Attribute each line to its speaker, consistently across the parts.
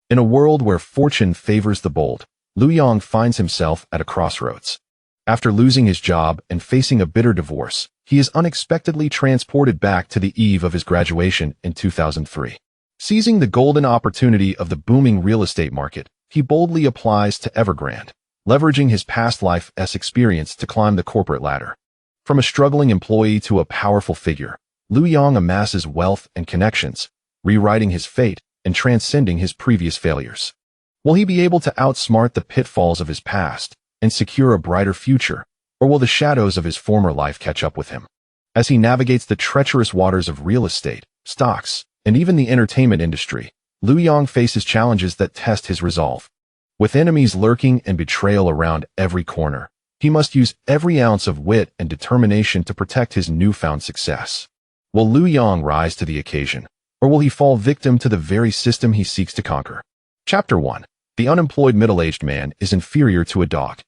Speaker 1: In a world where fortune favors the bold, Liu Yong finds himself at a crossroads. After losing his job and facing a bitter divorce, he is unexpectedly transported back to the eve of his graduation in 2003. Seizing the golden opportunity of the booming real estate market, he boldly applies to Evergrande, leveraging his past life's experience to climb the corporate ladder. From a struggling employee to a powerful figure, Liu Yong amasses wealth and connections, rewriting his fate and transcending his previous failures. Will he be able to outsmart the pitfalls of his past and secure a brighter future, or will the shadows of his former life catch up with him? As he navigates the treacherous waters of real estate, stocks, and even the entertainment industry, Liu Yong faces challenges that test his resolve. With enemies lurking and betrayal around every corner, he must use every ounce of wit and determination to protect his newfound success. Will Liu Yong rise to the occasion, or will he fall victim to the very system he seeks to conquer? Chapter 1. The unemployed middle-aged man is inferior to a dog.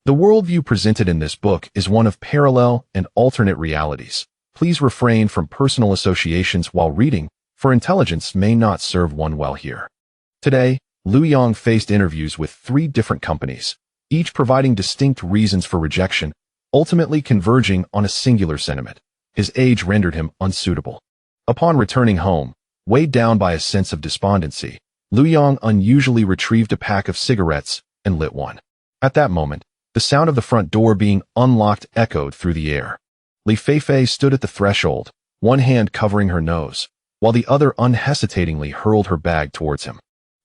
Speaker 1: The worldview presented in this book is one of parallel and alternate realities. Please refrain from personal associations while reading, for intelligence may not serve one well here. Today, Liu Yong faced interviews with 3 different companies, each providing distinct reasons for rejection, ultimately converging on a singular sentiment. His age rendered him unsuitable. Upon returning home, weighed down by a sense of despondency, Liu Yong unusually retrieved a pack of cigarettes and lit one. At that moment, the sound of the front door being unlocked echoed through the air. Li Feifei stood at the threshold, one hand covering her nose, while the other unhesitatingly hurled her bag towards him.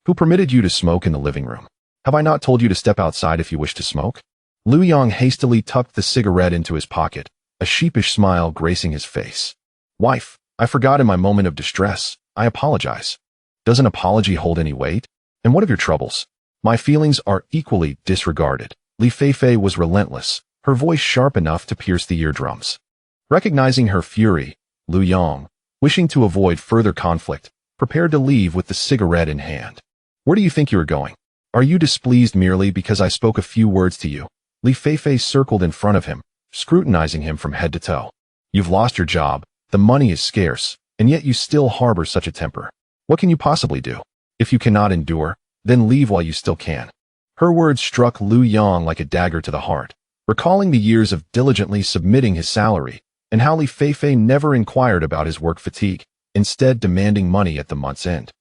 Speaker 1: Who permitted you to smoke in the living room? Have I not told you to step outside if you wish to smoke? Liu Yong hastily tucked the cigarette into his pocket, a sheepish smile gracing his face. Wife, I forgot in my moment of distress. I apologize. Does an apology hold any weight? And what of your troubles? My feelings are equally disregarded. Li Feifei was relentless, her voice sharp enough to pierce the eardrums. Recognizing her fury, Liu Yong, wishing to avoid further conflict, prepared to leave with the cigarette in hand. Where do you think you are going? Are you displeased merely because I spoke a few words to you? Li Feifei circled in front of him, scrutinizing him from head to toe. You've lost your job, the money is scarce, and yet you still harbor such a temper. What can you possibly do? If you cannot endure, then leave while you still can. Her words struck Liu Yong like a dagger to the heart, recalling the years of diligently submitting his salary, and how Li Feifei never inquired about his work fatigue, instead demanding money at the month's end.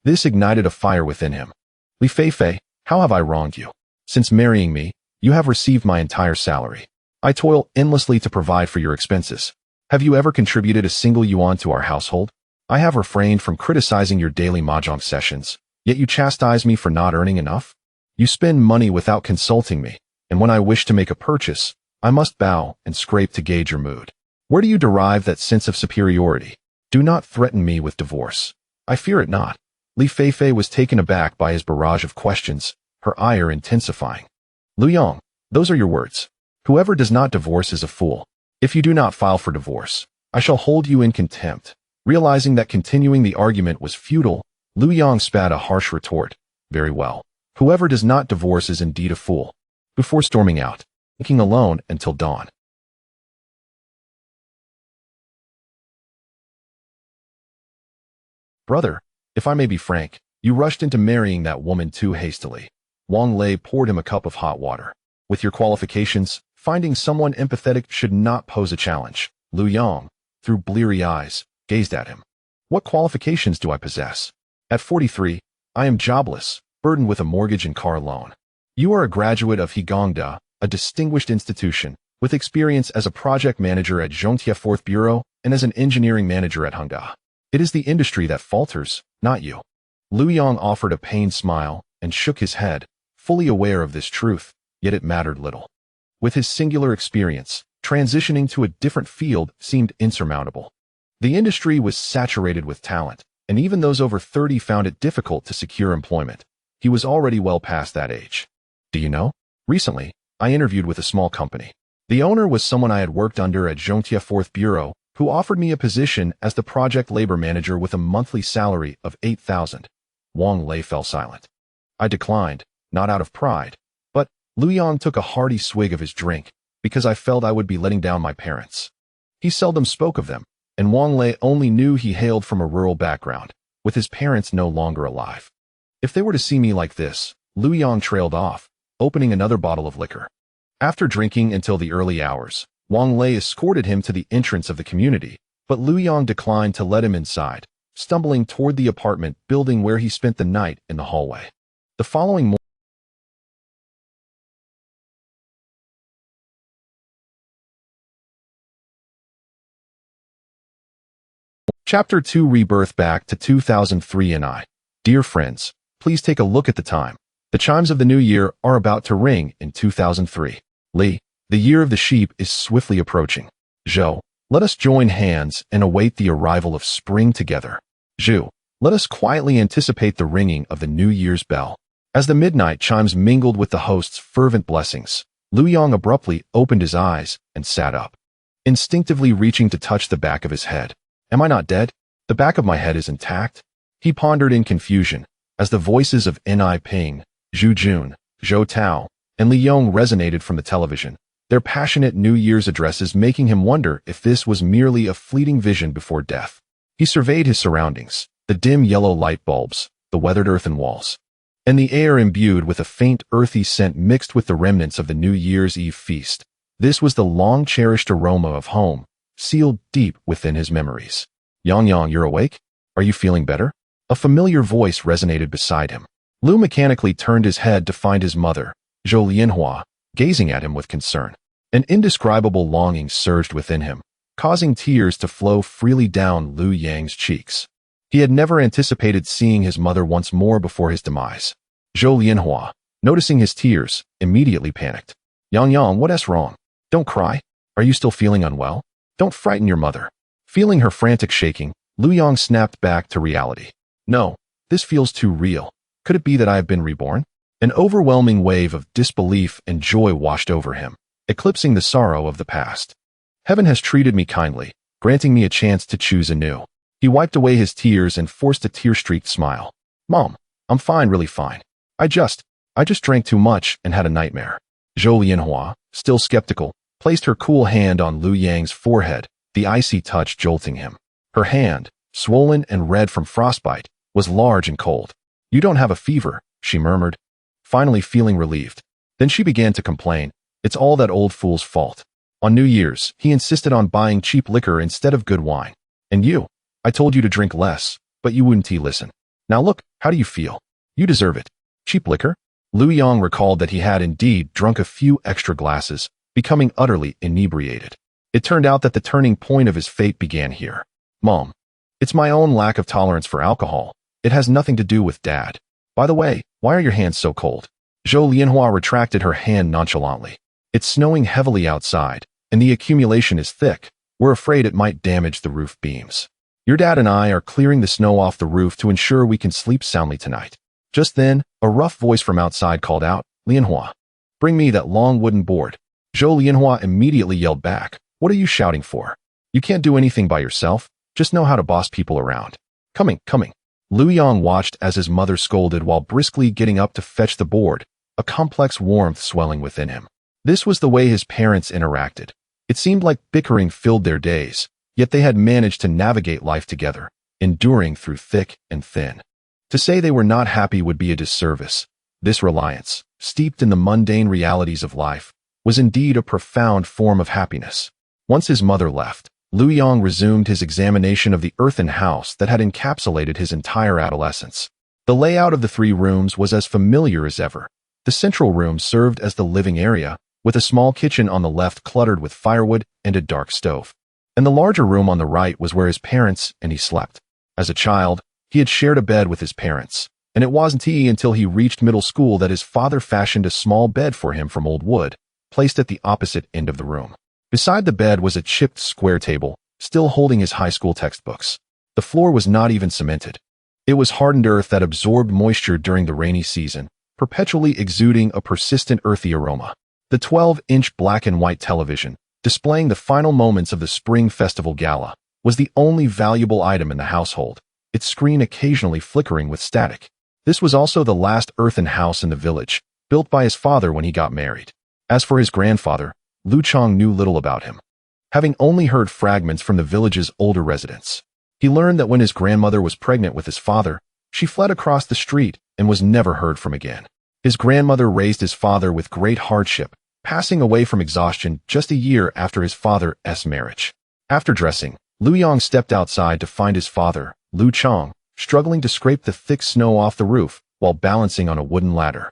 Speaker 1: This ignited a fire within him. Li Feifei, how have I wronged you? Since marrying me, you have received my entire salary. I toil endlessly to provide for your expenses. Have you ever contributed a single yuan to our household? I have refrained from criticizing your daily mahjong sessions, yet you chastise me for not earning enough? You spend money without consulting me, and when I wish to make a purchase, I must bow and scrape to gauge your mood. Where do you derive that sense of superiority? Do not threaten me with divorce. I fear it not. Li Feifei was taken aback by his barrage of questions, her ire intensifying. Liu Yong, those are your words. Whoever does not divorce is a fool. If you do not file for divorce, I shall hold you in contempt. Realizing that continuing the argument was futile, Liu Yong spat a harsh retort. Very well. Whoever does not divorce is indeed a fool. Before storming out, thinking alone until dawn. Brother, if I may be frank, you rushed into marrying that woman too hastily. Wang Lei poured him a cup of hot water. With your qualifications, finding someone empathetic should not pose a challenge. Liu Yong, through bleary eyes, gazed at him. What qualifications do I possess? At 43, I am jobless, burdened with a mortgage and car loan. You are a graduate of Higongda, a distinguished institution, with experience as a project manager at Zhongtia 4th Bureau and as an engineering manager at Hongda. It is the industry that falters, not you. Liu Yong offered a pained smile and shook his head, fully aware of this truth, yet it mattered little. With his singular experience, transitioning to a different field seemed insurmountable. The industry was saturated with talent, and even those over 30 found it difficult to secure employment. He was already well past that age. Do you know? Recently, I interviewed with a small company. The owner was someone I had worked under at Zhongtia 4th Bureau, who offered me a position as the project labor manager with a monthly salary of 8,000. Wang Lei fell silent. I declined, not out of pride, but Liu Yong took a hearty swig of his drink, because I felt I would be letting down my parents. He seldom spoke of them, and Wang Lei only knew he hailed from a rural background, with his parents no longer alive. If they were to see me like this, Lu Yong trailed off, opening another bottle of liquor. After drinking until the early hours, Wang Lei escorted him to the entrance of the community, but Lu Yong declined to let him inside, stumbling toward the apartment building where he spent the night in the hallway. The following morning, Chapter 2 Rebirth Back to 2003 and I. Dear friends, please take a look at the time. The chimes of the new year are about to ring in 2003. Li, the year of the sheep is swiftly approaching. Zhou, let us join hands and await the arrival of spring together. Zhu, let us quietly anticipate the ringing of the New Year's bell. As the midnight chimes mingled with the host's fervent blessings, Lu Yong abruptly opened his eyes and sat up, instinctively reaching to touch the back of his head. Am I not dead? The back of my head is intact? He pondered in confusion, as the voices of Ni Ping, Zhu Jun, Zhou Tao, and Li Yong resonated from the television, their passionate New Year's addresses making him wonder if this was merely a fleeting vision before death. He surveyed his surroundings, the dim yellow light bulbs, the weathered earthen walls, and the air imbued with a faint earthy scent mixed with the remnants of the New Year's Eve feast. This was the long-cherished aroma of home, sealed deep within his memories. Yang, you're awake? Are you feeling better? A familiar voice resonated beside him. Lu mechanically turned his head to find his mother, Zhou Lianhua, gazing at him with concern. An indescribable longing surged within him, causing tears to flow freely down Lu Yang's cheeks. He had never anticipated seeing his mother once more before his demise. Zhou Lianhua, noticing his tears, immediately panicked. Yang, what's wrong? Don't cry. Are you still feeling unwell? Don't frighten your mother. Feeling her frantic shaking, Lu Yong snapped back to reality. No, this feels too real. Could it be that I have been reborn? An overwhelming wave of disbelief and joy washed over him, eclipsing the sorrow of the past. Heaven has treated me kindly, granting me a chance to choose anew. He wiped away his tears and forced a tear-streaked smile. Mom, I'm fine, really fine. I just drank too much and had a nightmare. Zhou Lianhua, still skeptical, placed her cool hand on Lu Yang's forehead, the icy touch jolting him. Her hand, swollen and red from frostbite, was large and cold. You don't have a fever, she murmured, finally feeling relieved. Then she began to complain. It's all that old fool's fault. On New Year's, he insisted on buying cheap liquor instead of good wine. And you? I told you to drink less, but you wouldn't listen. Now look, how do you feel? You deserve it. Cheap liquor? Lu Yong recalled that he had indeed drunk a few extra glasses, becoming utterly inebriated. It turned out that the turning point of his fate began here. Mom, it's my own lack of tolerance for alcohol. It has nothing to do with Dad. By the way, why are your hands so cold? Zhou Lianhua retracted her hand nonchalantly. It's snowing heavily outside, and the accumulation is thick. We're afraid it might damage the roof beams. Your dad and I are clearing the snow off the roof to ensure we can sleep soundly tonight. Just then, a rough voice from outside called out, Lianhua, bring me that long wooden board. Zhou Lianhua immediately yelled back, what are you shouting for? You can't do anything by yourself. Just know how to boss people around. Coming. Lu Yong watched as his mother scolded while briskly getting up to fetch the board, a complex warmth swelling within him. This was the way his parents interacted. It seemed like bickering filled their days, yet they had managed to navigate life together, enduring through thick and thin. To say they were not happy would be a disservice. This reliance, steeped in the mundane realities of life, was indeed a profound form of happiness. Once his mother left, Lu Yong resumed his examination of the earthen house that had encapsulated his entire adolescence. The layout of the 3 rooms was as familiar as ever. The central room served as the living area, with a small kitchen on the left cluttered with firewood and a dark stove. And the larger room on the right was where his parents and he slept. As a child, he had shared a bed with his parents, and it wasn't until he reached middle school that his father fashioned a small bed for him from old wood, placed at the opposite end of the room. Beside the bed was a chipped square table, still holding his high school textbooks. The floor was not even cemented. It was hardened earth that absorbed moisture during the rainy season, perpetually exuding a persistent earthy aroma. The 12-inch black and white television, displaying the final moments of the Spring Festival Gala, was the only valuable item in the household, its screen occasionally flickering with static. This was also the last earthen house in the village, built by his father when he got married. As for his grandfather, Lu Chong knew little about him, having only heard fragments from the village's older residents. He learned that when his grandmother was pregnant with his father, she fled across the street and was never heard from again. His grandmother raised his father with great hardship, passing away from exhaustion just a year after his father's marriage. After dressing, Lu Yong stepped outside to find his father, Lu Chong, struggling to scrape the thick snow off the roof while balancing on a wooden ladder,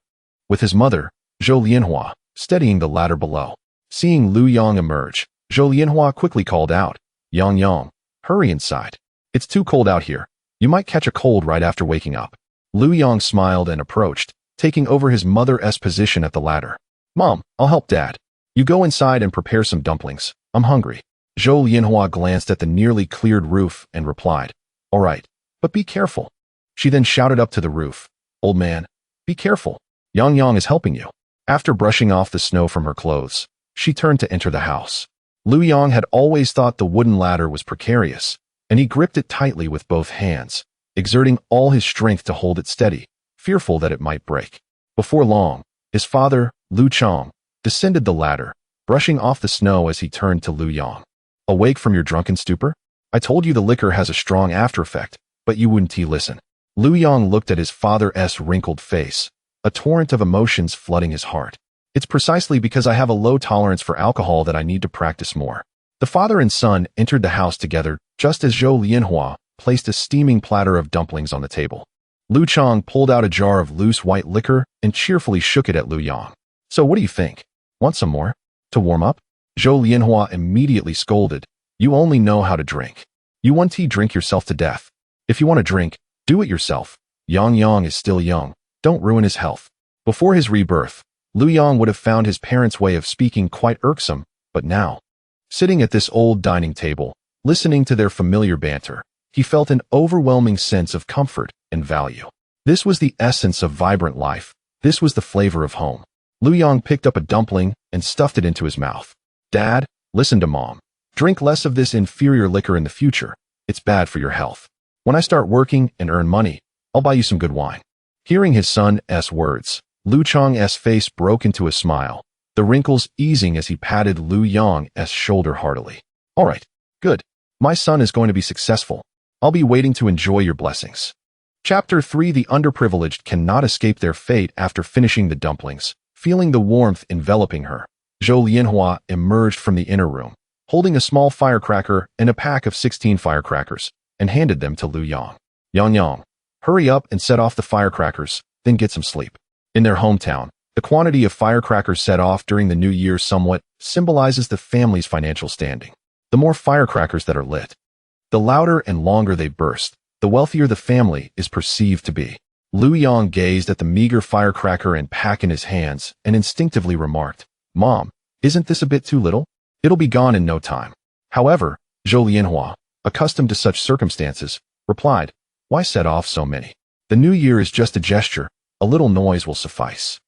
Speaker 1: with his mother, Zhou Lianhua, steadying the ladder below. Seeing Lu Yong emerge, Zhou Lianhua quickly called out, "Yang Yang, hurry inside. It's too cold out here. You might catch a cold right after waking up." Lu Yong smiled and approached, taking over his mother's position at the ladder. "Mom, I'll help Dad. You go inside and prepare some dumplings. I'm hungry." Zhou Lianhua glanced at the nearly cleared roof and replied, "All right, but be careful." She then shouted up to the roof, "Old man, be careful. Yang Yang is helping you." After brushing off the snow from her clothes, she turned to enter the house. Lu Yong had always thought the wooden ladder was precarious, and he gripped it tightly with both hands, exerting all his strength to hold it steady, fearful that it might break. Before long, his father, Lu Chong, descended the ladder, brushing off the snow as he turned to Lu Yong. "Awake from your drunken stupor? I told you the liquor has a strong after effect, but you wouldn't listen." Lu Yong looked at his father's wrinkled face, a torrent of emotions flooding his heart. "It's precisely because I have a low tolerance for alcohol that I need to practice more." The father and son entered the house together just as Zhou Lianhua placed a steaming platter of dumplings on the table. Lu Chong pulled out a jar of loose white liquor and cheerfully shook it at Lu Yong. "So what do you think? Want some more? To warm up?" Zhou Lianhua immediately scolded, "You only know how to drink. You want to drink yourself to death. If you want to drink, do it yourself. Yang Yang is still young. Don't ruin his health." Before his rebirth, Lu Yong would have found his parents' way of speaking quite irksome, but now, sitting at this old dining table, listening to their familiar banter, he felt an overwhelming sense of comfort and value. This was the essence of vibrant life. This was the flavor of home. Lu Yong picked up a dumpling and stuffed it into his mouth. "Dad, listen to Mom. Drink less of this inferior liquor in the future. It's bad for your health. When I start working and earn money, I'll buy you some good wine." Hearing his son's words, Lu Chong's face broke into a smile, the wrinkles easing as he patted Lu Yong's shoulder heartily. "All right, good. My son is going to be successful. I'll be waiting to enjoy your blessings." Chapter 3. The underprivileged cannot escape their fate. After finishing the dumplings, feeling the warmth enveloping her, Zhou Lianhua emerged from the inner room, holding a small firecracker and a pack of 16 firecrackers, and handed them to Lu Yong. "Yang Yang, hurry up and set off the firecrackers, then get some sleep." In their hometown, the quantity of firecrackers set off during the new year somewhat symbolizes the family's financial standing. The more firecrackers that are lit, the louder and longer they burst, the wealthier the family is perceived to be. Lu Yong gazed at the meager firecracker and pack in his hands and instinctively remarked, "Mom, isn't this a bit too little? It'll be gone in no time." However, Zhou Lianhua, accustomed to such circumstances, replied, "Why set off so many? The new year is just a gesture. A little noise will suffice.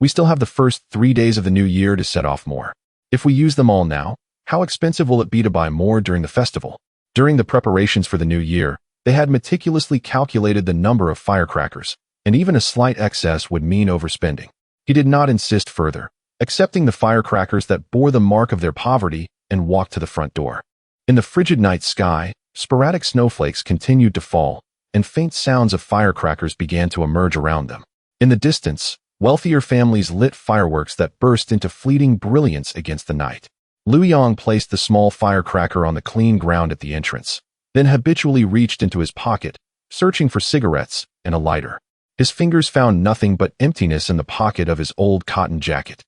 Speaker 1: We still have the first 3 days of the new year to set off more. If we use them all now, how expensive will it be to buy more during the festival?" During the preparations for the new year, they had meticulously calculated the number of firecrackers, and even a slight excess would mean overspending. He did not insist further, accepting the firecrackers that bore the mark of their poverty, and walked to the front door. In the frigid night sky, sporadic snowflakes continued to fall, and faint sounds of firecrackers began to emerge around them. In the distance, wealthier families lit fireworks that burst into fleeting brilliance against the night. Lu Yong placed the small firecracker on the clean ground at the entrance, then habitually reached into his pocket, searching for cigarettes and a lighter. His fingers found nothing but emptiness in the pocket of his old cotton jacket,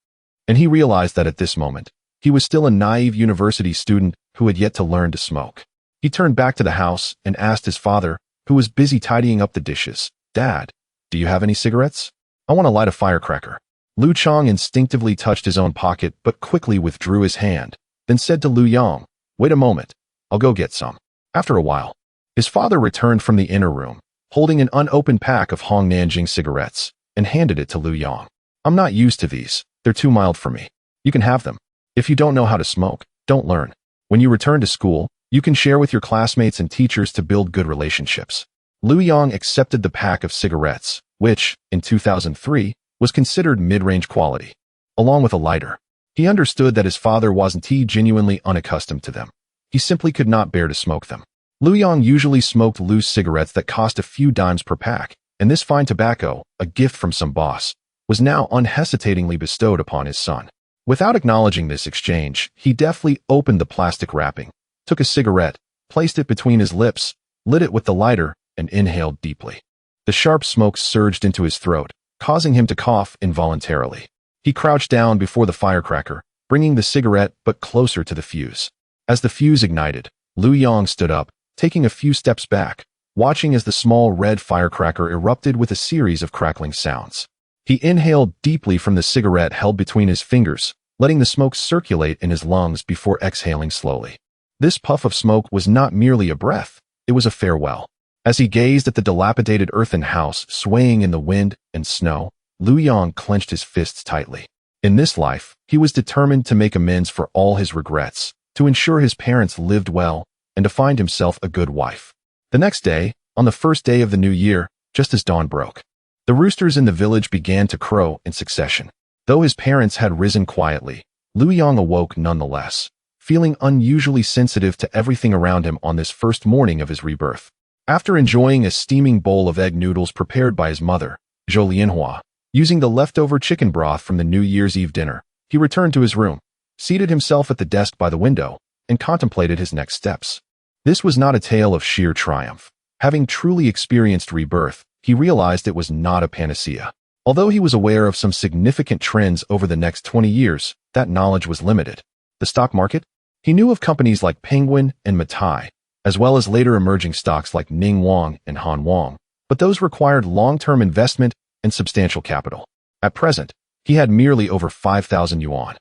Speaker 1: and he realized that at this moment, he was still a naive university student who had yet to learn to smoke. He turned back to the house and asked his father, who was busy tidying up the dishes, "Dad, do you have any cigarettes? I want to light a firecracker." Lu Chong instinctively touched his own pocket but quickly withdrew his hand, then said to Lu Yong, "Wait a moment, I'll go get some." After a while, his father returned from the inner room, holding an unopened pack of Hong Nanjing cigarettes, and handed it to Lu Yong. "I'm not used to these. They're too mild for me. You can have them. If you don't know how to smoke, don't learn. When you return to school, you can share with your classmates and teachers to build good relationships." Lu Yong accepted the pack of cigarettes, which, in 2003, was considered mid-range quality, along with a lighter. He understood that his father wasn't genuinely unaccustomed to them. He simply could not bear to smoke them. Lu Yong usually smoked loose cigarettes that cost a few dimes per pack, and this fine tobacco, a gift from some boss, was now unhesitatingly bestowed upon his son. Without acknowledging this exchange, he deftly opened the plastic wrapping, took a cigarette, placed it between his lips, lit it with the lighter, and inhaled deeply. The sharp smoke surged into his throat, causing him to cough involuntarily. He crouched down before the firecracker, bringing the cigarette but closer to the fuse. As the fuse ignited, Lu Yong stood up, taking a few steps back, watching as the small red firecracker erupted with a series of crackling sounds. He inhaled deeply from the cigarette held between his fingers, letting the smoke circulate in his lungs before exhaling slowly. This puff of smoke was not merely a breath, it was a farewell. As he gazed at the dilapidated earthen house swaying in the wind and snow, Lu Yong clenched his fists tightly. In this life, he was determined to make amends for all his regrets, to ensure his parents lived well, and to find himself a good wife. The next day, on the first day of the new year, just as dawn broke, the roosters in the village began to crow in succession. Though his parents had risen quietly, Lu Yong awoke nonetheless, feeling unusually sensitive to everything around him on this first morning of his rebirth. After enjoying a steaming bowl of egg noodles prepared by his mother, Zhou Lianhua, using the leftover chicken broth from the New Year's Eve dinner, he returned to his room, seated himself at the desk by the window, and contemplated his next steps. This was not a tale of sheer triumph. Having truly experienced rebirth, he realized it was not a panacea. Although he was aware of some significant trends over the next 20 years, that knowledge was limited. The stock market? He knew of companies like Penguin and Matai, as well as later emerging stocks like Ning Wang and Han Wang, but those required long-term investment and substantial capital. At present, he had merely over 5,000 yuan.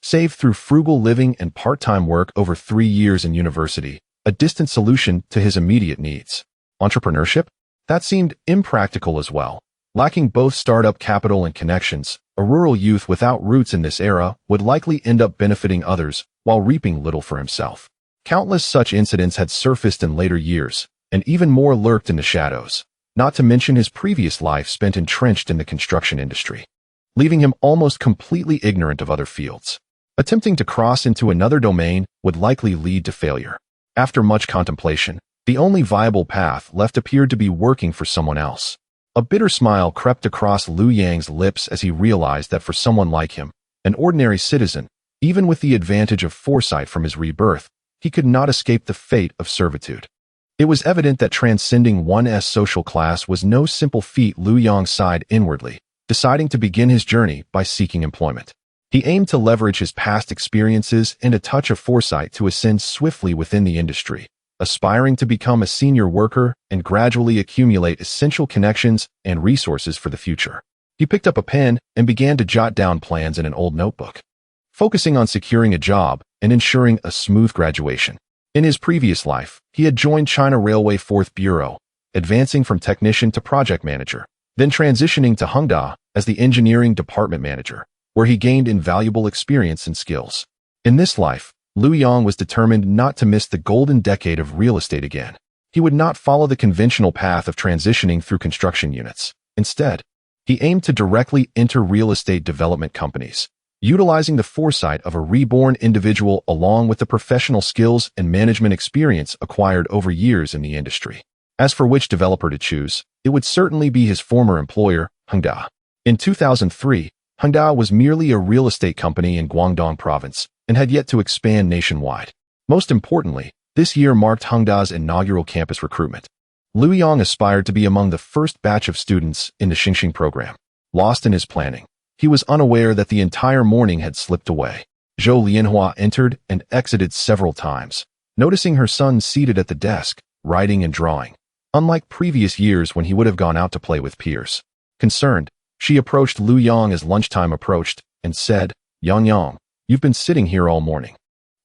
Speaker 1: Saved through frugal living and part-time work over 3 years in university, a distant solution to his immediate needs. Entrepreneurship? That seemed impractical as well. Lacking both startup capital and connections, a rural youth without roots in this era would likely end up benefiting others while reaping little for himself. Countless such incidents had surfaced in later years, and even more lurked in the shadows, not to mention his previous life spent entrenched in the construction industry, leaving him almost completely ignorant of other fields. Attempting to cross into another domain would likely lead to failure. After much contemplation, the only viable path left appeared to be working for someone else. A bitter smile crept across Lu Yang's lips as he realized that for someone like him, an ordinary citizen, even with the advantage of foresight from his rebirth, he could not escape the fate of servitude. It was evident that transcending one's social class was no simple feat. Lu Yong sighed inwardly, deciding to begin his journey by seeking employment. He aimed to leverage his past experiences and a touch of foresight to ascend swiftly within the industry, aspiring to become a senior worker and gradually accumulate essential connections and resources for the future. He picked up a pen and began to jot down plans in an old notebook, focusing on securing a job and ensuring a smooth graduation. In his previous life, he had joined China Railway 4th Bureau, advancing from technician to project manager, then transitioning to Hengda as the engineering department manager, where he gained invaluable experience and skills. In this life, Lu Yong was determined not to miss the golden decade of real estate again. He would not follow the conventional path of transitioning through construction units. Instead, he aimed to directly enter real estate development companies, utilizing the foresight of a reborn individual along with the professional skills and management experience acquired over years in the industry. As for which developer to choose, it would certainly be his former employer, Hengda. In 2003, Hengda was merely a real estate company in Guangdong province and had yet to expand nationwide. Most importantly, this year marked Hengda's inaugural campus recruitment. Lu Yong aspired to be among the first batch of students in the Xingxing program. Lost in his planning, he was unaware that the entire morning had slipped away. Zhou Lianhua entered and exited several times, noticing her son seated at the desk, writing and drawing, unlike previous years when he would have gone out to play with peers. Concerned, she approached Lu Yong as lunchtime approached and said, "Yang, you've been sitting here all morning.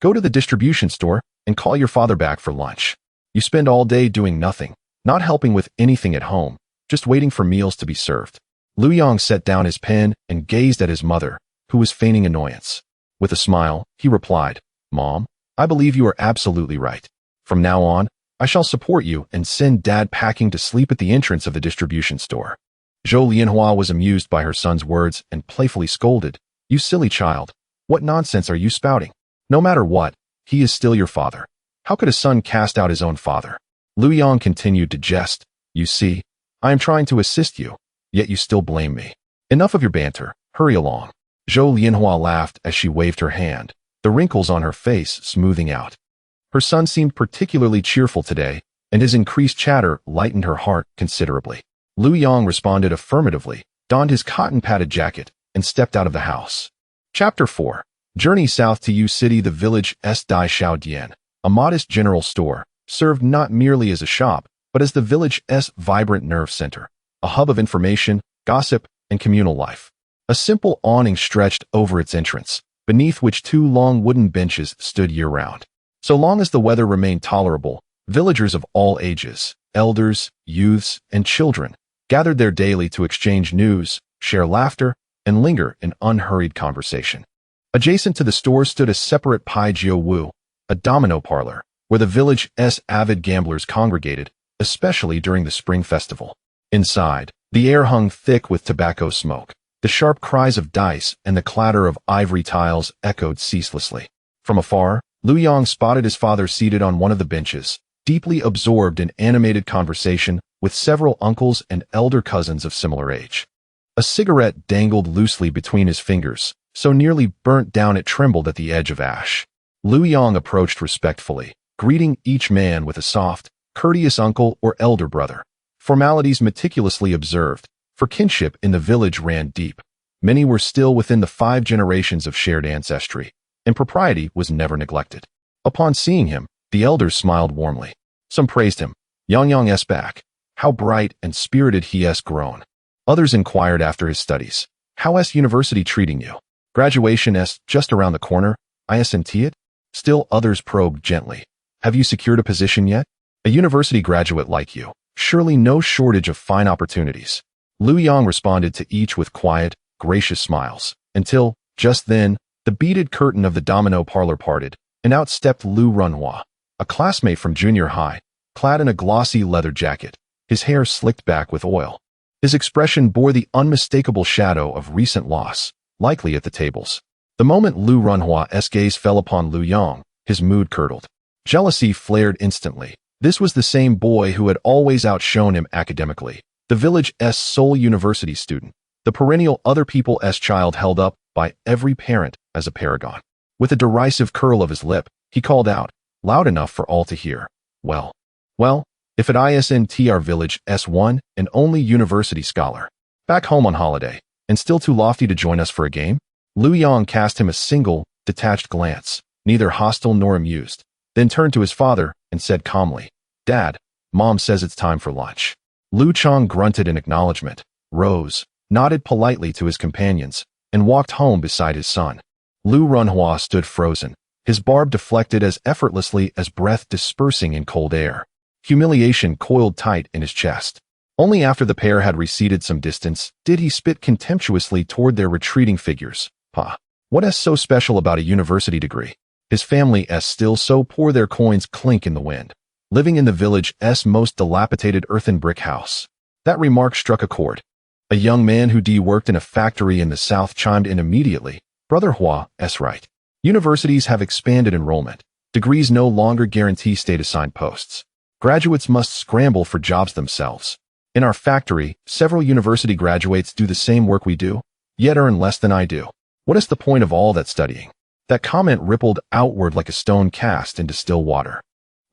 Speaker 1: Go to the distribution store and call your father back for lunch. You spend all day doing nothing, not helping with anything at home, just waiting for meals to be served." Lu Yong set down his pen and gazed at his mother, who was feigning annoyance. With a smile, he replied, "Mom, I believe you are absolutely right. From now on, I shall support you and send Dad packing to sleep at the entrance of the distribution store." Zhou Lianhua was amused by her son's words and playfully scolded, "You silly child, what nonsense are you spouting? No matter what, he is still your father. How could a son cast out his own father?" Lu Yong continued to jest, "You see, I am trying to assist you, yet you still blame me. Enough of your banter. Hurry along. Zhou Lianhua laughed as she waved her hand, the wrinkles on her face smoothing out. Her son seemed particularly cheerful today, and his increased chatter lightened her heart considerably. Lu Yang responded affirmatively, donned his cotton-padded jacket, and stepped out of the house. Chapter 4. Journey south to Yu City. The village S. Dai Xiaodian, a modest general store, served not merely as a shop, but as the village's vibrant nerve center, a hub of information, gossip, and communal life. A simple awning stretched over its entrance, beneath which 2 long wooden benches stood year-round. So long as the weather remained tolerable, villagers of all ages, elders, youths, and children, gathered there daily to exchange news, share laughter, and linger in unhurried conversation. Adjacent to the store stood a separate Pai Jiu Wu, a domino parlor, where the village's avid gamblers congregated, especially during the spring festival. Inside, the air hung thick with tobacco smoke. The sharp cries of dice and the clatter of ivory tiles echoed ceaselessly. From afar, Lu Yang spotted his father seated on one of the benches, deeply absorbed in animated conversation with several uncles and elder cousins of similar age. A cigarette dangled loosely between his fingers, so nearly burnt down it trembled at the edge of ash. Lu Yang approached respectfully, greeting each man with a soft, courteous uncle or elder brother. Formalities meticulously observed, for kinship in the village ran deep. Many were still within the 5 generations of shared ancestry, and propriety was never neglected. Upon seeing him, the elders smiled warmly. Some praised him. Yang back. How bright and spirited he has grown. Others inquired after his studies. How is university treating you? Graduation is just around the corner. Isn't it? Still others probed gently. Have you secured a position yet? A university graduate like you. Surely no shortage of fine opportunities. Lu Yang responded to each with quiet, gracious smiles, until, just then, the beaded curtain of the domino parlor parted, and out stepped Lu Runhua, a classmate from junior high, clad in a glossy leather jacket, his hair slicked back with oil. His expression bore the unmistakable shadow of recent loss, likely at the tables. The moment Lu Runhua's gaze fell upon Lu Yang, his mood curdled. Jealousy flared instantly. This was the same boy who had always outshone him academically, the village's sole university student, the perennial other people's child held up by every parent as a paragon. With a derisive curl of his lip, he called out, loud enough for all to hear, Well, if it isn't our village's one and only university scholar, back home on holiday, and still too lofty to join us for a game?" Lu Yang cast him a single, detached glance, neither hostile nor amused, then turned to his father and said calmly, "Dad, Mom says it's time for lunch." Lu Chang grunted in acknowledgement, rose, nodded politely to his companions, and walked home beside his son. Lu Runhua stood frozen, his barb deflected as effortlessly as breath dispersing in cold air. Humiliation coiled tight in his chest. Only after the pair had receded some distance did he spit contemptuously toward their retreating figures. "Pa, what is so special about a university degree? His family is still so poor their coins clink in the wind, living in the village's most dilapidated earthen brick house." That remark struck a chord. A young man who worked in a factory in the south chimed in immediately, "Brother Hua is right. Universities have expanded enrollment. Degrees no longer guarantee state-assigned posts. Graduates must scramble for jobs themselves. In our factory, several university graduates do the same work we do, yet earn less than I do. What is the point of all that studying?" That comment rippled outward like a stone cast into still water.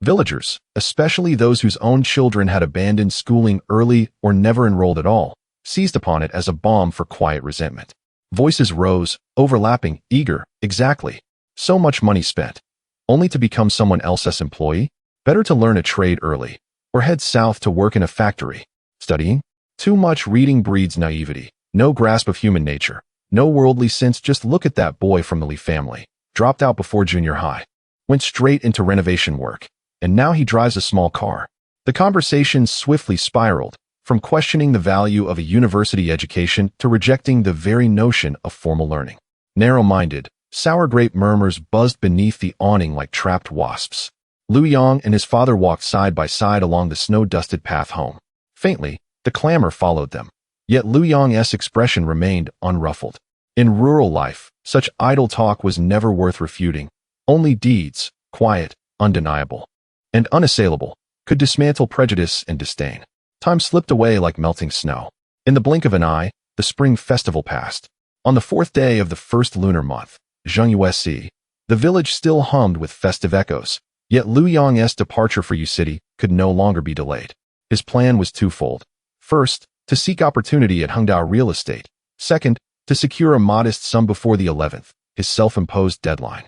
Speaker 1: Villagers, especially those whose own children had abandoned schooling early or never enrolled at all, seized upon it as a balm for quiet resentment. Voices rose, overlapping, eager. Exactly. So much money spent, only to become someone else's employee? Better to learn a trade early, or head south to work in a factory. Studying? Too much reading breeds naivety, no grasp of human nature, no worldly sense. Just look at that boy from the Lee family, dropped out before junior high, went straight into renovation work, and now he drives a small car. The conversation swiftly spiraled, from questioning the value of a university education to rejecting the very notion of formal learning. Narrow-minded, sour grape murmurs buzzed beneath the awning like trapped wasps. Lu Yang and his father walked side by side along the snow-dusted path home. Faintly, the clamor followed them, yet Lu Yang's expression remained unruffled. In rural life, such idle talk was never worth refuting. Only deeds, quiet, undeniable, and unassailable, could dismantle prejudice and disdain. Time slipped away like melting snow. In the blink of an eye, the spring festival passed. On the 4th day of the first lunar month, Zheng the village still hummed with festive echoes, yet Lu Yang's departure for Yu City could no longer be delayed. His plan was twofold. First, to seek opportunity at Hengdao Real Estate. Second, to secure a modest sum before the 11th, his self-imposed deadline.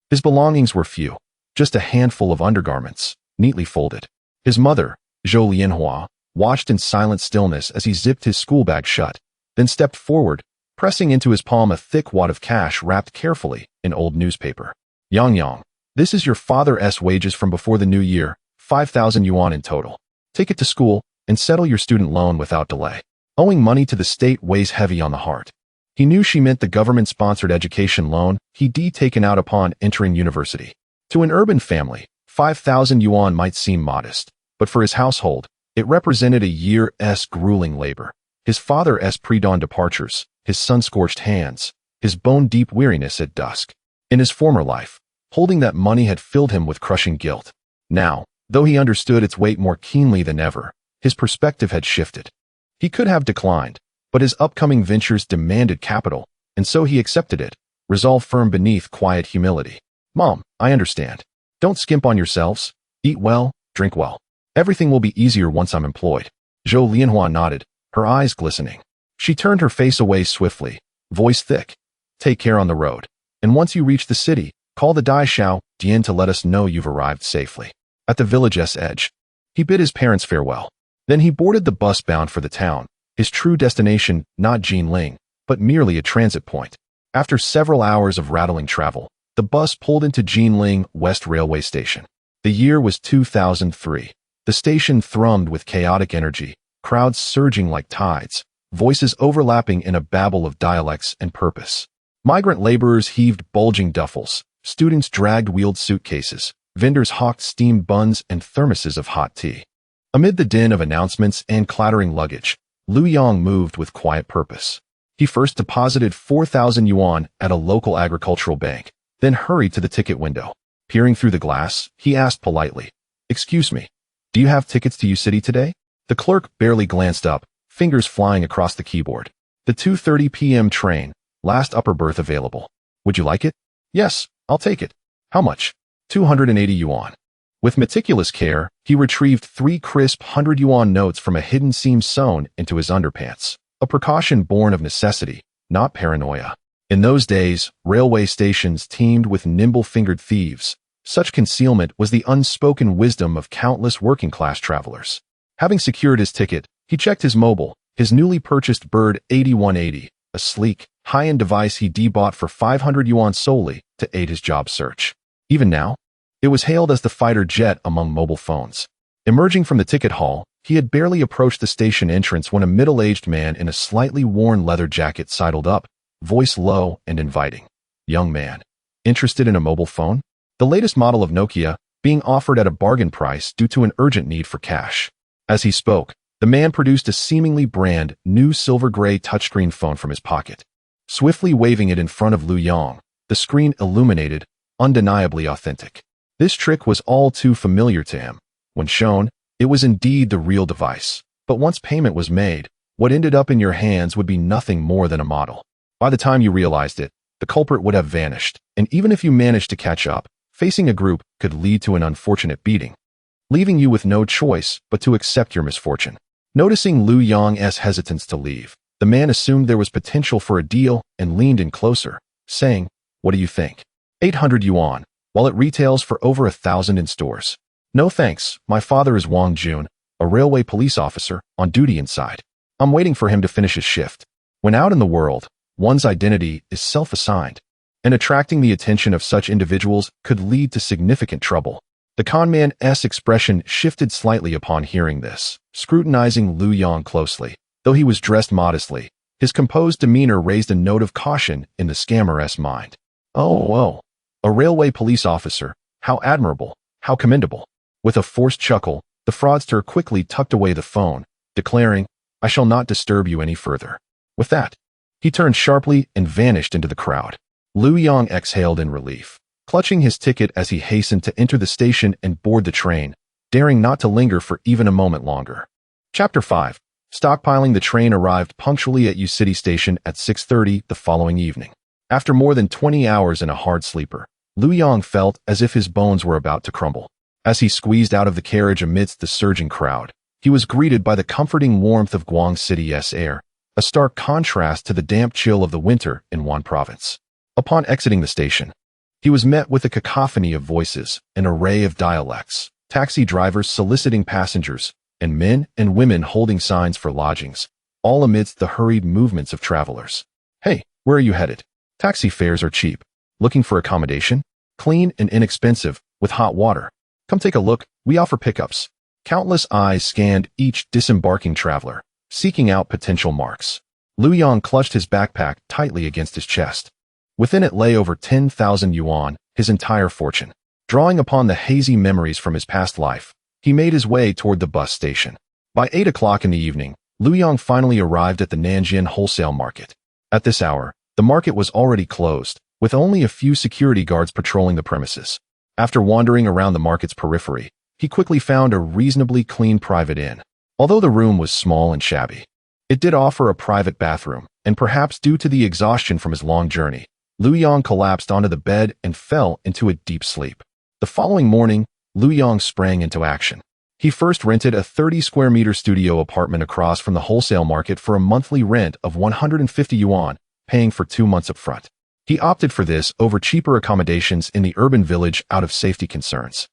Speaker 1: His belongings were few, just a handful of undergarments, neatly folded. His mother, Zhou Lianhua, watched in silent stillness as he zipped his school bag shut, then stepped forward, pressing into his palm a thick wad of cash wrapped carefully in old newspaper. Yang, this is your father's wages from before the new year, 5,000 yuan in total. Take it to school and settle your student loan without delay. Owing money to the state weighs heavy on the heart. He knew she meant the government-sponsored education loan he'd taken out upon entering university. To an urban family, 5,000 yuan might seem modest, but for his household, it represented a year's grueling labor. His father's pre-dawn departures, his sun-scorched hands, his bone-deep weariness at dusk. In his former life, holding that money had filled him with crushing guilt. Now, though he understood its weight more keenly than ever, his perspective had shifted. He could have declined, but his upcoming ventures demanded capital, and so he accepted it, resolve firm beneath quiet humility. Mom, I understand. Don't skimp on yourselves. Eat well, drink well. Everything will be easier once I'm employed. Zhou Lianhua nodded, her eyes glistening. She turned her face away swiftly, voice thick. Take care on the road. And once you reach the city, call the Dai Xiao Dian to let us know you've arrived safely. At the village's edge, he bid his parents farewell. Then he boarded the bus bound for the town, his true destination not Jinling, but merely a transit point. After several hours of rattling travel, the bus pulled into Jinling West Railway Station. The year was 2003. The station thrummed with chaotic energy, crowds surging like tides, voices overlapping in a babble of dialects and purpose. Migrant laborers heaved bulging duffels, students dragged wheeled suitcases, vendors hawked steamed buns and thermoses of hot tea. Amid the din of announcements and clattering luggage, Lu Yang moved with quiet purpose. He first deposited 4,000 yuan at a local agricultural bank, then hurried to the ticket window. Peering through the glass, he asked politely, "Excuse me, do you have tickets to Yu City today?" The clerk barely glanced up, fingers flying across the keyboard. "The 2:30 p.m. train, last upper berth available. Would you like it?" "Yes, I'll take it." "How much?" 280 yuan. With meticulous care, he retrieved 3 crisp 100 yuan notes from a hidden seam sewn into his underpants, a precaution born of necessity, not paranoia. In those days, railway stations teemed with nimble-fingered thieves. Such concealment was the unspoken wisdom of countless working-class travelers. Having secured his ticket, he checked his mobile, his newly purchased Bird 8180, a sleek, high-end device he bought for 500 yuan solely to aid his job search. Even now, it was hailed as the fighter jet among mobile phones. Emerging from the ticket hall, he had barely approached the station entrance when a middle-aged man in a slightly worn leather jacket sidled up, voice low and inviting. "Young man, interested in a mobile phone?" The latest model of Nokia, being offered at a bargain price due to an urgent need for cash. As he spoke, the man produced a seemingly brand new silver-gray touchscreen phone from his pocket. Swiftly waving it in front of Lu Yang, the screen illuminated, undeniably authentic. This trick was all too familiar to him. When shown, it was indeed the real device. But once payment was made, what ended up in your hands would be nothing more than a model. By the time you realized it, the culprit would have vanished, and even if you managed to catch up, facing a group could lead to an unfortunate beating, leaving you with no choice but to accept your misfortune. Noticing Lu Yang's hesitance to leave, the man assumed there was potential for a deal and leaned in closer, saying, "What do you think?" 800 yuan, while it retails for over 1,000 in stores. "No thanks, my father is Wang Jun, a railway police officer, on duty inside. I'm waiting for him to finish his shift." When out in the world, one's identity is self-assigned, and attracting the attention of such individuals could lead to significant trouble. The conman's expression shifted slightly upon hearing this, scrutinizing Lu Yang closely. Though he was dressed modestly, his composed demeanor raised a note of caution in the scammer's mind. Oh, a railway police officer, how admirable, how commendable. With a forced chuckle, the fraudster quickly tucked away the phone, declaring, "I shall not disturb you any further." With that, he turned sharply and vanished into the crowd. Lu Yang exhaled in relief, clutching his ticket as he hastened to enter the station and board the train, daring not to linger for even a moment longer. Chapter 5. Stockpiling. The train arrived punctually at U City Station at 6:30 the following evening. After more than 20 hours in a hard sleeper, Lu Yong felt as if his bones were about to crumble. As he squeezed out of the carriage amidst the surging crowd, he was greeted by the comforting warmth of Guang City's air, a stark contrast to the damp chill of the winter in Wan Province. Upon exiting the station, he was met with a cacophony of voices, an array of dialects, taxi drivers soliciting passengers, and men and women holding signs for lodgings, all amidst the hurried movements of travelers. Hey, where are you headed? Taxi fares are cheap. Looking for accommodation? Clean and inexpensive, with hot water. Come take a look, we offer pickups. Countless eyes scanned each disembarking traveler, seeking out potential marks. Lu Yong clutched his backpack tightly against his chest. Within it lay over 10,000 yuan, his entire fortune. Drawing upon the hazy memories from his past life, he made his way toward the bus station. By 8 o'clock in the evening, Lu Yong finally arrived at the Nanjing wholesale market. At this hour, the market was already closed, with only a few security guards patrolling the premises. After wandering around the market's periphery, he quickly found a reasonably clean private inn. Although the room was small and shabby, it did offer a private bathroom, and perhaps due to the exhaustion from his long journey, Lu Yong collapsed onto the bed and fell into a deep sleep. The following morning, Lu Yong sprang into action. He first rented a 30-square-meter studio apartment across from the wholesale market for a monthly rent of 150 yuan, paying for 2 months up front. He opted for this over cheaper accommodations in the urban village out of safety concerns.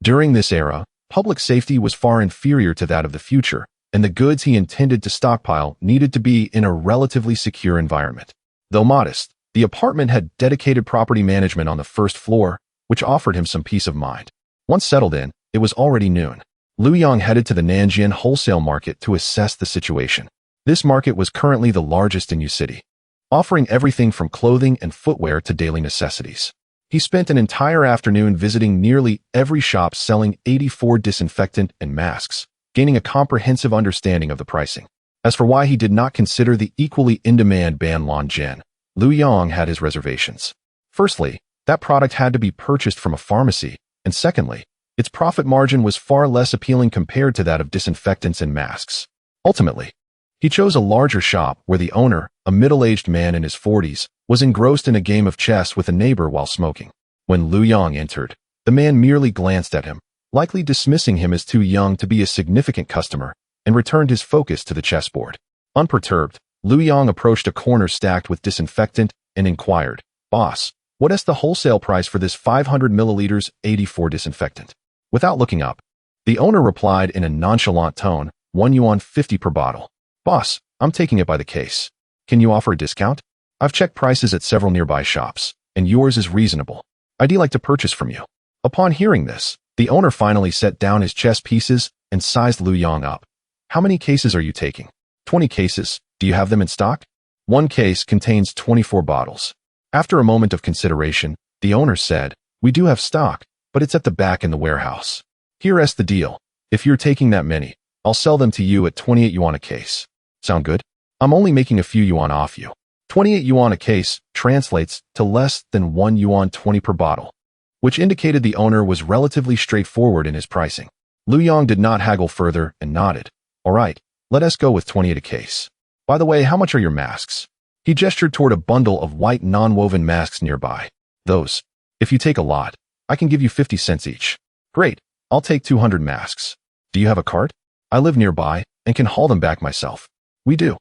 Speaker 1: During this era, public safety was far inferior to that of the future, and the goods he intended to stockpile needed to be in a relatively secure environment. Though modest, the apartment had dedicated property management on the first floor, which offered him some peace of mind. Once settled in, it was already noon. Lu Yong headed to the Nanjing wholesale market to assess the situation. This market was currently the largest in U City, offering everything from clothing and footwear to daily necessities. He spent an entire afternoon visiting nearly every shop selling 84 disinfectant and masks, gaining a comprehensive understanding of the pricing. As for why he did not consider the equally in-demand Banlon, Lu Yong had his reservations. Firstly, that product had to be purchased from a pharmacy, and secondly, its profit margin was far less appealing compared to that of disinfectants and masks. Ultimately, he chose a larger shop where the owner, a middle-aged man in his 40s, was engrossed in a game of chess with a neighbor while smoking. When Lu Yong entered, the man merely glanced at him, likely dismissing him as too young to be a significant customer, and returned his focus to the chessboard. Unperturbed, Lu Yong approached a corner stacked with disinfectant and inquired, "Boss, what is the wholesale price for this 500 milliliters 84 disinfectant?" Without looking up, the owner replied in a nonchalant tone, 1 yuan 50 per bottle. "Boss, I'm taking it by the case. Can you offer a discount? I've checked prices at several nearby shops, and yours is reasonable. I'd like to purchase from you." Upon hearing this, the owner finally set down his chess pieces and sized Lu Yong up. "How many cases are you taking?" 20 cases. Do you have them in stock?" "One case contains 24 bottles. After a moment of consideration, the owner said, "We do have stock, but it's at the back in the warehouse. Here's the deal. If you're taking that many, I'll sell them to you at 28 yuan a case. Sound good? I'm only making a few yuan off you." 28 yuan a case translates to less than 1 yuan 20 per bottle, which indicated the owner was relatively straightforward in his pricing. Lu Yong did not haggle further and nodded. "All right, let us go with 28 a case. By the way, how much are your masks?" He gestured toward a bundle of white non-woven masks nearby. "Those. If you take a lot, I can give you 50 cents each." "Great, I'll take 200 masks. Do you have a cart? I live nearby and can haul them back myself." "We do.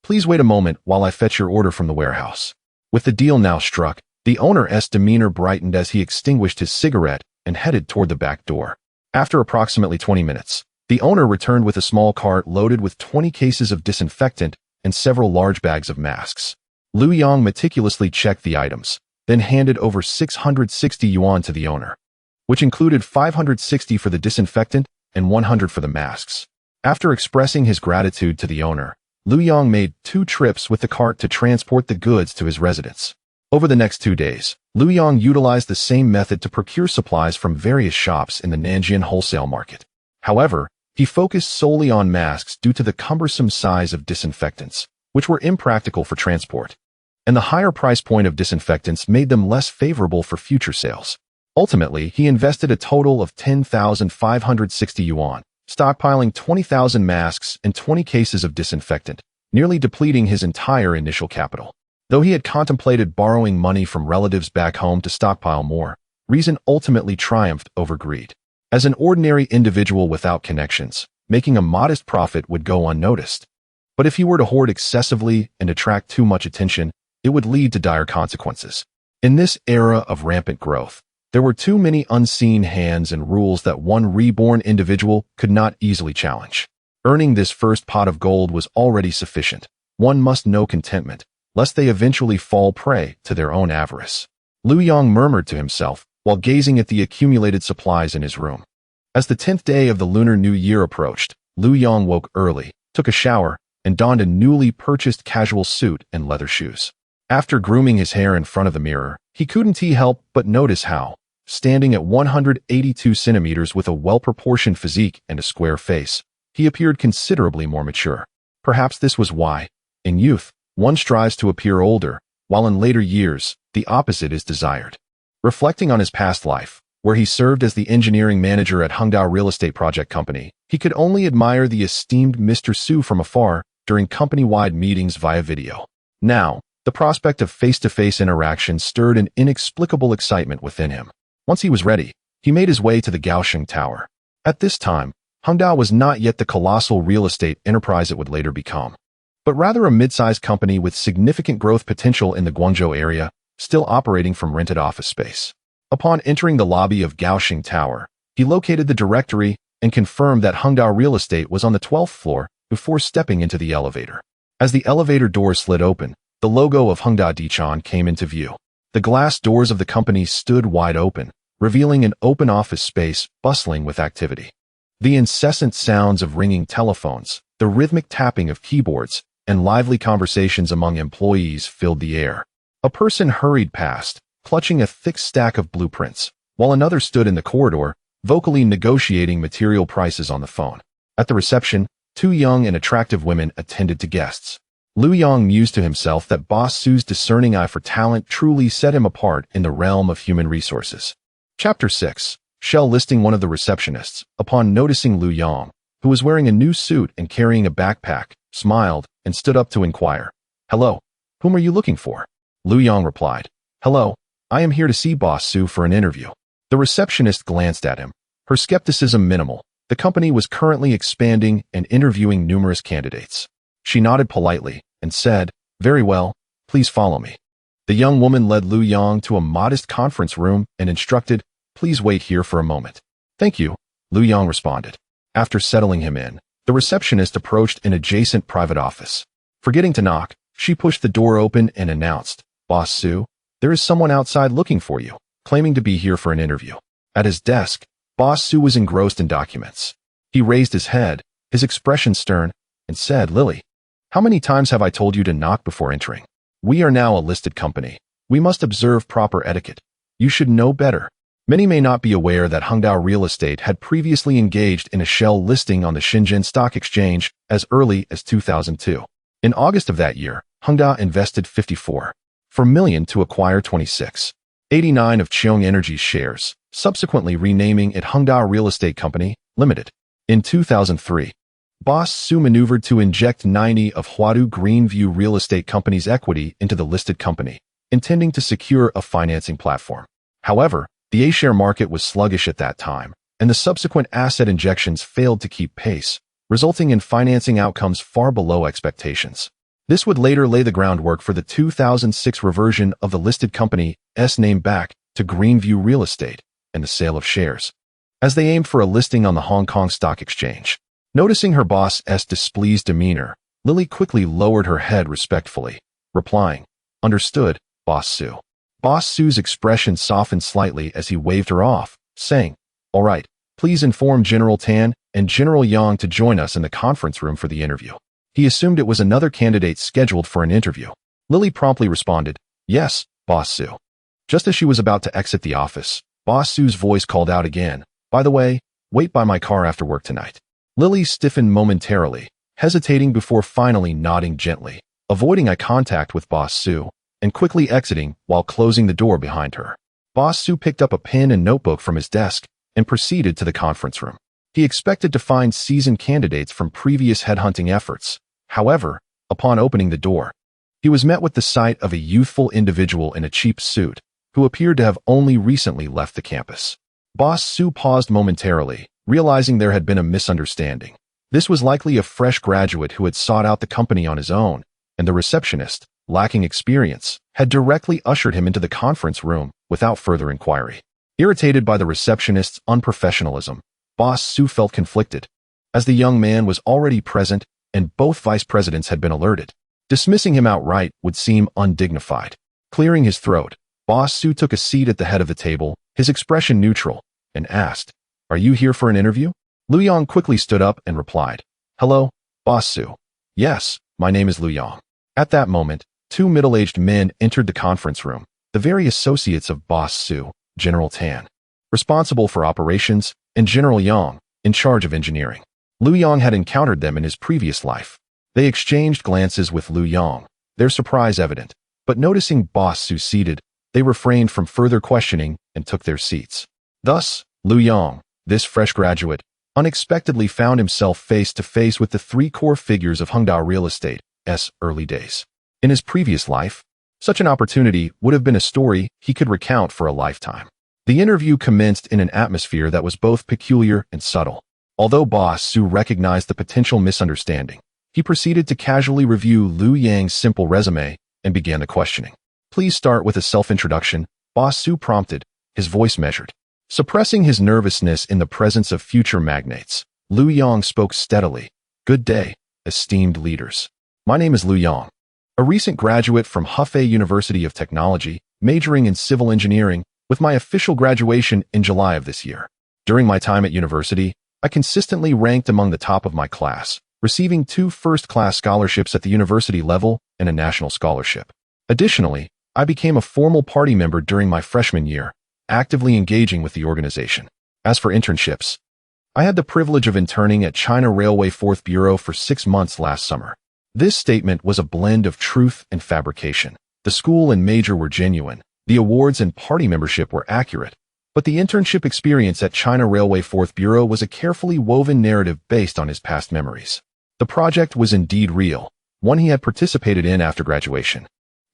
Speaker 1: Please wait a moment while I fetch your order from the warehouse." With the deal now struck, the owner's demeanor brightened as he extinguished his cigarette and headed toward the back door. After approximately 20 minutes, the owner returned with a small cart loaded with 20 cases of disinfectant and several large bags of masks. Lu Yong meticulously checked the items, then handed over 660 yuan to the owner, which included 560 for the disinfectant and 100 for the masks. After expressing his gratitude to the owner, Lu Yong made 2 trips with the cart to transport the goods to his residence. Over the next 2 days, Lu Yong utilized the same method to procure supplies from various shops in the Nanjing wholesale market. However, he focused solely on masks due to the cumbersome size of disinfectants, which were impractical for transport, and the higher price point of disinfectants made them less favorable for future sales. Ultimately, he invested a total of 10,560 yuan, stockpiling 20,000 masks and 20 cases of disinfectant, nearly depleting his entire initial capital. Though he had contemplated borrowing money from relatives back home to stockpile more, reason ultimately triumphed over greed. As an ordinary individual without connections, making a modest profit would go unnoticed. But if he were to hoard excessively and attract too much attention, it would lead to dire consequences. In this era of rampant growth, there were too many unseen hands and rules that one reborn individual could not easily challenge. Earning this first pot of gold was already sufficient. One must know contentment, lest they eventually fall prey to their own avarice. Lu Yong murmured to himself while gazing at the accumulated supplies in his room. As the 10th day of the Lunar New Year approached, Lu Yong woke early, took a shower, and donned a newly purchased casual suit and leather shoes. After grooming his hair in front of the mirror, he couldn't help but notice how, standing at 182 centimeters with a well-proportioned physique and a square face, he appeared considerably more mature. Perhaps this was why, in youth, one strives to appear older, while in later years, the opposite is desired. Reflecting on his past life, where he served as the engineering manager at Evergrande Real Estate project company, he could only admire the esteemed Mr. Su from afar during company-wide meetings via video. Now, the prospect of face-to-face interaction stirred an inexplicable excitement within him. Once he was ready, he made his way to the Kaohsiung Tower. At this time, Evergrande was not yet the colossal real estate enterprise it would later become, but rather a mid-sized company with significant growth potential in the Guangzhou area, still operating from rented office space. Upon entering the lobby of Kaohsiung Tower, he located the directory and confirmed that Evergrande Real Estate was on the 12th floor before stepping into the elevator. As the elevator door slid open, the logo of Evergrande Dichan came into view. The glass doors of the company stood wide open, revealing an open office space bustling with activity. The incessant sounds of ringing telephones, the rhythmic tapping of keyboards, and lively conversations among employees filled the air. A person hurried past, clutching a thick stack of blueprints, while another stood in the corridor, vocally negotiating material prices on the phone. At the reception, two young and attractive women attended to guests. Lu Yong mused to himself that Boss Su's discerning eye for talent truly set him apart in the realm of human resources. Chapter 6. Shell listing one of the receptionists, upon noticing Lu Yong, who was wearing a new suit and carrying a backpack, smiled and stood up to inquire. "Hello, whom are you looking for?" Lu Yong replied, "Hello, I am here to see Boss Su for an interview." The receptionist glanced at him, her skepticism minimal. The company was currently expanding and interviewing numerous candidates. She nodded politely and said, "Very well, please follow me." The young woman led Lu Yong to a modest conference room and instructed, "Please wait here for a moment." "Thank you," Lu Yong responded. After settling him in, the receptionist approached an adjacent private office. Forgetting to knock, she pushed the door open and announced, "Boss Su, there is someone outside looking for you, claiming to be here for an interview." At his desk, Boss Su was engrossed in documents. He raised his head, his expression stern, and said, "Lily, how many times have I told you to knock before entering? We are now a listed company. We must observe proper etiquette. You should know better." Many may not be aware that Evergrande Real Estate had previously engaged in a shell listing on the Shenzhen Stock Exchange as early as 2002. In August of that year, Evergrande invested $54.4 million to acquire 26.89 of Cheong Energy's shares, subsequently renaming it Evergrande Real Estate Company, Limited. In 2003, Boss Su maneuvered to inject 90 of Huadu Greenview Real Estate Company's equity into the listed company, intending to secure a financing platform. However, the A-share market was sluggish at that time, and the subsequent asset injections failed to keep pace, resulting in financing outcomes far below expectations. This would later lay the groundwork for the 2006 reversion of the listed company's name back to Greenview Real Estate and the sale of shares, as they aimed for a listing on the Hong Kong Stock Exchange. Noticing her boss's displeased demeanor, Lily quickly lowered her head respectfully, replying, "Understood, Boss Su." Boss Su's expression softened slightly as he waved her off, saying, "All right, please inform General Tan and General Yang to join us in the conference room for the interview." He assumed it was another candidate scheduled for an interview. Lily promptly responded, "Yes, Boss Su." Just as she was about to exit the office, Boss Su's voice called out again, "By the way, wait by my car after work tonight." Lily stiffened momentarily, hesitating before finally nodding gently, avoiding eye contact with Boss Su, and quickly exiting while closing the door behind her. Boss Su picked up a pen and notebook from his desk and proceeded to the conference room. He expected to find seasoned candidates from previous headhunting efforts. However, upon opening the door, he was met with the sight of a youthful individual in a cheap suit who appeared to have only recently left the campus. Boss Su paused momentarily, realizing there had been a misunderstanding. This was likely a fresh graduate who had sought out the company on his own, and the receptionist, lacking experience, had directly ushered him into the conference room without further inquiry. Irritated by the receptionist's unprofessionalism, Boss Su felt conflicted, as the young man was already present and both vice presidents had been alerted. Dismissing him outright would seem undignified. Clearing his throat, Boss Su took a seat at the head of the table, his expression neutral, and asked, "Are you here for an interview?" Lu Yong quickly stood up and replied, "Hello, Boss Su." "Yes, my name is Lu Yong." At that moment, two middle-aged men entered the conference room, the very associates of Boss Su, General Tan, responsible for operations, and General Yang, in charge of engineering. Lu Yong had encountered them in his previous life. They exchanged glances with Lu Yong, their surprise evident, but noticing Boss Su seated, they refrained from further questioning and took their seats. Thus, Lu Yong, this fresh graduate, unexpectedly found himself face to face with the three core figures of Evergrande Real Estate's early days. In his previous life, such an opportunity would have been a story he could recount for a lifetime. The interview commenced in an atmosphere that was both peculiar and subtle. Although Boss Su recognized the potential misunderstanding, he proceeded to casually review Lu Yang's simple resume and began the questioning. "Please start with a self-introduction," Boss Su prompted, his voice measured. Suppressing his nervousness in the presence of future magnates, Lu Yong spoke steadily. "Good day, esteemed leaders. My name is Lu Yong, a recent graduate from Hefei University of Technology, majoring in civil engineering, with my official graduation in July of this year. During my time at university, I consistently ranked among the top of my class, receiving 2 first-class scholarships at the university level and a national scholarship. Additionally, I became a formal party member during my freshman year, actively engaging with the organization. As for internships, I had the privilege of interning at China Railway 4th Bureau for 6 months last summer. This statement was a blend of truth and fabrication. The school and major were genuine, the awards and party membership were accurate, but the internship experience at China Railway 4th Bureau was a carefully woven narrative based on his past memories. The project was indeed real, one he had participated in after graduation.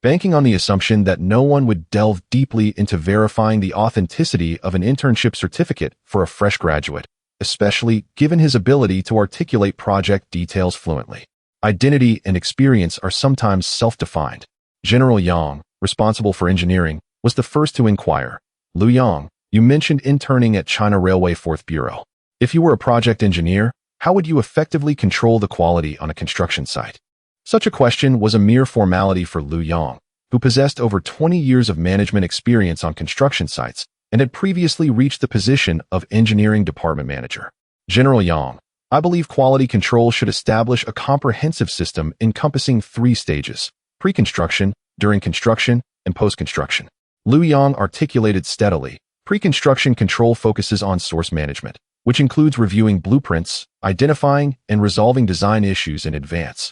Speaker 1: Banking on the assumption that no one would delve deeply into verifying the authenticity of an internship certificate for a fresh graduate, especially given his ability to articulate project details fluently. Identity and experience are sometimes self-defined. General Yang, responsible for engineering, was the first to inquire. "Lu Yong, you mentioned interning at China Railway 4th Bureau. If you were a project engineer, how would you effectively control the quality on a construction site?" Such a question was a mere formality for Lu Yong, who possessed over 20 years of management experience on construction sites and had previously reached the position of engineering department manager. "General Yang, I believe quality control should establish a comprehensive system encompassing 3 stages: pre-construction, during construction, and post-construction." Lu Yong articulated steadily. Pre-construction control focuses on source management, which includes reviewing blueprints, identifying and resolving design issues in advance,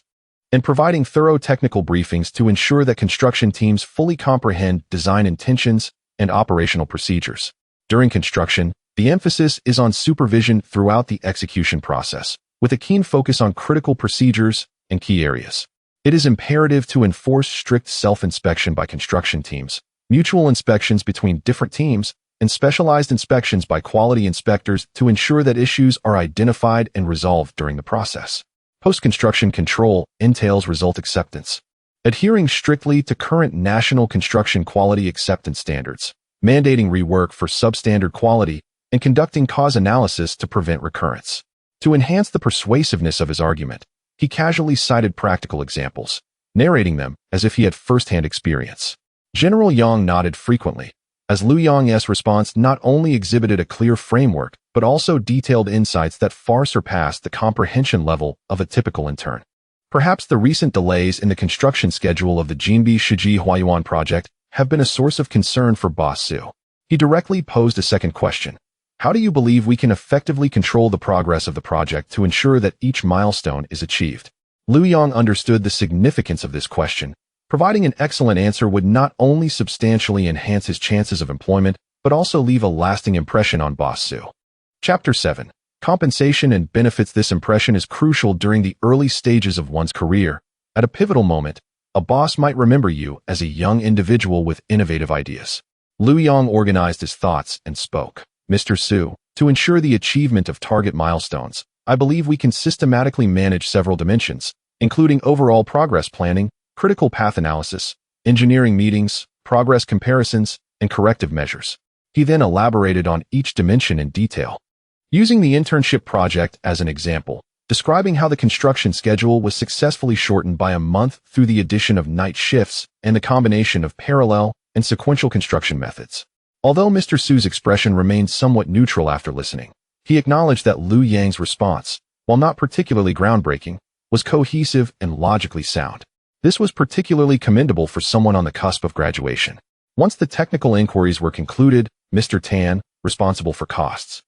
Speaker 1: and providing thorough technical briefings to ensure that construction teams fully comprehend design intentions and operational procedures. During construction, the emphasis is on supervision throughout the execution process, with a keen focus on critical procedures and key areas. It is imperative to enforce strict self-inspection by construction teams, mutual inspections between different teams, and specialized inspections by quality inspectors to ensure that issues are identified and resolved during the process. Post-construction control entails result acceptance, adhering strictly to current national construction quality acceptance standards, mandating rework for substandard quality, and conducting cause analysis to prevent recurrence. To enhance the persuasiveness of his argument, he casually cited practical examples, narrating them as if he had first-hand experience. General Yang nodded frequently, as Lu Yong's response not only exhibited a clear framework, but also detailed insights that far surpassed the comprehension level of a typical intern. Perhaps the recent delays in the construction schedule of the Jinbi Shiji Huayuan project have been a source of concern for Boss Su. He directly posed a second question. "How do you believe we can effectively control the progress of the project to ensure that each milestone is achieved?" Lu Yong understood the significance of this question. Providing an excellent answer would not only substantially enhance his chances of employment, but also leave a lasting impression on Boss Su. Chapter 7. Compensation and benefits. This impression is crucial during the early stages of one's career. At a pivotal moment, a boss might remember you as a young individual with innovative ideas. Liu Yang organized his thoughts and spoke. Mr. Su, to ensure the achievement of target milestones, I believe we can systematically manage several dimensions, including overall progress planning, critical path analysis, engineering meetings, progress comparisons, and corrective measures. He then elaborated on each dimension in detail. Using the internship project as an example, describing how the construction schedule was successfully shortened by a month through the addition of night shifts and the combination of parallel and sequential construction methods. Although Mr. Su's expression remained somewhat neutral after listening, he acknowledged that Liu Yang's response, while not particularly groundbreaking, was cohesive and logically sound. This was particularly commendable for someone on the cusp of graduation. Once the technical inquiries were concluded, Mr. Tan, responsible for costs,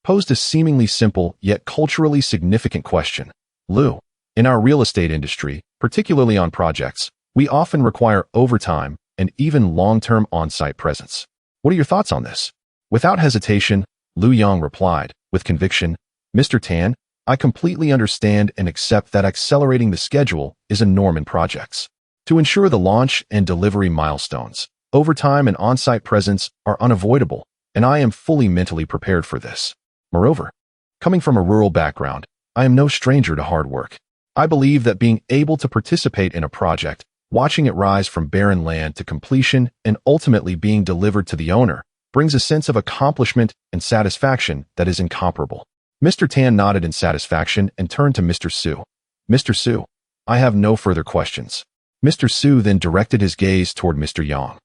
Speaker 1: posed a seemingly simple yet culturally significant question. Liu, in our real estate industry, particularly on projects, we often require overtime and even long-term on-site presence. What are your thoughts on this? Without hesitation, Liu Yang replied, with conviction, Mr. Tan, I completely understand and accept that accelerating the schedule is a norm in projects. To ensure the launch and delivery milestones, overtime and on-site presence are unavoidable, and I am fully mentally prepared for this. Moreover, coming from a rural background, I am no stranger to hard work. I believe that being able to participate in a project, watching it rise from barren land to completion and ultimately being delivered to the owner, brings a sense of accomplishment and satisfaction that is incomparable. Mr. Tan nodded in satisfaction and turned to Mr. Su. Mr. Su, I have no further questions. Mr. Su then directed his gaze toward Mr. Yang,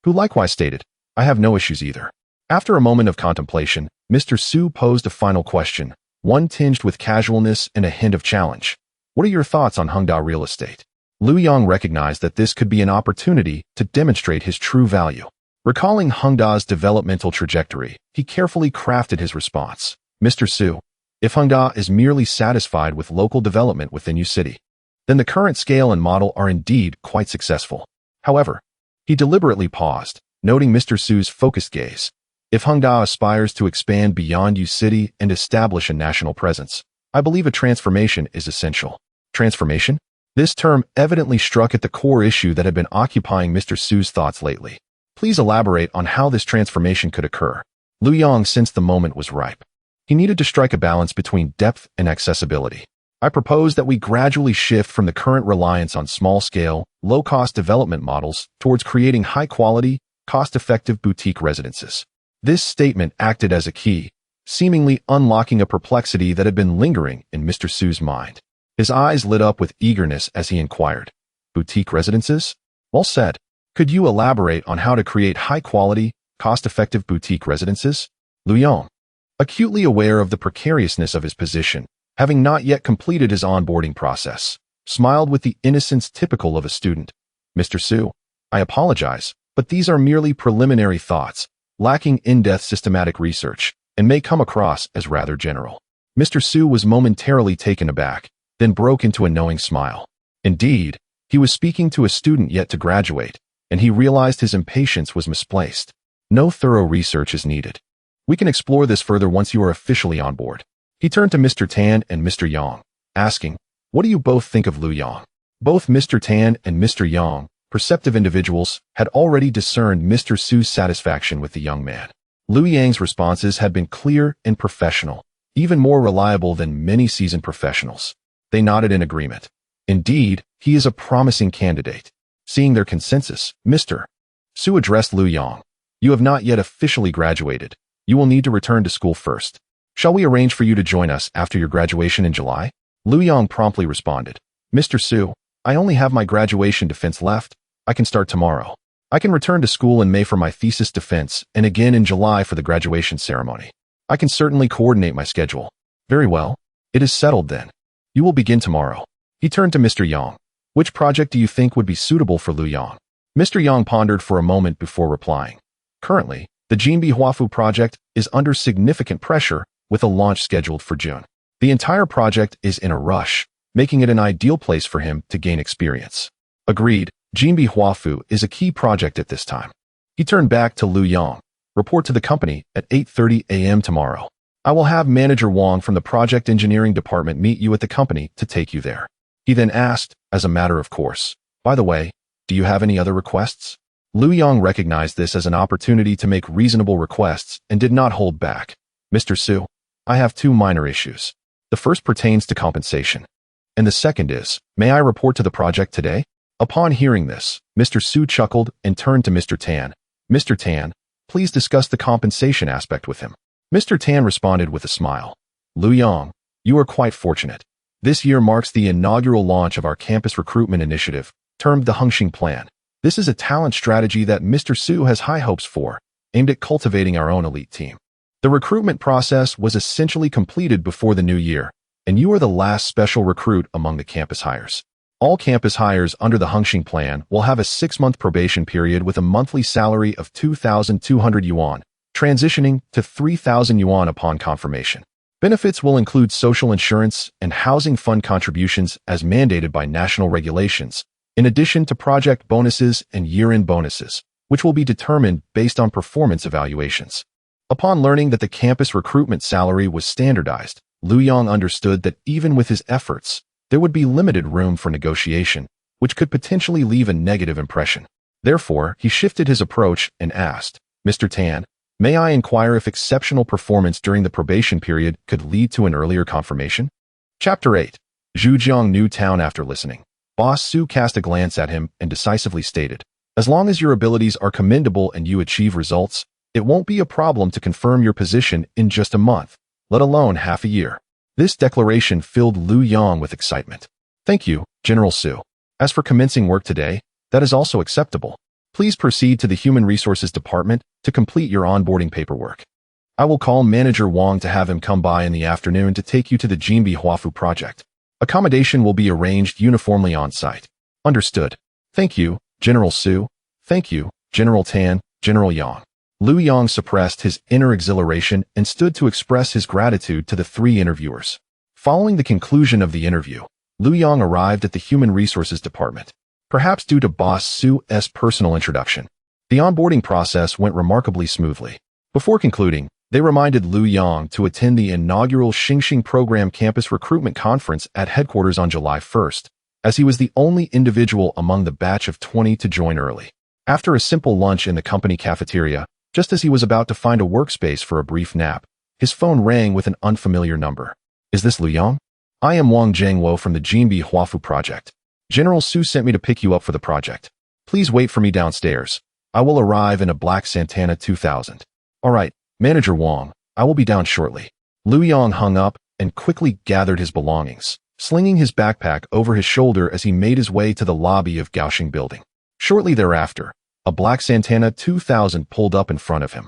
Speaker 1: who likewise stated, I have no issues either. After a moment of contemplation, Mr. Su posed a final question, one tinged with casualness and a hint of challenge. What are your thoughts on Hengda Real Estate? Liu Yang recognized that this could be an opportunity to demonstrate his true value. Recalling Hengda's developmental trajectory, he carefully crafted his response. Mr. Su, if Hengda is merely satisfied with local development within your city, then the current scale and model are indeed quite successful. However, he deliberately paused, noting Mr. Su's focused gaze. If Hengda aspires to expand beyond your city and establish a national presence, I believe a transformation is essential. Transformation? This term evidently struck at the core issue that had been occupying Mr. Su's thoughts lately. Please elaborate on how this transformation could occur. Liu Yang sensed the moment was ripe. He needed to strike a balance between depth and accessibility. I propose that we gradually shift from the current reliance on small-scale, low-cost development models towards creating high-quality, cost-effective boutique residences. This statement acted as a key, seemingly unlocking a perplexity that had been lingering in Mr. Su's mind. His eyes lit up with eagerness as he inquired, boutique residences? Well said. Could you elaborate on how to create high-quality, cost-effective boutique residences? Liu Yang, acutely aware of the precariousness of his position, having not yet completed his onboarding process, smiled with the innocence typical of a student. Mr. Su, I apologize, but these are merely preliminary thoughts, lacking in-depth systematic research, and may come across as rather general. Mr. Su was momentarily taken aback, then broke into a knowing smile. Indeed, he was speaking to a student yet to graduate, and he realized his impatience was misplaced. No thorough research is needed. We can explore this further once you are officially on board. He turned to Mr. Tan and Mr. Yang, asking, what do you both think of Liu Yang? Both Mr. Tan and Mr. Yang, perceptive individuals, had already discerned Mr. Su's satisfaction with the young man. Liu Yang's responses had been clear and professional, even more reliable than many seasoned professionals. They nodded in agreement. Indeed, he is a promising candidate. Seeing their consensus, Mr. Su addressed Liu Yang. You have not yet officially graduated. You will need to return to school first. Shall we arrange for you to join us after your graduation in July? Liu Yang promptly responded. Mr. Su, I only have my graduation defense left. I can start tomorrow. I can return to school in May for my thesis defense and again in July for the graduation ceremony. I can certainly coordinate my schedule. Very well. It is settled then. You will begin tomorrow. He turned to Mr. Yang. Which project do you think would be suitable for Liu Yang? Mr. Yang pondered for a moment before replying. Currently, the Jinbi Huafu project is under significant pressure with a launch scheduled for June. The entire project is in a rush, making it an ideal place for him to gain experience. Agreed, Jinbi Huafu is a key project at this time. He turned back to Liu Yang. Report to the company at 8:30 a.m. tomorrow. I will have Manager Wang from the project engineering department meet you at the company to take you there. He then asked, as a matter of course, by the way, do you have any other requests? Lu Yong recognized this as an opportunity to make reasonable requests and did not hold back. Mr. Su, I have two minor issues. The first pertains to compensation. And the second is, may I report to the project today? Upon hearing this, Mr. Su chuckled and turned to Mr. Tan. Mr. Tan, please discuss the compensation aspect with him. Mr. Tan responded with a smile. Lu Yong, you are quite fortunate. This year marks the inaugural launch of our campus recruitment initiative, termed the Hengxing Plan. This is a talent strategy that Mr. Su has high hopes for, aimed at cultivating our own elite team. The recruitment process was essentially completed before the new year, and you are the last special recruit among the campus hires. All campus hires under the Hengxing Plan will have a 6-month probation period with a monthly salary of 2,200 yuan, transitioning to 3,000 yuan upon confirmation. Benefits will include social insurance and housing fund contributions as mandated by national regulations, in addition to project bonuses and year-end bonuses, which will be determined based on performance evaluations. Upon learning that the campus recruitment salary was standardized, Lu Yong understood that even with his efforts, there would be limited room for negotiation, which could potentially leave a negative impression. Therefore, he shifted his approach and asked, Mr. Tan, may I inquire if exceptional performance during the probation period could lead to an earlier confirmation? Chapter 8. Zhujiang New Town. After listening, Boss Su cast a glance at him and decisively stated, as long as your abilities are commendable and you achieve results, it won't be a problem to confirm your position in just a month, let alone half a year. This declaration filled Lu Yong with excitement. Thank you, General Su. As for commencing work today, that is also acceptable. Please proceed to the Human Resources Department to complete your onboarding paperwork. I will call Manager Wang to have him come by in the afternoon to take you to the Jinbi Huafu project. Accommodation will be arranged uniformly on site. Understood. Thank you, General Su. Thank you, General Tan, General Yang. Lu Yong suppressed his inner exhilaration and stood to express his gratitude to the 3 interviewers. Following the conclusion of the interview, Lu Yong arrived at the Human Resources Department. Perhaps due to Boss Su's personal introduction, the onboarding process went remarkably smoothly. Before concluding, they reminded Lu Yong to attend the inaugural Hengxing Program Campus Recruitment Conference at headquarters on July 1st, as he was the only individual among the batch of 20 to join early. After a simple lunch in the company cafeteria, just as he was about to find a workspace for a brief nap, his phone rang with an unfamiliar number. Is this Lu Yong? I am Wang Zhangwo from the Jinbi Huafu project. General Su sent me to pick you up for the project. Please wait for me downstairs. I will arrive in a black Santana 2000. All right, Manager Wang, I will be down shortly. Lu Yong hung up and quickly gathered his belongings, slinging his backpack over his shoulder as he made his way to the lobby of Gaoxing Building. Shortly thereafter, a black Santana 2000 pulled up in front of him.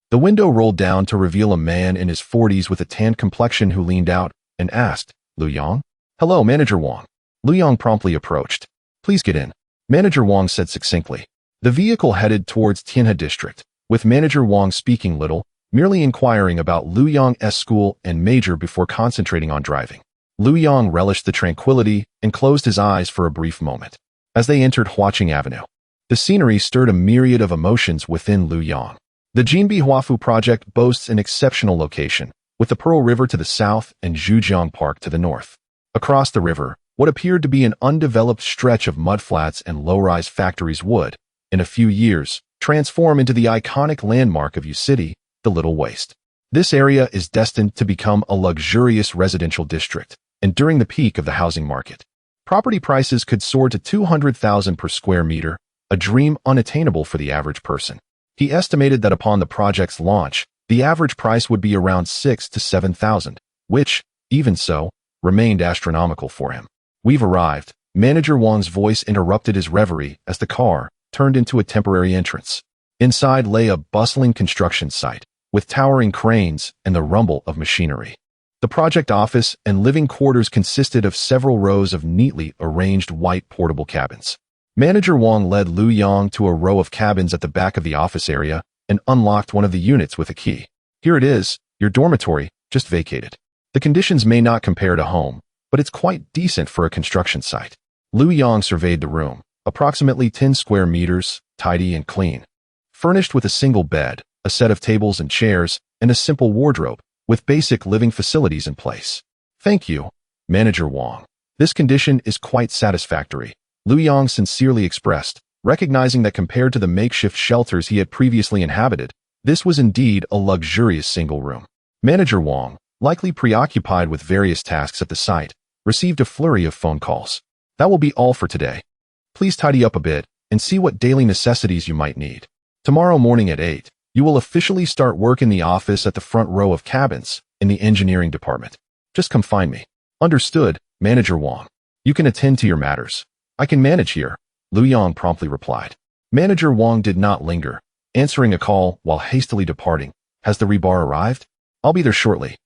Speaker 1: The window rolled down to reveal a man in his 40s with a tanned complexion who leaned out and asked, Lu Yong? Hello, Manager Wang. Lu Yong promptly approached. Please get in, Manager Wang said succinctly. The vehicle headed towards Tianhe District, with Manager Wang speaking little, merely inquiring about Lu Yong's school and major before concentrating on driving. Lu Yong relished the tranquility and closed his eyes for a brief moment. As they entered Huaqing Avenue, the scenery stirred a myriad of emotions within Lu Yong. The Jinbi Huafu project boasts an exceptional location, with the Pearl River to the south and Zhujiang Park to the north. Across the river, what appeared to be an undeveloped stretch of mudflats and low-rise factories would, in a few years, transform into the iconic landmark of U-City, the Little Waste. This area is destined to become a luxurious residential district, and during the peak of the housing market, property prices could soar to 200,000 per square meter, a dream unattainable for the average person. He estimated that upon the project's launch, the average price would be around 6,000 to 7,000, which, even so, remained astronomical for him. We've arrived. Manager Wang's voice interrupted his reverie as the car turned into a temporary entrance. Inside lay a bustling construction site, with towering cranes and the rumble of machinery. The project office and living quarters consisted of several rows of neatly arranged white portable cabins. Manager Wang led Lu Yong to a row of cabins at the back of the office area and unlocked one of the units with a key. Here it is, your dormitory, just vacated. The conditions may not compare to home, but it's quite decent for a construction site. Lu Yong surveyed the room, approximately 10 square meters, tidy and clean. Furnished with a single bed, a set of tables and chairs, and a simple wardrobe, with basic living facilities in place. Thank you, Manager Wang. This condition is quite satisfactory, Lu Yang sincerely expressed, recognizing that compared to the makeshift shelters he had previously inhabited, this was indeed a luxurious single room. Manager Wang, likely preoccupied with various tasks at the site, received a flurry of phone calls. That will be all for today. Please tidy up a bit and see what daily necessities you might need. Tomorrow morning at 8, you will officially start work in the office at the front row of cabins in the engineering department. Just come find me. Understood, Manager Wang. You can attend to your matters. I can manage here, Lu Yang promptly replied. Manager Wang did not linger, answering a call while hastily departing. Has the rebar arrived? I'll be there shortly.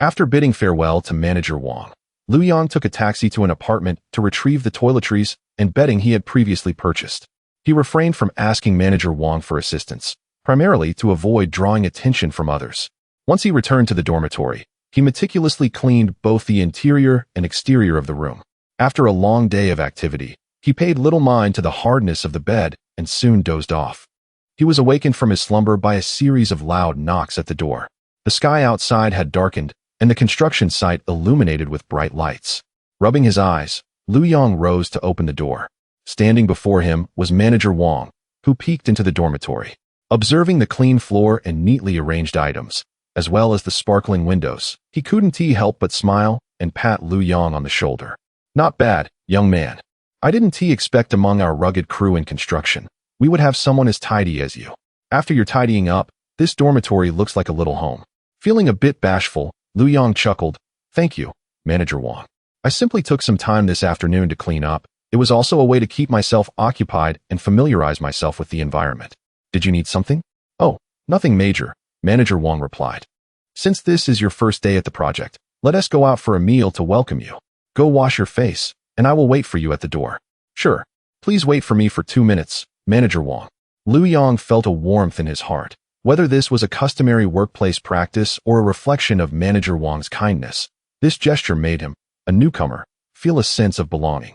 Speaker 1: After bidding farewell to Manager Wang, Lu Yang took a taxi to an apartment to retrieve the toiletries and bedding he had previously purchased. He refrained from asking Manager Wang for assistance, primarily to avoid drawing attention from others. Once he returned to the dormitory, he meticulously cleaned both the interior and exterior of the room. After a long day of activity, he paid little mind to the hardness of the bed and soon dozed off. He was awakened from his slumber by a series of loud knocks at the door. The sky outside had darkened, and the construction site illuminated with bright lights. Rubbing his eyes, Lu Yang rose to open the door. Standing before him was Manager Wang, who peeked into the dormitory. Observing the clean floor and neatly arranged items, as well as the sparkling windows, he couldn't help but smile and pat Lu Yang on the shoulder. Not bad, young man. I didn't expect among our rugged crew in construction, we would have someone as tidy as you. After your tidying up, this dormitory looks like a little home. Feeling a bit bashful, Lu Yang chuckled. Thank you, Manager Wang. I simply took some time this afternoon to clean up. It was also a way to keep myself occupied and familiarize myself with the environment. Did you need something? Oh, nothing major, Manager Wang replied. Since this is your first day at the project, let us go out for a meal to welcome you. Go wash your face, and I will wait for you at the door. Sure. Please wait for me for 2 minutes, Manager Wang. Lu Yang felt a warmth in his heart. Whether this was a customary workplace practice or a reflection of Manager Wang's kindness, this gesture made him, a newcomer, feel a sense of belonging.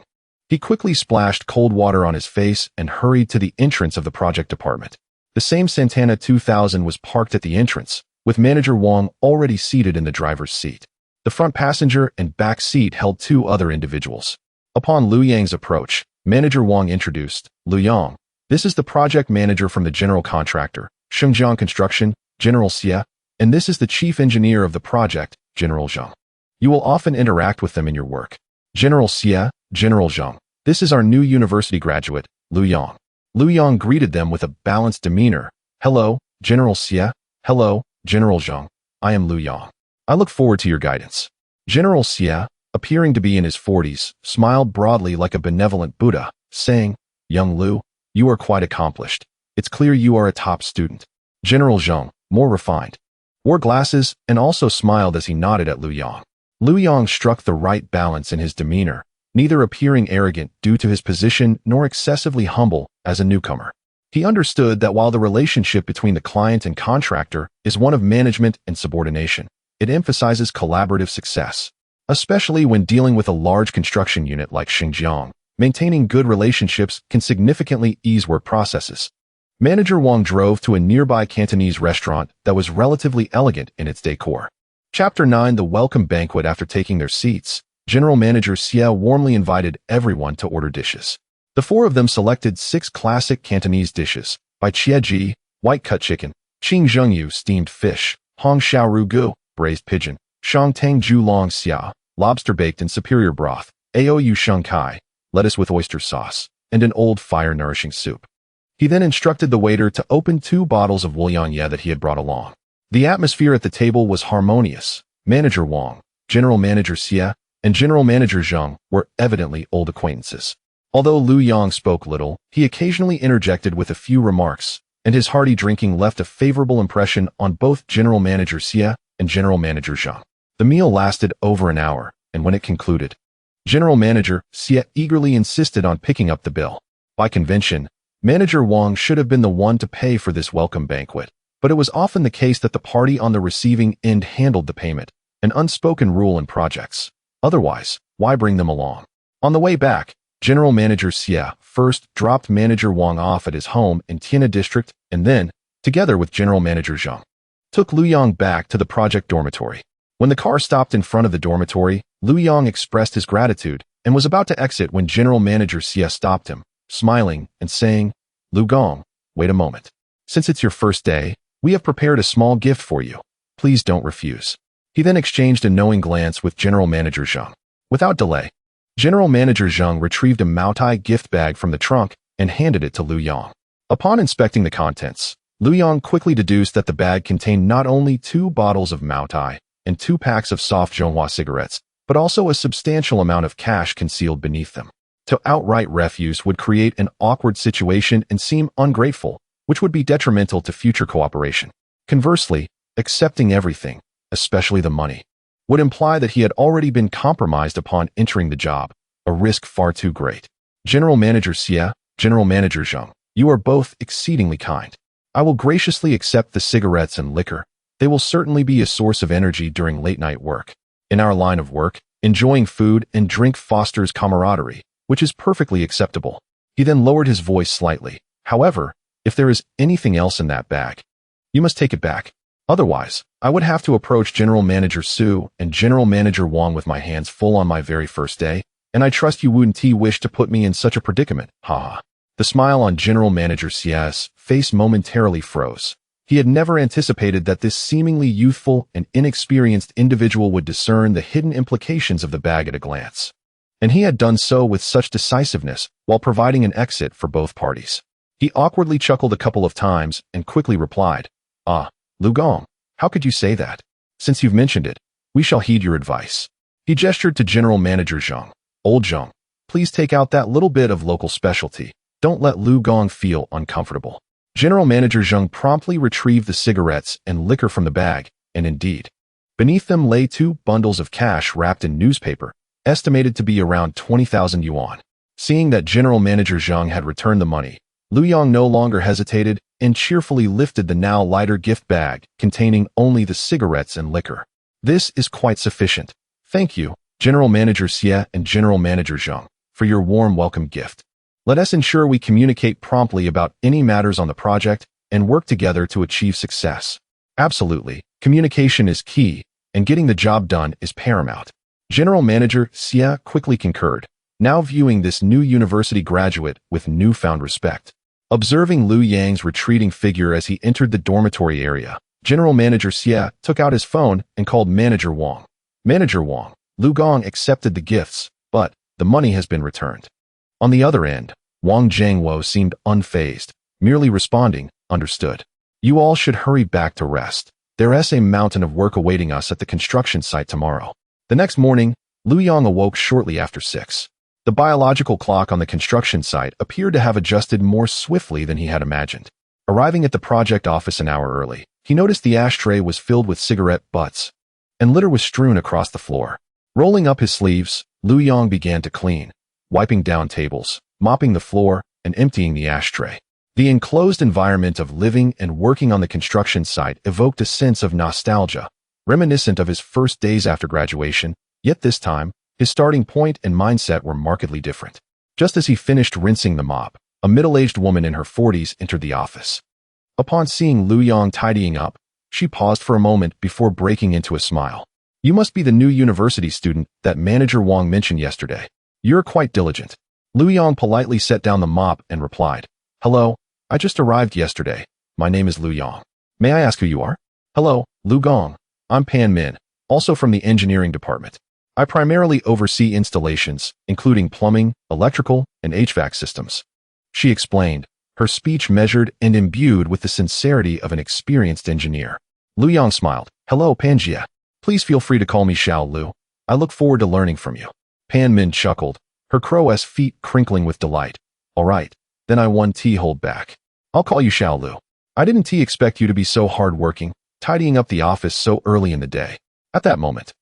Speaker 1: He quickly splashed cold water on his face and hurried to the entrance of the project department. The same Santana 2000 was parked at the entrance, with Manager Wang already seated in the driver's seat. The front passenger and back seat held 2 other individuals. Upon Lu Yang's approach, Manager Wang introduced, Lu Yang, this is the project manager from the general contractor, Shengjiang Construction, General Xie, and this is the chief engineer of the project, General Zhang. You will often interact with them in your work. General Xie, General Zhang, this is our new university graduate, Lu Yang. Lu Yang greeted them with a balanced demeanor. Hello, General Xie. Hello, General Zhang. I am Lu Yang. I look forward to your guidance. General Xie, appearing to be in his 40s, smiled broadly like a benevolent Buddha, saying, Young Lu, you are quite accomplished. It's clear you are a top student. General Zhang, more refined, wore glasses and also smiled as he nodded at Lu Yang. Lu Yang struck the right balance in his demeanor, neither appearing arrogant due to his position nor excessively humble as a newcomer. He understood that while the relationship between the client and contractor is one of management and subordination, it emphasizes collaborative success. Especially when dealing with a large construction unit like Xinjiang, maintaining good relationships can significantly ease work processes. Manager Wang drove to a nearby Cantonese restaurant that was relatively elegant in its decor. Chapter 9 The Welcome Banquet. After taking their seats, General Manager Xie warmly invited everyone to order dishes. The 4 of them selected 6 classic Cantonese dishes, Bai Chia Ji, white-cut chicken, Qing Zhengyu steamed fish, Hong Xiao Ru Gu, braised pigeon, Shang Tang Ju Long Xia, lobster baked in superior broth, Aou Sheng Kai, lettuce with oyster sauce, and an old fire-nourishing soup. He then instructed the waiter to open 2 bottles of Wuliangye that he had brought along. The atmosphere at the table was harmonious. Manager Wang, General Manager Xie, and General Manager Zhang were evidently old acquaintances. Although Lu Yang spoke little, he occasionally interjected with a few remarks, and his hearty drinking left a favorable impression on both General Manager Xie and General Manager Zhang. The meal lasted over an hour, and when it concluded, General Manager Xie eagerly insisted on picking up the bill. By convention, Manager Wang should have been the one to pay for this welcome banquet, but it was often the case that the party on the receiving end handled the payment, an unspoken rule in projects. Otherwise, why bring them along? On the way back, General Manager Xie first dropped Manager Wang off at his home in Tiana District and then, together with General Manager Zhang, took Lu Yong back to the project dormitory. When the car stopped in front of the dormitory, Lu Yong expressed his gratitude and was about to exit when General Manager Xie stopped him, smiling and saying, "Lu Gong, wait a moment. Since it's your first day, we have prepared a small gift for you. Please don't refuse." He then exchanged a knowing glance with General Manager Zhang. Without delay, General Manager Zhang retrieved a Maotai gift bag from the trunk and handed it to Lu Yong. Upon inspecting the contents, Lu Yong quickly deduced that the bag contained not only 2 bottles of Maotai and 2 packs of soft Zhonghua cigarettes, but also a substantial amount of cash concealed beneath them. To outright refuse would create an awkward situation and seem ungrateful, which would be detrimental to future cooperation. Conversely, accepting everything, especially the money, would imply that he had already been compromised upon entering the job, a risk far too great. General Manager Xie, General Manager Zhang, you are both exceedingly kind. I will graciously accept the cigarettes and liquor. They will certainly be a source of energy during late-night work. In our line of work, enjoying food and drink fosters camaraderie, which is perfectly acceptable. He then lowered his voice slightly. However, if there is anything else in that bag, you must take it back. Otherwise, I would have to approach General Manager Su and General Manager Wang with my hands full on my very first day, and I trust you wouldn't wish to put me in such a predicament, haha. The smile on General Manager Xie's face momentarily froze. He had never anticipated that this seemingly youthful and inexperienced individual would discern the hidden implications of the bag at a glance. And he had done so with such decisiveness while providing an exit for both parties. He awkwardly chuckled a couple of times and quickly replied, "Ah, Lu Gong, how could you say that? Since you've mentioned it, we shall heed your advice." He gestured to General Manager Zhang. "Old Zhang, please take out that little bit of local specialty. Don't let Lu Gong feel uncomfortable." General Manager Zhang promptly retrieved the cigarettes and liquor from the bag, and indeed, beneath them lay 2 bundles of cash wrapped in newspaper, estimated to be around 20,000 yuan. Seeing that General Manager Zhang had returned the money, Lu Yong no longer hesitated and cheerfully lifted the now lighter gift bag containing only the cigarettes and liquor. "This is quite sufficient. Thank you, General Manager Xie and General Manager Zhang, for your warm welcome gift. Let us ensure we communicate promptly about any matters on the project and work together to achieve success." Absolutely, communication is key, and getting the job done is paramount. General Manager Xie quickly concurred, now viewing this new university graduate with newfound respect. Observing Lu Yang's retreating figure as he entered the dormitory area, General Manager Xie took out his phone and called Manager Wang. "Manager Wang, Lu Gong accepted the gifts, but the money has been returned." On the other end, Wang Zhangwo seemed unfazed, merely responding, "Understood. You all should hurry back to rest. There's a mountain of work awaiting us at the construction site tomorrow." The next morning, Lu Yong awoke shortly after 6. The biological clock on the construction site appeared to have adjusted more swiftly than he had imagined. Arriving at the project office an hour early, he noticed the ashtray was filled with cigarette butts, and litter was strewn across the floor. Rolling up his sleeves, Lu Yong began to clean, wiping down tables, mopping the floor, and emptying the ashtray. The enclosed environment of living and working on the construction site evoked a sense of nostalgia, reminiscent of his first days after graduation, yet this time, his starting point and mindset were markedly different. Just as he finished rinsing the mop, a middle-aged woman in her 40s entered the office. Upon seeing Lu Yong tidying up, she paused for a moment before breaking into a smile. "You must be the new university student that Manager Wang mentioned yesterday. You're quite diligent." Lu Yong politely set down the mop and replied, "Hello, I just arrived yesterday. My name is Lu Yong. May I ask who you are?" "Hello, Lu Gong. I'm Pan Min, also from the engineering department. I primarily oversee installations, including plumbing, electrical, and HVAC systems," she explained, her speech measured and imbued with the sincerity of an experienced engineer. Lu Yong smiled. "Hello, Panjia. Please feel free to call me Xiao Lu. I look forward to learning from you." Pan Min chuckled, her crow's feet crinkling with delight. "All right, then I won't hold back. I'll call you Xiao Lu. I didn't expect you to be so hard-working, tidying up the office so early in the day." At that moment,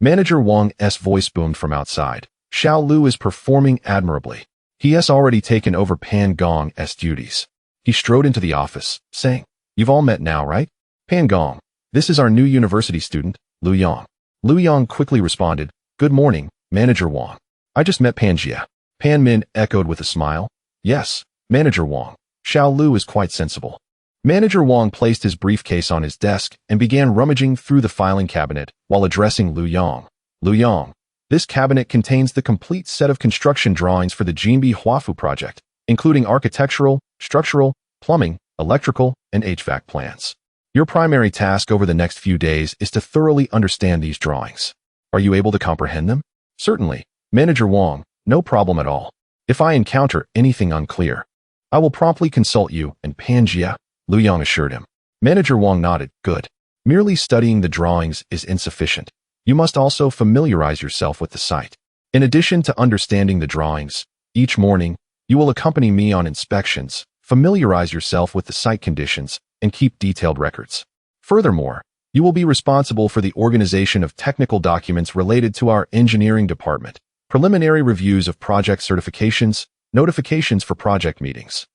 Speaker 1: Manager Wang's voice boomed from outside. "Xiao Lu is performing admirably. He has already taken over Pan Gong's duties." He strode into the office, saying, "You've all met now, right? Pan Gong, this is our new university student, Lu Yong." Lu Yong quickly responded, "Good morning, Manager Wang. I just met Panjia." Pan Min echoed with a smile, "Yes, Manager Wang. Xiao Lu is quite sensible." Manager Wang placed his briefcase on his desk and began rummaging through the filing cabinet while addressing Lu Yang. Lu Yang, this cabinet contains the complete set of construction drawings for the Jinbi Huafu project, including architectural, structural, plumbing, electrical, and HVAC plans. Your primary task over the next few days is to thoroughly understand these drawings. Are you able to comprehend them? Certainly, Manager Wang, no problem at all. If I encounter anything unclear, I will promptly consult you and Panjia, Lu Yang assured him. Manager Wang nodded. Good. Merely studying the drawings is insufficient. You must also familiarize yourself with the site. In addition to understanding the drawings, each morning, you will accompany me on inspections, familiarize yourself with the site conditions, and keep detailed records. Furthermore, you will be responsible for the organization of technical documents related to our engineering department, preliminary reviews of project certifications, notifications for project meetings,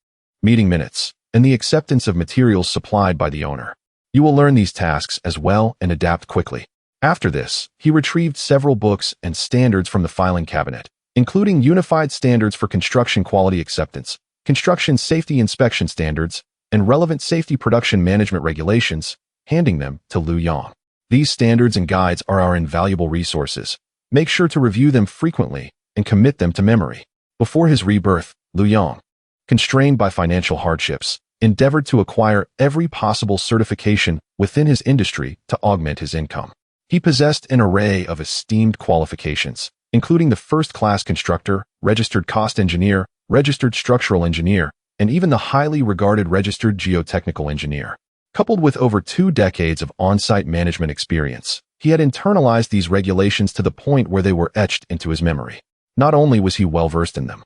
Speaker 1: meeting minutes, and the acceptance of materials supplied by the owner. You will learn these tasks as well and adapt quickly. After this, he retrieved several books and standards from the filing cabinet, including Unified Standards for Construction Quality Acceptance, Construction Safety Inspection Standards, and relevant safety production management regulations, handing them to Lu Yang. These standards and guides are our invaluable resources. Make sure to review them frequently and commit them to memory. Before his rebirth, Lu Yang, constrained by financial hardships, endeavored to acquire every possible certification within his industry to augment his income. He possessed an array of esteemed qualifications, including the first-class constructor, registered cost engineer, registered structural engineer, and even the highly regarded registered geotechnical engineer. Coupled with over 2 decades of on-site management experience, he had internalized these regulations to the point where they were etched into his memory. Not only was he well-versed in them,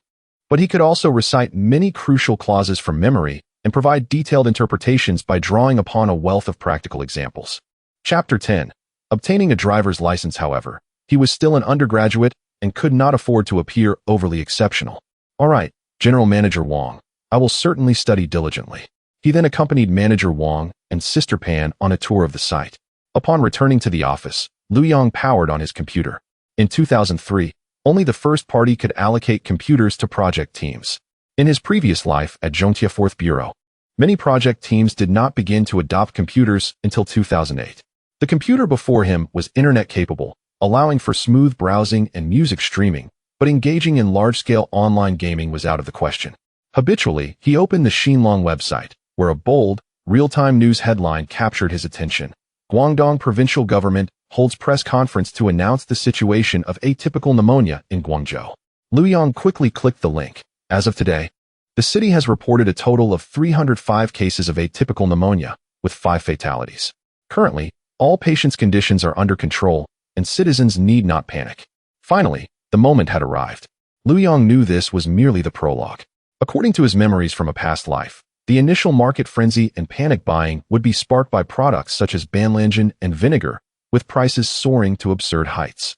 Speaker 1: but he could also recite many crucial clauses from memory and provide detailed interpretations by drawing upon a wealth of practical examples. Chapter 10. Obtaining a driver's license, however, he was still an undergraduate and could not afford to appear overly exceptional. All right, General Manager Wang, I will certainly study diligently. He then accompanied Manager Wang and Sister Pan on a tour of the site. Upon returning to the office, Lu Yang powered on his computer. In 2003, only the first party could allocate computers to project teams. In his previous life at Zhongtia 4th Bureau, many project teams did not begin to adopt computers until 2008. The computer before him was internet-capable, allowing for smooth browsing and music streaming, but engaging in large-scale online gaming was out of the question. Habitually, he opened the Xinlong website, where a bold, real-time news headline captured his attention. Guangdong provincial government holds press conference to announce the situation of atypical pneumonia in Guangzhou. Lu Yang quickly clicked the link. As of today, the city has reported a total of 305 cases of atypical pneumonia, with 5 fatalities. Currently, all patients' conditions are under control, and citizens need not panic. Finally, the moment had arrived. Lu Yang knew this was merely the prologue. According to his memories from a past life, the initial market frenzy and panic buying would be sparked by products such as banlangen and vinegar, with prices soaring to absurd heights.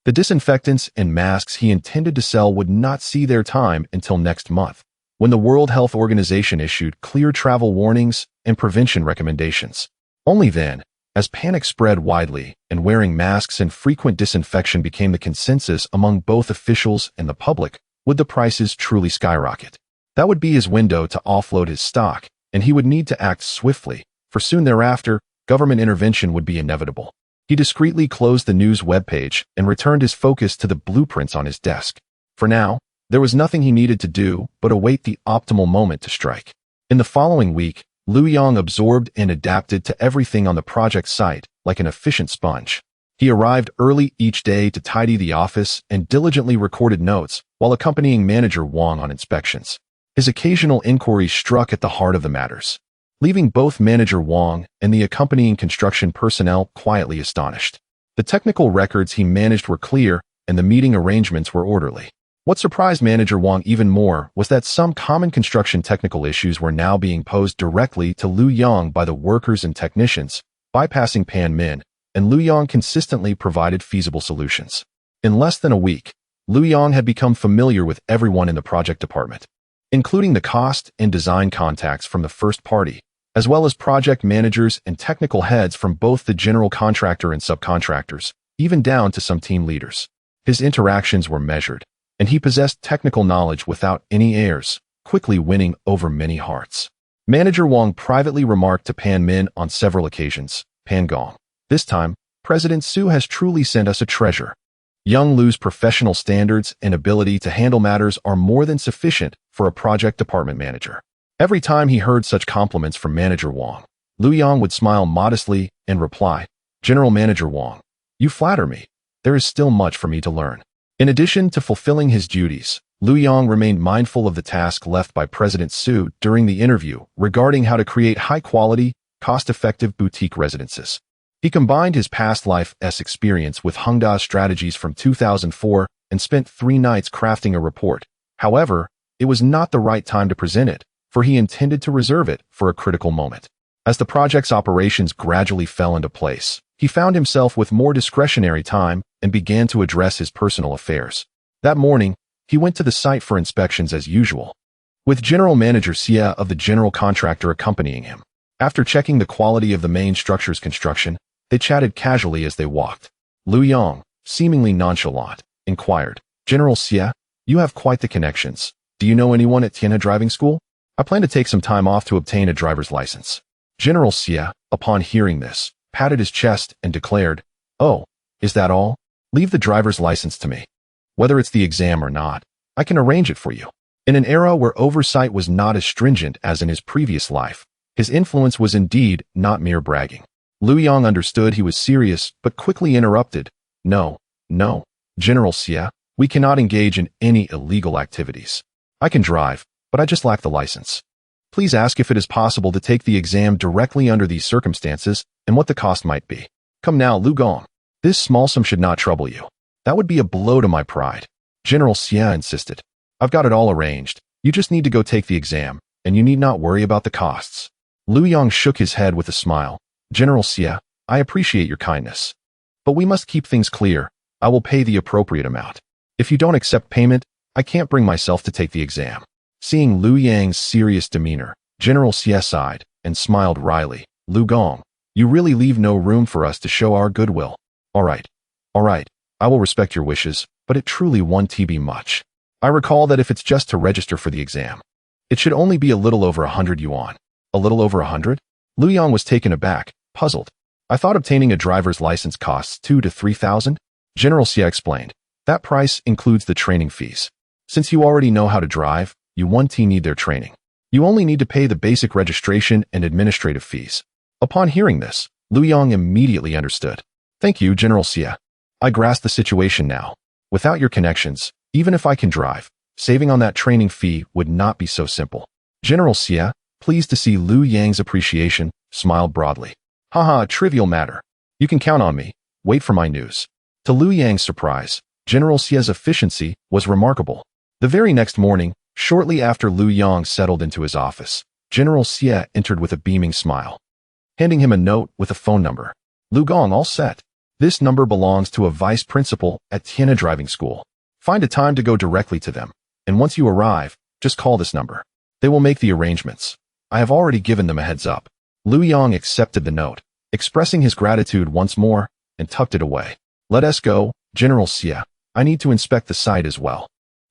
Speaker 1: The disinfectants and masks he intended to sell would not see their time until next month, when the World Health Organization issued clear travel warnings and prevention recommendations. Only then, as panic spread widely and wearing masks and frequent disinfection became the consensus among both officials and the public, would the prices truly skyrocket. That would be his window to offload his stock, and he would need to act swiftly, for soon thereafter, government intervention would be inevitable. He discreetly closed the news webpage and returned his focus to the blueprints on his desk. For now, there was nothing he needed to do but await the optimal moment to strike. In the following week, Lu Yang absorbed and adapted to everything on the project site like an efficient sponge. He arrived early each day to tidy the office and diligently recorded notes while accompanying Manager Wang on inspections. His occasional inquiries struck at the heart of the matters, leaving both Manager Wang and the accompanying construction personnel quietly astonished. The technical records he managed were clear and the meeting arrangements were orderly. What surprised Manager Wang even more was that some common construction technical issues were now being posed directly to Lu Yang by the workers and technicians, bypassing Pan Min, and Lu Yang consistently provided feasible solutions. In less than a week, Lu Yang had become familiar with everyone in the project department, including the cost and design contacts from the first party, as well as project managers and technical heads from both the general contractor and subcontractors, even down to some team leaders. His interactions were measured, and he possessed technical knowledge without any airs, quickly winning over many hearts. Manager Wang privately remarked to Pan Min on several occasions. Pan Gong. This time, President Su has truly sent us a treasure. Young Lu's professional standards and ability to handle matters are more than sufficient for a project department manager. Every time he heard such compliments from Manager Wang, Lu Yang would smile modestly and reply, General Manager Wang, you flatter me. There is still much for me to learn. In addition to fulfilling his duties, Lu Yang remained mindful of the task left by President Su during the interview regarding how to create high-quality, cost-effective boutique residences. He combined his past life's experience with Hengda's strategies from 2004 and spent 3 nights crafting a report. However, it was not the right time to present it, for he intended to reserve it for a critical moment. As the project's operations gradually fell into place, he found himself with more discretionary time and began to address his personal affairs. That morning, he went to the site for inspections as usual, with General Manager Xia of the general contractor accompanying him. After checking the quality of the main structure's construction, they chatted casually as they walked. Lu Yang, seemingly nonchalant, inquired, General Xia, you have quite the connections. Do you know anyone at Tianhe driving school? I plan to take some time off to obtain a driver's license. General Xia, upon hearing this, patted his chest and declared, Oh, is that all? Leave the driver's license to me. Whether it's the exam or not, I can arrange it for you. In an era where oversight was not as stringent as in his previous life, his influence was indeed not mere bragging. Lu Yang understood he was serious, but quickly interrupted. No, General Xia, we cannot engage in any illegal activities. I can drive, but I just lack the license. Please ask if it is possible to take the exam directly under these circumstances and what the cost might be. Come now, Lu Gong. This small sum should not trouble you. That would be a blow to my pride. General Xia insisted. I've got it all arranged. You just need to go take the exam, and you need not worry about the costs. Lu Yang shook his head with a smile. General Xia, I appreciate your kindness. But we must keep things clear. I will pay the appropriate amount. If you don't accept payment, I can't bring myself to take the exam. Seeing Lu Yang's serious demeanor, General Xia sighed and smiled wryly. Lu Gong, you really leave no room for us to show our goodwill. All right. I will respect your wishes, but it truly won't be much. I recall that if it's just to register for the exam, it should only be a little over 100 yuan. A little over 100? Lu Yang was taken aback, puzzled. I thought obtaining a driver's license costs 2,000 to 3,000? General Xia explained. That price includes the training fees. Since you already know how to drive, you won't need their training. You only need to pay the basic registration and administrative fees. Upon hearing this, Lu Yang immediately understood. Thank you, General Xia. I grasp the situation now. Without your connections, even if I can drive, saving on that training fee would not be so simple. General Xia, pleased to see Lu Yang's appreciation, smiled broadly. Haha, trivial matter. You can count on me. Wait for my news. To Lu Yang's surprise, General Xia's efficiency was remarkable. The very next morning, shortly after Lu Yang settled into his office, General Xia entered with a beaming smile, handing him a note with a phone number. Lu Gong, all set. This number belongs to a vice principal at Tianhe driving school. Find a time to go directly to them, and once you arrive, just call this number. They will make the arrangements. I have already given them a heads up. Lu Yang accepted the note, expressing his gratitude once more, and tucked it away. Let us go, General Xia. I need to inspect the site as well.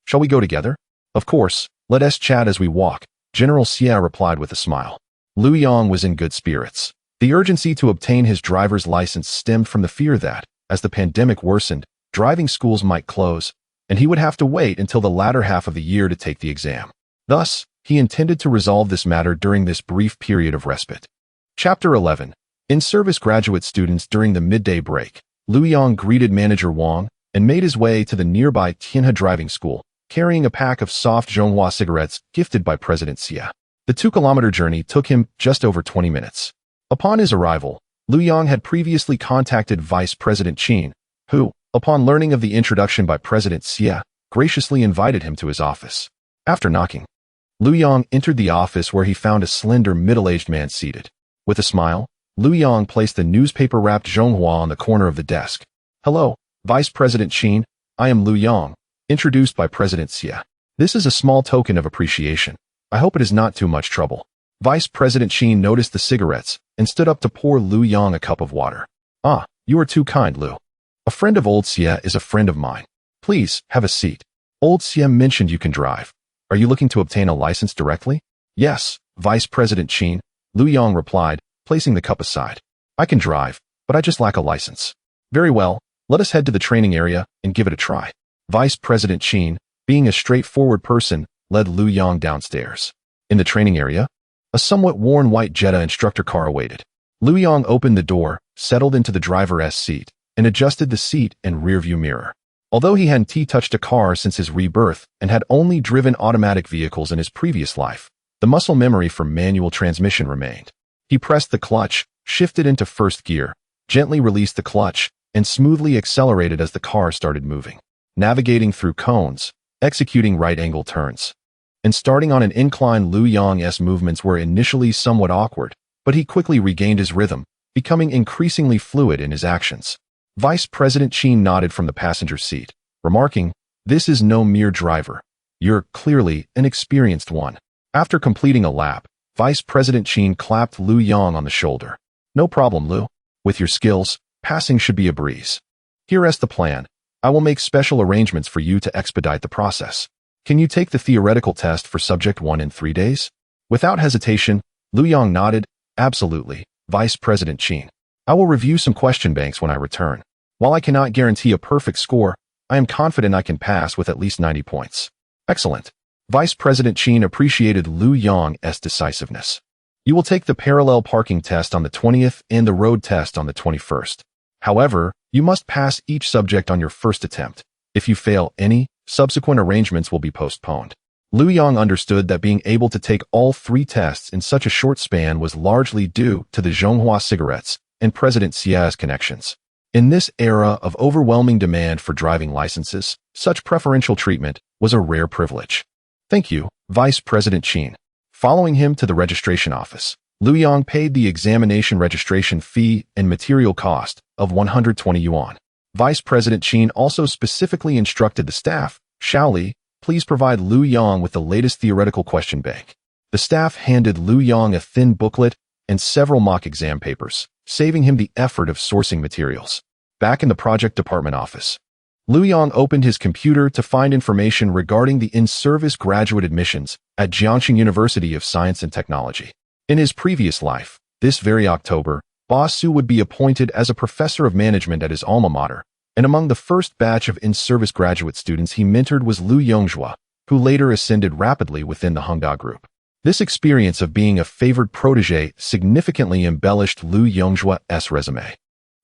Speaker 1: Shall we go together? Of course, let us chat as we walk, General Xia replied with a smile. Lu Yang was in good spirits. The urgency to obtain his driver's license stemmed from the fear that, as the pandemic worsened, driving schools might close, and he would have to wait until the latter half of the year to take the exam. Thus, he intended to resolve this matter during this brief period of respite. Chapter 11. In-service graduate students during the midday break, Lu Yang greeted Manager Wang and made his way to the nearby Tianhe driving school, carrying a pack of soft Zhonghua cigarettes gifted by President Xia. The 2-kilometer journey took him just over 20 minutes. Upon his arrival, Lu Yang had previously contacted Vice President Qin, who, upon learning of the introduction by President Xia, graciously invited him to his office. After knocking, Lu Yang entered the office where he found a slender middle-aged man seated. With a smile, Lu Yang placed the newspaper-wrapped Zhonghua on the corner of the desk. Hello, Vice President Qin, I am Lu Yang, introduced by President Xia. This is a small token of appreciation. I hope it is not too much trouble. Vice President Qin noticed the cigarettes and stood up to pour Lu Yang a cup of water. Ah, you are too kind, Lu. A friend of old Xia is a friend of mine. Please, have a seat. Old Xia mentioned you can drive. Are you looking to obtain a license directly? Yes, Vice President Qin, Lu Yong replied, placing the cup aside. I can drive, but I just lack a license. Very well, let us head to the training area and give it a try. Vice President Qin, being a straightforward person, led Lu Yong downstairs. In the training area, a somewhat worn white Jetta instructor car awaited. Lu Yong opened the door, settled into the driver's seat, and adjusted the seat and rearview mirror. Although he hadn't touched a car since his rebirth and had only driven automatic vehicles in his previous life, the muscle memory for manual transmission remained. He pressed the clutch, shifted into first gear, gently released the clutch, and smoothly accelerated as the car started moving, navigating through cones, executing right-angle turns. And starting on an incline, Lu Yong's movements were initially somewhat awkward, but he quickly regained his rhythm, becoming increasingly fluid in his actions. Vice President Qin nodded from the passenger seat, remarking, "This is no mere driver. You're clearly an experienced one." After completing a lap, Vice President Qin clapped Lu Yong on the shoulder. "No problem, Lu. With your skills, passing should be a breeze. Here's the plan. I will make special arrangements for you to expedite the process. Can you take the theoretical test for Subject 1 in 3 days?" Without hesitation, Lu Yong nodded, "Absolutely, Vice President Qin. I will review some question banks when I return. While I cannot guarantee a perfect score, I am confident I can pass with at least 90 points. Excellent." Vice President Qin appreciated Lu Yong's decisiveness. "You will take the parallel parking test on the 20th and the road test on the 21st. However, you must pass each subject on your first attempt. If you fail any, subsequent arrangements will be postponed." Lu Yong understood that being able to take all 3 tests in such a short span was largely due to the Zhonghua cigarettes and President Xia's connections. In this era of overwhelming demand for driving licenses, such preferential treatment was a rare privilege. "Thank you, Vice President Qin." Following him to the registration office, Lu Yong paid the examination registration fee and material cost of 120 yuan. Vice President Qin also specifically instructed the staff, "Shaoli, please provide Lu Yong with the latest theoretical question bank." The staff handed Lu Yong a thin booklet and several mock exam papers, saving him the effort of sourcing materials. Back in the project department office, Lu Yong opened his computer to find information regarding the in-service graduate admissions at Jiangxing University of Science and Technology. In his previous life, this very October, Ba Su would be appointed as a professor of management at his alma mater, and among the first batch of in-service graduate students he mentored was Lu Yongzhua, who later ascended rapidly within the Hongda Group. This experience of being a favored protege significantly embellished Lu Yongzhua's resume,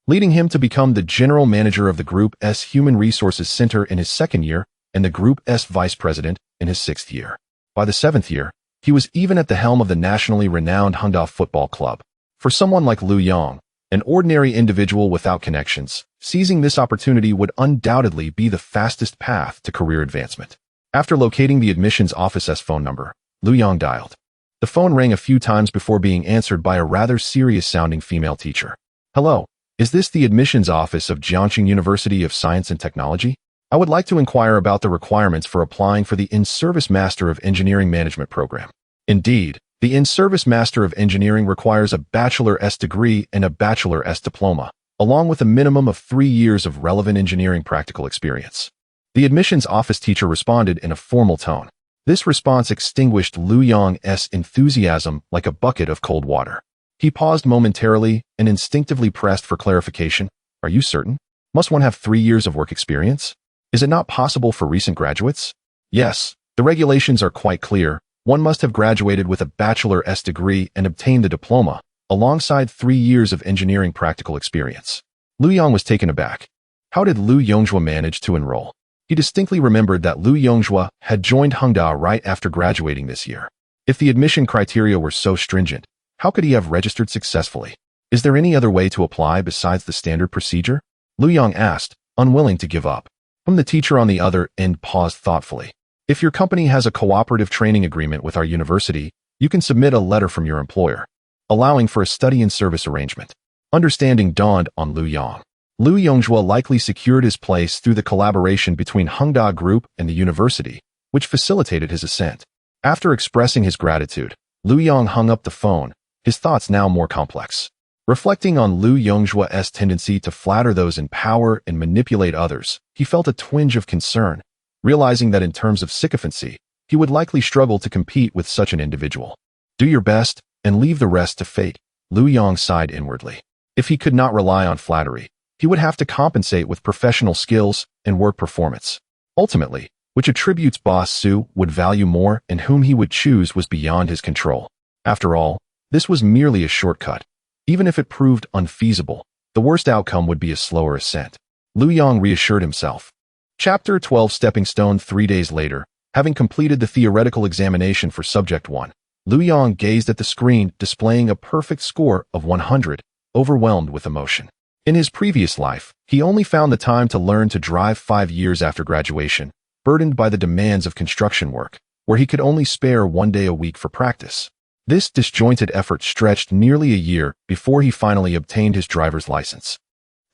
Speaker 1: leading him to become the general manager of the Group's Human Resources Center in his 2nd year and the Group's vice president in his 6th year. By the 7th year, he was even at the helm of the nationally renowned Hongda Football Club. For someone like Lu Yong, an ordinary individual without connections, seizing this opportunity would undoubtedly be the fastest path to career advancement. After locating the admissions office's phone number, Lu Yong dialed. The phone rang a few times before being answered by a rather serious-sounding female teacher. "Hello, is this the admissions office of Jiangxing University of Science and Technology? I would like to inquire about the requirements for applying for the In-Service Master of Engineering Management program." Indeed, the In-Service Master of Engineering requires a bachelor's degree and a bachelor's diploma, along with a minimum of 3 years of relevant engineering practical experience. The admissions office teacher responded in a formal tone. This response extinguished Lu Yong's enthusiasm like a bucket of cold water. He paused momentarily and instinctively pressed for clarification. "Are you certain? Must one have 3 years of work experience? Is it not possible for recent graduates?" "Yes, the regulations are quite clear. One must have graduated with a bachelor's degree and obtained the diploma, alongside 3 years of engineering practical experience." Lu Yong was taken aback. How did Lu Yongzhua manage to enroll? He distinctly remembered that Lu Yongzhua had joined Hongda right after graduating this year. If the admission criteria were so stringent, how could he have registered successfully? "Is there any other way to apply besides the standard procedure?" Lu Yong asked, unwilling to give up. The teacher on the other end paused thoughtfully. "If your company has a cooperative training agreement with our university, you can submit a letter from your employer, allowing for a study and service arrangement." Understanding dawned on Lu Yong. Lu Yongzhua likely secured his place through the collaboration between Hongda Group and the university, which facilitated his ascent. After expressing his gratitude, Lu Yong hung up the phone, his thoughts now more complex. Reflecting on Lu Yongzhua's tendency to flatter those in power and manipulate others, he felt a twinge of concern, realizing that in terms of sycophancy, he would likely struggle to compete with such an individual. Do your best, and leave the rest to fate. Lu Yong sighed inwardly. If he could not rely on flattery, he would have to compensate with professional skills and work performance. Ultimately, which attributes Boss Su would value more and whom he would choose was beyond his control. After all, this was merely a shortcut. Even if it proved unfeasible, the worst outcome would be a slower ascent. Lu Yong reassured himself. Chapter 12 Stepping Stone 3 days later, having completed the theoretical examination for Subject 1, Lu Yong gazed at the screen displaying a perfect score of 100, overwhelmed with emotion. In his previous life, he only found the time to learn to drive 5 years after graduation, burdened by the demands of construction work, where he could only spare 1 day a week for practice. This disjointed effort stretched nearly a year before he finally obtained his driver's license.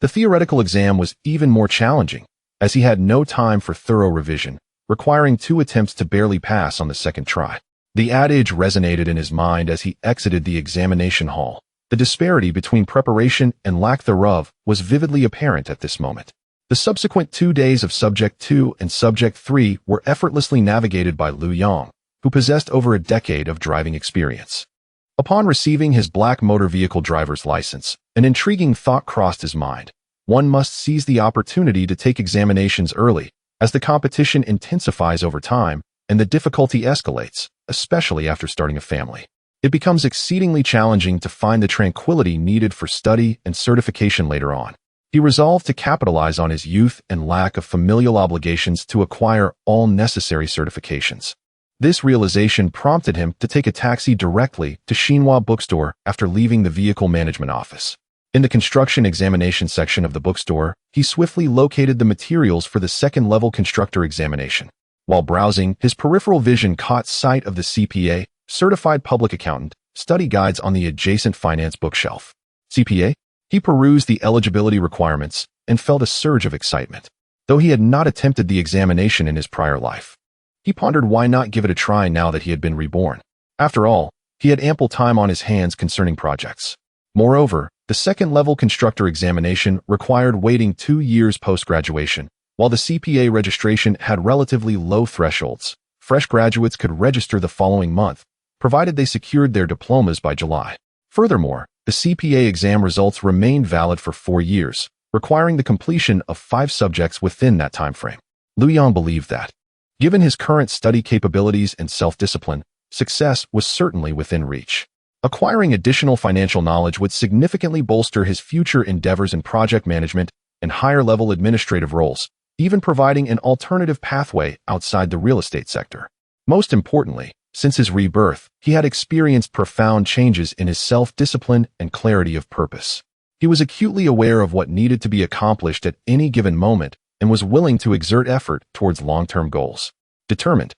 Speaker 1: The theoretical exam was even more challenging, as he had no time for thorough revision, requiring 2 attempts to barely pass on the second try. The adage resonated in his mind as he exited the examination hall. The disparity between preparation and lack thereof was vividly apparent at this moment. The subsequent 2 days of Subject 2 and Subject 3 were effortlessly navigated by Lu Yong, who possessed over a decade of driving experience. Upon receiving his black motor vehicle driver's license, an intriguing thought crossed his mind. One must seize the opportunity to take examinations early, as the competition intensifies over time and the difficulty escalates, especially after starting a family. It becomes exceedingly challenging to find the tranquility needed for study and certification later on. He resolved to capitalize on his youth and lack of familial obligations to acquire all necessary certifications. This realization prompted him to take a taxi directly to Xinhua Bookstore after leaving the vehicle management office. In the construction examination section of the bookstore, he swiftly located the materials for the second-level constructor examination. While browsing, his peripheral vision caught sight of the CPA, Certified Public Accountant, study guides on the adjacent finance bookshelf. CPA? He perused the eligibility requirements and felt a surge of excitement. Though he had not attempted the examination in his prior life, he pondered why not give it a try now that he had been reborn. After all, he had ample time on his hands concerning projects. Moreover, the second-level constructor examination required waiting 2 years post-graduation, while the CPA registration had relatively low thresholds. Fresh graduates could register the following month, provided they secured their diplomas by July. Furthermore, the CPA exam results remained valid for 4 years, requiring the completion of 5 subjects within that time frame. Lu Yong believed that, given his current study capabilities and self-discipline, success was certainly within reach. Acquiring additional financial knowledge would significantly bolster his future endeavors in project management and higher-level administrative roles, even providing an alternative pathway outside the real estate sector. Most importantly, since his rebirth, he had experienced profound changes in his self-discipline and clarity of purpose. He was acutely aware of what needed to be accomplished at any given moment and was willing to exert effort towards long-term goals. Determined,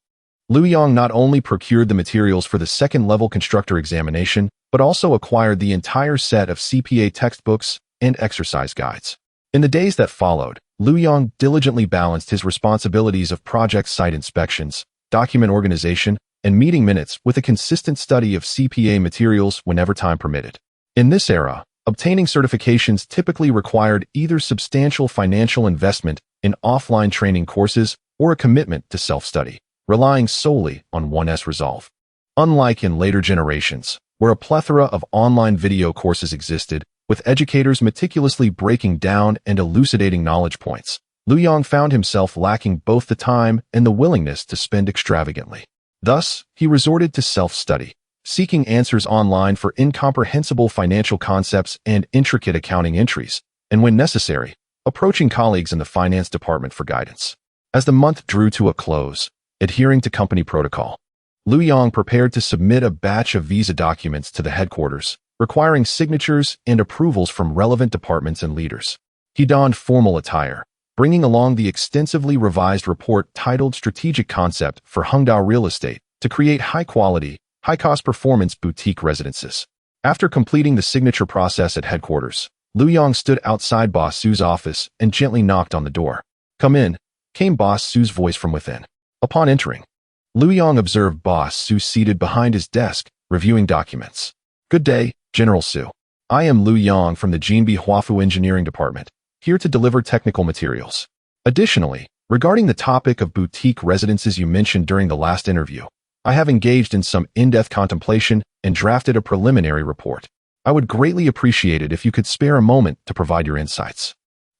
Speaker 1: Lu Yong not only procured the materials for the second-level constructor examination, but also acquired the entire set of CPA textbooks and exercise guides. In the days that followed, Lu Yong diligently balanced his responsibilities of project site inspections, document organization, and meeting minutes with a consistent study of CPA materials whenever time permitted. In this era, obtaining certifications typically required either substantial financial investment in offline training courses or a commitment to self-study, relying solely on one's resolve. Unlike in later generations, where a plethora of online video courses existed, with educators meticulously breaking down and elucidating knowledge points, Lu Yong found himself lacking both the time and the willingness to spend extravagantly. Thus, he resorted to self-study, seeking answers online for incomprehensible financial concepts and intricate accounting entries, and when necessary, approaching colleagues in the finance department for guidance. As the month drew to a close, adhering to company protocol, Lu Yong prepared to submit a batch of visa documents to the headquarters, requiring signatures and approvals from relevant departments and leaders. He donned formal attire, bringing along the extensively revised report titled Strategic Concept for Hengdao Real Estate to create high-quality, high-cost performance boutique residences. After completing the signature process at headquarters, Lu Yong stood outside Boss Su's office and gently knocked on the door. "Come in," came Boss Su's voice from within. Upon entering, Lu Yong observed Boss Su seated behind his desk, reviewing documents. "Good day, General Su. I am Lu Yong from the Jinbi Huafu Engineering Department, here to deliver technical materials. Additionally, regarding the topic of boutique residences you mentioned during the last interview, I have engaged in some in-depth contemplation and drafted a preliminary report. I would greatly appreciate it if you could spare a moment to provide your insights.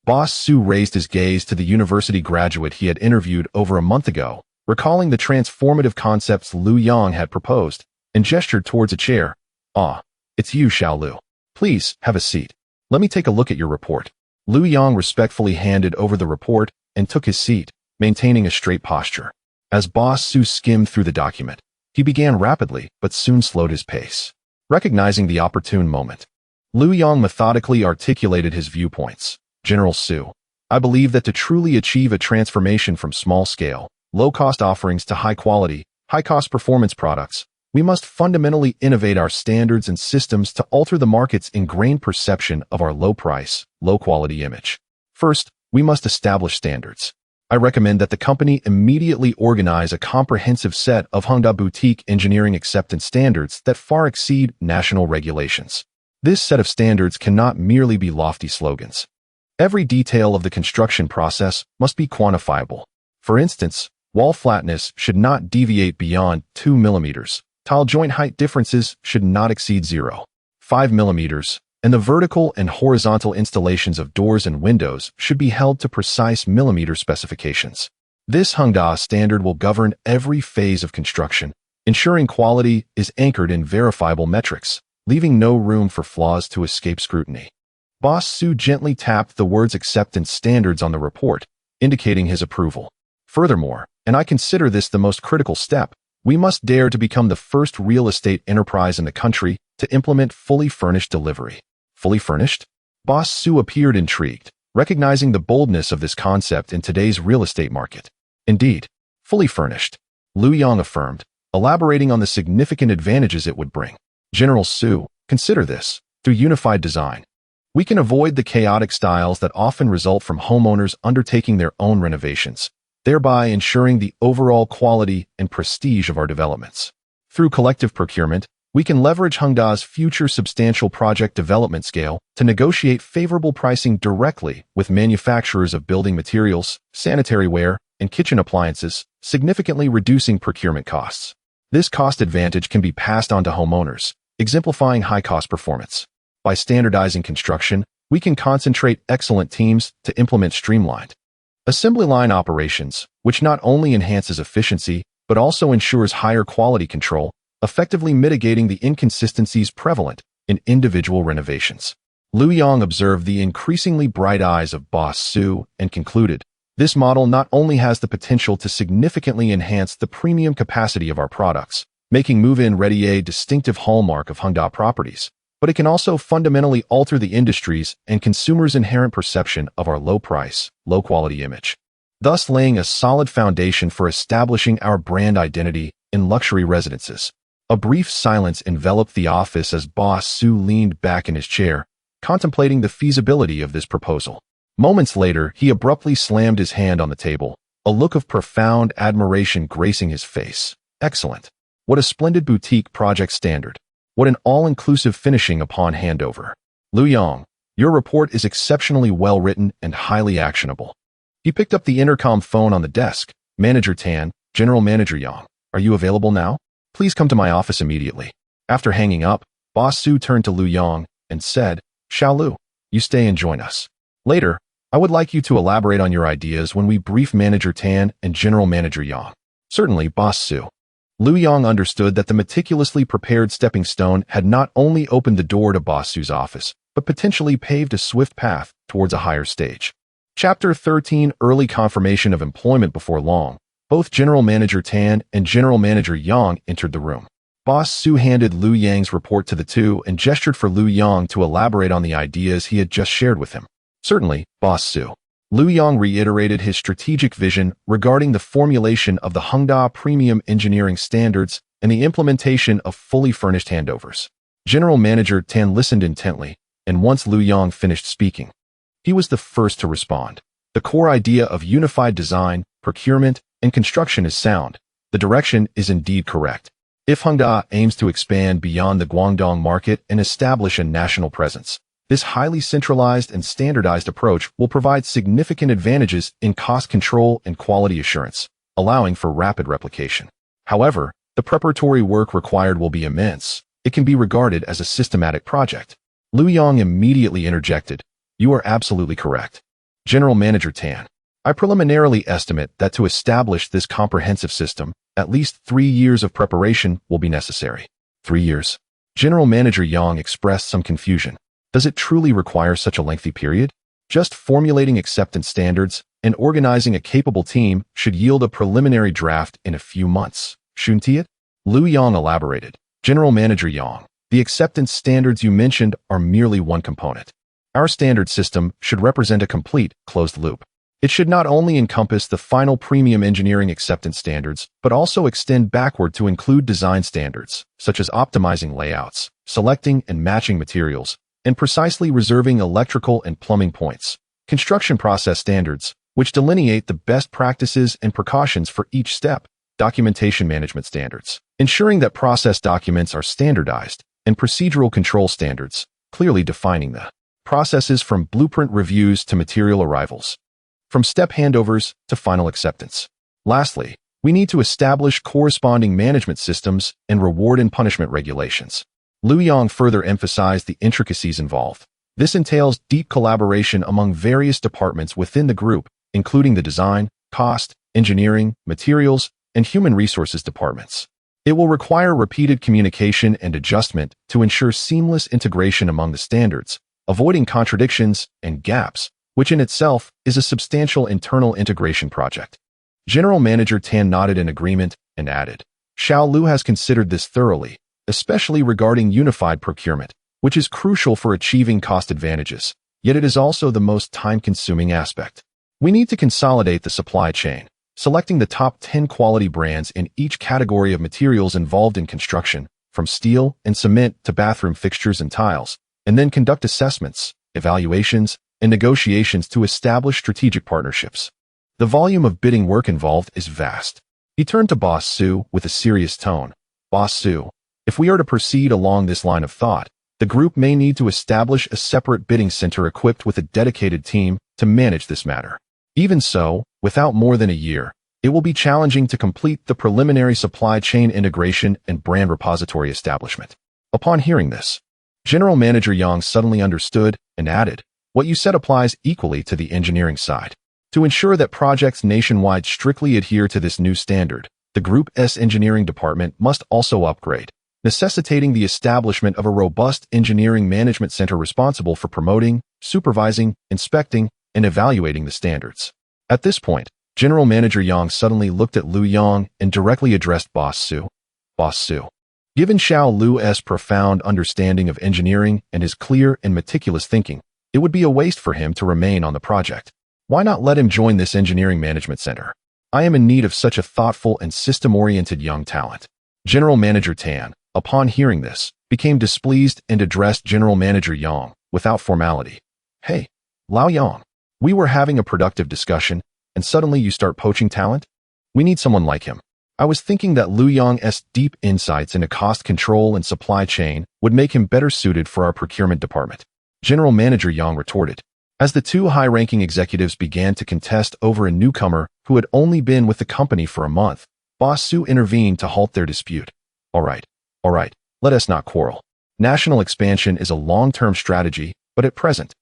Speaker 1: Boss Su raised his gaze to the university graduate he had interviewed over a month ago, recalling the transformative concepts Lu Yang had proposed, and gestured towards a chair. "Ah, it's you, Xiao Lu. Please, have a seat. Let me take a look at your report." Lu Yang respectfully handed over the report and took his seat, maintaining a straight posture. As Boss Su skimmed through the document, he began rapidly but soon slowed his pace. Recognizing the opportune moment, Lu Yang methodically articulated his viewpoints. "General Su, I believe that to truly achieve a transformation from small-scale, low-cost offerings to high-quality, high-cost performance products, we must fundamentally innovate our standards and systems to alter the market's ingrained perception of our low-price, low-quality image. First, we must establish standards. I recommend that the company immediately organize a comprehensive set of Hongda boutique engineering acceptance standards that far exceed national regulations. This set of standards cannot merely be lofty slogans. Every detail of the construction process must be quantifiable. For instance, wall flatness should not deviate beyond 2 millimeters, tile joint height differences should not exceed 0.5 millimeters, and the vertical and horizontal installations of doors and windows should be held to precise millimeter specifications. This Hongda standard will govern every phase of construction, ensuring quality is anchored in verifiable metrics, leaving no room for flaws to escape scrutiny. Boss Su gently tapped the words acceptance standards on the report, indicating his approval. Furthermore, and I consider this the most critical step, we must dare to become the first real estate enterprise in the country to implement fully furnished delivery. Fully furnished? Boss Su appeared intrigued, recognizing the boldness of this concept in today's real estate market. Indeed, fully furnished, Lu Yang affirmed, elaborating on the significant advantages it would bring. General Su, consider this. Through unified design, we can avoid the chaotic styles that often result from homeowners undertaking their own renovations, thereby ensuring the overall quality and prestige of our developments. Through collective procurement, we can leverage Hongda's future substantial project development scale to negotiate favorable pricing directly with manufacturers of building materials, sanitary ware, and kitchen appliances, significantly reducing procurement costs. This cost advantage can be passed on to homeowners, exemplifying high-cost performance. By standardizing construction, we can concentrate excellent teams to implement streamlined assembly line operations, which not only enhances efficiency but also ensures higher quality control, effectively mitigating the inconsistencies prevalent in individual renovations. Lu Yang observed the increasingly bright eyes of Boss Su and concluded, this model not only has the potential to significantly enhance the premium capacity of our products, making move-in ready a distinctive hallmark of Hongda properties, but it can also fundamentally alter the industry's and consumers' inherent perception of our low-price, low-quality image, thus laying a solid foundation for establishing our brand identity in luxury residences. A brief silence enveloped the office as Boss Su leaned back in his chair, contemplating the feasibility of this proposal. Moments later, he abruptly slammed his hand on the table, a look of profound admiration gracing his face. Excellent. What a splendid boutique project standard. What an all-inclusive finishing upon handover. Lu Yang, your report is exceptionally well-written and highly actionable. He picked up the intercom phone on the desk. Manager Tan, General Manager Yang, are you available now? Please come to my office immediately. After hanging up, Boss Su turned to Lu Yang and said, Xiao Lu, you stay and join us. Later, I would like you to elaborate on your ideas when we brief Manager Tan and General Manager Yang. Certainly, Boss Su. Lu Yang understood that the meticulously prepared stepping stone had not only opened the door to Boss Su's office, but potentially paved a swift path towards a higher stage. Chapter 13 Early Confirmation of Employment. Before long, both General Manager Tan and General Manager Yang entered the room. Boss Su handed Lu Yang's report to the two and gestured for Lu Yang to elaborate on the ideas he had just shared with him. Certainly, Boss Su. Lu Yang reiterated his strategic vision regarding the formulation of the Hongda Premium Engineering Standards and the implementation of fully furnished handovers. General Manager Tan listened intently, and once Lu Yang finished speaking, he was the first to respond. The core idea of unified design, procurement, and construction is sound. The direction is indeed correct. If Hongda aims to expand beyond the Guangdong market and establish a national presence, this highly centralized and standardized approach will provide significant advantages in cost control and quality assurance, allowing for rapid replication. However, the The preparatory work required will be immense. It can be regarded as a systematic project. Lu Yong immediately interjected. You are absolutely correct. General Manager Tan, I preliminarily estimate that to establish this comprehensive system, at least 3 years of preparation will be necessary. 3 years? General Manager Yang expressed some confusion. Does it truly require such a lengthy period? Just formulating acceptance standards and organizing a capable team should yield a preliminary draft in a few months, shouldn't it? Lu Yang elaborated. General Manager Yang, the acceptance standards you mentioned are merely one component. Our standard system should represent a complete, closed loop. It should not only encompass the final premium engineering acceptance standards, but also extend backward to include design standards, such as optimizing layouts, selecting and matching materials, and precisely reserving electrical and plumbing points. Construction process standards, which delineate the best practices and precautions for each step. Documentation management standards, ensuring that process documents are standardized, and procedural control standards, clearly defining the processes from blueprint reviews to material arrivals, from step handovers to final acceptance. Lastly, we need to establish corresponding management systems and reward and punishment regulations. Lu Yang further emphasized the intricacies involved. This entails deep collaboration among various departments within the group, including the design, cost, engineering, materials, and human resources departments. It will require repeated communication and adjustment to ensure seamless integration among the standards, avoiding contradictions and gaps, which in itself is a substantial internal integration project. General Manager Tan nodded in agreement and added, Xiao Lu has considered this thoroughly, especially regarding unified procurement, which is crucial for achieving cost advantages, yet it is also the most time-consuming aspect. We need to consolidate the supply chain, selecting the top 10 quality brands in each category of materials involved in construction, from steel and cement to bathroom fixtures and tiles, and then conduct assessments, evaluations, and negotiations to establish strategic partnerships. The volume of bidding work involved is vast. He turned to Boss Su with a serious tone. Boss Su, if we are to proceed along this line of thought, the group may need to establish a separate bidding center equipped with a dedicated team to manage this matter. Even so, without more than a year, it will be challenging to complete the preliminary supply chain integration and brand repository establishment. Upon hearing this, General Manager Yang suddenly understood and added, what you said applies equally to the engineering side. To ensure that projects nationwide strictly adhere to this new standard, the Group's engineering department must also upgrade, necessitating the establishment of a robust engineering management center responsible for promoting, supervising, inspecting, and evaluating the standards. At this point, General Manager Yang suddenly looked at Lu Yang and directly addressed Boss Su. Boss Su. Given Xiao Lu's profound understanding of engineering and his clear and meticulous thinking, it would be a waste for him to remain on the project. Why not let him join this engineering management center? I am in need of such a thoughtful and system-oriented young talent. General Manager Tan, upon hearing this, became displeased and addressed General Manager Yang without formality. Hey, Lao Yang. We were having a productive discussion, and suddenly you start poaching talent? We need someone like him. I was thinking that Lu Yang's deep insights into cost control and supply chain would make him better suited for our procurement department. General Manager Yang retorted. As the two high-ranking executives began to contest over a newcomer who had only been with the company for a month, Boss Su intervened to halt their dispute. All right, let us not quarrel. National expansion is a long-term strategy, but at present,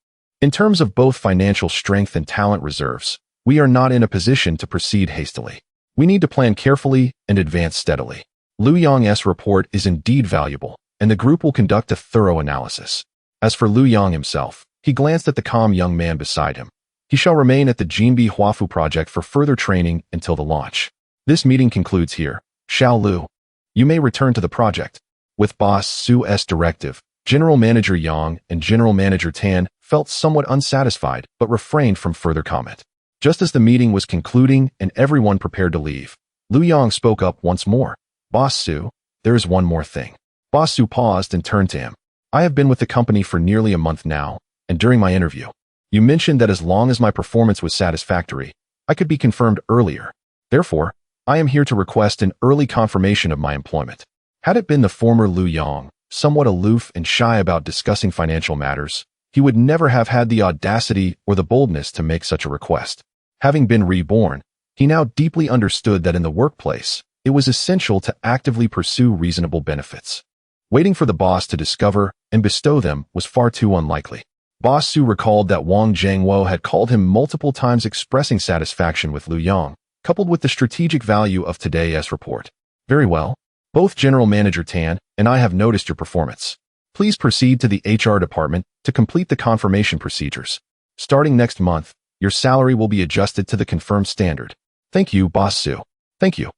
Speaker 1: in terms of both financial strength and talent reserves, we are not in a position to proceed hastily. We need to plan carefully and advance steadily. Lu Yang's report is indeed valuable, and the group will conduct a thorough analysis. As for Lu Yang himself, he glanced at the calm young man beside him. He shall remain at the Jinbi Huafu project for further training until the launch. This meeting concludes here. Xiao Lu, you may return to the project. With Boss Su's directive, General Manager Yang and General Manager Tan felt somewhat unsatisfied but refrained from further comment. Just as the meeting was concluding and everyone prepared to leave, Lu Yang spoke up once more. Boss Su, there is one more thing. Boss Su paused and turned to him. I have been with the company for nearly a month now, and during my interview, you mentioned that as long as my performance was satisfactory, I could be confirmed earlier. Therefore, I am here to request an early confirmation of my employment. Had it been the former Lu Yang, somewhat aloof and shy about discussing financial matters, he would never have had the audacity or the boldness to make such a request. Having been reborn, he now deeply understood that in the workplace, it was essential to actively pursue reasonable benefits. Waiting for the boss to discover and bestow them was far too unlikely. Boss Su recalled that Wang Jiangwo had called him multiple times expressing satisfaction with Lu Yang, coupled with the strategic value of today's report. Very well. Both General Manager Tan and I have noticed your performance. Please proceed to the HR department to complete the confirmation procedures. Starting next month, your salary will be adjusted to the confirmed standard. Thank you, Boss Su. Thank you.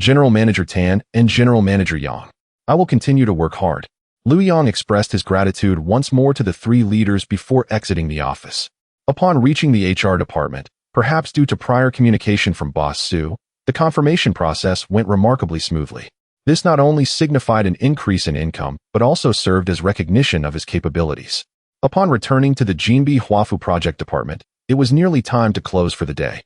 Speaker 1: General Manager Tan and General Manager Yang. I will continue to work hard. Lu Yang expressed his gratitude once more to the three leaders before exiting the office. Upon reaching the HR department, perhaps due to prior communication from Boss Su, the confirmation process went remarkably smoothly. This not only signified an increase in income, but also served as recognition of his capabilities. Upon returning to the Jinbi Huafu project department, it was nearly time to close for the day.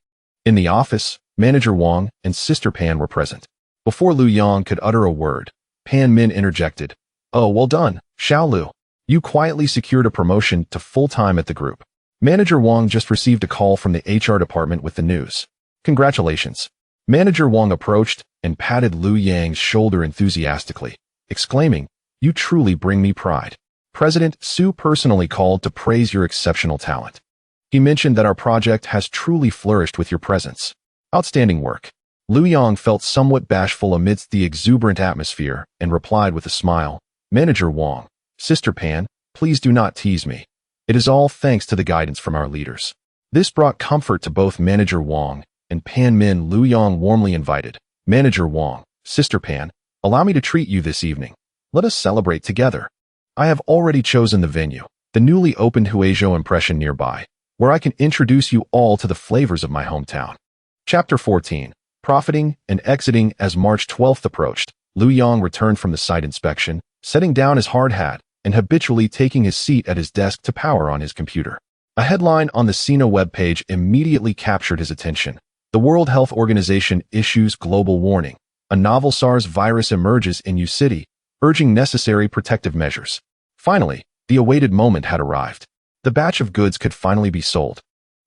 Speaker 1: In the office, Manager Wang and Sister Pan were present. Before Lu Yang could utter a word, Pan Min interjected, "Oh, well done, Xiao Lu. You quietly secured a promotion to full-time at the group." Manager Wang just received a call from the HR department with the news. "Congratulations." Manager Wang approached and patted Lu Yang's shoulder enthusiastically, exclaiming, "You truly bring me pride." President Su personally called to praise your exceptional talent. He mentioned that our project has truly flourished with your presence. Outstanding work. Lu Yang felt somewhat bashful amidst the exuberant atmosphere and replied with a smile, "Manager Wang, Sister Pan, please do not tease me. It is all thanks to the guidance from our leaders." This brought comfort to both Manager Wang and Pan Min. Lu Yang warmly invited, "Manager Wang, Sister Pan, allow me to treat you this evening. Let us celebrate together. I have already chosen the venue, the newly opened Huizhou Impression nearby, where I can introduce you all to the flavors of my hometown." Chapter 14. Profiting and exiting. As March 12th approached, Lu Yang returned from the site inspection, setting down his hard hat and habitually taking his seat at his desk to power on his computer. A headline on the Sina webpage immediately captured his attention. The World Health Organization issues global warning. A novel SARS virus emerges in U City, urging necessary protective measures. Finally, the awaited moment had arrived. The batch of goods could finally be sold.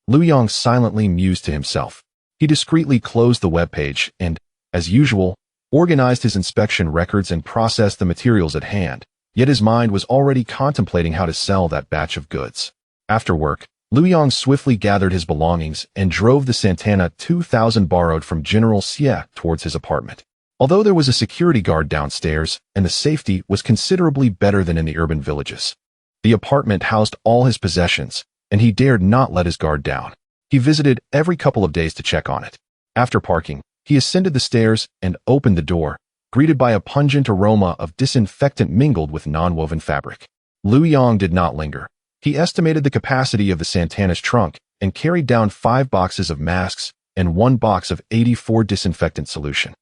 Speaker 1: Lu Yang silently mused to himself. He discreetly closed the webpage and, as usual, organized his inspection records and processed the materials at hand, yet his mind was already contemplating how to sell that batch of goods. After work, Lu Yang swiftly gathered his belongings and drove the Santana 2000 borrowed from General Xie towards his apartment. Although there was a security guard downstairs and the safety was considerably better than in the urban villages, the apartment housed all his possessions, and he dared not let his guard down. He visited every couple of days to check on it. After parking, he ascended the stairs and opened the door, greeted by a pungent aroma of disinfectant mingled with non-woven fabric. Lu Yang did not linger. He estimated the capacity of the Santana's trunk and carried down 5 boxes of masks and 1 box of 84 disinfectant solution.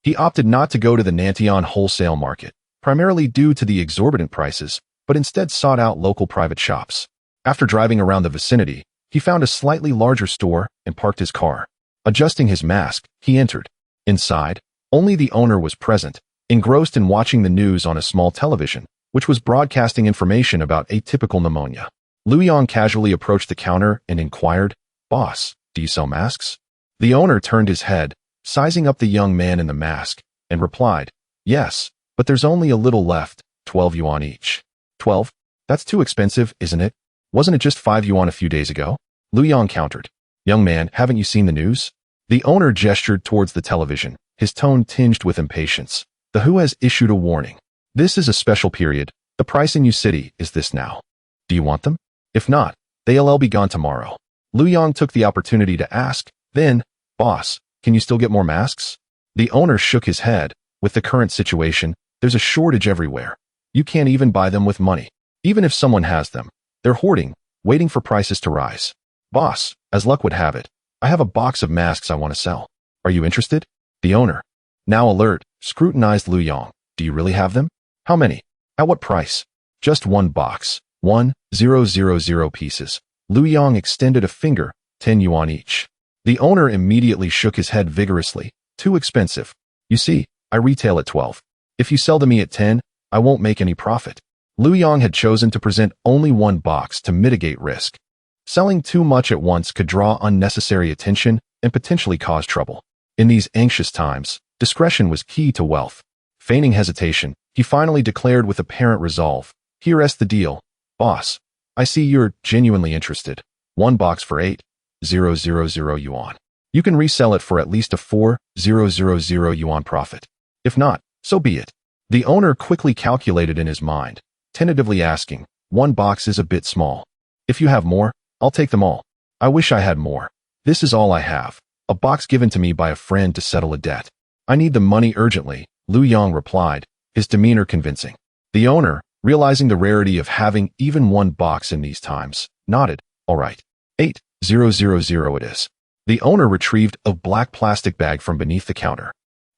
Speaker 1: He opted not to go to the Nantian wholesale market, primarily due to the exorbitant prices, but instead sought out local private shops. After driving around the vicinity, he found a slightly larger store and parked his car. Adjusting his mask, he entered. Inside, only the owner was present, engrossed in watching the news on a small television, which was broadcasting information about atypical pneumonia. Lu Yang casually approached the counter and inquired, "Boss, do you sell masks?" The owner turned his head, sizing up the young man in the mask, and replied, "Yes, but there's only a little left, 12 yuan each." 12? That's too expensive, isn't it? Wasn't it just 5 yuan a few days ago? Lu Yang countered. "Young man, haven't you seen the news?" The owner gestured towards the television, his tone tinged with impatience. "The WHO has issued a warning. This is a special period. The price in U City is this now. Do you want them? If not, they'll be gone tomorrow." Lu Yang took the opportunity to ask, then, "Boss, can you still get more masks?" The owner shook his head. "With the current situation, there's a shortage everywhere. You can't even buy them with money. Even if someone has them, they're hoarding, waiting for prices to rise. Boss, as luck would have it, I have a box of masks I want to sell. Are you interested?" The owner, now alert, scrutinized Lu Yang. "Do you really have them? How many? At what price?" "Just 1 box, 1,000 pieces." Lu Yang extended a finger, 10 yuan each. The owner immediately shook his head vigorously. "Too expensive. You see, I retail at 12. If you sell to me at 10, I won't make any profit." Lu Yang had chosen to present only 1 box to mitigate risk. Selling too much at once could draw unnecessary attention and potentially cause trouble. In these anxious times, Discretion was key to wealth. Feigning hesitation, he finally declared with apparent resolve, "Here's the deal, boss. I see you're genuinely interested. One box for 8,000 yuan. You can resell it for at least a 4,000 yuan profit. If not, so be it." The owner quickly calculated in his mind, tentatively asking, "One box is a bit small. If you have more, I'll take them all. I wish I had more. This is all I have. A box given to me by a friend to settle a debt. I need the money urgently," Lu Yong replied, his demeanor convincing. The owner, realizing the rarity of having even one box in these times, nodded. "All right. 8,000 it is." The owner retrieved a black plastic bag from beneath the counter,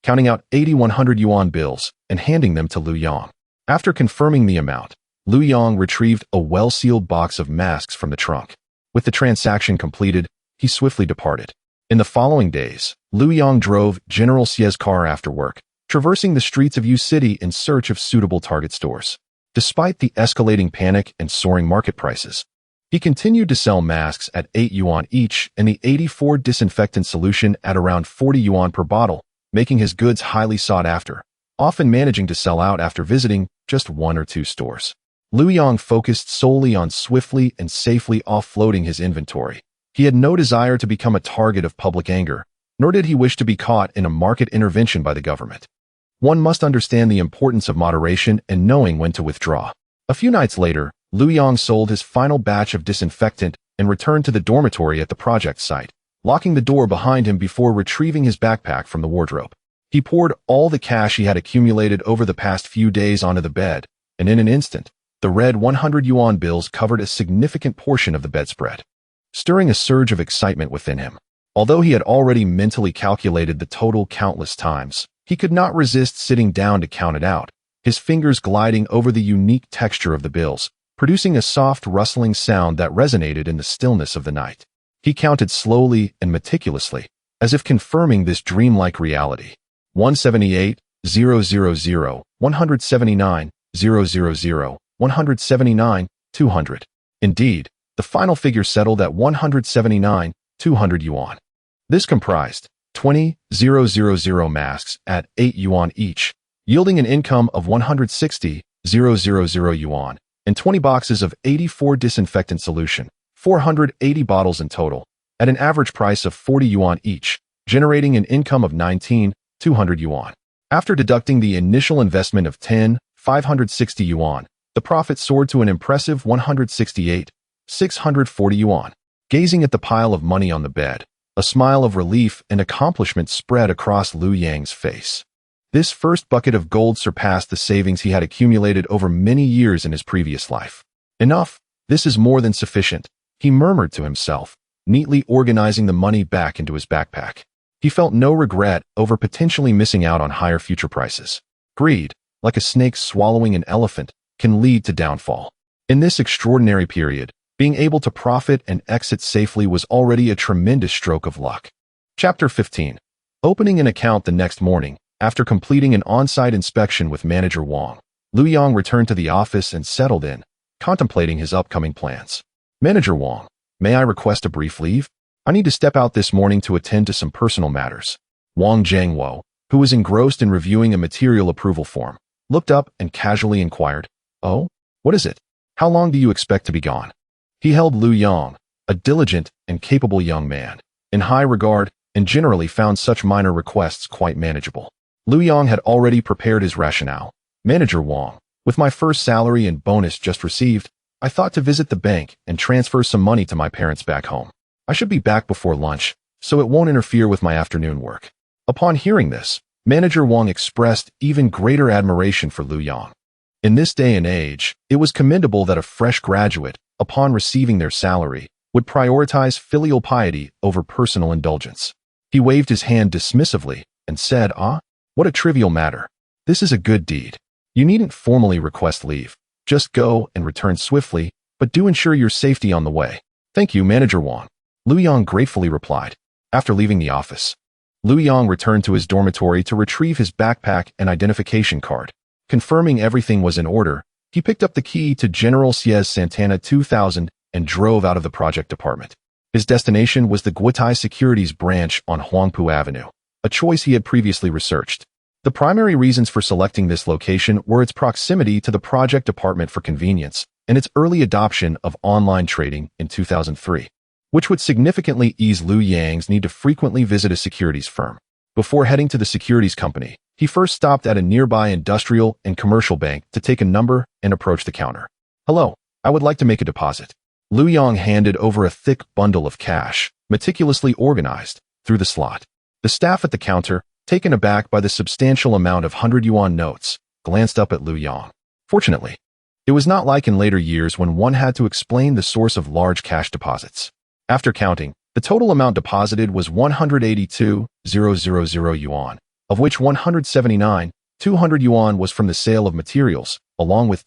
Speaker 1: counting out 8,100 yuan bills and handing them to Lu Yong. After confirming the amount, Lu Yong retrieved a well-sealed box of masks from the trunk. With the transaction completed, he swiftly departed. In the following days, Lu Yong drove General Xie's car after work, traversing the streets of Yu City in search of suitable target stores. Despite the escalating panic and soaring market prices, he continued to sell masks at 8 yuan each and the 84 disinfectant solution at around 40 yuan per bottle, making his goods highly sought after, often managing to sell out after visiting just one or two stores. Lu Yong focused solely on swiftly and safely offloading his inventory. He had no desire to become a target of public anger, nor did he wish to be caught in a market intervention by the government. One must understand the importance of moderation and knowing when to withdraw. A few nights later, Lu Yong sold his final batch of disinfectant and returned to the dormitory at the project site, locking the door behind him before retrieving his backpack from the wardrobe. He poured all the cash he had accumulated over the past few days onto the bed, and in an instant, the red 100 yuan bills covered a significant portion of the bedspread, stirring a surge of excitement within him. Although he had already mentally calculated the total countless times, he could not resist sitting down to count it out, his fingers gliding over the unique texture of the bills, producing a soft rustling sound that resonated in the stillness of the night. He counted slowly and meticulously, as if confirming this dreamlike reality. 178,000, 179,000, 179, 200. Indeed, the final figure settled at 179,200 yuan. This comprised 20,000 masks at 8 yuan each, yielding an income of 160,000 yuan, and 20 boxes of 84 disinfectant solution, 480 bottles in total, at an average price of 40 yuan each, generating an income of 19,200 yuan. After deducting the initial investment of 10,560 yuan, the profit soared to an impressive 168,640 yuan. Gazing at the pile of money on the bed, a smile of relief and accomplishment spread across Lu Yang's face. This first bucket of gold surpassed the savings he had accumulated over many years in his previous life. "Enough, this is more than sufficient," he murmured to himself, neatly organizing the money back into his backpack. He felt no regret over potentially missing out on higher future prices. Greed, like a snake swallowing an elephant, can lead to downfall. In this extraordinary period, being able to profit and exit safely was already a tremendous stroke of luck. Chapter 15. Opening an account the next morning, after completing an on-site inspection with Manager Wang, Lu Yong returned to the office and settled in, contemplating his upcoming plans. "Manager Wang, may I request a brief leave? I need to step out this morning to attend to some personal matters." Wang Jiangwo, who was engrossed in reviewing a material approval form, looked up and casually inquired, "Oh, what is it? How long do you expect to be gone?" He held Lu Yong, a diligent and capable young man, in high regard and generally found such minor requests quite manageable. Lu Yong had already prepared his rationale. "Manager Wang, with my first salary and bonus just received, I thought to visit the bank and transfer some money to my parents back home. I should be back before lunch, so it won't interfere with my afternoon work." Upon hearing this, Manager Wang expressed even greater admiration for Lu Yong. In this day and age, it was commendable that a fresh graduate, upon receiving their salary, would prioritize filial piety over personal indulgence. He waved his hand dismissively and said, "What a trivial matter. This is a good deed. You needn't formally request leave. Just go and return swiftly, but do ensure your safety on the way." "Thank you, Manager Wang," Lu Yong gratefully replied. After leaving the office, Lu Yong returned to his dormitory to retrieve his backpack and identification card. Confirming everything was in order, he picked up the key to General Xie's Santana 2000 and drove out of the project department. His destination was the Guotai Securities branch on Huangpu Avenue. a choice he had previously researched. The primary reasons for selecting this location were its proximity to the project department for convenience and its early adoption of online trading in 2003, which would significantly ease Liu Yang's need to frequently visit a securities firm. Before heading to the securities company, he first stopped at a nearby industrial and commercial bank to take a number and approach the counter. "Hello, I would like to make a deposit." Liu Yang handed over a thick bundle of cash, meticulously organized, through the slot. The staff at the counter, taken aback by the substantial amount of 100 yuan notes, glanced up at Liu Yang. Fortunately, it was not like in later years when one had to explain the source of large cash deposits. After counting, the total amount deposited was 182,000 yuan, of which 179,200 yuan was from the sale of materials, along with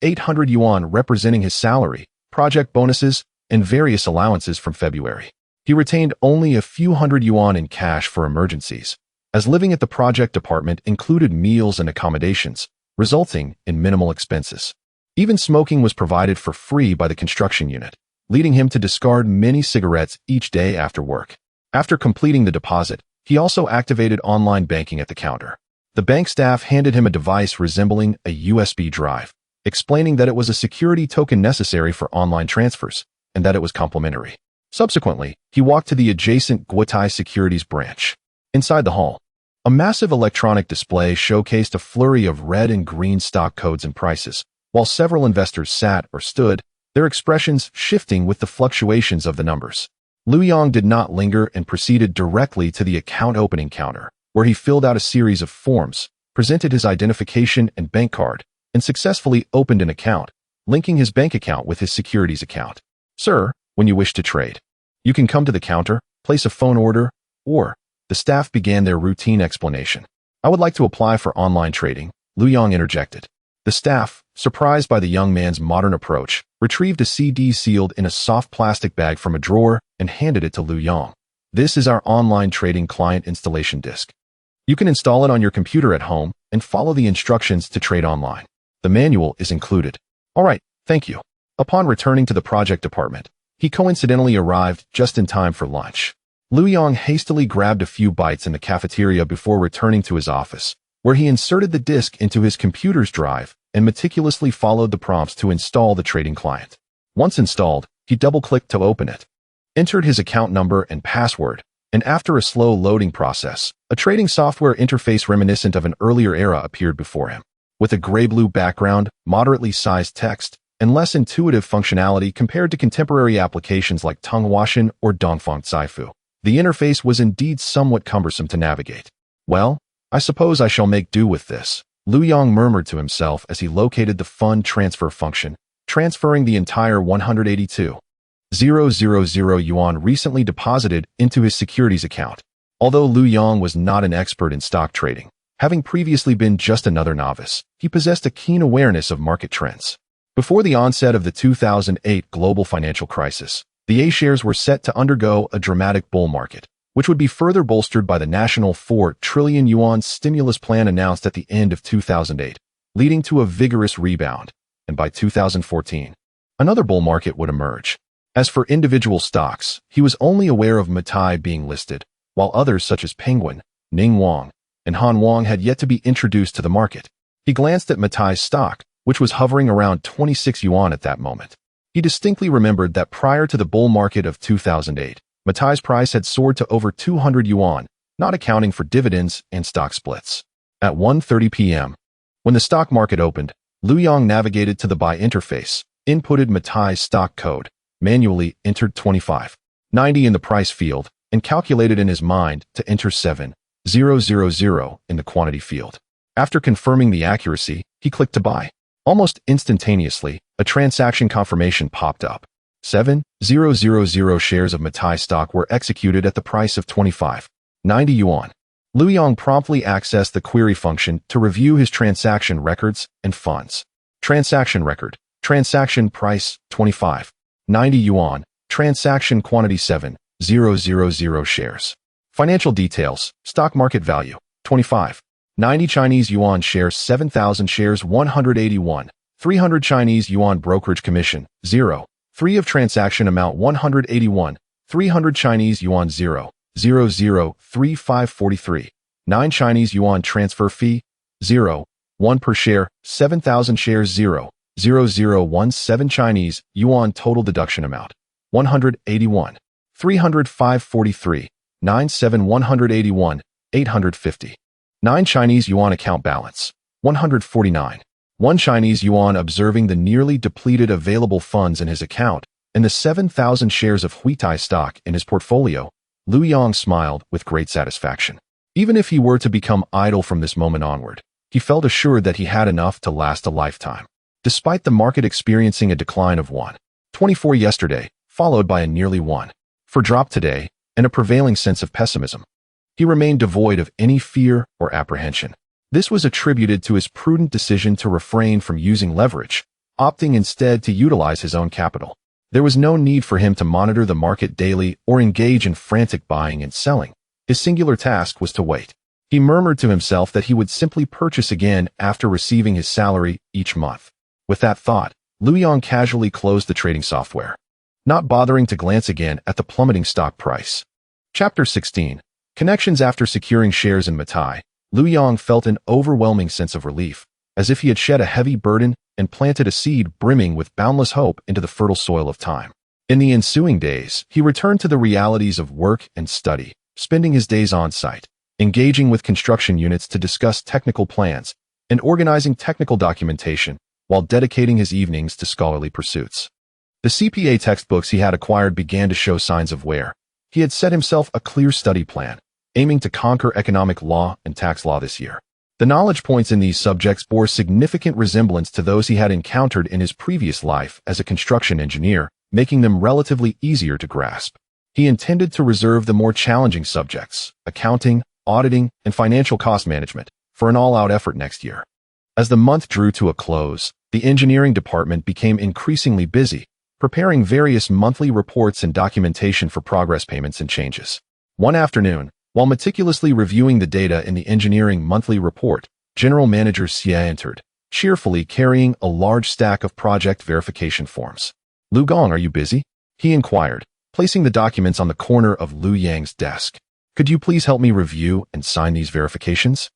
Speaker 1: 800 yuan representing his salary, project bonuses, and various allowances from February. He retained only a few hundred yuan in cash for emergencies, as living at the project department included meals and accommodations, resulting in minimal expenses. Even smoking was provided for free by the construction unit, leading him to discard many cigarettes each day after work. After completing the deposit, he also activated online banking at the counter. The bank staff handed him a device resembling a USB drive, explaining that it was a security token necessary for online transfers, and that it was complimentary. Subsequently, he walked to the adjacent Guotai Securities branch. Inside the hall, a massive electronic display showcased a flurry of red and green stock codes and prices, while several investors sat or stood, their expressions shifting with the fluctuations of the numbers. Liu Yang did not linger and proceeded directly to the account opening counter, where he filled out a series of forms, presented his identification and bank card, and successfully opened an account, linking his bank account with his securities account. "Sir, when you wish to trade, you can come to the counter, place a phone order, or..." The staff began their routine explanation. "I would like to apply for online trading," Liu Yang interjected. The staff, surprised by the young man's modern approach, retrieved a CD sealed in a soft plastic bag from a drawer and handed it to Liu Yang. "This is our online trading client installation disk. You can install it on your computer at home and follow the instructions to trade online. The manual is included." "All right, thank you." Upon returning to the project department, he coincidentally arrived just in time for lunch. Liu Yang hastily grabbed a few bites in the cafeteria before returning to his office, where he inserted the disk into his computer's drive and meticulously followed the prompts to install the trading client. Once installed, he double-clicked to open it, entered his account number and password, and after a slow loading process, a trading software interface reminiscent of an earlier era appeared before him. With a gray-blue background, moderately sized text, and less intuitive functionality compared to contemporary applications like Tongwashan or Dongfang Caifu, the interface was indeed somewhat cumbersome to navigate. "Well, I suppose I shall make do with this," Liu Yang murmured to himself as he located the fund transfer function, transferring the entire 182,000 yuan recently deposited into his securities account. Although Liu Yang was not an expert in stock trading, having previously been just another novice, he possessed a keen awareness of market trends. Before the onset of the 2008 global financial crisis, the A-shares were set to undergo a dramatic bull market, which would be further bolstered by the national 4 trillion yuan stimulus plan announced at the end of 2008, leading to a vigorous rebound, and by 2014, another bull market would emerge. As for individual stocks, he was only aware of Matai being listed, while others such as Penguin, Ning Wang, and Han Wang had yet to be introduced to the market. He glanced at Matai's stock, which was hovering around 26 yuan at that moment. He distinctly remembered that prior to the bull market of 2008, Matai's price had soared to over 200 yuan, not accounting for dividends and stock splits. At 1:30 p.m., when the stock market opened, Liu Yang navigated to the buy interface, inputted Matai's stock code, manually entered 25.90 in the price field, and calculated in his mind to enter 7,000 in the quantity field. After confirming the accuracy, he clicked to buy. Almost instantaneously, a transaction confirmation popped up. 7,000 shares of Matai stock were executed at the price of 25.90 yuan. Liu Yang promptly accessed the query function to review his transaction records and funds. Transaction record, transaction price, 25.90 yuan, transaction quantity 7,000 shares. Financial details, stock market value, 25.90 Chinese yuan shares, 7,000 shares, 181, 300 Chinese yuan brokerage commission, 0, 3 of transaction amount 181, 300 Chinese yuan 0, 0.003543. 9 Chinese yuan transfer fee, 0.1 per share, 7,000 shares 0.0017 Chinese yuan total deduction amount, 181. 305.43, 97 850. 9 Chinese yuan account balance, 149. 1 Chinese yuan observing the nearly depleted available funds in his account and the 7,000 shares of Huitai stock in his portfolio, Liu Yang smiled with great satisfaction. Even if he were to become idle from this moment onward, he felt assured that he had enough to last a lifetime. Despite the market experiencing a decline of 1.24 yesterday, followed by a nearly 1.4 drop today, and a prevailing sense of pessimism, he remained devoid of any fear or apprehension. This was attributed to his prudent decision to refrain from using leverage, opting instead to utilize his own capital. There was no need for him to monitor the market daily or engage in frantic buying and selling. His singular task was to wait. He murmured to himself that he would simply purchase again after receiving his salary each month. With that thought, Liu Yang casually closed the trading software, not bothering to glance again at the plummeting stock price. Chapter 16. Connections. After securing shares in Matai, Liu Yang felt an overwhelming sense of relief, as if he had shed a heavy burden and planted a seed brimming with boundless hope into the fertile soil of time. In the ensuing days, he returned to the realities of work and study, spending his days on site, engaging with construction units to discuss technical plans, and organizing technical documentation, while dedicating his evenings to scholarly pursuits. The CPA textbooks he had acquired began to show signs of wear. He had set himself a clear study plan, aiming to conquer economic law and tax law this year. The knowledge points in these subjects bore significant resemblance to those he had encountered in his previous life as a construction engineer, making them relatively easier to grasp. He intended to reserve the more challenging subjects, accounting, auditing, and financial cost management, for an all-out effort next year. As the month drew to a close, the engineering department became increasingly busy, preparing various monthly reports and documentation for progress payments and changes. One afternoon, while meticulously reviewing the data in the engineering monthly report, General Manager Xie entered, cheerfully carrying a large stack of project verification forms. "Liu Gong, are you busy?" he inquired, placing the documents on the corner of Liu Yang's desk. "Could you please help me review and sign these verifications?"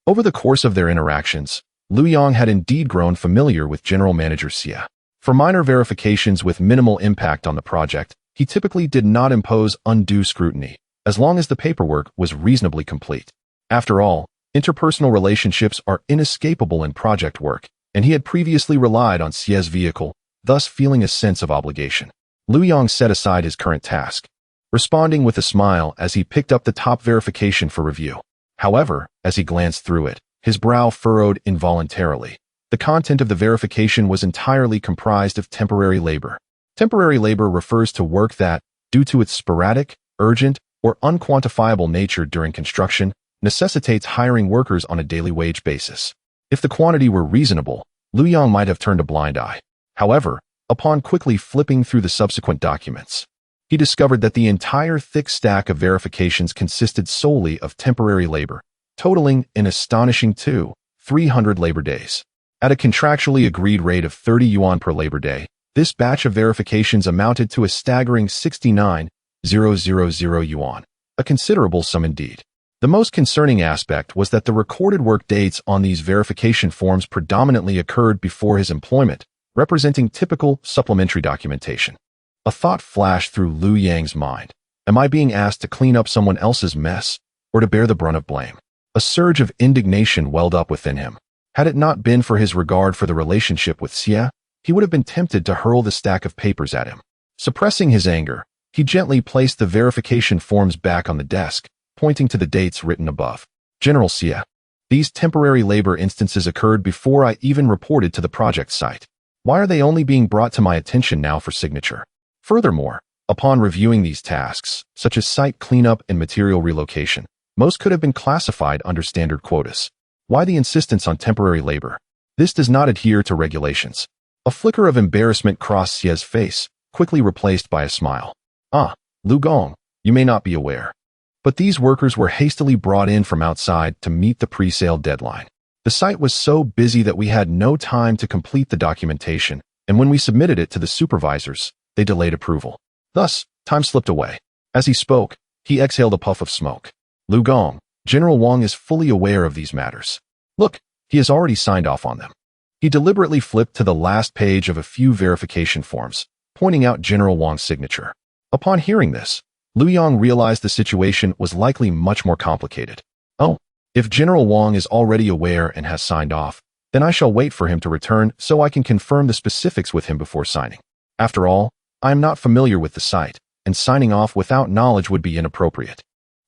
Speaker 1: Over the course of their interactions, Liu Yang had indeed grown familiar with General Manager Xie. For minor verifications with minimal impact on the project, he typically did not impose undue scrutiny, as long as the paperwork was reasonably complete. After all, interpersonal relationships are inescapable in project work, and he had previously relied on Xie's vehicle, thus feeling a sense of obligation. Liu Yang set aside his current task, responding with a smile as he picked up the top verification for review. However, as he glanced through it, his brow furrowed involuntarily. The content of the verification was entirely comprised of temporary labor. Temporary labor refers to work that, due to its sporadic, urgent, or unquantifiable nature during construction, necessitates hiring workers on a daily wage basis. If the quantity were reasonable, Liu Yang might have turned a blind eye. However, upon quickly flipping through the subsequent documents, he discovered that the entire thick stack of verifications consisted solely of temporary labor, totaling an astonishing 300 labor days. At a contractually agreed rate of 30 yuan per labor day, this batch of verifications amounted to a staggering 69,000 yuan, a considerable sum indeed. The most concerning aspect was that the recorded work dates on these verification forms predominantly occurred before his employment, representing typical supplementary documentation. A thought flashed through Liu Yang's mind. Am I being asked to clean up someone else's mess, or to bear the brunt of blame? A surge of indignation welled up within him. Had it not been for his regard for the relationship with Xie, he would have been tempted to hurl the stack of papers at him. Suppressing his anger, he gently placed the verification forms back on the desk, pointing to the dates written above. General Xie, these temporary labor instances occurred before I even reported to the project site. Why are they only being brought to my attention now for signature? Furthermore, upon reviewing these tasks, such as site cleanup and material relocation, most could have been classified under standard quotas. Why the insistence on temporary labor? This does not adhere to regulations. A flicker of embarrassment crossed Xie's face, quickly replaced by a smile. Liu Gong, you may not be aware, but these workers were hastily brought in from outside to meet the pre-sale deadline. The site was so busy that we had no time to complete the documentation, and when we submitted it to the supervisors, they delayed approval. Thus, time slipped away. As he spoke, He exhaled a puff of smoke. Lu Gong, General Wang is fully aware of these matters. Look, he has already signed off on them. He deliberately flipped to the last page of a few verification forms, pointing out General Wang's signature. Upon hearing this, Lu Yang realized the situation was likely much more complicated. Oh, if General Wang is already aware and has signed off, then I shall wait for him to return so I can confirm the specifics with him before signing. After all, I am not familiar with the site, and signing off without knowledge would be inappropriate.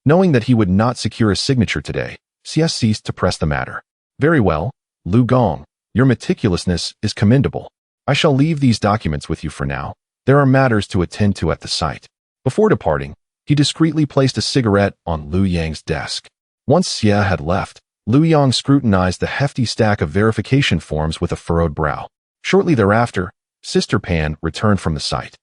Speaker 1: Knowing that he would not secure a signature today, Xie ceased to press the matter. Very well, Lu Gong, your meticulousness is commendable. I shall leave these documents with you for now. There are matters to attend to at the site. Before departing, he discreetly placed a cigarette on Lu Yang's desk. Once Xie had left, Lu Yang scrutinized the hefty stack of verification forms with a furrowed brow. Shortly thereafter, Sister Pan returned from the site.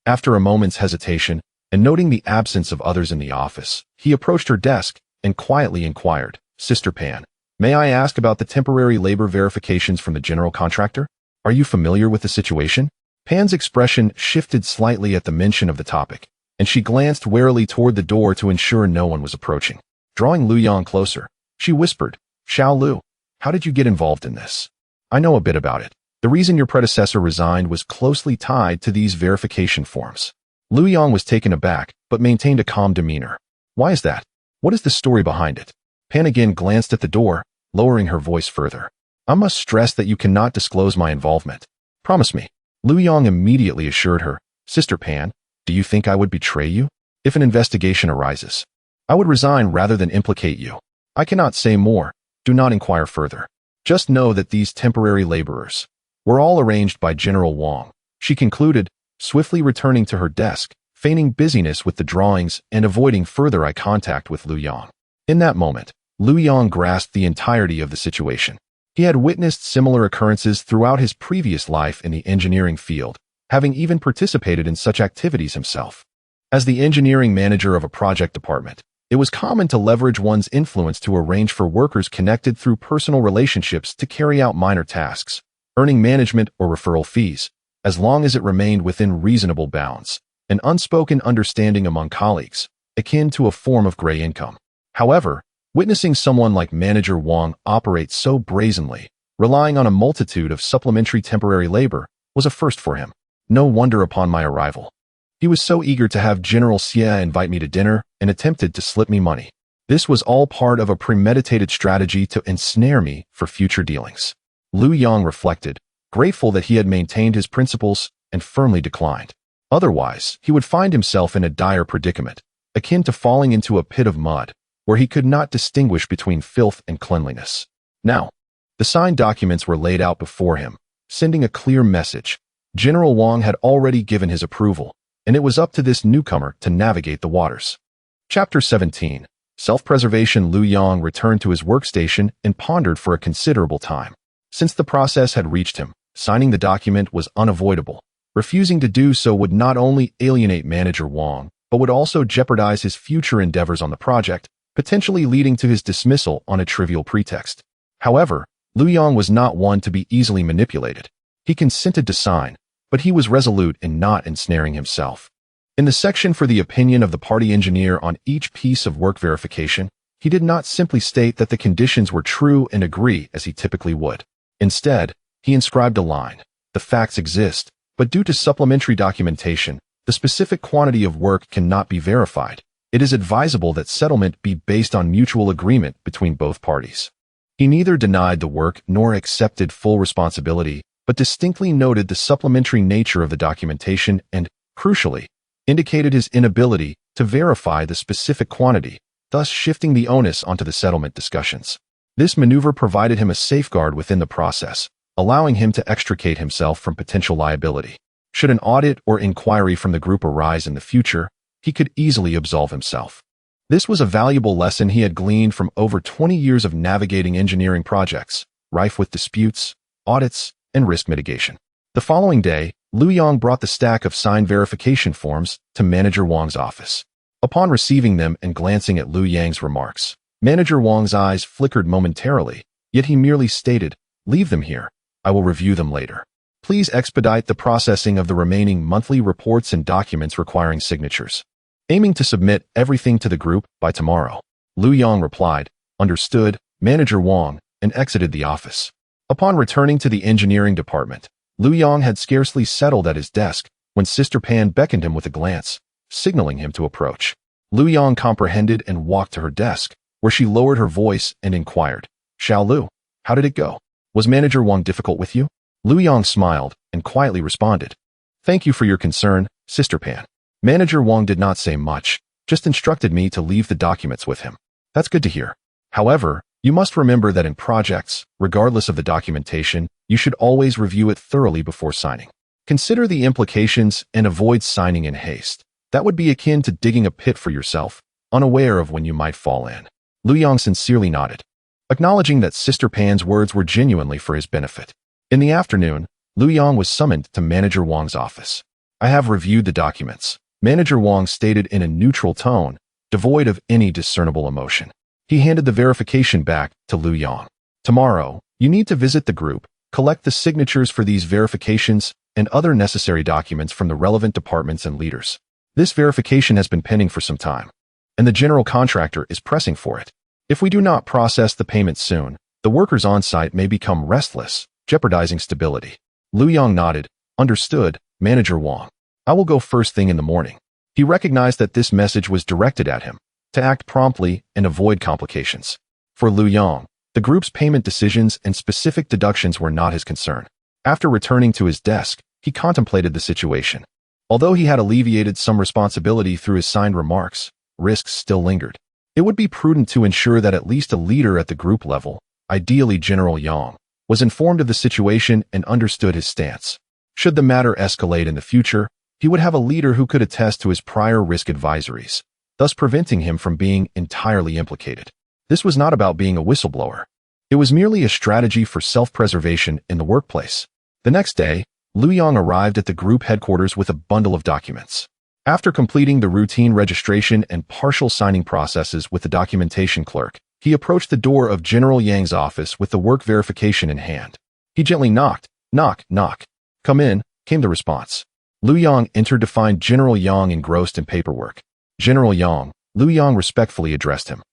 Speaker 1: After a moment's hesitation, and noting the absence of others in the office, he approached her desk and quietly inquired, Sister Pan, may I ask about the temporary labor verifications from the general contractor? Are you familiar with the situation? Pan's expression shifted slightly at the mention of the topic, and she glanced warily toward the door to ensure no one was approaching. Drawing Lu Yang closer, she whispered, Xiao Lu, how did you get involved in this? I know a bit about it. The reason your predecessor resigned was closely tied to these verification forms. Lu Yang was taken aback, but maintained a calm demeanor. Why is that? What is the story behind it? Pan again glanced at the door, lowering her voice further. I must stress that you cannot disclose my involvement. Promise me. Lu Yang immediately assured her, Sister Pan, do you think I would betray you? If an investigation arises, I would resign rather than implicate you. I cannot say more. Do not inquire further. Just know that these temporary laborers were all arranged by General Wang, she concluded, swiftly returning to her desk, feigning busyness with the drawings and avoiding further eye contact with Lu Yang. In that moment, Lu Yang grasped the entirety of the situation. He had witnessed similar occurrences throughout his previous life in the engineering field, having even participated in such activities himself. As the engineering manager of a project department, it was common to leverage one's influence to arrange for workers connected through personal relationships to carry out minor tasks, earning management or referral fees, as long as it remained within reasonable bounds, an unspoken understanding among colleagues, akin to a form of gray income. However, witnessing someone like Manager Wang operate so brazenly, relying on a multitude of supplementary temporary labor, was a first for him. No wonder upon my arrival. He was so eager to have General Xie invite me to dinner and attempted to slip me money. This was all part of a premeditated strategy to ensnare me for future dealings. Lu Yang reflected, grateful that he had maintained his principles and firmly declined. Otherwise, he would find himself in a dire predicament, akin to falling into a pit of mud, where he could not distinguish between filth and cleanliness. Now, the signed documents were laid out before him, sending a clear message. General Wang had already given his approval, and it was up to this newcomer to navigate the waters. Chapter 17. Self-preservation. Lu Yang returned to his workstation and pondered for a considerable time. Since the process had reached him, signing the document was unavoidable. Refusing to do so would not only alienate Manager Wang, but would also jeopardize his future endeavors on the project, potentially leading to his dismissal on a trivial pretext. However, Lu Yang was not one to be easily manipulated. He consented to sign, but he was resolute in not ensnaring himself. In the section for the opinion of the party engineer on each piece of work verification, he did not simply state that the conditions were true and agree as he typically would. Instead, he inscribed a line. The facts exist, but due to supplementary documentation, the specific quantity of work cannot be verified. It is advisable that settlement be based on mutual agreement between both parties. He neither denied the work nor accepted full responsibility, but distinctly noted the supplementary nature of the documentation and, crucially, indicated his inability to verify the specific quantity, thus shifting the onus onto the settlement discussions. This maneuver provided him a safeguard within the process, allowing him to extricate himself from potential liability. Should an audit or inquiry from the group arise in the future, he could easily absolve himself. This was a valuable lesson he had gleaned from over 20 years of navigating engineering projects, rife with disputes, audits, and risk mitigation. The following day, Lu Yang brought the stack of signed verification forms to Manager Wang's office. Upon receiving them and glancing at Lu Yang's remarks, Manager Wang's eyes flickered momentarily, yet he merely stated, "Leave them here. I will review them later. Please expedite the processing of the remaining monthly reports and documents requiring signatures." aiming to submit everything to the group by tomorrow. Lu Yong replied, "Understood, Manager Wang," and exited the office. Upon returning to the engineering department, Lu Yong had scarcely settled at his desk when Sister Pan beckoned him with a glance, signaling him to approach. Lu Yong comprehended and walked to her desk, where she lowered her voice and inquired, "Xiao Lu, how did it go? Was Manager Wang difficult with you?" Lu Yong smiled and quietly responded, "Thank you for your concern, Sister Pan. Manager Wang did not say much, just instructed me to leave the documents with him. That's good to hear. However, you must remember that in projects, regardless of the documentation, you should always review it thoroughly before signing. Consider the implications and avoid signing in haste. That would be akin to digging a pit for yourself, unaware of when you might fall in." Lu Yong sincerely nodded, acknowledging that Sister Pan's words were genuinely for his benefit. In the afternoon, Lu Yong was summoned to Manager Wang's office. "I have reviewed the documents," Manager Wang stated in a neutral tone, devoid of any discernible emotion. He handed the verification back to Lu Yong. "Tomorrow, you need to visit the group, collect the signatures for these verifications, and other necessary documents from the relevant departments and leaders. This verification has been pending for some time, and the general contractor is pressing for it. If we do not process the payment soon, the workers on site may become restless, jeopardizing stability." Lu Yong nodded, "Understood, Manager Wang. I will go first thing in the morning." He recognized that this message was directed at him, to act promptly and avoid complications. For Lu Yong, the group's payment decisions and specific deductions were not his concern. After returning to his desk, he contemplated the situation. Although he had alleviated some responsibility through his signed remarks, risks still lingered. It would be prudent to ensure that at least a leader at the group level, ideally General Yang, was informed of the situation and understood his stance. Should the matter escalate in the future, he would have a leader who could attest to his prior risk advisories, thus preventing him from being entirely implicated. This was not about being a whistleblower. It was merely a strategy for self-preservation in the workplace. The next day, Lu Yong arrived at the group headquarters with a bundle of documents. After completing the routine registration and partial signing processes with the documentation clerk, he approached the door of General Yang's office with the work verification in hand. He gently knocked. "Knock, knock." "Come in," came the response. Lu Yong entered to find General Yang engrossed in paperwork. "General Yang," Lu Yong respectfully addressed him.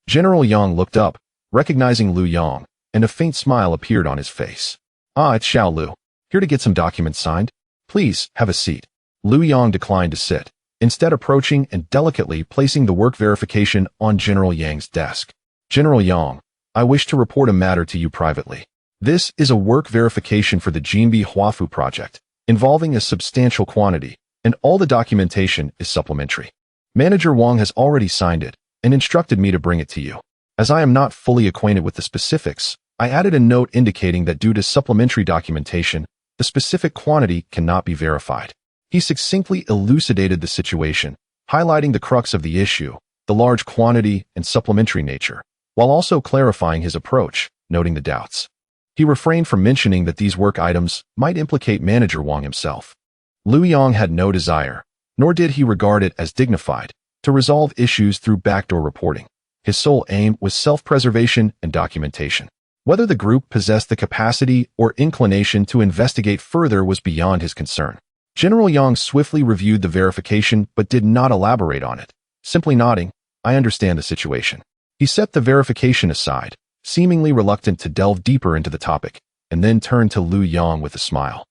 Speaker 1: General Yang looked up, recognizing Lu Yong, and a faint smile appeared on his face. "Ah, it's Xiao Lu. Here to get some documents signed. Please, have a seat." Lu Yong declined to sit, instead approaching and delicately placing the work verification on General Yang's desk. "General Yang, I wish to report a matter to you privately. This is a work verification for the Jinbi Huafu project, involving a substantial quantity, and all the documentation is supplementary. Manager Wang has already signed it and instructed me to bring it to you. As I am not fully acquainted with the specifics, I added a note indicating that due to supplementary documentation, the specific quantity cannot be verified." He succinctly elucidated the situation, highlighting the crux of the issue, the large quantity and supplementary nature, while also clarifying his approach, noting the doubts. He refrained from mentioning that these work items might implicate Manager Wang himself. Lu Yong had no desire, nor did he regard it as dignified, to resolve issues through backdoor reporting. His sole aim was self-preservation and documentation. Whether the group possessed the capacity or inclination to investigate further was beyond his concern. General Yang swiftly reviewed the verification but did not elaborate on it, simply nodding, "I understand the situation." He set the verification aside, seemingly reluctant to delve deeper into the topic, and then turned to Lu Yong with a smile,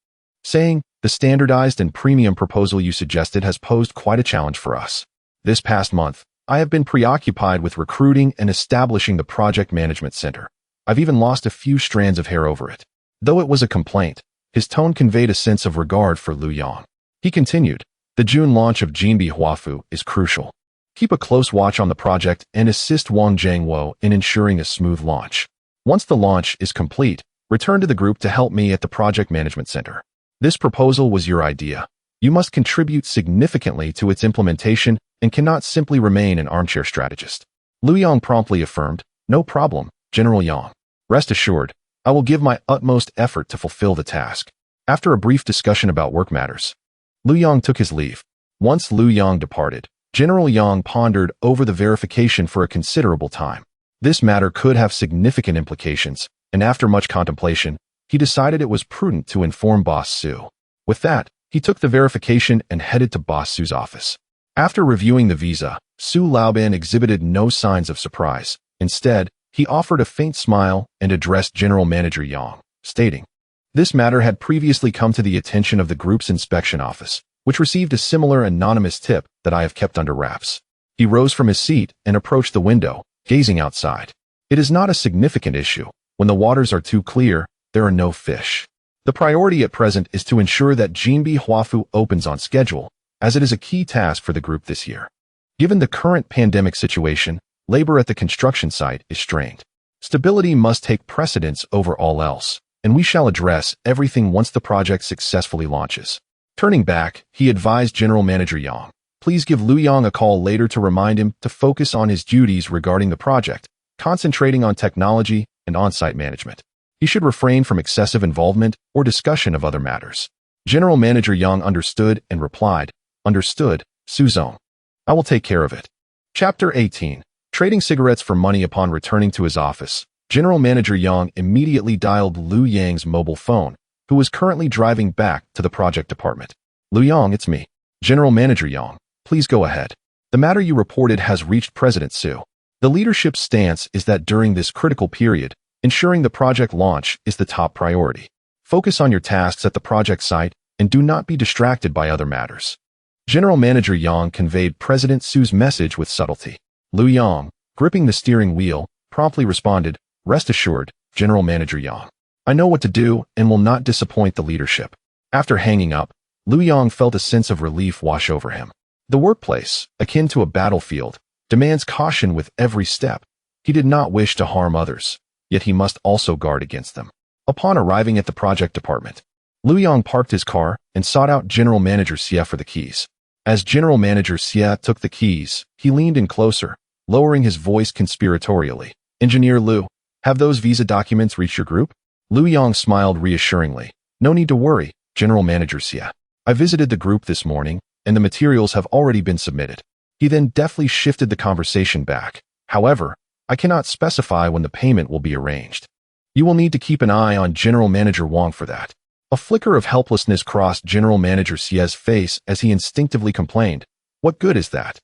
Speaker 1: saying, "The standardized and premium proposal you suggested has posed quite a challenge for us. This past month, I have been preoccupied with recruiting and establishing the project management center. I've even lost a few strands of hair over it." Though it was a complaint, his tone conveyed a sense of regard for Lu Yong. He continued, "The June launch of Jinbi Huafu is crucial. Keep a close watch on the project and assist Wang Jiangwo in ensuring a smooth launch. Once the launch is complete, return to the group to help me at the Project Management Center. This proposal was your idea. You must contribute significantly to its implementation and cannot simply remain an armchair strategist." Lu Yong promptly affirmed, "No problem, General Yang. Rest assured, I will give my utmost effort to fulfill the task." After a brief discussion about work matters, Lu Yong took his leave. Once Lu Yong departed, General Yang pondered over the verification for a considerable time. This matter could have significant implications, and after much contemplation, he decided it was prudent to inform Boss Su. With that, he took the verification and headed to Boss Su's office. After reviewing the visa, Su Laobin exhibited no signs of surprise. Instead, he offered a faint smile and addressed General Manager Yang, stating, "This matter had previously come to the attention of the group's inspection office, which received a similar anonymous tip that I have kept under wraps." He rose from his seat and approached the window, gazing outside. "It is not a significant issue. When the waters are too clear, there are no fish. The priority at present is to ensure that Jinbi Huafu opens on schedule, as it is a key task for the group this year. Given the current pandemic situation, labor at the construction site is strained. Stability must take precedence over all else, and we shall address everything once the project successfully launches." Turning back, he advised General Manager Yang, "Please give Lu Yang a call later to remind him to focus on his duties regarding the project, concentrating on technology and on-site management. He should refrain from excessive involvement or discussion of other matters." General Manager Yang understood and replied, "Understood, Suzong. I will take care of it." Chapter 18. Trading cigarettes for money. Upon returning to his office, General Manager Yang immediately dialed Lu Yang's mobile phone, who was currently driving back to the project department. "Lu Yang, it's me. General Manager Yang, please go ahead. The matter you reported has reached President Su. The leadership's stance is that during this critical period, ensuring the project launch is the top priority. Focus on your tasks at the project site and do not be distracted by other matters." General Manager Yang conveyed President Su's message with subtlety. Lu Yang, gripping the steering wheel, promptly responded, "Rest assured, General Manager Yang. I know what to do and will not disappoint the leadership." After hanging up, Lu Yang felt a sense of relief wash over him. The workplace, akin to a battlefield, demands caution with every step. He did not wish to harm others, yet he must also guard against them. Upon arriving at the project department, Lu Yang parked his car and sought out General Manager Xie for the keys. As General Manager Xie took the keys, he leaned in closer, lowering his voice conspiratorially. "Engineer Lu, have those visa documents reached your group?" Lu Yang smiled reassuringly. "No need to worry, General Manager Xie. I visited the group this morning, and the materials have already been submitted." He then deftly shifted the conversation back. "However, I cannot specify when the payment will be arranged. You will need to keep an eye on General Manager Wang for that." A flicker of helplessness crossed General Manager Xie's face as he instinctively complained, "What good is that?"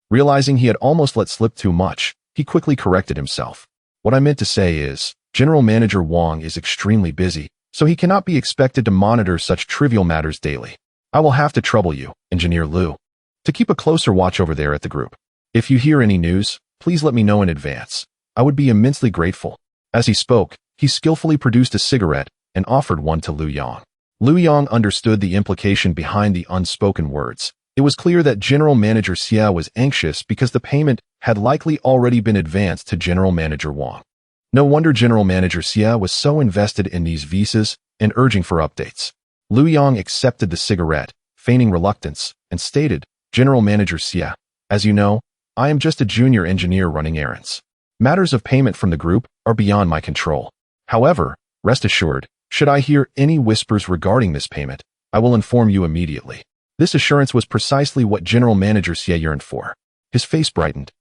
Speaker 1: Realizing he had almost let slip too much, he quickly corrected himself. "What I meant to say is, General Manager Wang is extremely busy, so he cannot be expected to monitor such trivial matters daily. I will have to trouble you, Engineer Lu, to keep a closer watch over there at the group. If you hear any news, please let me know in advance. I would be immensely grateful." As he spoke, he skillfully produced a cigarette and offered one to Lu Yang. Lu Yang understood the implication behind the unspoken words. It was clear that General Manager Xie was anxious because the payment had likely already been advanced to General Manager Wang. No wonder General Manager Xie was so invested in these visas and urging for updates. Lu Yang accepted the cigarette, feigning reluctance, and stated, "General Manager Xie, as you know, I am just a junior engineer running errands. Matters of payment from the group are beyond my control. However, rest assured, should I hear any whispers regarding this payment, I will inform you immediately." This assurance was precisely what General Manager Xie yearned for. His face brightened,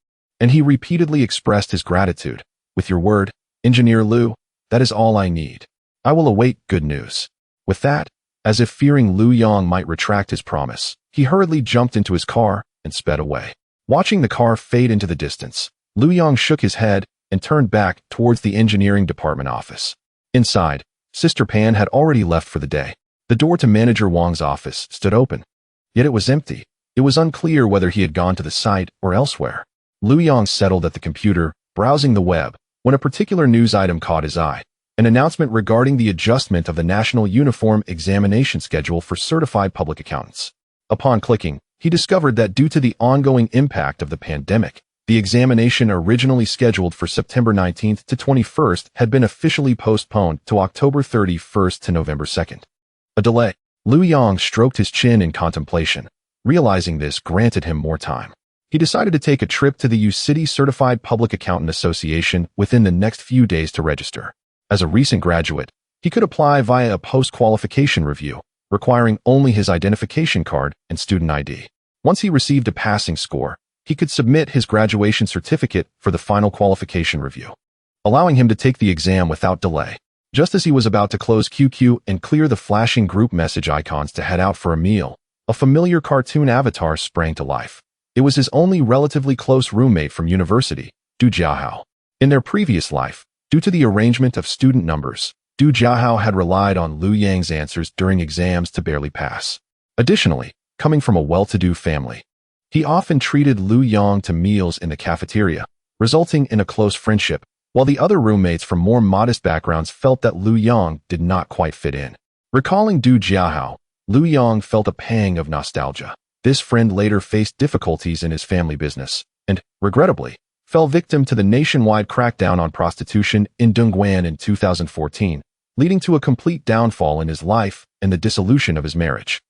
Speaker 1: and he repeatedly expressed his gratitude. "With your word, Engineer Lu, that is all I need. I will await good news." With that, as if fearing Lu Yang might retract his promise, he hurriedly jumped into his car and sped away. Watching the car fade into the distance, Lu Yang shook his head and turned back towards the engineering department office. Inside, Sister Pan had already left for the day. The door to Manager Wang's office stood open, yet it was empty. It was unclear whether he had gone to the site or elsewhere. Lu Yang settled at the computer, browsing the web, when a particular news item caught his eye, an announcement regarding the adjustment of the National Uniform Examination Schedule for certified public accountants. Upon clicking, he discovered that due to the ongoing impact of the pandemic, the examination originally scheduled for September 19th to 21st had been officially postponed to October 31st to November 2nd. A delay. Lu Yang stroked his chin in contemplation. Realizing this granted him more time. He decided to take a trip to the U-City Certified Public Accountant Association within the next few days to register. As a recent graduate, he could apply via a post-qualification review, requiring only his identification card and student ID. Once he received a passing score, he could submit his graduation certificate for the final qualification review, allowing him to take the exam without delay. Just as he was about to close QQ and clear the flashing group message icons to head out for a meal, A familiar cartoon avatar sprang to life. It was his only relatively close roommate from university, Du Jiahao. In their previous life, due to the arrangement of student numbers, Du Jiahao had relied on Lu Yang's answers during exams to barely pass. Additionally, coming from a well-to-do family, he often treated Lu Yang to meals in the cafeteria, resulting in a close friendship, while the other roommates from more modest backgrounds felt that Lu Yang did not quite fit in. Recalling Du Jiahao, Lu Yang felt a pang of nostalgia. This friend later faced difficulties in his family business, and, regrettably, fell victim to the nationwide crackdown on prostitution in Dongguan in 2014, leading to a complete downfall in his life and the dissolution of his marriage,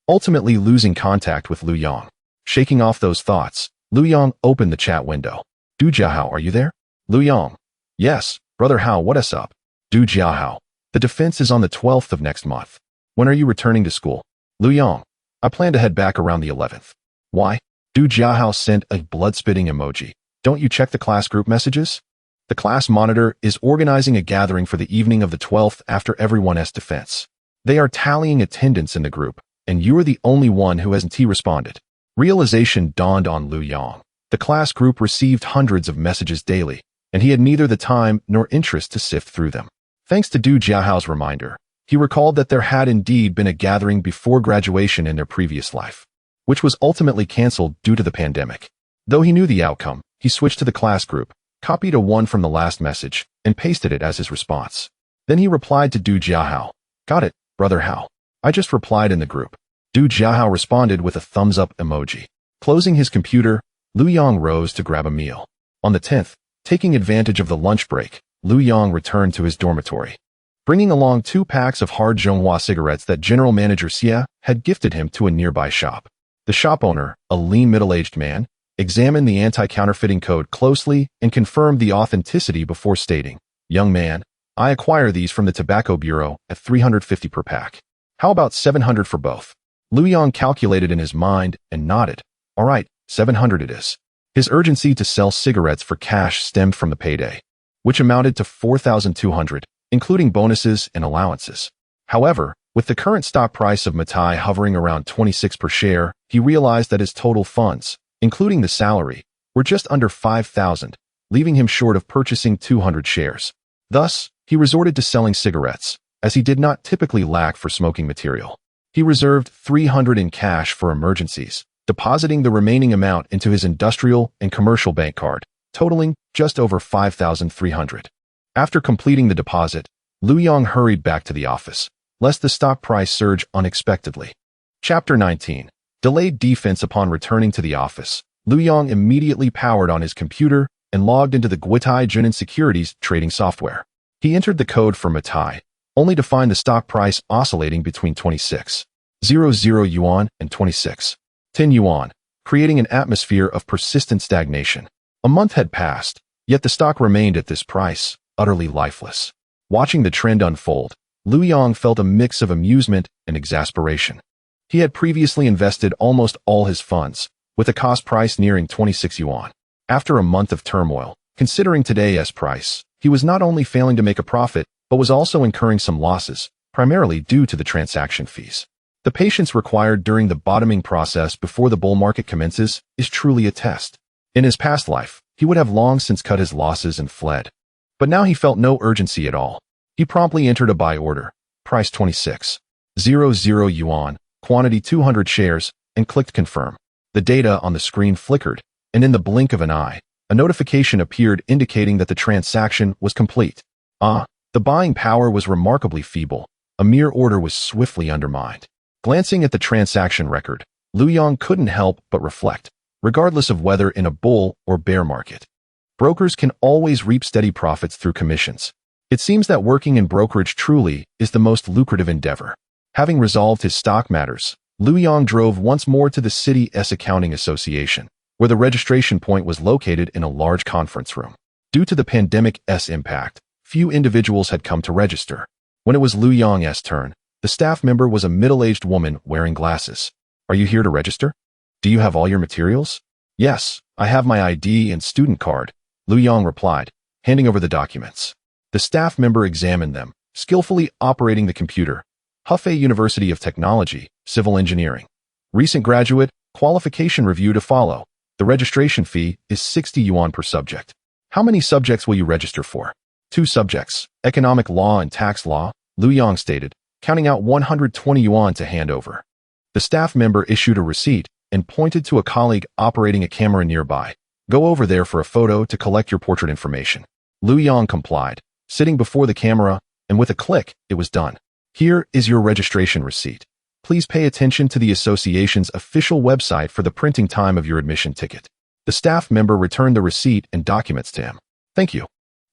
Speaker 1: ultimately losing contact with Lu Yang. Shaking off those thoughts, Lu Yang opened the chat window. Du Jiahao, are you there? Lu Yang. Yes, brother Hao, what is up? Du Jiahao. The defense is on the 12th of next month. When are you returning to school? Lu Yang. I plan to head back around the 11th. Why? Du Jiahao sent a blood-spitting emoji. Don't you check the class group messages? The class monitor is organizing a gathering for the evening of the 12th after everyone's defense. They are tallying attendance in the group, and you are the only one who hasn't responded. Realization dawned on Lu Yang. The class group received hundreds of messages daily, and he had neither the time nor interest to sift through them. Thanks to Du Jiahao's reminder, he recalled that there had indeed been a gathering before graduation in their previous life, which was ultimately canceled due to the pandemic. Though he knew the outcome, he switched to the class group, copied a 1 from the last message, and pasted it as his response. Then he replied to Du Jiahao. Got it, brother Hao. I just replied in the group. Du Jiahao responded with a thumbs-up emoji. Closing his computer, Lu Yang rose to grab a meal. On the 10th, taking advantage of the lunch break, Lu Yang returned to his dormitory, bringing along 2 packs of hard Zhonghua cigarettes that General Manager Xia had gifted him to a nearby shop. The shop owner, a lean middle-aged man, examined the anti-counterfeiting code closely and confirmed the authenticity before stating, "Young man, I acquire these from the Tobacco Bureau at 350 per pack. How about 700 for both?" Lu Yang calculated in his mind and nodded. All right, 700 it is. His urgency to sell cigarettes for cash stemmed from the payday, which amounted to 4,200, including bonuses and allowances. However, with the current stock price of Matai hovering around 26 per share, he realized that his total funds, including the salary, were just under 5,000, leaving him short of purchasing 200 shares. Thus, he resorted to selling cigarettes, as he did not typically lack for smoking material. He reserved 300 in cash for emergencies, depositing the remaining amount into his industrial and commercial bank card, totaling just over 5,300. After completing the deposit, Lu Yang hurried back to the office, lest the stock price surge unexpectedly. Chapter 19. Delayed defense. Upon returning to the office, Lu Yang immediately powered on his computer and logged into the Guitai Junin Securities trading software. He entered the code for Matai, only to find the stock price oscillating between 26.00 yuan and 26.10 yuan, creating an atmosphere of persistent stagnation. A month had passed, yet the stock remained at this price, utterly lifeless. Watching the trend unfold, Lu Yang felt a mix of amusement and exasperation. He had previously invested almost all his funds, with a cost price nearing 26 yuan. After a month of turmoil, considering today's price, he was not only failing to make a profit, but was also incurring some losses, primarily due to the transaction fees. The patience required during the bottoming process before the bull market commences is truly a test. In his past life, he would have long since cut his losses and fled. But now he felt no urgency at all. He promptly entered a buy order, price 26.00 yuan, quantity 200 shares, and clicked confirm. The data on the screen flickered, and in the blink of an eye, a notification appeared indicating that the transaction was complete. The buying power was remarkably feeble. A mere order was swiftly undermined. Glancing at the transaction record, Lu Yang couldn't help but reflect, regardless of whether in a bull or bear market, brokers can always reap steady profits through commissions. It seems that working in brokerage truly is the most lucrative endeavor. Having resolved his stock matters, Lu Yang drove once more to the city's accounting association, where the registration point was located in a large conference room. Due to the pandemic's impact, few individuals had come to register. When it was Lu Yang's turn, the staff member was a middle-aged woman wearing glasses. Are you here to register? Do you have all your materials? Yes, I have my ID and student card, Lu Yang replied, handing over the documents. The staff member examined them, skillfully operating the computer. Hefei University of Technology, Civil Engineering. Recent graduate, qualification review to follow. The registration fee is 60 yuan per subject. How many subjects will you register for? 2 subjects, economic law and tax law, Lu Yang stated, counting out 120 yuan to hand over. The staff member issued a receipt and pointed to a colleague operating a camera nearby. Go over there for a photo to collect your portrait information. Lu Yang complied, sitting before the camera, and with a click, it was done. Here is your registration receipt. Please pay attention to the association's official website for the printing time of your admission ticket. The staff member returned the receipt and documents to him. Thank you.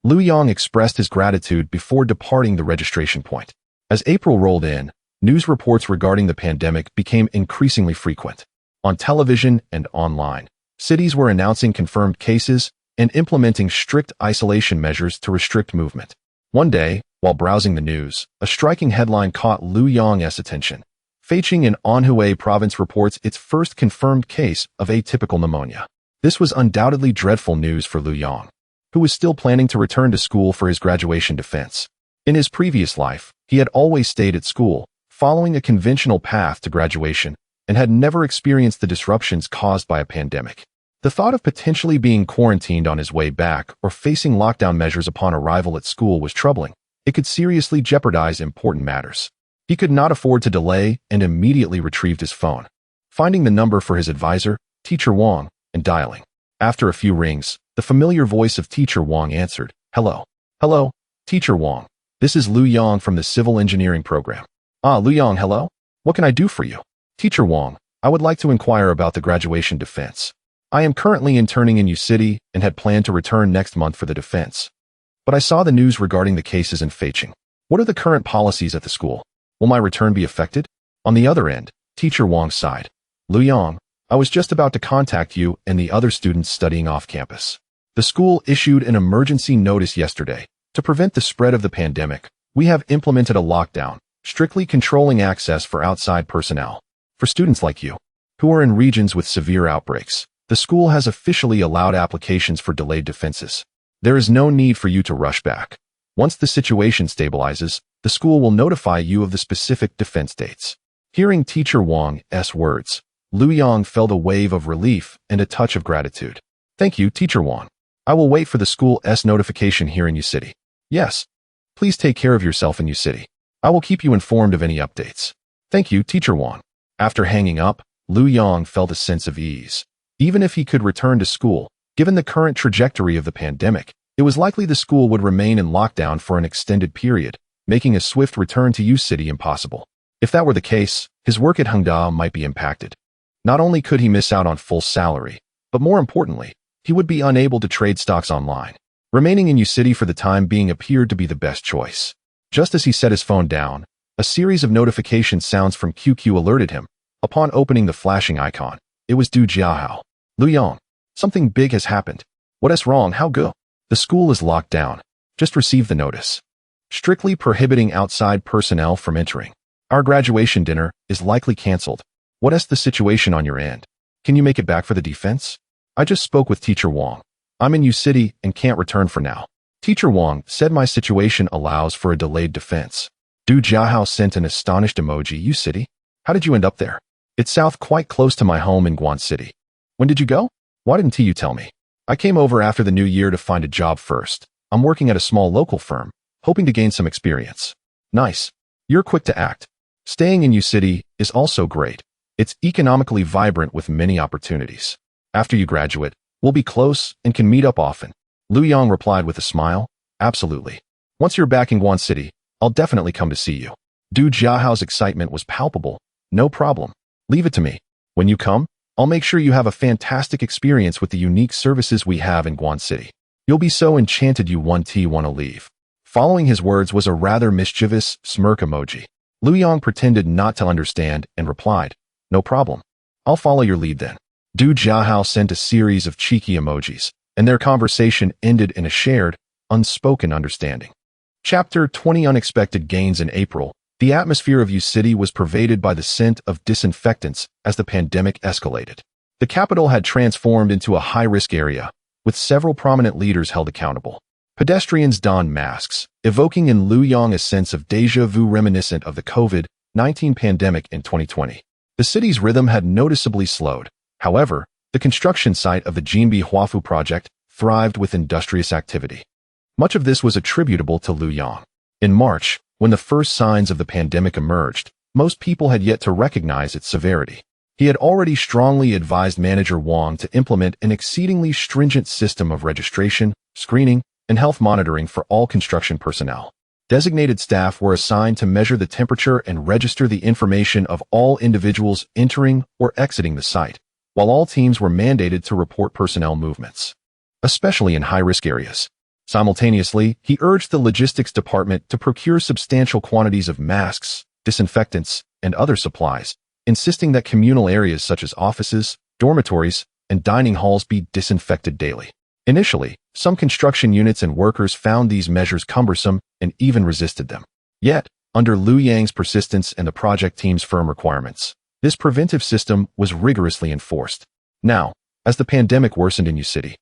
Speaker 1: Lu Yang expressed his gratitude before departing the registration point. As April rolled in, news reports regarding the pandemic became increasingly frequent. On television and online, cities were announcing confirmed cases and implementing strict isolation measures to restrict movement. One day, while browsing the news, a striking headline caught Lu Yang's attention. Feiqing in Anhui province reports its first confirmed case of atypical pneumonia. This was undoubtedly dreadful news for Lu Yang, who was still planning to return to school for his graduation defense. In his previous life, he had always stayed at school, following a conventional path to graduation, and had never experienced the disruptions caused by a pandemic. The thought of potentially being quarantined on his way back or facing lockdown measures upon arrival at school was troubling. It could seriously jeopardize important matters. He could not afford to delay and immediately retrieved his phone, finding the number for his advisor, Teacher Wang, and dialing. After a few rings, the familiar voice of Teacher Wang answered, "Hello. Hello, Teacher Wang. This is Lu Yang from the Civil Engineering Program." "Ah, Lu Yang, hello. What can I do for you?" "Teacher Wang, I would like to inquire about the graduation defense. I am currently interning in U City and had planned to return next month for the defense. But I saw the news regarding the cases in Feiqing. What are the current policies at the school? Will my return be affected?" On the other end, Teacher Wang sighed. "Lu Yang, I was just about to contact you and the other students studying off campus. The school issued an emergency notice yesterday. To prevent the spread of the pandemic, we have implemented a lockdown, strictly controlling access for outside personnel. For students like you, who are in regions with severe outbreaks, the school has officially allowed applications for delayed defenses. There is no need for you to rush back. Once the situation stabilizes, the school will notify you of the specific defense dates." Hearing Teacher Wang's words, Lu Yang felt a wave of relief and a touch of gratitude. "Thank you, Teacher Wang. I will wait for the school's notification here in U City." "Yes. Please take care of yourself in U City. I will keep you informed of any updates." "Thank you, Teacher Wang." After hanging up, Lu Yang felt a sense of ease. Even if he could return to school, given the current trajectory of the pandemic, it was likely the school would remain in lockdown for an extended period, making a swift return to U City impossible. If that were the case, his work at Hengda might be impacted. Not only could he miss out on full salary, but more importantly, he would be unable to trade stocks online. Remaining in U City for the time being appeared to be the best choice. Just as he set his phone down, a series of notification sounds from QQ alerted him. Upon opening the flashing icon, it was Du Jiahao. "Lu Yang, something big has happened. What's wrong? How go? The school is locked down. Just received the notice. Strictly prohibiting outside personnel from entering. Our graduation dinner is likely cancelled. What's the situation on your end? Can you make it back for the defense? I just spoke with Teacher Wang. I'm in U City and can't return for now." Teacher Wang said my situation allows for a delayed defense. Du Jiahao sent an astonished emoji. "U City? How did you end up there?" "It's south, quite close to my home in Guan City." "When did you go?" "Why didn't you tell me?" "I came over after the new year to find a job first. I'm working at a small local firm, hoping to gain some experience." "Nice. You're quick to act. Staying in U City is also great. It's economically vibrant with many opportunities. After you graduate, we'll be close and can meet up often." Lu Yang replied with a smile. "Absolutely. Once you're back in Guan City, I'll definitely come to see you." Du Jiahao's excitement was palpable. "No problem. Leave it to me. When you come, I'll make sure you have a fantastic experience with the unique services we have in Guan City. You'll be so enchanted you want to leave." Following his words was a rather mischievous smirk emoji. Lu Yang pretended not to understand and replied, "No problem. I'll follow your lead then." Du Jiahao sent a series of cheeky emojis, and their conversation ended in a shared, unspoken understanding. Chapter 20 Unexpected Gains. In April, the atmosphere of U City was pervaded by the scent of disinfectants as the pandemic escalated. The capital had transformed into a high-risk area, with several prominent leaders held accountable. Pedestrians donned masks, evoking in Lu Yang a sense of déjà vu reminiscent of the COVID-19 pandemic in 2020. The city's rhythm had noticeably slowed. However, the construction site of the Jinbi Huafu project thrived with industrious activity. Much of this was attributable to Lu Yang. In March, when the first signs of the pandemic emerged, most people had yet to recognize its severity. He had already strongly advised manager Wang to implement an exceedingly stringent system of registration, screening, and health monitoring for all construction personnel. Designated staff were assigned to measure the temperature and register the information of all individuals entering or exiting the site, while all teams were mandated to report personnel movements, especially in high-risk areas. Simultaneously, he urged the logistics department to procure substantial quantities of masks, disinfectants, and other supplies, insisting that communal areas such as offices, dormitories, and dining halls be disinfected daily. Initially, some construction units and workers found these measures cumbersome and even resisted them. Yet, under Lu Yang's persistence and the project team's firm requirements, this preventive system was rigorously enforced. Now, as the pandemic worsened in Yu City,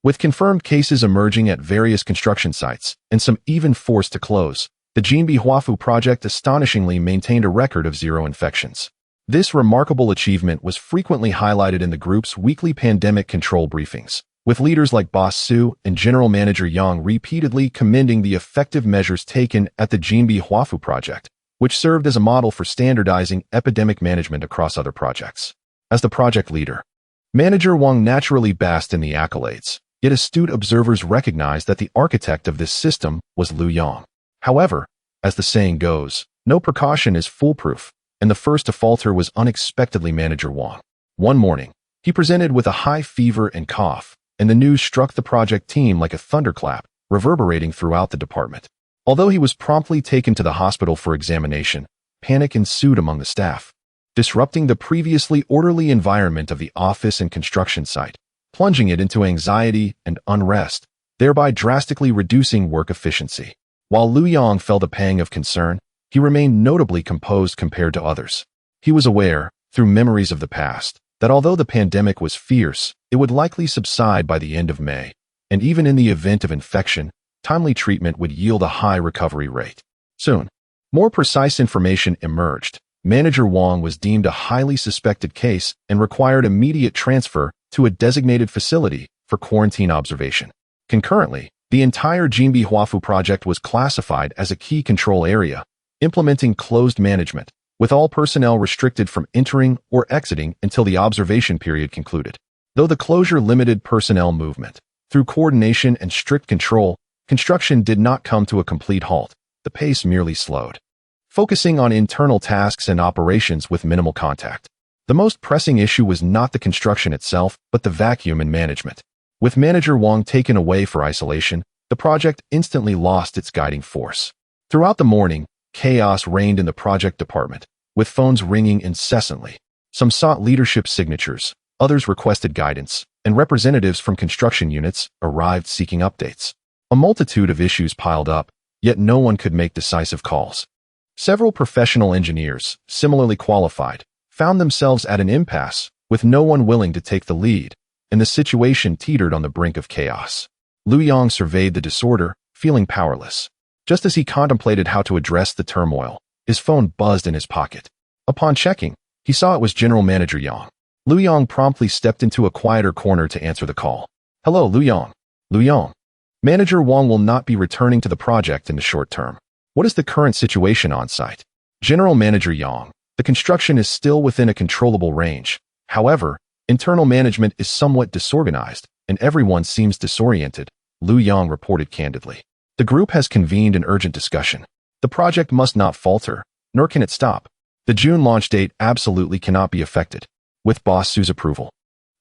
Speaker 1: with confirmed cases emerging at various construction sites and some even forced to close, the Jinbi Huafu project astonishingly maintained a record of 0 infections. This remarkable achievement was frequently highlighted in the group's weekly pandemic control briefings, with leaders like Boss Su and General Manager Yang repeatedly commending the effective measures taken at the Jinbi Huafu project, which served as a model for standardizing epidemic management across other projects. As the project leader, Manager Wang naturally basked in the accolades, yet astute observers recognized that the architect of this system was Lu Yang. However, as the saying goes, no precaution is foolproof, and the first to falter was unexpectedly Manager Wang. One morning, he presented with a high fever and cough, and the news struck the project team like a thunderclap, reverberating throughout the department. Although he was promptly taken to the hospital for examination, panic ensued among the staff, disrupting the previously orderly environment of the office and construction site, plunging it into anxiety and unrest, thereby drastically reducing work efficiency. While Lu Yang felt a pang of concern, he remained notably composed compared to others. He was aware, through memories of the past, that although the pandemic was fierce, it would likely subside by the end of May, and even in the event of infection, timely treatment would yield a high recovery rate. Soon, more precise information emerged. Manager Wang was deemed a highly suspected case and required immediate transfer to a designated facility for quarantine observation. Concurrently, the entire Jinbi Huafu project was classified as a key control area, implementing closed management, with all personnel restricted from entering or exiting until the observation period concluded. Though the closure limited personnel movement, through coordination and strict control, construction did not come to a complete halt. The pace merely slowed, focusing on internal tasks and operations with minimal contact. The most pressing issue was not the construction itself, but the vacuum in management. With Manager Wang taken away for isolation, the project instantly lost its guiding force. Throughout the morning, chaos reigned in the project department, with phones ringing incessantly. Some sought leadership signatures, others requested guidance, and representatives from construction units arrived seeking updates. A multitude of issues piled up, yet no one could make decisive calls. Several professional engineers, similarly qualified, found themselves at an impasse, with no one willing to take the lead, and the situation teetered on the brink of chaos. Lu Yang surveyed the disorder, feeling powerless. Just as he contemplated how to address the turmoil, his phone buzzed in his pocket. Upon checking, he saw it was General Manager Yang. Lu Yang promptly stepped into a quieter corner to answer the call. "Hello, Lu Yang." "Lu Yang. Manager Wang will not be returning to the project in the short term. What is the current situation on site?" "General Manager Yang, the construction is still within a controllable range. However, internal management is somewhat disorganized, and everyone seems disoriented," Lu Yang reported candidly. "The group has convened an urgent discussion. The project must not falter, nor can it stop. The June launch date absolutely cannot be affected. With Boss Su's approval,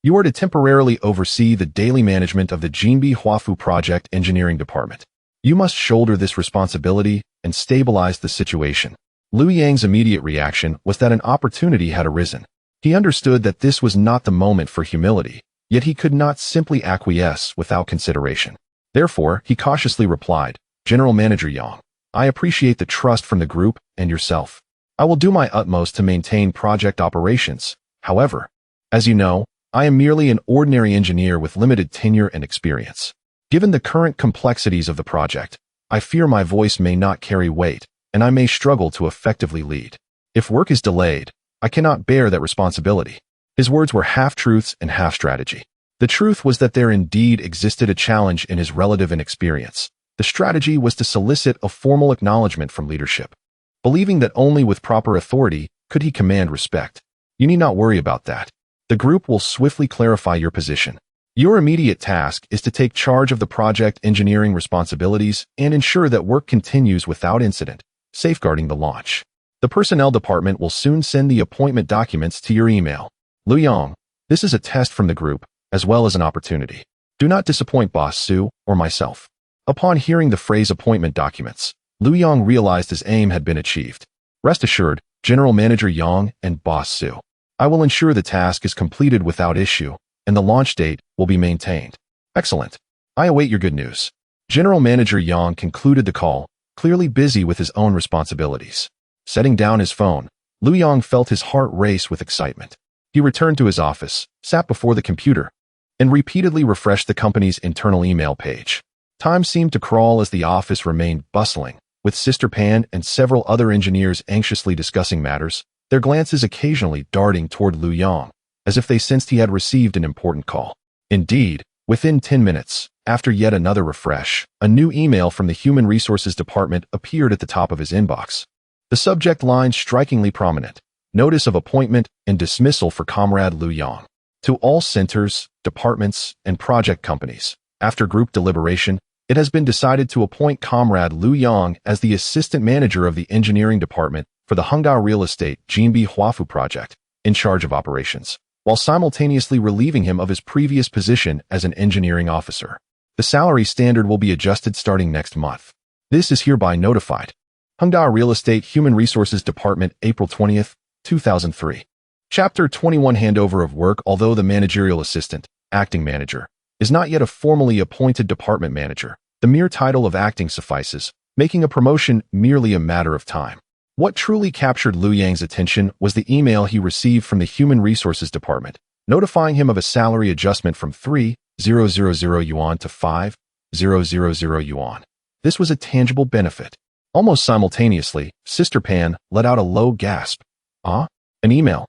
Speaker 1: you are to temporarily oversee the daily management of the Jinbi Huafu project engineering department. You must shoulder this responsibility and stabilize the situation." Lu Yang's immediate reaction was that an opportunity had arisen. He understood that this was not the moment for humility, yet he could not simply acquiesce without consideration. Therefore, he cautiously replied, "General Manager Yang, I appreciate the trust from the group and yourself. I will do my utmost to maintain project operations. However, as you know, I am merely an ordinary engineer with limited tenure and experience. Given the current complexities of the project, I fear my voice may not carry weight, and I may struggle to effectively lead. If work is delayed, I cannot bear that responsibility." His words were half-truths and half-strategy. The truth was that there indeed existed a challenge in his relative inexperience. The strategy was to solicit a formal acknowledgement from leadership, believing that only with proper authority could he command respect. "You need not worry about that. The group will swiftly clarify your position. Your immediate task is to take charge of the project engineering responsibilities and ensure that work continues without incident, safeguarding the launch. The personnel department will soon send the appointment documents to your email." Lu Yang, this is a test from the group, as well as an opportunity. Do not disappoint Boss Su or myself. Upon hearing the phrase appointment documents, Lu Yang realized his aim had been achieved. Rest assured, General Manager Yang and Boss Su, I will ensure the task is completed without issue, and the launch date will be maintained. Excellent. I await your good news. General Manager Yang concluded the call, clearly busy with his own responsibilities. Setting down his phone, Lu Yang felt his heart race with excitement. He returned to his office, sat before the computer, and repeatedly refreshed the company's internal email page. Time seemed to crawl as the office remained bustling, with Sister Pan and several other engineers anxiously discussing matters, their glances occasionally darting toward Lu Yang, as if they sensed he had received an important call. Indeed, within 10 minutes, after yet another refresh, a new email from the Human Resources Department appeared at the top of his inbox. The subject line strikingly prominent: Notice of appointment and dismissal for Comrade Lu Yang. To all centers, departments, and project companies, after group deliberation, it has been decided to appoint Comrade Lu Yang as the assistant manager of the engineering department for the Evergrande Real Estate Jinbi Huafu project, in charge of operations, while simultaneously relieving him of his previous position as an engineering officer. The salary standard will be adjusted starting next month. This is hereby notified. Evergrande Real Estate Human Resources Department, April 20th, 2003. Chapter 21 Handover of Work. Although the managerial assistant, acting manager, is not yet a formally appointed department manager, the mere title of acting suffices, making a promotion merely a matter of time. What truly captured Lu Yang's attention was the email he received from the Human Resources Department, notifying him of a salary adjustment from 3,000 yuan to 5,000 yuan. This was a tangible benefit. Almost simultaneously, Sister Pan let out a low gasp. An email.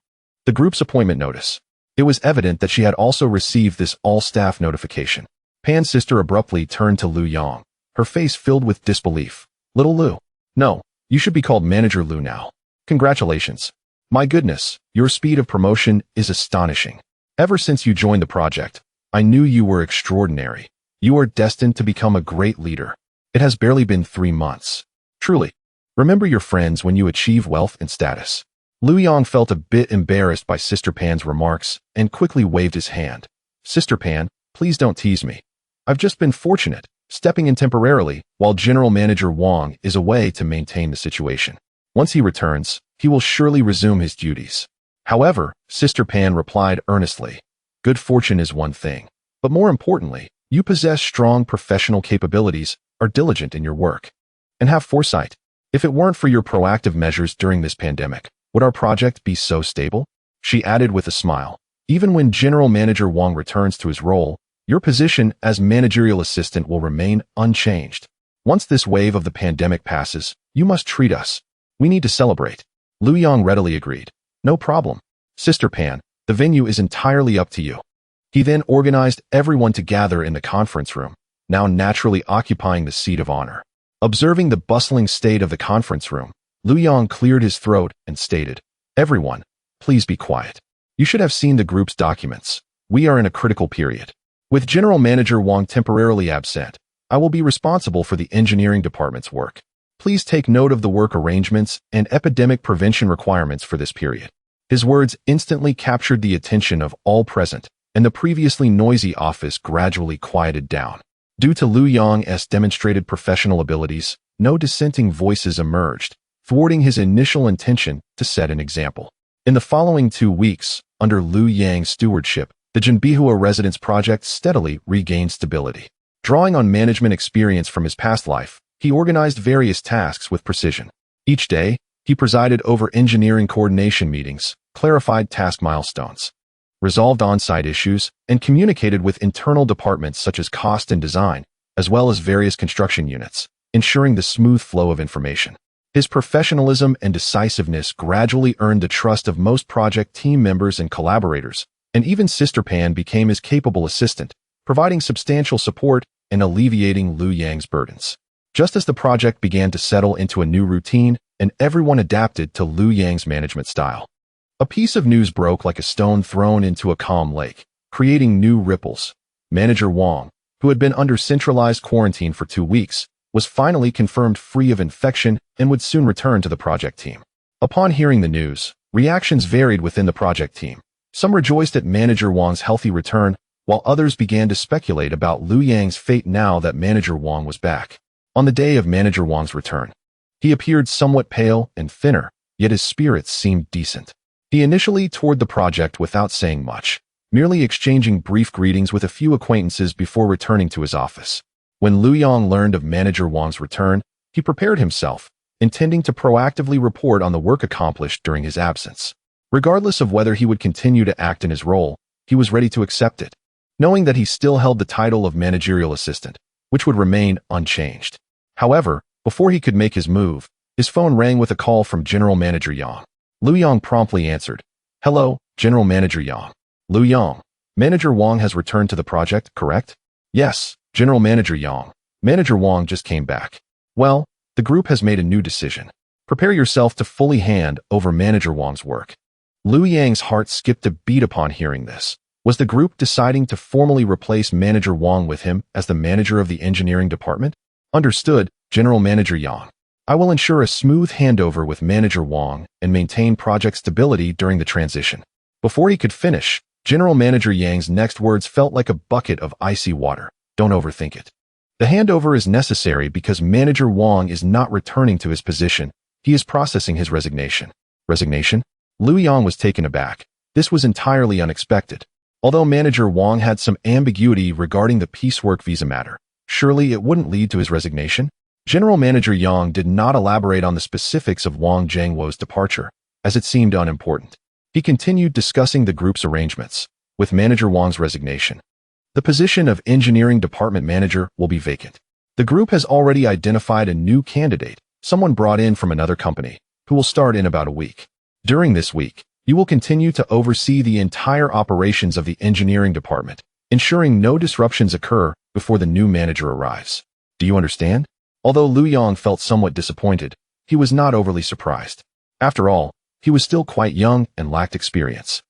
Speaker 1: The group's appointment notice. It was evident that she had also received this all-staff notification. Pan's sister abruptly turned to Lu Yang, her face filled with disbelief. "Little Lu. No, you should be called Manager Lu now. Congratulations. My goodness, your speed of promotion is astonishing. Ever since you joined the project, I knew you were extraordinary. You are destined to become a great leader. It has barely been 3 months. Truly. Remember your friends when you achieve wealth and status." Lu Yang felt a bit embarrassed by Sister Pan's remarks and quickly waved his hand. "Sister Pan, please don't tease me. I've just been fortunate, stepping in temporarily while General Manager Wang is away to maintain the situation. Once he returns, he will surely resume his duties." However, Sister Pan replied earnestly, "Good fortune is one thing, but more importantly, you possess strong professional capabilities, are diligent in your work, and have foresight. If it weren't for your proactive measures during this pandemic, would our project be so stable?" She added with a smile, "Even when General Manager Wang returns to his role, your position as managerial assistant will remain unchanged. Once this wave of the pandemic passes, you must treat us. We need to celebrate." Lu Yang readily agreed. "No problem. Sister Pan, the venue is entirely up to you." He then organized everyone to gather in the conference room, now naturally occupying the seat of honor. Observing the bustling state of the conference room, Lu Yang cleared his throat and stated, "Everyone, please be quiet. You should have seen the group's documents. We are in a critical period. With General Manager Wang temporarily absent, I will be responsible for the engineering department's work. Please take note of the work arrangements and epidemic prevention requirements for this period." His words instantly captured the attention of all present, and the previously noisy office gradually quieted down. Due to Lu Yang's demonstrated professional abilities, no dissenting voices emerged, thwarting his initial intention to set an example. In the following 2 weeks, under Lu Yang's stewardship, the Jinbihua residence project steadily regained stability. Drawing on management experience from his past life, he organized various tasks with precision. Each day, he presided over engineering coordination meetings, clarified task milestones, resolved on-site issues, and communicated with internal departments such as cost and design, as well as various construction units, ensuring the smooth flow of information. His professionalism and decisiveness gradually earned the trust of most project team members and collaborators, and even Sister Pan became his capable assistant, providing substantial support and alleviating Liu Yang's burdens. Just as the project began to settle into a new routine, and everyone adapted to Liu Yang's management style, a piece of news broke like a stone thrown into a calm lake, creating new ripples. Manager Wang, who had been under centralized quarantine for 2 weeks, was finally confirmed free of infection and would soon return to the project team. Upon hearing the news, reactions varied within the project team. Some rejoiced at Manager Wang's healthy return, while others began to speculate about Liu Yang's fate now that Manager Wang was back. On the day of Manager Wang's return, he appeared somewhat pale and thinner, yet his spirits seemed decent. He initially toured the project without saying much, merely exchanging brief greetings with a few acquaintances before returning to his office. When Liu Yang learned of Manager Wang's return, he prepared himself, intending to proactively report on the work accomplished during his absence. Regardless of whether he would continue to act in his role, he was ready to accept it, knowing that he still held the title of managerial assistant, which would remain unchanged. However, before he could make his move, his phone rang with a call from General Manager Yang. Liu Yang promptly answered. "Hello, General Manager Yang." "Liu Yang, Manager Wang has returned to the project, correct?" "Yes, General Manager Yang. Manager Wang just came back." "Well, the group has made a new decision. Prepare yourself to fully hand over Manager Wang's work." Liu Yang's heart skipped a beat upon hearing this. Was the group deciding to formally replace Manager Wang with him as the manager of the engineering department? "Understood, General Manager Yang. I will ensure a smooth handover with Manager Wang and maintain project stability during the transition." Before he could finish, General Manager Yang's next words felt like a bucket of icy water. "Don't overthink it. The handover is necessary because Manager Wang is not returning to his position. He is processing his resignation." "Resignation?" Liu Yang was taken aback. This was entirely unexpected. Although Manager Wang had some ambiguity regarding the piecework visa matter, surely it wouldn't lead to his resignation? General Manager Yang did not elaborate on the specifics of Wang Zhangwo's departure, as it seemed unimportant. He continued discussing the group's arrangements. With Manager Wang's resignation, the position of engineering department manager will be vacant. The group has already identified a new candidate, someone brought in from another company, who will start in about a week. During this week, you will continue to oversee the entire operations of the engineering department, ensuring no disruptions occur before the new manager arrives. Do you understand? Although Liu Yang felt somewhat disappointed, he was not overly surprised. After all, he was still quite young and lacked experience,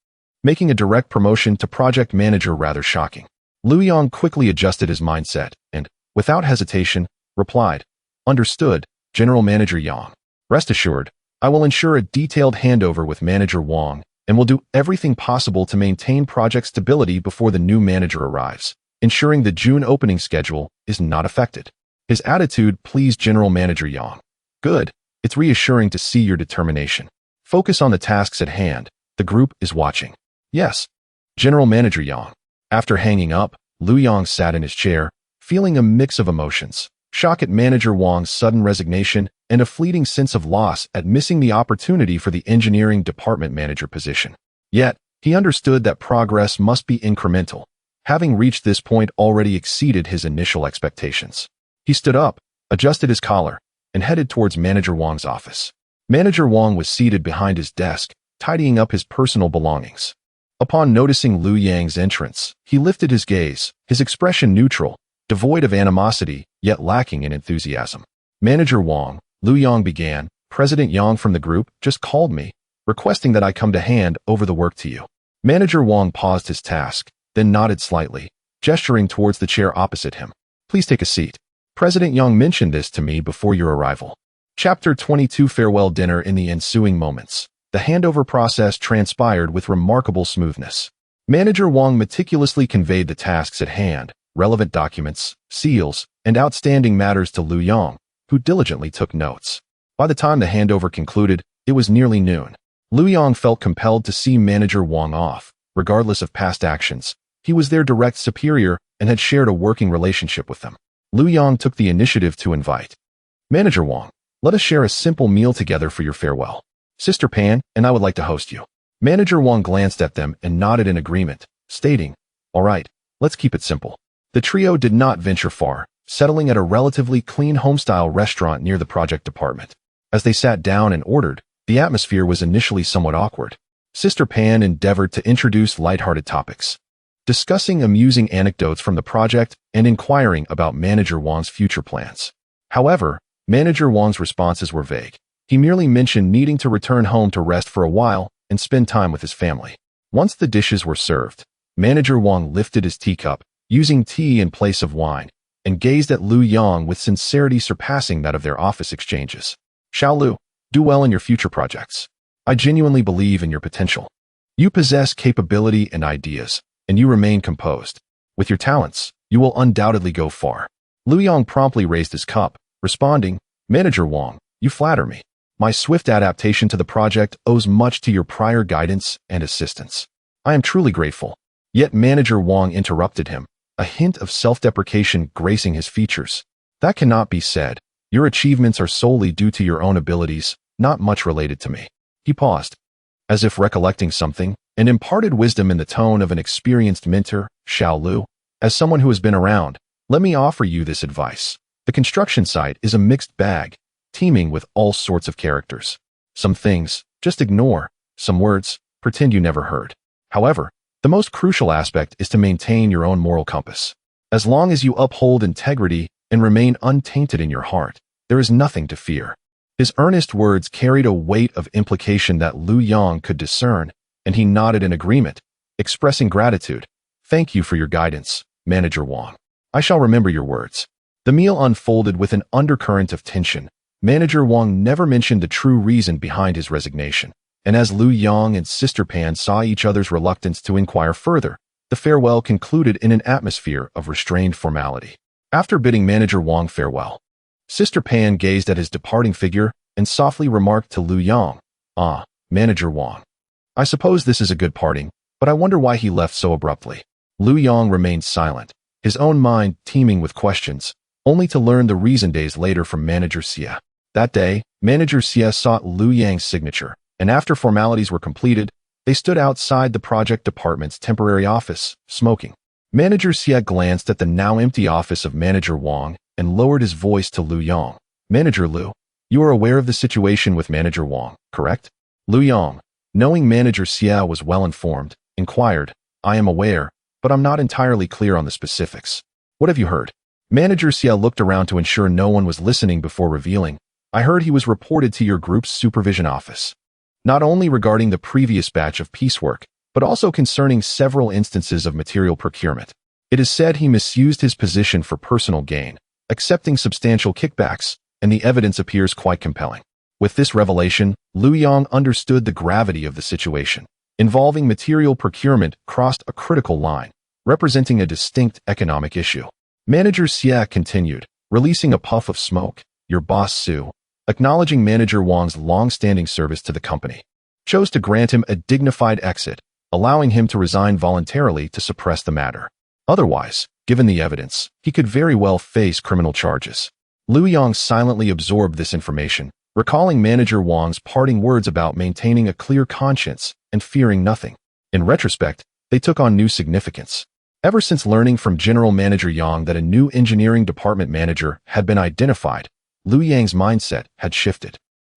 Speaker 1: making a direct promotion to project manager rather shocking. Liu Yang quickly adjusted his mindset and, without hesitation, replied, "Understood, General Manager Yang. Rest assured, I will ensure a detailed handover with Manager Wang and will do everything possible to maintain project stability before the new manager arrives, ensuring the June opening schedule is not affected." His attitude pleased General Manager Yang. "Good. It's reassuring to see your determination. Focus on the tasks at hand. The group is watching." "Yes, General Manager Yang." After hanging up, Liu Yang sat in his chair, feeling a mix of emotions: shock at Manager Wang's sudden resignation and a fleeting sense of loss at missing the opportunity for the engineering department manager position. Yet, he understood that progress must be incremental. Having reached this point already exceeded his initial expectations. He stood up, adjusted his collar, and headed towards Manager Wang's office. Manager Wang was seated behind his desk, tidying up his personal belongings. Upon noticing Liu Yang's entrance, he lifted his gaze, his expression neutral, devoid of animosity, yet lacking in enthusiasm. "Manager Wang," Liu Yang began, "President Yang from the group just called me, requesting that I come to hand over the work to you." Manager Wang paused his task, then nodded slightly, gesturing towards the chair opposite him. "Please take a seat. President Yang mentioned this to me before your arrival." Chapter 22 Farewell Dinner. In the ensuing moments, the handover process transpired with remarkable smoothness. Manager Wang meticulously conveyed the tasks at hand, relevant documents, seals, and outstanding matters to Liu Yang, who diligently took notes. By the time the handover concluded, it was nearly noon. Liu Yang felt compelled to see Manager Wang off. Regardless of past actions, he was their direct superior and had shared a working relationship with them. Liu Yang took the initiative to invite. "Manager Wang, let us share a simple meal together for your farewell. Sister Pan and I would like to host you." Manager Wang glanced at them and nodded in agreement, stating, "All right, let's keep it simple." The trio did not venture far, settling at a relatively clean home-style restaurant near the project department. As they sat down and ordered, the atmosphere was initially somewhat awkward. Sister Pan endeavored to introduce lighthearted topics, discussing amusing anecdotes from the project and inquiring about Manager Wang's future plans. However, Manager Wang's responses were vague. He merely mentioned needing to return home to rest for a while and spend time with his family. Once the dishes were served, Manager Wang lifted his teacup, using tea in place of wine, and gazed at Lu Yang with sincerity surpassing that of their office exchanges. Xiao Lu, do well in your future projects. I genuinely believe in your potential. You possess capability and ideas, and you remain composed. With your talents, you will undoubtedly go far. Lu Yang promptly raised his cup, responding, Manager Wang, you flatter me. My swift adaptation to the project owes much to your prior guidance and assistance. I am truly grateful. Yet Manager Wang interrupted him, a hint of self-deprecation gracing his features. That cannot be said. Your achievements are solely due to your own abilities, not much related to me. He paused, as if recollecting something, and imparted wisdom in the tone of an experienced mentor. Xiao Lu, as someone who has been around, let me offer you this advice. The construction site is a mixed bag, teeming with all sorts of characters. Some things, just ignore. Some words, pretend you never heard. However, the most crucial aspect is to maintain your own moral compass. As long as you uphold integrity and remain untainted in your heart, there is nothing to fear. His earnest words carried a weight of implication that Lu Yang could discern, and he nodded in agreement, expressing gratitude. Thank you for your guidance, Manager Wang. I shall remember your words. The meal unfolded with an undercurrent of tension. Manager Wang never mentioned the true reason behind his resignation, and as Lu Yang and Sister Pan saw each other's reluctance to inquire further, the farewell concluded in an atmosphere of restrained formality. After bidding Manager Wang farewell, Sister Pan gazed at his departing figure and softly remarked to Lu Yang, Ah, Manager Wang. I suppose this is a good parting, but I wonder why he left so abruptly. Lu Yang remained silent, his own mind teeming with questions, only to learn the reason days later from Manager Xie. That day, Manager Xie sought Lu Yang's signature, and after formalities were completed, they stood outside the project department's temporary office, smoking. Manager Xie glanced at the now empty office of Manager Wang and lowered his voice to Lu Yang. Manager Lu, you are aware of the situation with Manager Wang, correct? Lu Yang, knowing Manager Xie was well informed, inquired, I am aware, but I'm not entirely clear on the specifics. What have you heard? Manager Xie looked around to ensure no one was listening before revealing, I heard he was reported to your group's supervision office. Not only regarding the previous batch of piecework, but also concerning several instances of material procurement. It is said he misused his position for personal gain, accepting substantial kickbacks, and the evidence appears quite compelling. With this revelation, Lu Yang understood the gravity of the situation. Involving material procurement crossed a critical line, representing a distinct economic issue. Manager Xie continued, releasing a puff of smoke. Your boss Su, acknowledging Manager Wang's long-standing service to the company, chose to grant him a dignified exit, allowing him to resign voluntarily to suppress the matter. Otherwise, given the evidence, he could very well face criminal charges. Lu Yang silently absorbed this information, recalling Manager Wang's parting words about maintaining a clear conscience and fearing nothing. In retrospect, they took on new significance. Ever since learning from General Manager Yang that a new engineering department manager had been identified, Lu Yang's mindset had shifted.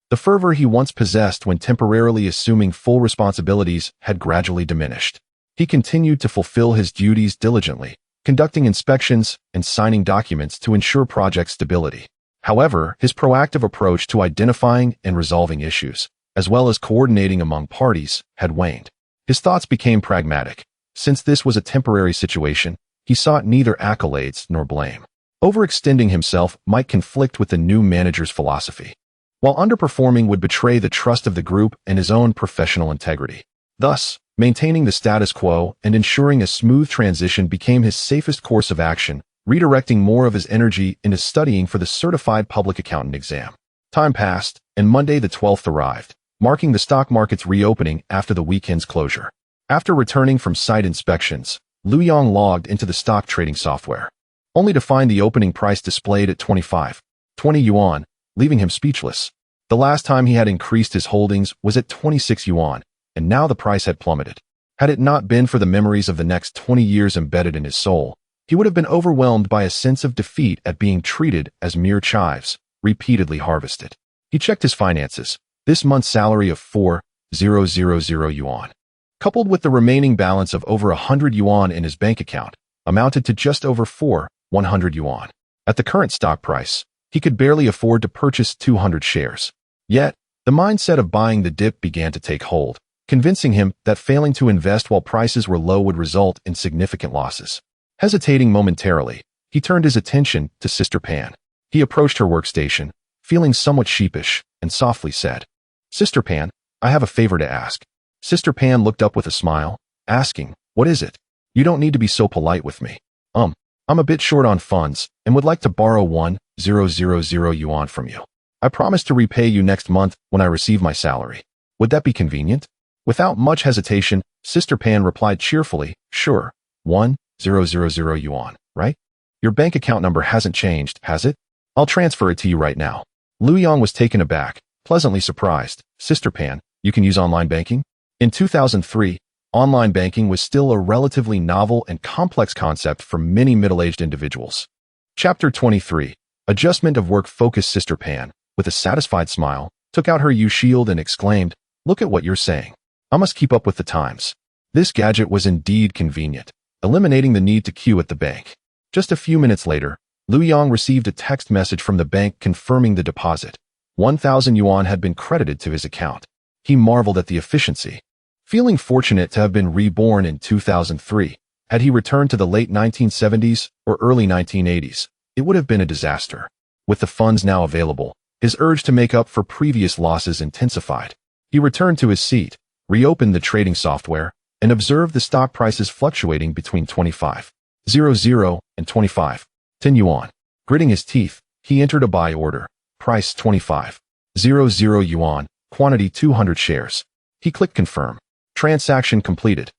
Speaker 1: The fervor he once possessed when temporarily assuming full responsibilities had gradually diminished. He continued to fulfill his duties diligently, conducting inspections and signing documents to ensure project stability. However, his proactive approach to identifying and resolving issues, as well as coordinating among parties, had waned. His thoughts became pragmatic. Since this was a temporary situation, he sought neither accolades nor blame. Overextending himself might conflict with the new manager's philosophy, while underperforming would betray the trust of the group and his own professional integrity. Thus, maintaining the status quo and ensuring a smooth transition became his safest course of action, redirecting more of his energy into studying for the certified public accountant exam. Time passed, and Monday the 12th arrived, marking the stock market's reopening after the weekend's closure. After returning from site inspections, Lu Yang logged into the stock trading software, only to find the opening price displayed at 20 yuan, leaving him speechless. The last time he had increased his holdings was at 26 yuan, and now the price had plummeted. Had it not been for the memories of the next 20 years embedded in his soul, he would have been overwhelmed by a sense of defeat at being treated as mere chives, repeatedly harvested. He checked his finances. This month's salary of 4,000 yuan, coupled with the remaining balance of over 100 yuan in his bank account, amounted to just over 4,100 yuan. At the current stock price, he could barely afford to purchase 200 shares. Yet, the mindset of buying the dip began to take hold, convincing him that failing to invest while prices were low would result in significant losses. Hesitating momentarily, he turned his attention to Sister Pan. He approached her workstation, feeling somewhat sheepish, and softly said, "Sister Pan, I have a favor to ask." Sister Pan looked up with a smile, asking, "What is it? You don't need to be so polite with me. I'm a bit short on funds and would like to borrow 1,000 yuan from you. I promise to repay you next month when I receive my salary. Would that be convenient?" Without much hesitation, Sister Pan replied cheerfully, "Sure, 1,000 yuan, right? Your bank account number hasn't changed, has it? I'll transfer it to you right now." Lu Yang was taken aback, pleasantly surprised. "Sister Pan, you can use online banking?" In 2003, online banking was still a relatively novel and complex concept for many middle-aged individuals. Chapter 23. Adjustment of work focus. Sister Pan, with a satisfied smile, took out her U-shield and exclaimed, "Look at what you're saying. I must keep up with the times." This gadget was indeed convenient, eliminating the need to queue at the bank. Just a few minutes later, Lu Yang received a text message from the bank confirming the deposit. 1,000 yuan had been credited to his account. He marveled at the efficiency. Feeling fortunate to have been reborn in 2003, had he returned to the late 1970s or early 1980s, it would have been a disaster. With the funds now available, his urge to make up for previous losses intensified. He returned to his seat, reopened the trading software, and observed the stock prices fluctuating between 25,000 and 25,010 yuan. Gritting his teeth, he entered a buy order. Price 25,000 yuan, quantity 200 shares. He clicked confirm. Transaction completed.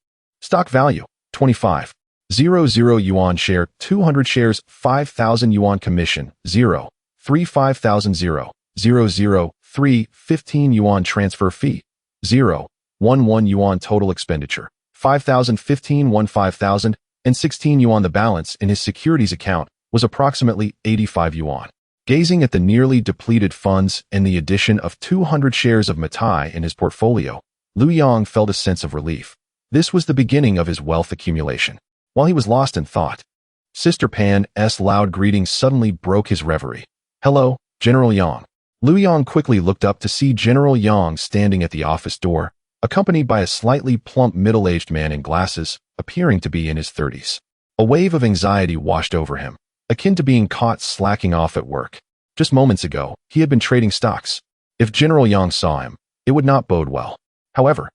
Speaker 1: Stock value, 25,000 yuan share, 200 shares, 5,000 yuan commission, 0.35,000, 15 yuan transfer fee, 0.11 yuan total expenditure, 5,000, 5,000, and 16 yuan. The balance in his securities account was approximately 85 yuan. Gazing at the nearly depleted funds and the addition of 200 shares of Matai in his portfolio, Lu Yang felt a sense of relief. This was the beginning of his wealth accumulation. While he was lost in thought, Sister Pan's loud greeting suddenly broke his reverie. "Hello, General Yang." Lu Yang quickly looked up to see General Yang standing at the office door, accompanied by a slightly plump middle-aged man in glasses, appearing to be in his 30s. A wave of anxiety washed over him, akin to being caught slacking off at work. Just moments ago, he had been trading stocks. If General Yang saw him, it would not bode well. However,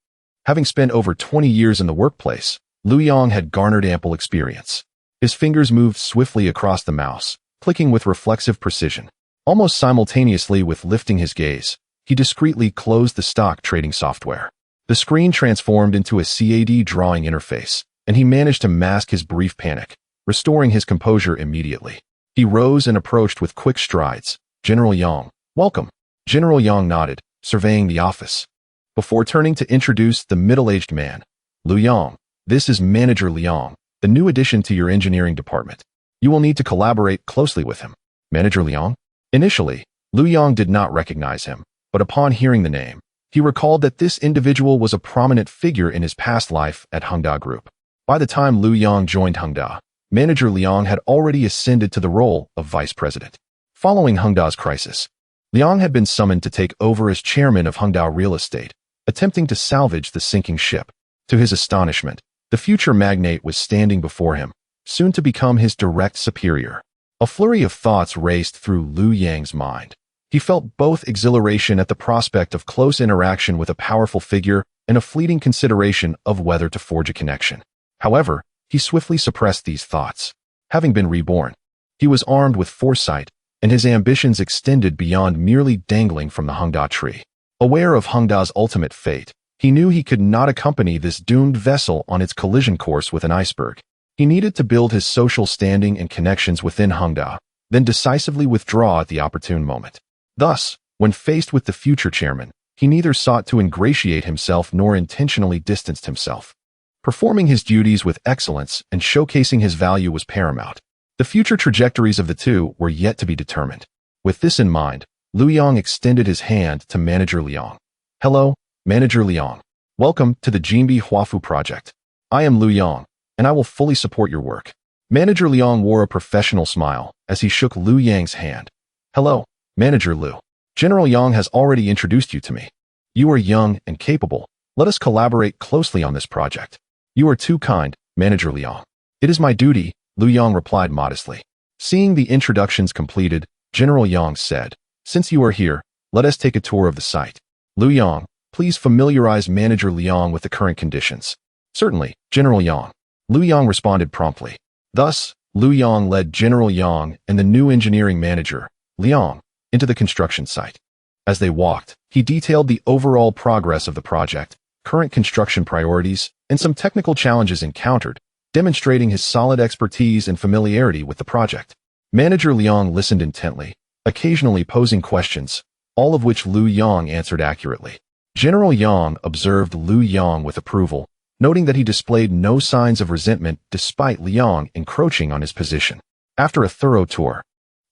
Speaker 1: having spent over 20 years in the workplace, Lu Yang had garnered ample experience. His fingers moved swiftly across the mouse, clicking with reflexive precision. Almost simultaneously with lifting his gaze, he discreetly closed the stock trading software. The screen transformed into a CAD drawing interface, and he managed to mask his brief panic, restoring his composure immediately. He rose and approached with quick strides. "General Yang, welcome." General Yang nodded, surveying the office. Before turning to introduce the middle-aged man, "Lu Yang, this is Manager Liang, the new addition to your engineering department. You will need to collaborate closely with him." Manager Liang? Initially, Lu Yang did not recognize him, but upon hearing the name, he recalled that this individual was a prominent figure in his past life at Hengda Group. By the time Lu Yang joined Hengda, Manager Liang had already ascended to the role of vice president. Following Hengda's crisis, Liang had been summoned to take over as chairman of Evergrande Real Estate, attempting to salvage the sinking ship. To his astonishment, the future magnate was standing before him, soon to become his direct superior. A flurry of thoughts raced through Lu Yang's mind. He felt both exhilaration at the prospect of close interaction with a powerful figure and a fleeting consideration of whether to forge a connection. However, he swiftly suppressed these thoughts. Having been reborn, he was armed with foresight, and his ambitions extended beyond merely dangling from the Hengda tree. Aware of Hengda's ultimate fate, he knew he could not accompany this doomed vessel on its collision course with an iceberg. He needed to build his social standing and connections within Hengda, then decisively withdraw at the opportune moment. Thus, when faced with the future chairman, he neither sought to ingratiate himself nor intentionally distanced himself. Performing his duties with excellence and showcasing his value was paramount. The future trajectories of the two were yet to be determined. With this in mind, Liu Yang extended his hand to Manager Liang. Hello, Manager Liang. Welcome to the Jinbi Huafu project. I am Liu Yang, and I will fully support your work. Manager Liang wore a professional smile as he shook Liu Yang's hand. Hello, Manager Liu. General Yang has already introduced you to me. You are young and capable. Let us collaborate closely on this project. You are too kind, Manager Liang. It is my duty, Liu Yang replied modestly. Seeing the introductions completed, General Yang said, Since you are here, let us take a tour of the site. Liu Yang, please familiarize Manager Liang with the current conditions. Certainly, General Yang. Liu Yang responded promptly. Thus, Liu Yang led General Yang and the new engineering manager, Liang, into the construction site. As they walked, he detailed the overall progress of the project, current construction priorities, and some technical challenges encountered, demonstrating his solid expertise and familiarity with the project. Manager Liang listened intently, occasionally posing questions, all of which Liu Yang answered accurately. General Yang observed Liu Yang with approval, noting that he displayed no signs of resentment despite Liang encroaching on his position. After a thorough tour,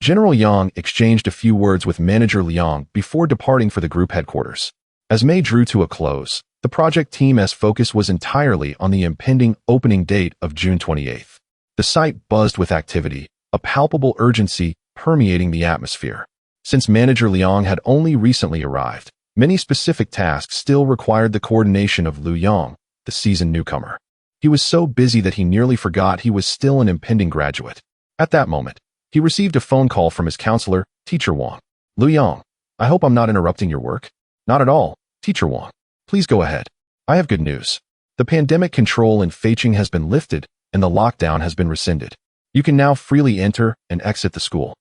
Speaker 1: General Yang exchanged a few words with Manager Liang before departing for the group headquarters. As May drew to a close, the project team's focus was entirely on the impending opening date of June 28th. The site buzzed with activity, a palpable urgency permeating the atmosphere. Since Manager Liang had only recently arrived, many specific tasks still required the coordination of Liu Yang, the seasoned newcomer. He was so busy that he nearly forgot he was still an impending graduate. At that moment, he received a phone call from his counselor, Teacher Wang. Liu Yang, I hope I'm not interrupting your work. Not at all, Teacher Wang. Please go ahead. I have good news. The pandemic control in Feicheng has been lifted, and the lockdown has been rescinded. You can now freely enter and exit the school.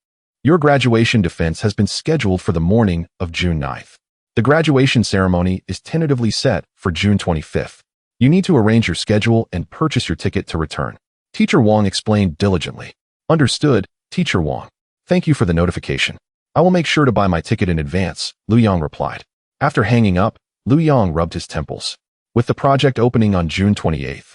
Speaker 1: Your graduation defense has been scheduled for the morning of June 9th. The graduation ceremony is tentatively set for June 25th. You need to arrange your schedule and purchase your ticket to return. Teacher Wang explained diligently. Understood, Teacher Wang. Thank you for the notification. I will make sure to buy my ticket in advance, Liu Yang replied. After hanging up, Liu Yang rubbed his temples. With the project opening on June 28th,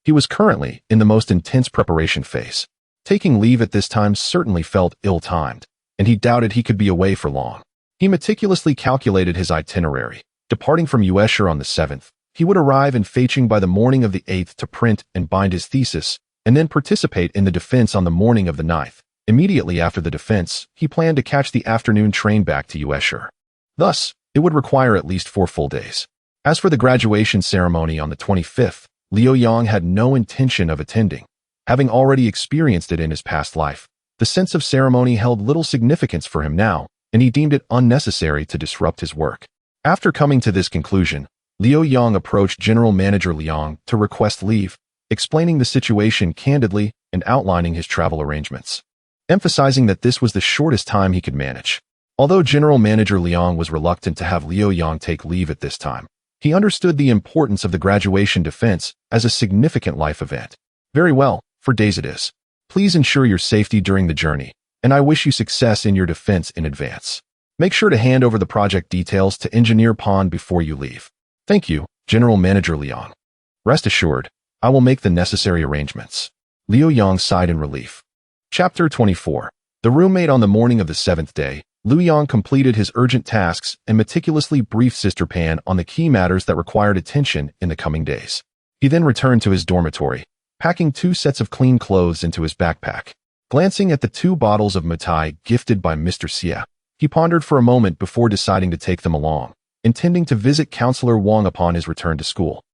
Speaker 1: he was currently in the most intense preparation phase. Taking leave at this time certainly felt ill-timed, and he doubted he could be away for long. He meticulously calculated his itinerary. Departing from Yuesher on the 7th, he would arrive in Feicheng by the morning of the 8th to print and bind his thesis, and then participate in the defense on the morning of the 9th. Immediately after the defense, he planned to catch the afternoon train back to Yuesher. Thus, it would require at least 4 full days. As for the graduation ceremony on the 25th, Liu Yang had no intention of attending. Having already experienced it in his past life, the sense of ceremony held little significance for him now, and he deemed it unnecessary to disrupt his work. After coming to this conclusion, Liu Yang approached General Manager Liang to request leave, explaining the situation candidly and outlining his travel arrangements, emphasizing that this was the shortest time he could manage. Although General Manager Liang was reluctant to have Liu Yang take leave at this time, he understood the importance of the graduation defense as a significant life event. Very well, for days it is. Please ensure your safety during the journey, and I wish you success in your defense in advance. Make sure to hand over the project details to Engineer Pond before you leave. Thank you, General Manager Liang. Rest assured, I will make the necessary arrangements. Liu Yang sighed in relief. Chapter 24. The roommate. On the morning of the 7th day, Liu Yang completed his urgent tasks and meticulously briefed Sister Pan on the key matters that required attention in the coming days. He then returned to his dormitory, packing 2 sets of clean clothes into his backpack. Glancing at the 2 bottles of Matai gifted by Mr. Xie, he pondered for a moment before deciding to take them along, intending to visit Counselor Wang upon his return to school.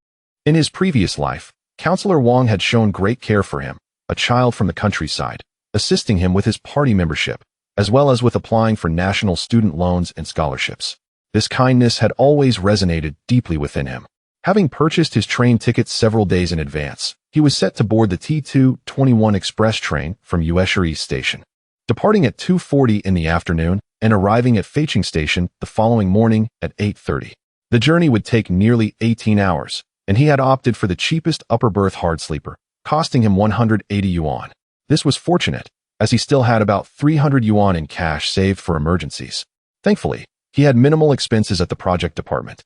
Speaker 1: In his previous life, Counselor Wang had shown great care for him, a child from the countryside, assisting him with his party membership, as well as with applying for national student loans and scholarships. This kindness had always resonated deeply within him. Having purchased his train tickets several days in advance, he was set to board the T221 express train from Yuesher East Station. Departing at 2:40 in the afternoon and arriving at Feicheng Station the following morning at 8:30. The journey would take nearly 18 hours, and he had opted for the cheapest upper berth hard sleeper, costing him 180 yuan. This was fortunate, as he still had about 300 yuan in cash saved for emergencies. Thankfully, he had minimal expenses at the project department,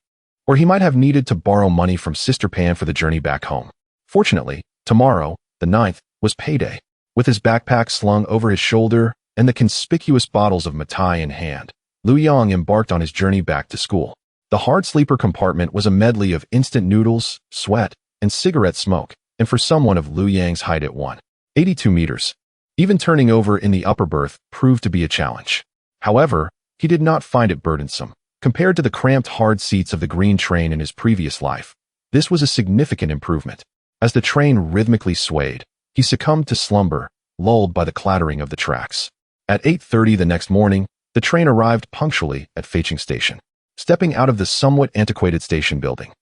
Speaker 1: or he might have needed to borrow money from Sister Pan for the journey back home. Fortunately, tomorrow, the 9th, was payday. With his backpack slung over his shoulder and the conspicuous bottles of Matai in hand, Lu Yang embarked on his journey back to school. The hard sleeper compartment was a medley of instant noodles, sweat, and cigarette smoke, and for someone of Lu Yang's height at 182 meters, even turning over in the upper berth proved to be a challenge. However, he did not find it burdensome. Compared to the cramped hard seats of the green train in his previous life, this was a significant improvement. As the train rhythmically swayed, he succumbed to slumber, lulled by the clattering of the tracks. At 8:30 the next morning, the train arrived punctually at Feicheng Station. Stepping out of the somewhat antiquated station building,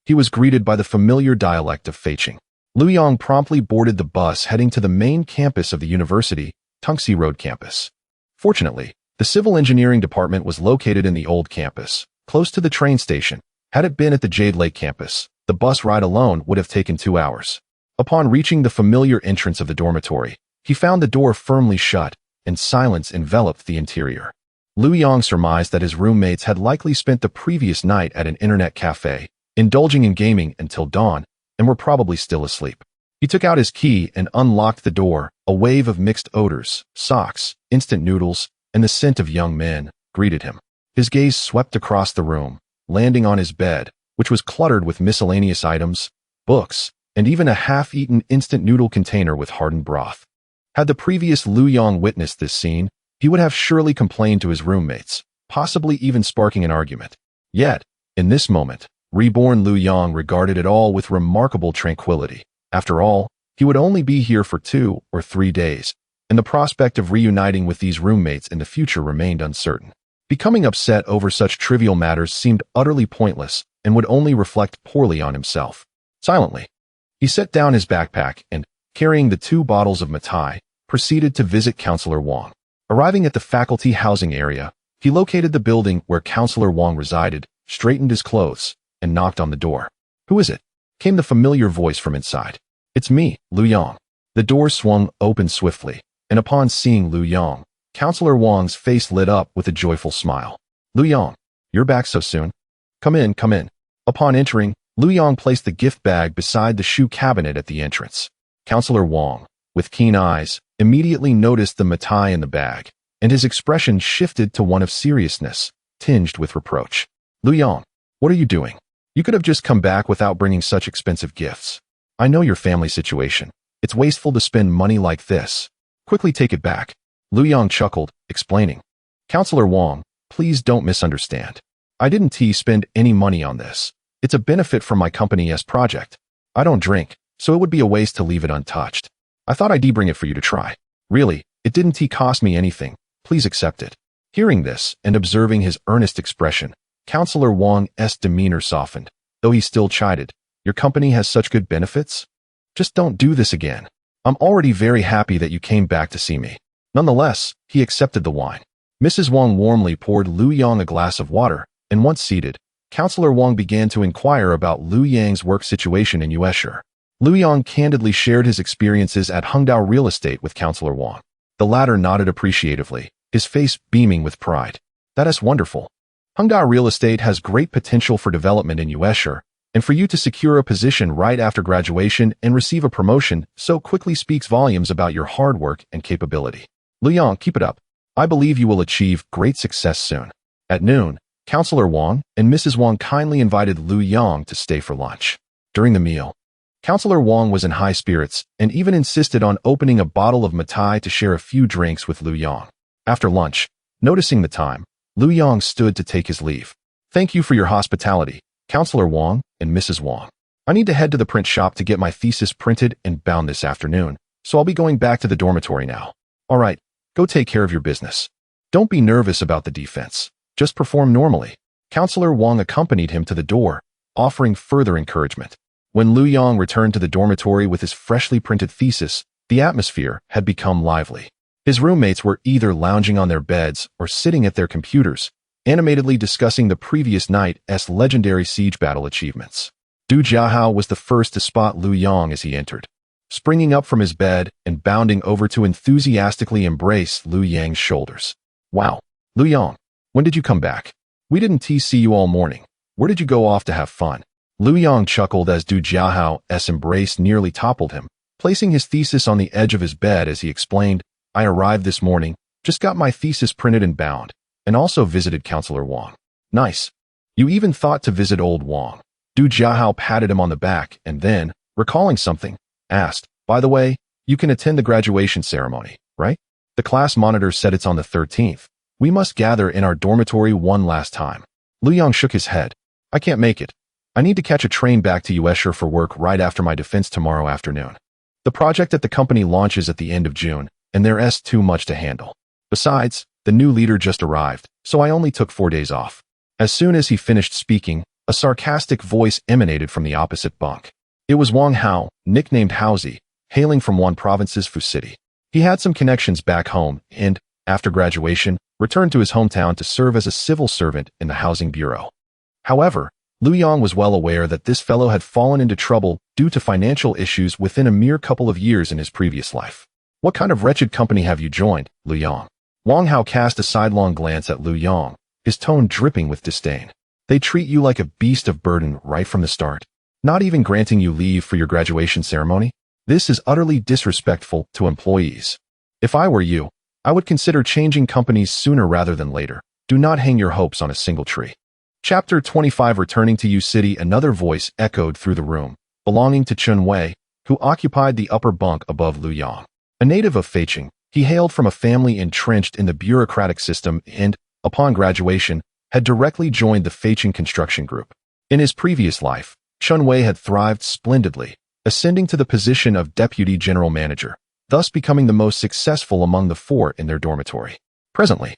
Speaker 1: he was greeted by the familiar dialect of Feicheng. Lu Yang promptly boarded the bus heading to the main campus of the university, Tungxi Road campus. Fortunately, the civil engineering department was located in the old campus, close to the train station. Had it been at the Jade Lake campus, the bus ride alone would have taken 2 hours. Upon reaching the familiar entrance of the dormitory, he found the door firmly shut, and silence enveloped the interior. Lu Yang surmised that his roommates had likely spent the previous night at an internet cafe, indulging in gaming until dawn, and were probably still asleep. He took out his key and unlocked the door. A wave of mixed odors, socks, instant noodles, and the scent of young men greeted him. His gaze swept across the room, landing on his bed, which was cluttered with miscellaneous items, books, and even a half-eaten instant noodle container with hardened broth. Had the previous Lu Yang witnessed this scene, he would have surely complained to his roommates, possibly even sparking an argument. Yet, in this moment, reborn Lu Yang regarded it all with remarkable tranquility. After all, he would only be here for 2 or 3 days, and the prospect of reuniting with these roommates in the future remained uncertain. Becoming upset over such trivial matters seemed utterly pointless and would only reflect poorly on himself. Silently, he set down his backpack and, carrying the 2 bottles of Matai, proceeded to visit Counselor Wang. Arriving at the faculty housing area, he located the building where Counselor Wang resided, straightened his clothes, and knocked on the door. "Who is it?" came the familiar voice from inside. "It's me, Lu Yang." The door swung open swiftly, and upon seeing Lu Yang, Counselor Wang's face lit up with a joyful smile. "Lu Yang, you're back so soon. Come in, come in." Upon entering, Lu Yang placed the gift bag beside the shoe cabinet at the entrance. Counselor Wang, with keen eyes, immediately noticed the Matai in the bag, and his expression shifted to one of seriousness, tinged with reproach. "Lu Yang, what are you doing? You could have just come back without bringing such expensive gifts. I know your family situation. It's wasteful to spend money like this. Quickly take it back." Lu Yang chuckled, explaining. "Counselor Wang, please don't misunderstand. I didn't spend any money on this. It's a benefit from my company's project. I don't drink, so it would be a waste to leave it untouched. I thought I'd bring it for you to try. Really, it didn't cost me anything. Please accept it." Hearing this and observing his earnest expression, Counselor Wang's demeanor softened, though he still chided. "Your company has such good benefits? Just don't do this again. I'm already very happy that you came back to see me." Nonetheless, he accepted the wine. Mrs. Wang warmly poured Lu Yang a glass of water, and once seated, Counselor Wang began to inquire about Lu Yang's work situation in Yueshur. Lu Yang candidly shared his experiences at Hengdao Real Estate with Counselor Wang. The latter nodded appreciatively, his face beaming with pride. "That is wonderful. Hengdao Real Estate has great potential for development in Yueshur, and for you to secure a position right after graduation and receive a promotion so quickly speaks volumes about your hard work and capability. Lu Yang, keep it up. I believe you will achieve great success soon." At noon, Counselor Wang and Mrs. Wang kindly invited Lu Yang to stay for lunch. During the meal, Counselor Wang was in high spirits and even insisted on opening a bottle of Matai to share a few drinks with Lu Yang. After lunch, noticing the time, Lu Yang stood to take his leave. "Thank you for your hospitality, Counselor Wang and Mrs. Wang. I need to head to the print shop to get my thesis printed and bound this afternoon, so I'll be going back to the dormitory now. All right, go take care of your business. Don't be nervous about the defense. Just perform normally." Counselor Wang accompanied him to the door, offering further encouragement. When Lu Yang returned to the dormitory with his freshly printed thesis, the atmosphere had become lively. His roommates were either lounging on their beds or sitting at their computers, animatedly discussing the previous night's legendary siege battle achievements. Du Jiahao was the first to spot Lu Yang as he entered. Springing up from his bed and bounding over to enthusiastically embrace Lu Yang's shoulders. "Wow, Lu Yang, when did you come back? We didn't see you all morning. Where did you go off to have fun?" Lu Yang chuckled as Du Jiahao's embrace nearly toppled him, placing his thesis on the edge of his bed as he explained, "I arrived this morning, just got my thesis printed and bound, and also visited Counselor Wang. Nice. You even thought to visit old Wang. Du Jiahao patted him on the back and then, recalling something, asked, by the way, you can attend the graduation ceremony, right? The class monitor said it's on the 13th. We must gather in our dormitory one last time. Lu Yang shook his head. I can't make it. I need to catch a train back to Yuesher for work right after my defense tomorrow afternoon. The project at the company launches at the end of June, and there's too much to handle. Besides, the new leader just arrived, so I only took 4 days off. As soon as he finished speaking, a sarcastic voice emanated from the opposite bunk. It was Wang Hao, nicknamed Haozi, hailing from Wan Province's Fu City. He had some connections back home and, after graduation, returned to his hometown to serve as a civil servant in the housing bureau. However, Lu Yang was well aware that this fellow had fallen into trouble due to financial issues within a mere couple of years in his previous life. What kind of wretched company have you joined, Lu Yang? Wang Hao cast a sidelong glance at Lu Yang, his tone dripping with disdain. They treat you like a beast of burden right from the start, not even granting you leave for your graduation ceremony. This is utterly disrespectful to employees. If I were you, I would consider changing companies sooner rather than later. Do not hang your hopes on a single tree. Chapter 25. Returning to U City. Another voice echoed through the room, belonging to Chun Wei, who occupied the upper bunk above Lu Yang. A native of Feicheng, he hailed from a family entrenched in the bureaucratic system and, upon graduation, had directly joined the Feicheng construction group. In his previous life, Chun Wei had thrived splendidly, ascending to the position of deputy general manager, thus becoming the most successful among the four in their dormitory. Presently,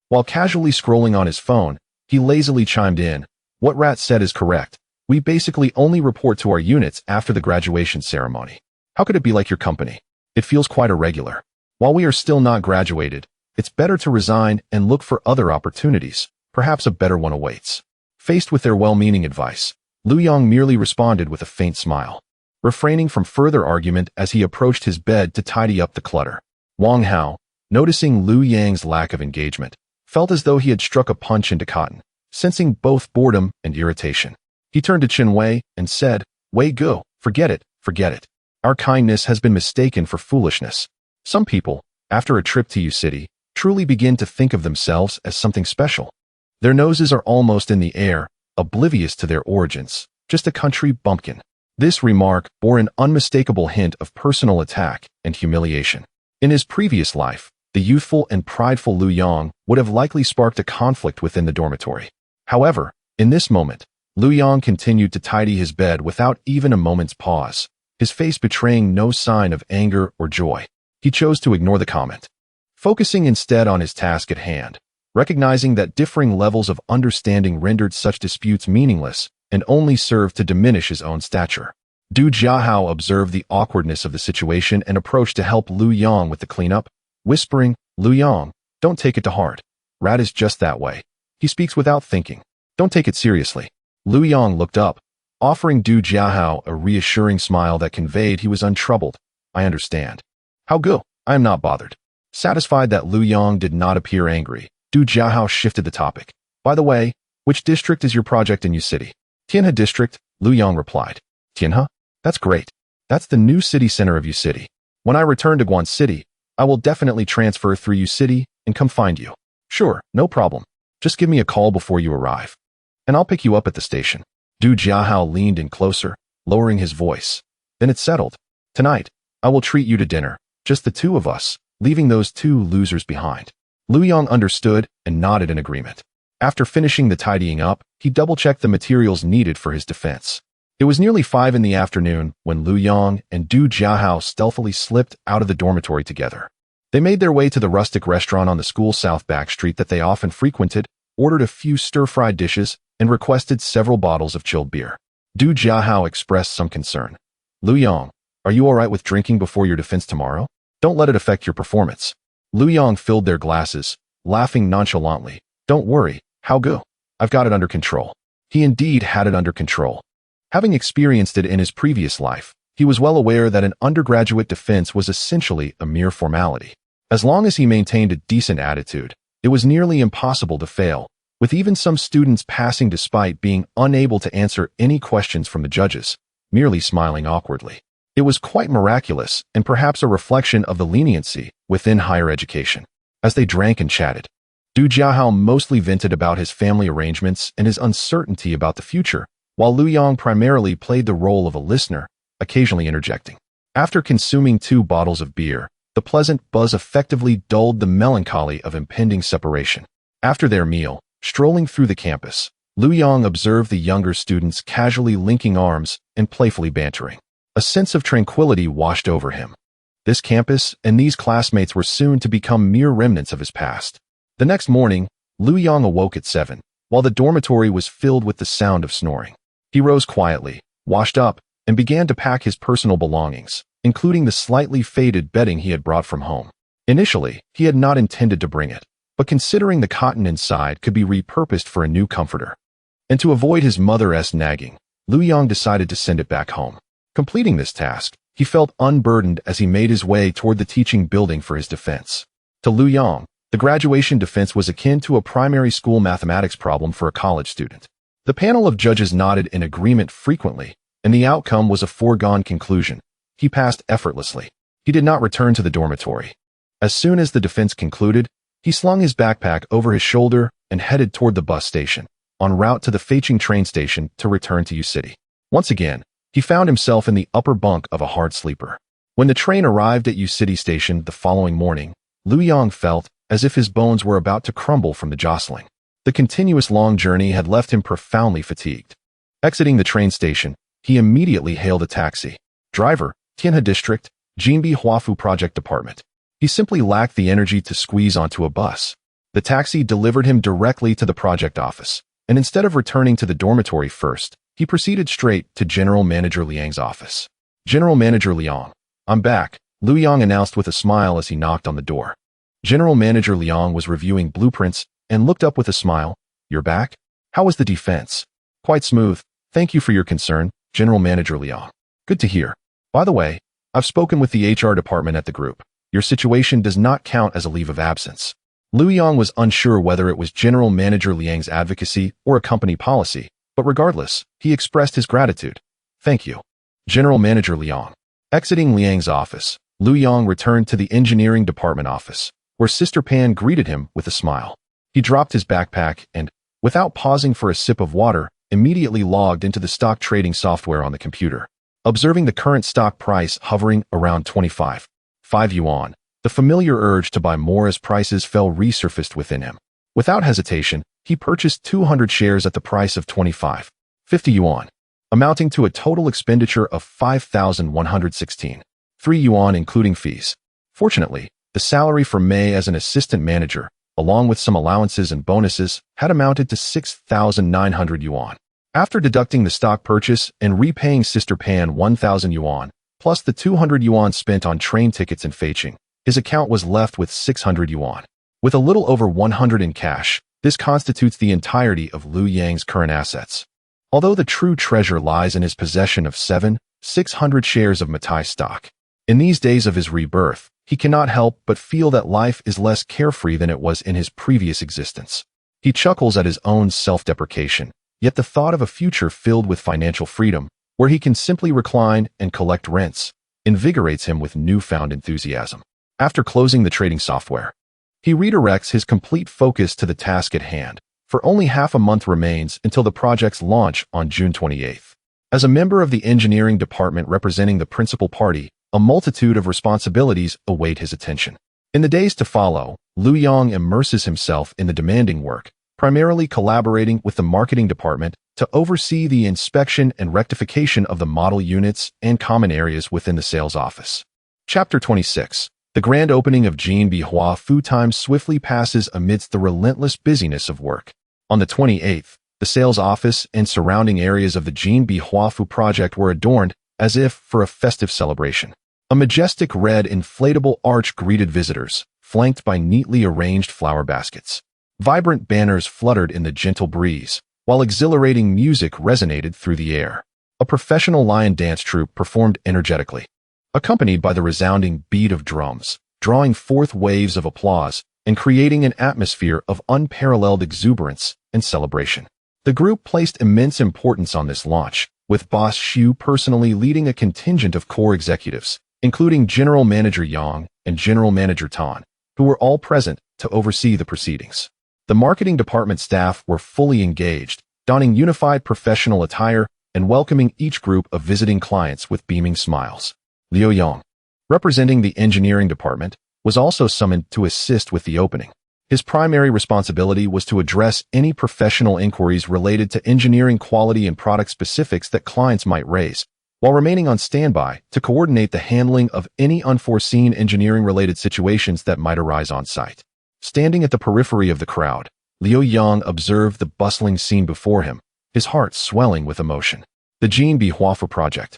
Speaker 1: while casually scrolling on his phone, he lazily chimed in, "What Rat said is correct. We basically only report to our units after the graduation ceremony. How could it be like your company? It feels quite irregular. While we are still not graduated, it's better to resign and look for other opportunities. Perhaps a better one awaits." Faced with their well-meaning advice, Lu Yang merely responded with a faint smile, refraining from further argument as he approached his bed to tidy up the clutter. Wang Hao, noticing Lu Yang's lack of engagement, felt as though he had struck a punch into cotton, sensing both boredom and irritation. He turned to Chen Wei and said, "Wei Gu, forget it, forget it. Our kindness has been mistaken for foolishness. Some people, after a trip to U City, truly begin to think of themselves as something special. Their noses are almost in the air, oblivious to their origins, just a country bumpkin." This remark bore an unmistakable hint of personal attack and humiliation. In his previous life, the youthful and prideful Lu Yang would have likely sparked a conflict within the dormitory. However, in this moment, Lu Yang continued to tidy his bed without even a moment's pause, his face betraying no sign of anger or joy. He chose to ignore the comment, focusing instead on his task at hand, recognizing that differing levels of understanding rendered such disputes meaningless and only served to diminish his own stature. Du Jiahao observed the awkwardness of the situation and approached to help Lu Yang with the cleanup, whispering, "Lu Yang, don't take it to heart. Rat is just that way. He speaks without thinking. Don't take it seriously." Lu Yang looked up, offering Du Jiahao a reassuring smile that conveyed he was untroubled. "I understand. How good? I am not bothered." Satisfied that Lu Yang did not appear angry, Du Jiahao shifted the topic. "By the way, which district is your project in U City?" "Tianhe District," Lu Yang replied. "Tianhe? That's great. That's the new city center of U City. When I return to Guan City, I will definitely transfer through U City and come find you." "Sure, no problem. Just give me a call before you arrive, and I'll pick you up at the station." Du Jiahao leaned in closer, lowering his voice. "Then it's settled. Tonight, I will treat you to dinner, just the two of us, leaving those two losers behind." Lu Yang understood and nodded in agreement. After finishing the tidying up, he double-checked the materials needed for his defense. It was nearly 5 in the afternoon when Lu Yang and Du Jiahao stealthily slipped out of the dormitory together. They made their way to the rustic restaurant on the school south back street that they often frequented, ordered a few stir-fried dishes, and requested several bottles of chilled beer. Du Jiahao expressed some concern. "Lu Yang, are you all right with drinking before your defense tomorrow? Don't let it affect your performance." Lu Yang filled their glasses, laughing nonchalantly. "Don't worry, how good? I've got it under control." He indeed had it under control. Having experienced it in his previous life, he was well aware that an undergraduate defense was essentially a mere formality. As long as he maintained a decent attitude, it was nearly impossible to fail, with even some students passing despite being unable to answer any questions from the judges, merely smiling awkwardly. It was quite miraculous and perhaps a reflection of the leniency within higher education. As they drank and chatted, Du Jiahao mostly vented about his family arrangements and his uncertainty about the future, while Lu Yong primarily played the role of a listener, occasionally interjecting. After consuming 2 bottles of beer, the pleasant buzz effectively dulled the melancholy of impending separation. After their meal, strolling through the campus, Lu Yong observed the younger students casually linking arms and playfully bantering. A sense of tranquility washed over him. This campus and these classmates were soon to become mere remnants of his past. The next morning, Lu Yong awoke at 7, while the dormitory was filled with the sound of snoring. He rose quietly, washed up, and began to pack his personal belongings, including the slightly faded bedding he had brought from home. Initially, he had not intended to bring it, but considering the cotton inside could be repurposed for a new comforter, and to avoid his mother's nagging, Lu Yong decided to send it back home. Completing this task, he felt unburdened as he made his way toward the teaching building for his defense. To Lu Yong, the graduation defense was akin to a primary school mathematics problem for a college student. The panel of judges nodded in agreement frequently, and the outcome was a foregone conclusion. He passed effortlessly. He did not return to the dormitory. As soon as the defense concluded, he slung his backpack over his shoulder and headed toward the bus station, en route to the Feicheng train station to return to U-City. Once again, he found himself in the upper bunk of a hard sleeper. When the train arrived at U-City station the following morning, Lu Yong felt as if his bones were about to crumble from the jostling. The continuous long journey had left him profoundly fatigued. Exiting the train station, he immediately hailed a taxi. Driver, Tianhe District, Jinbi Huafu Project Department. He simply lacked the energy to squeeze onto a bus. The taxi delivered him directly to the project office, and instead of returning to the dormitory first, he proceeded straight to General Manager Liang's office. General Manager Liang, I'm back, Lu Yong announced with a smile as he knocked on the door. General Manager Liang was reviewing blueprints and looked up with a smile. You're back? How was the defense? Quite smooth. Thank you for your concern, General Manager Liang. Good to hear. By the way, I've spoken with the HR department at the group. Your situation does not count as a leave of absence. Lu Yong was unsure whether it was General Manager Liang's advocacy or a company policy, but regardless, he expressed his gratitude. Thank you. General Manager Liang. Exiting Liang's office, Lu Yong returned to the engineering department office, where Sister Pan greeted him with a smile. He dropped his backpack and, without pausing for a sip of water, immediately logged into the stock trading software on the computer. Observing the current stock price hovering around 25.5 yuan, the familiar urge to buy more as prices fell resurfaced within him. Without hesitation, he purchased 200 shares at the price of 25.50 yuan, amounting to a total expenditure of 5,116.3 yuan including fees. Fortunately, the salary for May as an assistant manager, along with some allowances and bonuses, had amounted to 6,900 yuan. After deducting the stock purchase and repaying Sister Pan 1,000 yuan, plus the 200 yuan spent on train tickets in Feicheng, his account was left with 600 yuan. With a little over 100 in cash, this constitutes the entirety of Lu Yang's current assets. Although the true treasure lies in his possession of 600 shares of Matai stock. In these days of his rebirth, he cannot help but feel that life is less carefree than it was in his previous existence. He chuckles at his own self-deprecation, yet the thought of a future filled with financial freedom, where he can simply recline and collect rents, invigorates him with newfound enthusiasm. After closing the trading software, he redirects his complete focus to the task at hand, for only half a month remains until the project's launch on June 28th. As a member of the engineering department representing the principal party, a multitude of responsibilities await his attention. In the days to follow, Lu Yong immerses himself in the demanding work, primarily collaborating with the marketing department to oversee the inspection and rectification of the model units and common areas within the sales office. Chapter 26. The grand opening of Jinbi Huafu time swiftly passes amidst the relentless busyness of work. On the 28th, the sales office and surrounding areas of the Jinbi Huafu project were adorned as if for a festive celebration. A majestic red inflatable arch greeted visitors, flanked by neatly arranged flower baskets. Vibrant banners fluttered in the gentle breeze, while exhilarating music resonated through the air. A professional lion dance troupe performed energetically, accompanied by the resounding beat of drums, drawing forth waves of applause and creating an atmosphere of unparalleled exuberance and celebration. The group placed immense importance on this launch, with Boss Xu personally leading a contingent of core executives, including General Manager Yang and General Manager Tan, who were all present to oversee the proceedings. The marketing department staff were fully engaged, donning unified professional attire and welcoming each group of visiting clients with beaming smiles. Liu Yang, representing the engineering department, was also summoned to assist with the opening. His primary responsibility was to address any professional inquiries related to engineering quality and product specifics that clients might raise, while remaining on standby to coordinate the handling of any unforeseen engineering-related situations that might arise on site. Standing at the periphery of the crowd, Liu Yang observed the bustling scene before him, his heart swelling with emotion. The Jinbi Huafu project.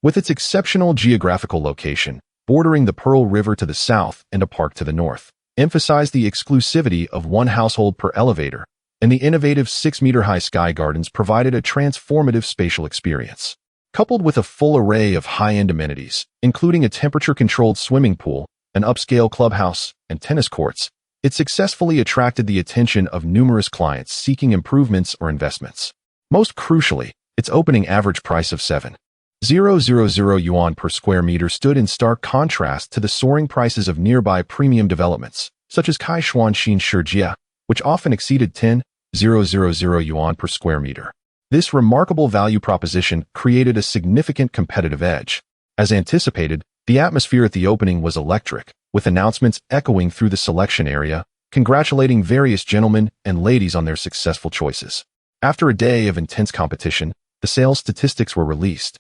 Speaker 1: With its exceptional geographical location, bordering the Pearl River to the south and a park to the north, emphasized the exclusivity of one household per elevator, and the innovative 6-meter-high sky gardens provided a transformative spatial experience. Coupled with a full array of high-end amenities, including a temperature-controlled swimming pool, an upscale clubhouse, and tennis courts, it successfully attracted the attention of numerous clients seeking improvements or investments. Most crucially, its opening average price of 7,000 yuan per square meter stood in stark contrast to the soaring prices of nearby premium developments, such as Kaishuanshin Shijia, which often exceeded 10,000 yuan per square meter. This remarkable value proposition created a significant competitive edge. As anticipated, the atmosphere at the opening was electric, with announcements echoing through the selection area, congratulating various gentlemen and ladies on their successful choices. After a day of intense competition, the sales statistics were released,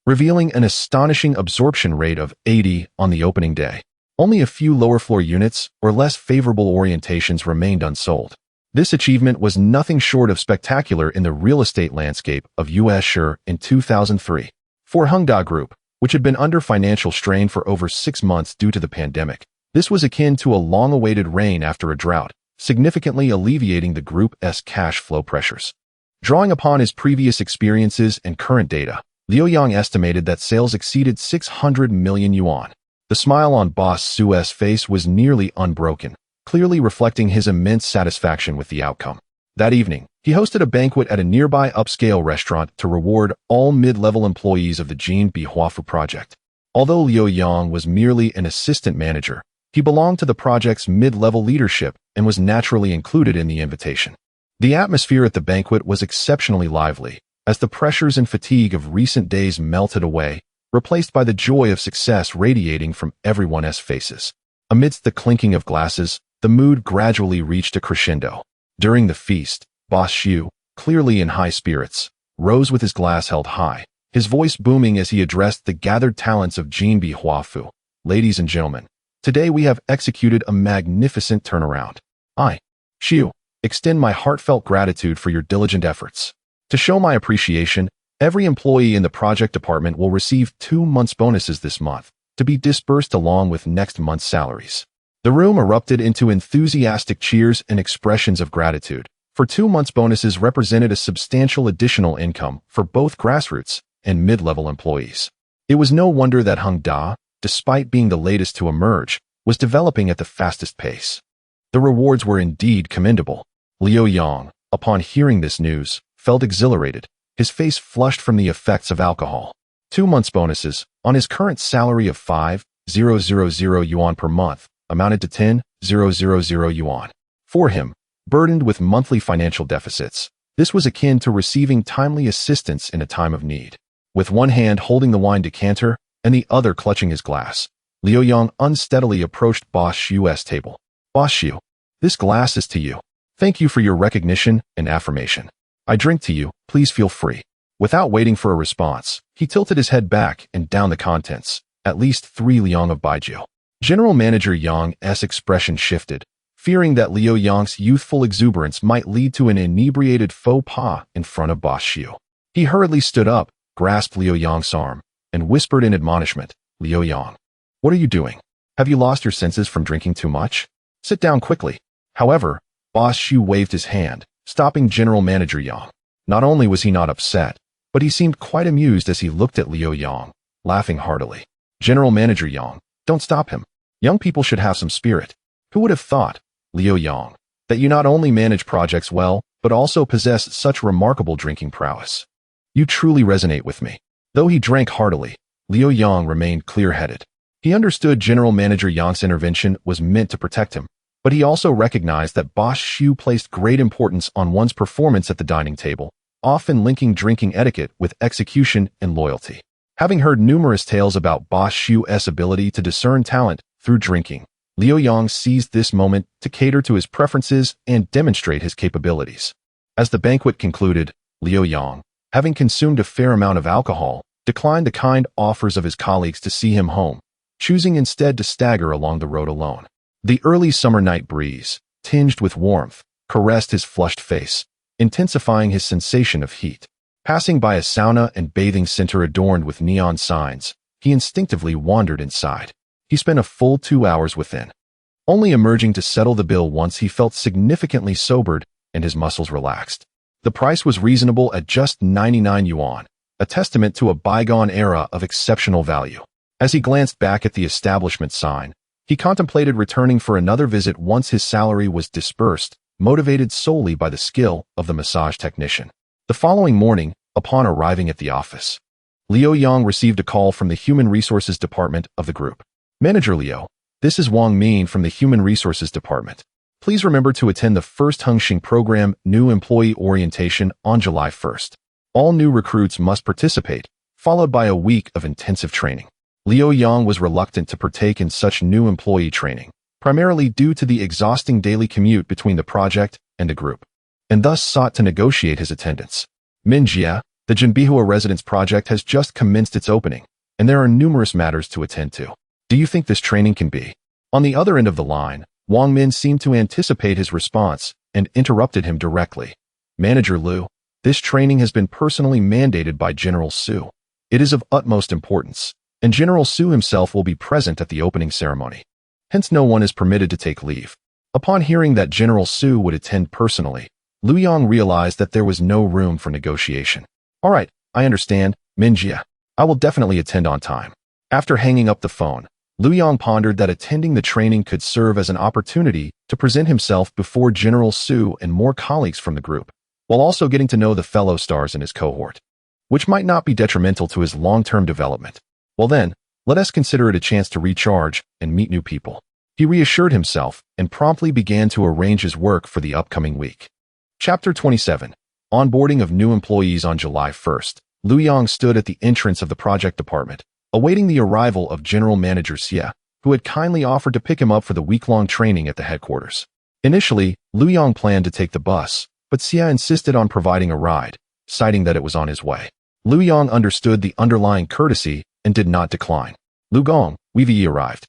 Speaker 1: revealing an astonishing absorption rate of 80 on the opening day. Only a few lower-floor units or less favorable orientations remained unsold. This achievement was nothing short of spectacular in the real estate landscape of U.S. in 2003. For Hengda Group, which had been under financial strain for over 6 months due to the pandemic, this was akin to a long-awaited rain after a drought, significantly alleviating the group's cash flow pressures. Drawing upon his previous experiences and current data, Liu Yang estimated that sales exceeded 600 million yuan. The smile on Boss Su's face was nearly unbroken, clearly reflecting his immense satisfaction with the outcome. That evening, he hosted a banquet at a nearby upscale restaurant to reward all mid-level employees of the Jinbi Huafu project. Although Liu Yang was merely an assistant manager, he belonged to the project's mid-level leadership and was naturally included in the invitation. The atmosphere at the banquet was exceptionally lively, as the pressures and fatigue of recent days melted away, replaced by the joy of success radiating from everyone's faces. Amidst the clinking of glasses, the mood gradually reached a crescendo. During the feast, Boss Xu, clearly in high spirits, rose with his glass held high, his voice booming as he addressed the gathered talents of Jinbi Huafu. Ladies and gentlemen, today we have executed a magnificent turnaround. I, Xu, extend my heartfelt gratitude for your diligent efforts. To show my appreciation, every employee in the project department will receive 2 months' bonuses this month, to be disbursed along with next month's salaries. The room erupted into enthusiastic cheers and expressions of gratitude, for 2 months' bonuses represented a substantial additional income for both grassroots and mid-level employees. It was no wonder that Hengda, despite being the latest to emerge, was developing at the fastest pace. The rewards were indeed commendable. Liu Yang, upon hearing this news, felt exhilarated, his face flushed from the effects of alcohol. 2 months' bonuses, on his current salary of 5,000 yuan per month, amounted to 10,000 yuan. For him, burdened with monthly financial deficits, this was akin to receiving timely assistance in a time of need. With one hand holding the wine decanter and the other clutching his glass, Liu Yang unsteadily approached Boss Xu's table. Boss Xu, this glass is to you. Thank you for your recognition and affirmation. I drink to you, please feel free. Without waiting for a response, he tilted his head back and downed the contents, at least 3 liang of baijiu. General Manager Yang's expression shifted, fearing that Liu Yang's youthful exuberance might lead to an inebriated faux pas in front of Boss Xu. He hurriedly stood up, grasped Liu Yang's arm, and whispered in admonishment, Liu Yang, what are you doing? Have you lost your senses from drinking too much? Sit down quickly. However, Boss Xu waved his hand, stopping General Manager Yang. Not only was he not upset, but he seemed quite amused as he looked at Liu Yang, laughing heartily. General Manager Yang, don't stop him. Young people should have some spirit. Who would have thought, Liu Yang, that you not only manage projects well, but also possess such remarkable drinking prowess? You truly resonate with me. Though he drank heartily, Liu Yang remained clear-headed. He understood General Manager Yang's intervention was meant to protect him, But he also recognized that Boss Xu placed great importance on one's performance at the dining table, often linking drinking etiquette with execution and loyalty. Having heard numerous tales about Boss Xu's ability to discern talent through drinking, Liu Yang seized this moment to cater to his preferences and demonstrate his capabilities. As the banquet concluded, Liu Yang, having consumed a fair amount of alcohol, declined the kind offers of his colleagues to see him home, choosing instead to stagger along the road alone. The early summer night breeze, tinged with warmth, caressed his flushed face, intensifying his sensation of heat. Passing by a sauna and bathing center adorned with neon signs, he instinctively wandered inside. He spent a full 2 hours within, only emerging to settle the bill once he felt significantly sobered and his muscles relaxed. The price was reasonable at just 99 yuan, a testament to a bygone era of exceptional value. As he glanced back at the establishment sign, he contemplated returning for another visit once his salary was dispersed, motivated solely by the skill of the massage technician. The following morning, upon arriving at the office, Liu Yang received a call from the Human Resources Department of the group. Manager Liu, this is Wang Min from the Human Resources Department. Please remember to attend the first Hengxing program New Employee Orientation on July 1st. All new recruits must participate, followed by a week of intensive training. Liu Yang was reluctant to partake in such new employee training, primarily due to the exhausting daily commute between the project and the group, and thus sought to negotiate his attendance. Minjia, the Jinbihua residence project has just commenced its opening, and there are numerous matters to attend to. Do you think this training can be? On the other end of the line, Wang Min seemed to anticipate his response and interrupted him directly. Manager Liu, this training has been personally mandated by General Su. It is of utmost importance, and General Su himself will be present at the opening ceremony. Hence no one is permitted to take leave. Upon hearing that General Su would attend personally, Liu Yang realized that there was no room for negotiation. All right, I understand, Minjia. I will definitely attend on time. After hanging up the phone, Liu Yang pondered that attending the training could serve as an opportunity to present himself before General Su and more colleagues from the group, while also getting to know the fellow stars in his cohort, which might not be detrimental to his long-term development. Well then, let us consider it a chance to recharge and meet new people. He reassured himself and promptly began to arrange his work for the upcoming week. Chapter 27. Onboarding of new employees on July 1st. Liu Yang stood at the entrance of the project department, awaiting the arrival of General Manager Xie, who had kindly offered to pick him up for the week-long training at the headquarters. Initially, Liu Yang planned to take the bus, but Xie insisted on providing a ride, citing that it was on his way. Liu Yang understood the underlying courtesy and did not decline. Lu Gong, we've arrived,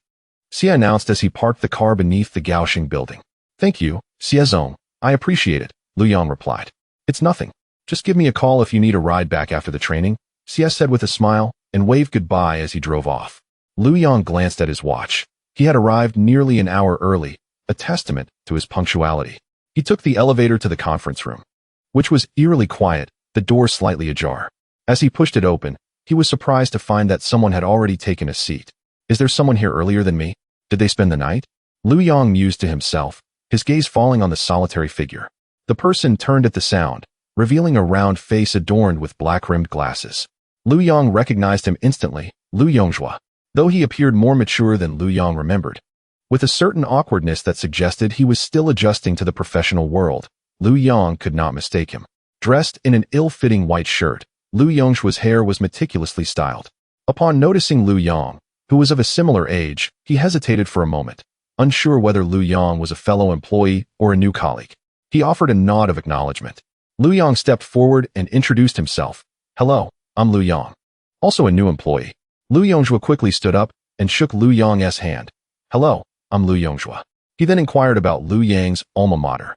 Speaker 1: Xie announced as he parked the car beneath the Gaoxing building. Thank you, Xie Zong. I appreciate it, Liu Yang replied. It's nothing. Just give me a call if you need a ride back after the training, Xie said with a smile, and waved goodbye as he drove off. Liu Yang glanced at his watch. He had arrived nearly an hour early, a testament to his punctuality. He took the elevator to the conference room, which was eerily quiet, the door slightly ajar. As he pushed it open, he was surprised to find that someone had already taken a seat. Is there someone here earlier than me? Did they spend the night? Liu Yang mused to himself, his gaze falling on the solitary figure. The person turned at the sound, revealing a round face adorned with black-rimmed glasses. Liu Yang recognized him instantly, Liu Yongzhua, though he appeared more mature than Liu Yang remembered. With a certain awkwardness that suggested he was still adjusting to the professional world, Liu Yang could not mistake him. Dressed in an ill-fitting white shirt, Liu Yongzhua's hair was meticulously styled. Upon noticing Liu Yang, who was of a similar age, he hesitated for a moment, unsure whether Liu Yang was a fellow employee or a new colleague. He offered a nod of acknowledgement. Liu Yang stepped forward and introduced himself. Hello, I'm Liu Yang. Also a new employee. Liu Yongzhua quickly stood up and shook Liu Yang's hand. Hello, I'm Liu Yongzhua. He then inquired about Liu Yang's alma mater.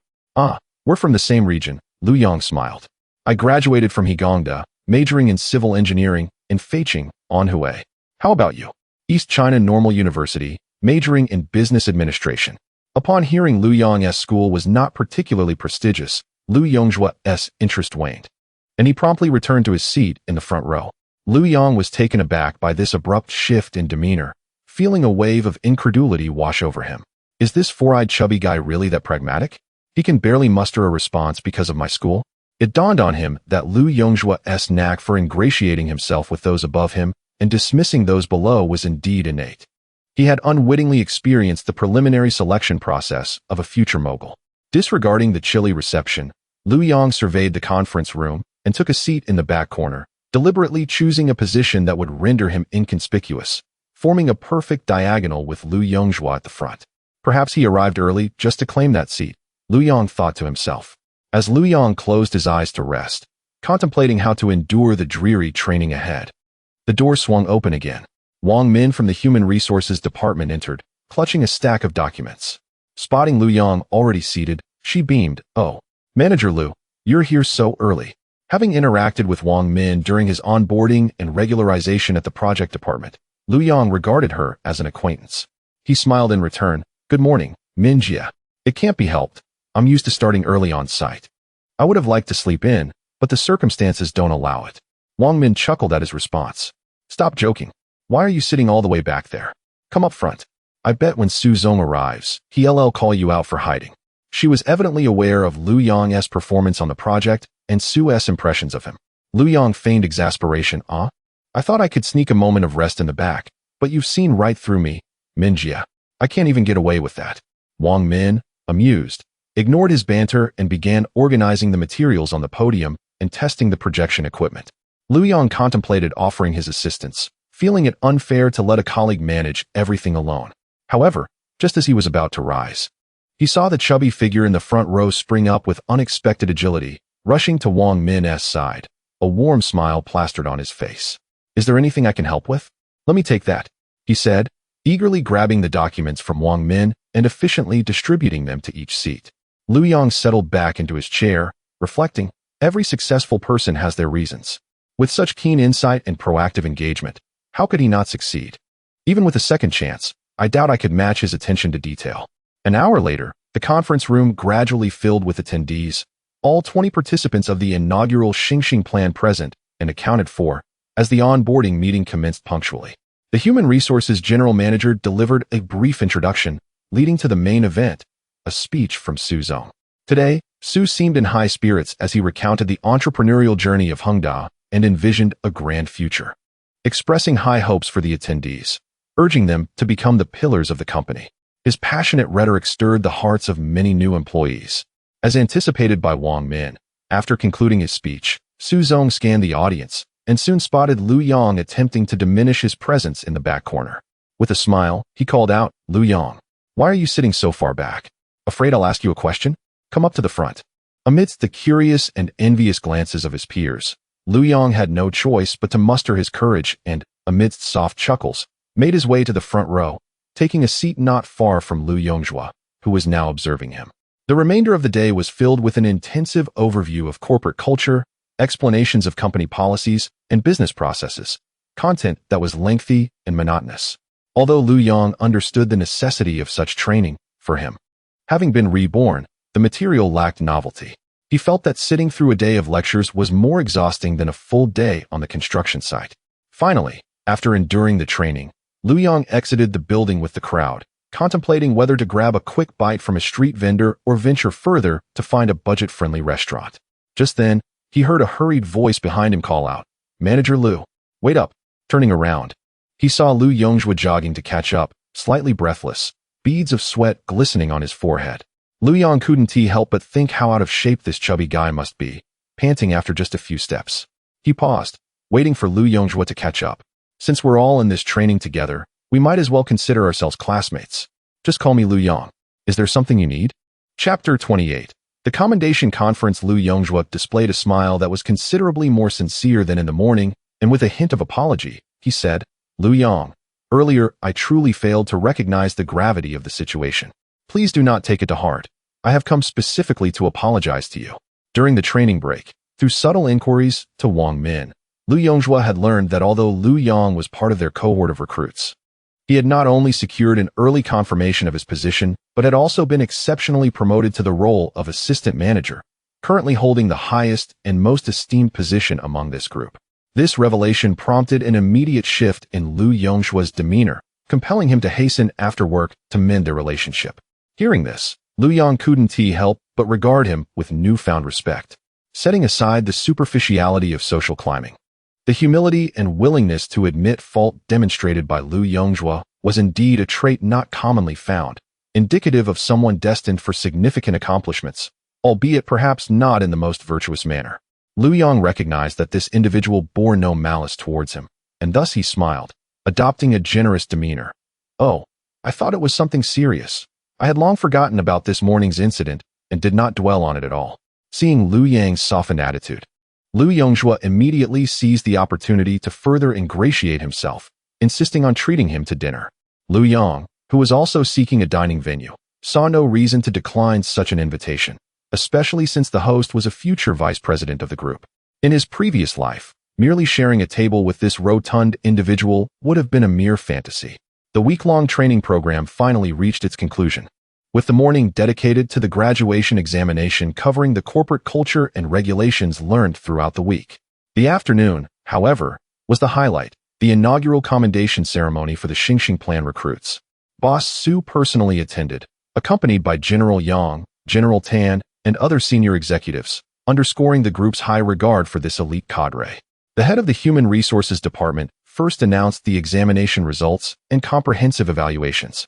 Speaker 1: We're from the same region, Liu Yang smiled. I graduated from Hegongda, majoring in civil engineering, in Feiqing, Anhui. How about you? East China Normal University, majoring in business administration. Upon hearing Liu Yang's school was not particularly prestigious, Liu Yongzhua's interest waned, and he promptly returned to his seat in the front row. Liu Yang was taken aback by this abrupt shift in demeanor, feeling a wave of incredulity wash over him. Is this four-eyed chubby guy really that pragmatic? He can barely muster a response because of my school? It dawned on him that Liu Yongzhua's knack for ingratiating himself with those above him and dismissing those below was indeed innate. He had unwittingly experienced the preliminary selection process of a future mogul. Disregarding the chilly reception, Lu Yong surveyed the conference room and took a seat in the back corner, deliberately choosing a position that would render him inconspicuous, forming a perfect diagonal with Lu Yongjua at the front. Perhaps he arrived early just to claim that seat, Lu Yong thought to himself. As Lu Yong closed his eyes to rest, contemplating how to endure the dreary training ahead, the door swung open again. Wang Min from the Human Resources Department entered, clutching a stack of documents. Spotting Lu Yong already seated, she beamed, "Oh, Manager Lu, you're here so early." Having interacted with Wang Min during his onboarding and regularization at the project department, Lu Yong regarded her as an acquaintance. He smiled in return. "Good morning, Min Jia. It can't be helped. I'm used to starting early on site. I would have liked to sleep in, but the circumstances don't allow it." Wang Min chuckled at his response. "Stop joking. Why are you sitting all the way back there? Come up front. I bet when Su Zong arrives, he'll call you out for hiding." She was evidently aware of Lu Yong's performance on the project and Su's impressions of him. Lu Yong feigned exasperation. I thought I could sneak a moment of rest in the back, but you've seen right through me, Min Jia. I can't even get away with that." Wang Min, amused, ignored his banter and began organizing the materials on the podium and testing the projection equipment. Lu Yong contemplated offering his assistance, feeling it unfair to let a colleague manage everything alone. However, just as he was about to rise, he saw the chubby figure in the front row spring up with unexpected agility, rushing to Wang Min's side. A warm smile plastered on his face. "Is there anything I can help with? Let me take that," he said, eagerly grabbing the documents from Wang Min and efficiently distributing them to each seat. Lu Yong settled back into his chair, reflecting, every successful person has their reasons. With such keen insight and proactive engagement, how could he not succeed? Even with a second chance, I doubt I could match his attention to detail. An hour later, the conference room gradually filled with attendees, all 20 participants of the inaugural Xingxing plan present and accounted for, as the onboarding meeting commenced punctually. The Human Resources General Manager delivered a brief introduction, leading to the main event, a speech from Su Zong. Today, Su seemed in high spirits as he recounted the entrepreneurial journey of Hengda and envisioned a grand future, expressing high hopes for the attendees, urging them to become the pillars of the company. His passionate rhetoric stirred the hearts of many new employees. As anticipated by Wang Min, after concluding his speech, Su Zong scanned the audience and soon spotted Lu Yong attempting to diminish his presence in the back corner. With a smile, he called out, "Lu Yong, why are you sitting so far back? Afraid I'll ask you a question? Come up to the front." Amidst the curious and envious glances of his peers, Lu Yong had no choice but to muster his courage and, amidst soft chuckles, made his way to the front row, taking a seat not far from Lu Yongjua, who was now observing him. The remainder of the day was filled with an intensive overview of corporate culture, explanations of company policies, and business processes, content that was lengthy and monotonous. Although Lu Yong understood the necessity of such training, for him, having been reborn, the material lacked novelty. He felt that sitting through a day of lectures was more exhausting than a full day on the construction site. Finally, after enduring the training, Lu Yong exited the building with the crowd, contemplating whether to grab a quick bite from a street vendor or venture further to find a budget-friendly restaurant. Just then, he heard a hurried voice behind him call out, "Manager Lu, wait up." Turning around, he saw Lu Yongjua jogging to catch up, slightly breathless, beads of sweat glistening on his forehead. Lu Yong couldn't help but think how out of shape this chubby guy must be, panting after just a few steps. He paused, waiting for Lu Yongjua to catch up. "Since we're all in this training together, we might as well consider ourselves classmates. Just call me Lu Yong. Is there something you need?" Chapter 28. The commendation conference. Lu Yongjua displayed a smile that was considerably more sincere than in the morning, and with a hint of apology, he said, "Lu Yong, earlier I truly failed to recognize the gravity of the situation. Please do not take it to heart. I have come specifically to apologize to you." During the training break, through subtle inquiries to Wang Min, Lu Yongjua had learned that although Lu Yong was part of their cohort of recruits, he had not only secured an early confirmation of his position, but had also been exceptionally promoted to the role of assistant manager, currently holding the highest and most esteemed position among this group. This revelation prompted an immediate shift in Lu Yongjua's demeanor, compelling him to hasten after work to mend their relationship. Hearing this, Lu Yong couldn't help but regard him with newfound respect, setting aside the superficiality of social climbing. The humility and willingness to admit fault demonstrated by Lu Yongjua was indeed a trait not commonly found, indicative of someone destined for significant accomplishments, albeit perhaps not in the most virtuous manner. Lu Yong recognized that this individual bore no malice towards him, and thus he smiled, adopting a generous demeanor. "Oh, I thought it was something serious. I had long forgotten about this morning's incident and did not dwell on it at all." Seeing Lu Yang's softened attitude, Lu Yongzhua immediately seized the opportunity to further ingratiate himself, insisting on treating him to dinner. Lu Yong, who was also seeking a dining venue, saw no reason to decline such an invitation, especially since the host was a future vice president of the group. In his previous life, merely sharing a table with this rotund individual would have been a mere fantasy. The week-long training program finally reached its conclusion, with the morning dedicated to the graduation examination covering the corporate culture and regulations learned throughout the week. The afternoon, however, was the highlight, the inaugural commendation ceremony for the Xingxing Plan recruits. Boss Su personally attended, accompanied by General Yang, General Tan, and other senior executives, underscoring the group's high regard for this elite cadre. The head of the Human Resources Department first announced the examination results and comprehensive evaluations.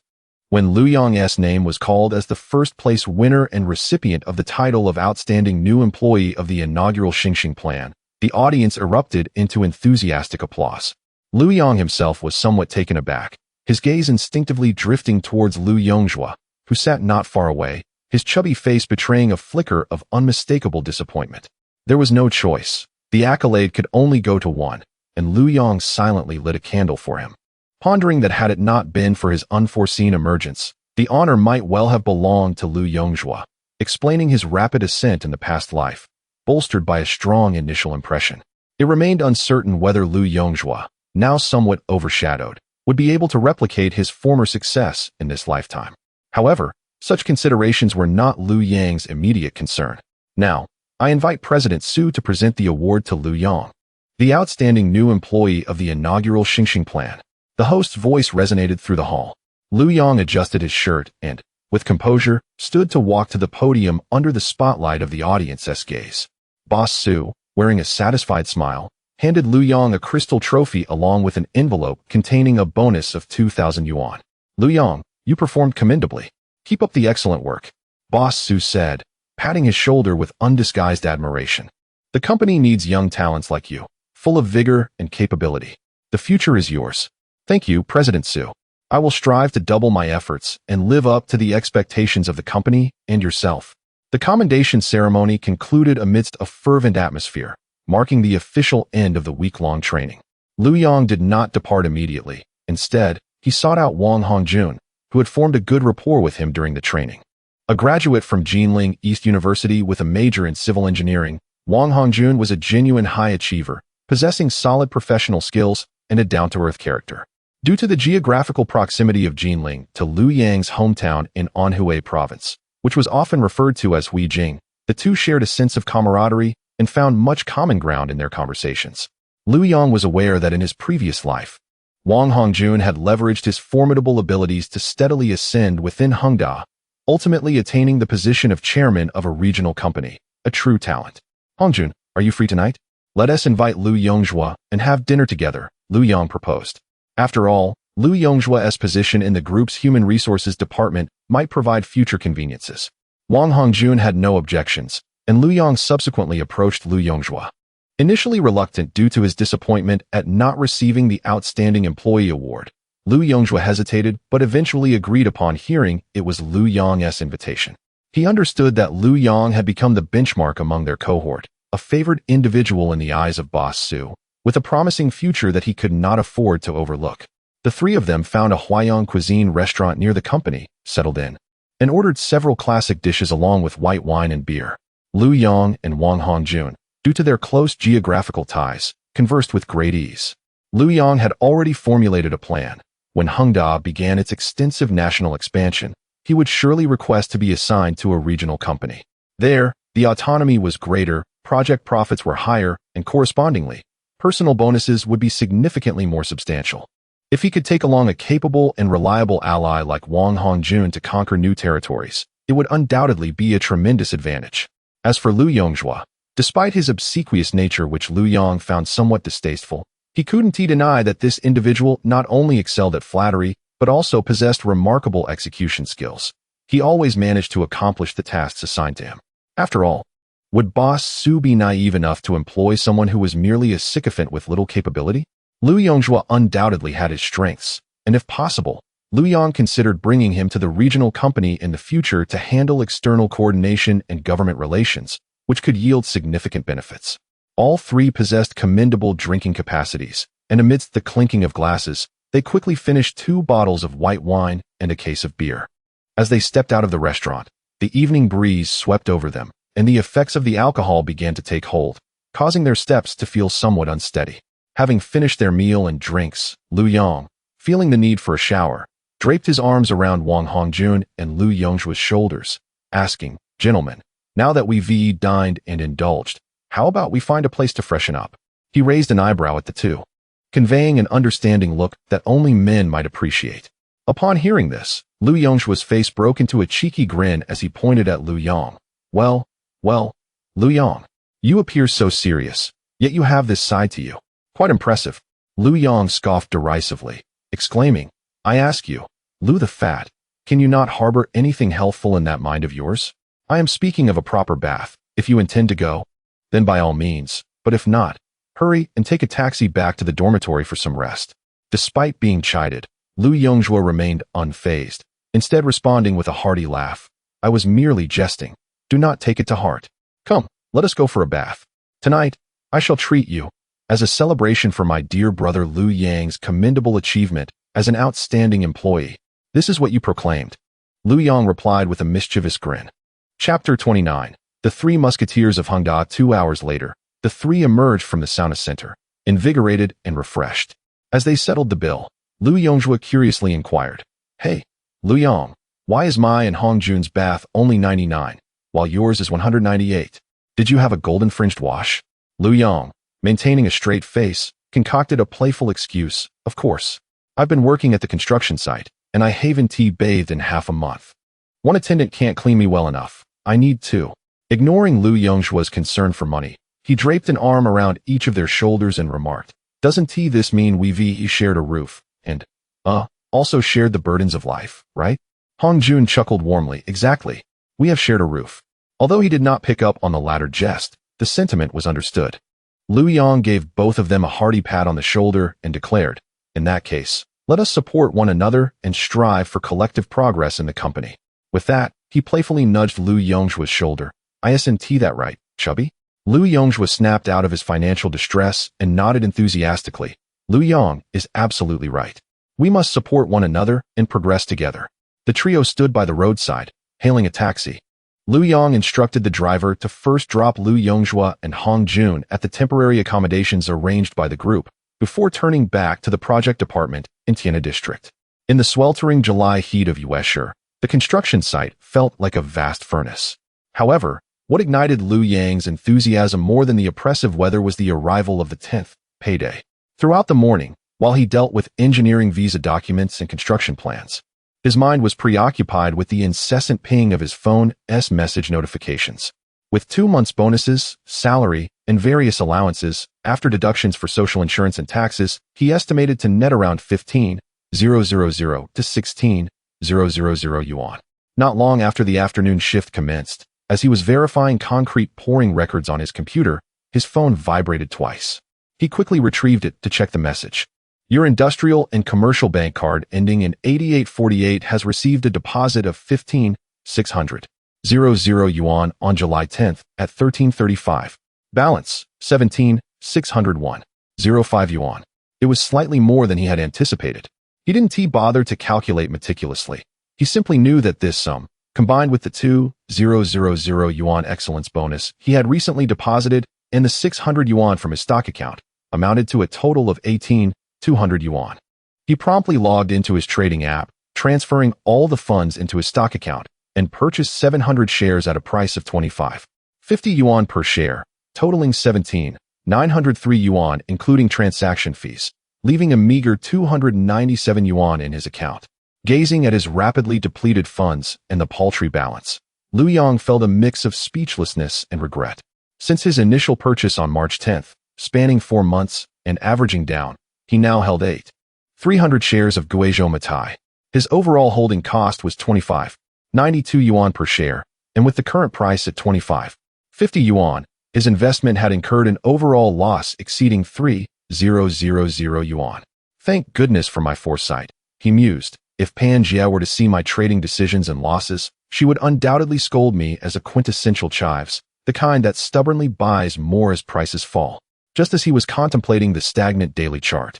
Speaker 1: When Lu Yong's name was called as the first-place winner and recipient of the title of Outstanding New Employee of the inaugural Xingxing Plan, the audience erupted into enthusiastic applause. Lu Yong himself was somewhat taken aback, his gaze instinctively drifting towards Lu Yongzhua, who sat not far away, his chubby face betraying a flicker of unmistakable disappointment. There was no choice. The accolade could only go to one, and Lu Yong silently lit a candle for him, pondering that had it not been for his unforeseen emergence, the honor might well have belonged to Lu Yongzhua, explaining his rapid ascent in the past life, bolstered by a strong initial impression. It remained uncertain whether Lu Yongzhua, now somewhat overshadowed, would be able to replicate his former success in this lifetime. However, such considerations were not Lu Yang's immediate concern. "Now, I invite President Su to present the award to Lu Yong, the outstanding new employee of the inaugural Xingxing Plan." The host's voice resonated through the hall. Lu Yong adjusted his shirt and, with composure, stood to walk to the podium under the spotlight of the audience's gaze. Boss Su, wearing a satisfied smile, handed Lu Yong a crystal trophy along with an envelope containing a bonus of 2,000 yuan. "Lu Yong, you performed commendably. Keep up the excellent work," Boss Su said, patting his shoulder with undisguised admiration. "The company needs young talents like you, full of vigor and capability. The future is yours." "Thank you, President Su. I will strive to double my efforts and live up to the expectations of the company and yourself." The commendation ceremony concluded amidst a fervent atmosphere, marking the official end of the week-long training. Lu Yong did not depart immediately. Instead, he sought out Wang Hongjun, who had formed a good rapport with him during the training. A graduate from Jinling East University with a major in civil engineering, Wang Hongjun was a genuine high achiever, possessing solid professional skills and a down-to-earth character. Due to the geographical proximity of Jinling to Lu Yang's hometown in Anhui Province, which was often referred to as Huijing, the two shared a sense of camaraderie and found much common ground in their conversations. Lu Yong was aware that in his previous life, Wang Hongjun had leveraged his formidable abilities to steadily ascend within Hengda, ultimately attaining the position of chairman of a regional company, a true talent. "Hongjun, are you free tonight? Let us invite Lu Yongzhua and have dinner together," Lu Yong proposed. After all, Lu Yongzhua's position in the group's Human Resources Department might provide future conveniences. Wang Hongjun had no objections, and Lu Yong subsequently approached Lu Yongzhua. Initially reluctant due to his disappointment at not receiving the Outstanding Employee Award, Lu Yongzhua hesitated but eventually agreed upon hearing it was Lu Yong's invitation. He understood that Lu Yong had become the benchmark among their cohort, a favored individual in the eyes of Boss Su, with a promising future that he could not afford to overlook. The three of them found a Huayang cuisine restaurant near the company, settled in, and ordered several classic dishes along with white wine and beer. Lu Yong and Wang Hongjun, due to their close geographical ties, conversed with great ease. Lu Yong had already formulated a plan. When Hengda began its extensive national expansion, he would surely request to be assigned to a regional company. There, the autonomy was greater, project profits were higher, and correspondingly, personal bonuses would be significantly more substantial. If he could take along a capable and reliable ally like Wang Hongjun to conquer new territories, it would undoubtedly be a tremendous advantage. As for Lu Yongzhua, despite his obsequious nature which Lu Yong found somewhat distasteful, he couldn't deny that this individual not only excelled at flattery, but also possessed remarkable execution skills. He always managed to accomplish the tasks assigned to him. After all, would Boss Su be naive enough to employ someone who was merely a sycophant with little capability? Liu Yonghua undoubtedly had his strengths, and if possible, Liu Yang considered bringing him to the regional company in the future to handle external coordination and government relations, which could yield significant benefits. All three possessed commendable drinking capacities, and amidst the clinking of glasses, they quickly finished 2 bottles of white wine and a case of beer. As they stepped out of the restaurant, the evening breeze swept over them, and the effects of the alcohol began to take hold, causing their steps to feel somewhat unsteady. Having finished their meal and drinks, Liu Yang, feeling the need for a shower, draped his arms around Wang Hongjun and Liu Yonghua's shoulders, asking, "Gentlemen, now that we've dined and indulged, how about we find a place to freshen up?" He raised an eyebrow at the two, conveying an understanding look that only men might appreciate. Upon hearing this, Liu Yonghua's face broke into a cheeky grin as he pointed at Liu Yang. Well, Liu Yang, you appear so serious, yet you have this side to you. Quite impressive." Liu Yang scoffed derisively, exclaiming, "I ask you, Liu the Fat, can you not harbor anything healthful in that mind of yours? I am speaking of a proper bath. If you intend to go, then by all means, but if not, hurry and take a taxi back to the dormitory for some rest." Despite being chided, Liu Yonghua remained unfazed, instead responding with a hearty laugh. "I was merely jesting. Do not take it to heart. Come, let us go for a bath. Tonight, I shall treat you, as a celebration for my dear brother Liu Yang's commendable achievement as an outstanding employee. This is what you proclaimed." Liu Yang replied with a mischievous grin. Chapter 29. The Three Musketeers of Hongda. 2 hours later, the three emerged from the sauna center, invigorated and refreshed. As they settled the bill, Liu Yonghua curiously inquired, "Hey, Liu Yang, why is my and Hongjun's bath only 99, while yours is 198? Did you have a golden-fringed wash?" Liu Yang, maintaining a straight face, concocted a playful excuse. "Of course. I've been working at the construction site, and I haven't bathed in half a month. One attendant can't clean me well enough. I need 2. Ignoring Liu Yonghua's concern for money, he draped an arm around each of their shoulders and remarked, "Doesn't this mean we've shared a roof, and, also shared the burdens of life, right?" Hongjun chuckled warmly. "Exactly. We have shared a roof." Although he did not pick up on the latter jest, the sentiment was understood. Liu Yang gave both of them a hearty pat on the shoulder and declared, "In that case, let us support one another and strive for collective progress in the company." With that, he playfully nudged Liu Yonghua's shoulder. "Isn't that right, chubby?" Liu Yonghua snapped out of his financial distress and nodded enthusiastically. "Liu Yang is absolutely right. We must support one another and progress together." The trio stood by the roadside, hailing a taxi. Liu Yang instructed the driver to first drop Liu Yonghua and Hongjun at the temporary accommodations arranged by the group, before turning back to the project department in Tianhe District. In the sweltering July heat of Yueshur, the construction site felt like a vast furnace. However, what ignited Liu Yang's enthusiasm more than the oppressive weather was the arrival of the 10th payday. Throughout the morning, while he dealt with engineering visa documents and construction plans, his mind was preoccupied with the incessant ping of his phone's message notifications. With 2 months' bonuses, salary, and various allowances, after deductions for social insurance and taxes, he estimated to net around 15,000 to 16,000 yuan. Not long after the afternoon shift commenced, as he was verifying concrete pouring records on his computer, his phone vibrated twice. He quickly retrieved it to check the message. "Your industrial and commercial bank card ending in 8848 has received a deposit of 15,600 yuan on July 10th at 13:35. Balance, 17,601.05 yuan. It was slightly more than he had anticipated. He didn't bother to calculate meticulously. He simply knew that this sum, combined with the 2,000 yuan excellence bonus he had recently deposited and the 600 yuan from his stock account, amounted to a total of 18,200 yuan. He promptly logged into his trading app, transferring all the funds into his stock account, and purchased 700 shares at a price of 25.50 yuan per share, totaling 17,903 yuan including transaction fees, leaving a meager 297 yuan in his account. Gazing at his rapidly depleted funds and the paltry balance, Liu Yang felt a mix of speechlessness and regret. Since his initial purchase on March 10th, spanning 4 months and averaging down, he now held 8,300 shares of Guizhou Matai. His overall holding cost was 25.92 yuan per share, and with the current price at 25.50 yuan, his investment had incurred an overall loss exceeding 3,000 yuan. Thank goodness for my foresight, he mused. If Pan Jia were to see my trading decisions and losses, she would undoubtedly scold me as a quintessential chives, the kind that stubbornly buys more as prices fall. Just as he was contemplating the stagnant daily chart,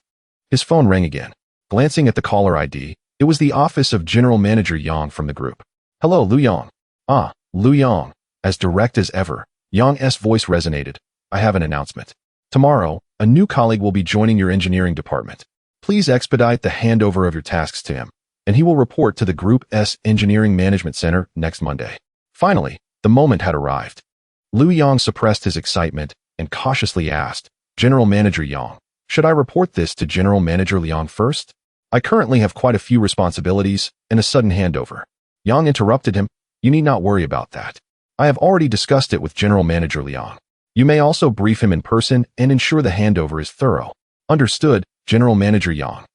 Speaker 1: his phone rang again. Glancing at the caller ID, it was the office of General Manager Yang from the group. Hello, Lu Yang. Ah, Lu Yang. As direct as ever, Yang's voice resonated. I have an announcement. Tomorrow, a new colleague will be joining your engineering department. Please expedite the handover of your tasks to him, and he will report to the Group's Engineering Management Center next Monday. Finally, the moment had arrived. Lu Yang suppressed his excitement and cautiously asked, General Manager Yang, should I report this to General Manager Liang first? I currently have quite a few responsibilities and a sudden handover. Yang interrupted him. You need not worry about that. I have already discussed it with General Manager Liang. You may also brief him in person and ensure the handover is thorough. Understood, General Manager Yang.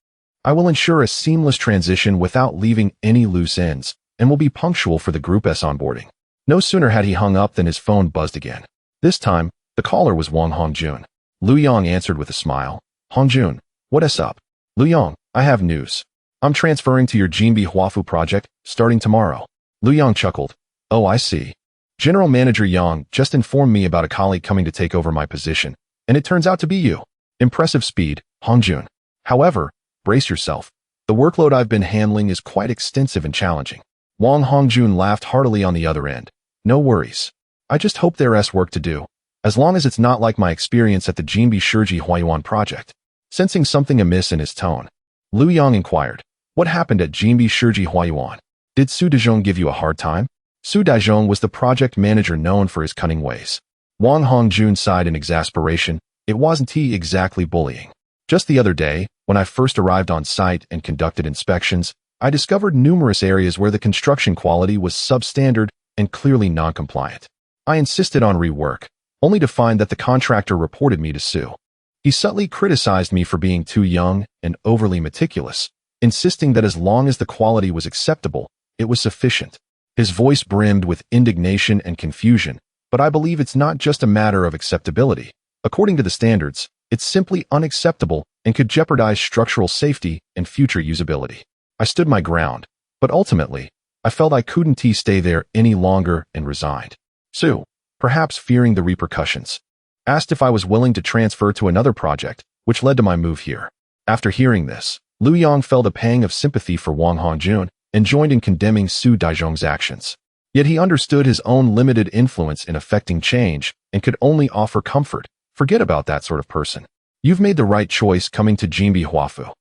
Speaker 1: I will ensure a seamless transition without leaving any loose ends, and will be punctual for the Group's onboarding. No sooner had he hung up than his phone buzzed again. This time, the caller was Wang Hongjun. Lu Yang answered with a smile. Hongjun, what's up? Lu Yang, I have news. I'm transferring to your Jinbi Huafu project, starting tomorrow. Lu Yang chuckled. Oh, I see. General Manager Yang just informed me about a colleague coming to take over my position, and it turns out to be you. Impressive speed, Hongjun. However, brace yourself. The workload I've been handling is quite extensive and challenging. Wang Hongjun laughed heartily on the other end. No worries. I just hope there's work to do, as long as it's not like my experience at the Jinbi Shiji Huayuan project. Sensing something amiss in his tone, Lu Yang inquired, what happened at Jinbi Shiji Huayuan? Did Su Dezhong give you a hard time? Su Dezhong was the project manager known for his cunning ways. Wang Hongjun sighed in exasperation. It wasn't he exactly bullying. Just the other day, when I first arrived on site and conducted inspections, I discovered numerous areas where the construction quality was substandard and clearly non-compliant. I insisted on rework, only to find that the contractor reported me to Su. He subtly criticized me for being too young and overly meticulous, insisting that as long as the quality was acceptable, it was sufficient. His voice brimmed with indignation and confusion, but I believe it's not just a matter of acceptability. According to the standards, it's simply unacceptable and could jeopardize structural safety and future usability. I stood my ground, but ultimately, I felt I couldn't stay there any longer and resigned. Su, perhaps fearing the repercussions, asked if I was willing to transfer to another project, which led to my move here. After hearing this, Lu Yang felt a pang of sympathy for Wang Hongjun and joined in condemning Su Dezhong's actions. Yet he understood his own limited influence in affecting change and could only offer comfort. Forget about that sort of person. You've made the right choice coming to Jinbi Huafu.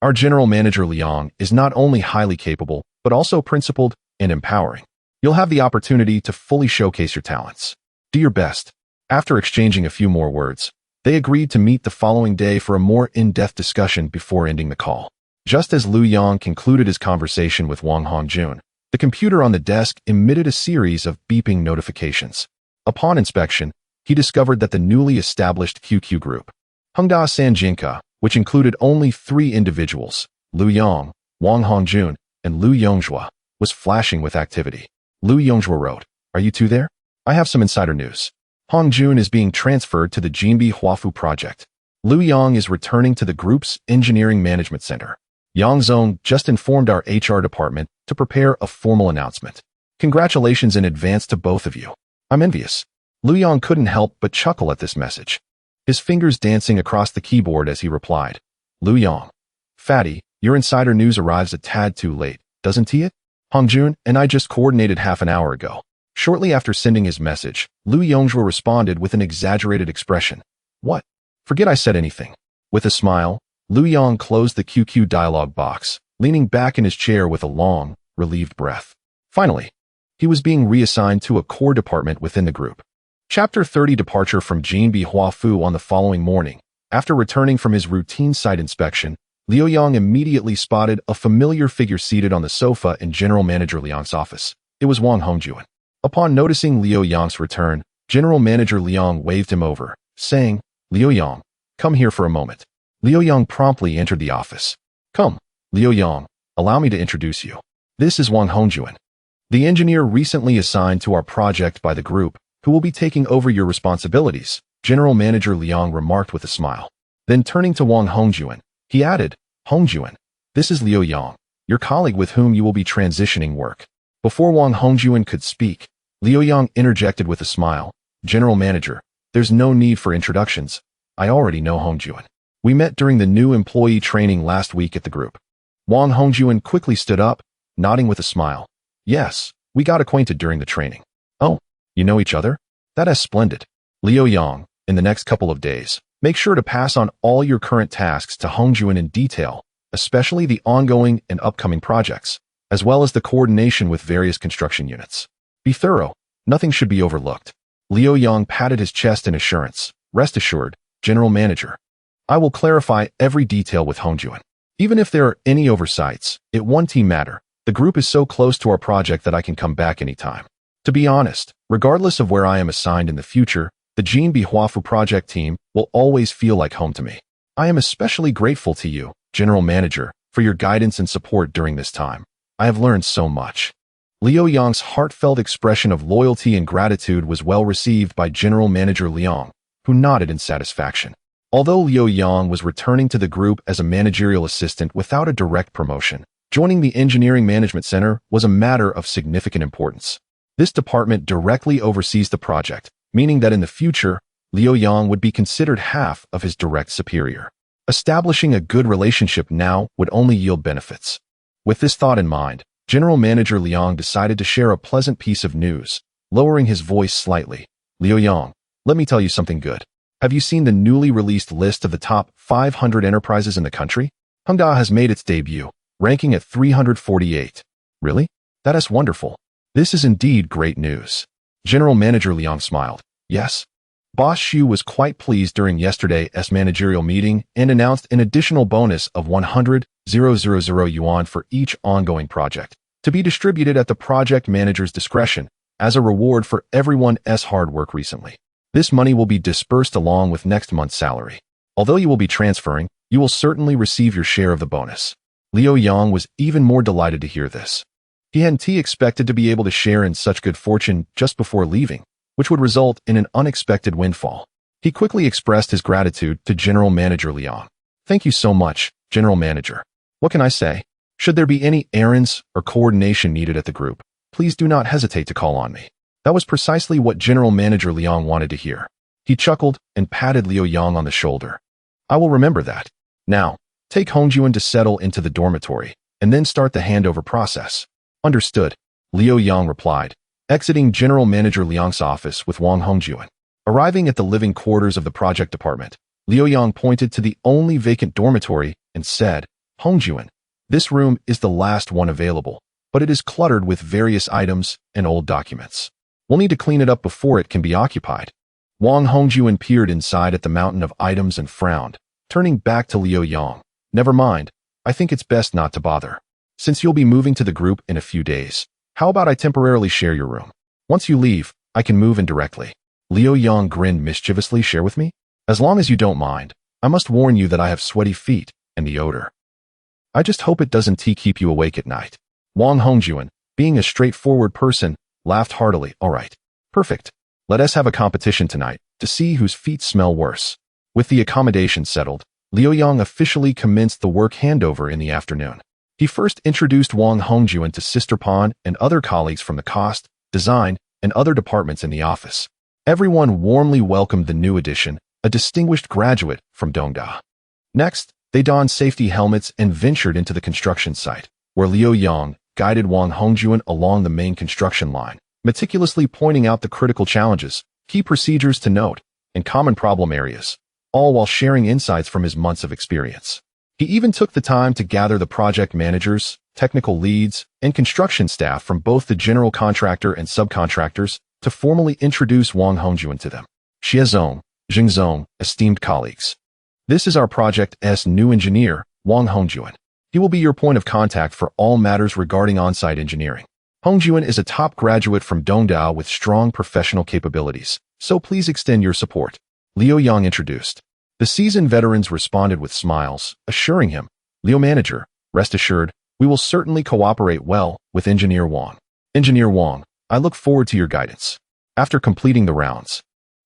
Speaker 1: Our general manager Liang is not only highly capable, but also principled and empowering. You'll have the opportunity to fully showcase your talents. Do your best. After exchanging a few more words, they agreed to meet the following day for a more in-depth discussion before ending the call. Just as Lu Yang concluded his conversation with Wang Hongjun, the computer on the desk emitted a series of beeping notifications. Upon inspection, he discovered that the newly established QQ group, Hengda Sanjinka, which included only 3 individuals, Lu Yang, Wang Hongjun, and Lu Yongzhua, was flashing with activity. Lu Yongzhua wrote, Are you two there? I have some insider news. Hongjun is being transferred to the Jinbi Huafu project. Lu Yang is returning to the group's Engineering Management Center. Yang Zong just informed our HR department to prepare a formal announcement. Congratulations in advance to both of you. I'm envious. Lu Yang couldn't help but chuckle at this message, his fingers dancing across the keyboard as he replied, Lu Yang, Fatty, your insider news arrives a tad too late, doesn't it? Hongjun and I just coordinated half an hour ago. Shortly after sending his message, Lu Yongzhua responded with an exaggerated expression. What? Forget I said anything. With a smile, Lu Yang closed the QQ dialog box, leaning back in his chair with a long, relieved breath. Finally, he was being reassigned to a core department within the group. Chapter 30 Departure from Jinbi Huafu. On the following morning, after returning from his routine site inspection, Liu Yang immediately spotted a familiar figure seated on the sofa in General Manager Liang's office. It was Wang Hongjun. Upon noticing Liu Yang's return, General Manager Liang waved him over, saying, Liu Yang, come here for a moment. Liu Yang promptly entered the office. Come, Liu Yang, allow me to introduce you. This is Wang Hongjuan, the engineer recently assigned to our project by the group, who will be taking over your responsibilities, General Manager Liang remarked with a smile. Then turning to Wang Hongjuan, he added, Hongjuan, this is Liu Yang, your colleague with whom you will be transitioning work. Before Wang Hongjuan could speak, Liu Yang interjected with a smile, General Manager, there's no need for introductions. I already know Hongjuan. We met during the new employee training last week at the group. Wang Hongjuan quickly stood up, nodding with a smile. Yes, we got acquainted during the training. Oh, you know each other? That is splendid. Liu Yang, in the next couple of days, make sure to pass on all your current tasks to Hongjuan in detail, especially the ongoing and upcoming projects, as well as the coordination with various construction units. Be thorough. Nothing should be overlooked. Liu Yang patted his chest in assurance. Rest assured, General Manager. I will clarify every detail with Hongjuan. Even if there are any oversights, it won't matter. The group is so close to our project that I can come back anytime. To be honest, regardless of where I am assigned in the future, the Jin Bihuafu project team will always feel like home to me. I am especially grateful to you, General Manager, for your guidance and support during this time. I have learned so much. Liu Yang's heartfelt expression of loyalty and gratitude was well received by General Manager Liang, who nodded in satisfaction. Although Liu Yang was returning to the group as a managerial assistant without a direct promotion, joining the Engineering Management Center was a matter of significant importance. This department directly oversees the project, meaning that in the future, Liu Yang would be considered half of his direct superior. Establishing a good relationship now would only yield benefits. With this thought in mind, General Manager Liang decided to share a pleasant piece of news, lowering his voice slightly. Liu Yang, let me tell you something good. Have you seen the newly released list of the top 500 enterprises in the country? Hengda has made its debut, ranking at 348. Really? That is wonderful. This is indeed great news. General Manager Liang smiled. Yes. Boss Xu was quite pleased during yesterday's managerial meeting and announced an additional bonus of 100,000 yuan for each ongoing project, to be distributed at the project manager's discretion as a reward for everyone's hard work recently. This money will be dispersed along with next month's salary. Although you will be transferring, you will certainly receive your share of the bonus. Liu Yang was even more delighted to hear this. He hadn't expected to be able to share in such good fortune just before leaving, which would result in an unexpected windfall. He quickly expressed his gratitude to General Manager Liang. Thank you so much, General Manager. What can I say? Should there be any errands or coordination needed at the group, please do not hesitate to call on me. That was precisely what General Manager Liang wanted to hear. He chuckled and patted Liu Yang on the shoulder. I will remember that. Now, take Hongjuan to settle into the dormitory, and then start the handover process. Understood, Liu Yang replied, exiting General Manager Liang's office with Wang Hongjuan. Arriving at the living quarters of the project department, Liu Yang pointed to the only vacant dormitory and said, Hongjuan, this room is the last one available, but it is cluttered with various items and old documents. We'll need to clean it up before it can be occupied. Wang Hongjuan peered inside at the mountain of items and frowned, turning back to Liu Yang. Never mind, I think it's best not to bother. Since you'll be moving to the group in a few days, how about I temporarily share your room? Once you leave, I can move in directly. Liu Yang grinned mischievously. Share with me? As long as you don't mind, I must warn you that I have sweaty feet and the odor. I just hope it doesn't keep you awake at night. Wang Hongjuan, being a straightforward person, laughed heartily. All right. Perfect. Let us have a competition tonight to see whose feet smell worse. With the accommodation settled, Liu Yang officially commenced the work handover in the afternoon. He first introduced Wang Hongjuan to Sister Pan and other colleagues from the cost, design, and other departments in the office. Everyone warmly welcomed the new addition, a distinguished graduate from Dongda. Next, they donned safety helmets and ventured into the construction site, where Liu Yang guided Wang Hongjuan along the main construction line, meticulously pointing out the critical challenges, key procedures to note, and common problem areas, all while sharing insights from his months of experience. He even took the time to gather the project managers, technical leads, and construction staff from both the general contractor and subcontractors to formally introduce Wang Hongjuan to them. Xiezong, Jingzong, esteemed colleagues. This is our project's new engineer, Wang Hongjuan. He will be your point of contact for all matters regarding on-site engineering. Hongjuan is a top graduate from Dongda with strong professional capabilities, so please extend your support. Liu Yang introduced. The seasoned veterans responded with smiles, assuring him, Liu Manager, rest assured, We will certainly cooperate well with Engineer Wang. Engineer Wang, I look forward to your guidance. After completing the rounds,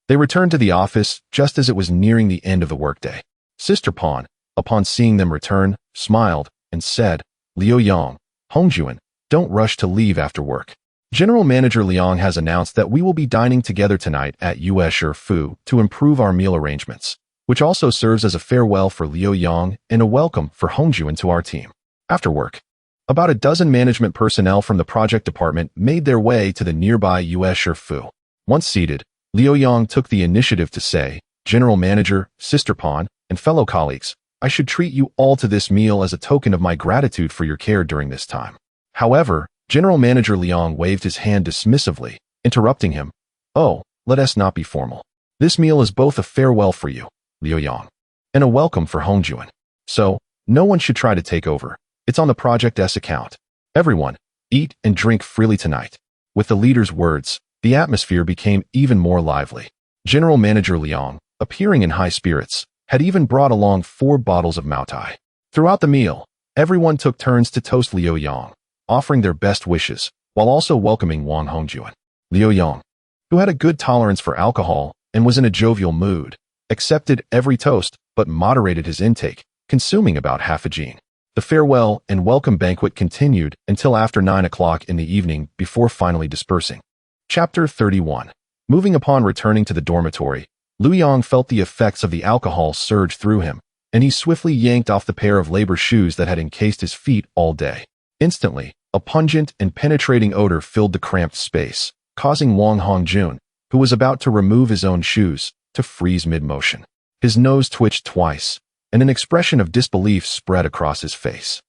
Speaker 1: they returned to the office just as it was nearing the end of the workday. Sister Pan, upon seeing them return, smiled and said, Liu Yang, Hongjuan, don't rush to leave after work. General Manager Liang has announced that we will be dining together tonight at Yuesher Fu to improve our meal arrangements, which also serves as a farewell for Liu Yang and a welcome for Hongjuan to our team. After work, about a dozen management personnel from the project department made their way to the nearby Yuesher Fu. Once seated, Liu Yang took the initiative to say, General Manager, Sister Pan, and fellow colleagues, I should treat you all to this meal as a token of my gratitude for your care during this time. However, General Manager Liang waved his hand dismissively, interrupting him. Oh, let us not be formal. This meal is both a farewell for you, Liu Yang, and a welcome for Hongjuan. So, no one should try to take over. It's on the Project-S account. Everyone, eat and drink freely tonight. With the leader's words, the atmosphere became even more lively. General Manager Liang, appearing in high spirits, had even brought along 4 bottles of Maotai. Throughout the meal, everyone took turns to toast Liu Yang, offering their best wishes, while also welcoming Wang Hongjuan. Liu Yang, who had a good tolerance for alcohol and was in a jovial mood, accepted every toast but moderated his intake, consuming about half a gin. The farewell and welcome banquet continued until after 9 o'clock in the evening before finally dispersing. Chapter 31. Moving upon returning to the dormitory, Liu Yang felt the effects of the alcohol surge through him, and he swiftly yanked off the pair of labor shoes that had encased his feet all day. Instantly, a pungent and penetrating odor filled the cramped space, causing Wang Hongjun, who was about to remove his own shoes, to freeze mid-motion. His nose twitched twice, and an expression of disbelief spread across his face.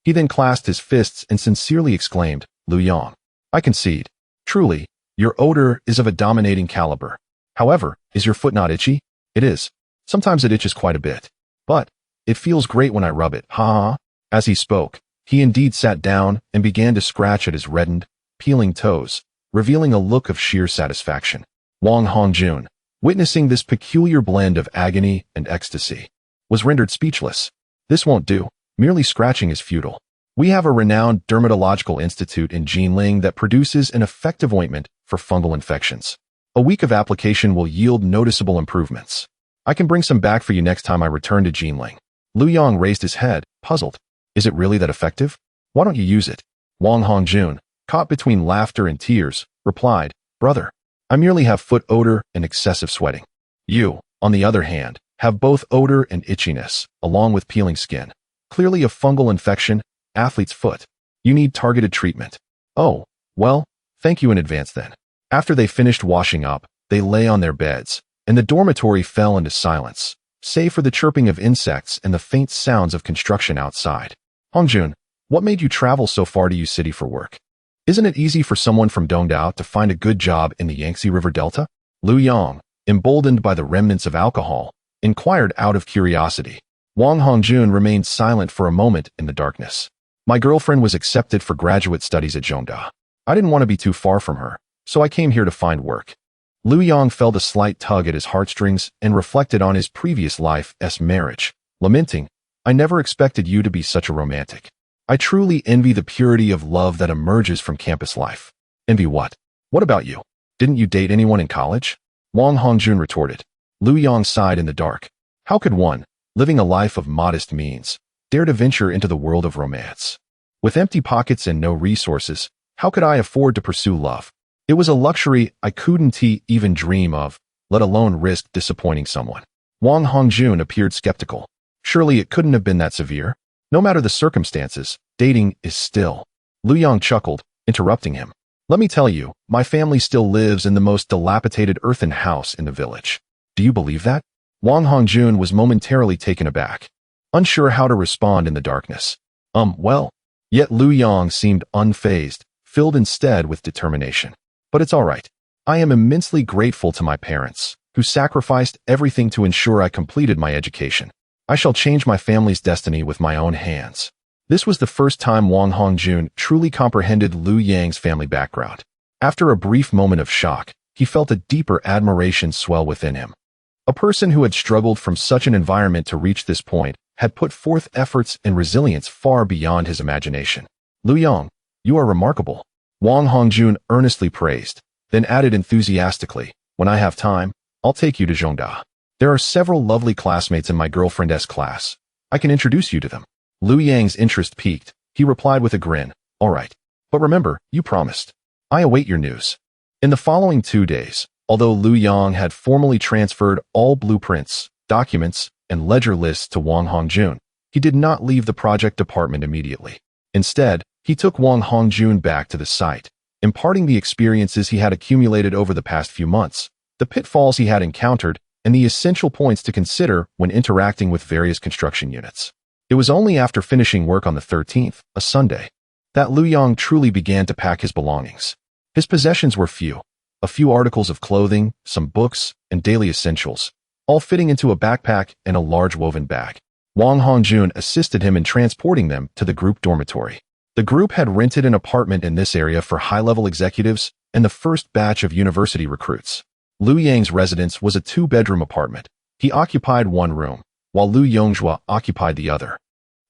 Speaker 1: He then clasped his fists and sincerely exclaimed, Liu Yang, I concede. Truly, your odor is of a dominating caliber. However, is your foot not itchy? It is. Sometimes it itches quite a bit. But, it feels great when I rub it, ha ha. As he spoke, he indeed sat down and began to scratch at his reddened, peeling toes, revealing a look of sheer satisfaction. Wang Hongjun, witnessing this peculiar blend of agony and ecstasy, was rendered speechless. This won't do. Merely scratching is futile. We have a renowned dermatological institute in Jinling that produces an effective ointment for fungal infections. A week of application will yield noticeable improvements. I can bring some back for you next time I return to Jinling. Liu Yang raised his head, puzzled. Is it really that effective? Why don't you use it? Wang Hongjun, caught between laughter and tears, replied, Brother, I merely have foot odor and excessive sweating. You, on the other hand, have both odor and itchiness, along with peeling skin. Clearly a fungal infection, athlete's foot. You need targeted treatment. Oh, well, thank you in advance then. After they finished washing up, they lay on their beds, and the dormitory fell into silence, save for the chirping of insects and the faint sounds of construction outside. Hongjun, what made you travel so far to Yu City for work? Isn't it easy for someone from Dongdao to find a good job in the Yangtze River Delta? Liu Yang, emboldened by the remnants of alcohol, inquired out of curiosity. Wang Hongjun remained silent for a moment in the darkness. My girlfriend was accepted for graduate studies at Zhongda. I didn't want to be too far from her, so I came here to find work. Liu Yang felt a slight tug at his heartstrings and reflected on his previous life's marriage, lamenting, I never expected you to be such a romantic. I truly envy the purity of love that emerges from campus life. Envy what? What about you? Didn't you date anyone in college? Wang Hongjun retorted. Liu Yang sighed in the dark. How could one, living a life of modest means, dare to venture into the world of romance? With empty pockets and no resources, how could I afford to pursue love? It was a luxury I couldn't even dream of, let alone risk disappointing someone. Wang Hongjun appeared skeptical. Surely it couldn't have been that severe. No matter the circumstances, dating is still. Liu Yang chuckled, interrupting him. Let me tell you, my family still lives in the most dilapidated earthen house in the village. Do you believe that? Wang Hongjun was momentarily taken aback, unsure how to respond in the darkness. Well. Yet Liu Yang seemed unfazed, filled instead with determination. But it's all right. I am immensely grateful to my parents, who sacrificed everything to ensure I completed my education. I shall change my family's destiny with my own hands. This was the first time Wang Hongjun truly comprehended Liu Yang's family background. After a brief moment of shock, he felt a deeper admiration swell within him. A person who had struggled from such an environment to reach this point had put forth efforts and resilience far beyond his imagination. Lu Yong, you are remarkable, Wang Hongjun earnestly praised, then added enthusiastically, when I have time, I'll take you to Zhongda. There are several lovely classmates in my girlfriend's class. I can introduce you to them. Lu Yang's interest piqued. He replied with a grin, all right. But remember, you promised. I await your news. In the following 2 days, although Lu Yong had formally transferred all blueprints, documents, and ledger lists to Wang Hongjun, he did not leave the project department immediately. Instead, he took Wang Hongjun back to the site, imparting the experiences he had accumulated over the past few months, the pitfalls he had encountered, and the essential points to consider when interacting with various construction units. It was only after finishing work on the 13th, a Sunday, that Lu Yong truly began to pack his belongings. His possessions were few, a few articles of clothing, some books, and daily essentials, all fitting into a backpack and a large woven bag. Wang Hongjun assisted him in transporting them to the group dormitory. The group had rented an apartment in this area for high-level executives and the first batch of university recruits. Lu Yang's residence was a 2-bedroom apartment. He occupied one room, while Lu Yongjua occupied the other.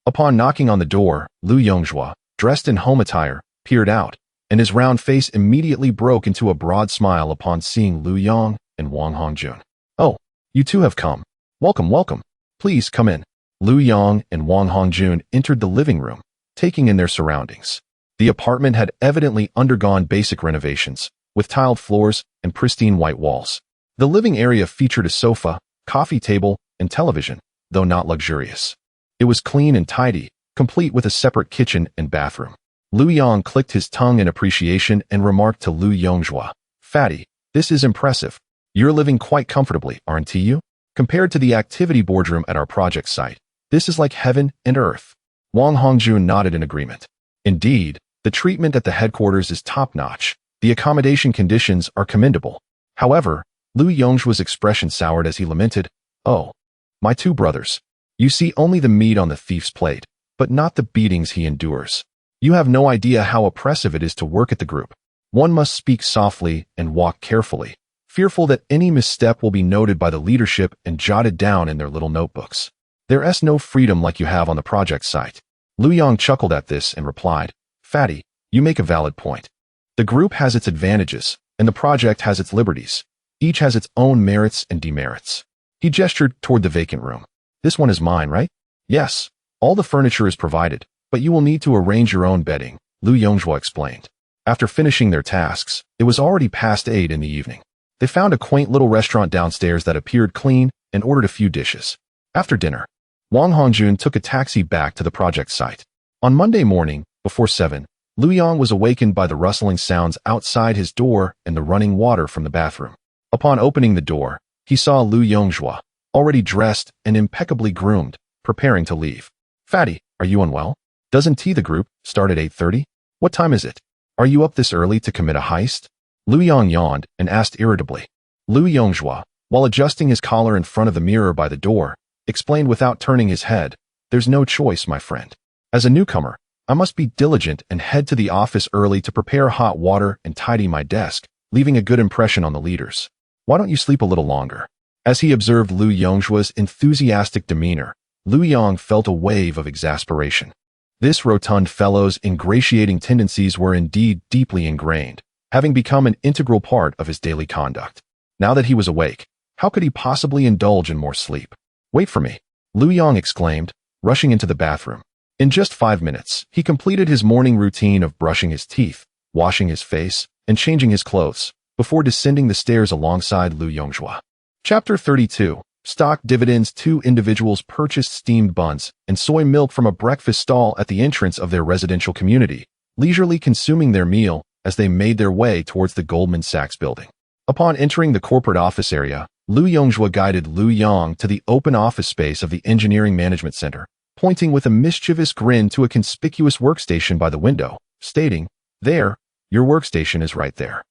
Speaker 1: Upon knocking on the door, Lu Yongjua, dressed in home attire, peered out, and his round face immediately broke into a broad smile upon seeing Lu Yong and Wang Hongjun. Oh, you two have come. Welcome, welcome. Please come in. Lu Yong and Wang Hongjun entered the living room, taking in their surroundings. The apartment had evidently undergone basic renovations, with tiled floors and pristine white walls. The living area featured a sofa, coffee table, and television, though not luxurious. It was clean and tidy, complete with a separate kitchen and bathroom. Lu Yong clicked his tongue in appreciation and remarked to Lu Yongjua, Fatty, this is impressive. You're living quite comfortably, aren't you? Compared to the activity boardroom at our project site, this is like heaven and earth. Wang Hongjun nodded in agreement. Indeed, the treatment at the headquarters is top-notch. The accommodation conditions are commendable. However, Lu Yongjua's expression soured as he lamented, Oh, my 2 brothers. You see only the meat on the thief's plate, but not the beatings he endures. You have no idea how oppressive it is to work at the group. One must speak softly and walk carefully, fearful that any misstep will be noted by the leadership and jotted down in their little notebooks. There's no freedom like you have on the project site. Lu Yong chuckled at this and replied, Fatty, you make a valid point. The group has its advantages, and the project has its liberties. Each has its own merits and demerits. He gestured toward the vacant room. This one is mine, right? Yes. All the furniture is provided, but you will need to arrange your own bedding, Lu Yongjua explained. After finishing their tasks, it was already past 8 in the evening. They found a quaint little restaurant downstairs that appeared clean and ordered a few dishes. After dinner, Wang Hongjun took a taxi back to the project site. On Monday morning, before 7, Lu Yong was awakened by the rustling sounds outside his door and the running water from the bathroom. Upon opening the door, he saw Lu Yongjua, already dressed and impeccably groomed, preparing to leave. Fatty, are you unwell? Doesn't tea the group start at 8:30? What time is it? Are you up this early to commit a heist? Lu Yong yawned and asked irritably. Lu Yongjua, while adjusting his collar in front of the mirror by the door, explained without turning his head, There's no choice, my friend. As a newcomer, I must be diligent and head to the office early to prepare hot water and tidy my desk, leaving a good impression on the leaders. Why don't you sleep a little longer? As he observed Lu Yongjua's enthusiastic demeanor, Lu Yong felt a wave of exasperation. This rotund fellow's ingratiating tendencies were indeed deeply ingrained, having become an integral part of his daily conduct. Now that he was awake, how could he possibly indulge in more sleep? Wait for me, Lu Yong exclaimed, rushing into the bathroom. In just 5 minutes, he completed his morning routine of brushing his teeth, washing his face, and changing his clothes, before descending the stairs alongside Lu Yongjua. Chapter 32. Stock dividends. 2 individuals purchased steamed buns and soy milk from a breakfast stall at the entrance of their residential community, leisurely consuming their meal as they made their way towards the Goldman Sachs building. Upon entering the corporate office area, Lu Yongjua guided Lu Yong to the open office space of the Engineering Management Center, pointing with a mischievous grin to a conspicuous workstation by the window, stating, There, your workstation is right there.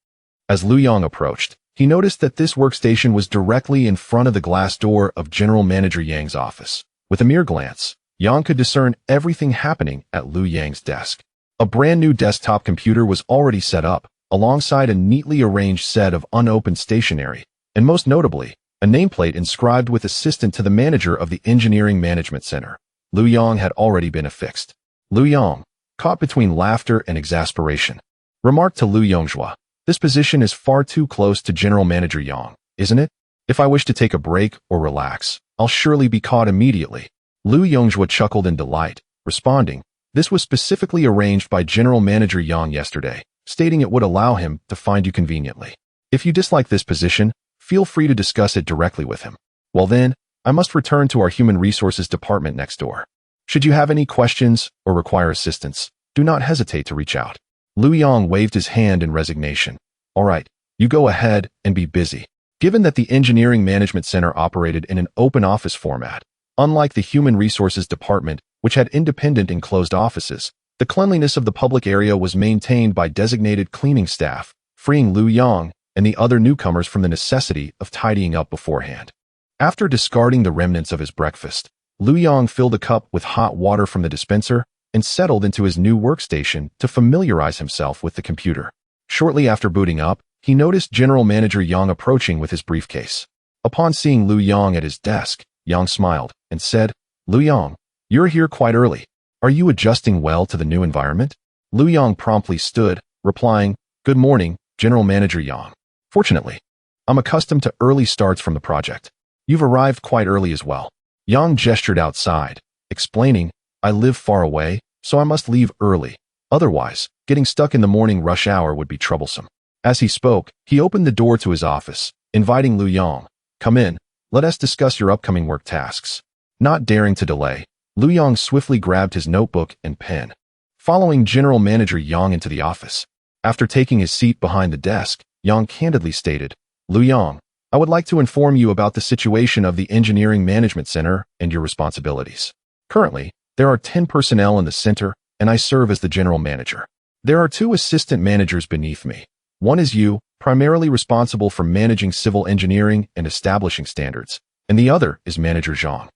Speaker 1: As Lu Yong approached, he noticed that this workstation was directly in front of the glass door of General Manager Yang's office. With a mere glance, Yang could discern everything happening at Lu Yang's desk. A brand new desktop computer was already set up, alongside a neatly arranged set of unopened stationery, and most notably, a nameplate inscribed with Assistant to the Manager of the Engineering Management Center, Lu Yong had already been affixed. Lu Yong, caught between laughter and exasperation, remarked to Lu Yongjua, "This position is far too close to General Manager Yang, isn't it? If I wish to take a break or relax, I'll surely be caught immediately." Lu Yongjua chuckled in delight, responding, "This was specifically arranged by General Manager Yang yesterday, stating it would allow him to find you conveniently. If you dislike this position, feel free to discuss it directly with him. Well then, I must return to our Human Resources Department next door. Should you have any questions or require assistance, do not hesitate to reach out." Lu Yong waved his hand in resignation. "All right, you go ahead and be busy." Given that the Engineering Management Center operated in an open office format, unlike the Human Resources Department, which had independent enclosed offices, the cleanliness of the public area was maintained by designated cleaning staff, freeing Lu Yong and the other newcomers from the necessity of tidying up beforehand. After discarding the remnants of his breakfast, Lu Yong filled a cup with hot water from the dispenser and settled into his new workstation to familiarize himself with the computer. Shortly after booting up, he noticed General Manager Yang approaching with his briefcase. Upon seeing Lu Yong at his desk, Yang smiled and said, "Lu Yong, you're here quite early. Are you adjusting well to the new environment?" Lu Yong promptly stood, replying, "Good morning, General Manager Yang. Fortunately, I'm accustomed to early starts from the project. You've arrived quite early as well." Yang gestured outside, explaining, "I live far away, so I must leave early. Otherwise, getting stuck in the morning rush hour would be troublesome." As he spoke, he opened the door to his office, inviting Lu Yong, "Come in, let us discuss your upcoming work tasks." Not daring to delay, Lu Yong swiftly grabbed his notebook and pen, following General Manager Yang into the office. After taking his seat behind the desk, Yang candidly stated, "Lu Yong, I would like to inform you about the situation of the Engineering Management Center and your responsibilities. Currently, there are 10 personnel in the center, and I serve as the general manager. There are 2 assistant managers beneath me. One is you, primarily responsible for managing civil engineering and establishing standards, and the other is Manager Zhang,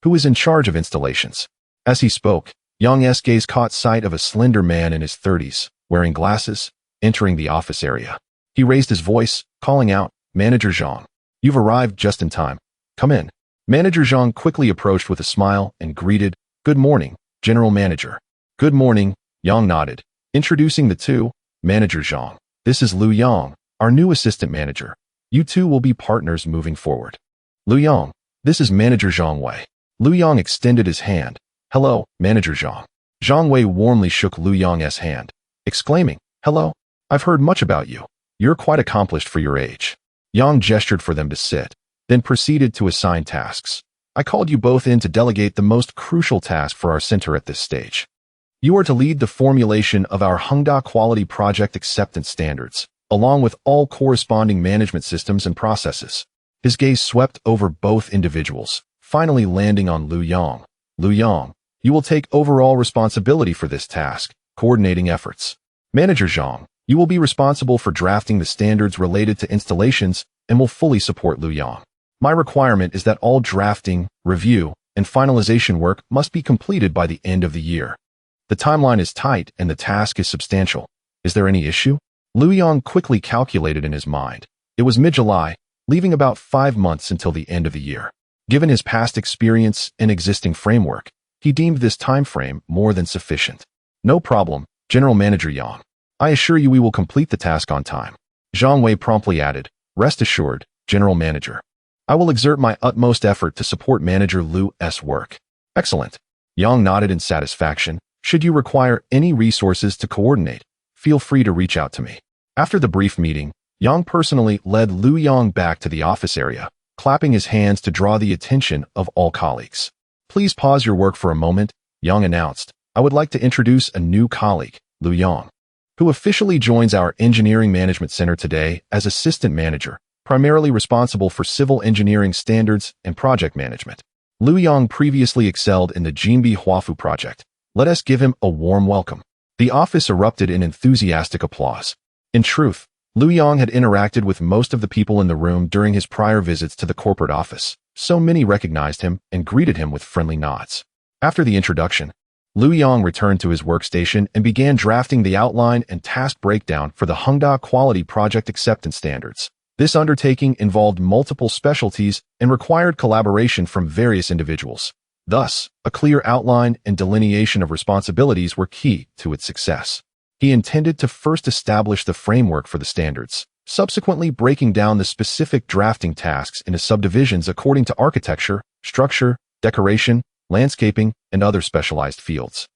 Speaker 1: who is in charge of installations." As he spoke, Yang's gaze caught sight of a slender man in his 30s, wearing glasses, entering the office area. He raised his voice, calling out, "Manager Zhang, you've arrived just in time. Come in." Manager Zhang quickly approached with a smile and greeted, "Good morning, General Manager." "Good morning," Yang nodded, introducing the two. "Manager Zhang, this is Lu Yong, our new assistant manager. You two will be partners moving forward." "Lu Yong, this is Manager Zhang Wei." Lu Yong extended his hand. "Hello, Manager Zhang." Zhang Wei warmly shook Lu Yong's hand, exclaiming, "Hello, I've heard much about you. You're quite accomplished for your age." Yang gestured for them to sit, then proceeded to assign tasks. "I called you both in to delegate the most crucial task for our center at this stage. You are to lead the formulation of our Hongda Quality Project Acceptance Standards, along with all corresponding management systems and processes." His gaze swept over both individuals, finally landing on Lu Yong. "Lu Yong, you will take overall responsibility for this task, coordinating efforts. Manager Zhang, you will be responsible for drafting the standards related to installations and will fully support Lu Yong. My requirement is that all drafting, review, and finalization work must be completed by the end of the year. The timeline is tight and the task is substantial. Is there any issue?" Lu Yong quickly calculated in his mind. It was mid-July, leaving about 5 months until the end of the year. Given his past experience and existing framework, he deemed this time frame more than sufficient. "No problem, General Manager Yang. I assure you we will complete the task on time." Zhang Wei promptly added, "Rest assured, General Manager. I will exert my utmost effort to support Manager Lu's work." "Excellent." Yang nodded in satisfaction. "Should you require any resources to coordinate, feel free to reach out to me." After the brief meeting, Yang personally led Lu Yong back to the office area, clapping his hands to draw the attention of all colleagues. "Please pause your work for a moment," Yang announced. "I would like to introduce a new colleague, Lu Yong, who officially joins our Engineering Management Center today as Assistant Manager, primarily responsible for civil engineering standards and project management. Lu Yong previously excelled in the Jinbi Huafu project. Let us give him a warm welcome." The office erupted in enthusiastic applause. In truth, Lu Yong had interacted with most of the people in the room during his prior visits to the corporate office, so many recognized him and greeted him with friendly nods. After the introduction, Lu Yong returned to his workstation and began drafting the outline and task breakdown for the Hongda Quality Project Acceptance Standards. This undertaking involved multiple specialties and required collaboration from various individuals. Thus, a clear outline and delineation of responsibilities were key to its success. He intended to first establish the framework for the standards, subsequently breaking down the specific drafting tasks into subdivisions according to architecture, structure, decoration, landscaping, and other specialized fields,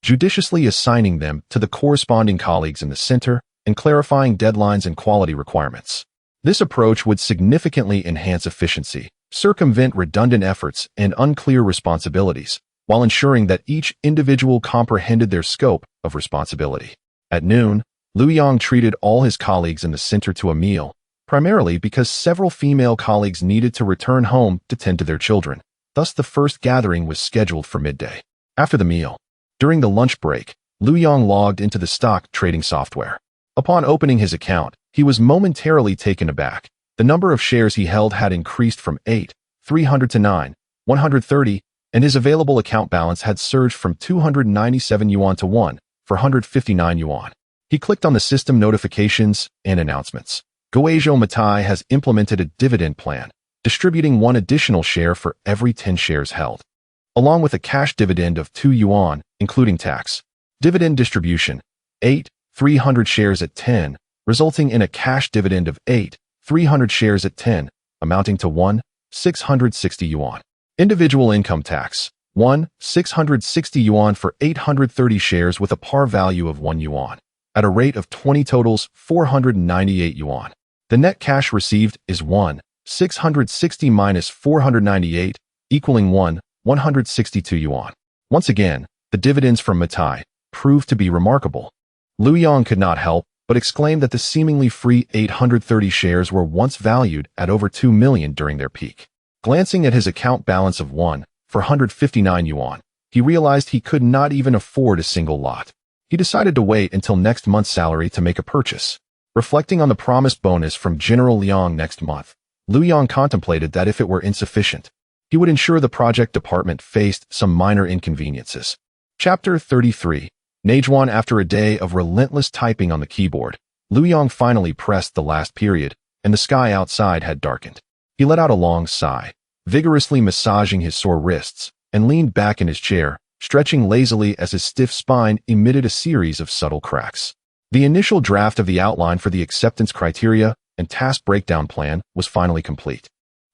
Speaker 1: judiciously assigning them to the corresponding colleagues in the center and clarifying deadlines and quality requirements. This approach would significantly enhance efficiency, circumvent redundant efforts and unclear responsibilities, while ensuring that each individual comprehended their scope of responsibility. At noon, Lu Yong treated all his colleagues in the center to a meal, primarily because several female colleagues needed to return home to tend to their children. Thus, the first gathering was scheduled for midday. After the meal, during the lunch break, Lu Yong logged into the stock trading software. Upon opening his account, he was momentarily taken aback. The number of shares he held had increased from 8,300 to 9,130, and his available account balance had surged from 297 yuan to 1,459 yuan. He clicked on the system notifications and announcements. Guizhou Matai has implemented a dividend plan, distributing 1 additional share for every 10 shares held, along with a cash dividend of 2 yuan, including tax. Dividend distribution: 8,300 shares at 10, resulting in a cash dividend of 8,300 shares at 10, amounting to 1,660 yuan. Individual income tax: 1,660 yuan for 830 shares with a par value of 1 yuan. At a rate of 20 totals 498 yuan. The net cash received is 1,660 minus 498, equaling 1,162 yuan. Once again, the dividends from Matai proved to be remarkable. Lu Yong could not help but exclaim that the seemingly free 830 shares were once valued at over 2 million during their peak. Glancing at his account balance of 1,459 yuan, he realized he could not even afford a single lot. He decided to wait until next month's salary to make a purchase. Reflecting on the promised bonus from General Liang next month, Lu Yong contemplated that if it were insufficient, he would ensure the project department faced some minor inconveniences. Chapter 33. Najuan. After a day of relentless typing on the keyboard, Lu Yong finally pressed the last period, and the sky outside had darkened. He let out a long sigh, vigorously massaging his sore wrists, and leaned back in his chair, stretching lazily as his stiff spine emitted a series of subtle cracks. The initial draft of the outline for the acceptance criteria and task breakdown plan was finally complete.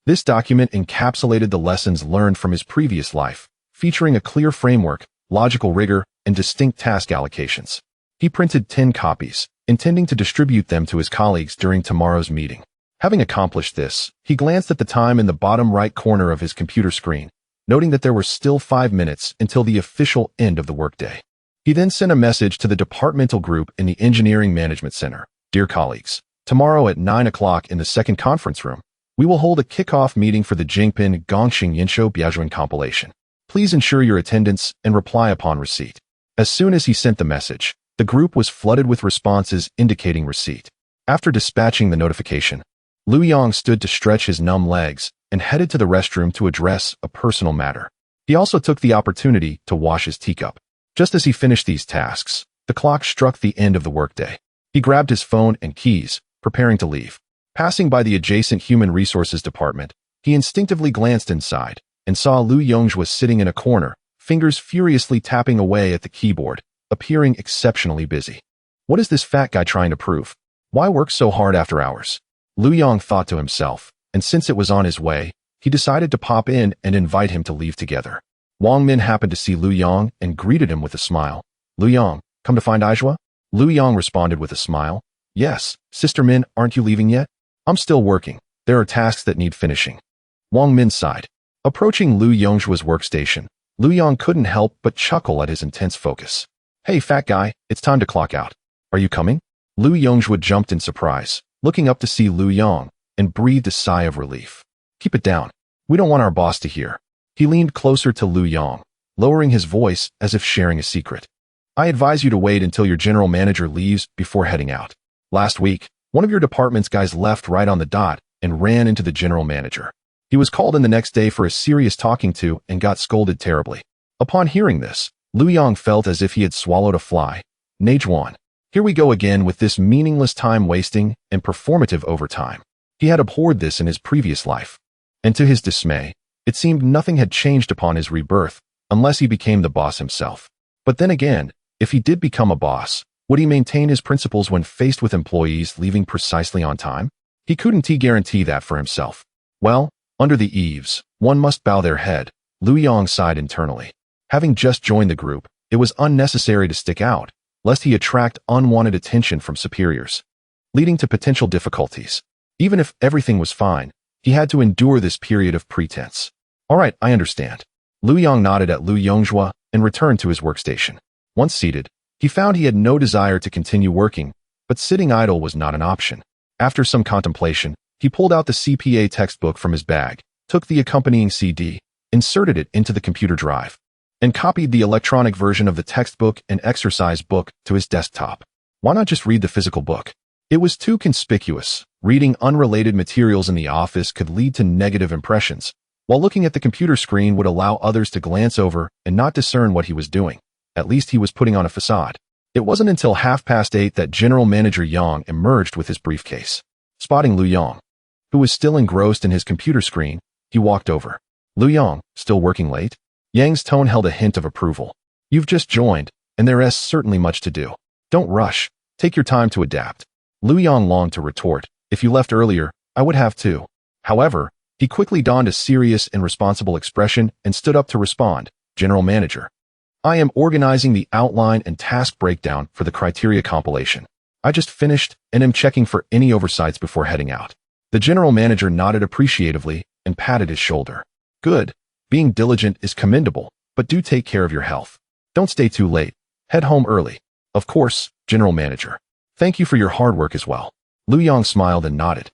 Speaker 1: This document encapsulated the lessons learned from his previous life, featuring a clear framework, logical rigor, and distinct task allocations. He printed 10 copies, intending to distribute them to his colleagues during tomorrow's meeting. Having accomplished this, he glanced at the time in the bottom right corner of his computer screen, noting that there were still 5 minutes until the official end of the workday. He then sent a message to the departmental group in the Engineering Management Center. Dear colleagues, tomorrow at 9 o'clock in the second conference room, we will hold a kickoff meeting for the Jingpin Gongxing Yinshou Biajuan compilation. Please ensure your attendance and reply upon receipt. As soon as he sent the message, the group was flooded with responses indicating receipt. After dispatching the notification, Lu Yong stood to stretch his numb legs and headed to the restroom to address a personal matter. He also took the opportunity to wash his teacup. Just as he finished these tasks, the clock struck the end of the workday. He grabbed his phone and keys, preparing to leave. Passing by the adjacent Human Resources department, he instinctively glanced inside and saw Lu Yongjue sitting in a corner, fingers furiously tapping away at the keyboard, appearing exceptionally busy. What is this fat guy trying to prove? Why work so hard after hours? Lu Yong thought to himself, and since it was on his way, he decided to pop in and invite him to leave together. Wang Min happened to see Lu Yong and greeted him with a smile. Lu Yong, come to find Aishwa? Lu Yong responded with a smile. Yes, Sister Min, aren't you leaving yet? I'm still working. There are tasks that need finishing. Wang Min sighed. Approaching Lu Yongjue's workstation, Lu Yong couldn't help but chuckle at his intense focus. Hey fat guy, it's time to clock out. Are you coming? Lu Yongjue jumped in surprise, looking up to see Lu Yong, and breathed a sigh of relief. Keep it down. We don't want our boss to hear. He leaned closer to Lu Yong, lowering his voice as if sharing a secret. I advise you to wait until your general manager leaves before heading out. Last week, one of your department's guys left right on the dot and ran into the general manager. He was called in the next day for a serious talking to and got scolded terribly. Upon hearing this, Lu Yong felt as if he had swallowed a fly. Najuan. Here we go again with this meaningless time wasting and performative overtime. He had abhorred this in his previous life. And to his dismay, It seemed nothing had changed upon his rebirth, unless he became the boss himself. But then again, if he did become a boss, would he maintain his principles when faced with employees leaving precisely on time? He couldn't guarantee that for himself. Well, under the eaves, one must bow their head, Lu Yong sighed internally. Having just joined the group, it was unnecessary to stick out, lest he attract unwanted attention from superiors, leading to potential difficulties. Even if everything was fine, he had to endure this period of pretense. All right, I understand. Lu Yong nodded at Lu Yongjua and returned to his workstation. Once seated, he found he had no desire to continue working, but sitting idle was not an option. After some contemplation, he pulled out the CPA textbook from his bag, took the accompanying CD, inserted it into the computer drive, and copied the electronic version of the textbook and exercise book to his desktop. Why not just read the physical book? It was too conspicuous. Reading unrelated materials in the office could lead to negative impressions, while looking at the computer screen would allow others to glance over and not discern what he was doing. At least he was putting on a facade. It wasn't until 8:30 that General Manager Yang emerged with his briefcase. Spotting Lu Yong, who was still engrossed in his computer screen, he walked over. Lu Yong, still working late? Yang's tone held a hint of approval. You've just joined, and there is certainly much to do. Don't rush. Take your time to adapt. Lu Yong longed to retort, if you left earlier, I would have too. However, he quickly donned a serious and responsible expression and stood up to respond. General Manager, I am organizing the outline and task breakdown for the criteria compilation. I just finished and am checking for any oversights before heading out. The general manager nodded appreciatively and patted his shoulder. Good. Being diligent is commendable, but do take care of your health. Don't stay too late. Head home early. Of course, general manager. Thank you for your hard work as well. Lu Yong smiled and nodded.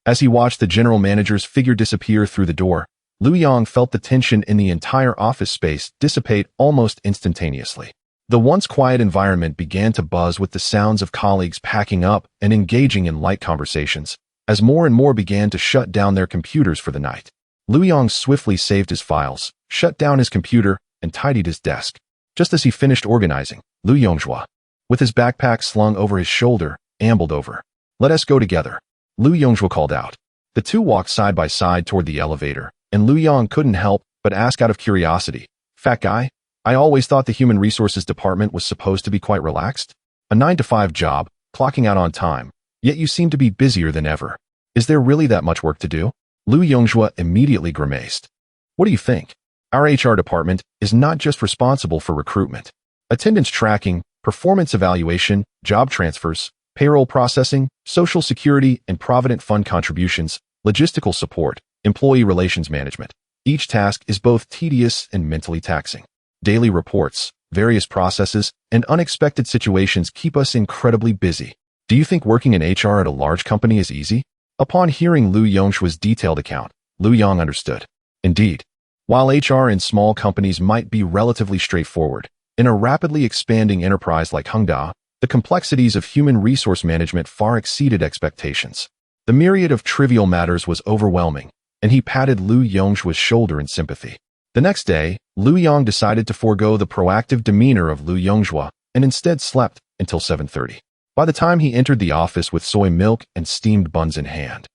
Speaker 1: As he watched the general manager's figure disappear through the door, Lu Yong felt the tension in the entire office space dissipate almost instantaneously. The once quiet environment began to buzz with the sounds of colleagues packing up and engaging in light conversations, as more and more began to shut down their computers for the night. Lu Yong swiftly saved his files, shut down his computer, and tidied his desk. Just as he finished organizing, Lu Yongjua, with his backpack slung over his shoulder, ambled over. Let us go together. Lu Yongjua called out. The two walked side by side toward the elevator, and Lu Yong couldn't help but ask out of curiosity, Fat guy, I always thought the Human Resources Department was supposed to be quite relaxed. A 9-to-5 job, clocking out on time, yet you seem to be busier than ever. Is there really that much work to do? Lu Yongjua immediately grimaced. What do you think? Our HR department is not just responsible for recruitment, attendance tracking, performance evaluation, job transfers, payroll processing, social security and provident fund contributions, logistical support, employee relations management. Each task is both tedious and mentally taxing. Daily reports, various processes, and unexpected situations keep us incredibly busy. Do you think working in HR at a large company is easy? Upon hearing Lu Yongshua's detailed account, Lu Yong understood. Indeed, while HR in small companies might be relatively straightforward, in a rapidly expanding enterprise like Hengda, the complexities of human resource management far exceeded expectations. The myriad of trivial matters was overwhelming, and he patted Lu Yongshua's shoulder in sympathy. The next day, Lu Yong decided to forego the proactive demeanor of Lu Yongjua and instead slept until 7:30. By the time he entered the office with soy milk and steamed buns in hand,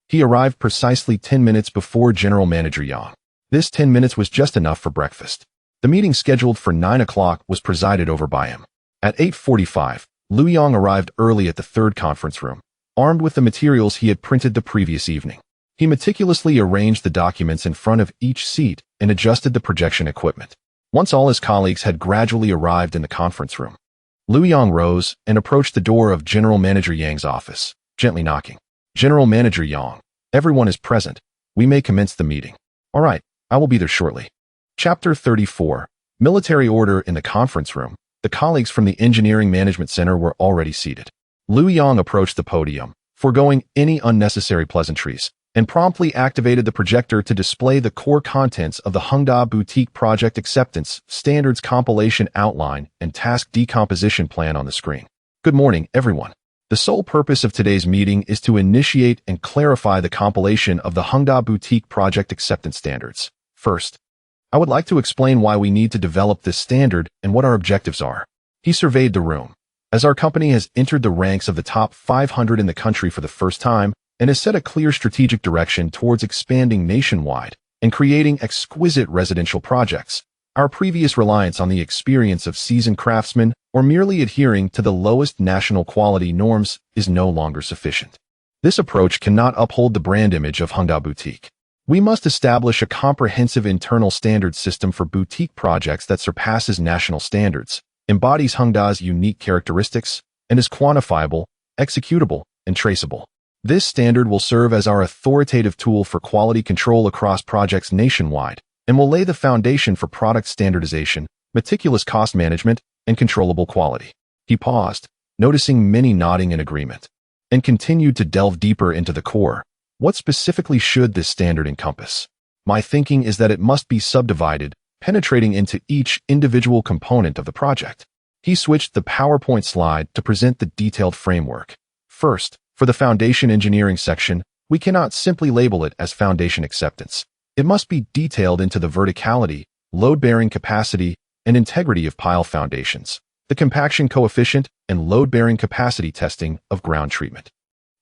Speaker 1: he arrived precisely 10 minutes before General Manager Yang. This 10 minutes was just enough for breakfast. The meeting scheduled for 9 o'clock was presided over by him. At 8:45, Lu Yong arrived early at the third conference room, armed with the materials he had printed the previous evening. He meticulously arranged the documents in front of each seat and adjusted the projection equipment. Once all his colleagues had gradually arrived in the conference room, Lu Yong rose and approached the door of General Manager Yang's office, gently knocking. General Manager Yang, everyone is present. We may commence the meeting. All right, I will be there shortly. Chapter 34. Military order. In the conference room, the colleagues from the Engineering Management Center were already seated. Lu Yong approached the podium, foregoing any unnecessary pleasantries, and promptly activated the projector to display the core contents of the Hengda Boutique Project Acceptance Standards Compilation Outline and Task Decomposition Plan on the screen. Good morning, everyone. The sole purpose of today's meeting is to initiate and clarify the compilation of the Hengda Boutique Project Acceptance Standards. First, I would like to explain why we need to develop this standard and what our objectives are. He surveyed the room. As our company has entered the ranks of the top 500 in the country for the first time, and has set a clear strategic direction towards expanding nationwide, and creating exquisite residential projects. Our previous reliance on the experience of seasoned craftsmen or merely adhering to the lowest national quality norms is no longer sufficient. This approach cannot uphold the brand image of Hongda Boutique. We must establish a comprehensive internal standard system for boutique projects that surpasses national standards, embodies Hongda's unique characteristics, and is quantifiable, executable, and traceable. This standard will serve as our authoritative tool for quality control across projects nationwide and will lay the foundation for product standardization, meticulous cost management, and controllable quality. He paused, noticing many nodding in agreement, and continued to delve deeper into the core. What specifically should this standard encompass? My thinking is that it must be subdivided, penetrating into each individual component of the project. He switched the PowerPoint slide to present the detailed framework. First, for the foundation engineering section, we cannot simply label it as foundation acceptance. It must be detailed into the verticality, load-bearing capacity, and integrity of pile foundations, the compaction coefficient, and load-bearing capacity testing of ground treatment.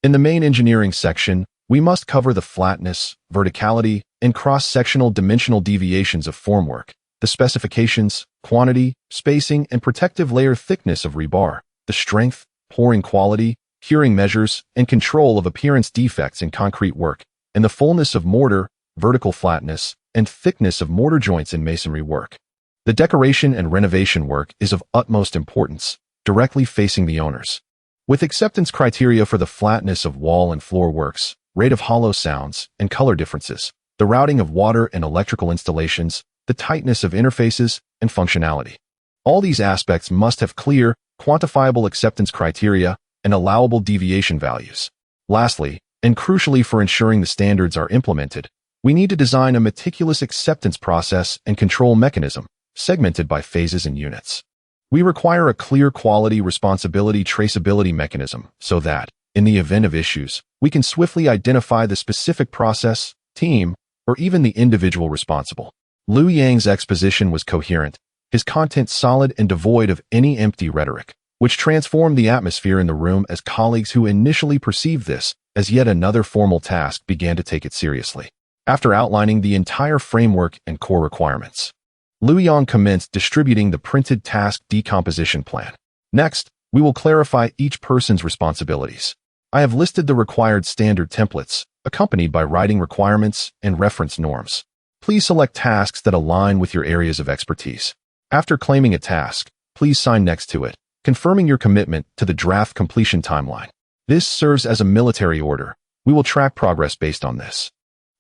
Speaker 1: In the main engineering section, we must cover the flatness, verticality, and cross-sectional dimensional deviations of formwork, the specifications, quantity, spacing, and protective layer thickness of rebar, the strength, pouring quality, curing measures, and control of appearance defects in concrete work, and the fullness of mortar, vertical flatness, and thickness of mortar joints in masonry work. The decoration and renovation work is of utmost importance, directly facing the owners. With acceptance criteria for the flatness of wall and floor works, rate of hollow sounds, and color differences, the routing of water and electrical installations, the tightness of interfaces, and functionality. All these aspects must have clear, quantifiable acceptance criteria and allowable deviation values. Lastly, and crucially for ensuring the standards are implemented, we need to design a meticulous acceptance process and control mechanism, segmented by phases and units. We require a clear quality responsibility traceability mechanism so that, in the event of issues, we can swiftly identify the specific process, team, or even the individual responsible. Liu Yang's exposition was coherent, his content solid and devoid of any empty rhetoric, which transformed the atmosphere in the room as colleagues who initially perceived this as yet another formal task began to take it seriously. After outlining the entire framework and core requirements, Liu Yang commenced distributing the printed task decomposition plan. Next, we will clarify each person's responsibilities. I have listed the required standard templates, accompanied by writing requirements and reference norms. Please select tasks that align with your areas of expertise. After claiming a task, please sign next to it, confirming your commitment to the draft completion timeline. This serves as a military order. We will track progress based on this,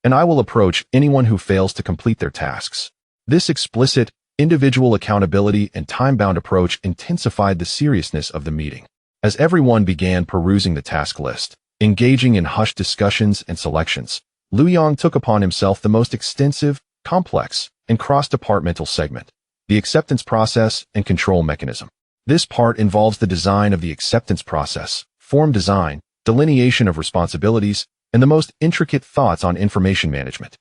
Speaker 1: and I will approach anyone who fails to complete their tasks. This explicit, individual accountability and time-bound approach intensified the seriousness of the meeting. As everyone began perusing the task list, engaging in hushed discussions and selections, Liu Yang took upon himself the most extensive, complex, and cross-departmental segment, the acceptance process and control mechanism. This part involves the design of the acceptance process, form design, delineation of responsibilities, and the most intricate thoughts on information management.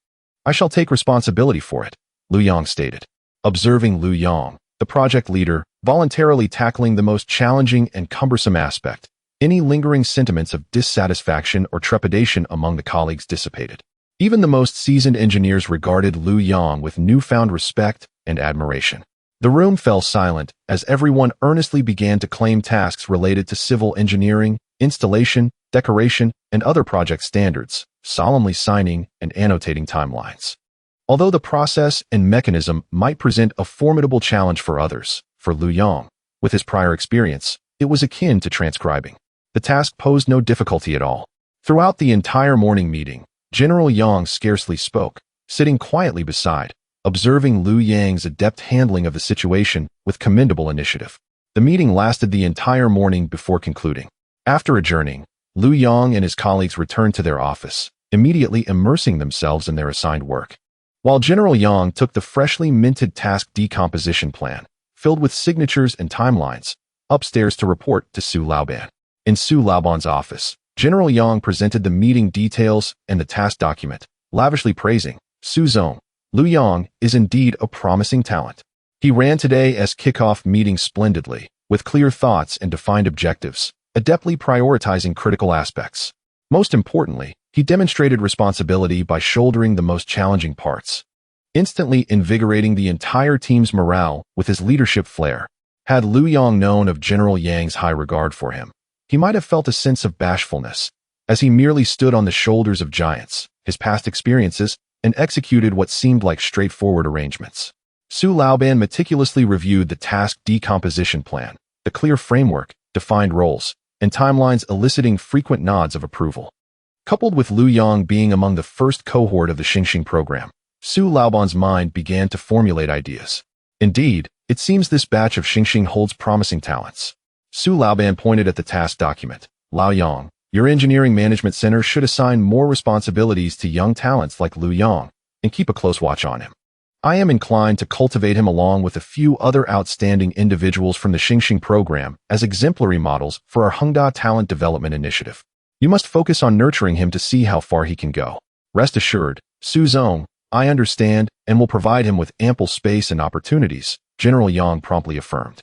Speaker 1: I shall take responsibility for it, Liu Yang stated. Observing Liu Yang, the project leader, voluntarily tackling the most challenging and cumbersome aspect, any lingering sentiments of dissatisfaction or trepidation among the colleagues dissipated. Even the most seasoned engineers regarded Liu Yang with newfound respect and admiration. The room fell silent as everyone earnestly began to claim tasks related to civil engineering, installation, decoration, and other project standards, solemnly signing and annotating timelines. Although the process and mechanism might present a formidable challenge for others, for Liu Yang, with his prior experience, it was akin to transcribing. The task posed no difficulty at all. Throughout the entire morning meeting, General Yang scarcely spoke, sitting quietly beside, observing Liu Yang's adept handling of the situation with commendable initiative. The meeting lasted the entire morning before concluding. After adjourning, Liu Yang and his colleagues returned to their office, immediately immersing themselves in their assigned work. While General Yang took the freshly minted task decomposition plan, filled with signatures and timelines, upstairs to report to Su Laoban. In Su Laoban's office, General Yang presented the meeting details and the task document, lavishly praising Su Zong. Liu Yang is indeed a promising talent. He ran today's kickoff meeting splendidly, with clear thoughts and defined objectives, adeptly prioritizing critical aspects. Most importantly, He demonstrated responsibility by shouldering the most challenging parts, instantly invigorating the entire team's morale with his leadership flair. Had Lu Yong known of General Yang's high regard for him, he might have felt a sense of bashfulness, as he merely stood on the shoulders of giants, his past experiences, and executed what seemed like straightforward arrangements. Su Laoban meticulously reviewed the task decomposition plan, the clear framework, defined roles, and timelines eliciting frequent nods of approval. Coupled with Lu Yong being among the first cohort of the Xingxing program, Su Laoban's mind began to formulate ideas. Indeed, it seems this batch of Xingxing holds promising talents. Su Laoban pointed at the task document. Lao Yong, your engineering management center should assign more responsibilities to young talents like Lu Yong and keep a close watch on him. I am inclined to cultivate him along with a few other outstanding individuals from the Xingxing program as exemplary models for our Hengda Talent Development Initiative. You must focus on nurturing him to see how far he can go. Rest assured, Su Zong, I understand and will provide him with ample space and opportunities, General Yang promptly affirmed.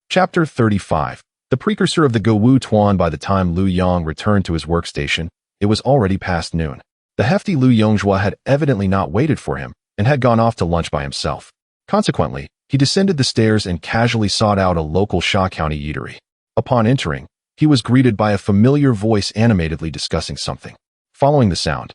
Speaker 1: Chapter 35. The precursor of the Gewu Tuan. By the time Lu Yong returned to his workstation, it was already past noon. The hefty Lu Yongjua had evidently not waited for him and had gone off to lunch by himself. Consequently, he descended the stairs and casually sought out a local Sha County eatery. Upon entering, he was greeted by a familiar voice animatedly discussing something. Following the sound,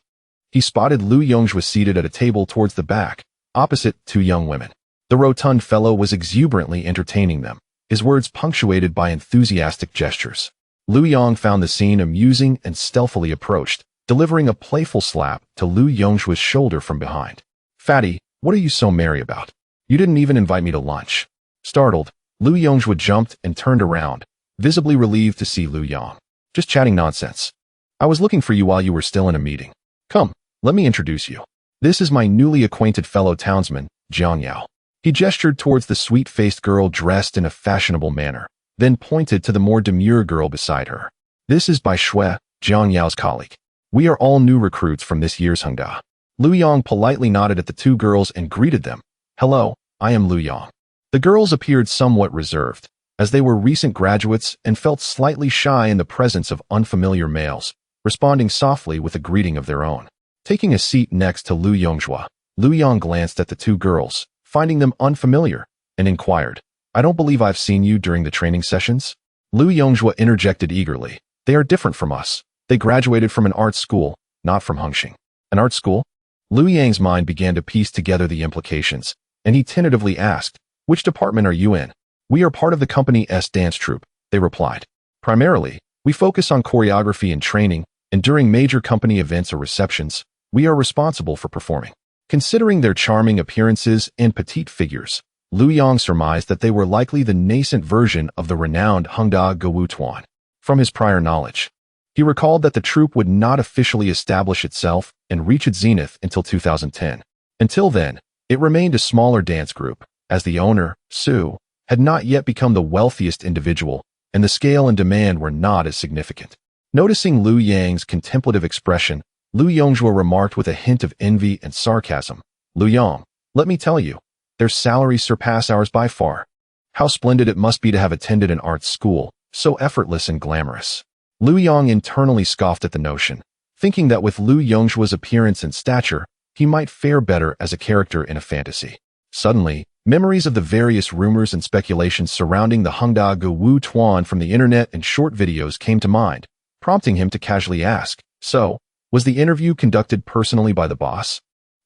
Speaker 1: he spotted Lu Yongjua seated at a table towards the back, opposite two young women. The rotund fellow was exuberantly entertaining them, his words punctuated by enthusiastic gestures. Lu Yong found the scene amusing and stealthily approached, delivering a playful slap to Lu Yongjua's shoulder from behind. Fatty, what are you so merry about? You didn't even invite me to lunch. Startled, Lu Yongjua jumped and turned around, visibly relieved to see Lu Yong. Just chatting nonsense. I was looking for you while you were still in a meeting. Come, let me introduce you. This is my newly acquainted fellow townsman, Jiang Yao. He gestured towards the sweet-faced girl dressed in a fashionable manner, then pointed to the more demure girl beside her. This is Bai Shui, Jiang Yao's colleague. We are all new recruits from this year's Hengda. Lu Yong politely nodded at the two girls and greeted them. Hello, I am Lu Yong. The girls appeared somewhat reserved, as they were recent graduates and felt slightly shy in the presence of unfamiliar males, responding softly with a greeting of their own. Taking a seat next to Lu Yongjua, Lu Yong glanced at the two girls, finding them unfamiliar, and inquired, I don't believe I've seen you during the training sessions? Lu Yongjua interjected eagerly. They are different from us. They graduated from an art school, not from Hengxing. An art school? Lu Yang's mind began to piece together the implications, and he tentatively asked, which department are you in? We are part of the company's dance troupe, they replied. Primarily, we focus on choreography and training, and during major company events or receptions, we are responsible for performing. Considering their charming appearances and petite figures, Lu Yong surmised that they were likely the nascent version of the renowned Hengda Gewu Tuan. From his prior knowledge, he recalled that the troupe would not officially establish itself and reach its zenith until 2010. Until then, it remained a smaller dance group, as the owner, Su, had not yet become the wealthiest individual, and the scale and demand were not as significant. Noticing Lu Yang's contemplative expression, Lu Yongjua remarked with a hint of envy and sarcasm, Lu Yong, let me tell you, their salaries surpass ours by far. How splendid it must be to have attended an art school, so effortless and glamorous. Lu Yong internally scoffed at the notion, thinking that with Lu Yongjua's appearance and stature, he might fare better as a character in a fantasy. Suddenly, memories of the various rumors and speculations surrounding the Hengda Gewu Tuan from the internet and short videos came to mind, prompting him to casually ask, so, was the interview conducted personally by the boss?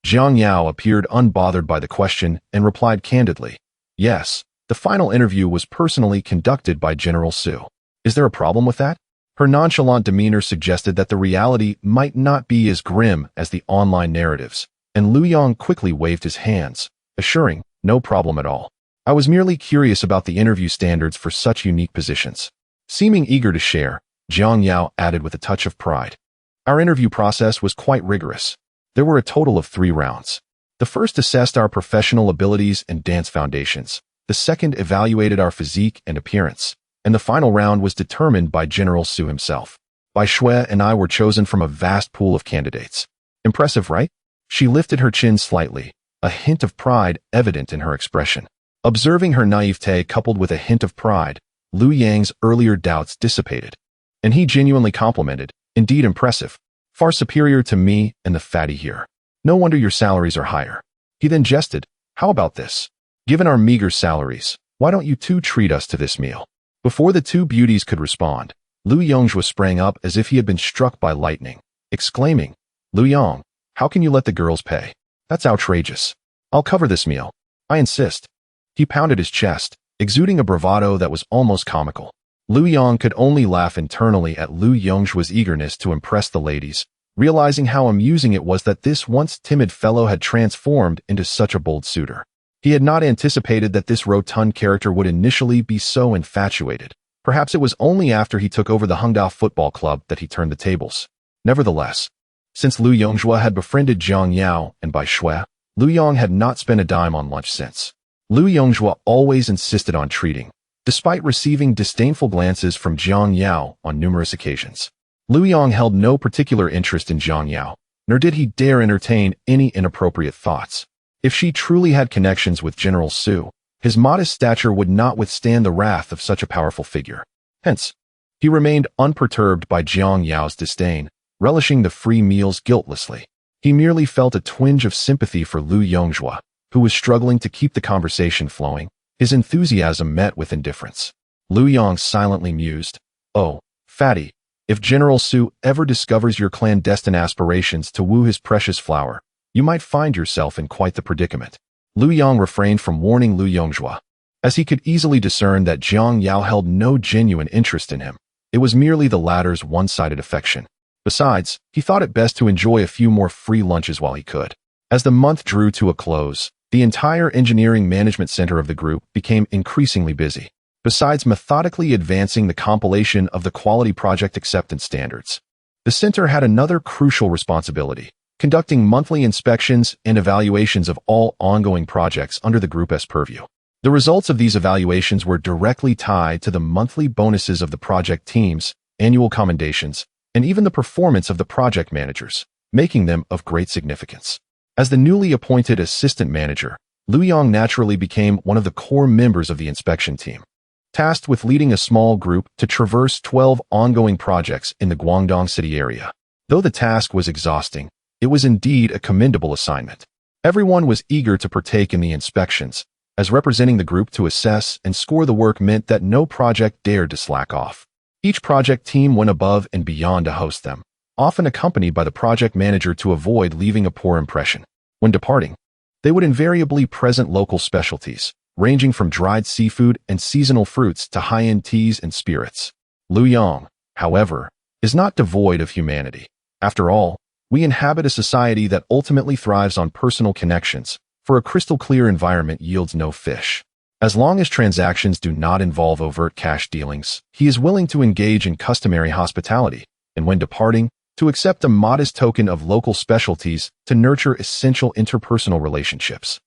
Speaker 1: Jiang Yao appeared unbothered by the question and replied candidly, yes, the final interview was personally conducted by General Su. Is there a problem with that? Her nonchalant demeanor suggested that the reality might not be as grim as the online narratives, and Lu Yong quickly waved his hands, assuring, no problem at all. I was merely curious about the interview standards for such unique positions. Seeming eager to share, Jiang Yao added with a touch of pride. Our interview process was quite rigorous. There were a total of 3 rounds. The first assessed our professional abilities and dance foundations. The second evaluated our physique and appearance. And the final round was determined by General Su himself. Bai Shui and I were chosen from a vast pool of candidates. Impressive, right? She lifted her chin slightly, a hint of pride evident in her expression. Observing her naivete coupled with a hint of pride, Lu Yang's earlier doubts dissipated. And he genuinely complimented, indeed impressive. far superior to me and the fatty here. No wonder your salaries are higher. He then jested, how about this? Given our meager salaries, why don't you two treat us to this meal? Before the two beauties could respond, Lu Yongjua sprang up as if he had been struck by lightning, exclaiming, Lu Yong, how can you let the girls pay? That's outrageous. I'll cover this meal. I insist. He pounded his chest, exuding a bravado that was almost comical. Lu Yong could only laugh internally at Lu Yongjua's eagerness to impress the ladies, realizing how amusing it was that this once timid fellow had transformed into such a bold suitor. He had not anticipated that this rotund character would initially be so infatuated. Perhaps it was only after he took over the Hongdao Football Club that he turned the tables. Nevertheless, since Lu Yongjua had befriended Jiang Yao and Bai Shui, Lu Yong had not spent a dime on lunch since. Lu Yongjua always insisted on treating, despite receiving disdainful glances from Jiang Yao on numerous occasions. Lu Yong held no particular interest in Jiang Yao, nor did he dare entertain any inappropriate thoughts. If she truly had connections with General Su, his modest stature would not withstand the wrath of such a powerful figure. Hence, he remained unperturbed by Jiang Yao's disdain, relishing the free meals guiltlessly. He merely felt a twinge of sympathy for Lu Yongjua, who was struggling to keep the conversation flowing. His enthusiasm met with indifference. Lu Yong silently mused, oh, fatty, if General Su ever discovers your clandestine aspirations to woo his precious flower, you might find yourself in quite the predicament. Lu Yong refrained from warning Lu Yongjua, as he could easily discern that Jiang Yao held no genuine interest in him. It was merely the latter's one-sided affection. Besides, he thought it best to enjoy a few more free lunches while he could. As the month drew to a close, the entire engineering management center of the group became increasingly busy. Besides methodically advancing the compilation of the quality project acceptance standards, the center had another crucial responsibility: conducting monthly inspections and evaluations of all ongoing projects under the group's purview. The results of these evaluations were directly tied to the monthly bonuses of the project teams, annual commendations, and even the performance of the project managers, making them of great significance. As the newly appointed assistant manager, Lu Yong naturally became one of the core members of the inspection team, tasked with leading a small group to traverse 12 ongoing projects in the Guangdong City area. Though the task was exhausting, it was indeed a commendable assignment. Everyone was eager to partake in the inspections, as representing the group to assess and score the work meant that no project dared to slack off. Each project team went above and beyond to host them, often accompanied by the project manager to avoid leaving a poor impression. When departing, they would invariably present local specialties, ranging from dried seafood and seasonal fruits to high-end teas and spirits. Lu Yong, however, is not devoid of humanity. After all, we inhabit a society that ultimately thrives on personal connections, for a crystal-clear environment yields no fish. As long as transactions do not involve overt cash dealings, he is willing to engage in customary hospitality, and when departing, to accept a modest token of local specialties to nurture essential interpersonal relationships.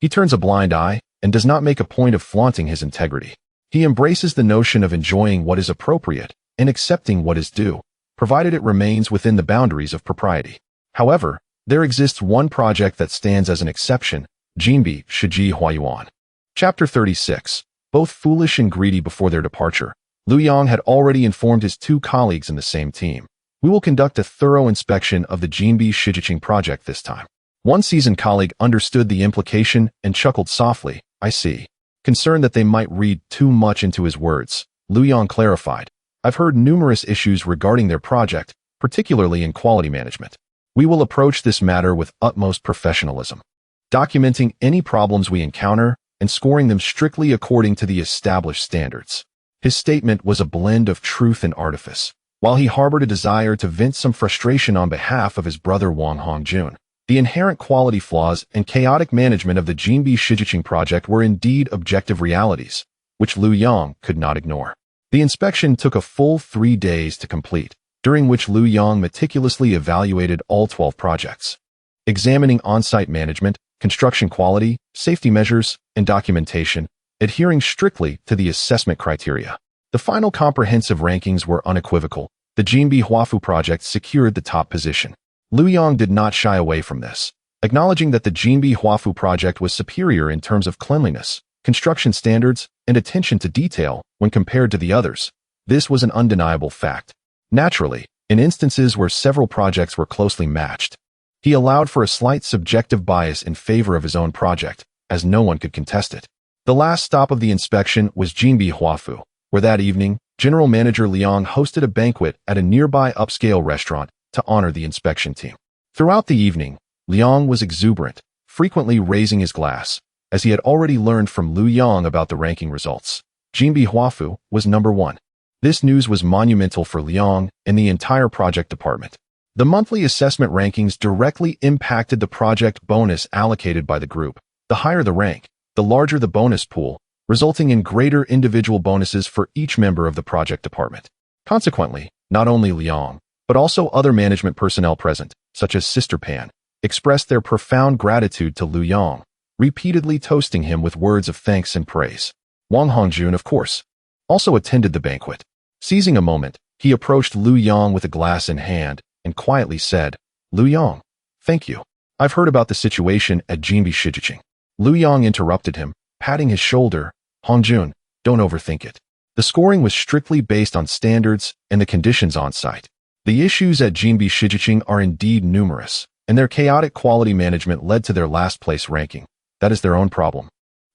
Speaker 1: He turns a blind eye and does not make a point of flaunting his integrity. He embraces the notion of enjoying what is appropriate and accepting what is due, provided it remains within the boundaries of propriety. However, there exists one project that stands as an exception: Jinbi Shiji Huayuan. Chapter 36. Both foolish and greedy before their departure, Lu Yong had already informed his two colleagues in the same team. We will conduct a thorough inspection of the Jinbi Shijiqing project this time. One seasoned colleague understood the implication and chuckled softly, I see. Concerned that they might read too much into his words, Lu Yong clarified, I've heard numerous issues regarding their project, particularly in quality management. We will approach this matter with utmost professionalism, documenting any problems we encounter and scoring them strictly according to the established standards. His statement was a blend of truth and artifice. While he harbored a desire to vent some frustration on behalf of his brother Wang Hongjun, the inherent quality flaws and chaotic management of the Jinbi Shijiqing project were indeed objective realities, which Lu Yong could not ignore. The inspection took a full 3 days to complete, during which Lu Yong meticulously evaluated all 12 projects, examining on-site management, construction quality, safety measures, and documentation, adhering strictly to the assessment criteria. The final comprehensive rankings were unequivocal. The Jinbi Huafu project secured the top position. Lu Yong did not shy away from this, acknowledging that the Jinbi Huafu project was superior in terms of cleanliness, construction standards, and attention to detail when compared to the others. This was an undeniable fact. Naturally, in instances where several projects were closely matched. He allowed for a slight subjective bias in favor of his own project, as no one could contest it. The last stop of the inspection was Jinbi Huafu, where that evening, General Manager Liang hosted a banquet at a nearby upscale restaurant to honor the inspection team. Throughout the evening, Liang was exuberant, frequently raising his glass, as he had already learned from Lu Yang about the ranking results. Jinbi Huafu was number 1. This news was monumental for Liang and the entire project department. The monthly assessment rankings directly impacted the project bonus allocated by the group. The higher the rank, the larger the bonus pool, resulting in greater individual bonuses for each member of the project department. Consequently, not only Liang, but also other management personnel present, such as Sister Pan, expressed their profound gratitude to Lu Yang, repeatedly toasting him with words of thanks and praise. Wang Hongjun, of course, also attended the banquet. Seizing a moment, he approached Lu Yang with a glass in hand and quietly said, "Lu Yang, thank you. I've heard about the situation at Jinbi Shijiqing." Lu Yang interrupted him, patting his shoulder. "Hongjun, don't overthink it. The scoring was strictly based on standards and the conditions on site. The issues at Jinbi Shijiqing are indeed numerous, and their chaotic quality management led to their last place ranking. That is their own problem,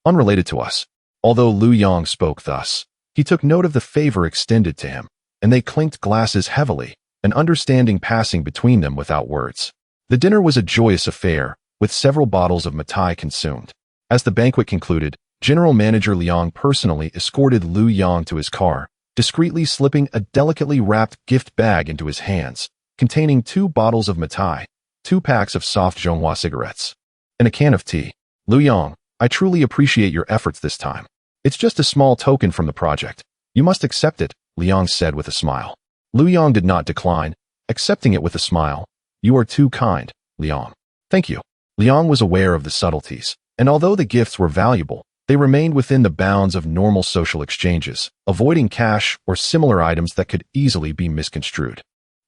Speaker 1: unrelated to us." Although Lu Yang spoke thus, he took note of the favor extended to him, and they clinked glasses heavily, an understanding passing between them without words. The dinner was a joyous affair, with several bottles of matai consumed. As the banquet concluded, General Manager Liang personally escorted Lu Yang to his car, discreetly slipping a delicately wrapped gift bag into his hands, containing 2 bottles of matai, 2 packs of soft Zhonghua cigarettes, and a can of tea. "Lu Yang, I truly appreciate your efforts this time. It's just a small token from the project. You must accept it," Liang said with a smile. Lu Yang did not decline, accepting it with a smile. "You are too kind, Liang." "Thank you." Liang was aware of the subtleties, and although the gifts were valuable, they remained within the bounds of normal social exchanges, avoiding cash or similar items that could easily be misconstrued.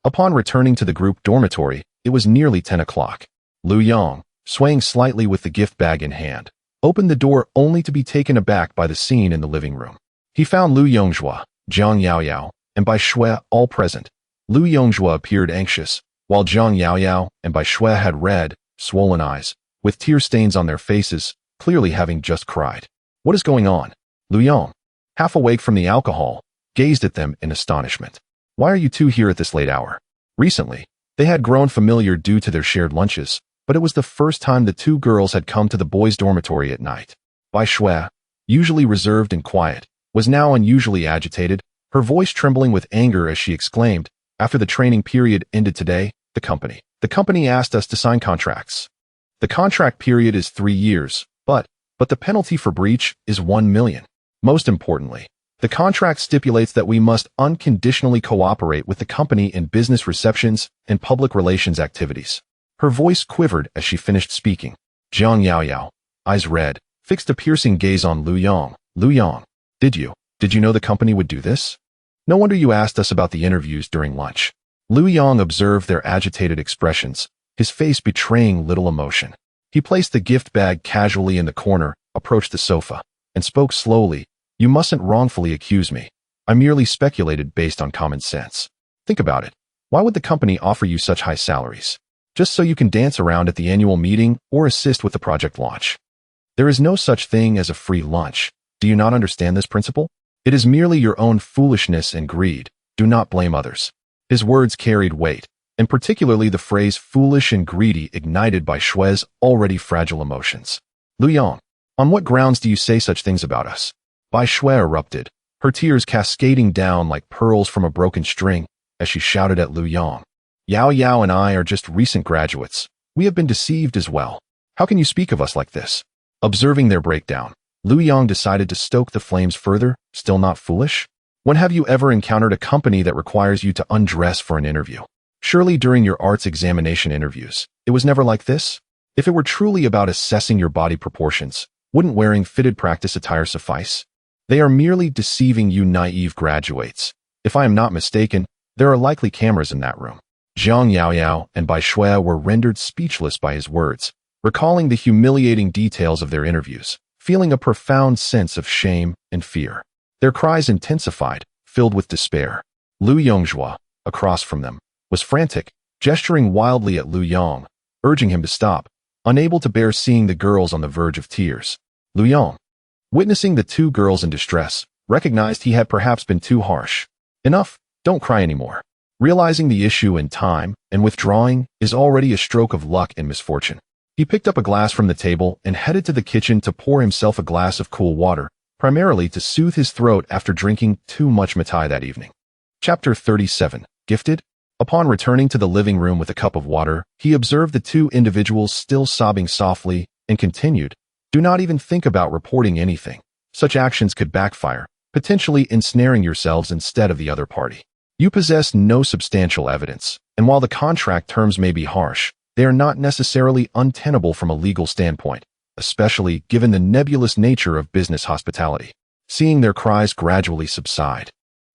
Speaker 1: Upon returning to the group dormitory, it was nearly 10 o'clock. Lu Yang, swaying slightly with the gift bag in hand, opened the door only to be taken aback by the scene in the living room. He found Lu Yongzhua, Jiang Yaoyao, and Bai Shui all present. Lu Yongzhua appeared anxious, while Jiang Yaoyao and Bai Shui had red, swollen eyes, with tear stains on their faces, clearly having just cried. "What is going on?" Lu Yang, half awake from the alcohol, gazed at them in astonishment. "Why are you two here at this late hour?" Recently, they had grown familiar due to their shared lunches, but it was the first time the 2 girls had come to the boys' dormitory at night. Bai Shui, usually reserved and quiet, was now unusually agitated, her voice trembling with anger as she exclaimed, "After the training period ended today, the company asked us to sign contracts. The contract period is 3 years, but the penalty for breach is 1 million. Most importantly, the contract stipulates that we must unconditionally cooperate with the company in business receptions and public relations activities." Her voice quivered as she finished speaking. Jiang Yaoyao, eyes red, fixed a piercing gaze on Lu Yang. "Lu Yang, did you know the company would do this? No wonder you asked us about the interviews during lunch." Lu Yang observed their agitated expressions, his face betraying little emotion. He placed the gift bag casually in the corner, approached the sofa, and spoke slowly. "You mustn't wrongfully accuse me. I merely speculated based on common sense. Think about it. Why would the company offer you such high salaries? Just so you can dance around at the annual meeting or assist with the project launch? There is no such thing as a free lunch. Do you not understand this principle? It is merely your own foolishness and greed. Do not blame others." His words carried weight, and particularly the phrase foolish and greedy ignited Bai Shui's already fragile emotions. "Lu Yang, on what grounds do you say such things about us?" Bai Shui erupted, her tears cascading down like pearls from a broken string as she shouted at Lu Yang. "Yao Yao and I are just recent graduates. We have been deceived as well. How can you speak of us like this?" Observing their breakdown, Lu Yang decided to stoke the flames further. "Still not foolish? When have you ever encountered a company that requires you to undress for an interview? Surely during your arts examination interviews, it was never like this? If it were truly about assessing your body proportions, wouldn't wearing fitted practice attire suffice? They are merely deceiving you naive graduates. If I am not mistaken, there are likely cameras in that room." Jiang Yaoyao and Bai Shui were rendered speechless by his words, recalling the humiliating details of their interviews, feeling a profound sense of shame and fear. Their cries intensified, filled with despair. Lu Yongzhua, across from them, was frantic, gesturing wildly at Lu Yong, urging him to stop, unable to bear seeing the girls on the verge of tears. Lu Yong, witnessing the two girls in distress, recognized he had perhaps been too harsh. Enough, don't cry anymore. Realizing the issue in time and withdrawing is already a stroke of luck and misfortune. He picked up a glass from the table and headed to the kitchen to pour himself a glass of cool water, primarily to soothe his throat after drinking too much mitai that evening. Chapter 37. Gifted? Upon returning to the living room with a cup of water, he observed the two individuals still sobbing softly and continued, "Do not even think about reporting anything. Such actions could backfire, potentially ensnaring yourselves instead of the other party. You possess no substantial evidence, and while the contract terms may be harsh, they are not necessarily untenable from a legal standpoint, especially given the nebulous nature of business hospitality." Seeing their cries gradually subside,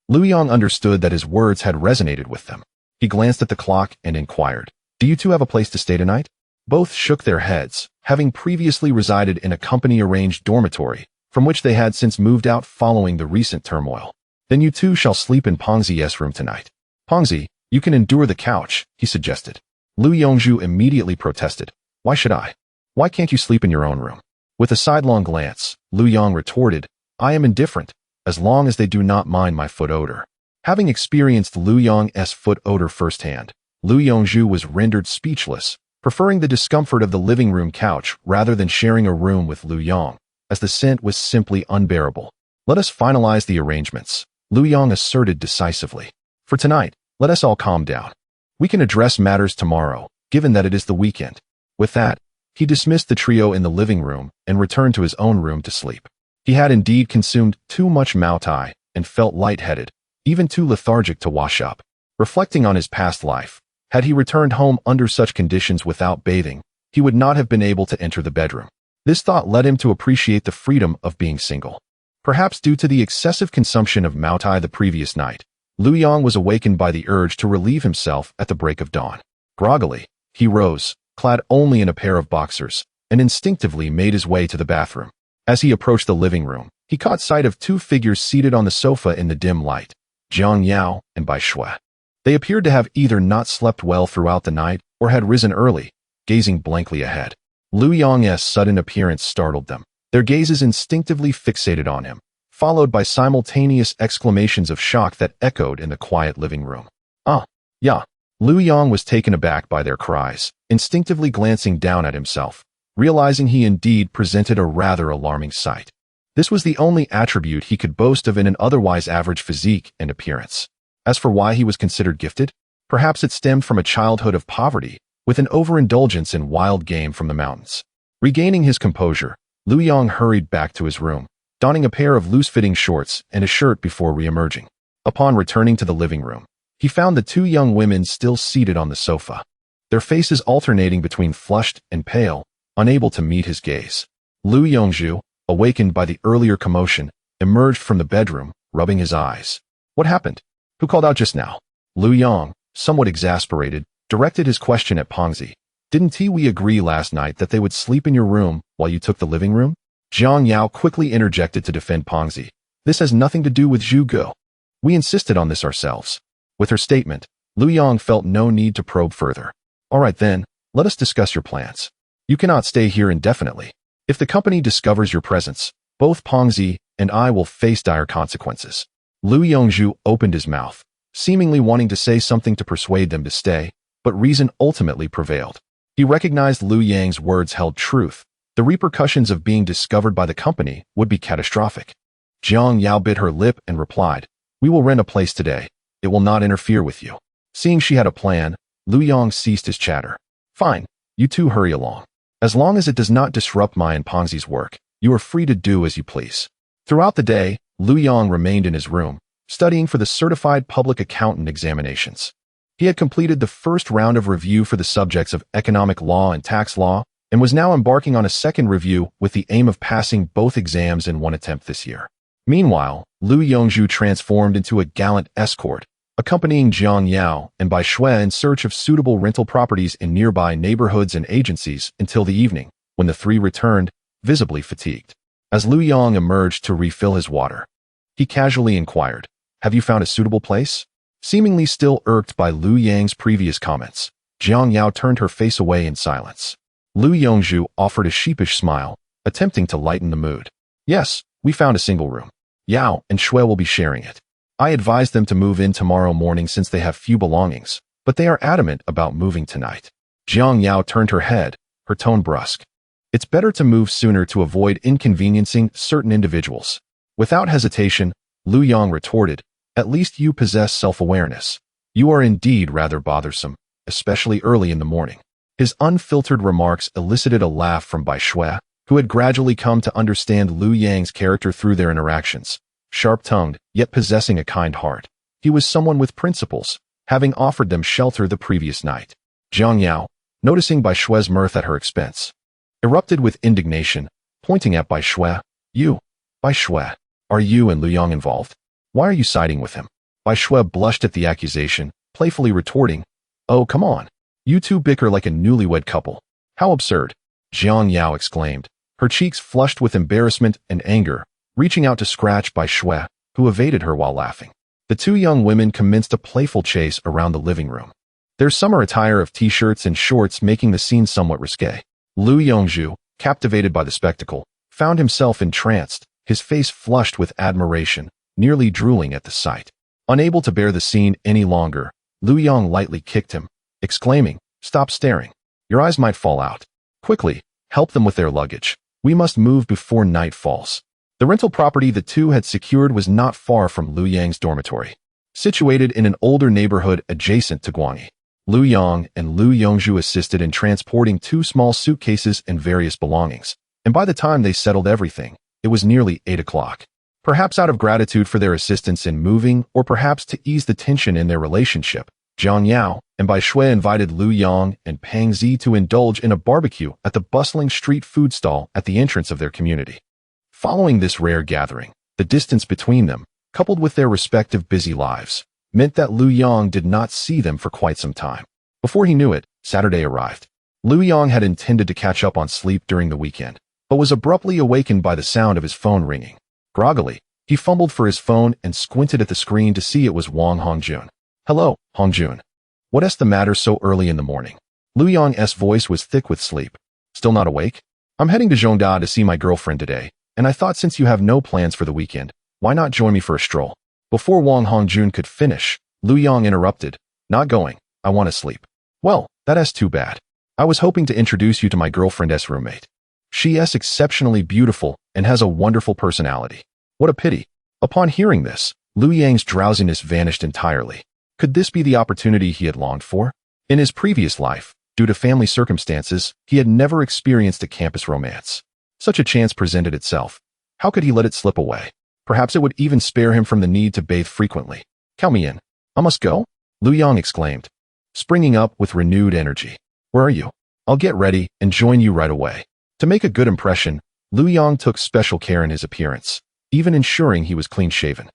Speaker 1: Lu Yong understood that his words had resonated with them. He glanced at the clock and inquired, "Do you two have a place to stay tonight?" Both shook their heads, having previously resided in a company-arranged dormitory, from which they had since moved out following the recent turmoil. "Then you two shall sleep in Pengzi's room tonight." "Pengzi, you can endure the couch," he suggested. Lu Yongzhu immediately protested. "Why should I? Why can't you sleep in your own room?" With a sidelong glance, Lu Yong retorted, "I am indifferent, as long as they do not mind my foot odor." Having experienced Lu Yong's foot odor firsthand, Lu Yongzhu was rendered speechless, preferring the discomfort of the living room couch rather than sharing a room with Lu Yong, as the scent was simply unbearable. "Let us finalize the arrangements," Lu Yong asserted decisively. "For tonight, let us all calm down. We can address matters tomorrow, given that it is the weekend." With that, he dismissed the trio in the living room and returned to his own room to sleep. He had indeed consumed too much Maotai and felt lightheaded, even too lethargic to wash up. Reflecting on his past life, had he returned home under such conditions without bathing, he would not have been able to enter the bedroom. This thought led him to appreciate the freedom of being single. Perhaps due to the excessive consumption of Maotai the previous night, Lu Yong was awakened by the urge to relieve himself at the break of dawn. Groggily, he rose, clad only in a pair of boxers, and instinctively made his way to the bathroom. As he approached the living room, he caught sight of two figures seated on the sofa in the dim light, Jiang Yao and Bai Shui. They appeared to have either not slept well throughout the night or had risen early, gazing blankly ahead. Lu Yong's sudden appearance startled them. Their gazes instinctively fixated on him, followed by simultaneous exclamations of shock that echoed in the quiet living room. "Ah, yeah." Lu Yong was taken aback by their cries, instinctively glancing down at himself, realizing he indeed presented a rather alarming sight. This was the only attribute he could boast of in an otherwise average physique and appearance. As for why he was considered gifted, perhaps it stemmed from a childhood of poverty, with an overindulgence in wild game from the mountains. Regaining his composure, Lu Yong hurried back to his room, donning a pair of loose-fitting shorts and a shirt before re-emerging. Upon returning to the living room, he found the two young women still seated on the sofa, their faces alternating between flushed and pale, unable to meet his gaze. Lu Yongzhu, awakened by the earlier commotion, emerged from the bedroom, rubbing his eyes. "What happened? Who called out just now?" Lu Yong, somewhat exasperated, directed his question at Pengzi. "Didn't we agree last night that they would sleep in your room while you took the living room?" Jiang Yao quickly interjected to defend Pengzi. "This has nothing to do with Zhu Ge. We insisted on this ourselves." With her statement, Lu Yong felt no need to probe further. "All right then, let us discuss your plans. You cannot stay here indefinitely. If the company discovers your presence, both Pengzi and I will face dire consequences." Lu Yongzhu opened his mouth, seemingly wanting to say something to persuade them to stay, but reason ultimately prevailed. He recognized Lu Yang's words held truth. The repercussions of being discovered by the company would be catastrophic. Jiang Yao bit her lip and replied, "We will rent a place today. It will not interfere with you." Seeing she had a plan, Lu Yong ceased his chatter. "Fine, you two hurry along. As long as it does not disrupt my and Pengzi's work, you are free to do as you please." Throughout the day, Lu Yong remained in his room, studying for the certified public accountant examinations. He had completed the first round of review for the subjects of economic law and tax law, and was now embarking on a second review with the aim of passing both exams in one attempt this year. Meanwhile, Lu Yongzhu transformed into a gallant escort, accompanying Jiang Yao and Bai Shui in search of suitable rental properties in nearby neighborhoods and agencies until the evening, when the three returned, visibly fatigued. As Lu Yong emerged to refill his water, he casually inquired, "Have you found a suitable place?" Seemingly still irked by Lu Yang's previous comments, Jiang Yao turned her face away in silence. Lu Yongzhu offered a sheepish smile, attempting to lighten the mood. Yes, we found a single room. Yao and Shui will be sharing it. I advised them to move in tomorrow morning since they have few belongings, but they are adamant about moving tonight. Jiang Yao turned her head, her tone brusque. It's better to move sooner to avoid inconveniencing certain individuals. Without hesitation, Lu Yang retorted, at least you possess self-awareness. You are indeed rather bothersome, especially early in the morning. His unfiltered remarks elicited a laugh from Bai Shui, who had gradually come to understand Lu Yang's character through their interactions. Sharp-tongued, yet possessing a kind heart, he was someone with principles, having offered them shelter the previous night. Jiang Yao, noticing Bai Shui's mirth at her expense, erupted with indignation, pointing at Bai Shui. You, Bai Shui, are you and Lu Yang involved? Why are you siding with him? Bai Shui blushed at the accusation, playfully retorting, oh, come on. You two bicker like a newlywed couple. How absurd. Jiang Yao exclaimed, her cheeks flushed with embarrassment and anger, reaching out to scratch Bai Shui, who evaded her while laughing. The two young women commenced a playful chase around the living room, their summer attire of t-shirts and shorts making the scene somewhat risque. Lu Yongzhu, captivated by the spectacle, found himself entranced, his face flushed with admiration, nearly drooling at the sight. Unable to bear the scene any longer, Lu Yang lightly kicked him, exclaiming, stop staring. Your eyes might fall out. Quickly, help them with their luggage. We must move before night falls. The rental property the two had secured was not far from Lu Yang's dormitory, situated in an older neighborhood adjacent to Guangyi. Lu Yang and Lu Yongzhu assisted in transporting 2 small suitcases and various belongings, and by the time they settled everything, it was nearly 8 o'clock. Perhaps out of gratitude for their assistance in moving, or perhaps to ease the tension in their relationship, Jiang Yao and Bai Shui invited Lu Yang and Pang Zi to indulge in a barbecue at the bustling street food stall at the entrance of their community. Following this rare gathering, the distance between them, coupled with their respective busy lives, meant that Lu Yang did not see them for quite some time. Before he knew it, Saturday arrived. Lu Yang had intended to catch up on sleep during the weekend, but was abruptly awakened by the sound of his phone ringing. Groggily, he fumbled for his phone and squinted at the screen to see it was Wang Hongjun. Hello, Hongjun. What's the matter so early in the morning? Lu Yang's voice was thick with sleep. Still not awake? I'm heading to Zhongda to see my girlfriend today, and I thought since you have no plans for the weekend, why not join me for a stroll? Before Wang Hongjun could finish, Lu Yang interrupted. Not going. I want to sleep. Well, that's too bad. I was hoping to introduce you to my girlfriend's roommate. She is exceptionally beautiful and has a wonderful personality. What a pity. Upon hearing this, Lu Yang's drowsiness vanished entirely. Could this be the opportunity he had longed for? In his previous life, due to family circumstances, he had never experienced a campus romance. Such a chance presented itself. How could he let it slip away? Perhaps it would even spare him from the need to bathe frequently. Count me in. I must go? Lu Yang exclaimed, springing up with renewed energy. Where are you? I'll get ready and join you right away. To make a good impression, Lu Yang took special care in his appearance, even ensuring he was clean-shaven.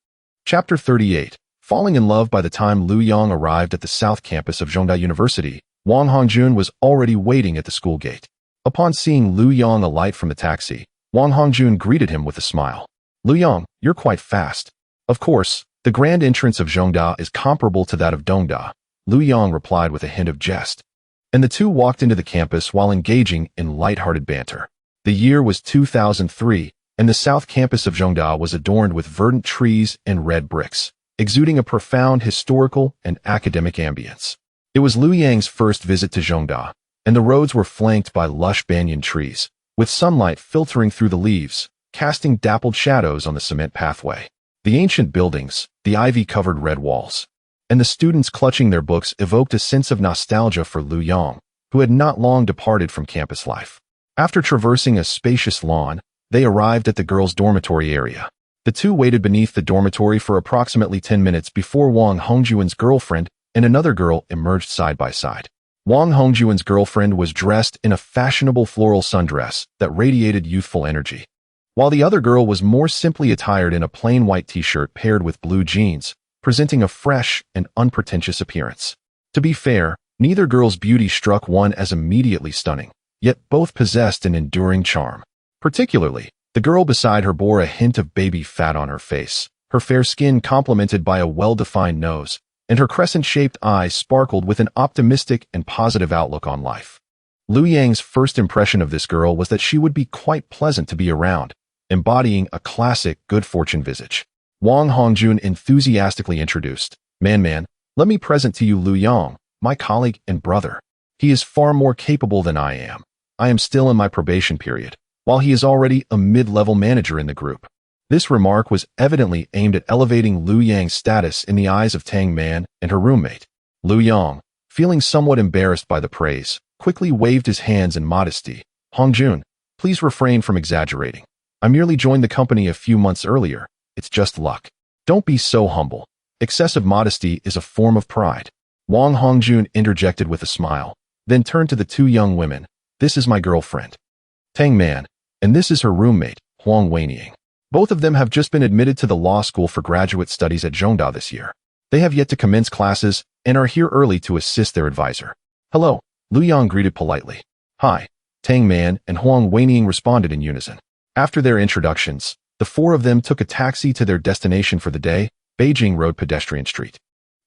Speaker 1: Chapter 38. Falling in love. By the time Lu Yang arrived at the south campus of Zhongda University, Wang Hongjun was already waiting at the school gate. Upon seeing Lu Yang alight from the taxi, Wang Hongjun greeted him with a smile. Lu Yang, you're quite fast. Of course, the grand entrance of Zhongda is comparable to that of Dongda, Lu Yang replied with a hint of jest. And the two walked into the campus while engaging in light-hearted banter. The year was 2003, and the south campus of Zhongda was adorned with verdant trees and red bricks, exuding a profound historical and academic ambience. It was Lu Yang's first visit to Zhongda, and the roads were flanked by lush banyan trees, with sunlight filtering through the leaves, casting dappled shadows on the cement pathway. The ancient buildings, the ivy-covered red walls, and the students clutching their books evoked a sense of nostalgia for Lu Yang, who had not long departed from campus life. After traversing a spacious lawn, they arrived at the girls' dormitory area. The two waited beneath the dormitory for approximately 10 minutes before Wang Hongjun's girlfriend and another girl emerged side by side. Wang Hongjun's girlfriend was dressed in a fashionable floral sundress that radiated youthful energy, while the other girl was more simply attired in a plain white t-shirt paired with blue jeans, presenting a fresh and unpretentious appearance. To be fair, neither girl's beauty struck one as immediately stunning, yet both possessed an enduring charm. Particularly, the girl beside her bore a hint of baby fat on her face, her fair skin complemented by a well-defined nose, and her crescent-shaped eyes sparkled with an optimistic and positive outlook on life. Liu Yang's first impression of this girl was that she would be quite pleasant to be around, embodying a classic good fortune visage. Wang Hongjun enthusiastically introduced, Man, let me present to you Liu Yang, my colleague and brother. He is far more capable than I am. I am still in my probation period, while he is already a mid-level manager in the group. This remark was evidently aimed at elevating Liu Yang's status in the eyes of Tang Man and her roommate. Liu Yang, feeling somewhat embarrassed by the praise, quickly waved his hands in modesty. Hongjun, please refrain from exaggerating. I merely joined the company a few months earlier. It's just luck. Don't be so humble. Excessive modesty is a form of pride. Wang Hongjun interjected with a smile, then turned to the two young women. This is my girlfriend, Tang Man, and this is her roommate, Huang Weiniang. Both of them have just been admitted to the law school for graduate studies at Zhongda this year. They have yet to commence classes and are here early to assist their advisor. Hello, Liu Yang greeted politely. Hi, Tang Man and Huang Weiniang responded in unison. After their introductions, the four of them took a taxi to their destination for the day, Beijing Road Pedestrian Street.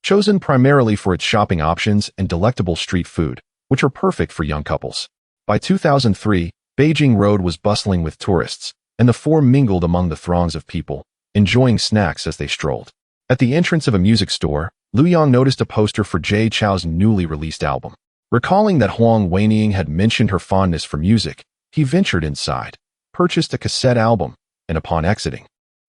Speaker 1: Chosen primarily for its shopping options and delectable street food, which are perfect for young couples. By 2003, Beijing Road was bustling with tourists, and the four mingled among the throngs of people, enjoying snacks as they strolled. At the entrance of a music store, Liu Yang noticed a poster for Jay Chou's newly released album. Recalling that Huang Weiniang had mentioned her fondness for music, he ventured inside, purchased a cassette album, and upon exiting,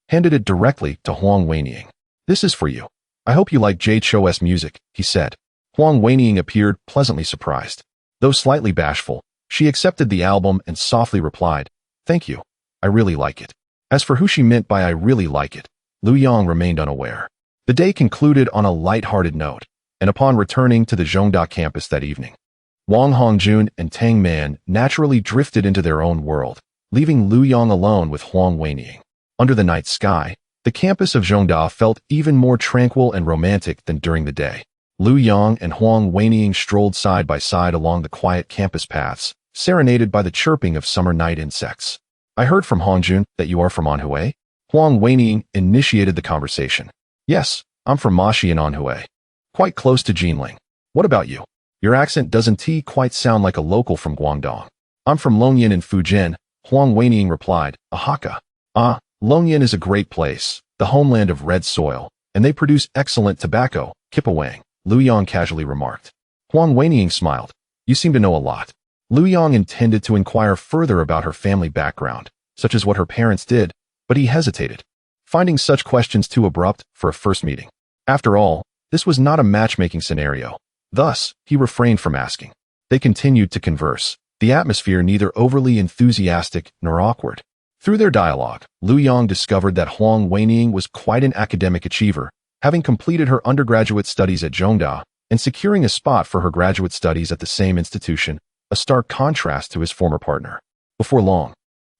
Speaker 1: handed it directly to Huang Weiniang. This is for you. I hope you like Jay Chou's music, he said. Huang Weiniang appeared pleasantly surprised. Though slightly bashful, she accepted the album and softly replied, Thank you. I really like it. As for who she meant by I really like it, Liu Yang remained unaware. The day concluded on a light-hearted note, and upon returning to the Zhongda campus that evening, Wang Hongjun and Tang Man naturally drifted into their own world, leaving Liu Yang alone with Huang Weiniang. Under the night sky, the campus of Zhongda felt even more tranquil and romantic than during the day. Liu Yang and Huang Weiniang strolled side by side along the quiet campus paths, serenaded by the chirping of summer night insects. I heard from Hongjun that you are from Anhui? Huang Weiniang initiated the conversation. Yes, I'm from Mashi in Anhui. Quite close to Jinling. What about you? Your accent doesn't quite sound like a local from Guangdong. I'm from Longyan in Fujian, Huang Weiniang replied. Ahaka. Ah, Longyan is a great place, the homeland of red soil, and they produce excellent tobacco, Kipawang, Liu Yang casually remarked. Huang Weiniang smiled. You seem to know a lot. Liu Yang intended to inquire further about her family background, such as what her parents did, but he hesitated, finding such questions too abrupt for a first meeting. After all, this was not a matchmaking scenario. Thus, he refrained from asking. They continued to converse, the atmosphere neither overly enthusiastic nor awkward. Through their dialogue, Liu Yang discovered that Huang Weiniang was quite an academic achiever, having completed her undergraduate studies at Zhongda and securing a spot for her graduate studies at the same institution, a stark contrast to his former partner. Before long,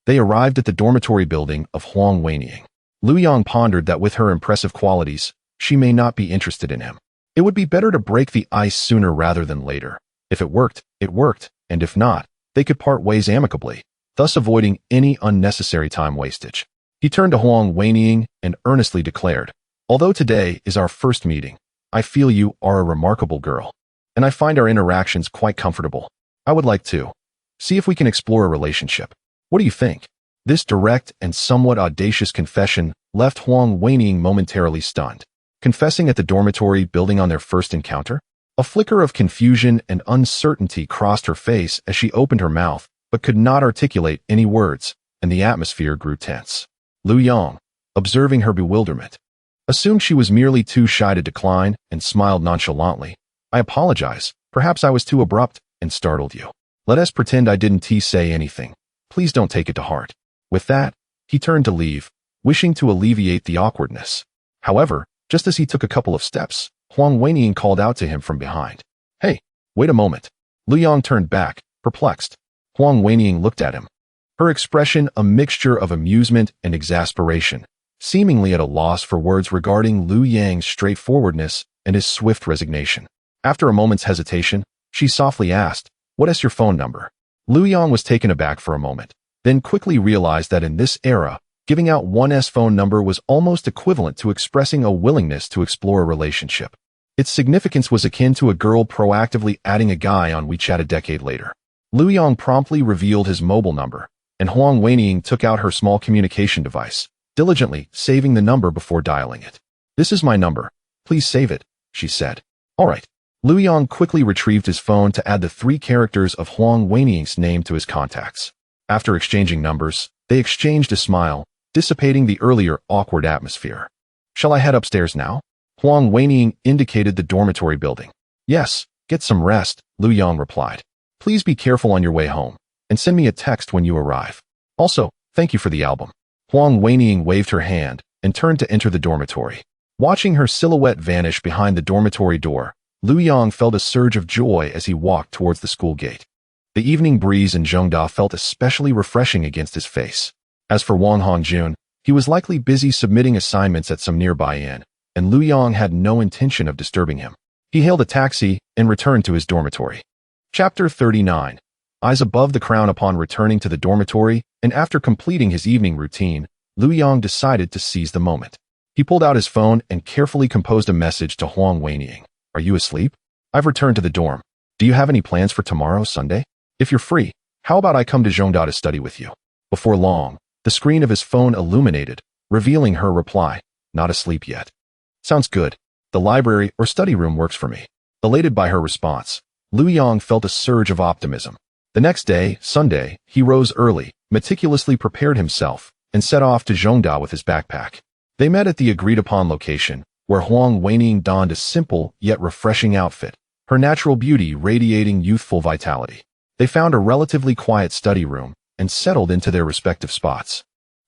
Speaker 1: they arrived at the dormitory building of Huang Weiniang. Liu Yang pondered that with her impressive qualities, she may not be interested in him. It would be better to break the ice sooner rather than later. If it worked, and if not, they could part ways amicably, thus avoiding any unnecessary time wastage. He turned to Huang Weiniang and earnestly declared, Although today is our first meeting, I feel you are a remarkable girl, and I find our interactions quite comfortable. I would like to see if we can explore a relationship. What do you think? This direct and somewhat audacious confession left Huang Weiniang momentarily stunned. Confessing at the dormitory building on their first encounter? A flicker of confusion and uncertainty crossed her face as she opened her mouth, but could not articulate any words, and the atmosphere grew tense. Liu Yang, observing her bewilderment, assumed she was merely too shy to decline and smiled nonchalantly. I apologize. Perhaps I was too abrupt and startled you. Let us pretend I didn't say anything. Please don't take it to heart. With that, he turned to leave, wishing to alleviate the awkwardness. However, just as he took a couple of steps, Huang Weiniang called out to him from behind. Hey, wait a moment. Liu Yang turned back, perplexed. Huang Weiniang looked at him, her expression a mixture of amusement and exasperation, seemingly at a loss for words regarding Liu Yang's straightforwardness and his swift resignation. After a moment's hesitation, she softly asked, What is your phone number? Liu Yang was taken aback for a moment, then quickly realized that in this era, giving out one's phone number was almost equivalent to expressing a willingness to explore a relationship. Its significance was akin to a girl proactively adding a guy on WeChat a decade later. Liu Yong promptly revealed his mobile number, and Huang Weining took out her small communication device, diligently saving the number before dialing it. "This is my number. Please save it," she said. "All right." Liu Yong quickly retrieved his phone to add the 3 characters of Huang Weining's name to his contacts. After exchanging numbers, they exchanged a smile, dissipating the earlier awkward atmosphere. "Shall I head upstairs now?" Huang Weining indicated the dormitory building. "Yes, get some rest," Liu Yong replied. "Please be careful on your way home, and send me a text when you arrive. Also, thank you for the album." Huang Weining waved her hand and turned to enter the dormitory. Watching her silhouette vanish behind the dormitory door, Liu Yong felt a surge of joy as he walked towards the school gate. The evening breeze in Zhengda felt especially refreshing against his face. As for Wang Hongjun, he was likely busy submitting assignments at some nearby inn, and Liu Yong had no intention of disturbing him. He hailed a taxi and returned to his dormitory. Chapter 39. Eyes above the crown. Upon returning to the dormitory, and after completing his evening routine, Liu Yong decided to seize the moment. He pulled out his phone and carefully composed a message to Huang Weining. "Are you asleep? I've returned to the dorm. Do you have any plans for tomorrow, Sunday? If you're free, how about I come to Zhengda to study with you?" Before long, the screen of his phone illuminated, revealing her reply, "Not asleep yet." "Sounds good. The library or study room works for me." Elated by her response, Liu Yong felt a surge of optimism. The next day, Sunday, he rose early, meticulously prepared himself, and set off to Zhengda with his backpack. They met at the agreed-upon location, where Huang Weining donned a simple yet refreshing outfit, her natural beauty radiating youthful vitality. They found a relatively quiet study room and settled into their respective spots.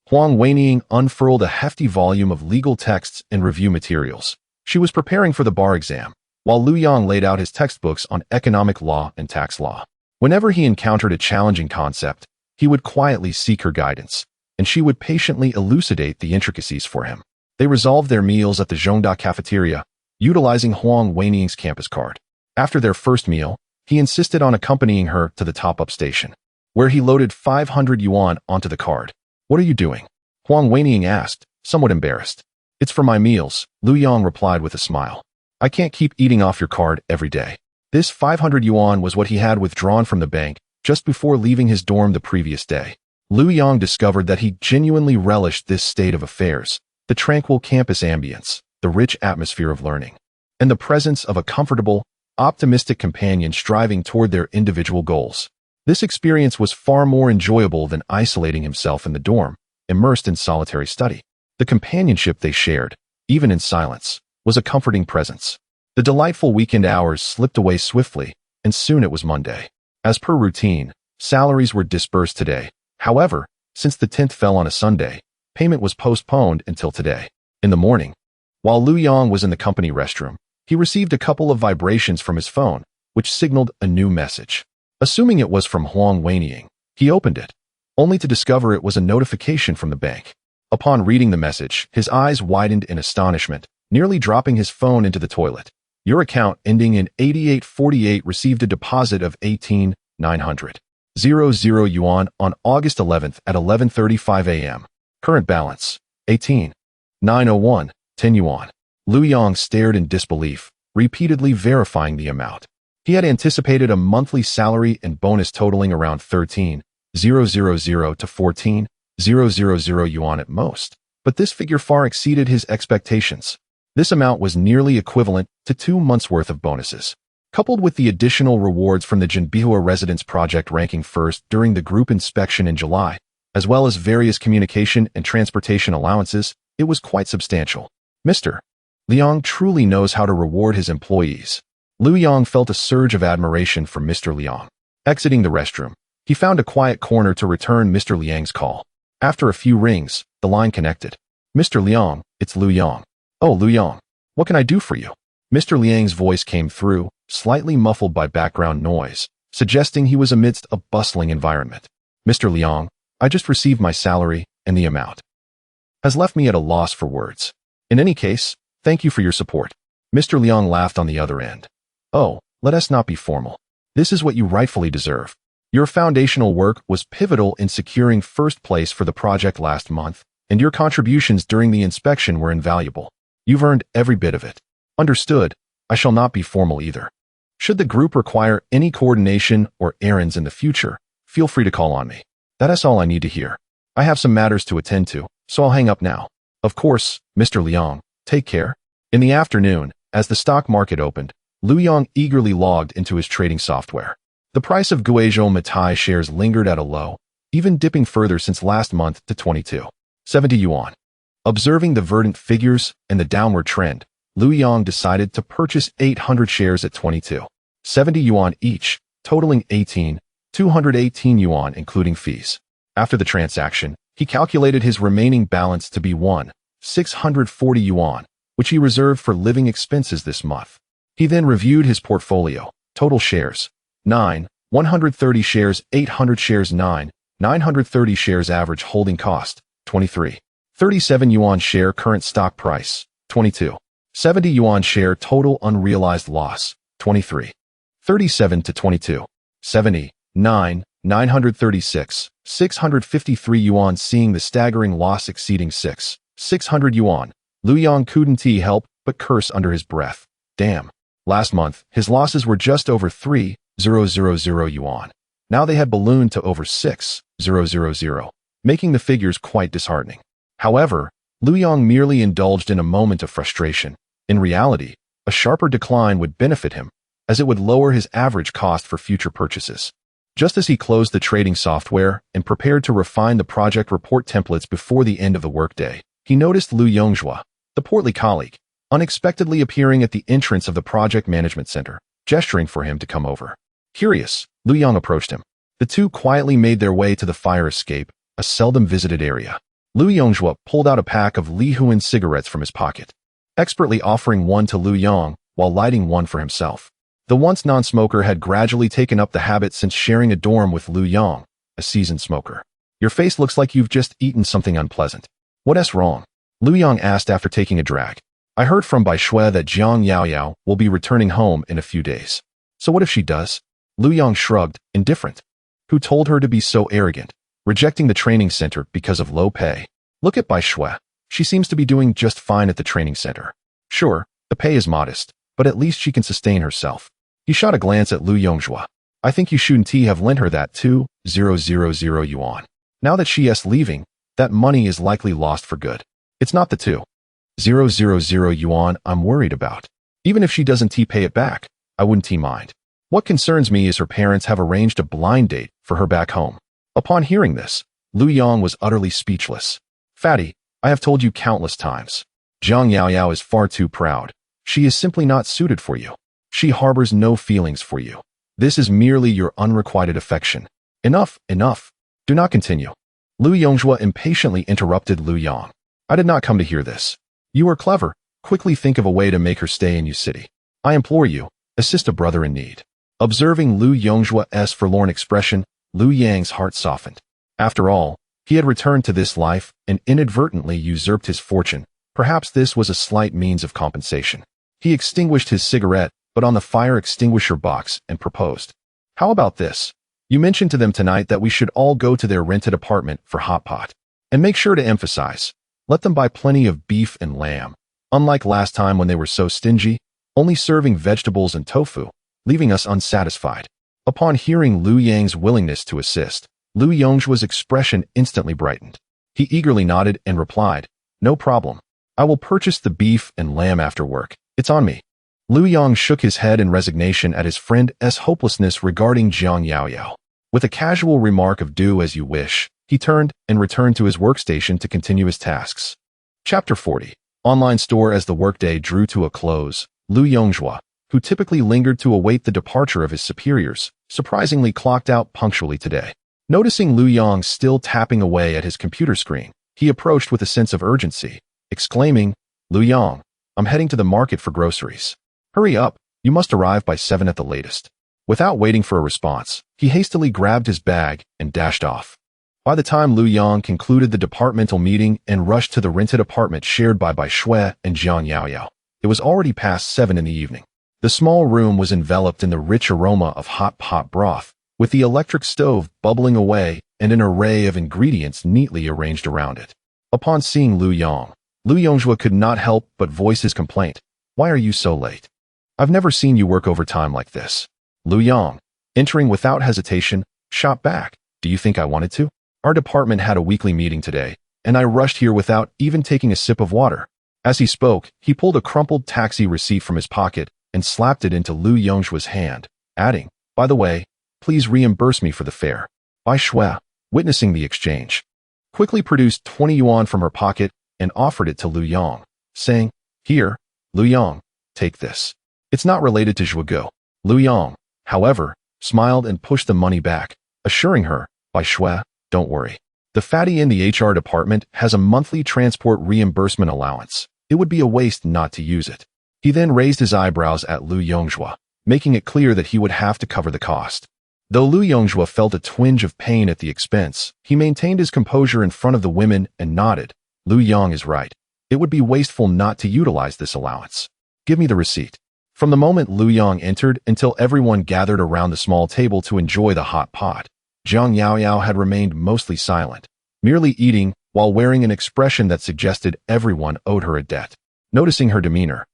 Speaker 1: Huang Weining unfurled a hefty volume of legal texts and review materials. She was preparing for the bar exam, while Liu Yong laid out his textbooks on economic law and tax law. Whenever he encountered a challenging concept, he would quietly seek her guidance, and she would patiently elucidate the intricacies for him. They resolved their meals at the Zhengda cafeteria, utilizing Huang Weining's campus card. After their first meal, he insisted on accompanying her to the top-up station, where he loaded 500 yuan onto the card. "What are you doing?" Huang Weining asked, somewhat embarrassed. "It's for my meals," Liu Yong replied with a smile. "I can't keep eating off your card every day." This 500 yuan was what he had withdrawn from the bank just before leaving his dorm the previous day. Liu Yong discovered that he genuinely relished this state of affairs, the tranquil campus ambience, the rich atmosphere of learning, and the presence of a comfortable, optimistic companion striving toward their individual goals. This experience was far more enjoyable than isolating himself in the dorm, immersed in solitary study. The companionship they shared, even in silence, was a comforting presence. The delightful weekend hours slipped away swiftly, and soon it was Monday. As per routine, salaries were disbursed today. However, since the 10th fell on a Sunday, payment was postponed until today. In the morning, while Liu Yong was in the company restroom, he received a couple of vibrations from his phone, which signaled a new message. Assuming it was from Huang Weining, he opened it, only to discover it was a notification from the bank. Upon reading the message, his eyes widened in astonishment, nearly dropping his phone into the toilet. "Your account ending in 8848 received a deposit of 18,900. 00 yuan on August 11th at 11:35 a.m. Current balance, 18,901, 10 yuan. Liu Yong stared in disbelief, repeatedly verifying the amount. He had anticipated a monthly salary and bonus totaling around 13,000 to 14,000 yuan at most, but this figure far exceeded his expectations. This amount was nearly equivalent to 2 months' worth of bonuses. Coupled with the additional rewards from the Jinbihua Residence project ranking first during the group inspection in July, as well as various communication and transportation allowances, it was quite substantial. Mr. Liang truly knows how to reward his employees. Liu Yong felt a surge of admiration for Mr. Liang. Exiting the restroom, he found a quiet corner to return Mr. Liang's call. After a few rings, the line connected. "Mr. Liang, it's Liu Yong." "Oh, Liu Yong, what can I do for you?" Mr. Liang's voice came through, slightly muffled by background noise, suggesting he was amidst a bustling environment. "Mr. Liang, I just received my salary, and the amount has left me at a loss for words. In any case, thank you for your support." Mr. Liang laughed on the other end. "Oh, let us not be formal. This is what you rightfully deserve. Your foundational work was pivotal in securing first place for the project last month, and your contributions during the inspection were invaluable. You've earned every bit of it." "Understood," I shall not be formal either. Should the group require any coordination or errands in the future, feel free to call on me. That's all I need to hear. I have some matters to attend to, so I'll hang up now. Of course, Mr. Liang, take care. In the afternoon, as the stock market opened, Lu Yang eagerly logged into his trading software. The price of Guizhou Matai shares lingered at a low, even dipping further since last month to 22.70 yuan. Observing the verdant figures and the downward trend, Lu Yang decided to purchase 800 shares at 22.70 yuan each, totaling 218 yuan including fees. After the transaction, he calculated his remaining balance to be 640 yuan, which he reserved for living expenses this month. He then reviewed his portfolio. Total shares: 9, 130 shares, 800 shares, 9, 930 shares. Average holding cost: 23.37 yuan share. Current stock price: 22.70 yuan share. Total unrealized loss: 23.37 to 22.70. 936, 653 yuan. Seeing the staggering loss exceeding 600 yuan, Lu Yang couldn't help but curse under his breath. Damn. Last month, his losses were just over 3,000 yuan. Now they had ballooned to over 6,000, making the figures quite disheartening. However, Lu Yang merely indulged in a moment of frustration. In reality, a sharper decline would benefit him, as it would lower his average cost for future purchases. Just as he closed the trading software and prepared to refine the project report templates before the end of the workday, he noticed Lu Yongzhua, the portly colleague, unexpectedly appearing at the entrance of the project management center, gesturing for him to come over. Curious, Lu Yang approached him. The two quietly made their way to the fire escape, a seldom visited area. Lu Yongzhua pulled out a pack of Li Huan cigarettes from his pocket, expertly offering one to Lu Yang while lighting one for himself. The once non-smoker had gradually taken up the habit since sharing a dorm with Lu Yang, a seasoned smoker. Your face looks like you've just eaten something unpleasant. What's wrong? Lu Yang asked after taking a drag. I heard from Bai Shui that Jiang Yaoyao will be returning home in a few days. So what if she does? Lu Yang shrugged, indifferent. Who told her to be so arrogant, rejecting the training center because of low pay? Look at Bai Shui. She seems to be doing just fine at the training center. Sure, the pay is modest, but at least she can sustain herself. He shot a glance at Lu Yongzhua. I think you shouldn't have lent her that 2,000 yuan. Now that she is leaving, that money is likely lost for good. It's not the 2,000 yuan I'm worried about. Even if she doesn't pay it back, I wouldn't mind. What concerns me is her parents have arranged a blind date for her back home. Upon hearing this, Lu Yang was utterly speechless. Fatty, I have told you countless times. Jiang Yaoyao is far too proud. She is simply not suited for you. She harbors no feelings for you. This is merely your unrequited affection. Enough. Do not continue. Lu Yongzhua impatiently interrupted Lu Yang. I did not come to hear this. You are clever. Quickly think of a way to make her stay in your city. I implore you, assist a brother in need. Observing Lu Yongzhua's forlorn expression, Lu Yang's heart softened. After all, he had returned to this life and inadvertently usurped his fortune. Perhaps this was a slight means of compensation. He extinguished his cigarette, but on the fire extinguisher box, and proposed. How about this? You mentioned to them tonight that we should all go to their rented apartment for hot pot. And make sure to emphasize, let them buy plenty of beef and lamb. Unlike last time when they were so stingy, only serving vegetables and tofu, leaving us unsatisfied. Upon hearing Lu Yang's willingness to assist, Lu Yongzhua's expression instantly brightened. He eagerly nodded and replied, no problem. I will purchase the beef and lamb after work. It's on me. Lu Yang shook his head in resignation at his friend's hopelessness regarding Jiang Yaoyao. With a casual remark of do as you wish, he turned and returned to his workstation to continue his tasks. Chapter 40. Online store. As the workday drew to a close, Lu Yongzhua, who typically lingered to await the departure of his superiors, surprisingly clocked out punctually today. Noticing Lu Yang still tapping away at his computer screen, he approached with a sense of urgency, exclaiming, Lu Yang, I'm heading to the market for groceries. Hurry up, you must arrive by 7 at the latest. Without waiting for a response, he hastily grabbed his bag and dashed off. By the time Lu Yang concluded the departmental meeting and rushed to the rented apartment shared by Bai Shui and Jiang Yaoyao, it was already past 7 in the evening. The small room was enveloped in the rich aroma of hot pot broth, with the electric stove bubbling away and an array of ingredients neatly arranged around it. Upon seeing Lu Yang, Lu Yongzhua could not help but voice his complaint. Why are you so late? I've never seen you work overtime like this. Lu Yang, entering without hesitation, shot back. Do you think I wanted to? Our department had a weekly meeting today, and I rushed here without even taking a sip of water. As he spoke, he pulled a crumpled taxi receipt from his pocket and slapped it into Lu Yongzhua's hand, adding, by the way, please reimburse me for the fare. Bai Shui, witnessing the exchange, quickly produced 20 yuan from her pocket and offered it to Lu Yang, saying, here, Lu Yang, take this. It's not related to Zhuge. Lu Yang, however, smiled and pushed the money back, assuring her, Bai Shui, don't worry. The fatty in the HR department has a monthly transport reimbursement allowance. It would be a waste not to use it. He then raised his eyebrows at Lu Yongzhua, making it clear that he would have to cover the cost. Though Lu Yongzhua felt a twinge of pain at the expense, he maintained his composure in front of the women and nodded. Lu Yang is right. It would be wasteful not to utilize this allowance. Give me the receipt. From the moment Lu Yang entered until everyone gathered around the small table to enjoy the hot pot, Zhang Yaoyao had remained mostly silent, merely eating while wearing an expression that suggested everyone owed her a debt. Noticing her demeanor,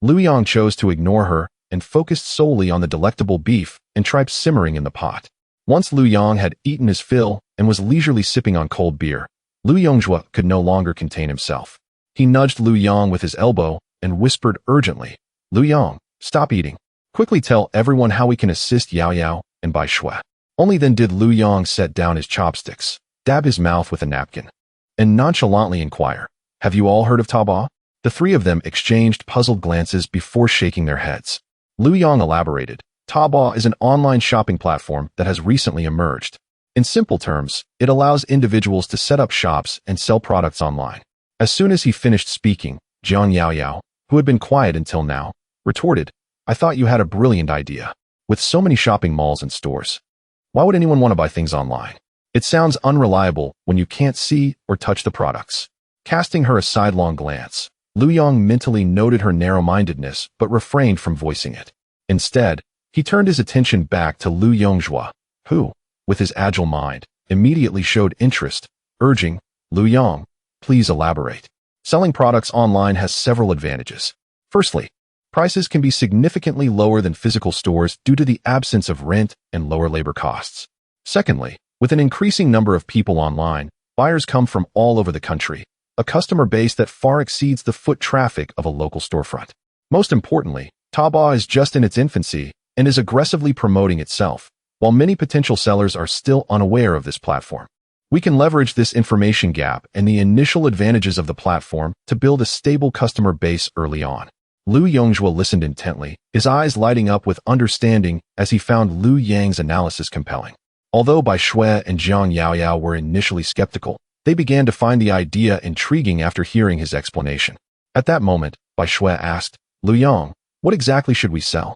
Speaker 1: Lu Yang chose to ignore her and focused solely on the delectable beef and tripe simmering in the pot. Once Lu Yang had eaten his fill and was leisurely sipping on cold beer, Lu Yongzhua could no longer contain himself. He nudged Lu Yang with his elbow and whispered urgently, Lu Yang, stop eating. Quickly tell everyone how we can assist Yao Yao and Bai Shui. Only then did Lu Yang set down his chopsticks, dab his mouth with a napkin, and nonchalantly inquire, have you all heard of Taobao? The three of them exchanged puzzled glances before shaking their heads. Lu Yang elaborated, Taobao is an online shopping platform that has recently emerged. In simple terms, it allows individuals to set up shops and sell products online. As soon as he finished speaking, Zhang Yaoyao, who had been quiet until now, retorted, I thought you had a brilliant idea. With so many shopping malls and stores, why would anyone want to buy things online? It sounds unreliable when you can't see or touch the products. Casting her a sidelong glance, Lu Yang mentally noted her narrow-mindedness but refrained from voicing it. Instead, he turned his attention back to Lu Yongzhua, who, with his agile mind, immediately showed interest, urging, Lu Yang, please elaborate. Selling products online has several advantages. Firstly, prices can be significantly lower than physical stores due to the absence of rent and lower labor costs. Secondly, with an increasing number of people online, buyers come from all over the country, a customer base that far exceeds the foot traffic of a local storefront. Most importantly, Taobao is just in its infancy and is aggressively promoting itself, while many potential sellers are still unaware of this platform. We can leverage this information gap and the initial advantages of the platform to build a stable customer base early on. Lu Yongzhua listened intently, his eyes lighting up with understanding as he found Lu Yang's analysis compelling. Although Bai Shui and Zhang Yaoyao were initially skeptical, they began to find the idea intriguing after hearing his explanation. At that moment, Bai Shui asked, Lu Yang, what exactly should we sell?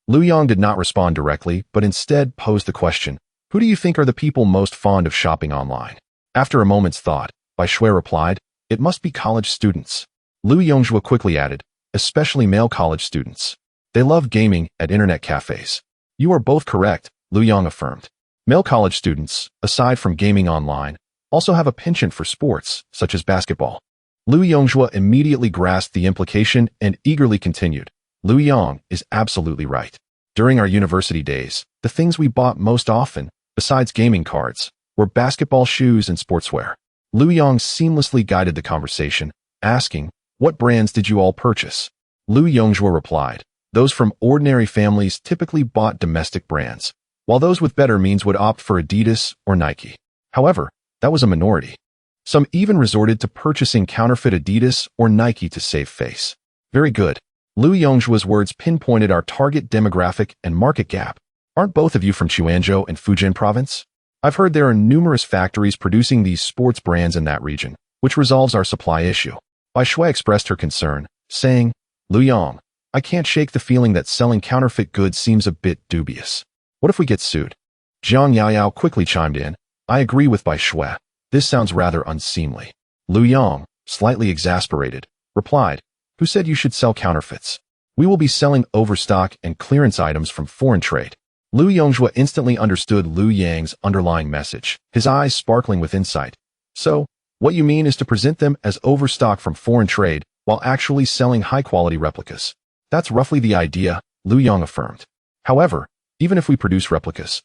Speaker 1: Lu Yang did not respond directly, but instead posed the question, who do you think are the people most fond of shopping online? After a moment's thought, Bai Shui replied, it must be college students. Lu Yongzhua quickly added, especially male college students. They love gaming at internet cafes. You are both correct, Lu Yang affirmed. Male college students, aside from gaming online, also have a penchant for sports, such as basketball. Lu Yongzhua immediately grasped the implication and eagerly continued, Lu Yang is absolutely right. During our university days, the things we bought most often, besides gaming cards, were basketball shoes and sportswear. Lu Yang seamlessly guided the conversation, asking, what brands did you all purchase? Lu Yongzhua replied, those from ordinary families typically bought domestic brands, while those with better means would opt for Adidas or Nike. However, that was a minority. Some even resorted to purchasing counterfeit Adidas or Nike to save face. Very good. Lu Yongzhua's words pinpointed our target demographic and market gap. Aren't both of you from Quanzhou and Fujian province? I've heard there are numerous factories producing these sports brands in that region, which resolves our supply issue. Bai Shui expressed her concern, saying, Lu Yang, I can't shake the feeling that selling counterfeit goods seems a bit dubious. What if we get sued? Zhang Yaoyao quickly chimed in, I agree with Bai Shui. This sounds rather unseemly. Lu Yang, slightly exasperated, replied, who said you should sell counterfeits? We will be selling overstock and clearance items from foreign trade. Lu Yongzhua instantly understood Lu Yang's underlying message, his eyes sparkling with insight. So, what you mean is to present them as overstock from foreign trade while actually selling high-quality replicas. That's roughly the idea, Lu Yong affirmed. However, even if we produce replicas,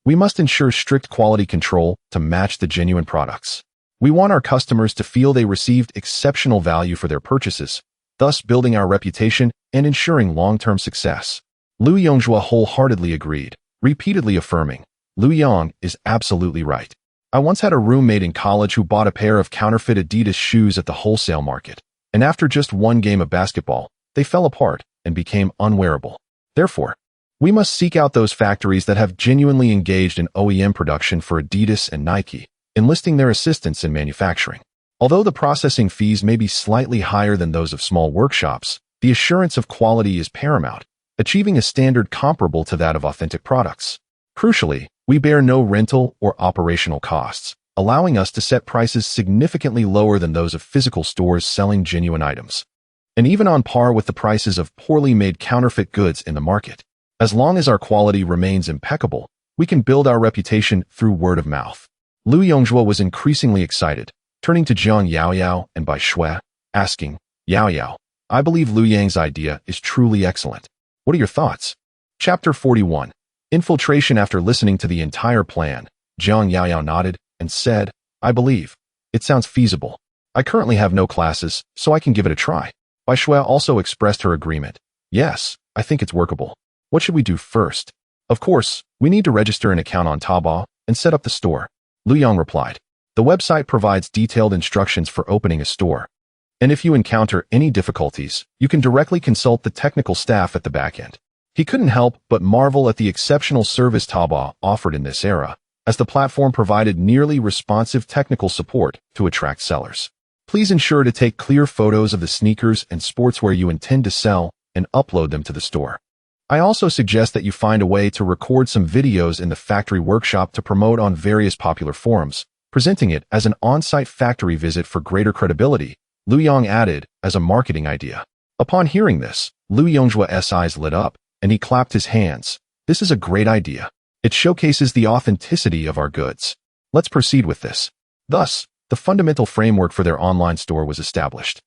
Speaker 1: we must ensure strict quality control to match the genuine products. We want our customers to feel they received exceptional value for their purchases, thus building our reputation and ensuring long-term success. Lu Yongjua wholeheartedly agreed, repeatedly affirming, Lu Yong is absolutely right. I once had a roommate in college who bought a pair of counterfeit Adidas shoes at the wholesale market, and after just one game of basketball, they fell apart and became unwearable. Therefore, we must seek out those factories that have genuinely engaged in OEM production for Adidas and Nike, enlisting their assistance in manufacturing. Although the processing fees may be slightly higher than those of small workshops, the assurance of quality is paramount, achieving a standard comparable to that of authentic products. Crucially, we bear no rental or operational costs, allowing us to set prices significantly lower than those of physical stores selling genuine items, and even on par with the prices of poorly made counterfeit goods in the market. As long as our quality remains impeccable, we can build our reputation through word of mouth. Lu Yongjua was increasingly excited, turning to Jiang Yaoyao and Bai Shui, asking, Yaoyao, I believe Lu Yang's idea is truly excellent. What are your thoughts? Chapter 41. Infiltration. After listening to the entire plan, Jiang Yaoyao nodded and said, I believe. It sounds feasible. I currently have no classes, so I can give it a try. Bai Shui also expressed her agreement. Yes, I think it's workable. What should we do first? Of course, we need to register an account on Taobao and set up the store. Lu Yong replied. The website provides detailed instructions for opening a store. And if you encounter any difficulties, you can directly consult the technical staff at the back end. He couldn't help but marvel at the exceptional service Taobao offered in this era, as the platform provided nearly responsive technical support to attract sellers. Please ensure to take clear photos of the sneakers and sportswear you intend to sell and upload them to the store. I also suggest that you find a way to record some videos in the factory workshop to promote on various popular forums, presenting it as an on-site factory visit for greater credibility, Lu Yong added as a marketing idea. Upon hearing this, Lu Yongjua's eyes lit up, and he clapped his hands. This is a great idea. It showcases the authenticity of our goods. Let's proceed with this. Thus, the fundamental framework for their online store was established.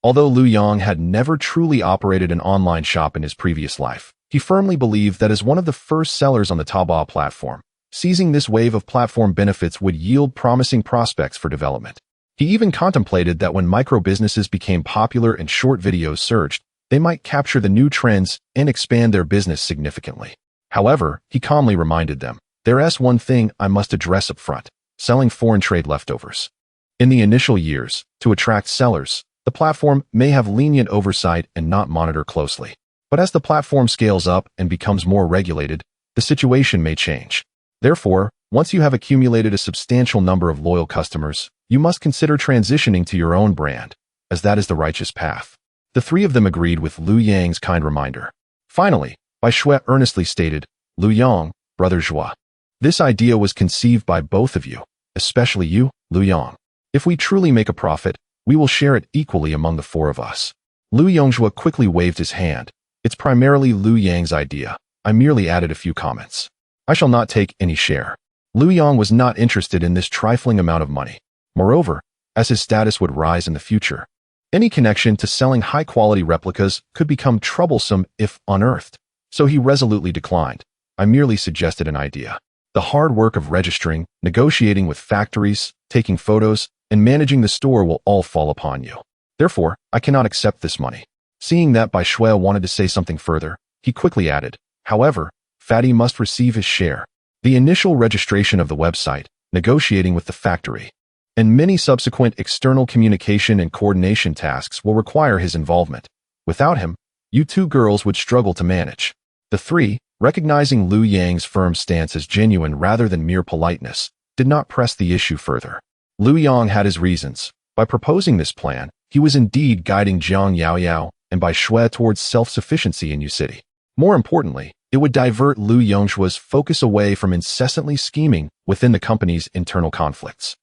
Speaker 1: Although Lu Yong had never truly operated an online shop in his previous life, he firmly believed that as one of the first sellers on the Taobao platform, seizing this wave of platform benefits would yield promising prospects for development. He even contemplated that when micro-businesses became popular and short videos surged, they might capture the new trends and expand their business significantly. However, he calmly reminded them, there's one thing I must address up front: selling foreign trade leftovers. In the initial years, to attract sellers, the platform may have lenient oversight and not monitor closely. But as the platform scales up and becomes more regulated, the situation may change. Therefore, once you have accumulated a substantial number of loyal customers, you must consider transitioning to your own brand, as that is the righteous path. The three of them agreed with Lu Yang's kind reminder. Finally, Bai Shui earnestly stated, Lu Yong, brother Zhua, this idea was conceived by both of you, especially you, Lu Yong. If we truly make a profit, we will share it equally among the four of us. Lu Yongjua quickly waved his hand. It's primarily Lu Yang's idea. I merely added a few comments. I shall not take any share. Lu Yong was not interested in this trifling amount of money. Moreover, as his status would rise in the future, any connection to selling high-quality replicas could become troublesome if unearthed. So he resolutely declined. I merely suggested an idea. The hard work of registering, negotiating with factories, taking photos, and managing the store will all fall upon you. Therefore, I cannot accept this money. Seeing that Bai Shui wanted to say something further, he quickly added, however, Fatty must receive his share. The initial registration of the website, negotiating with the factory, and many subsequent external communication and coordination tasks will require his involvement. Without him, you two girls would struggle to manage. The three, recognizing Lu Yang's firm stance as genuine rather than mere politeness, did not press the issue further. Lu Yong had his reasons. By proposing this plan, he was indeed guiding Jiang Yaoyao and Bai Shui towards self-sufficiency in U-City. More importantly, it would divert Lu Yongshua's focus away from incessantly scheming within the company's internal conflicts.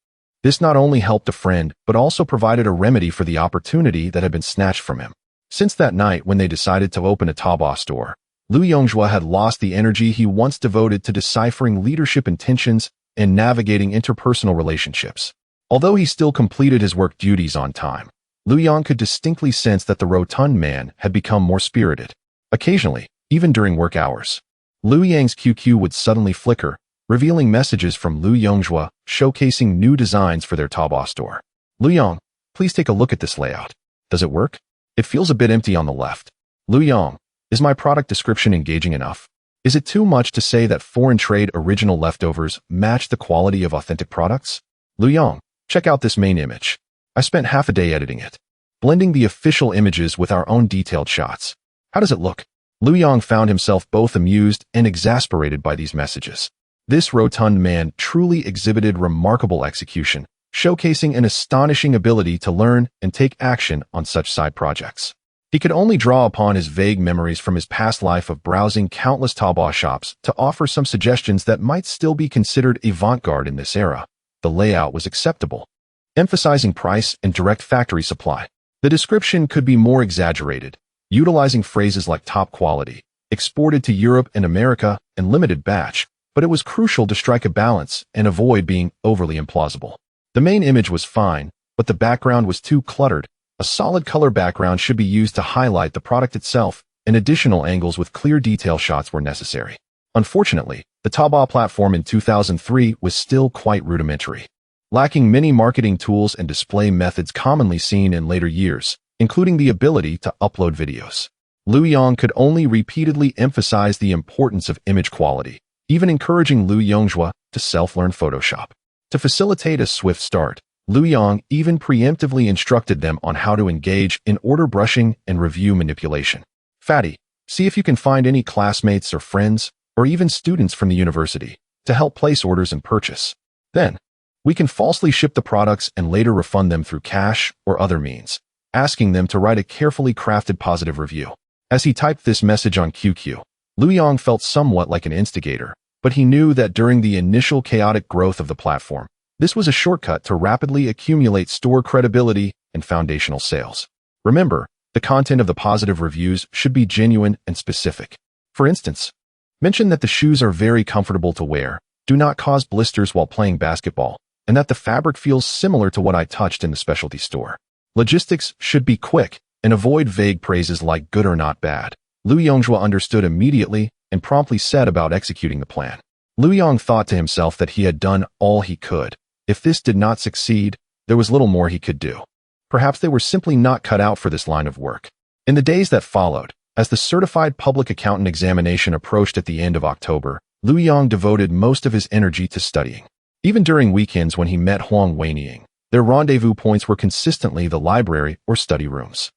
Speaker 1: This not only helped a friend, but also provided a remedy for the opportunity that had been snatched from him. Since that night when they decided to open a Taobao store, Lu Yongjua had lost the energy he once devoted to deciphering leadership intentions and navigating interpersonal relationships. Although he still completed his work duties on time, Lu Yong could distinctly sense that the rotund man had become more spirited. Occasionally, even during work hours. Liu Yang's QQ would suddenly flicker, revealing messages from Liu Yongjua showcasing new designs for their Taobao store. Liu Yang, please take a look at this layout. Does it work? It feels a bit empty on the left. Liu Yang, is my product description engaging enough? Is it too much to say that foreign trade original leftovers match the quality of authentic products? Liu Yang, check out this main image. I spent half a day editing it, blending the official images with our own detailed shots. How does it look? Liu Yang found himself both amused and exasperated by these messages. This rotund man truly exhibited remarkable execution, showcasing an astonishing ability to learn and take action on such side projects. He could only draw upon his vague memories from his past life of browsing countless Taobao shops to offer some suggestions that might still be considered avant-garde in this era. The layout was acceptable, emphasizing price and direct factory supply. The description could be more exaggerated, utilizing phrases like top quality, exported to Europe and America, and limited batch, but it was crucial to strike a balance and avoid being overly implausible. The main image was fine, but the background was too cluttered. A solid color background should be used to highlight the product itself, and additional angles with clear detail shots were necessary. Unfortunately, the Taobao platform in 2003 was still quite rudimentary, lacking many marketing tools and display methods commonly seen in later years, including the ability to upload videos. Liu Yang could only repeatedly emphasize the importance of image quality, even encouraging Liu Yongjua to self-learn Photoshop. To facilitate a swift start, Liu Yang even preemptively instructed them on how to engage in order brushing and review manipulation. Fatty, see if you can find any classmates or friends, or even students from the university, to help place orders and purchase. Then, we can falsely ship the products and later refund them through cash or other means, asking them to write a carefully crafted positive review. As he typed this message on QQ, Liu Yang felt somewhat like an instigator, but he knew that during the initial chaotic growth of the platform, this was a shortcut to rapidly accumulate store credibility and foundational sales. Remember, the content of the positive reviews should be genuine and specific. For instance, mention that the shoes are very comfortable to wear, do not cause blisters while playing basketball, and that the fabric feels similar to what I touched in the specialty store. Logistics should be quick, and avoid vague praises like good or not bad. Liu Yongjua understood immediately and promptly set about executing the plan. Liu Yang thought to himself that he had done all he could. If this did not succeed, there was little more he could do. Perhaps they were simply not cut out for this line of work. In the days that followed, as the certified public accountant examination approached at the end of October, Liu Yang devoted most of his energy to studying. Even during weekends when he met Huang Weining, their rendezvous points were consistently the library or study rooms.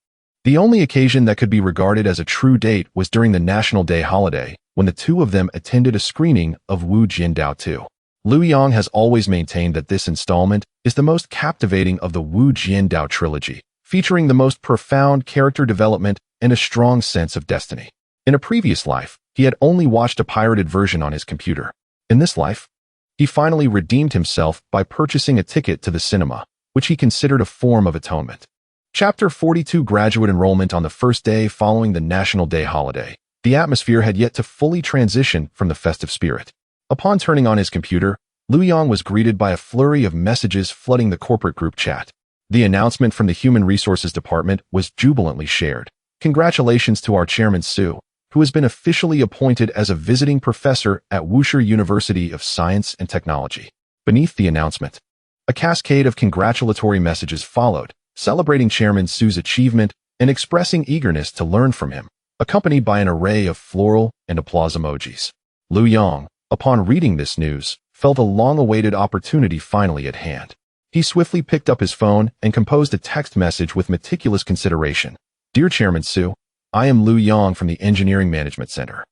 Speaker 1: The only occasion that could be regarded as a true date was during the National Day holiday, when the two of them attended a screening of Wu Jiandao 2. Liu Yang has always maintained that this installment is the most captivating of the Wu Jiandao trilogy, featuring the most profound character development and a strong sense of destiny. In a previous life, he had only watched a pirated version on his computer. In this life, he finally redeemed himself by purchasing a ticket to the cinema, which he considered a form of atonement. Chapter 42 Graduate enrollment. On the first day following the National Day holiday, the atmosphere had yet to fully transition from the festive spirit. Upon turning on his computer, Liu Yang was greeted by a flurry of messages flooding the corporate group chat. The announcement from the Human Resources Department was jubilantly shared. Congratulations to our chairman Su, who has been officially appointed as a visiting professor at Wushu University of Science and Technology. Beneath the announcement, a cascade of congratulatory messages followed, celebrating Chairman Su's achievement and expressing eagerness to learn from him, accompanied by an array of floral and applause emojis. Liu Yang, upon reading this news, felt a long-awaited opportunity finally at hand. He swiftly picked up his phone and composed a text message with meticulous consideration. Dear Chairman Su, I am Liu Yang from the Engineering Management Center.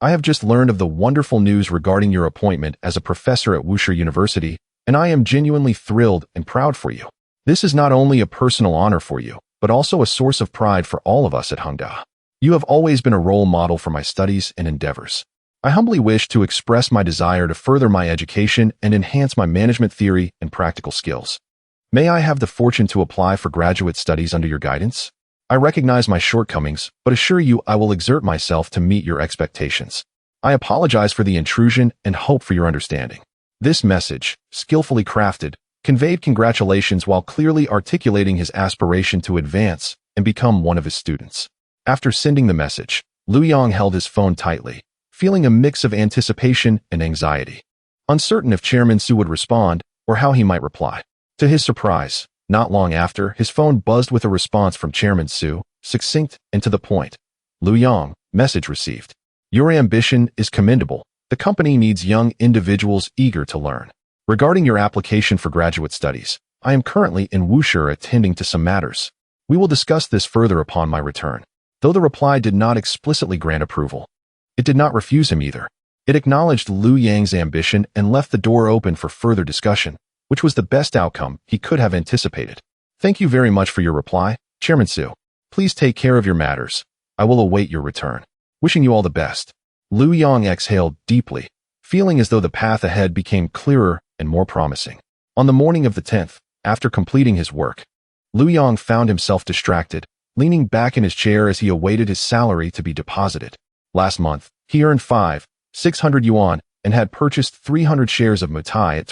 Speaker 1: I have just learned of the wonderful news regarding your appointment as a professor at Wushu University, and I am genuinely thrilled and proud for you. This is not only a personal honor for you, but also a source of pride for all of us at Hongda. You have always been a role model for my studies and endeavors. I humbly wish to express my desire to further my education and enhance my management theory and practical skills. May I have the fortune to apply for graduate studies under your guidance? I recognize my shortcomings, but assure you I will exert myself to meet your expectations. I apologize for the intrusion and hope for your understanding. This message, skillfully crafted, conveyed congratulations while clearly articulating his aspiration to advance and become one of his students. After sending the message, Lu Yong held his phone tightly, feeling a mix of anticipation and anxiety. Uncertain if Chairman Su would respond or how he might reply. To his surprise, not long after, his phone buzzed with a response from Chairman Su, succinct and to the point. Lu Yong, message received. Your ambition is commendable. The company needs young individuals eager to learn. Regarding your application for graduate studies, I am currently in Wuxi attending to some matters. We will discuss this further upon my return. Though the reply did not explicitly grant approval, it did not refuse him either. It acknowledged Lu Yang's ambition and left the door open for further discussion, which was the best outcome he could have anticipated. Thank you very much for your reply, Chairman Su. Please take care of your matters. I will await your return. Wishing you all the best. Lu Yong exhaled deeply, feeling as though the path ahead became clearer and more promising. On the morning of the 10th, after completing his work, Lu Yong found himself distracted, leaning back in his chair as he awaited his salary to be deposited. Last month, he earned 600 yuan and had purchased 300 shares of Mutai at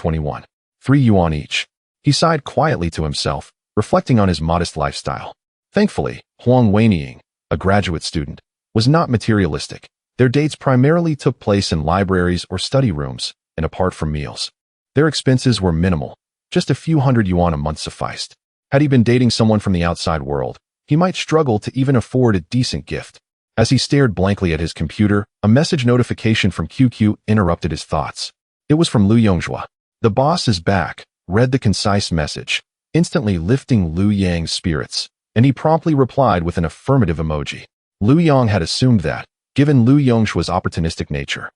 Speaker 1: 3 yuan each. He sighed quietly to himself, reflecting on his modest lifestyle. Thankfully, Huang Weining, a graduate student, was not materialistic. Their dates primarily took place in libraries or study rooms, and apart from meals. Their expenses were minimal. Just a few hundred yuan a month sufficed. Had he been dating someone from the outside world, he might struggle to even afford a decent gift. As he stared blankly at his computer, a message notification from QQ interrupted his thoughts. It was from Lu Yongjua. The boss is back, read the concise message, instantly lifting Lu Yang's spirits, and he promptly replied with an affirmative emoji. Lu Yong had assumed that, given Lu Yongshua's opportunistic nature,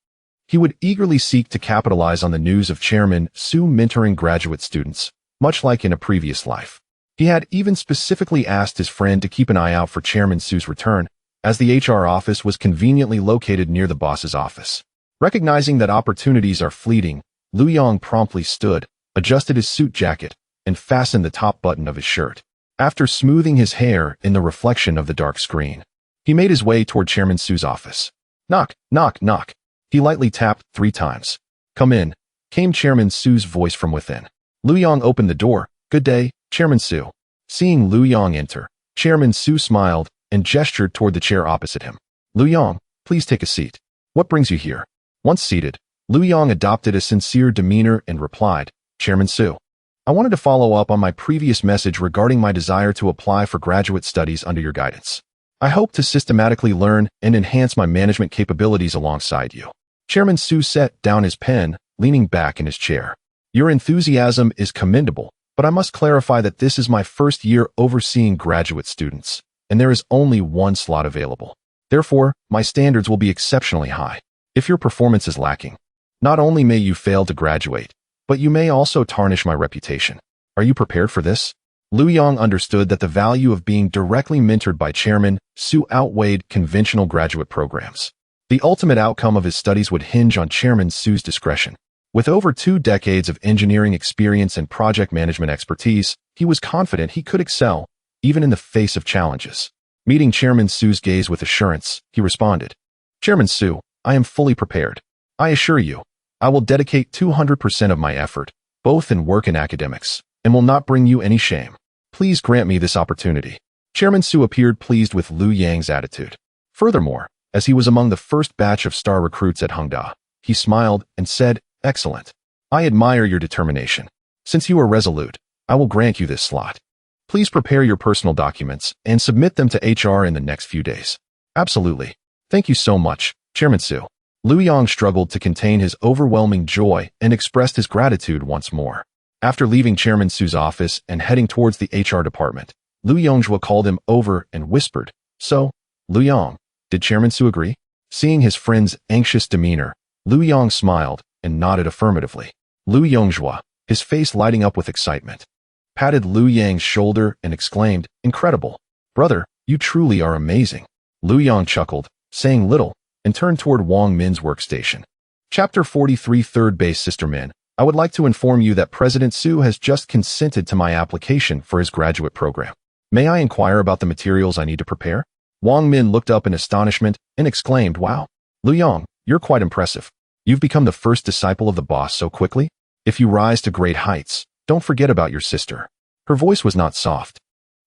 Speaker 1: he would eagerly seek to capitalize on the news of Chairman Su mentoring graduate students, much like in a previous life. He had even specifically asked his friend to keep an eye out for Chairman Su's return, as the HR office was conveniently located near the boss's office. Recognizing that opportunities are fleeting, Lu Yong promptly stood, adjusted his suit jacket, and fastened the top button of his shirt. After smoothing his hair in the reflection of the dark screen, he made his way toward Chairman Su's office. Knock, knock, knock. He lightly tapped 3 times. Come in, came Chairman Su's voice from within. Lu Yong opened the door. Good day, Chairman Su. Seeing Lu Yong enter, Chairman Su smiled and gestured toward the chair opposite him. Lu Yong, please take a seat. What brings you here? Once seated, Lu Yong adopted a sincere demeanor and replied, Chairman Su, I wanted to follow up on my previous message regarding my desire to apply for graduate studies under your guidance. I hope to systematically learn and enhance my management capabilities alongside you. Chairman Su set down his pen, leaning back in his chair. Your enthusiasm is commendable, but I must clarify that this is my first year overseeing graduate students, and there is only 1 slot available. Therefore, my standards will be exceptionally high. If your performance is lacking, not only may you fail to graduate, but you may also tarnish my reputation. Are you prepared for this? Lu Yong understood that the value of being directly mentored by Chairman Su outweighed conventional graduate programs. The ultimate outcome of his studies would hinge on Chairman Su's discretion. With over 2 decades of engineering experience and project management expertise, he was confident he could excel, even in the face of challenges. Meeting Chairman Su's gaze with assurance, he responded, Chairman Su, I am fully prepared. I assure you, I will dedicate 200% of my effort, both in work and academics, and will not bring you any shame. Please grant me this opportunity. Chairman Su appeared pleased with Lu Yang's attitude. Furthermore, as he was among the first batch of star recruits at Hongda, he smiled and said, Excellent. I admire your determination. Since you are resolute, I will grant you this slot. Please prepare your personal documents and submit them to HR in the next few days. Absolutely. Thank you so much, Chairman Su. Lu Yong struggled to contain his overwhelming joy and expressed his gratitude once more. After leaving Chairman Su's office and heading towards the HR department, Lu Yongjua called him over and whispered, So, Lu Yong, did Chairman Su agree? Seeing his friend's anxious demeanor, Lu Yong smiled and nodded affirmatively. Lu Yongjua, his face lighting up with excitement, patted Lu Yang's shoulder and exclaimed, Incredible. Brother, you truly are amazing. Lu Yong chuckled, saying little, and turned toward Wang Min's workstation. Chapter 43 Third Base Sister Min, I would like to inform you that President Su has just consented to my application for his graduate program. May I inquire about the materials I need to prepare? Wang Min looked up in astonishment and exclaimed, Wow. Lu Yong, you're quite impressive. You've become the first disciple of the boss so quickly? If you rise to great heights, don't forget about your sister. Her voice was not soft.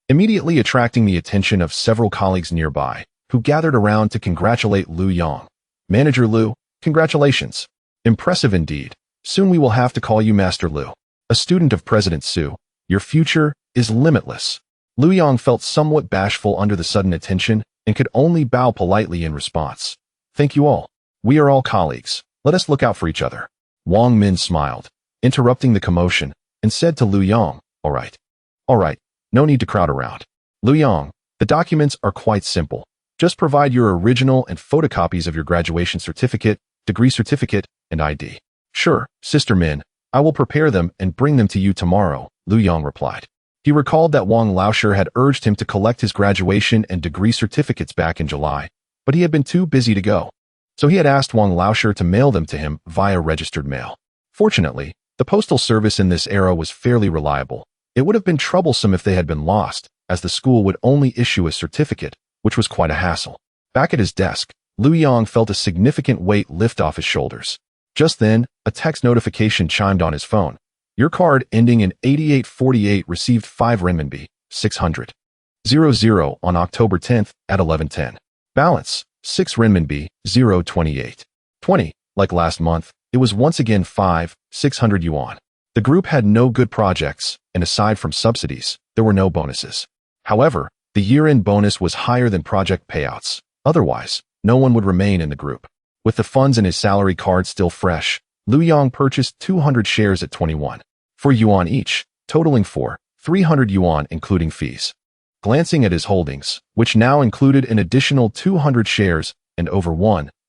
Speaker 1: Immediately attracting the attention of several colleagues nearby, who gathered around to congratulate Lu Yong. "Manager Lu, congratulations. Impressive indeed. Soon we will have to call you Master Lu. A student of President Su, your future is limitless." Lu Yong felt somewhat bashful under the sudden attention and could only bow politely in response. "Thank you all. We are all colleagues. Let us look out for each other." Wang Min smiled, interrupting the commotion, and said to Lu Yong, All right, no need to crowd around. Lu Yong, the documents are quite simple. Just provide your original and photocopies of your graduation certificate, degree certificate, and ID. "Sure, Sister Min, I will prepare them and bring them to you tomorrow," Lu Yong replied. He recalled that Wang Laosher had urged him to collect his graduation and degree certificates back in July, but he had been too busy to go. So he had asked Wang Laosher to mail them to him via registered mail. Fortunately, the postal service in this era was fairly reliable. It would have been troublesome if they had been lost, as the school would only issue a certificate, which was quite a hassle. Back at his desk, Lu Yong felt a significant weight lift off his shoulders. Just then, a text notification chimed on his phone. "Your card ending in 8848 received 5 renminbi, 600.00 on October 10th at 11:10. Balance, 6 renminbi, 028.20. Like last month, it was once again 600 yuan. The group had no good projects, and aside from subsidies, there were no bonuses. However, the year-end bonus was higher than project payouts. Otherwise, no one would remain in the group. With the funds in his salary card still fresh, Lu Yong purchased 200 shares at 21 yuan each, totaling 300 yuan including fees. Glancing at his holdings, which now included an additional 200 shares and over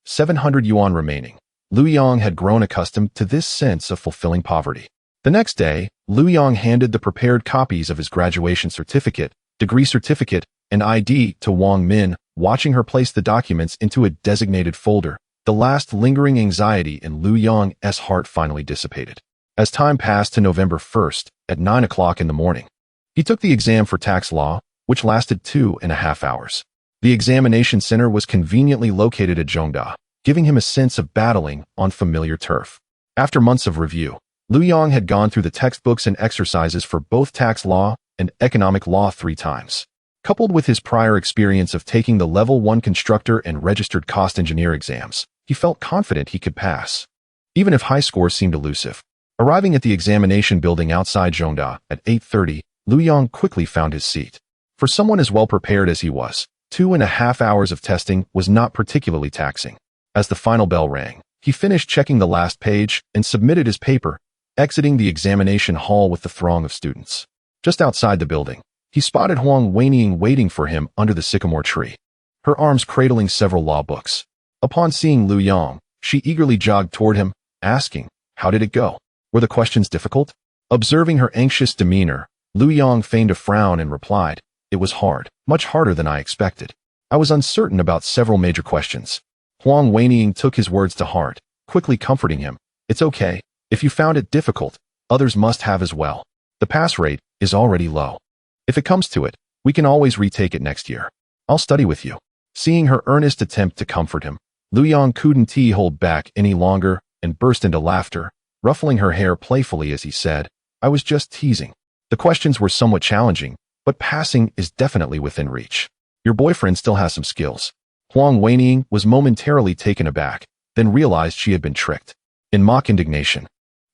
Speaker 1: 700 yuan remaining, Lu Yong had grown accustomed to this sense of fulfilling poverty. The next day, Lu Yong handed the prepared copies of his graduation certificate, degree certificate, and ID to Wang Min, watching her place the documents into a designated folder. The last lingering anxiety in Lu Yong's heart finally dissipated. As time passed to November 1st, at 9 o'clock in the morning, he took the exam for tax law, which lasted 2.5 hours. The examination center was conveniently located at Zhongda, giving him a sense of battling on familiar turf. After months of review, Lu Yong had gone through the textbooks and exercises for both tax law and economic law 3 times. Coupled with his prior experience of taking the Level 1 constructor and registered cost engineer exams, he felt confident he could pass, even if high scores seemed elusive. Arriving at the examination building outside Zhongda at 8:30, Lu Yong quickly found his seat. For someone as well prepared as he was, 2.5 hours of testing was not particularly taxing. As the final bell rang, he finished checking the last page and submitted his paper, exiting the examination hall with the throng of students. Just outside the building, he spotted Huang Weining waiting for him under the sycamore tree, her arms cradling several law books. Upon seeing Lu Yong, she eagerly jogged toward him, asking, "How did it go? Were the questions difficult?" Observing her anxious demeanor, Lu Yong feigned a frown and replied, "It was hard, much harder than I expected. I was uncertain about several major questions." Huang Weining took his words to heart, quickly comforting him. "It's okay. If you found it difficult, others must have as well. The pass rate is already low. If it comes to it, we can always retake it next year. I'll study with you." Seeing her earnest attempt to comfort him, Lu Yong couldn't hold back any longer and burst into laughter, ruffling her hair playfully as he said, "I was just teasing. The questions were somewhat challenging, but passing is definitely within reach. Your boyfriend still has some skills." Huang Weining was momentarily taken aback, then realized she had been tricked. In mock indignation,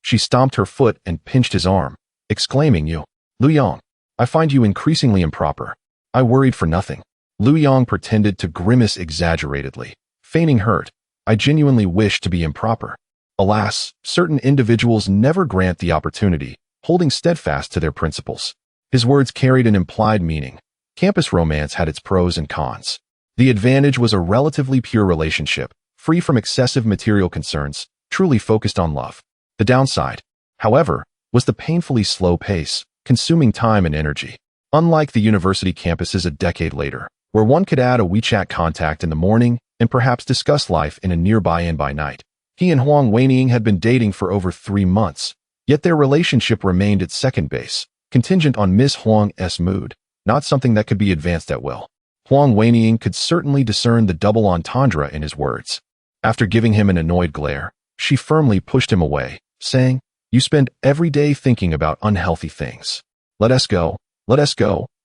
Speaker 1: she stomped her foot and pinched his arm, exclaiming, "You, Lu Yong, I find you increasingly improper. I worried for nothing." Lu Yong pretended to grimace exaggeratedly, feigning hurt. "I genuinely wish to be improper. Alas, certain individuals never grant the opportunity, holding steadfast to their principles." His words carried an implied meaning. Campus romance had its pros and cons. The advantage was a relatively pure relationship, free from excessive material concerns, truly focused on love. The downside, however, was the painfully slow pace, consuming time and energy. Unlike the university campuses a decade later, where one could add a WeChat contact in the morning and perhaps discuss life in a nearby inn by night, he and Huang Weining had been dating for over 3 months, yet their relationship remained at second base, contingent on Miss Huang's mood, not something that could be advanced at will. Huang Weining could certainly discern the double entendre in his words. After giving him an annoyed glare, she firmly pushed him away, saying, "You spend every day thinking about unhealthy things. Let us go,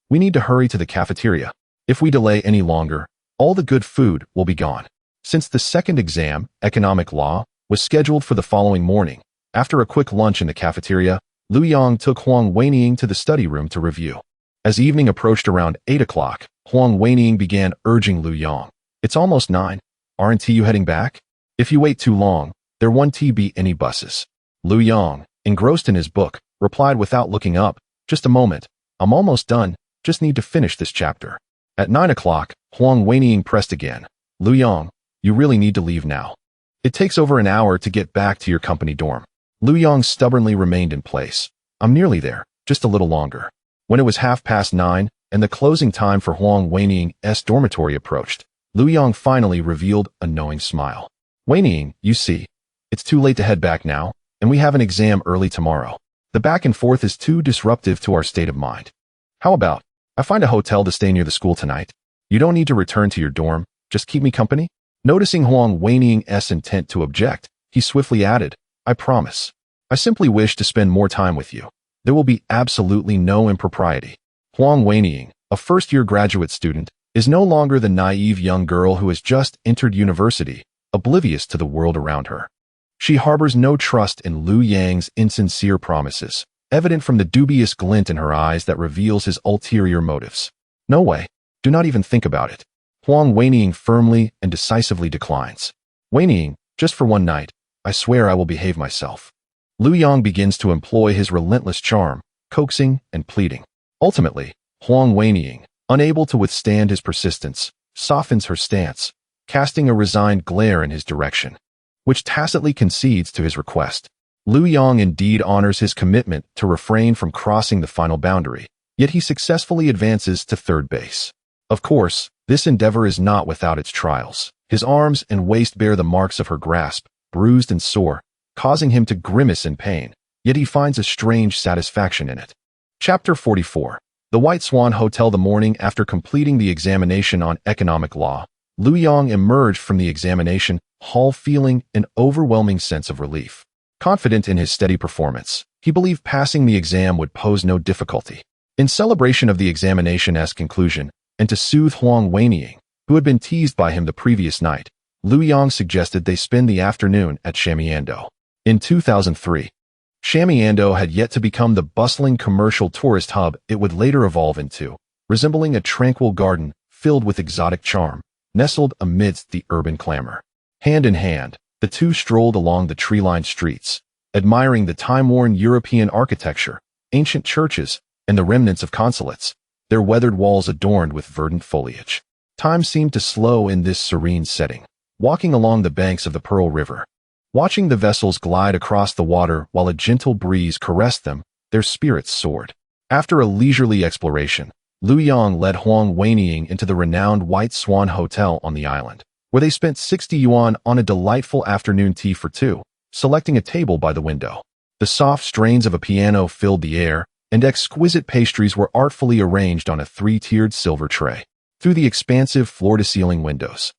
Speaker 1: we need to hurry to the cafeteria. If we delay any longer, All the good food will be gone. Since the second exam, economic law, was scheduled for the following morning, after a quick lunch in the cafeteria, Lu Yang took Huang Weining to the study room to review. As evening approached around 8 o'clock, Huang Weining began urging Lu Yang. It's almost 9. Aren't you heading back? If you wait too long, there won't be any buses. Lu Yang, engrossed in his book, replied without looking up, just a moment, I'm almost done, just need to finish this chapter. At 9 o'clock, Huang Weining pressed again. Lu Yang, you really need to leave now. It takes over an hour to get back to your company dorm. Lu Yang stubbornly remained in place. I'm nearly there, just a little longer. When it was 9:30 and the closing time for Huang Weining's dormitory approached, Lu Yang finally revealed a knowing smile. Weining, you see, it's too late to head back now, and we have an exam early tomorrow. The back and forth is too disruptive to our state of mind. How about, I find a hotel to stay near the school tonight? You don't need to return to your dorm, just keep me company? Noticing Huang Weining's intent to object, he swiftly added, I promise. I simply wish to spend more time with you. There will be absolutely no impropriety. Huang Weining, a first-year graduate student, is no longer the naive young girl who has just entered university, oblivious to the world around her. She harbors no trust in Lu Yang's insincere promises, evident from the dubious glint in her eyes that reveals his ulterior motives. No way. Do not even think about it. Huang Weining firmly and decisively declines. Weining, just for one night, I swear I will behave myself. Lu Yang begins to employ his relentless charm, coaxing and pleading. Ultimately, Huang Weining, unable to withstand his persistence, softens her stance, casting a resigned glare in his direction, which tacitly concedes to his request. Lu Yang indeed honors his commitment to refrain from crossing the final boundary, yet he successfully advances to third base. Of course, this endeavor is not without its trials. His arms and waist bear the marks of her grasp, bruised and sore, causing him to grimace in pain, yet he finds a strange satisfaction in it. Chapter 44. The White Swan Hotel. The morning after completing the examination on economic law, Lu Yang emerged from the examination hall feeling an overwhelming sense of relief. Confident in his steady performance, he believed passing the exam would pose no difficulty. In celebration of the examination's conclusion, and to soothe Huang Weining, who had been teased by him the previous night, Lu Yang suggested they spend the afternoon at Shamiando. In 2003, Shamiando had yet to become the bustling commercial tourist hub it would later evolve into, resembling a tranquil garden filled with exotic charm, nestled amidst the urban clamor. Hand in hand, the two strolled along the tree-lined streets, admiring the time-worn European architecture, ancient churches, and the remnants of consulates, their weathered walls adorned with verdant foliage. Time seemed to slow in this serene setting, walking along the banks of the Pearl River. Watching the vessels glide across the water while a gentle breeze caressed them, their spirits soared. After a leisurely exploration, Lu Yang led Huang Weining into the renowned White Swan Hotel on the island, where they spent 60 yuan on a delightful afternoon tea for two, selecting a table by the window. The soft strains of a piano filled the air, and exquisite pastries were artfully arranged on a three-tiered silver tray. Through the expansive floor-to-ceiling windows,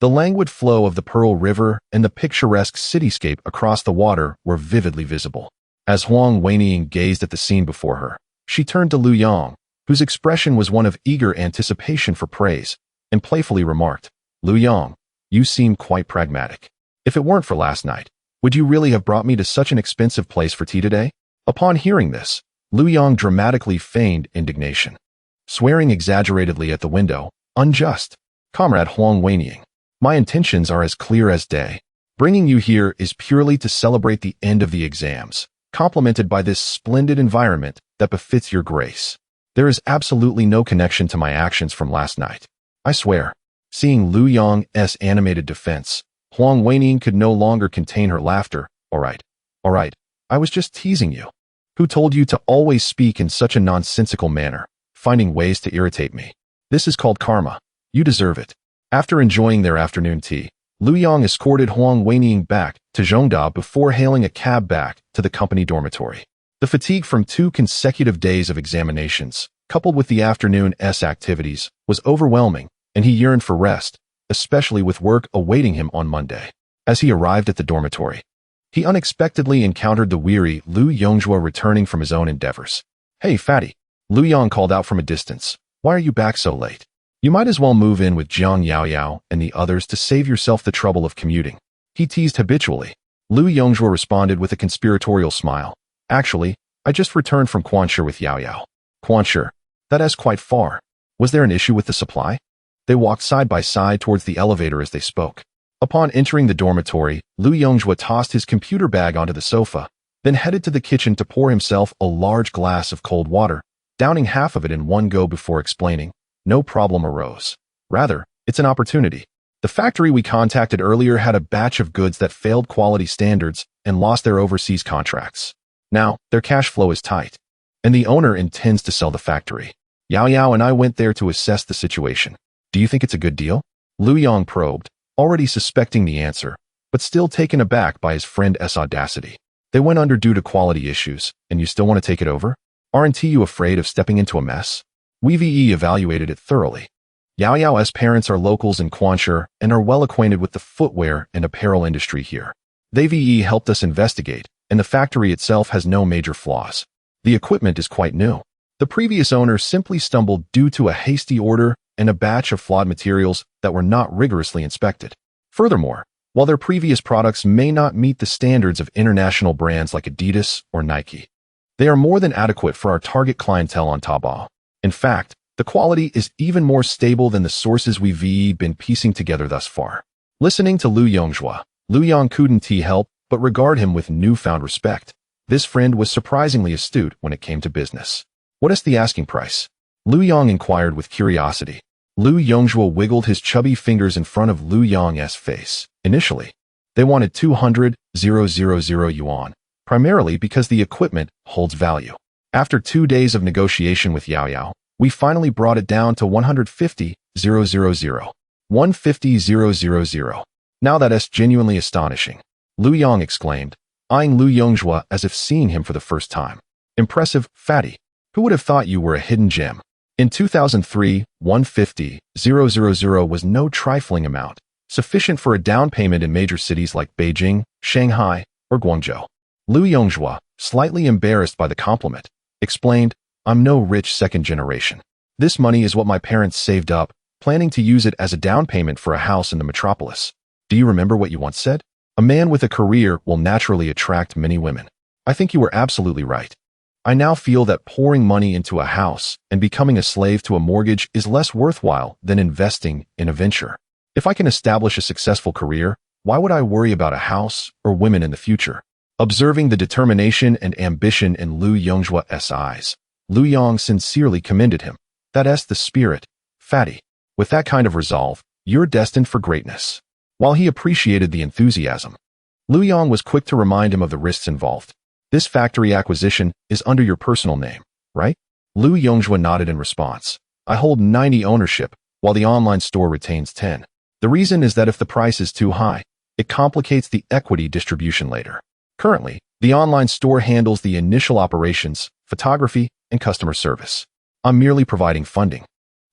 Speaker 1: the languid flow of the Pearl River and the picturesque cityscape across the water were vividly visible. As Huang Weining gazed at the scene before her, she turned to Lu Yang, whose expression was one of eager anticipation for praise, and playfully remarked, Lu Yang, you seem quite pragmatic. If it weren't for last night, would you really have brought me to such an expensive place for tea today? Upon hearing this, Lu Yang dramatically feigned indignation, swearing exaggeratedly at the window, unjust. Comrade Huang Weining, my intentions are as clear as day. Bringing you here is purely to celebrate the end of the exams, complemented by this splendid environment that befits your grace. There is absolutely no connection to my actions from last night. I swear. Seeing Lu Yang's animated defense, Huang Weining could no longer contain her laughter. All right, I was just teasing you. Who told you to always speak in such a nonsensical manner, finding ways to irritate me? This is called karma. You deserve it. After enjoying their afternoon tea, Lu Yang escorted Huang Weining back to Zhongda before hailing a cab back to the company dormitory. The fatigue from 2 consecutive days of examinations, coupled with the afternoon's activities, was overwhelming, and he yearned for rest, especially with work awaiting him on Monday. As he arrived at the dormitory, he unexpectedly encountered the weary Lu Yongjua returning from his own endeavors. Hey, fatty, Lu Yang called out from a distance. Why are you back so late? You might as well move in with Jiang Yaoyao and the others to save yourself the trouble of commuting. He teased habitually. Lu Yongzhuo responded with a conspiratorial smile. Actually, I just returned from Quanshi with Yaoyao. Quanshi? That's quite far. Was there an issue with the supply? They walked side by side towards the elevator as they spoke. Upon entering the dormitory, Lu Yongzhuo tossed his computer bag onto the sofa, then headed to the kitchen to pour himself a large glass of cold water, downing half of it in one go before explaining, no problem arose. Rather, it's an opportunity. The factory we contacted earlier had a batch of goods that failed quality standards and lost their overseas contracts. Now, their cash flow is tight, and the owner intends to sell the factory. Yao Yao and I went there to assess the situation. Do you think it's a good deal? Lu Yong probed, already suspecting the answer, but still taken aback by his friend's audacity. They went under due to quality issues, and you still want to take it over? Aren't you afraid of stepping into a mess? We've evaluated it thoroughly. Yao Yao's parents are locals in Quanshi and are well acquainted with the footwear and apparel industry here. They've helped us investigate, and the factory itself has no major flaws. The equipment is quite new. The previous owner simply stumbled due to a hasty order and a batch of flawed materials that were not rigorously inspected. Furthermore, while their previous products may not meet the standards of international brands like Adidas or Nike, they are more than adequate for our target clientele on Taobao. In fact, the quality is even more stable than the sources we've been piecing together thus far. Listening to Lu Yongzhuo, Lu Yong couldn't help but regard him with newfound respect. This friend was surprisingly astute when it came to business. What is the asking price? Lu Yong inquired with curiosity. Lu Yongzhuo wiggled his chubby fingers in front of Lu Yong's face. Initially, they wanted 200,000 yuan, primarily because the equipment holds value. After 2 days of negotiation with Yao Yao, we finally brought it down to 150,000. 150,000. Now that's genuinely astonishing, Lu Yong exclaimed, eyeing Lu Yongzhuo as if seeing him for the first time. Impressive, fatty. Who would have thought you were a hidden gem? In 2003, 150,000 was no trifling amount, sufficient for a down payment in major cities like Beijing, Shanghai, or Guangzhou. Lu Yongzhuo, slightly embarrassed by the compliment, explained, I'm no rich second generation. This money is what my parents saved up, planning to use it as a down payment for a house in the metropolis. Do you remember what you once said? A man with a career will naturally attract many women. I think you were absolutely right. I now feel that pouring money into a house and becoming a slave to a mortgage is less worthwhile than investing in a venture. If I can establish a successful career, why would I worry about a house or women in the future? Observing the determination and ambition in Lu Yongzhuo's eyes, Lu Yong sincerely commended him. That's the spirit, fatty. With that kind of resolve, you're destined for greatness. While he appreciated the enthusiasm, Lu Yong was quick to remind him of the risks involved. This factory acquisition is under your personal name, right? Lu Yongzhuo nodded in response. I hold 90% ownership, while the online store retains 10%. The reason is that if the price is too high, it complicates the equity distribution later. Currently, the online store handles the initial operations, photography, and customer service. I'm merely providing funding.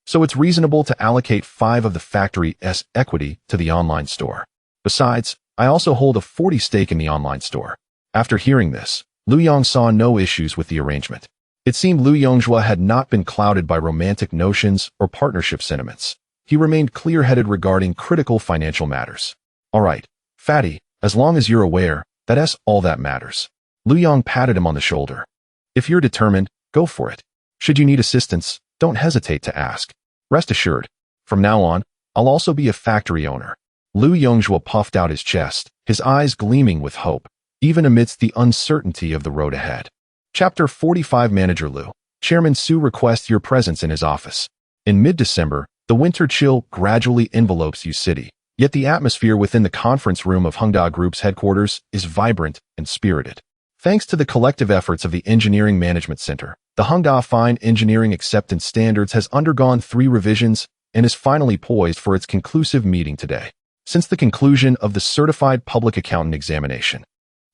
Speaker 1: So it's reasonable to allocate 5% of the factory's equity to the online store. Besides, I also hold a 40% stake in the online store. After hearing this, Lu Yong saw no issues with the arrangement. It seemed Lu Yongzhuo had not been clouded by romantic notions or partnership sentiments. He remained clear-headed regarding critical financial matters. All right, fatty, as long as you're aware, that's all that matters. Lu Yong patted him on the shoulder. If you're determined, go for it. Should you need assistance, don't hesitate to ask. Rest assured, from now on, I'll also be a factory owner. Lu Yongzhuo puffed out his chest, his eyes gleaming with hope, even amidst the uncertainty of the road ahead. Chapter 45 Manager Lu, Chairman Su requests your presence in his office. In mid-December, the winter chill gradually envelopes Yu City, yet the atmosphere within the conference room of Hongda Group's headquarters is vibrant and spirited. Thanks to the collective efforts of the Engineering Management Center, the Hongda Fine Engineering Acceptance Standards has undergone 3 revisions and is finally poised for its conclusive meeting today. Since the conclusion of the Certified Public Accountant examination,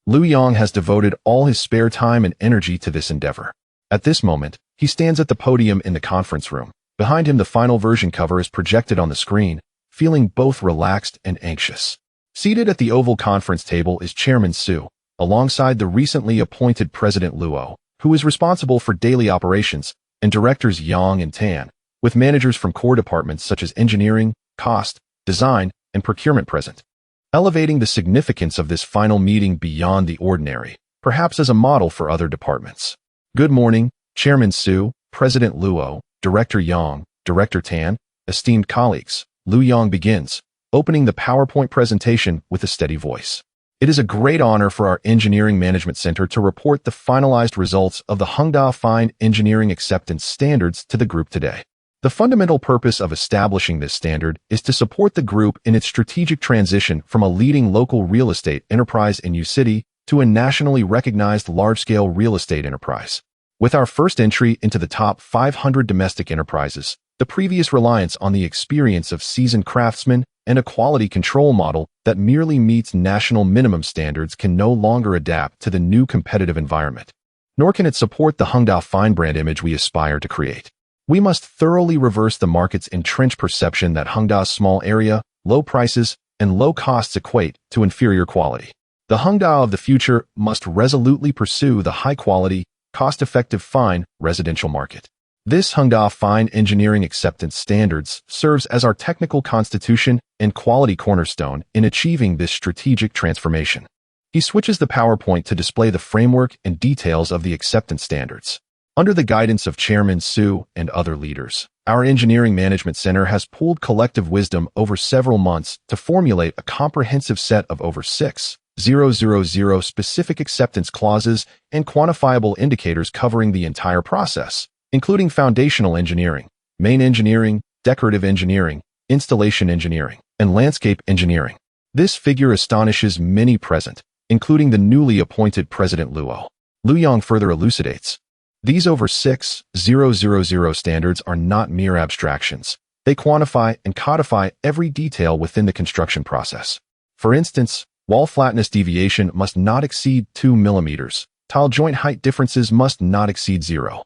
Speaker 1: Lu Yong has devoted all his spare time and energy to this endeavor. At this moment, he stands at the podium in the conference room. Behind him, the final version cover is projected on the screen, feeling both relaxed and anxious. Seated at the oval conference table is Chairman Su, alongside the recently appointed President Luo, who is responsible for daily operations, and directors Yang and Tan, with managers from core departments such as engineering, cost, design, and procurement present, elevating the significance of this final meeting beyond the ordinary, perhaps as a model for other departments. Good morning, Chairman Su, President Luo, Director Yang, Director Tan, esteemed colleagues. Lu Yang begins, opening the PowerPoint presentation with a steady voice. It is a great honor for our Engineering Management Center to report the finalized results of the Hongda Fine Engineering Acceptance Standards to the group today. The fundamental purpose of establishing this standard is to support the group in its strategic transition from a leading local real estate enterprise in U-City to a nationally recognized large-scale real estate enterprise. With our first entry into the top 500 domestic enterprises, the previous reliance on the experience of seasoned craftsmen and a quality control model that merely meets national minimum standards can no longer adapt to the new competitive environment. Nor can it support the Hongda Fine brand image we aspire to create. We must thoroughly reverse the market's entrenched perception that Hongda's small area, low prices, and low costs equate to inferior quality. The Hongda of the future must resolutely pursue the high-quality, cost-effective fine residential market. This Hongda Fine Engineering Acceptance Standards serves as our technical constitution and quality cornerstone in achieving this strategic transformation. He switches the PowerPoint to display the framework and details of the acceptance standards. Under the guidance of Chairman Su and other leaders, our Engineering Management Center has pooled collective wisdom over several months to formulate a comprehensive set of over 6,000 specific acceptance clauses and quantifiable indicators covering the entire process, including foundational engineering, main engineering, decorative engineering, installation engineering, and landscape engineering. This figure astonishes many present, including the newly appointed President Luo. Lu Yang further elucidates. These over 6,000 standards are not mere abstractions. They quantify and codify every detail within the construction process. For instance, wall flatness deviation must not exceed 2 mm, tile joint height differences must not exceed 0.5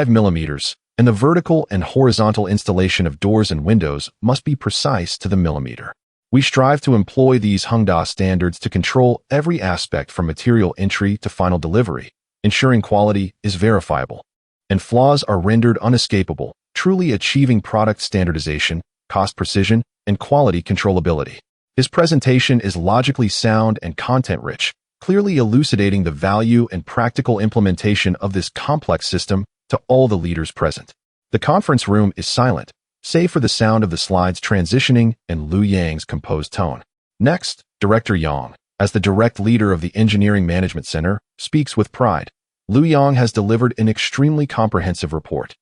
Speaker 1: mm, and the vertical and horizontal installation of doors and windows must be precise to the millimeter. We strive to employ these Hongda standards to control every aspect from material entry to final delivery, ensuring quality is verifiable, and flaws are rendered unescapable, truly achieving product standardization, cost precision, and quality controllability. His presentation is logically sound and content-rich, clearly elucidating the value and practical implementation of this complex system to all the leaders present. The conference room is silent, save for the sound of the slides transitioning and Lu Yang's composed tone. Next, Director Yang, as the direct leader of the Engineering Management Center, speaks with pride. Lu Yang has delivered an extremely comprehensive report.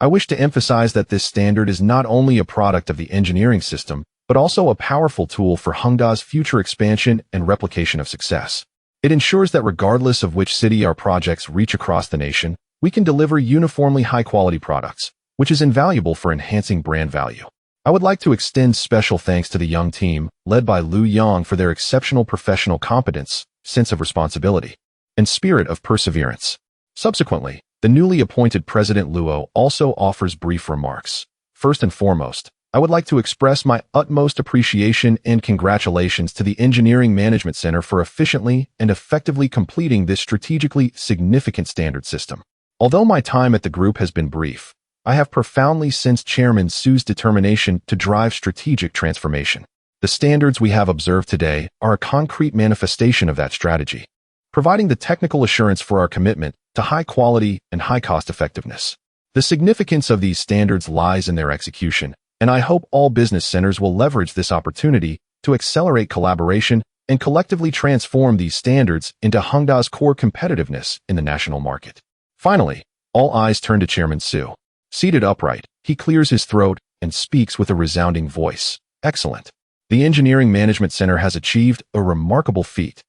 Speaker 1: I wish to emphasize that this standard is not only a product of the engineering system, but also a powerful tool for Hongda's future expansion and replication of success. It ensures that regardless of which city our projects reach across the nation, we can deliver uniformly high-quality products, which is invaluable for enhancing brand value. I would like to extend special thanks to the young team, led by Lu Yang, for their exceptional professional competence, sense of responsibility, and spirit of perseverance. Subsequently, the newly appointed President Luo also offers brief remarks. First and foremost, I would like to express my utmost appreciation and congratulations to the Engineering Management Center for efficiently and effectively completing this strategically significant standard system. Although my time at the group has been brief, I have profoundly sensed Chairman Su's determination to drive strategic transformation. The standards we have observed today are a concrete manifestation of that strategy, providing the technical assurance for our commitment to high quality and high cost effectiveness. The significance of these standards lies in their execution, and I hope all business centers will leverage this opportunity to accelerate collaboration and collectively transform these standards into Hongda's core competitiveness in the national market. Finally, all eyes turn to Chairman Su. Seated upright, he clears his throat and speaks with a resounding voice. Excellent. The Engineering Management Center has achieved a remarkable feat.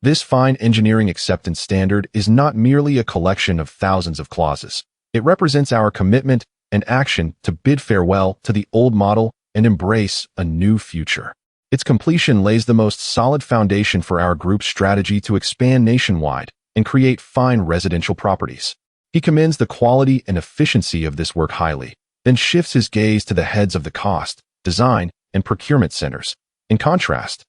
Speaker 1: This fine engineering acceptance standard is not merely a collection of thousands of clauses. It represents our commitment and action to bid farewell to the old model and embrace a new future. Its completion lays the most solid foundation for our group's strategy to expand nationwide and create fine residential properties. He commends the quality and efficiency of this work highly, then shifts his gaze to the heads of the cost, design, and procurement centers. In contrast,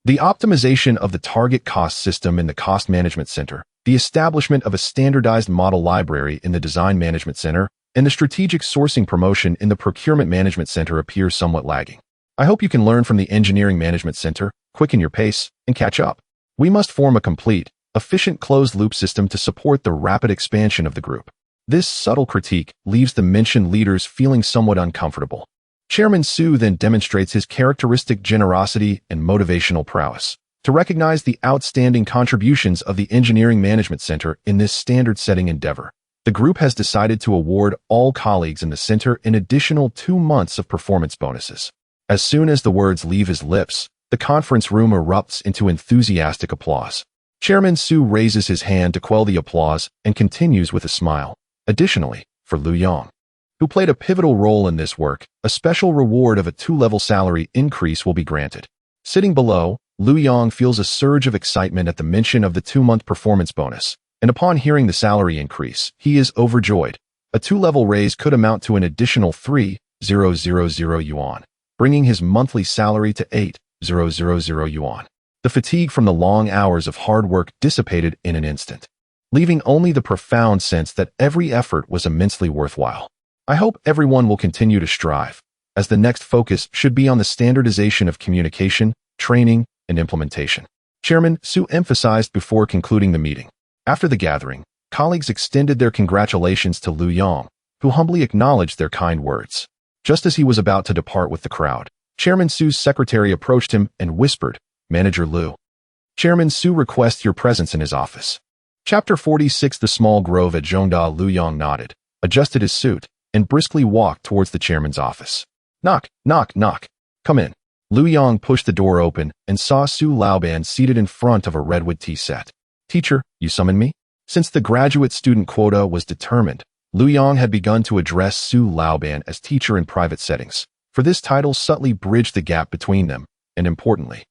Speaker 1: the optimization of the target cost system in the Cost Management Center, the establishment of a standardized model library in the Design Management Center, and the strategic sourcing promotion in the procurement management center appears somewhat lagging. I hope you can learn from the engineering management center, quicken your pace, and catch up. We must form a complete, efficient closed-loop system to support the rapid expansion of the group. This subtle critique leaves the mentioned leaders feeling somewhat uncomfortable. Chairman Su then demonstrates his characteristic generosity and motivational prowess to recognize the outstanding contributions of the Engineering Management Center in this standard-setting endeavor. The group has decided to award all colleagues in the center an additional 2 months of performance bonuses. As soon as the words leave his lips, the conference room erupts into enthusiastic applause. Chairman Su raises his hand to quell the applause and continues with a smile. Additionally, for Lu Yong, who played a pivotal role in this work, a special reward of a 2-level salary increase will be granted. Sitting below, Lu Yong feels a surge of excitement at the mention of the 2-month performance bonus, and upon hearing the salary increase, he is overjoyed. A 2-level raise could amount to an additional 3,000 yuan, bringing his monthly salary to 8,000 yuan. The fatigue from the long hours of hard work dissipated in an instant, leaving only the profound sense that every effort was immensely worthwhile. I hope everyone will continue to strive, as the next focus should be on the standardization of communication, training, and implementation. Chairman Su emphasized before concluding the meeting. After the gathering, colleagues extended their congratulations to Lu Yong, who humbly acknowledged their kind words. Just as he was about to depart with the crowd, Chairman Su's secretary approached him and whispered, "Manager Lu. Chairman Su requests your presence in his office." Chapter 46. The small grove at Zhongda. Lu Yong nodded, adjusted his suit, and briskly walked towards the chairman's office. Knock, knock, knock. Come in. Lu Yong pushed the door open and saw Su Laoban seated in front of a redwood tea set. "Teacher, you summoned me?" Since the graduate student quota was determined, Lu Yong had begun to address Su Laoban as teacher in private settings, for this title subtly bridged the gap between them, and importantly,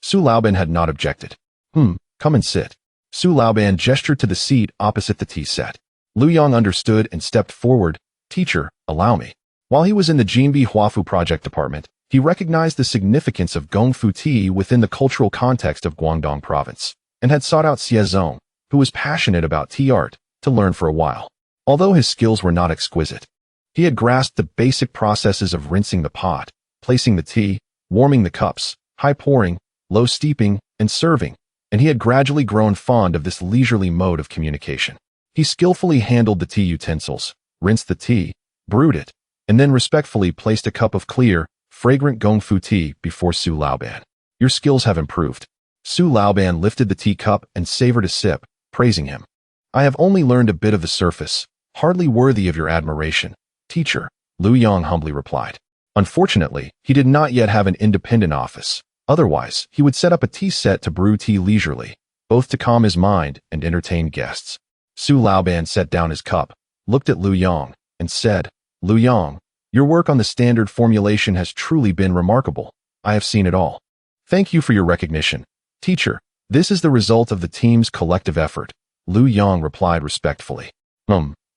Speaker 1: Su Laoban had not objected. Come and sit." Su Laoban gestured to the seat opposite the tea set. Lu Yong understood and stepped forward. "Teacher, allow me." While he was in the Jinbi Huafu project department, he recognized the significance of Gongfu tea within the cultural context of Guangdong province, and had sought out Xie Zong, who was passionate about tea art, to learn for a while. Although his skills were not exquisite, he had grasped the basic processes of rinsing the pot, placing the tea, warming the cups, high pouring, low steeping, and serving, and he had gradually grown fond of this leisurely mode of communication. He skillfully handled the tea utensils, rinsed the tea, brewed it, and then respectfully placed a cup of clear, fragrant Gongfu tea before Su Laoban. "Your skills have improved." Su Laoban lifted the teacup and savored a sip, praising him. "I have only learned a bit of the surface, hardly worthy of your admiration, teacher," Lu Yong humbly replied. Unfortunately, he did not yet have an independent office. Otherwise, he would set up a tea set to brew tea leisurely, both to calm his mind and entertain guests. Su Laoban set down his cup, looked at Lu Yong, and said, "Lu Yong, your work on the standard formulation has truly been remarkable. I have seen it all. Thank you for your recognition. Teacher, this is the result of the team's collective effort," Lu Yong replied respectfully.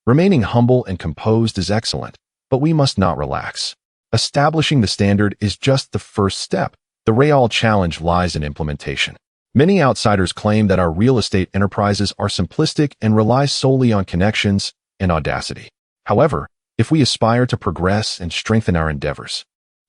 Speaker 1: Remaining humble and composed is excellent, but we must not relax. Establishing the standard is just the first step. The real challenge lies in implementation. Many outsiders claim that our real estate enterprises are simplistic and rely solely on connections and audacity. However, if we aspire to progress and strengthen our endeavors,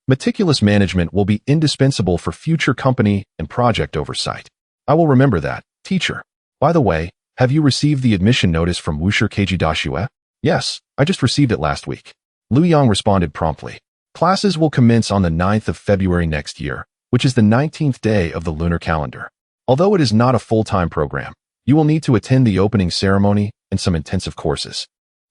Speaker 1: meticulous management will be indispensable for future company and project oversight. I will remember that, teacher. By the way, have you received the admission notice from Wushi Keiji Dashue? Yes, I just received it last week. Lu Yong responded promptly. Classes will commence on the 9th of February next year, which is the 19th day of the lunar calendar. Although it is not a full-time program, you will need to attend the opening ceremony and some intensive courses.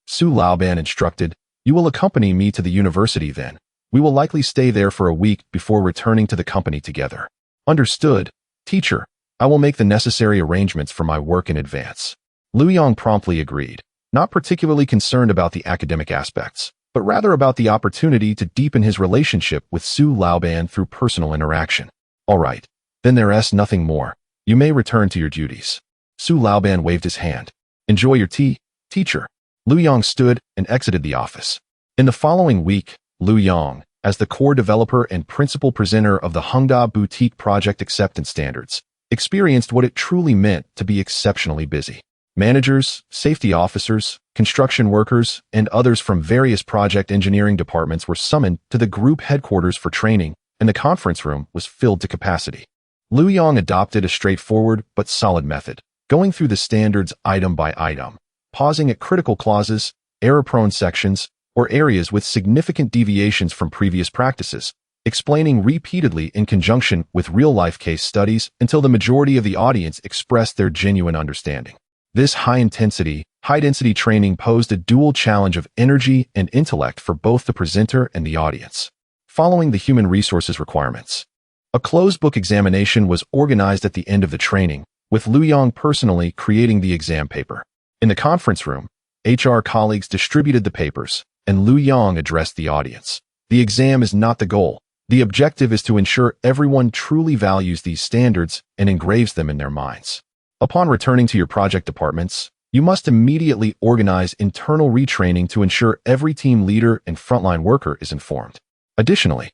Speaker 1: Su Laoban instructed, "You will accompany me to the university then. We will likely stay there for a week before returning to the company together." Understood, teacher. I will make the necessary arrangements for my work in advance. Lu Yong promptly agreed, not particularly concerned about the academic aspects, but rather about the opportunity to deepen his relationship with Su Laoban through personal interaction. All right, then there's nothing more. You may return to your duties. Su Laoban waved his hand. Enjoy your tea, teacher. Lu Yong stood and exited the office. In the following week, Lu Yong, as the core developer and principal presenter of the Hongda Boutique Project Acceptance Standards, experienced what it truly meant to be exceptionally busy. Managers, safety officers, construction workers, and others from various project engineering departments were summoned to the group headquarters for training, and the conference room was filled to capacity. Liu Yong adopted a straightforward but solid method, going through the standards item by item, pausing at critical clauses, error-prone sections, or areas with significant deviations from previous practices, explaining repeatedly in conjunction with real-life case studies until the majority of the audience expressed their genuine understanding. This high-intensity, high-density training posed a dual challenge of energy and intellect for both the presenter and the audience. Following the human resources requirements, a closed-book examination was organized at the end of the training, with Liu Yong personally creating the exam paper. In the conference room, HR colleagues distributed the papers, and Liu Yong addressed the audience. The exam is not the goal. The objective is to ensure everyone truly values these standards and engraves them in their minds. Upon returning to your project departments, you must immediately organize internal retraining to ensure every team leader and frontline worker is informed. Additionally,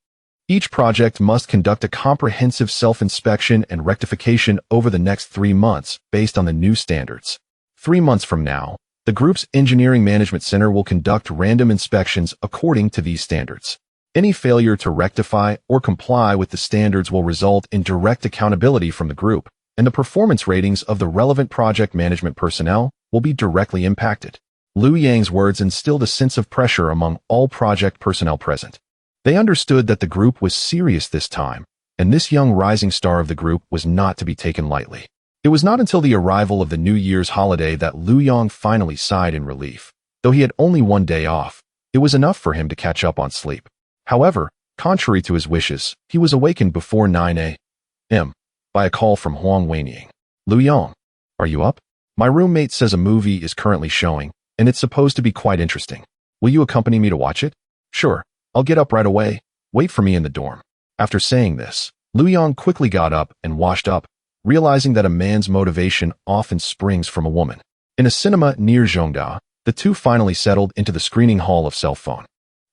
Speaker 1: each project must conduct a comprehensive self-inspection and rectification over the next 3 months based on the new standards. 3 months from now, the group's Engineering Management Center will conduct random inspections according to these standards. Any failure to rectify or comply with the standards will result in direct accountability from the group, and the performance ratings of the relevant project management personnel will be directly impacted. Liu Yang's words instilled a sense of pressure among all project personnel present. They understood that the group was serious this time, and this young rising star of the group was not to be taken lightly. It was not until the arrival of the New Year's holiday that Liu Yong finally sighed in relief. Though he had only 1 day off, it was enough for him to catch up on sleep. However, contrary to his wishes, he was awakened before 9 a.m. by a call from Huang Wenying. Liu Yong, are you up? My roommate says a movie is currently showing, and it's supposed to be quite interesting. Will you accompany me to watch it? Sure, I'll get up right away. Wait for me in the dorm. After saying this, Liu Yong quickly got up and washed up, realizing that a man's motivation often springs from a woman. In a cinema near Zhongda, the two finally settled into the screening hall of cell phone.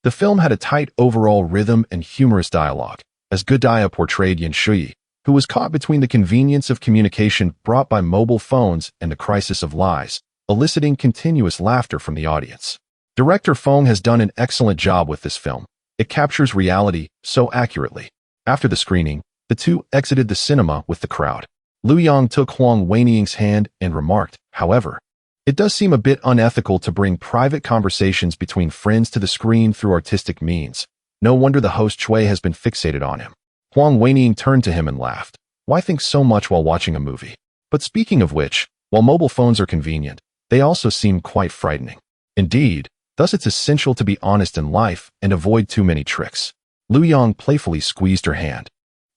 Speaker 1: The film had a tight overall rhythm and humorous dialogue, as Gudaya portrayed Yan Shui, who was caught between the convenience of communication brought by mobile phones and the crisis of lies, eliciting continuous laughter from the audience. Director Feng has done an excellent job with this film. It captures reality so accurately. After the screening, the two exited the cinema with the crowd. Liu Yong took Huang Wenying's hand and remarked, however, it does seem a bit unethical to bring private conversations between friends to the screen through artistic means. No wonder the host Chui has been fixated on him. Huang Wenying turned to him and laughed. Why think so much while watching a movie? But speaking of which, while mobile phones are convenient, they also seem quite frightening. Indeed, thus it's essential to be honest in life and avoid too many tricks. Liu Yong playfully squeezed her hand,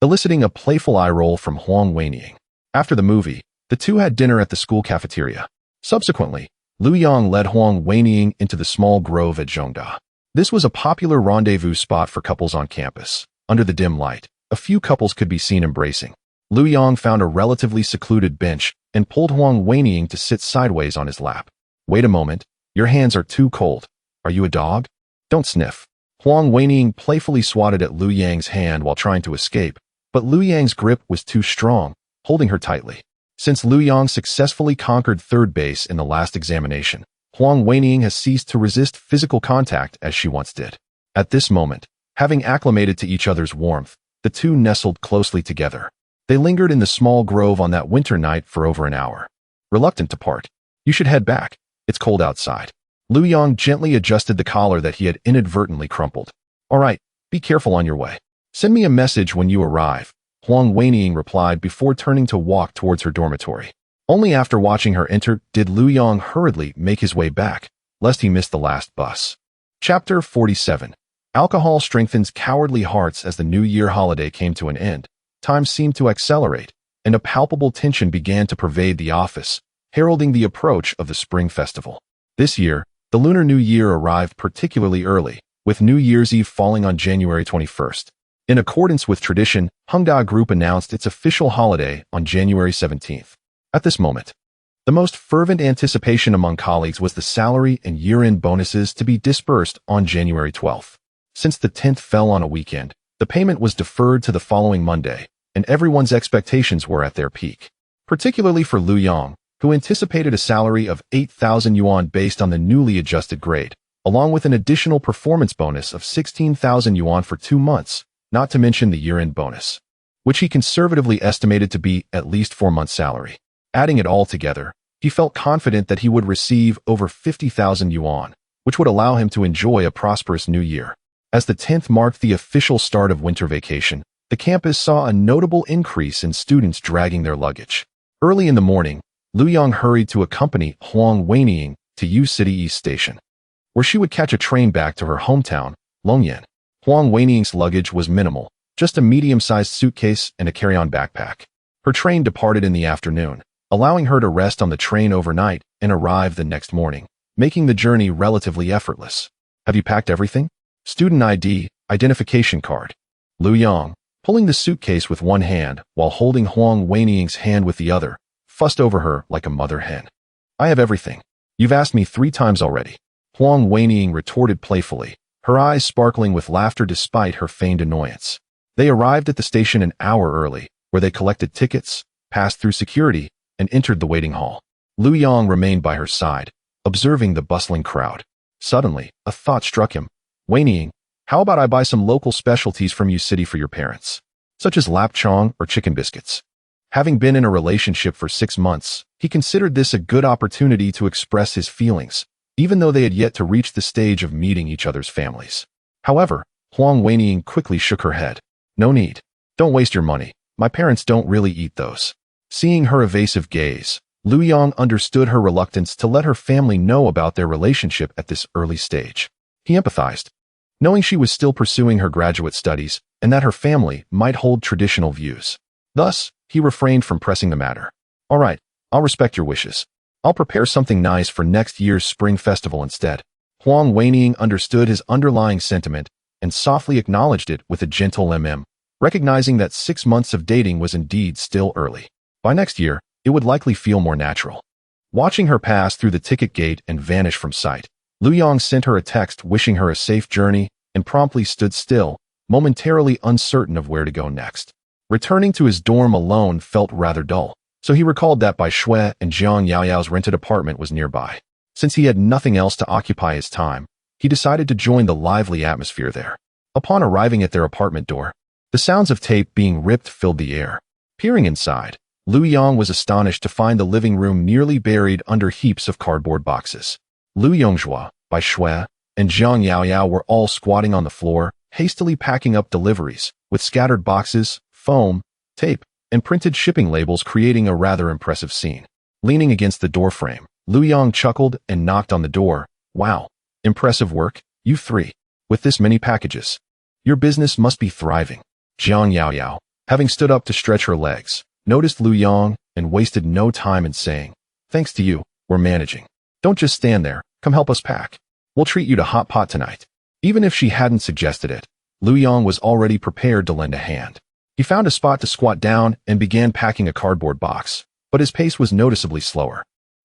Speaker 1: eliciting a playful eye roll from Huang Wenying. After the movie, the two had dinner at the school cafeteria. Subsequently, Liu Yong led Huang Wenying into the small grove at Zhongda. This was a popular rendezvous spot for couples on campus. Under the dim light, a few couples could be seen embracing. Liu Yong found a relatively secluded bench and pulled Huang Wenying to sit sideways on his lap. Wait a moment, your hands are too cold. Are you a dog? Don't sniff. Huang Wenying playfully swatted at Liu Yang's hand while trying to escape, but Liu Yang's grip was too strong, holding her tightly. Since Liu Yong successfully conquered third base in the last examination, Huang Wenying has ceased to resist physical contact as she once did. At this moment, having acclimated to each other's warmth, the two nestled closely together. They lingered in the small grove on that winter night for over an hour. Reluctant to part, you should head back. It's cold outside. Liu Yong gently adjusted the collar that he had inadvertently crumpled. All right, be careful on your way. Send me a message when you arrive, Huang Wenying replied before turning to walk towards her dormitory. Only after watching her enter did Liu Yong hurriedly make his way back, lest he miss the last bus. Chapter 47. Alcohol strengthens cowardly hearts. As the New Year holiday came to an end, time seemed to accelerate, and a palpable tension began to pervade the office, heralding the approach of the Spring Festival. This year, the Lunar New Year arrived particularly early, with New Year's Eve falling on January 21st. In accordance with tradition, Hongda Group announced its official holiday on January 17th. At this moment, the most fervent anticipation among colleagues was the salary and year-end bonuses to be disbursed on January 12th. Since the 10th fell on a weekend, the payment was deferred to the following Monday, and everyone's expectations were at their peak. Particularly for Liu Yong, who anticipated a salary of 8,000 yuan based on the newly adjusted grade, along with an additional performance bonus of 16,000 yuan for 2 months, not to mention the year-end bonus, which he conservatively estimated to be at least 4 months' salary. Adding it all together, he felt confident that he would receive over 50,000 yuan, which would allow him to enjoy a prosperous new year. As the 10th marked the official start of winter vacation, the campus saw a notable increase in students dragging their luggage. Early in the morning, Lu Yong hurried to accompany Huang Weining to U City East Station, where she would catch a train back to her hometown, Longyan. Huang Weining's luggage was minimal, just a medium-sized suitcase and a carry-on backpack. Her train departed in the afternoon, allowing her to rest on the train overnight and arrive the next morning, making the journey relatively effortless. Have you packed everything? Student ID, identification card. Lu Yong, pulling the suitcase with one hand while holding Huang Weining's hand with the other, fussed over her like a mother hen. I have everything. You've asked me 3 times already. Huang Weining retorted playfully, her eyes sparkling with laughter despite her feigned annoyance. They arrived at the station an hour early, where they collected tickets, passed through security, and entered the waiting hall. Lu Yong remained by her side, observing the bustling crowd. Suddenly, a thought struck him. Weining, how about I buy some local specialties from U City for your parents, such as lapchong or chicken biscuits? Having been in a relationship for 6 months, he considered this a good opportunity to express his feelings, even though they had yet to reach the stage of meeting each other's families. However, Huang Weining quickly shook her head. No need. Don't waste your money. My parents don't really eat those. Seeing her evasive gaze, Lu Yong understood her reluctance to let her family know about their relationship at this early stage. He empathized, knowing she was still pursuing her graduate studies and that her family might hold traditional views. Thus, he refrained from pressing the matter. All right, I'll respect your wishes. I'll prepare something nice for next year's spring festival instead. Huang Weining understood his underlying sentiment and softly acknowledged it with a gentle recognizing that 6 months of dating was indeed still early. By next year, it would likely feel more natural. Watching her pass through the ticket gate and vanish from sight, Lu Yong sent her a text wishing her a safe journey and promptly stood still, momentarily uncertain of where to go next. Returning to his dorm alone felt rather dull, so he recalled that Bai Shui and Jiang Yaoyao's rented apartment was nearby. Since he had nothing else to occupy his time, he decided to join the lively atmosphere there. Upon arriving at their apartment door, the sounds of tape being ripped filled the air. Peering inside, Lu Yong was astonished to find the living room nearly buried under heaps of cardboard boxes. Lu Yongzhua, Bai Shui, and Jiang Yaoyao were all squatting on the floor, hastily packing up deliveries, with scattered boxes, foam, tape, and printed shipping labels creating a rather impressive scene. Leaning against the doorframe, Lu Yong chuckled and knocked on the door. Wow, impressive work, you 3. With this many packages. Your business must be thriving. Jiang Yaoyao, having stood up to stretch her legs, noticed Lu Yong and wasted no time in saying, thanks to you, we're managing. Don't just stand there, come help us pack. We'll treat you to hot pot tonight. Even if she hadn't suggested it, Lu Yong was already prepared to lend a hand. He found a spot to squat down and began packing a cardboard box, but his pace was noticeably slower.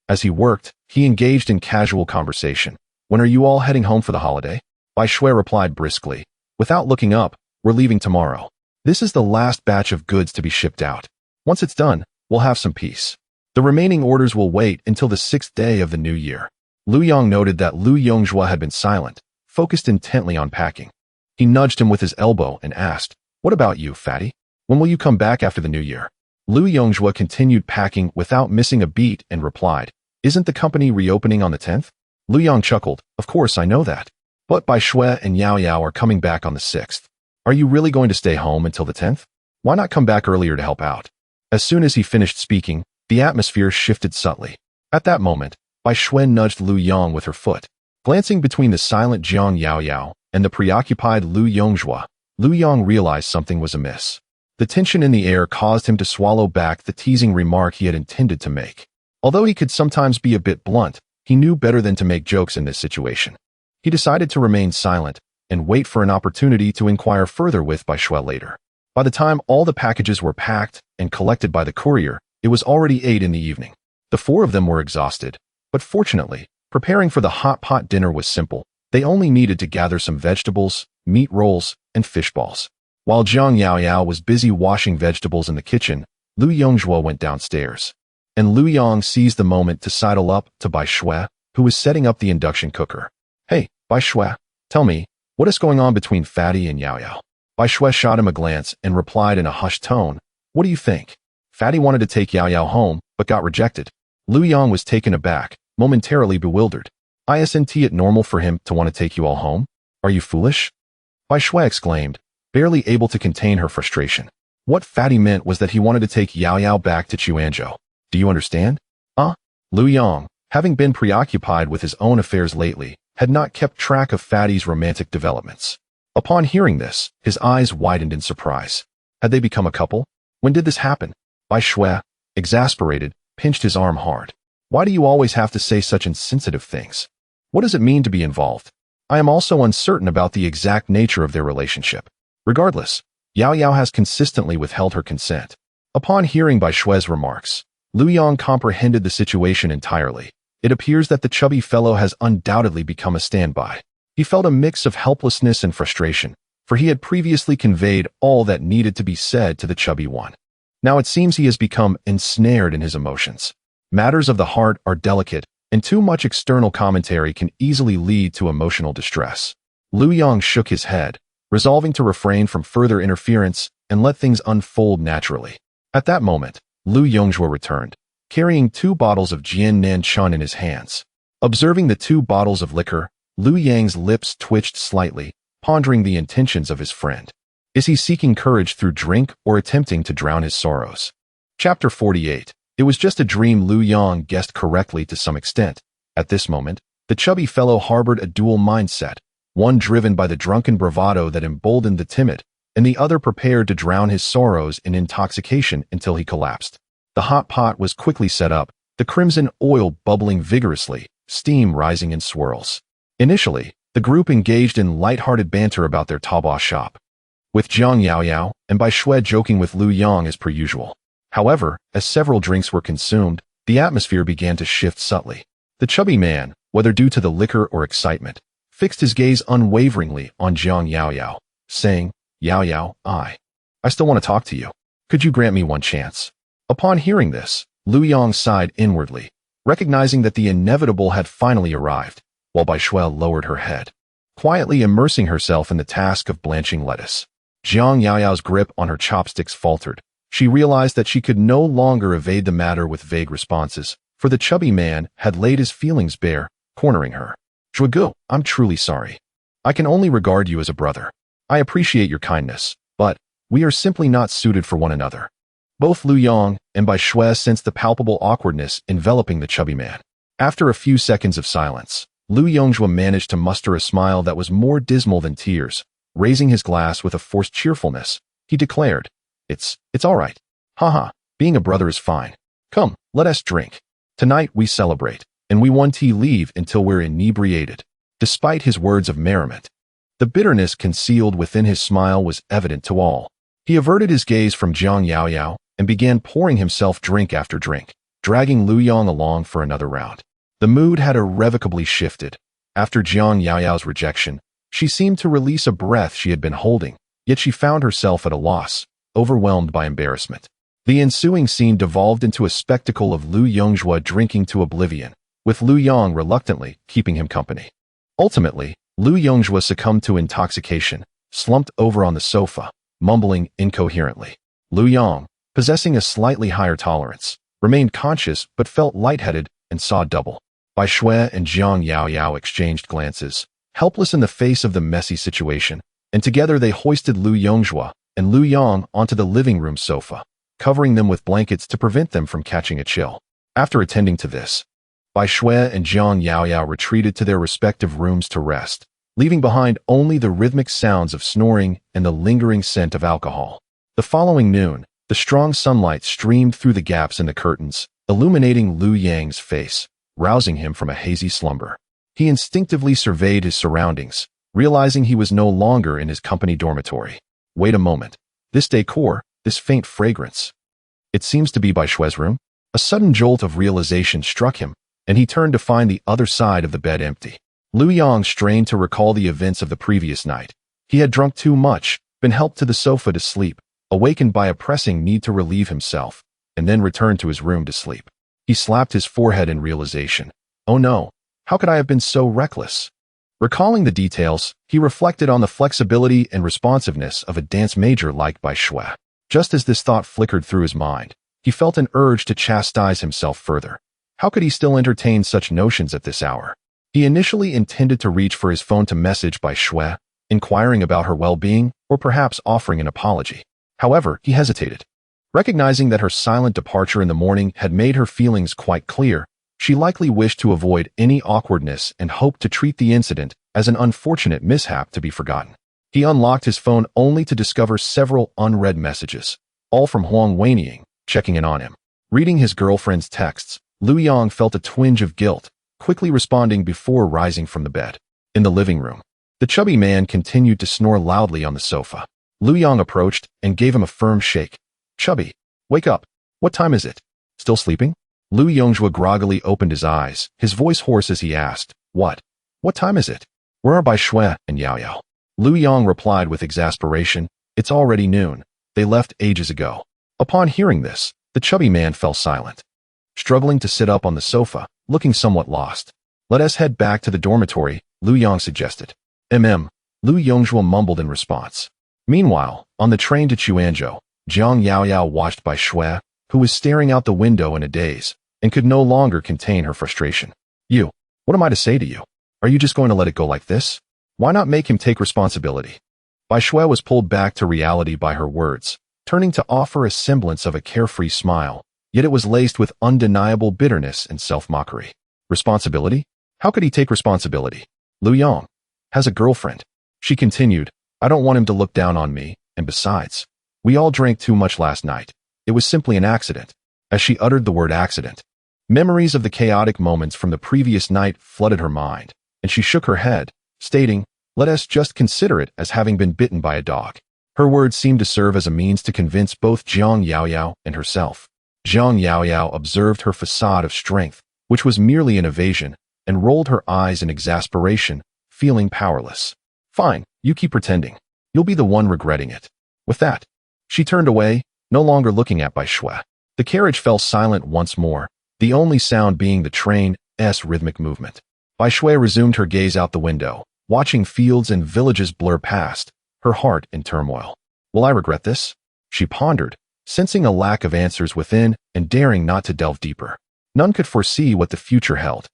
Speaker 1: As he worked, he engaged in casual conversation. When are you all heading home for the holiday? Bai Shui replied briskly. Without looking up, we're leaving tomorrow. This is the last batch of goods to be shipped out. Once it's done, we'll have some peace. The remaining orders will wait until the 6th day of the new year. Lu Yong noted that Lu Yongzhua had been silent, focused intently on packing. He nudged him with his elbow and asked, what about you, fatty? When will you come back after the new year? Lu Yongzhua continued packing without missing a beat and replied, isn't the company reopening on the 10th? Lu Yong chuckled, of course I know that. But Bai Shui and Yao Yao are coming back on the 6th. Are you really going to stay home until the 10th? Why not come back earlier to help out? As soon as he finished speaking, the atmosphere shifted subtly. At that moment, Bai Shui nudged Lu Yong with her foot. Glancing between the silent Jiang Yaoyao and the preoccupied Lu Yongzhua, Lu Yong realized something was amiss. The tension in the air caused him to swallow back the teasing remark he had intended to make. Although he could sometimes be a bit blunt, he knew better than to make jokes in this situation. He decided to remain silent and wait for an opportunity to inquire further with Bai Shui later. By the time all the packages were packed and collected by the courier, it was already 8 in the evening. The 4 of them were exhausted, but fortunately, preparing for the hot pot dinner was simple. They only needed to gather some vegetables, meat rolls, and fish balls. While Jiang Yaoyao was busy washing vegetables in the kitchen, Lu Yongzhua went downstairs. and Lu Yong seized the moment to sidle up to Bai Shui, who was setting up the induction cooker. "Hey, Bai Shui, tell me, what is going on between Fatty and Yao Yao?" Bai Shui shot him a glance and replied in a hushed tone, "What do you think? Fatty wanted to take Yao Yao home, but got rejected." Lu Yong was taken aback, momentarily bewildered. "Isn't it normal for him to want to take you all home? Are you foolish?" Bai Shui exclaimed, barely able to contain her frustration. What Fatty meant was that he wanted to take Yao Yao back to Chuanzhou. Do you understand? Lu Yong, having been preoccupied with his own affairs lately, had not kept track of Fatty's romantic developments. Upon hearing this, his eyes widened in surprise. Had they become a couple? When did this happen? Bai Shui, exasperated, pinched his arm hard. "Why do you always have to say such insensitive things? What does it mean to be involved? I am also uncertain about the exact nature of their relationship. Regardless, Yao Yao has consistently withheld her consent." Upon hearing Bai Shui's remarks, Lu Yong comprehended the situation entirely. It appears that the chubby fellow has undoubtedly become a standby. He felt a mix of helplessness and frustration, for he had previously conveyed all that needed to be said to the chubby one. Now it seems he has become ensnared in his emotions. Matters of the heart are delicate, and too much external commentary can easily lead to emotional distress. Lu Yong shook his head, resolving to refrain from further interference and let things unfold naturally. At that moment, Lu Yongzhua returned, carrying 2 bottles of Jian Nan Chun in his hands. Observing the 2 bottles of liquor, Lu Yang's lips twitched slightly, pondering the intentions of his friend. Is he seeking courage through drink or attempting to drown his sorrows? Chapter 48. It was just a dream. Lu Yong guessed correctly to some extent. At this moment, the chubby fellow harbored a dual mindset, one driven by the drunken bravado that emboldened the timid, and the other prepared to drown his sorrows in intoxication until he collapsed. The hot pot was quickly set up, the crimson oil bubbling vigorously, steam rising in swirls. Initially, the group engaged in light-hearted banter about their Taobao shop, with Jiang Yao Yao and Bai Shui joking with Lu Yong as per usual. However, as several drinks were consumed, the atmosphere began to shift subtly. The chubby man, whether due to the liquor or excitement, fixed his gaze unwaveringly on Jiang Yao Yao, saying, "Yao Yao, I still want to talk to you. Could you grant me one chance?" Upon hearing this, Lu Yong sighed inwardly, recognizing that the inevitable had finally arrived, while Bai Shui lowered her head, quietly immersing herself in the task of blanching lettuce. Jiang Yao Yao's grip on her chopsticks faltered. She realized that she could no longer evade the matter with vague responses, for the chubby man had laid his feelings bare, cornering her. "Zhugu, I'm truly sorry. I can only regard you as a brother. I appreciate your kindness, but we are simply not suited for one another." Both Lu Yong and Bai Shui sensed the palpable awkwardness enveloping the chubby man. After a few seconds of silence, Lu Yongzhua managed to muster a smile that was more dismal than tears. Raising his glass with a forced cheerfulness, he declared, It's all right. Haha, being a brother is fine. Come, let us drink. Tonight we celebrate, and we won't leave until we're inebriated." Despite his words of merriment, the bitterness concealed within his smile was evident to all. He averted his gaze from Jiang Yao Yao and began pouring himself drink after drink, dragging Lu Yong along for another round. The mood had irrevocably shifted. After Jiang Yao Yao's rejection, she seemed to release a breath she had been holding, yet she found herself at a loss, overwhelmed by embarrassment. The ensuing scene devolved into a spectacle of Lu Yongzhua drinking to oblivion, with Lu Yong reluctantly keeping him company. Ultimately, Lu Yongzhua succumbed to intoxication, slumped over on the sofa, mumbling incoherently. Lu Yong, possessing a slightly higher tolerance, remained conscious but felt lightheaded and saw double. Bai Shui and Jiang Yao Yao exchanged glances, helpless in the face of the messy situation, and together they hoisted Lu Yongzhua and Lu Yong onto the living room sofa, covering them with blankets to prevent them from catching a chill. After attending to this, Bai Shui and Jiang Yao Yao retreated to their respective rooms to rest, leaving behind only the rhythmic sounds of snoring and the lingering scent of alcohol. The following noon, the strong sunlight streamed through the gaps in the curtains, illuminating Lu Yang's face, rousing him from a hazy slumber. He instinctively surveyed his surroundings, realizing he was no longer in his company dormitory. Wait a moment. This decor, this faint fragrance. It seems to be Bai Shui's room. A sudden jolt of realization struck him, and he turned to find the other side of the bed empty. Lu Yong strained to recall the events of the previous night. He had drunk too much, been helped to the sofa to sleep, awakened by a pressing need to relieve himself, and then returned to his room to sleep. He slapped his forehead in realization. Oh no, how could I have been so reckless? Recalling the details, he reflected on the flexibility and responsiveness of a dance major liked by Shui. Just as this thought flickered through his mind, he felt an urge to chastise himself further. How could he still entertain such notions at this hour? He initially intended to reach for his phone to message by Shui, inquiring about her well-being or perhaps offering an apology. However, he hesitated. Recognizing that her silent departure in the morning had made her feelings quite clear, she likely wished to avoid any awkwardness and hoped to treat the incident as an unfortunate mishap to be forgotten. He unlocked his phone only to discover several unread messages, all from Huang Weiniang, checking in on him. Reading his girlfriend's texts, Lu Yang felt a twinge of guilt, quickly responding before rising from the bed. In the living room, the chubby man continued to snore loudly on the sofa. Lu Yang approached and gave him a firm shake. Chubby, wake up. What time is it? Still sleeping? Lu Yongjua groggily opened his eyes, his voice hoarse as he asked, What? What time is it? Where are Bai Shui and Yao Yao? Lu Yang replied with exasperation, It's already noon. They left ages ago. Upon hearing this, the chubby man fell silent. Struggling to sit up on the sofa, looking somewhat lost. Let us head back to the dormitory, Lu Yang suggested. Lu Yongjua mumbled in response. Meanwhile, on the train to Chuanzhou, Jiang Yaoyao watched Bai Shui, who was staring out the window in a daze, and could no longer contain her frustration. What am I to say to you? Are you just going to let it go like this? Why not make him take responsibility? Bai Shui was pulled back to reality by her words, turning to offer a semblance of a carefree smile, yet it was laced with undeniable bitterness and self-mockery. Responsibility? How could he take responsibility? Lu Yang has a girlfriend. She continued, I don't want him to look down on me, and besides, we all drank too much last night. It was simply an accident. As she uttered the word accident, memories of the chaotic moments from the previous night flooded her mind, and she shook her head, stating, Let us just consider it as having been bitten by a dog. Her words seemed to serve as a means to convince both Jiang Yaoyao and herself. Jiang Yaoyao observed her facade of strength, which was merely an evasion, and rolled her eyes in exasperation, feeling powerless. Fine, you keep pretending. You'll be the one regretting it. With that, she turned away, no longer looking at Bai Shui. The carriage fell silent once more, the only sound being the train's rhythmic movement. Bai Shui resumed her gaze out the window, watching fields and villages blur past, her heart in turmoil. Will I regret this? She pondered, sensing a lack of answers within and daring not to delve deeper. None could foresee what the future held.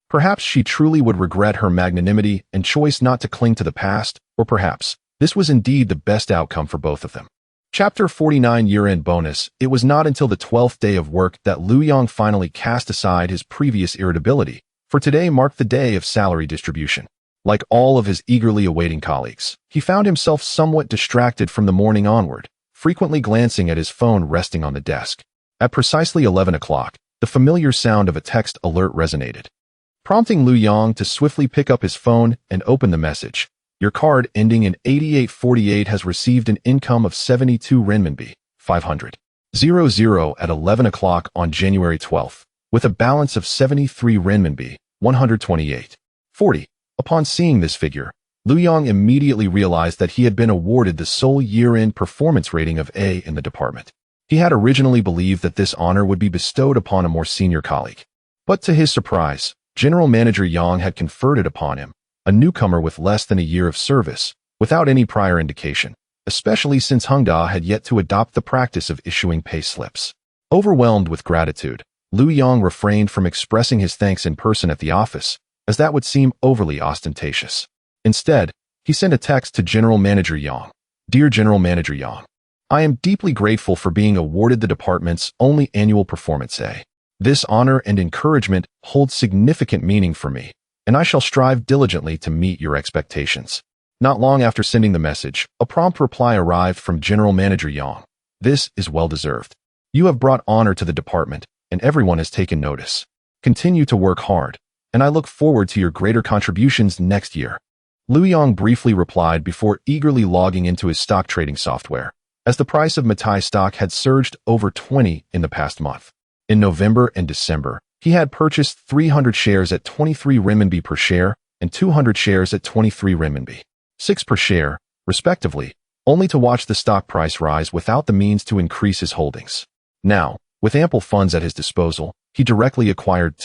Speaker 1: Perhaps she truly would regret her magnanimity and choice not to cling to the past, or perhaps this was indeed the best outcome for both of them. Chapter 49 Year-End Bonus. It was not until the 12th day of work that Lu Yang finally cast aside his previous irritability, for today marked the day of salary distribution. Like all of his eagerly awaiting colleagues, he found himself somewhat distracted from the morning onward, frequently glancing at his phone resting on the desk. At precisely 11 o'clock, the familiar sound of a text alert resonated, prompting Lu Yang to swiftly pick up his phone and open the message. Your card ending in 8848 has received an income of 72 renminbi, 500. 00 at 11 o'clock on January 12th, with a balance of 73 renminbi, 128. 40. Upon seeing this figure, Lu Yang immediately realized that he had been awarded the sole year-end performance rating of A in the department. He had originally believed that this honor would be bestowed upon a more senior colleague. But to his surprise, General Manager Yang had conferred it upon him, a newcomer with less than a year of service, without any prior indication, especially since Hengda had yet to adopt the practice of issuing pay slips. Overwhelmed with gratitude, Lu Yang refrained from expressing his thanks in person at the office, as that would seem overly ostentatious. Instead, he sent a text to General Manager Yang. Dear General Manager Yang, I am deeply grateful for being awarded the department's only annual performance A. This honor and encouragement holds significant meaning for me, and I shall strive diligently to meet your expectations. Not long after sending the message, a prompt reply arrived from General Manager Yang. This is well-deserved. You have brought honor to the department, and everyone has taken notice. Continue to work hard, and I look forward to your greater contributions next year. Lu Yang briefly replied before eagerly logging into his stock trading software, as the price of Matai stock had surged over 20 in the past month. In November and December, he had purchased 300 shares at 23 renminbi per share and 200 shares at 23 renminbi, 6 per share, respectively, only to watch the stock price rise without the means to increase his holdings. Now, with ample funds at his disposal, he directly acquired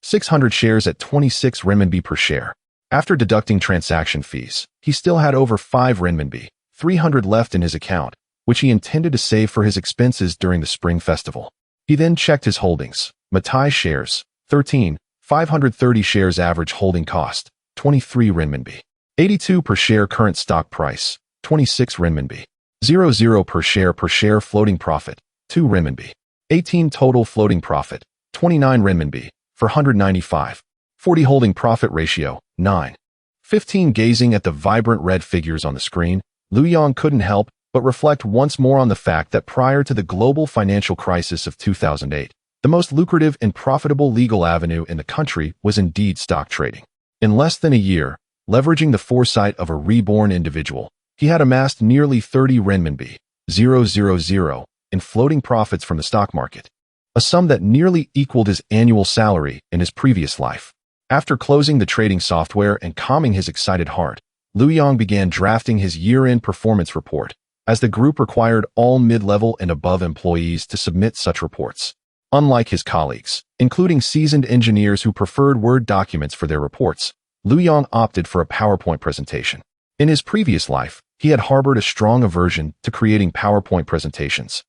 Speaker 1: 600 shares at 26 renminbi per share. After deducting transaction fees, he still had over 5 renminbi, 300 left in his account, which he intended to save for his expenses during the Spring Festival. He then checked his holdings. Matai shares, 13, 530 shares average holding cost, 23 renminbi. 82 per share current stock price, 26 renminbi. 00 per share floating profit, 2 renminbi. 18 total floating profit, 29 renminbi, for 195. 40 holding profit ratio, 9. 15 gazing at the vibrant red figures on the screen, Lu Yang couldn't help but reflect once more on the fact that prior to the global financial crisis of 2008, the most lucrative and profitable legal avenue in the country was indeed stock trading. In less than a year, leveraging the foresight of a reborn individual, he had amassed nearly 30 renminbi, 000, in floating profits from the stock market, a sum that nearly equaled his annual salary in his previous life. After closing the trading software and calming his excited heart, Lu Yang began drafting his year-end performance report, as the group required all mid-level and above employees to submit such reports. Unlike his colleagues, including seasoned engineers who preferred Word documents for their reports, Lu Yang opted for a PowerPoint presentation. In his previous life, he had harbored a strong aversion to creating PowerPoint presentations,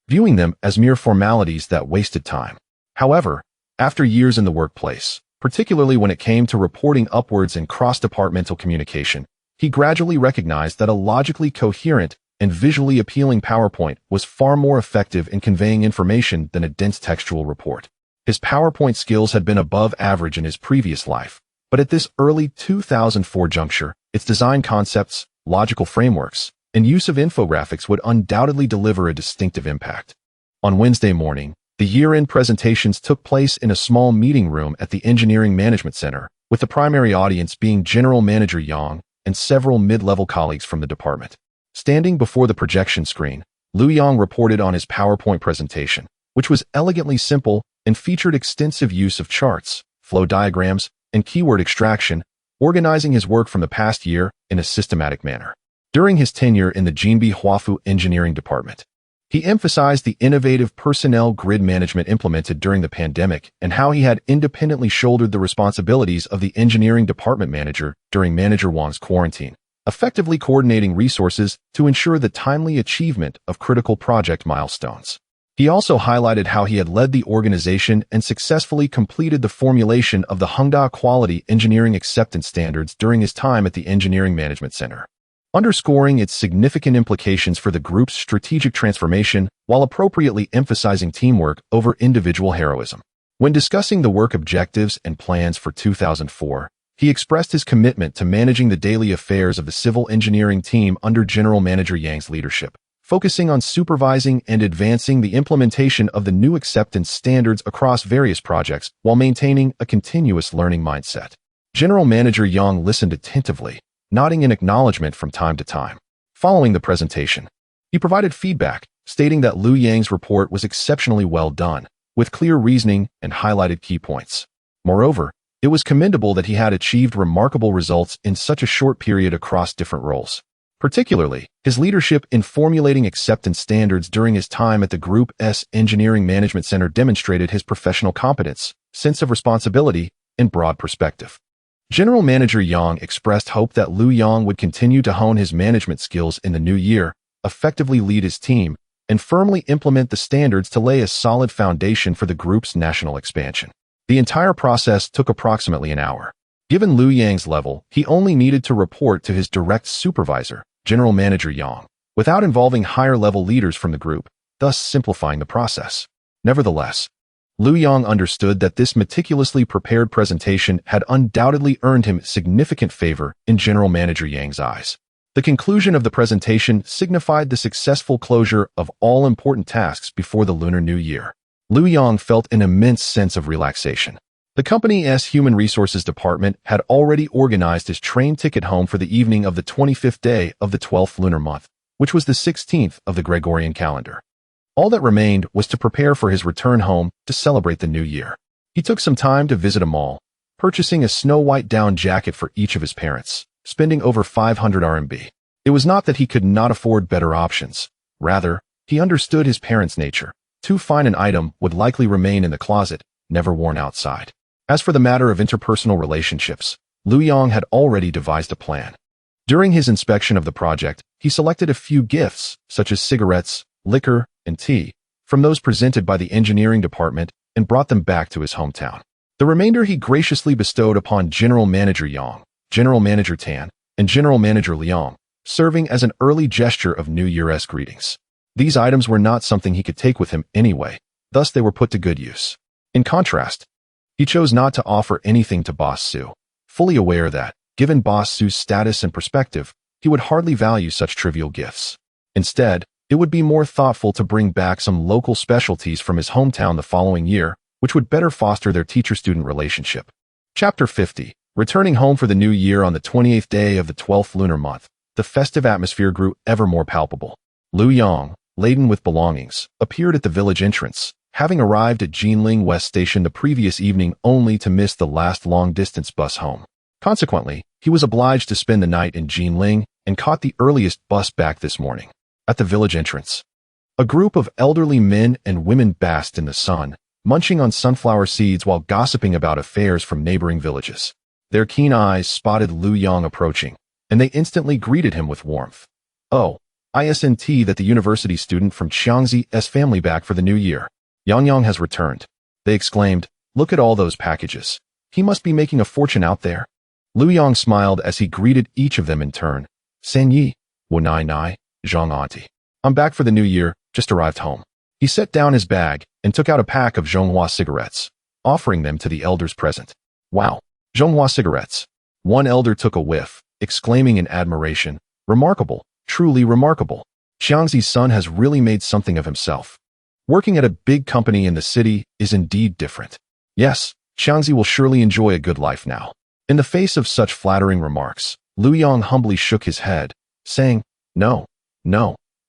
Speaker 1: viewing them as mere formalities that wasted time. However, after years in the workplace, particularly when it came to reporting upwards in cross-departmental communication, he gradually recognized that a logically coherent and visually appealing PowerPoint was far more effective in conveying information than a dense textual report. His PowerPoint skills had been above average in his previous life, but at this early 2004 juncture, its design concepts, logical frameworks, and use of infographics would undoubtedly deliver a distinctive impact. On Wednesday morning, the year-end presentations took place in a small meeting room at the Engineering Management Center, with the primary audience being General Manager Yang and several mid-level colleagues from the department. Standing before the projection screen, Lu Yang reported on his PowerPoint presentation, which was elegantly simple and featured extensive use of charts, flow diagrams, and keyword extraction, organizing his work from the past year in a systematic manner. During his tenure in the Jinbi Huafu Engineering Department, he emphasized the innovative personnel grid management implemented during the pandemic and how he had independently shouldered the responsibilities of the engineering department manager during Manager Wang's quarantine, effectively coordinating resources to ensure the timely achievement of critical project milestones. He also highlighted how he had led the organization and successfully completed the formulation of the Hengda Quality Engineering Acceptance Standards during his time at the Engineering Management Center, underscoring its significant implications for the group's strategic transformation while appropriately emphasizing teamwork over individual heroism. When discussing the work objectives and plans for 2004, he expressed his commitment to managing the daily affairs of the civil engineering team under General Manager Yang's leadership, focusing on supervising and advancing the implementation of the new acceptance standards across various projects while maintaining a continuous learning mindset. General Manager Yang listened attentively, nodding in acknowledgement from time to time. Following the presentation, he provided feedback, stating that Lu Yang's report was exceptionally well done, with clear reasoning and highlighted key points. Moreover, it was commendable that he had achieved remarkable results in such a short period across different roles. Particularly, his leadership in formulating acceptance standards during his time at the Group's Engineering Management Center demonstrated his professional competence, sense of responsibility, and broad perspective. General Manager Yang expressed hope that Lu Yang would continue to hone his management skills in the new year, effectively lead his team, and firmly implement the standards to lay a solid foundation for the group's national expansion. The entire process took approximately an hour. Given Lu Yang's level, he only needed to report to his direct supervisor, General Manager Yang, without involving higher-level leaders from the group, thus simplifying the process. Nevertheless, Lu Yang understood that this meticulously prepared presentation had undoubtedly earned him significant favor in General Manager Yang's eyes. The conclusion of the presentation signified the successful closure of all important tasks before the Lunar New Year. Lu Yang felt an immense sense of relaxation. The company's Human Resources Department had already organized his train ticket home for the evening of the 25th day of the 12th lunar month, which was the 16th of the Gregorian calendar. All that remained was to prepare for his return home to celebrate the new year. He took some time to visit a mall, purchasing a snow-white down jacket for each of his parents, spending over 500 RMB. It was not that he could not afford better options. Rather, he understood his parents' nature, Too fine an item would likely remain in the closet, never worn outside. As for the matter of interpersonal relationships, Lu Yong had already devised a plan. During his inspection of the project, he selected a few gifts, such as cigarettes, liquor, and tea, from those presented by the engineering department and brought them back to his hometown. The remainder he graciously bestowed upon General Manager Yang, General Manager Tan, and General Manager Liang, serving as an early gesture of New Year's greetings. These items were not something he could take with him anyway, thus they were put to good use. In contrast, he chose not to offer anything to Boss Su, fully aware that, given Boss Su's status and perspective, he would hardly value such trivial gifts. Instead, it would be more thoughtful to bring back some local specialties from his hometown the following year, which would better foster their teacher-student relationship. Chapter 50. Returning home for the new year on the 28th day of the 12th lunar month, the festive atmosphere grew ever more palpable. Lu Yong, laden with belongings, appeared at the village entrance, having arrived at Jinling West Station the previous evening only to miss the last long-distance bus home. Consequently, he was obliged to spend the night in Jinling and caught the earliest bus back this morning. At the village entrance, a group of elderly men and women basked in the sun, munching on sunflower seeds while gossiping about affairs from neighboring villages. Their keen eyes spotted Lu Yong approaching, and they instantly greeted him with warmth. "Oh, isn't that the university student from Xiangzi's family back for the new year? Yang has returned," they exclaimed. "Look at all those packages. He must be making a fortune out there." Lu Yong smiled as he greeted each of them in turn. "San Yi, Wu Nai Nai, Zhang Auntie. I'm back for the new year, just arrived home." He set down his bag and took out a pack of Zhonghua cigarettes, offering them to the elders present. "Wow, Zhonghua cigarettes." One elder took a whiff, exclaiming in admiration, "Remarkable, truly remarkable. Xiangzi's son has really made something of himself. Working at a big company in the city is indeed different. Yes, Xiangzi will surely enjoy a good life now." In the face of such flattering remarks, Lu Yong humbly shook his head, saying, No,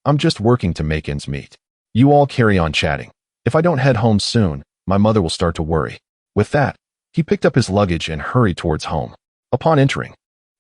Speaker 1: I'm just working to make ends meet. You all carry on chatting. If I don't head home soon, my mother will start to worry." With that, he picked up his luggage and hurried towards home. Upon entering,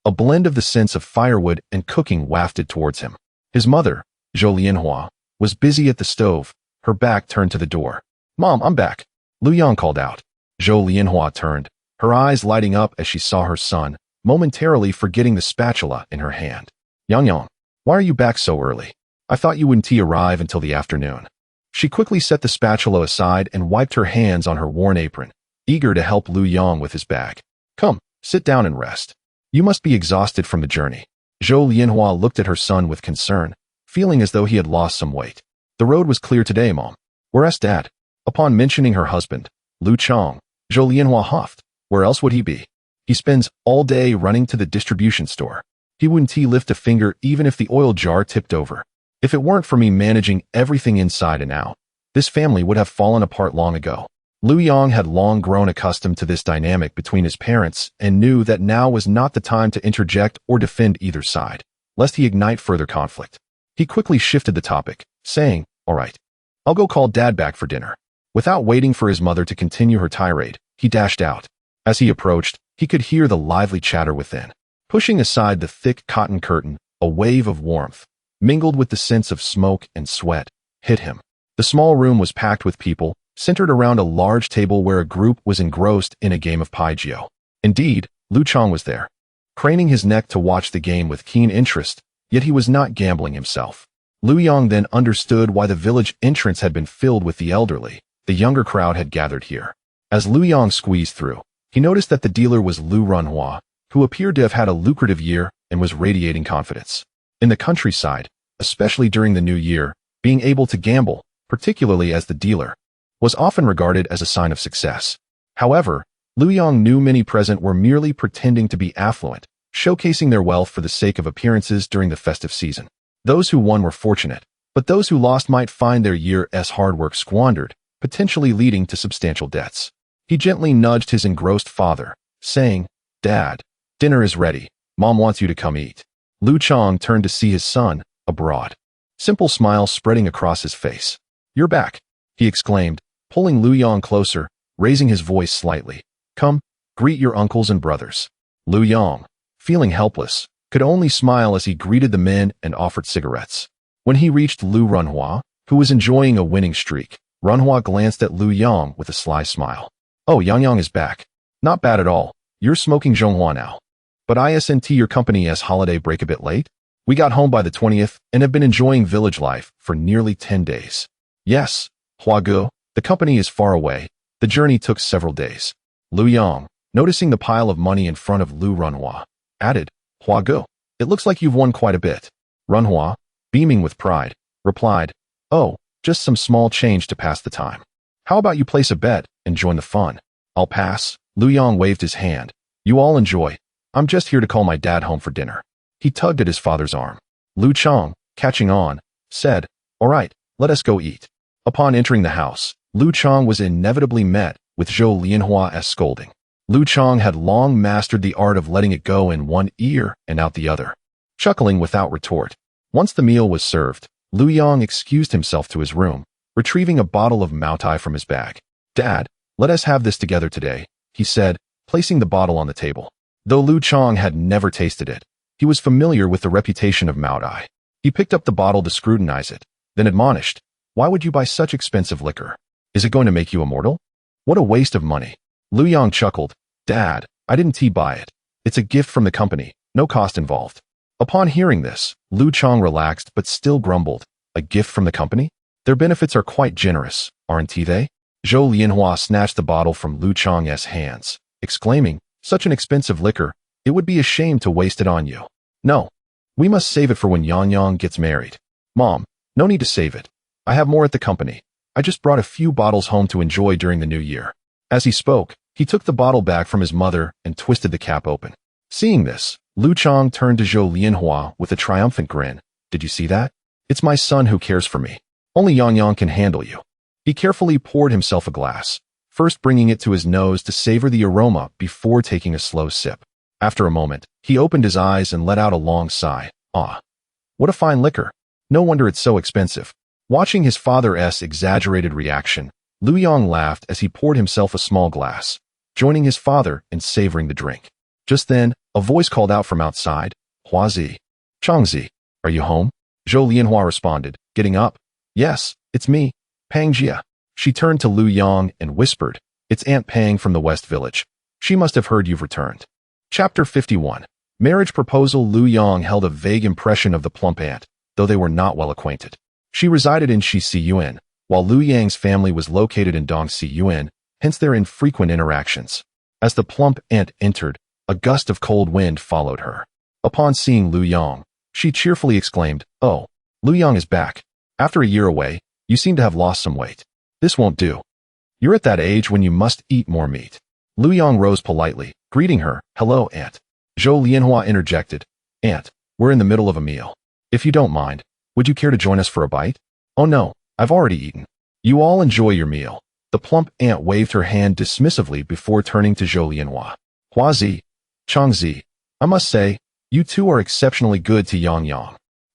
Speaker 1: a blend of the scents of firewood and cooking wafted towards him. His mother, Zhou Lianhua, was busy at the stove, her back turned to the door. "Mom, I'm back," Lu Yong called out. Zhou Lianhua turned, her eyes lighting up as she saw her son, momentarily forgetting the spatula in her hand. "Yang, why are you back so early? I thought you wouldn't arrive until the afternoon." She quickly set the spatula aside and wiped her hands on her worn apron, eager to help Lu Yong with his bag. "Come, sit down and rest. You must be exhausted from the journey." Zhou Lianhua looked at her son with concern, feeling as though he had lost some weight. "The road was clear today, Mom. Where's Dad?" Upon mentioning her husband, Lu Chong, Zhou Lianhua huffed. Where else would he be? He spends all day running to the distribution store. He wouldn't lift a finger even if the oil jar tipped over. If it weren't for me managing everything inside and out, this family would have fallen apart long ago. Lu Yong had long grown accustomed to this dynamic between his parents and knew that now was not the time to interject or defend either side, lest he ignite further conflict. He quickly shifted the topic, saying, "All right, I'll go call Dad back for dinner." Without waiting for his mother to continue her tirade, he dashed out. As he approached, he could hear the lively chatter within. Pushing aside the thick cotton curtain, a wave of warmth, mingled with the sense of smoke and sweat, hit him. The small room was packed with people, centered around a large table where a group was engrossed in a game of Paijio. Indeed, Lu Chong was there, craning his neck to watch the game with keen interest, yet he was not gambling himself. Lu Yong then understood why the village entrance had been filled with the elderly. The younger crowd had gathered here. As Lu Yong squeezed through, he noticed that the dealer was Lu Runhua, who appeared to have had a lucrative year and was radiating confidence. In the countryside, especially during the new year, being able to gamble, particularly as the dealer, was often regarded as a sign of success. However, Lu Yong knew many present were merely pretending to be affluent, showcasing their wealth for the sake of appearances during the festive season. Those who won were fortunate, but those who lost might find their year's hard work squandered, potentially leading to substantial debts. He gently nudged his engrossed father, saying, "Dad, dinner is ready. Mom wants you to come eat." Lu Chong turned to see his son, a broad, simple smile spreading across his face. "You're back," he exclaimed, pulling Lu Yong closer, raising his voice slightly. "Come, greet your uncles and brothers." Lu Yong, feeling helpless, could only smile as he greeted the men and offered cigarettes. When he reached Lu Runhua, who was enjoying a winning streak, Runhua glanced at Lu Yang with a sly smile. Oh, Yang is back. Not bad at all. You're smoking Zhonghua now. But isn't your company's holiday break a bit late? We got home by the 20th and have been enjoying village life for nearly 10 days. Yes, Huagu, the company is far away. The journey took several days. Lu Yang, noticing the pile of money in front of Lu Runhua, added, Huagu, it looks like you've won quite a bit. Runhua, beaming with pride, replied, oh, just some small change to pass the time. How about you place a bet and join the fun? I'll pass. Lu Yang waved his hand. You all enjoy. I'm just here to call my dad home for dinner. He tugged at his father's arm. Lu Chang, catching on, said, all right, let us go eat. Upon entering the house, Lu Chang was inevitably met with Zhou Lianhua's scolding. Lu Chang had long mastered the art of letting it go in one ear and out the other, chuckling without retort. Once the meal was served, Lu Yang excused himself to his room, retrieving a bottle of Maotai from his bag. Dad, let us have this together today, he said, placing the bottle on the table. Though Lu Chang had never tasted it, he was familiar with the reputation of Maotai. He picked up the bottle to scrutinize it, then admonished, why would you buy such expensive liquor? Is it going to make you immortal? What a waste of money. Lu Yang chuckled, Dad, I didn't buy it. It's a gift from the company, no cost involved. Upon hearing this, Lu Chang relaxed but still grumbled, a gift from the company? Their benefits are quite generous, aren't they? Zhou Lianhua snatched the bottle from Lu Chang's hands, exclaiming, such an expensive liquor, it would be a shame to waste it on you. No, we must save it for when Yang gets married. Mom, no need to save it. I have more at the company. I just brought a few bottles home to enjoy during the new year. As he spoke, he took the bottle back from his mother and twisted the cap open. Seeing this, Lu Chang turned to Zhou Lianhua with a triumphant grin. Did you see that? It's my son who cares for me. Only Yang can handle you. He carefully poured himself a glass, first bringing it to his nose to savor the aroma before taking a slow sip. After a moment, he opened his eyes and let out a long sigh. Ah, what a fine liquor. No wonder it's so expensive. Watching his father's exaggerated reaction, Lu Yang laughed as he poured himself a small glass, joining his father in savoring the drink. Just then, a voice called out from outside, Huazi. Changzi, are you home? Zhou Lianhua responded, getting up. Yes, it's me, Pang Jia. She turned to Lu Yang and whispered, it's Aunt Pang from the West Village. She must have heard you've returned. Chapter 51. Marriage proposal. Lu Yang held a vague impression of the plump aunt, though they were not well acquainted. She resided in Shixiyuan, while Lu Yang's family was located in Dongxiyuan, hence their infrequent interactions. As the plump aunt entered, a gust of cold wind followed her. Upon seeing Lu Yang, she cheerfully exclaimed, oh, Lu Yang is back. After a year away, you seem to have lost some weight. This won't do. You're at that age when you must eat more meat. Lu Yang rose politely, greeting her, hello, Aunt. Zhou Lianhua interjected, Aunt, we're in the middle of a meal. If you don't mind, would you care to join us for a bite? Oh no, I've already eaten. You all enjoy your meal. The plump aunt waved her hand dismissively before turning to Zhou Lianhua. Huazi, Changzi, I must say, you two are exceptionally good to Yang.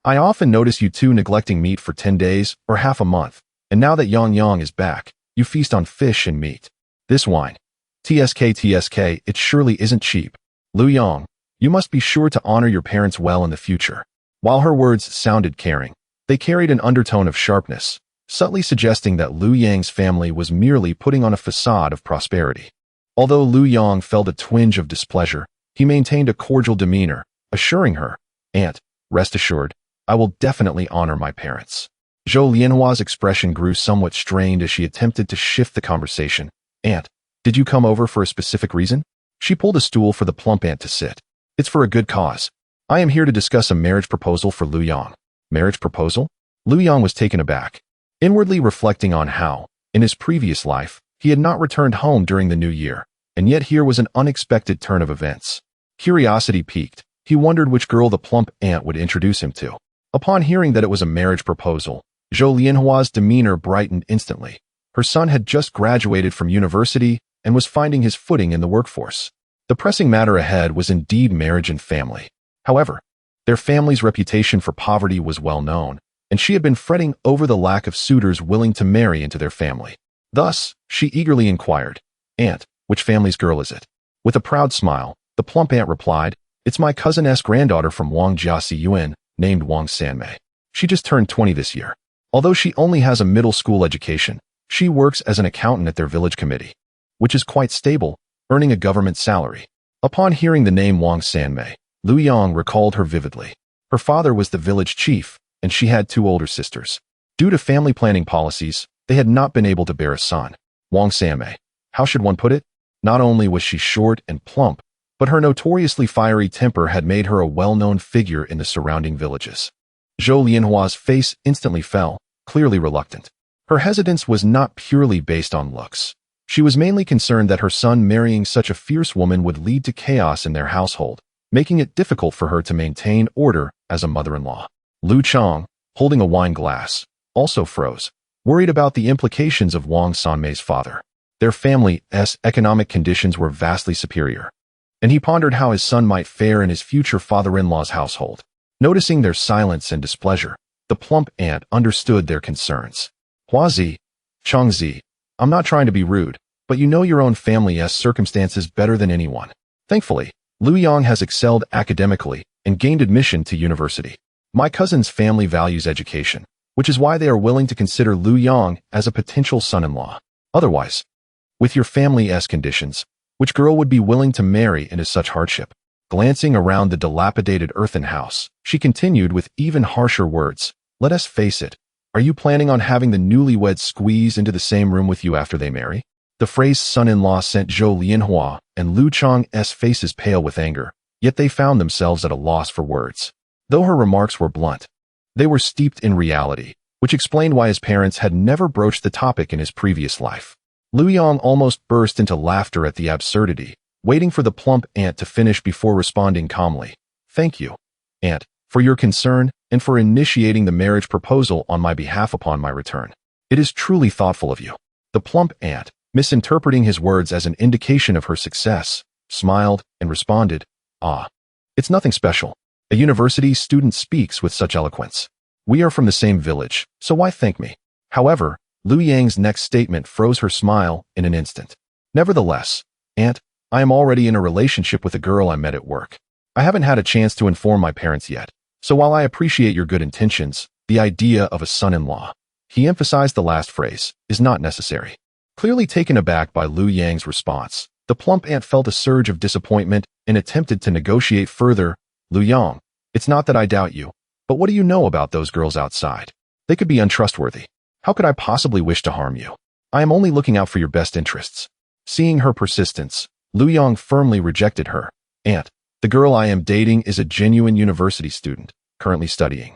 Speaker 1: I often notice you two neglecting meat for 10 days or half a month, and now that Yang is back, you feast on fish and meat. This wine, TSK, it surely isn't cheap. Lu Yang, you must be sure to honor your parents well in the future. While her words sounded caring, they carried an undertone of sharpness, subtly suggesting that Lu Yang's family was merely putting on a facade of prosperity. Although Lu Yang felt a twinge of displeasure, he maintained a cordial demeanor, assuring her, Aunt, rest assured, I will definitely honor my parents. Zhou Lianhua's expression grew somewhat strained as she attempted to shift the conversation. Aunt, did you come over for a specific reason? She pulled a stool for the plump aunt to sit. It's for a good cause. I am here to discuss a marriage proposal for Lu Yang. Marriage proposal? Lu Yang was taken aback, inwardly reflecting on how, in his previous life, he had not returned home during the new year, and yet here was an unexpected turn of events. Curiosity piqued. He wondered which girl the plump aunt would introduce him to. Upon hearing that it was a marriage proposal, Zhou Lianhua's demeanor brightened instantly. Her son had just graduated from university and was finding his footing in the workforce. The pressing matter ahead was indeed marriage and family. However, their family's reputation for poverty was well known, and she had been fretting over the lack of suitors willing to marry into their family. Thus, she eagerly inquired, Aunt, which family's girl is it? With a proud smile, the plump aunt replied, it's my cousin's granddaughter from Wangjiaxiyuan, named Wang Sanmei. She just turned 20 this year. Although she only has a middle school education, She works as an accountant at their village committee, which is quite stable, earning a government salary. Upon hearing the name Wang Sanmei, Lu Yang recalled her vividly. Her father was the village chief, and she had two older sisters. Due to family planning policies, they had not been able to bear a son. Wang Sanmei, how should one put it? Not only was she short and plump, but her notoriously fiery temper had made her a well-known figure in the surrounding villages. Zhou Lianhua's face instantly fell, clearly reluctant. Her hesitance was not purely based on looks. She was mainly concerned that her son marrying such a fierce woman would lead to chaos in their household, making it difficult for her to maintain order as a mother-in-law. Lu Chang, holding a wine glass, also froze, worried about the implications of Wang Sanmei's father. Their family's economic conditions were vastly superior, and he pondered how his son might fare in his future father-in-law's household. Noticing their silence and displeasure, the plump aunt understood their concerns. Huazi, Changzi, I'm not trying to be rude, but you know your own family's circumstances better than anyone. Thankfully, Lu Yang has excelled academically and gained admission to university. My cousin's family values education, which is why they are willing to consider Lu Yang as a potential son-in-law. Otherwise, with your family's conditions, which girl would be willing to marry into such hardship? Glancing around the dilapidated earthen house, she continued with even harsher words. Let us face it. Are you planning on having the newlyweds squeeze into the same room with you after they marry? The phrase son-in-law sent Zhou Lianhua and Lu Chang's faces pale with anger, yet they found themselves at a loss for words. Though her remarks were blunt, they were steeped in reality, which explained why his parents had never broached the topic in his previous life. Lu Yang almost burst into laughter at the absurdity, waiting for the plump aunt to finish before responding calmly. Thank you, aunt, for your concern and for initiating the marriage proposal on my behalf upon my return. It is truly thoughtful of you. The plump aunt, misinterpreting his words as an indication of her success, smiled and responded, Ah, it's nothing special. A university student speaks with such eloquence. We are from the same village, so why thank me? However, Lu Yang's next statement froze her smile in an instant. Nevertheless, aunt, I am already in a relationship with a girl I met at work. I haven't had a chance to inform my parents yet, so while I appreciate your good intentions, the idea of a son-in-law, he emphasized the last phrase, is not necessary. Clearly taken aback by Lu Yang's response, the plump aunt felt a surge of disappointment and attempted to negotiate further. Lu Yang, it's not that I doubt you, but what do you know about those girls outside? They could be untrustworthy. How could I possibly wish to harm you? I am only looking out for your best interests. Seeing her persistence, Lu Yang firmly rejected her. Aunt, the girl I am dating is a genuine university student, currently studying.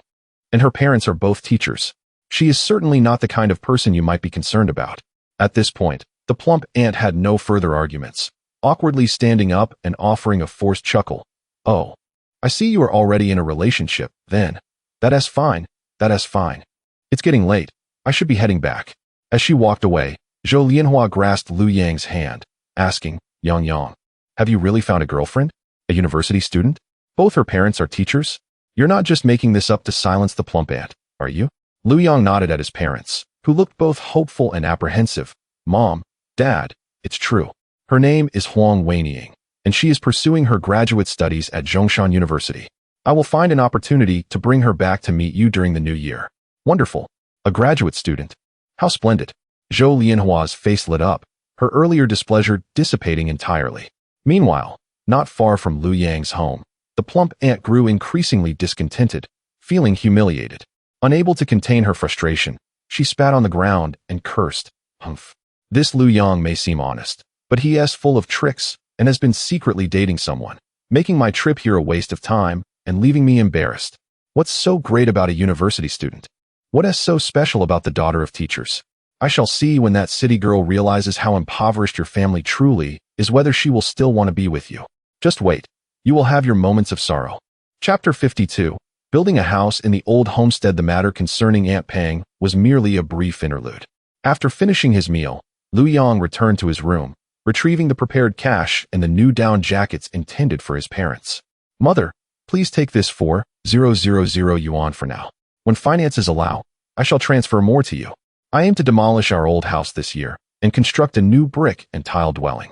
Speaker 1: And her parents are both teachers. She is certainly not the kind of person you might be concerned about. At this point, the plump aunt had no further arguments, awkwardly standing up and offering a forced chuckle. Oh, I see you are already in a relationship, then. That's fine. It's getting late. I should be heading back. As she walked away, Zhou Lianhua grasped Lu Yang's hand, asking, Yang, have you really found a girlfriend? A university student? Both her parents are teachers? You're not just making this up to silence the plump aunt, are you? Lu Yang nodded at his parents, who looked both hopeful and apprehensive. Mom, Dad, it's true. Her name is Huang Weiniang, and she is pursuing her graduate studies at Zhongshan University. I will find an opportunity to bring her back to meet you during the new year. Wonderful. A graduate student. How splendid. Zhou Lianhua's face lit up, her earlier displeasure dissipating entirely. Meanwhile, not far from Lu Yang's home, the plump aunt grew increasingly discontented, feeling humiliated. Unable to contain her frustration, she spat on the ground and cursed. Humph. This Lu Yang may seem honest, but he is full of tricks and has been secretly dating someone, making my trip here a waste of time and leaving me embarrassed. What's so great about a university student? What is so special about the daughter of teachers? I shall see when that city girl realizes how impoverished your family truly is whether she will still want to be with you. Just wait. You will have your moments of sorrow. Chapter 52. Building a house in the old homestead. The matter concerning Aunt Pang was merely a brief interlude. After finishing his meal, Lu Yang returned to his room, retrieving the prepared cash and the new down jackets intended for his parents. Mother, please take this 4,000 yuan for now. When finances allow, I shall transfer more to you. I aim to demolish our old house this year and construct a new brick and tile dwelling.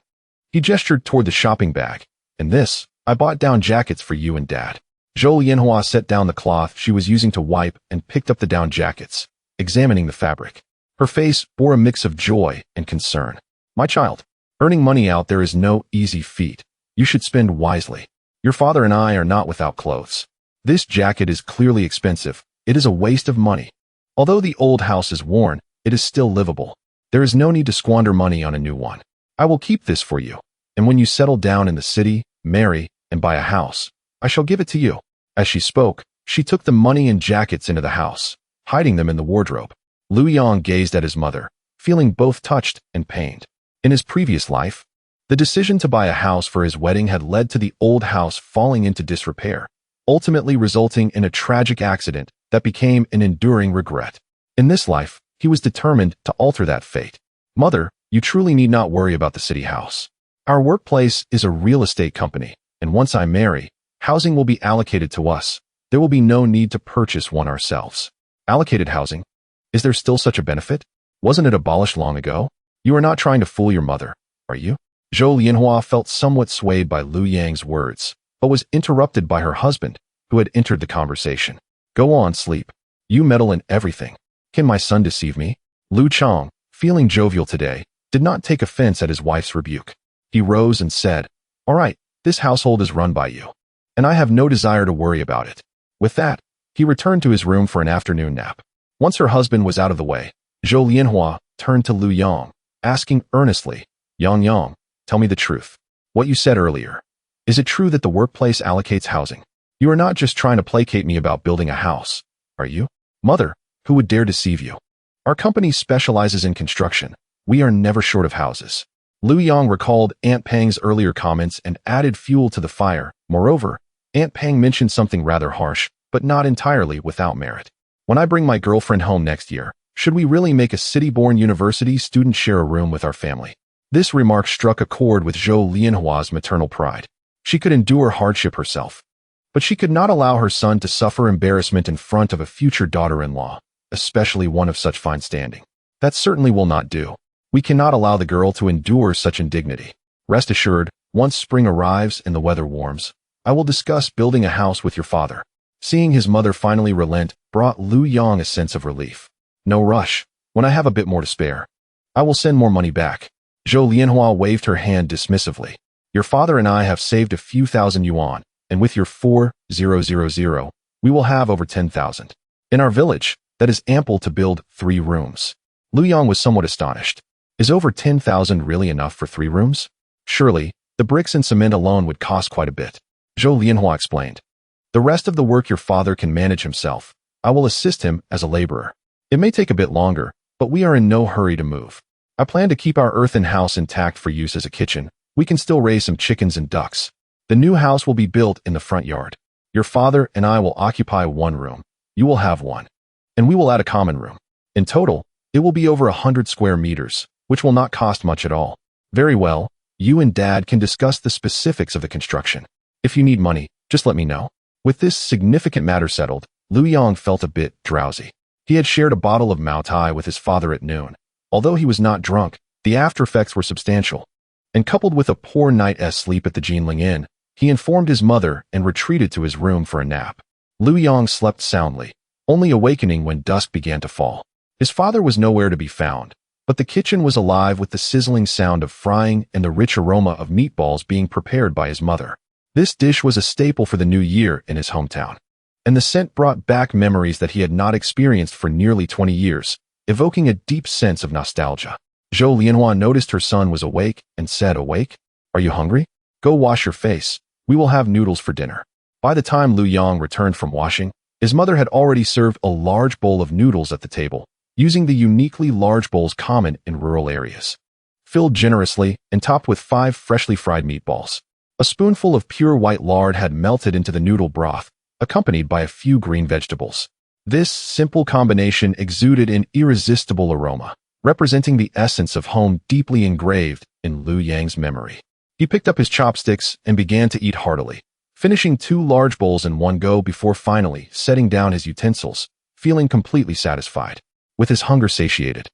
Speaker 1: He gestured toward the shopping bag. And this, I bought down jackets for you and Dad. Zhou Lianhua set down the cloth she was using to wipe and picked up the down jackets, examining the fabric. Her face bore a mix of joy and concern. My child, earning money out there is no easy feat. You should spend wisely. Your father and I are not without clothes. This jacket is clearly expensive. It is a waste of money. Although the old house is worn, it is still livable. There is no need to squander money on a new one. I will keep this for you, and when you settle down in the city, marry, and buy a house, I shall give it to you." As she spoke, she took the money and jackets into the house, hiding them in the wardrobe. Lu Yong gazed at his mother, feeling both touched and pained. In his previous life, the decision to buy a house for his wedding had led to the old house falling into disrepair, ultimately resulting in a tragic accident that became an enduring regret. In this life, he was determined to alter that fate. "Mother, you truly need not worry about the city house. Our workplace is a real estate company, and once I marry, housing will be allocated to us. There will be no need to purchase one ourselves." Allocated housing? Is there still such a benefit? Wasn't it abolished long ago? You are not trying to fool your mother, are you? Zhou Lianhua felt somewhat swayed by Lu Yang's words, but was interrupted by her husband, who had entered the conversation. "Go on, sleep. You meddle in everything. Can my son deceive me?" Lu Chong, feeling jovial today, did not take offense at his wife's rebuke. He rose and said, "All right, this household is run by you, and I have no desire to worry about it." With that, he returned to his room for an afternoon nap. Once her husband was out of the way, Zhou Lianhua turned to Lu Yong, asking earnestly, Yang, tell me the truth. What you said earlier. Is it true that the workplace allocates housing? You are not just trying to placate me about building a house, are you?" "Mother, who would dare deceive you? Our company specializes in construction. We are never short of houses." Lu Yong recalled Aunt Pang's earlier comments and added fuel to the fire. Moreover, Aunt Pang mentioned something rather harsh, but not entirely without merit. "When I bring my girlfriend home next year, should we really make a city-born university student share a room with our family?" This remark struck a chord with Zhou Lianhua's maternal pride. She could endure hardship herself, but she could not allow her son to suffer embarrassment in front of a future daughter-in-law, especially one of such fine standing. That certainly will not do. We cannot allow the girl to endure such indignity. Rest assured, once spring arrives and the weather warms, I will discuss building a house with your father. Seeing his mother finally relent brought Lu Yong a sense of relief. "No rush. When I have a bit more to spare, I will send more money back." Zhou Lianhua waved her hand dismissively. "Your father and I have saved a few thousand yuan, and with your 4,000, we will have over 10,000. In our village, that is ample to build 3 rooms. Lu Yong was somewhat astonished. Is over 10,000 really enough for 3 rooms? Surely, the bricks and cement alone would cost quite a bit. Zhou Lianhua explained. The rest of the work your father can manage himself. I will assist him as a laborer. It may take a bit longer, but we are in no hurry to move. I plan to keep our earthen house intact for use as a kitchen. We can still raise some chickens and ducks. The new house will be built in the front yard. Your father and I will occupy 1 room. You will have 1. And we will add a common room. In total, it will be over 100 square meters, which will not cost much at all. Very well, you and Dad can discuss the specifics of the construction. If you need money, just let me know." With this significant matter settled, Lu Yong felt a bit drowsy. He had shared a bottle of Mao Tai with his father at noon. Although he was not drunk, the after-effects were substantial. And coupled with a poor night's sleep at the Jinling Inn, he informed his mother and retreated to his room for a nap. Lu Yong slept soundly, only awakening when dusk began to fall. His father was nowhere to be found, but the kitchen was alive with the sizzling sound of frying and the rich aroma of meatballs being prepared by his mother. This dish was a staple for the new year in his hometown, and the scent brought back memories that he had not experienced for nearly 20 years, evoking a deep sense of nostalgia. Zhou Lianhua noticed her son was awake and said, "Awake? Are you hungry? Go wash your face. We will have noodles for dinner." By the time Lu Yong returned from washing, his mother had already served a large bowl of noodles at the table, using the uniquely large bowls common in rural areas. Filled generously and topped with 5 freshly fried meatballs. A spoonful of pure white lard had melted into the noodle broth, accompanied by a few green vegetables. This simple combination exuded an irresistible aroma, representing the essence of home deeply engraved in Lu Yang's memory. He picked up his chopsticks and began to eat heartily, finishing 2 large bowls in one go before finally setting down his utensils, feeling completely satisfied. With his hunger satiated,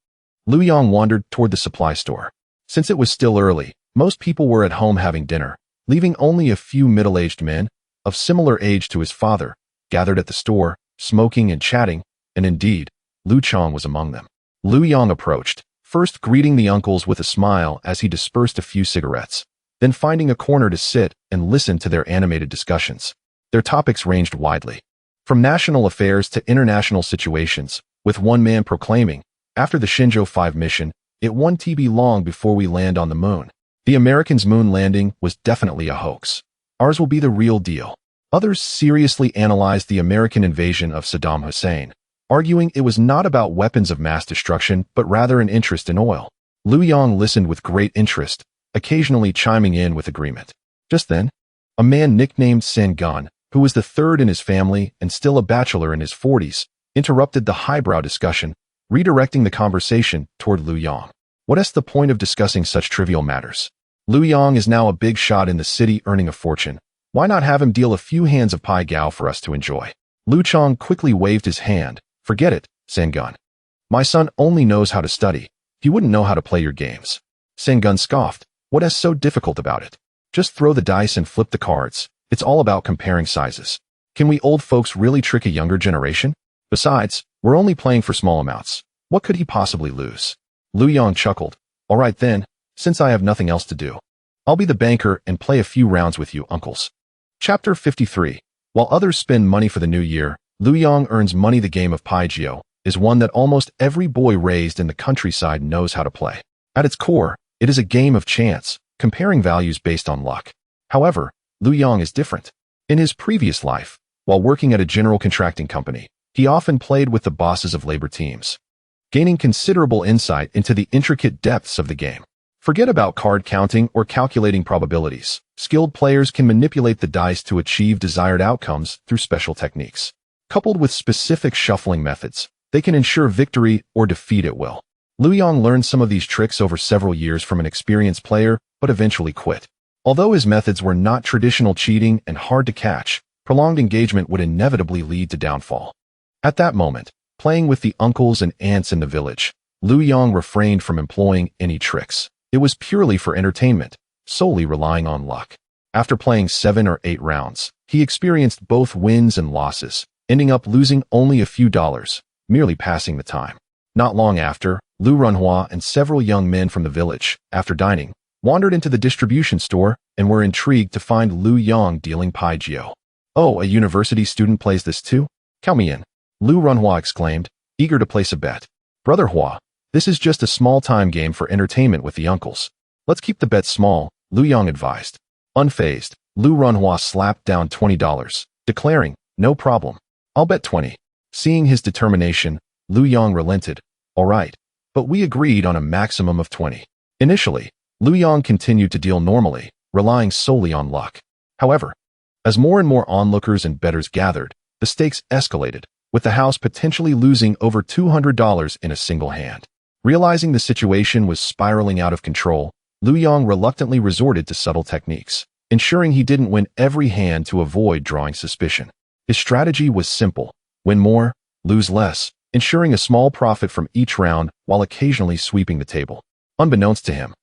Speaker 1: Lu Yong wandered toward the supply store. Since it was still early, most people were at home having dinner, leaving only a few middle-aged men, of similar age to his father, gathered at the store, smoking and chatting, and indeed, Lu Chong was among them. Lu Yang approached, first greeting the uncles with a smile as he dispersed a few cigarettes, then finding a corner to sit and listen to their animated discussions. Their topics ranged widely, from national affairs to international situations, with one man proclaiming, "After the Shenzhou 5 mission, it won't be long before we land on the moon. The Americans' moon landing was definitely a hoax. Ours will be the real deal." Others seriously analyzed the American invasion of Saddam Hussein, arguing it was not about weapons of mass destruction but rather an interest in oil. Lu Yang listened with great interest, occasionally chiming in with agreement. Just then, a man nicknamed Sen Gun, who was the third in his family and still a bachelor in his 40s, interrupted the highbrow discussion, redirecting the conversation toward Lu Yang. "What's the point of discussing such trivial matters? Lu Yang is now a big shot in the city earning a fortune. Why not have him deal a few hands of pai gow for us to enjoy?" Lu Chang quickly waved his hand. "Forget it, Sengun. My son only knows how to study. He wouldn't know how to play your games." Sengun scoffed. "What is so difficult about it? Just throw the dice and flip the cards. It's all about comparing sizes. Can we old folks really trick a younger generation? Besides, we're only playing for small amounts. What could he possibly lose?" Lu Yang chuckled. "All right then, since I have nothing else to do, I'll be the banker and play a few rounds with you, uncles." Chapter 53. While others spend money for the new year, Lu Yang earns money. The game of Pai Jiu is one that almost every boy raised in the countryside knows how to play. At its core, it is a game of chance, comparing values based on luck. However, Lu Yang is different. In his previous life, while working at a general contracting company, he often played with the bosses of labor teams, gaining considerable insight into the intricate depths of the game. Forget about card counting or calculating probabilities. Skilled players can manipulate the dice to achieve desired outcomes through special techniques. Coupled with specific shuffling methods, they can ensure victory or defeat at will. Lu Yang learned some of these tricks over several years from an experienced player, but eventually quit. Although his methods were not traditional cheating and hard to catch, prolonged engagement would inevitably lead to downfall. At that moment, playing with the uncles and aunts in the village, Lu Yang refrained from employing any tricks. It was purely for entertainment, solely relying on luck. After playing 7 or 8 rounds, he experienced both wins and losses, ending up losing only a few dollars, merely passing the time. Not long after, Lu Runhua and several young men from the village, after dining, wandered into the distribution store and were intrigued to find Lu Yang dealing Pai Jiu. "Oh, a university student plays this too? Count me in," Lu Runhua exclaimed, eager to place a bet. "Brother Hua, this is just a small-time game for entertainment with the uncles. Let's keep the bet small," Lu Yang advised. Unfazed, Lu Runhua slapped down $20, declaring, "No problem. I'll bet 20. Seeing his determination, Lu Yang relented. "All right, but we agreed on a maximum of 20. Initially, Lu Yang continued to deal normally, relying solely on luck. However, as more and more onlookers and bettors gathered, the stakes escalated, with the house potentially losing over $200 in a single hand. Realizing the situation was spiraling out of control, Lu Yang reluctantly resorted to subtle techniques, ensuring he didn't win every hand to avoid drawing suspicion. His strategy was simple: win more, lose less, ensuring a small profit from each round while occasionally sweeping the table. Unbeknownst to him,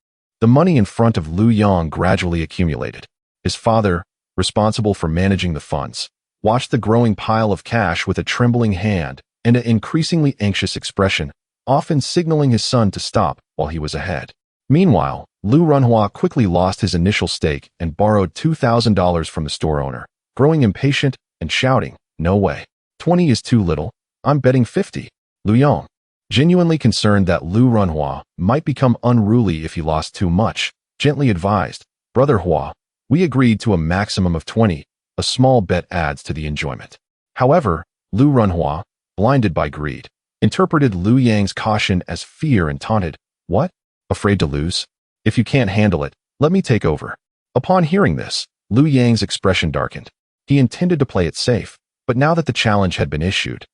Speaker 1: the money in front of Lu Yang gradually accumulated. His father, responsible for managing the funds, watched the growing pile of cash with a trembling hand and an increasingly anxious expression, often signaling his son to stop while he was ahead. Meanwhile, Lu Runhua quickly lost his initial stake and borrowed $2,000 from the store owner, growing impatient and shouting, "No way. 20 is too little. I'm betting 50. Lu Yang, genuinely concerned that Lu Runhua might become unruly if he lost too much, gently advised, "Brother Hua, we agreed to a maximum of 20. A small bet adds to the enjoyment." However, Lu Runhua, blinded by greed, interpreted Lu Yang's caution as fear and taunted, "What? Afraid to lose? If you can't handle it, let me take over." Upon hearing this, Lu Yang's expression darkened. He intended to play it safe, but now that the challenge had been issued,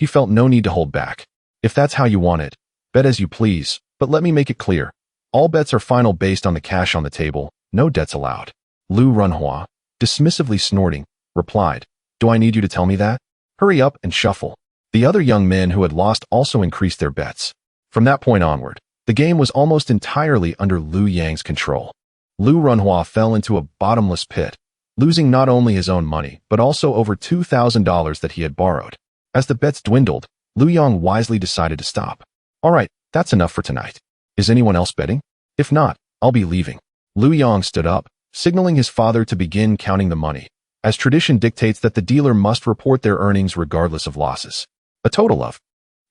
Speaker 1: he felt no need to hold back. "If that's how you want it, bet as you please, but let me make it clear. All bets are final based on the cash on the table, no debts allowed." Lu Runhua, dismissively snorting, replied, "Do I need you to tell me that? Hurry up and shuffle." The other young men who had lost also increased their bets. From that point onward, the game was almost entirely under Lu Yang's control. Lu Runhua fell into a bottomless pit, losing not only his own money, but also over $2,000 that he had borrowed. As the bets dwindled, Lu Yang wisely decided to stop. "All right, That's enough for tonight. Is anyone else betting? If not, I'll be leaving. Lu Yong stood up, signaling his father to begin counting the money, as tradition dictates that the dealer must report their earnings regardless of losses. A total of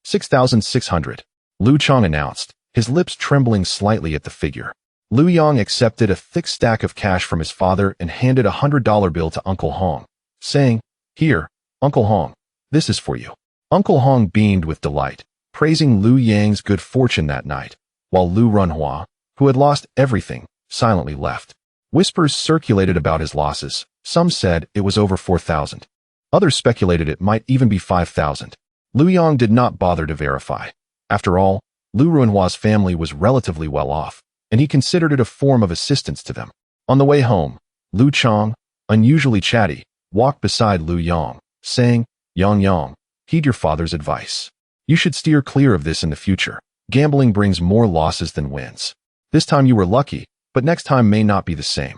Speaker 1: 6,600. Lu Chong announced, his lips trembling slightly at the figure. Lu Yong accepted a thick stack of cash from his father and handed a $100 bill to Uncle Hong, saying, "Here, Uncle Hong, this is for you." Uncle Hong beamed with delight, praising Lu Yang's good fortune that night, while Lu Runhua, who had lost everything, silently left. Whispers circulated about his losses. Some said it was over 4,000. Others speculated it might even be 5,000. Lu Yong did not bother to verify. After all, Lu Runhua's family was relatively well off, and he considered it a form of assistance to them. On the way home, Lu Chong, unusually chatty, walked beside Lu Yong, saying, Yang, heed your father's advice. You should steer clear of this in the future. Gambling brings more losses than wins. This time you were lucky, but next time may not be the same.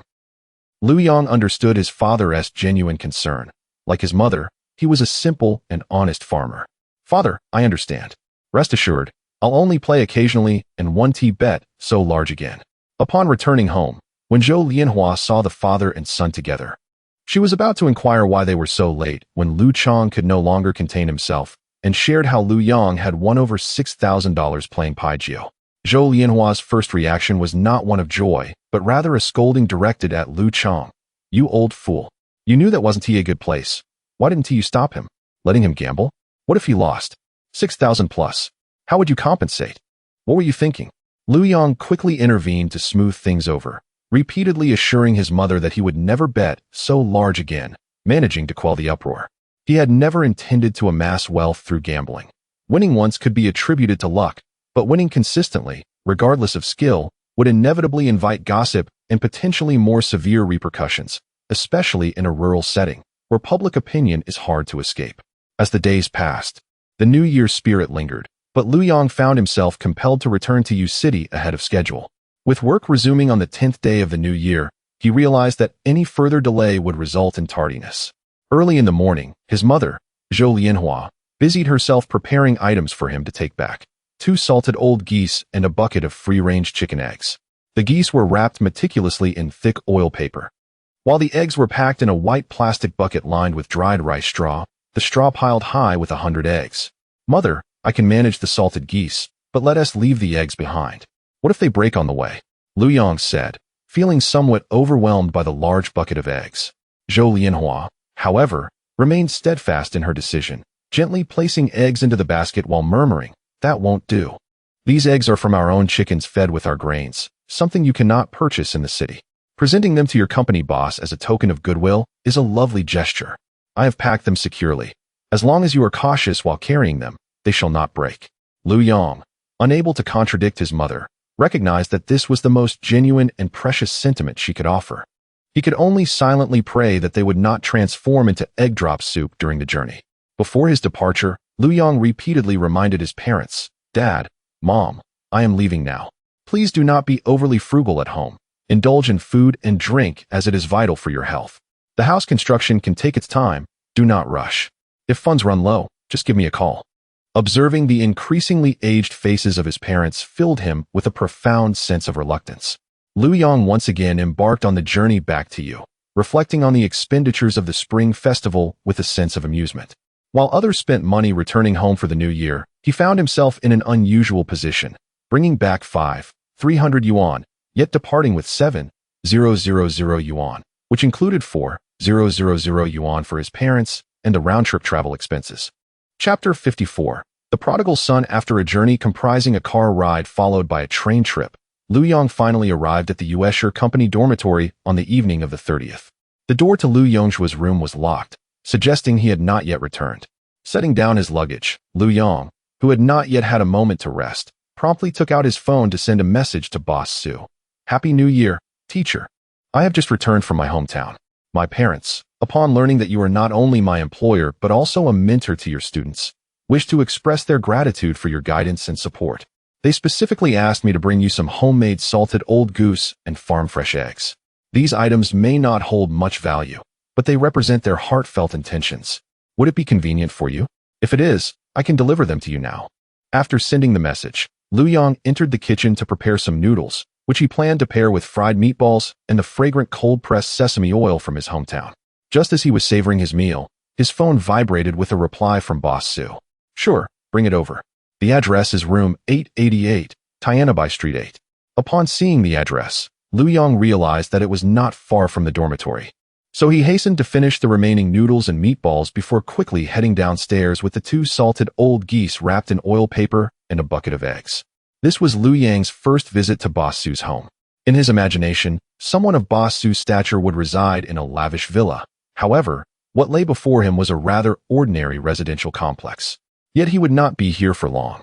Speaker 1: Lu Yong understood his father's genuine concern. Like his mother, he was a simple and honest farmer. Father, I understand. Rest assured, I'll only play occasionally and one bet so large again. Upon returning home, when Zhou Lianhua saw the father and son together, she was about to inquire why they were so late when Lu Chong could no longer contain himself and shared how Lu Yong had won over $6,000 playing Paijio. Zhou Lianhua's first reaction was not one of joy, but rather a scolding directed at Lu Chong. You old fool. You knew that wasn't a good place. Why didn't you stop him? Letting him gamble? What if he lost? 6,000 plus. How would you compensate? What were you thinking? Lu Yong quickly intervened to smooth things over, repeatedly assuring his mother that he would never bet so large again, managing to quell the uproar. He had never intended to amass wealth through gambling. Winning once could be attributed to luck, but winning consistently, regardless of skill, would inevitably invite gossip and potentially more severe repercussions, especially in a rural setting, where public opinion is hard to escape. As the days passed, the New Year's spirit lingered, but Lu Yong found himself compelled to return to U City ahead of schedule. With work resuming on the 10th day of the new year, he realized that any further delay would result in tardiness. Early in the morning, his mother, Zhou Lianhua, busied herself preparing items for him to take back: 2 salted old geese and a bucket of free-range chicken eggs. The geese were wrapped meticulously in thick oil paper, while the eggs were packed in a white plastic bucket lined with dried rice straw, the straw piled high with 100 eggs. Mother, I can manage the salted geese, but let us leave the eggs behind. What if they break on the way? Lu Yong said, feeling somewhat overwhelmed by the large bucket of eggs. Zhou Lianhua, however, remained steadfast in her decision, gently placing eggs into the basket while murmuring, that won't do. These eggs are from our own chickens fed with our grains, something you cannot purchase in the city. Presenting them to your company boss as a token of goodwill is a lovely gesture. I have packed them securely. As long as you are cautious while carrying them, they shall not break. Lu Yong, unable to contradict his mother, recognized that this was the most genuine and precious sentiment she could offer. He could only silently pray that they would not transform into egg drop soup during the journey. Before his departure, Lu Yong repeatedly reminded his parents, Dad, Mom, I am leaving now. Please do not be overly frugal at home. Indulge in food and drink as it is vital for your health. The house construction can take its time. Do not rush. If funds run low, just give me a call. Observing the increasingly aged faces of his parents filled him with a profound sense of reluctance. Lu Yong once again embarked on the journey back to you, reflecting on the expenditures of the spring festival with a sense of amusement. While others spent money returning home for the new year, he found himself in an unusual position, bringing back 300 yuan, yet departing with 7,000 yuan, which included 4,000 yuan for his parents and the round-trip travel expenses. Chapter 54. The prodigal son. After a journey comprising a car ride followed by a train trip, Lu Yong finally arrived at the Yuesher company dormitory on the evening of the 30th. The door to Lu Yongshua's room was locked, suggesting he had not yet returned. Setting down his luggage, Lu Yong, who had not yet had a moment to rest, promptly took out his phone to send a message to Boss Su. Happy New Year, teacher. I have just returned from my hometown. My parents, upon learning that you are not only my employer but also a mentor to your students, wish to express their gratitude for your guidance and support. They specifically asked me to bring you some homemade salted old goose and farm-fresh eggs. These items may not hold much value, but they represent their heartfelt intentions. Would it be convenient for you? If it is, I can deliver them to you now. After sending the message, Lu Yang entered the kitchen to prepare some noodles, which he planned to pair with fried meatballs and the fragrant cold-pressed sesame oil from his hometown. Just as he was savoring his meal, his phone vibrated with a reply from Boss Sue. "Sure, bring it over. The address is room 888, Tianabai Street 8. Upon seeing the address, Lu Yang realized that it was not far from the dormitory. So he hastened to finish the remaining noodles and meatballs before quickly heading downstairs with the 2 salted old geese wrapped in oil paper and a bucket of eggs. This was Lu Yang's first visit to Boss Sue's home. In his imagination, someone of Boss Sue's stature would reside in a lavish villa. However, what lay before him was a rather ordinary residential complex. Yet he would not be here for long.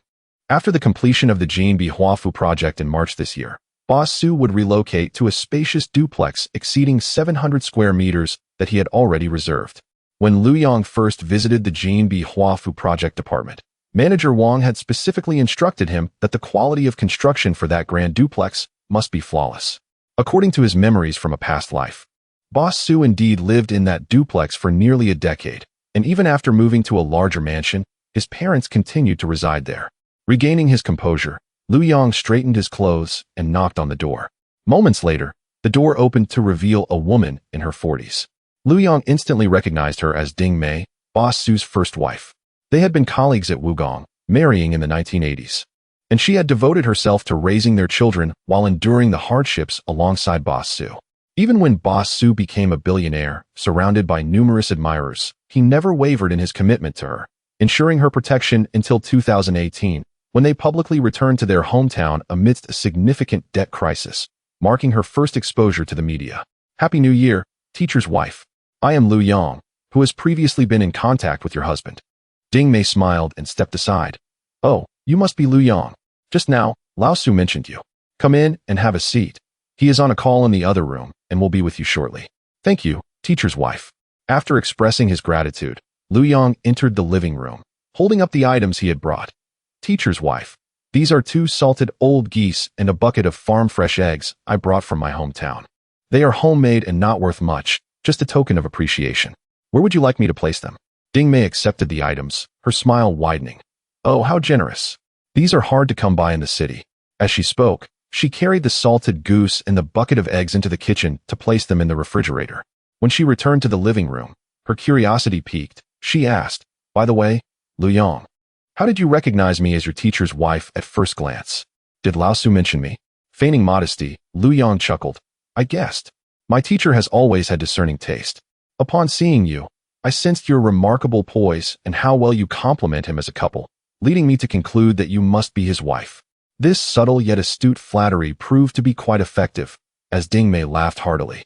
Speaker 1: After the completion of the Jinbi Huafu project in March this year, Boss Sue would relocate to a spacious duplex exceeding 700 square meters that he had already reserved. When Lu Yang first visited the Jinbi Huafu project department, Manager Wang had specifically instructed him that the quality of construction for that grand duplex must be flawless. According to his memories from a past life, Boss Sue indeed lived in that duplex for nearly a decade, and even after moving to a larger mansion, his parents continued to reside there. Regaining his composure, Lu Yang straightened his clothes and knocked on the door. Moments later, the door opened to reveal a woman in her 40s. Lu Yang instantly recognized her as Ding Mei, Boss Sue's first wife. They had been colleagues at Wugong, marrying in the 1980s. And she had devoted herself to raising their children while enduring the hardships alongside Boss Sue. Even when Boss Sue became a billionaire, surrounded by numerous admirers, he never wavered in his commitment to her, ensuring her protection until 2018, when they publicly returned to their hometown amidst a significant debt crisis, marking her first exposure to the media. Happy New Year, teacher's wife. I am Lu Yang, who has previously been in contact with your husband. Ding Mei smiled and stepped aside. Oh, you must be Lu Yang. Just now, Lao Su mentioned you. Come in and have a seat. He is on a call in the other room and will be with you shortly. Thank you, teacher's wife. After expressing his gratitude, Lu Yang entered the living room, holding up the items he had brought. Teacher's wife. These are 2 salted old geese and a bucket of farm-fresh eggs I brought from my hometown. They are homemade and not worth much, just a token of appreciation. Where would you like me to place them? Ding Mei accepted the items, her smile widening. Oh, how generous. These are hard to come by in the city. As she spoke, she carried the salted goose and the bucket of eggs into the kitchen to place them in the refrigerator. When she returned to the living room, her curiosity piqued. She asked, by the way, Lu Yang, how did you recognize me as your teacher's wife at first glance? Did Lao Su mention me? Feigning modesty, Lu Yang chuckled. I guessed. My teacher has always had discerning taste. Upon seeing you, I sensed your remarkable poise and how well you complement him as a couple, leading me to conclude that you must be his wife. This subtle yet astute flattery proved to be quite effective, as Ding Mei laughed heartily,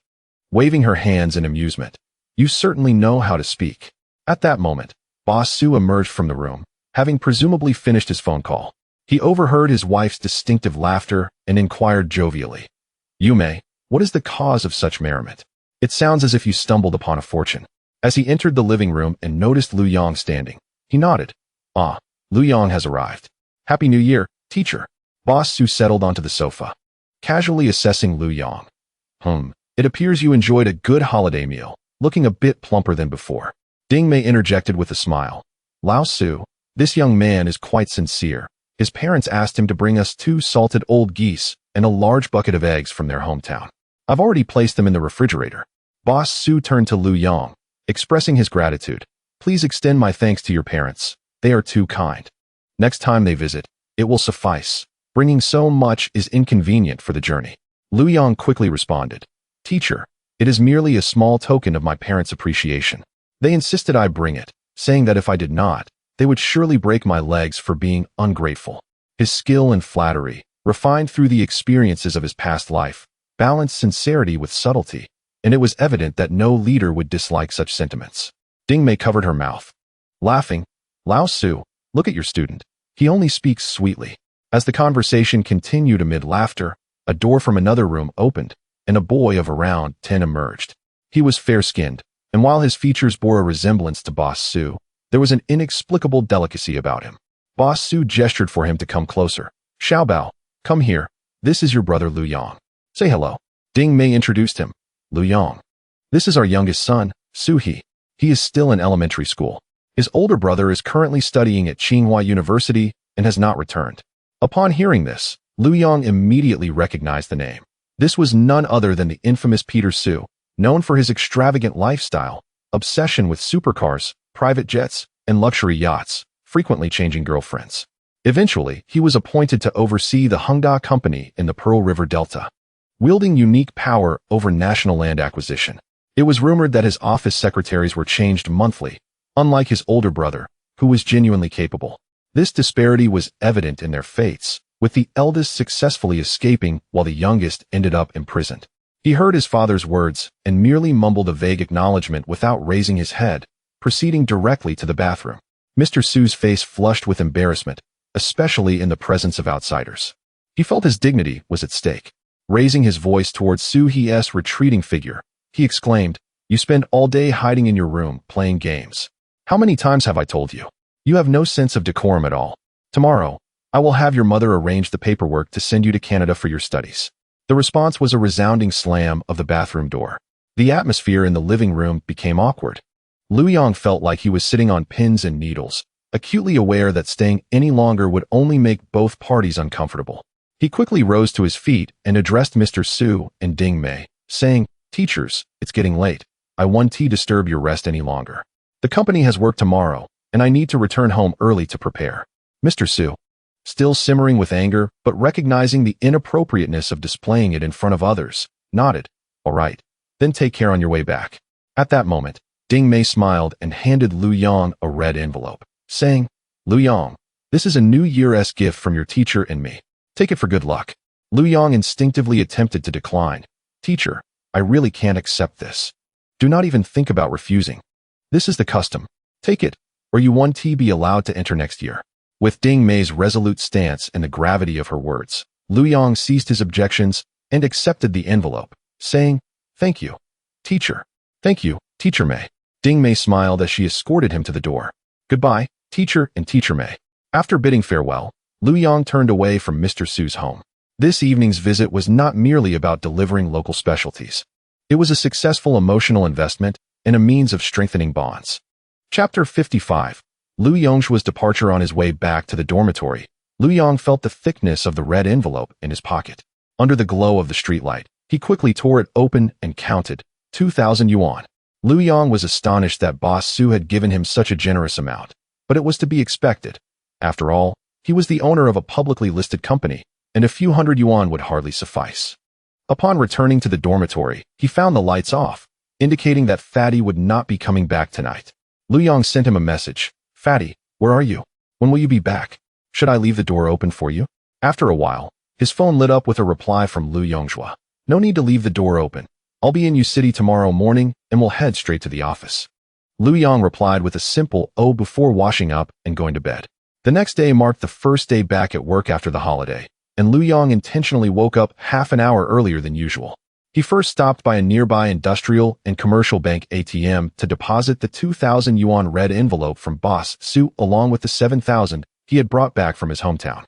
Speaker 1: waving her hands in amusement. You certainly know how to speak. At that moment, Boss Sue emerged from the room, having presumably finished his phone call. He overheard his wife's distinctive laughter and inquired jovially, Yume, what is the cause of such merriment? It sounds as if you stumbled upon a fortune. As he entered the living room and noticed Lu Yang standing, he nodded. Ah, Lu Yang has arrived. Happy New Year, teacher. Boss Sue settled onto the sofa, casually assessing Lu Yang. It appears you enjoyed a good holiday meal, looking a bit plumper than before. Ding Mei interjected with a smile. Lao Su, this young man is quite sincere. His parents asked him to bring us 2 salted old geese and a large bucket of eggs from their hometown. I've already placed them in the refrigerator. Boss Sue turned to Lu Yang, expressing his gratitude. Please extend my thanks to your parents. They are too kind. Next time they visit, it will suffice. Bringing so much is inconvenient for the journey. Lu Yang quickly responded. Teacher, it is merely a small token of my parents' appreciation. They insisted I bring it, saying that if I did not, they would surely break my legs for being ungrateful. His skill and flattery, refined through the experiences of his past life, balanced sincerity with subtlety, and it was evident that no leader would dislike such sentiments. Ding Mei covered her mouth, laughing. Lao Su, look at your student. He only speaks sweetly. As the conversation continued amid laughter, a door from another room opened, and a boy of around 10 emerged. He was fair-skinned, and while his features bore a resemblance to Boss Sue, there was an inexplicable delicacy about him. Boss Sue gestured for him to come closer. Xiaobao, come here. This is your brother Lu Yang. Say hello. Ding Mei introduced him. Lu Yang. This is our youngest son, Su-hee. He is still in elementary school. His older brother is currently studying at Tsinghua University and has not returned. Upon hearing this, Lu Yong immediately recognized the name. This was none other than the infamous Peter Su, known for his extravagant lifestyle, obsession with supercars, private jets, and luxury yachts, frequently changing girlfriends. Eventually, he was appointed to oversee the Hongda Company in the Pearl River Delta, wielding unique power over national land acquisition. It was rumored that his office secretaries were changed monthly, unlike his older brother, who was genuinely capable. This disparity was evident in their fates, with the eldest successfully escaping while the youngest ended up imprisoned. He heard his father's words and merely mumbled a vague acknowledgement without raising his head, proceeding directly to the bathroom. Mr. Su's face flushed with embarrassment, especially in the presence of outsiders. He felt his dignity was at stake. Raising his voice towards Su-hee's retreating figure, he exclaimed, "You spend all day hiding in your room, playing games. How many times have I told you? You have no sense of decorum at all. Tomorrow, I will have your mother arrange the paperwork to send you to Canada for your studies." The response was a resounding slam of the bathroom door. The atmosphere in the living room became awkward. Lu Yong felt like he was sitting on pins and needles, acutely aware that staying any longer would only make both parties uncomfortable. He quickly rose to his feet and addressed Mr. Su and Ding Mei, saying, "Teachers, it's getting late. I won't disturb your rest any longer. The company has work tomorrow, and I need to return home early to prepare." Mr. Su, still simmering with anger but recognizing the inappropriateness of displaying it in front of others, nodded. "All right, then take care on your way back." At that moment, Ding Mei smiled and handed Lu Yong a red envelope, saying, "Lu Yong, this is a New Year's gift from your teacher and me. Take it for good luck." Lu Yong instinctively attempted to decline. "Teacher, I really can't accept this. Do not even think about refusing. This is the custom. Take it, or you won't be allowed to enter next year." With Ding Mei's resolute stance and the gravity of her words, Lu Yong ceased his objections and accepted the envelope, saying, "Thank you, teacher." "Thank you, Teacher Mei." Ding Mei smiled as she escorted him to the door. "Goodbye, teacher and Teacher Mei." After bidding farewell, Lu Yong turned away from Mr. Su's home. This evening's visit was not merely about delivering local specialties. It was a successful emotional investment and a means of strengthening bonds. Chapter 55. Lu Yong's departure. On his way back to the dormitory, Lu Yong felt the thickness of the red envelope in his pocket. Under the glow of the streetlight, he quickly tore it open and counted 2,000 yuan. Lu Yong was astonished that Boss Su had given him such a generous amount, but it was to be expected. After all, he was the owner of a publicly listed company, and a few hundred yuan would hardly suffice. Upon returning to the dormitory, he found the lights off, indicating that Fatty would not be coming back tonight. Lu Yong sent him a message. "Fatty, where are you? When will you be back? Should I leave the door open for you?" After a while, his phone lit up with a reply from Lu Yongzhua. "No need to leave the door open. I'll be in U City tomorrow morning and will head straight to the office." Lu Yong replied with a simple "oh" before washing up and going to bed. The next day marked the first day back at work after the holiday, and Lu Yong intentionally woke up half an hour earlier than usual. He first stopped by a nearby industrial and commercial bank ATM to deposit the 2,000 yuan red envelope from Boss Su along with the 7,000 he had brought back from his hometown,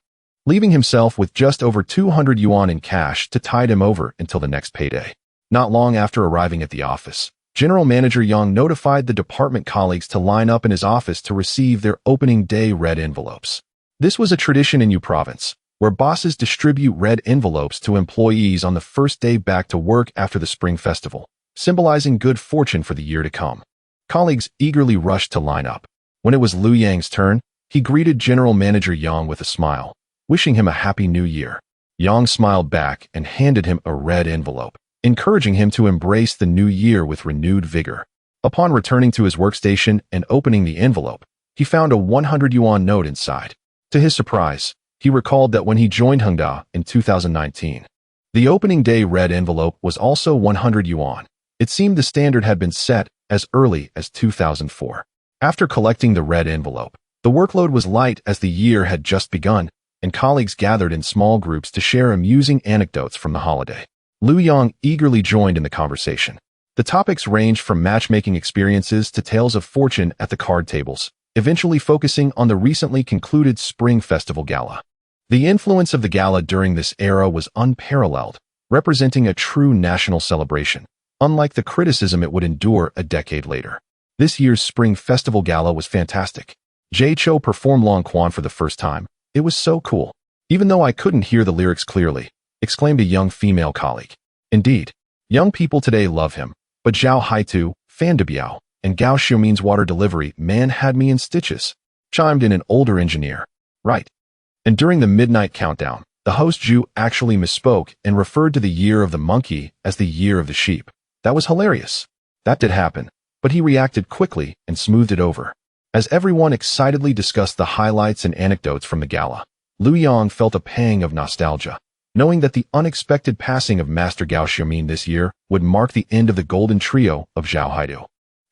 Speaker 1: leaving himself with just over 200 yuan in cash to tide him over until the next payday. Not long after arriving at the office, General Manager Yang notified the department colleagues to line up in his office to receive their opening day red envelopes. This was a tradition in Yu Province, where bosses distribute red envelopes to employees on the first day back to work after the Spring Festival, symbolizing good fortune for the year to come. Colleagues eagerly rushed to line up. When it was Lu Yang's turn, he greeted General Manager Yang with a smile, wishing him a happy new year. Yang smiled back and handed him a red envelope, encouraging him to embrace the new year with renewed vigor. Upon returning to his workstation and opening the envelope, he found a 100 yuan note inside. To his surprise, he recalled that when he joined Hongda in 2019, the opening day red envelope was also 100 yuan. It seemed the standard had been set as early as 2004. After collecting the red envelope, the workload was light as the year had just begun, and colleagues gathered in small groups to share amusing anecdotes from the holiday. Lu Yong eagerly joined in the conversation. The topics ranged from matchmaking experiences to tales of fortune at the card tables, eventually focusing on the recently concluded Spring Festival Gala. The influence of the gala during this era was unparalleled, representing a true national celebration, unlike the criticism it would endure a decade later. This year's Spring Festival Gala was fantastic. Jay Cho performed Long Quan for the first time. It was so cool. Even though I couldn't hear the lyrics clearly, exclaimed a young female colleague. Indeed, young people today love him, but Zhao Haitu, Fan de Biao, and Gao Xiumin's water delivery man had me in stitches, chimed in an older engineer. Right. And during the midnight countdown, the host Zhu actually misspoke and referred to the year of the monkey as the year of the sheep. That was hilarious. That did happen, but he reacted quickly and smoothed it over. As everyone excitedly discussed the highlights and anecdotes from the gala, Lu Yang felt a pang of nostalgia, knowing that the unexpected passing of Master Gao Xiumin this year would mark the end of the golden trio of Zhao Haidu,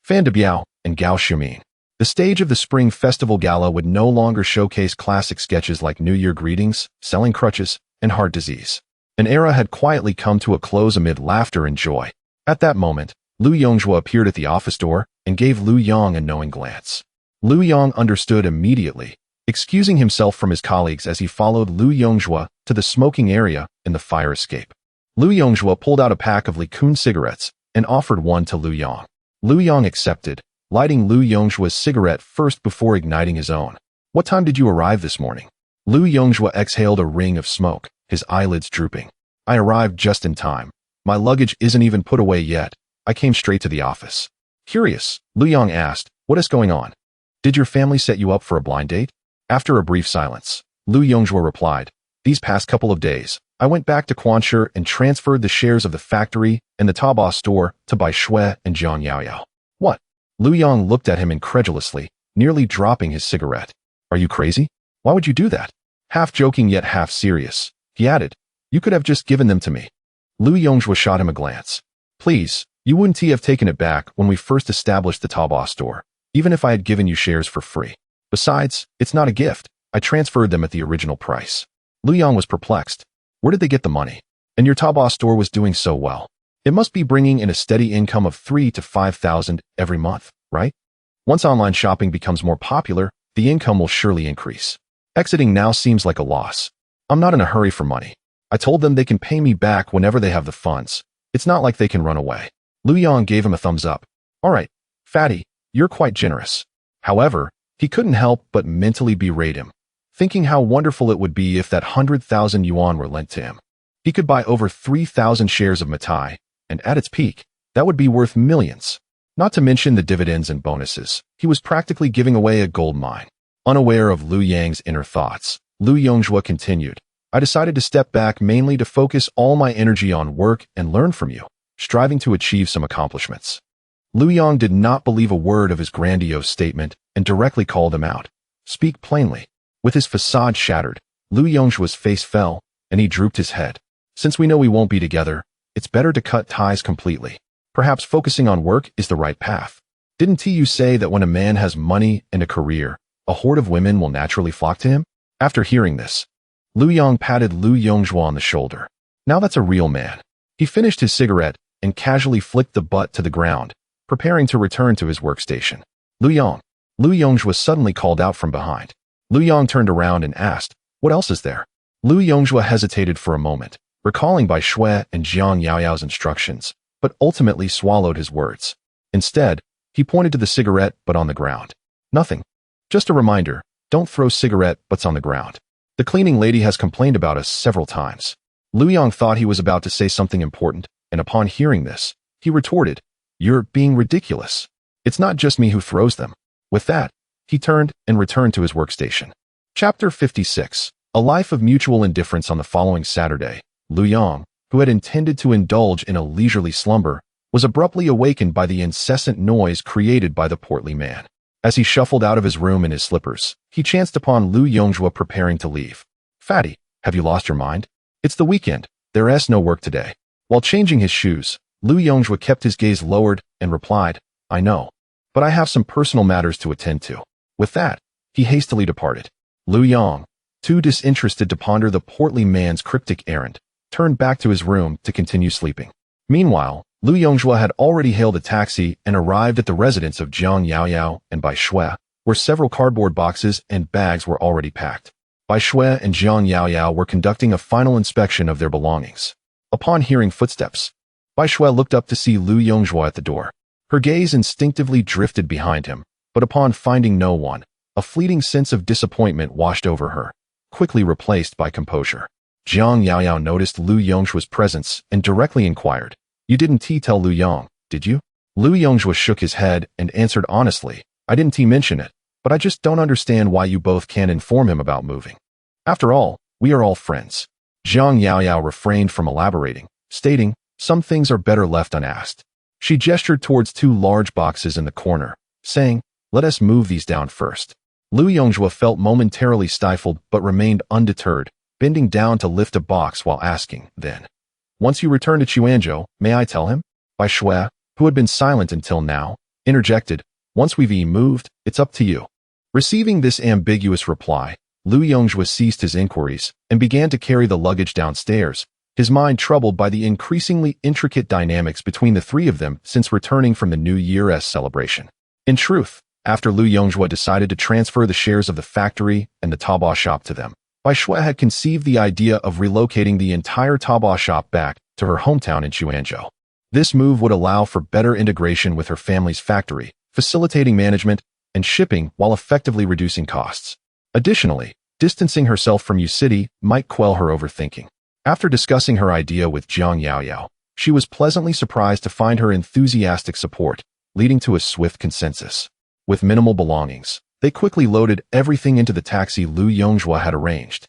Speaker 1: Fan de Biao, and Gao Xiumin. The stage of the Spring Festival Gala would no longer showcase classic sketches like New Year greetings, selling crutches, and heart disease. An era had quietly come to a close amid laughter and joy. At that moment, Lu Yongjue appeared at the office door and gave Lu Yang a knowing glance. Lu Yang understood immediately, excusing himself from his colleagues as he followed Lu Yongjue to the smoking area in the fire escape. Lu Yongjue pulled out a pack of Likun cigarettes and offered one to Lu Yang. Lu Yang accepted, lighting Lu Yongjue's cigarette first before igniting his own. What time did you arrive this morning? Lu Yongjue exhaled a ring of smoke, his eyelids drooping. I arrived just in time. My luggage isn't even put away yet. I came straight to the office. Curious, Lu Yang asked, what is going on? Did your family set you up for a blind date? After a brief silence, Lu Yongjue replied, these past couple of days, I went back to Quanshi and transferred the shares of the factory and the Taobao store to Bai Shui and Jiang Yaoyao. What? Lu Yang looked at him incredulously, nearly dropping his cigarette. Are you crazy? Why would you do that? Half joking yet half serious, he added, you could have just given them to me. Lu Yongjue shot him a glance. Please, you wouldn't have taken it back when we first established the Taobao store, even if I had given you shares for free. Besides, it's not a gift. I transferred them at the original price. Lu Yang was perplexed. Where did they get the money? And your Taobao store was doing so well. It must be bringing in a steady income of 3,000 to 5,000 every month, right? Once online shopping becomes more popular, the income will surely increase. Exiting now seems like a loss. I'm not in a hurry for money. I told them they can pay me back whenever they have the funds. It's not like they can run away. Lu Yang gave him a thumbs up. All right, fatty, you're quite generous. However, he couldn't help but mentally berate him, thinking how wonderful it would be if that 100,000 yuan were lent to him. He could buy over 3,000 shares of Matai, and at its peak, that would be worth millions. Not to mention the dividends and bonuses. He was practically giving away a gold mine. Unaware of Lu Yang's inner thoughts, Lu Yongjue continued, I decided to step back mainly to focus all my energy on work and learn from you, striving to achieve some accomplishments. Lu Yang did not believe a word of his grandiose statement and directly called him out. Speak plainly. With his facade shattered, Lu Yongjue's face fell, and he drooped his head. Since we know we won't be together, it's better to cut ties completely. Perhaps focusing on work is the right path. Didn't you say that when a man has money and a career, a horde of women will naturally flock to him? After hearing this, Lu Yang patted Lu Yongjue on the shoulder. Now that's a real man. He finished his cigarette and casually flicked the butt to the ground, preparing to return to his workstation. Lu Yongjue suddenly called out from behind. Lu Yang turned around and asked, what else is there? Lu Yongjue hesitated for a moment, recalling Bai Shui and Jiang Yaoyao's instructions, but ultimately swallowed his words. Instead, he pointed to the cigarette butt on the ground. Nothing. Just a reminder, don't throw cigarette butts on the ground. The cleaning lady has complained about us several times. Lu Yang thought he was about to say something important, and upon hearing this, he retorted, you're being ridiculous. It's not just me who throws them. With that, he turned and returned to his workstation. Chapter 56. A life of mutual indifference. On the following Saturday, Lu Yang, who had intended to indulge in a leisurely slumber, was abruptly awakened by the incessant noise created by the portly man. As he shuffled out of his room in his slippers, he chanced upon Lu Yongjue preparing to leave. Fatty, have you lost your mind? It's the weekend. There's no work today. While changing his shoes, Lu Yongjue kept his gaze lowered and replied, I know, but I have some personal matters to attend to. With that, he hastily departed. Lu Yang, too disinterested to ponder the portly man's cryptic errand, turned back to his room to continue sleeping. Meanwhile, Lu Yongjue had already hailed a taxi and arrived at the residence of Jiang Yaoyao and Bai Shui, where several cardboard boxes and bags were already packed. Bai Shui and Jiang Yaoyao were conducting a final inspection of their belongings. Upon hearing footsteps, Bai Shui looked up to see Lu Yongjue at the door. Her gaze instinctively drifted behind him, but upon finding no one, a fleeting sense of disappointment washed over her. quickly replaced by composure. Jiang Yaoyao noticed Lu Yongshua's presence and directly inquired, "You didn't tell Lu Yong, did you?" Lu Yongshua shook his head and answered honestly, "I didn't mention it, but I just don't understand why you both can't inform him about moving. After all, we are all friends." Jiang Yaoyao refrained from elaborating, stating, "Some things are better left unasked." She gestured towards two large boxes in the corner, saying, "Let us move these down first." Lu Yongshua felt momentarily stifled but remained undeterred, bending down to lift a box while asking, "Then, once you return to Chuanzhou, may I tell him?" Bai Shui, who had been silent until now, interjected, "Once we've moved, it's up to you." Receiving this ambiguous reply, Lu Yongshua ceased his inquiries and began to carry the luggage downstairs, his mind troubled by the increasingly intricate dynamics between the three of them since returning from the New Year's celebration. In truth, after Lu Yongshua decided to transfer the shares of the factory and the Taobao shop to them, Bai Shui had conceived the idea of relocating the entire Taobao shop back to her hometown in Chuanzhou. This move would allow for better integration with her family's factory, facilitating management and shipping while effectively reducing costs. Additionally, distancing herself from U-City might quell her overthinking. After discussing her idea with Jiang Yaoyao, she was pleasantly surprised to find her enthusiastic support, leading to a swift consensus. With minimal belongings, they quickly loaded everything into the taxi Lu Yongshua had arranged.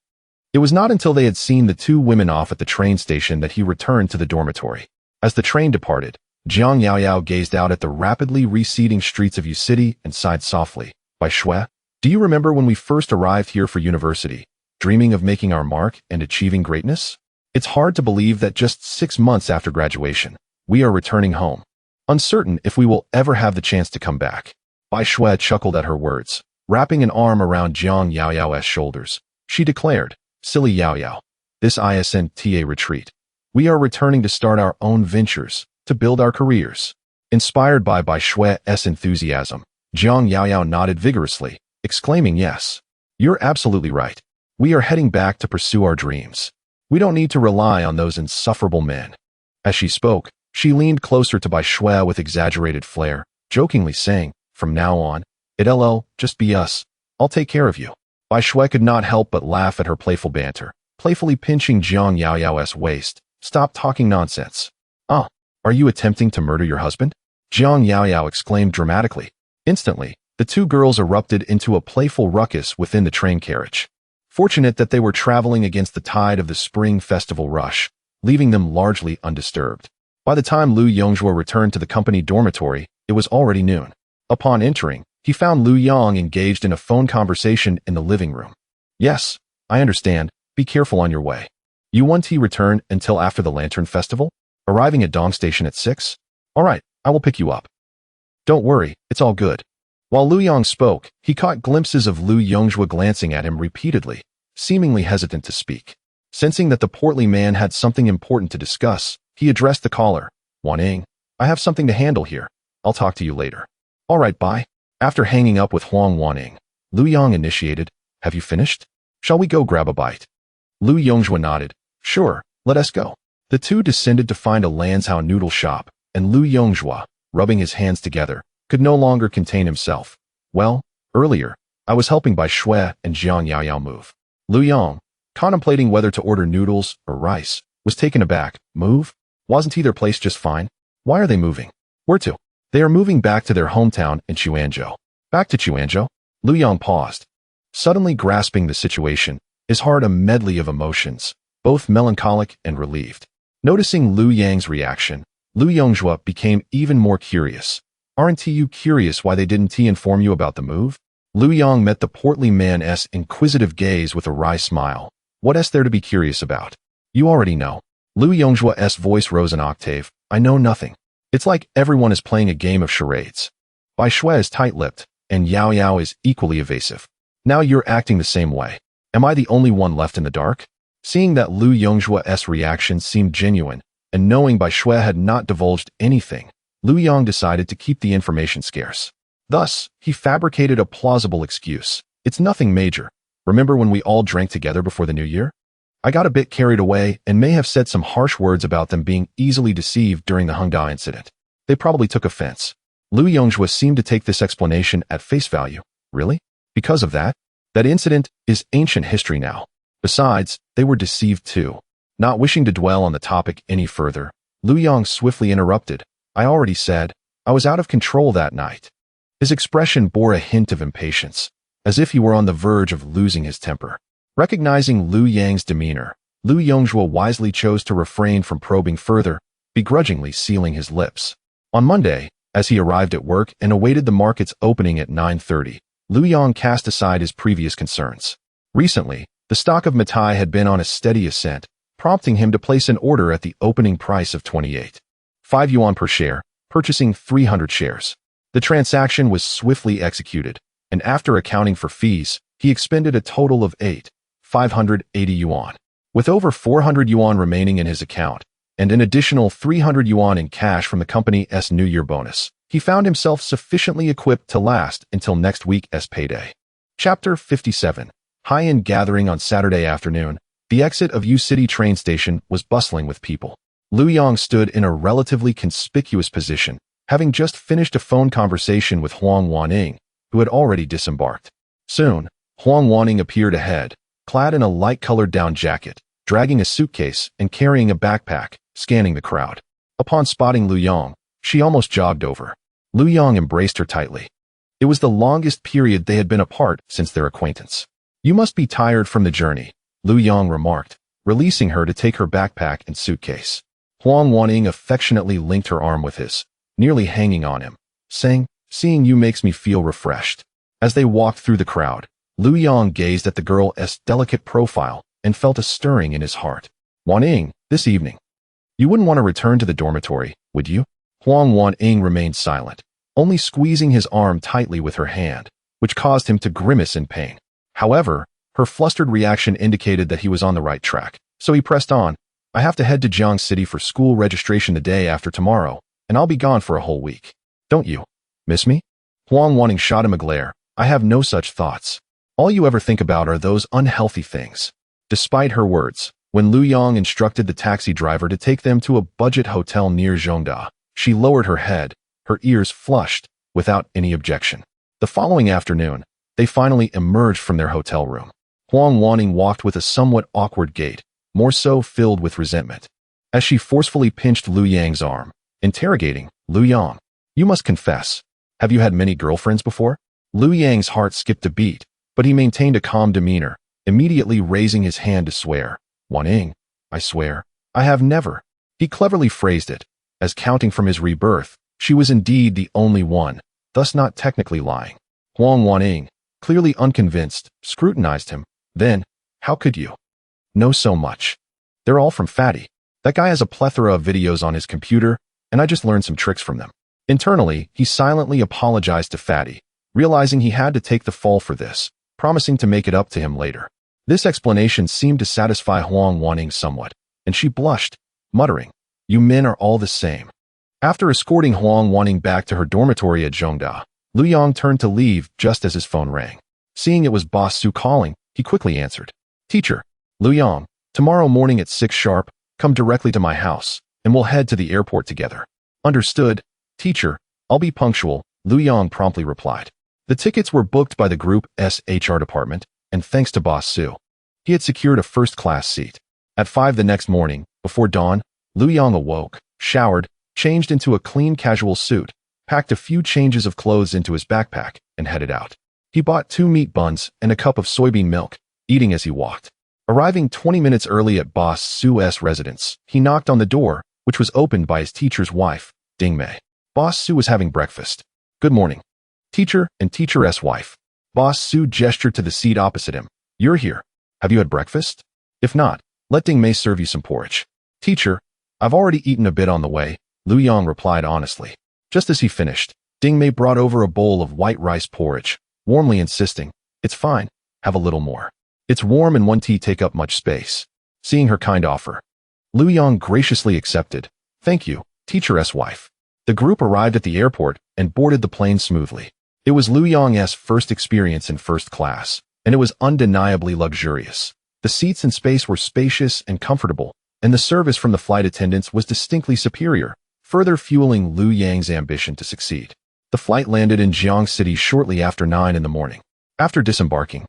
Speaker 1: It was not until they had seen the two women off at the train station that he returned to the dormitory. As the train departed, Jiang Yaoyao gazed out at the rapidly receding streets of U-City and sighed softly. "Bai Shui, do you remember when we first arrived here for university, dreaming of making our mark and achieving greatness? It's hard to believe that just 6 months after graduation, we are returning home, uncertain if we will ever have the chance to come back." Bai Shui chuckled at her words. Wrapping an arm around Jiang Yaoyao's shoulders, she declared, "Silly Yaoyao, this isn't a retreat. We are returning to start our own ventures, to build our careers." Inspired by Bai Shui's enthusiasm, Jiang Yaoyao nodded vigorously, exclaiming, "Yes, you're absolutely right. We are heading back to pursue our dreams. We don't need to rely on those insufferable men." As she spoke, she leaned closer to Bai Shui with exaggerated flair, jokingly saying, "From now on, it'll just be us. I'll take care of you." Bai Shui could not help but laugh at her playful banter, playfully pinching Jiang Yaoyao's waist. "Stop talking nonsense." "Ah, are you attempting to murder your husband?" Jiang Yaoyao exclaimed dramatically. Instantly, the two girls erupted into a playful ruckus within the train carriage. Fortunate that they were traveling against the tide of the spring festival rush, leaving them largely undisturbed. By the time Lu Yongshua returned to the company dormitory, it was already noon. Upon entering, he found Lu Yong engaged in a phone conversation in the living room. "Yes, I understand. Be careful on your way. You won't return until after the Lantern Festival? Arriving at Dong Station at 6? All right, I will pick you up. Don't worry, it's all good." While Lu Yong spoke, he caught glimpses of Lu Yongshua glancing at him repeatedly, seemingly hesitant to speak. Sensing that the portly man had something important to discuss, he addressed the caller. "Waning, I have something to handle here. I'll talk to you later." "All right, bye." After hanging up with Huang Waning, Lu Yong initiated, "Have you finished? Shall we go grab a bite?" Lu Yongshua nodded. "Sure, let us go." The two descended to find a Lanzhou noodle shop, and Lu Yongshua, rubbing his hands together, could no longer contain himself. "Well, earlier, I was helping Bai Shui and Jiang Yaoyao move." Lu Yong, contemplating whether to order noodles or rice, was taken aback. "Move? Wasn't their place just fine? Why are they moving?" "Where to?" "They are moving back to their hometown in Chuanzhou." "Back to Chuanzhou?" Lu Yong paused. Suddenly grasping the situation, his heart a medley of emotions, both melancholic and relieved. Noticing Lu Yang's reaction, Lu Yongshua became even more curious. "Aren't you curious why they didn't inform you about the move?" Lu Yong met the portly man's inquisitive gaze with a wry smile. "What's there to be curious about? You already know." Lu Yongshua's voice rose an octave. "I know nothing. It's like everyone is playing a game of charades." Bai Shui is tight-lipped, and Yao Yao is equally evasive. "Now you're acting the same way. Am I the only one left in the dark?" Seeing that Lu Yongshua's reaction seemed genuine, and knowing Bai Shui had not divulged anything, Lu Yong decided to keep the information scarce. Thus, he fabricated a plausible excuse. "It's nothing major. Remember when we all drank together before the New Year? I got a bit carried away and may have said some harsh words about them being easily deceived during the Hengda incident. They probably took offense." Lu Yongshua seemed to take this explanation at face value. "Really? Because of that?" That incident is ancient history now. Besides, they were deceived too. Not wishing to dwell on the topic any further, Lu Yang swiftly interrupted. I already said, I was out of control that night. His expression bore a hint of impatience, as if he were on the verge of losing his temper. Recognizing Lu Yang's demeanor, Lu Yongzhuo wisely chose to refrain from probing further, begrudgingly sealing his lips. On Monday, as he arrived at work and awaited the market's opening at 9:30, Lu Yang cast aside his previous concerns. Recently, the stock of Matai had been on a steady ascent, prompting him to place an order at the opening price of 28.5 yuan per share, purchasing 300 shares. The transaction was swiftly executed, and after accounting for fees, he expended a total of 8,580 yuan. With over 400 yuan remaining in his account, and an additional 300 yuan in cash from the company's New Year bonus, he found himself sufficiently equipped to last until next week's payday. Chapter 57. High-end gathering on Saturday afternoon. The exit of U-City train station was bustling with people. Lu Yang stood in a relatively conspicuous position, having just finished a phone conversation with Huang Waning, who had already disembarked. Soon, Huang Waning appeared ahead, clad in a light-colored down jacket, dragging a suitcase and carrying a backpack, scanning the crowd. Upon spotting Lu Yang, she almost jogged over. Lu Yang embraced her tightly. It was the longest period they had been apart since their acquaintance. You must be tired from the journey, Lu Yang remarked, releasing her to take her backpack and suitcase. Huang Waning affectionately linked her arm with his, nearly hanging on him, saying, seeing you makes me feel refreshed. As they walked through the crowd, Lu Yang gazed at the girl's delicate profile and felt a stirring in his heart. Waning, this evening. You wouldn't want to return to the dormitory, would you? Huang Waning remained silent, only squeezing his arm tightly with her hand, which caused him to grimace in pain. However, her flustered reaction indicated that he was on the right track, so he pressed on. I have to head to Jiang City for school registration the day after tomorrow, and I'll be gone for a whole week. Don't you miss me? Huang Waning shot him a glare. I have no such thoughts. All you ever think about are those unhealthy things. Despite her words, when Lu Yang instructed the taxi driver to take them to a budget hotel near Zhongda, she lowered her head, her ears flushed, without any objection. The following afternoon, they finally emerged from their hotel room. Huang Waning walked with a somewhat awkward gait, more so filled with resentment. As she forcefully pinched Lu Yang's arm, interrogating, Lu Yang, you must confess. Have you had many girlfriends before? Lu Yang's heart skipped a beat, but he maintained a calm demeanor, immediately raising his hand to swear. Waning, I swear, I have never. He cleverly phrased it, as counting from his rebirth, she was indeed the only one, thus not technically lying. Huang Waning, clearly unconvinced, scrutinized him. Then, how could you know so much? They're all from Fatty. That guy has a plethora of videos on his computer, and I just learned some tricks from them. Internally, he silently apologized to Fatty, realizing he had to take the fall for this, promising to make it up to him later. This explanation seemed to satisfy Huang Waning somewhat, and she blushed, muttering, you men are all the same. After escorting Huang Waning back to her dormitory at Zhongda, Lu Yang turned to leave just as his phone rang. Seeing it was Boss Su calling, he quickly answered. Teacher, Lu Yang, tomorrow morning at 6 sharp, come directly to my house, and we'll head to the airport together. Understood, teacher, I'll be punctual, Lu Yang promptly replied. The tickets were booked by the group's HR department, and thanks to Boss Su, he had secured a first-class seat. At 5 the next morning, before dawn, Lu Yang awoke, showered, changed into a clean casual suit, packed a few changes of clothes into his backpack, and headed out. He bought 2 meat buns and a cup of soybean milk, eating as he walked. Arriving 20 minutes early at Boss Su's residence, he knocked on the door, which was opened by his teacher's wife, Ding Mei. Boss Su was having breakfast. Good morning. Teacher and teacher's wife. Boss Su gestured to the seat opposite him. You're here. Have you had breakfast? If not, let Ding Mei serve you some porridge. Teacher, I've already eaten a bit on the way, Lu Yang replied honestly. Just as he finished, Ding Mei brought over a bowl of white rice porridge, warmly insisting, it's fine, have a little more. It's warm and 1 tea take up much space. Seeing her kind offer, Lu Yang graciously accepted. Thank you, teacher's wife. The group arrived at the airport and boarded the plane smoothly. It was Lu Yang's first experience in first class, and it was undeniably luxurious. The seats and space were spacious and comfortable, and the service from the flight attendants was distinctly superior, further fueling Lu Yang's ambition to succeed. The flight landed in Jiang City shortly after 9 in the morning. After disembarking,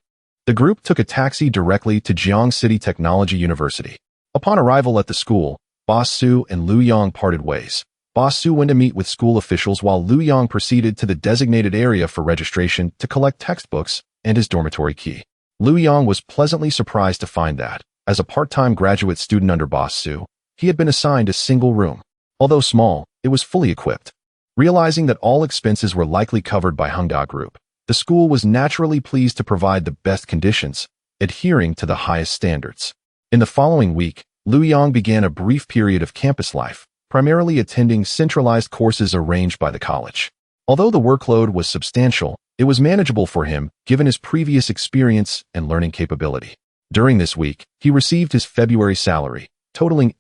Speaker 1: The group took a taxi directly to Jiang City Technology University. Upon arrival at the school, Boss Su and Lu Yang parted ways. Boss Su went to meet with school officials while Lu Yang proceeded to the designated area for registration to collect textbooks and his dormitory key. Lu Yang was pleasantly surprised to find that, as a part-time graduate student under Boss Su, he had been assigned a single room. Although small, it was fully equipped. Realizing that all expenses were likely covered by Hongda Group, the school was naturally pleased to provide the best conditions, adhering to the highest standards. In the following week, Lu Yang began a brief period of campus life, primarily attending centralized courses arranged by the college. Although the workload was substantial, it was manageable for him given his previous experience and learning capability. During this week, he received his February salary, totaling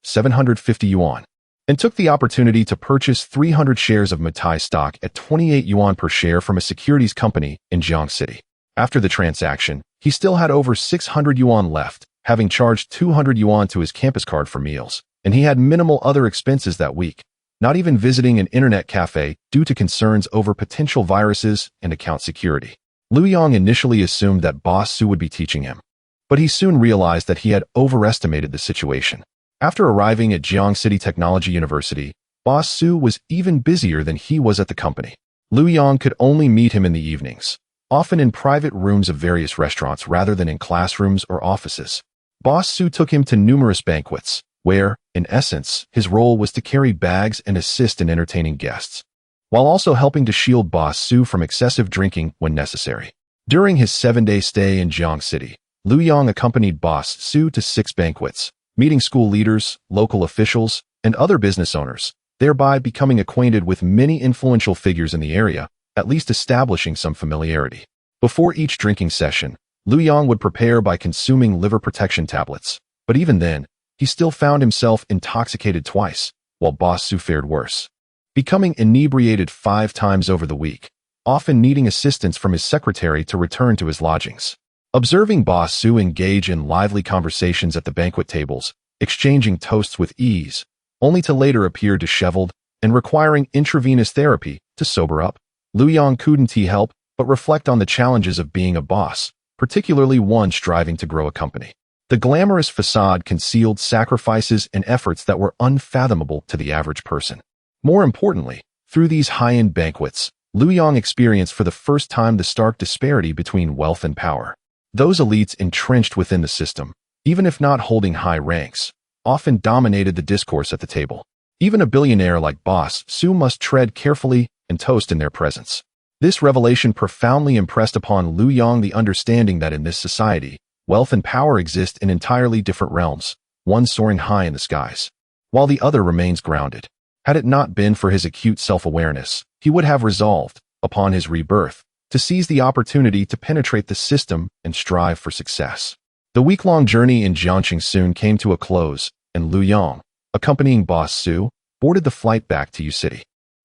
Speaker 1: 750 yuan, and took the opportunity to purchase 300 shares of Matai stock at 28 yuan per share from a securities company in Jiang City. After the transaction, he still had over 600 yuan left, having charged 200 yuan to his campus card for meals, and he had minimal other expenses that week, not even visiting an internet cafe due to concerns over potential viruses and account security. Lu Yang initially assumed that Boss Su would be teaching him, but he soon realized that he had overestimated the situation. After arriving at Jiang City Technology University, Boss Su was even busier than he was at the company. Lu Yang could only meet him in the evenings, often in private rooms of various restaurants rather than in classrooms or offices. Boss Su took him to numerous banquets, where, in essence, his role was to carry bags and assist in entertaining guests, while also helping to shield Boss Su from excessive drinking when necessary. During his 7-day stay in Jiang City, Lu Yang accompanied Boss Su to 6 banquets, meeting school leaders, local officials, and other business owners, thereby becoming acquainted with many influential figures in the area, at least establishing some familiarity. Before each drinking session, Lu Yang would prepare by consuming liver protection tablets, but even then, he still found himself intoxicated twice, while Boss Su fared worse, becoming inebriated 5 times over the week, often needing assistance from his secretary to return to his lodgings. Observing Boss Su engage in lively conversations at the banquet tables, exchanging toasts with ease, only to later appear disheveled and requiring intravenous therapy to sober up, Lu Yang couldn't help but reflect on the challenges of being a boss, particularly one striving to grow a company. The glamorous facade concealed sacrifices and efforts that were unfathomable to the average person. More importantly, through these high-end banquets, Lu Yang experienced for the first time the stark disparity between wealth and power. Those elites entrenched within the system, even if not holding high ranks, often dominated the discourse at the table. Even a billionaire like Boss Su must tread carefully and toast in their presence. This revelation profoundly impressed upon Lu Yang the understanding that in this society, wealth and power exist in entirely different realms, one soaring high in the skies, while the other remains grounded. Had it not been for his acute self-awareness, he would have resolved, upon his rebirth, to seize the opportunity to penetrate the system and strive for success. The week-long journey in Jiangxing soon came to a close, and Lu Yang, accompanying Boss Su, boarded the flight back to U City.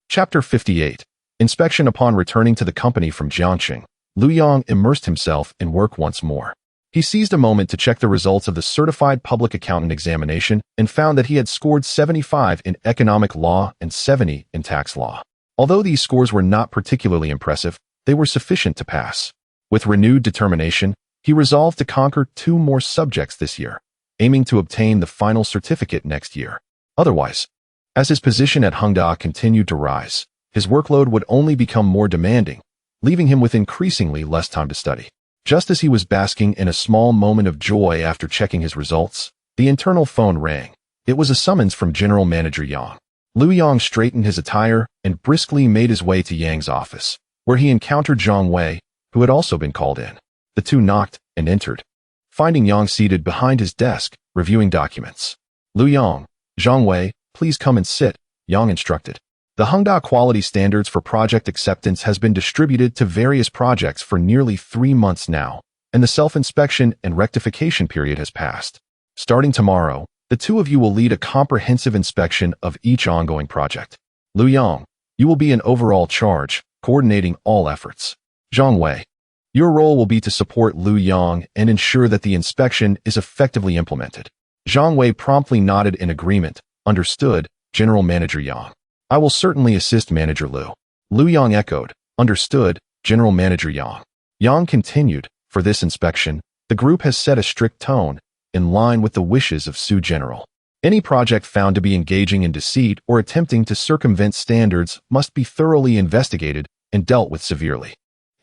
Speaker 1: Chapter 58. Inspection. Upon returning to the company from Jiangxing, Lu Yang immersed himself in work once more. He seized a moment to check the results of the Certified Public Accountant examination and found that he had scored 75 in economic law and 70 in tax law. Although these scores were not particularly impressive, they were sufficient to pass. With renewed determination, he resolved to conquer 2 more subjects this year, aiming to obtain the final certificate next year. Otherwise, as his position at Hongda continued to rise, his workload would only become more demanding, leaving him with increasingly less time to study. Just as he was basking in a small moment of joy after checking his results, the internal phone rang. It was a summons from General Manager Yang. Lu Yang straightened his attire and briskly made his way to Yang's office, where he encountered Zhang Wei, who had also been called in. The two knocked and entered, finding Yang seated behind his desk, reviewing documents. Lu Yang, Zhang Wei, please come and sit, Yang instructed. The Hongda quality standards for project acceptance has been distributed to various projects for nearly 3 months now, and the self-inspection and rectification period has passed. Starting tomorrow, the 2 of you will lead a comprehensive inspection of each ongoing project. Lu Yang, you will be in overall charge, coordinating all efforts. Zhang Wei, your role will be to support Lu Yang and ensure that the inspection is effectively implemented. Zhang Wei promptly nodded in agreement. Understood, General Manager Yang. I will certainly assist Manager Lu. Lu Yang echoed. Understood, General Manager Yang. Yang continued. For this inspection, the group has set a strict tone, in line with the wishes of Su General. Any project found to be engaging in deceit or attempting to circumvent standards must be thoroughly investigated and dealt with severely.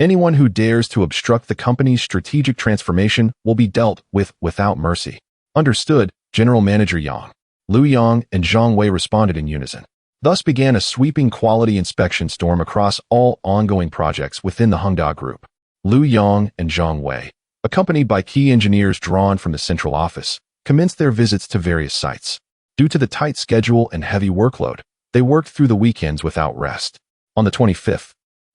Speaker 1: Anyone who dares to obstruct the company's strategic transformation will be dealt with without mercy. Understood, General Manager Yang. Lu Yang and Zhang Wei responded in unison. Thus began a sweeping quality inspection storm across all ongoing projects within the Hengda Group. Lu Yang and Zhang Wei, accompanied by key engineers drawn from the central office, commenced their visits to various sites. Due to the tight schedule and heavy workload, they worked through the weekends without rest. On the 25th,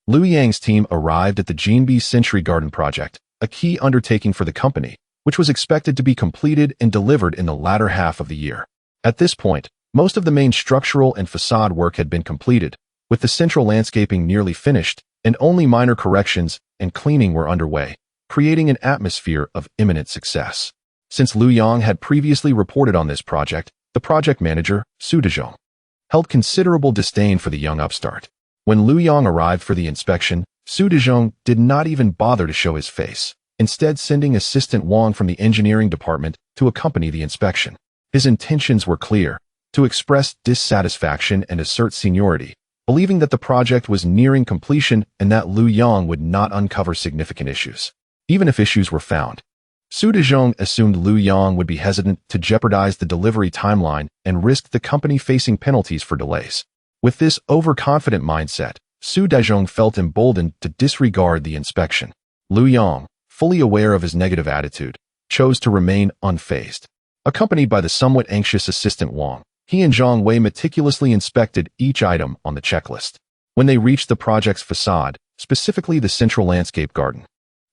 Speaker 1: Lu Yang's team arrived at the Jinbi Century Garden project, a key undertaking for the company, which was expected to be completed and delivered in the latter half of the year. At this point, most of the main structural and facade work had been completed, with the central landscaping nearly finished, and only minor corrections and cleaning were underway, creating an atmosphere of imminent success. Since Lu Yang had previously reported on this project, the project manager, Su Dezhong, held considerable disdain for the young upstart. When Lu Yang arrived for the inspection, Su Dezhong did not even bother to show his face, instead sending Assistant Wang from the engineering department to accompany the inspection. His intentions were clear: to express dissatisfaction and assert seniority, believing that the project was nearing completion and that Lu Yang would not uncover significant issues. Even if issues were found, Su Dezhong assumed Lu Yang would be hesitant to jeopardize the delivery timeline and risk the company facing penalties for delays. With this overconfident mindset, Su Dezhong felt emboldened to disregard the inspection. Lu Yang, fully aware of his negative attitude, chose to remain unfazed. Accompanied by the somewhat anxious Assistant Wang, he and Zhang Wei meticulously inspected each item on the checklist. When they reached the project's facade, specifically the central landscape garden,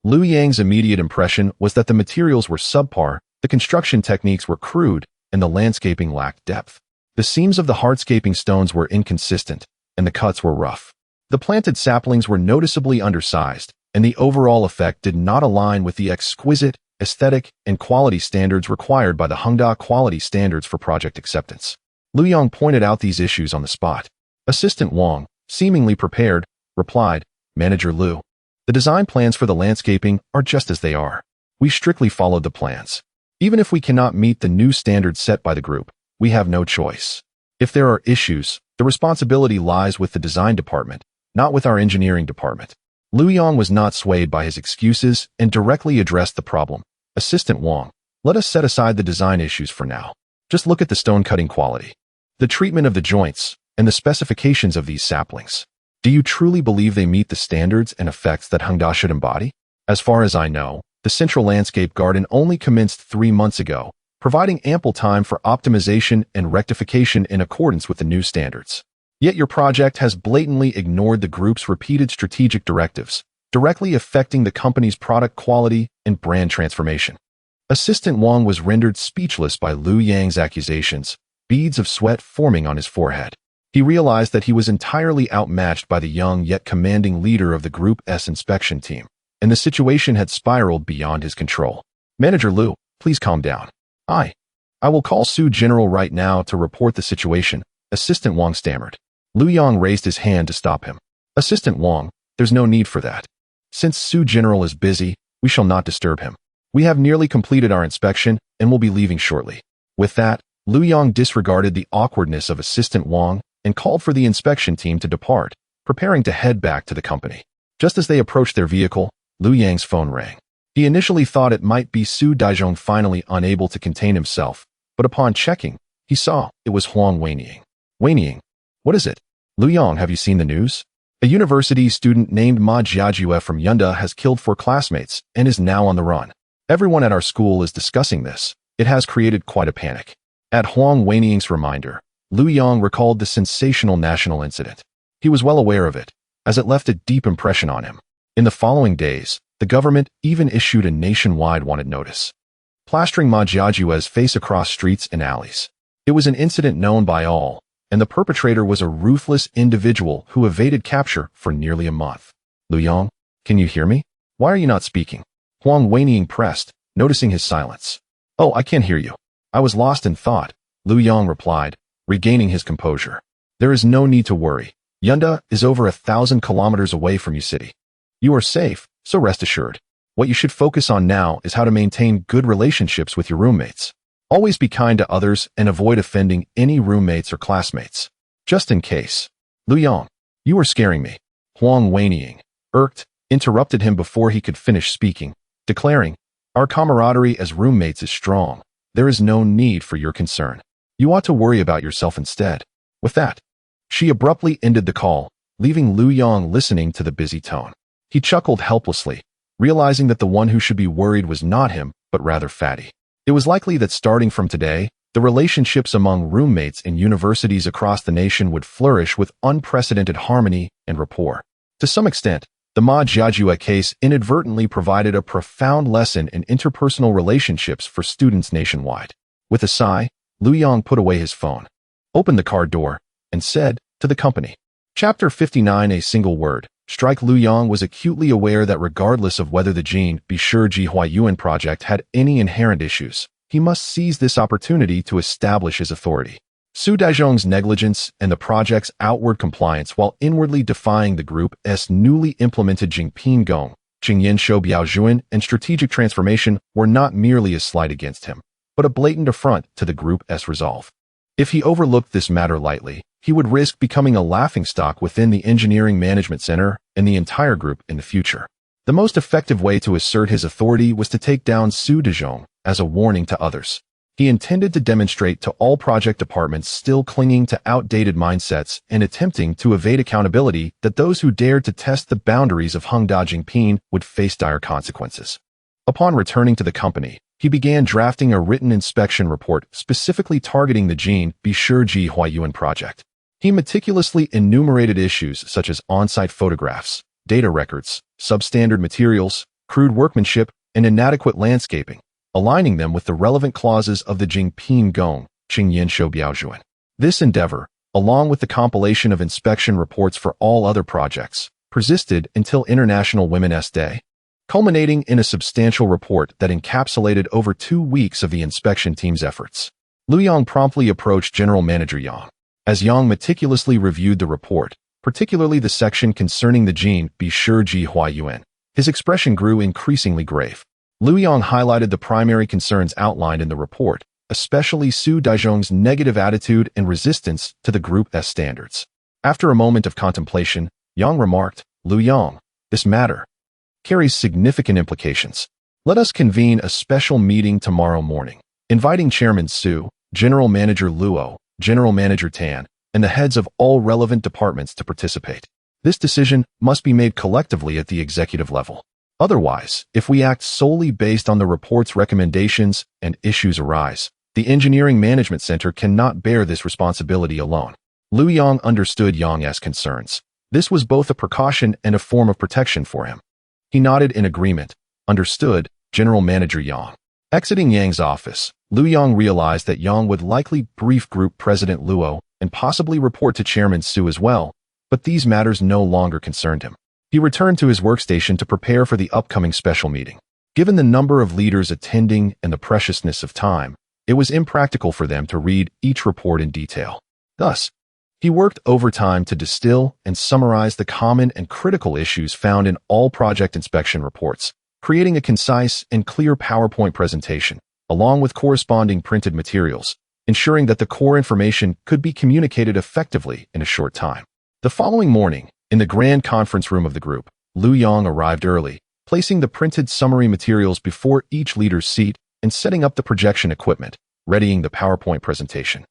Speaker 1: Lu Yang's immediate impression was that the materials were subpar, the construction techniques were crude, and the landscaping lacked depth. The seams of the hardscaping stones were inconsistent, and the cuts were rough. The planted saplings were noticeably undersized, and the overall effect did not align with the exquisite, aesthetic, and quality standards required by the Hengda quality standards for project acceptance. Lu Yang pointed out these issues on the spot. Assistant Wang, seemingly prepared, replied, "Manager Lu, the design plans for the landscaping are just as they are. We strictly followed the plans. Even if we cannot meet the new standards set by the group, we have no choice. If there are issues, the responsibility lies with the design department, not with our engineering department." Lu Yang was not swayed by his excuses and directly addressed the problem. "Assistant Wang, let us set aside the design issues for now. Just look at the stone cutting quality, the treatment of the joints, and the specifications of these saplings. Do you truly believe they meet the standards and effects that Hengda should embody? As far as I know, the central landscape garden only commenced 3 months ago, providing ample time for optimization and rectification in accordance with the new standards. Yet your project has blatantly ignored the group's repeated strategic directives, directly affecting the company's product quality and brand transformation." Assistant Wang was rendered speechless by Lu Yang's accusations, beads of sweat forming on his forehead. He realized that he was entirely outmatched by the young yet commanding leader of the Group's inspection team, and the situation had spiraled beyond his control. "Manager Lu, please calm down. I will call Su General right now to report the situation," Assistant Wang stammered. Lu Yang raised his hand to stop him. "Assistant Wang, there's no need for that. Since Su General is busy, we shall not disturb him. We have nearly completed our inspection and will be leaving shortly." With that, Lu Yang disregarded the awkwardness of Assistant Wang and called for the inspection team to depart, preparing to head back to the company. Just as they approached their vehicle, Lu Yang's phone rang. He initially thought it might be Su Dezhong, finally unable to contain himself, but upon checking, he saw it was Huang Weining. "Weining, what is it?" "Lu Yang, have you seen the news? A university student named Ma Jiajue from Yunda has killed 4 classmates and is now on the run. Everyone at our school is discussing this. It has created quite a panic." At Huang Weining's reminder, Lu Yang recalled the sensational national incident. He was well aware of it, as it left a deep impression on him. In the following days, the government even issued a nationwide wanted notice, plastering Ma Jiajue's face across streets and alleys. It was an incident known by all, and the perpetrator was a ruthless individual who evaded capture for nearly a month. "Lu Yang, can you hear me? Why are you not speaking?" Huang Weining pressed, noticing his silence. "Oh, I can't hear you. I was lost in thought," Lu Yang replied, regaining his composure. "There is no need to worry. Yunda is over 1,000 kilometers away from your city. You are safe, so rest assured." What you should focus on now is how to maintain good relationships with your roommates. Always be kind to others and avoid offending any roommates or classmates. Just in case. Lu Yang, you are scaring me. Huang Wenying, irked, interrupted him before he could finish speaking, declaring, our camaraderie as roommates is strong. There is no need for your concern. You ought to worry about yourself instead. With that, she abruptly ended the call, leaving Lu Yang listening to the busy tone. He chuckled helplessly, realizing that the one who should be worried was not him, but rather Fatty. It was likely that starting from today, the relationships among roommates in universities across the nation would flourish with unprecedented harmony and rapport. To some extent, the Ma Jiajue case inadvertently provided a profound lesson in interpersonal relationships for students nationwide. With a sigh, Lu Yang put away his phone, opened the car door, and said to the company, Chapter 59, a single word. Strike. Lu Yang was acutely aware that regardless of whether the Jin Bishu Ji Huayuan project had any inherent issues, he must seize this opportunity to establish his authority. Su Daizhong's negligence and the project's outward compliance while inwardly defying the group's newly implemented Jingping Gong, Qingyan Shou Biaojuan, and strategic transformation were not merely a slight against him, but a blatant affront to the group's resolve. If he overlooked this matter lightly, he would risk becoming a laughingstock within the engineering management center and the entire group in the future. The most effective way to assert his authority was to take down Su Daizhong as a warning to others. He intended to demonstrate to all project departments still clinging to outdated mindsets and attempting to evade accountability that those who dared to test the boundaries of Hengda Jingping would face dire consequences. Upon returning to the company, he began drafting a written inspection report specifically targeting the Jin Bishu Ji Huayuan project. He meticulously enumerated issues such as on-site photographs, data records, substandard materials, crude workmanship, and inadequate landscaping, aligning them with the relevant clauses of the Jingping Gong, Qingyan Shou Biaojuan. This endeavor, along with the compilation of inspection reports for all other projects, persisted until International Women's Day, culminating in a substantial report that encapsulated over 2 weeks of the inspection team's efforts. Lu Yang promptly approached General Manager Yang. As Yang meticulously reviewed the report, particularly the section concerning the Jin Bishu Ji Huayuan, his expression grew increasingly grave. Lu Yang highlighted the primary concerns outlined in the report, especially Su Daizhong's negative attitude and resistance to the group's standards. After a moment of contemplation, Yang remarked, Lu Yang, this matter carries significant implications. Let us convene a special meeting tomorrow morning, inviting Chairman Su, General Manager Luo, General Manager Tan, and the heads of all relevant departments to participate. This decision must be made collectively at the executive level. Otherwise, if we act solely based on the report's recommendations and issues arise, the Engineering Management Center cannot bear this responsibility alone. Lu Yang understood Yang's concerns. This was both a precaution and a form of protection for him. He nodded in agreement. Understood, General Manager Yang. Exiting Yang's office, Lu Yang realized that Yang would likely brief Group President Luo and possibly report to Chairman Su as well, but these matters no longer concerned him. He returned to his workstation to prepare for the upcoming special meeting. Given the number of leaders attending and the preciousness of time, it was impractical for them to read each report in detail. Thus, he worked overtime to distill and summarize the common and critical issues found in all project inspection reports, creating a concise and clear PowerPoint presentation, along with corresponding printed materials, ensuring that the core information could be communicated effectively in a short time. The following morning, in the grand conference room of the group, Lu Yang arrived early, placing the printed summary materials before each leader's seat and setting up the projection equipment, readying the PowerPoint presentation.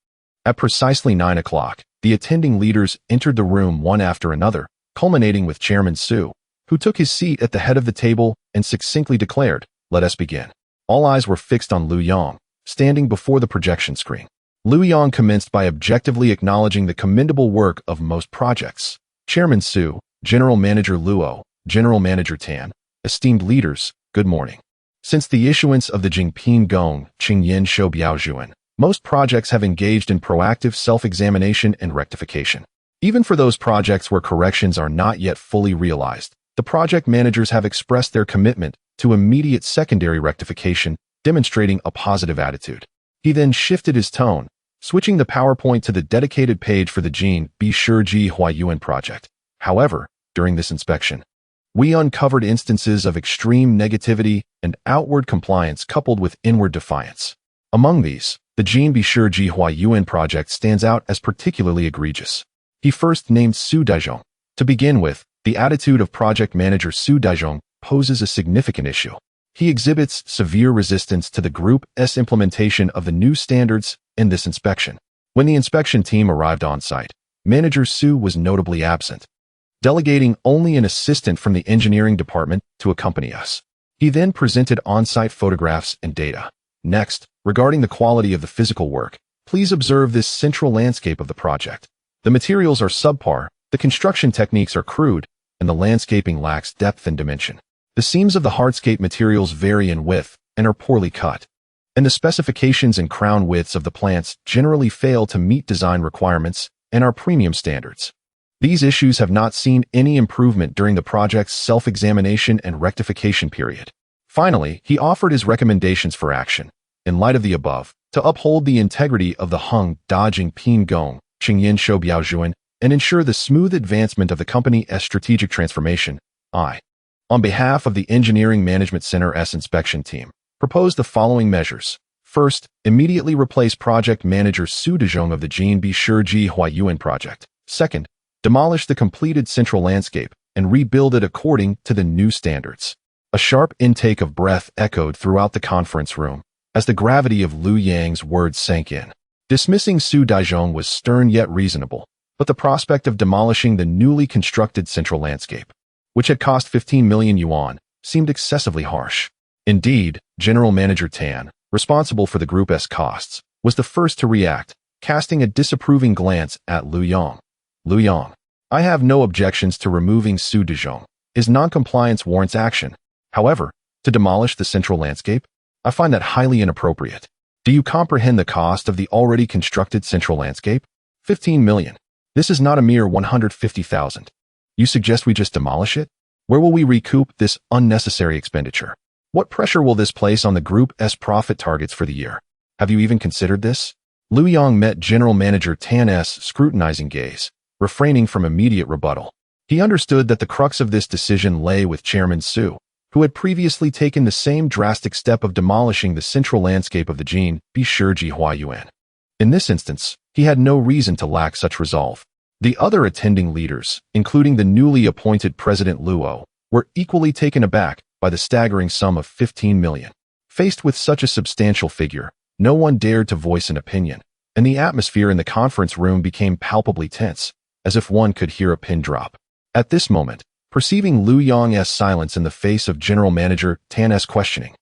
Speaker 1: At precisely 9 o'clock, the attending leaders entered the room one after another, culminating with Chairman Su, who took his seat at the head of the table and succinctly declared, "Let us begin." All eyes were fixed on Lu Yang, standing before the projection screen. Lu Yang commenced by objectively acknowledging the commendable work of most projects. Chairman Su, General Manager Luo, General Manager Tan, esteemed leaders, good morning. Since the issuance of the Jingping Gong, Qingyan Shou Biaojuan, most projects have engaged in proactive self-examination and rectification. Even for those projects where corrections are not yet fully realized, the project managers have expressed their commitment to immediate secondary rectification, demonstrating a positive attitude. He then shifted his tone, switching the PowerPoint to the dedicated page for the Jin Bishu Ji Huayuan project. However, during this inspection, We uncovered instances of extreme negativity and outward compliance coupled with inward defiance. Among these, the Jin Bishur Jihua Yuan project stands out as particularly egregious. He first named Su Daizhong. To begin with, the attitude of project manager Su Daizhong poses a significant issue. He exhibits severe resistance to the group's implementation of the new standards in this inspection. When the inspection team arrived on site, Manager Su was notably absent, delegating only an assistant from the engineering department to accompany us. He then presented on-site photographs and data. Next, regarding the quality of the physical work, please observe this central landscape of the project. The materials are subpar, the construction techniques are crude, and the landscaping lacks depth and dimension. The seams of the hardscape materials vary in width and are poorly cut, and the specifications and crown widths of the plants generally fail to meet design requirements and our premium standards. These issues have not seen any improvement during the project's self-examination and rectification period. Finally, he offered his recommendations for action. In light of the above, to uphold the integrity of the Hung Da Jingping Gong, Qingyan Shou Biaojuan, and ensure the smooth advancement of the company's strategic transformation, I, on behalf of the Engineering Management Center's inspection team, propose the following measures. First, immediately replace project manager Su Daizhong of the Jin Bishur Jihua Yuan project. Second, demolish the completed central landscape and rebuild it according to the new standards. A sharp intake of breath echoed throughout the conference room as the gravity of Liu Yang's words sank in. Dismissing Su Daizhong was stern yet reasonable, but the prospect of demolishing the newly constructed central landscape, which had cost 15 million yuan, seemed excessively harsh. Indeed, General Manager Tan, responsible for the group's costs, was the first to react, casting a disapproving glance at Liu Yang. Liu Yang, I have no objections to removing Su Daizhong. His non-compliance warrants action. However, to demolish the central landscape, I find that highly inappropriate. Do you comprehend the cost of the already constructed central landscape? 15 million. This is not a mere 150,000. You suggest we just demolish it? Where will we recoup this unnecessary expenditure? What pressure will this place on the group's profit targets for the year? Have you even considered this? Liu Yang met General Manager Tan's scrutinizing gaze, refraining from immediate rebuttal. He understood that the crux of this decision lay with Chairman Su, who had previously taken the same drastic step of demolishing the central landscape of the Jin Bishur Jihua Yuan. In this instance, he had no reason to lack such resolve. The other attending leaders, including the newly appointed President Luo, were equally taken aback by the staggering sum of 15 million. Faced with such a substantial figure, no one dared to voice an opinion, and the atmosphere in the conference room became palpably tense, as if one could hear a pin drop. At this moment, perceiving Liu Yang's silence in the face of General Manager Tan's questioning,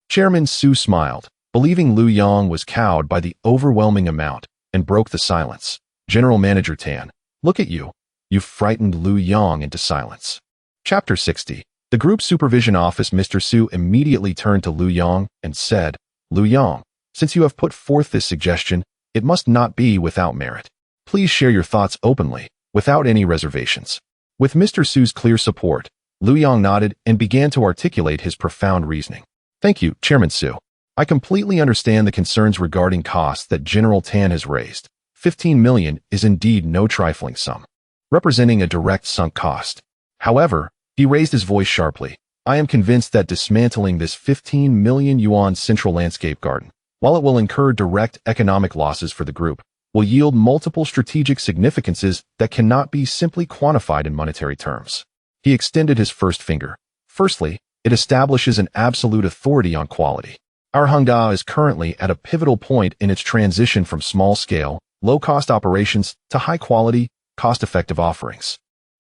Speaker 1: Chairman Su smiled, believing Liu Yang was cowed by the overwhelming amount, and broke the silence. General Manager Tan, look at you. You've frightened Liu Yang into silence. Chapter 60. The Group Supervision Office. Mr. Su immediately turned to Liu Yang and said, Liu Yang, since you have put forth this suggestion, it must not be without merit. Please share your thoughts openly, without any reservations. With Mr. Su's clear support, Liu Yang nodded and began to articulate his profound reasoning. Thank you, Chairman Su. I completely understand the concerns regarding costs that General Tan has raised. 15 million is indeed no trifling sum, representing a direct sunk cost. However, he raised his voice sharply. I am convinced that dismantling this 15 million yuan central landscape garden, while it will incur direct economic losses for the group, will yield multiple strategic significances that cannot be simply quantified in monetary terms. He extended his first finger. Firstly, it establishes an absolute authority on quality. Our Hongda is currently at a pivotal point in its transition from small-scale, low-cost operations to high-quality, cost-effective offerings.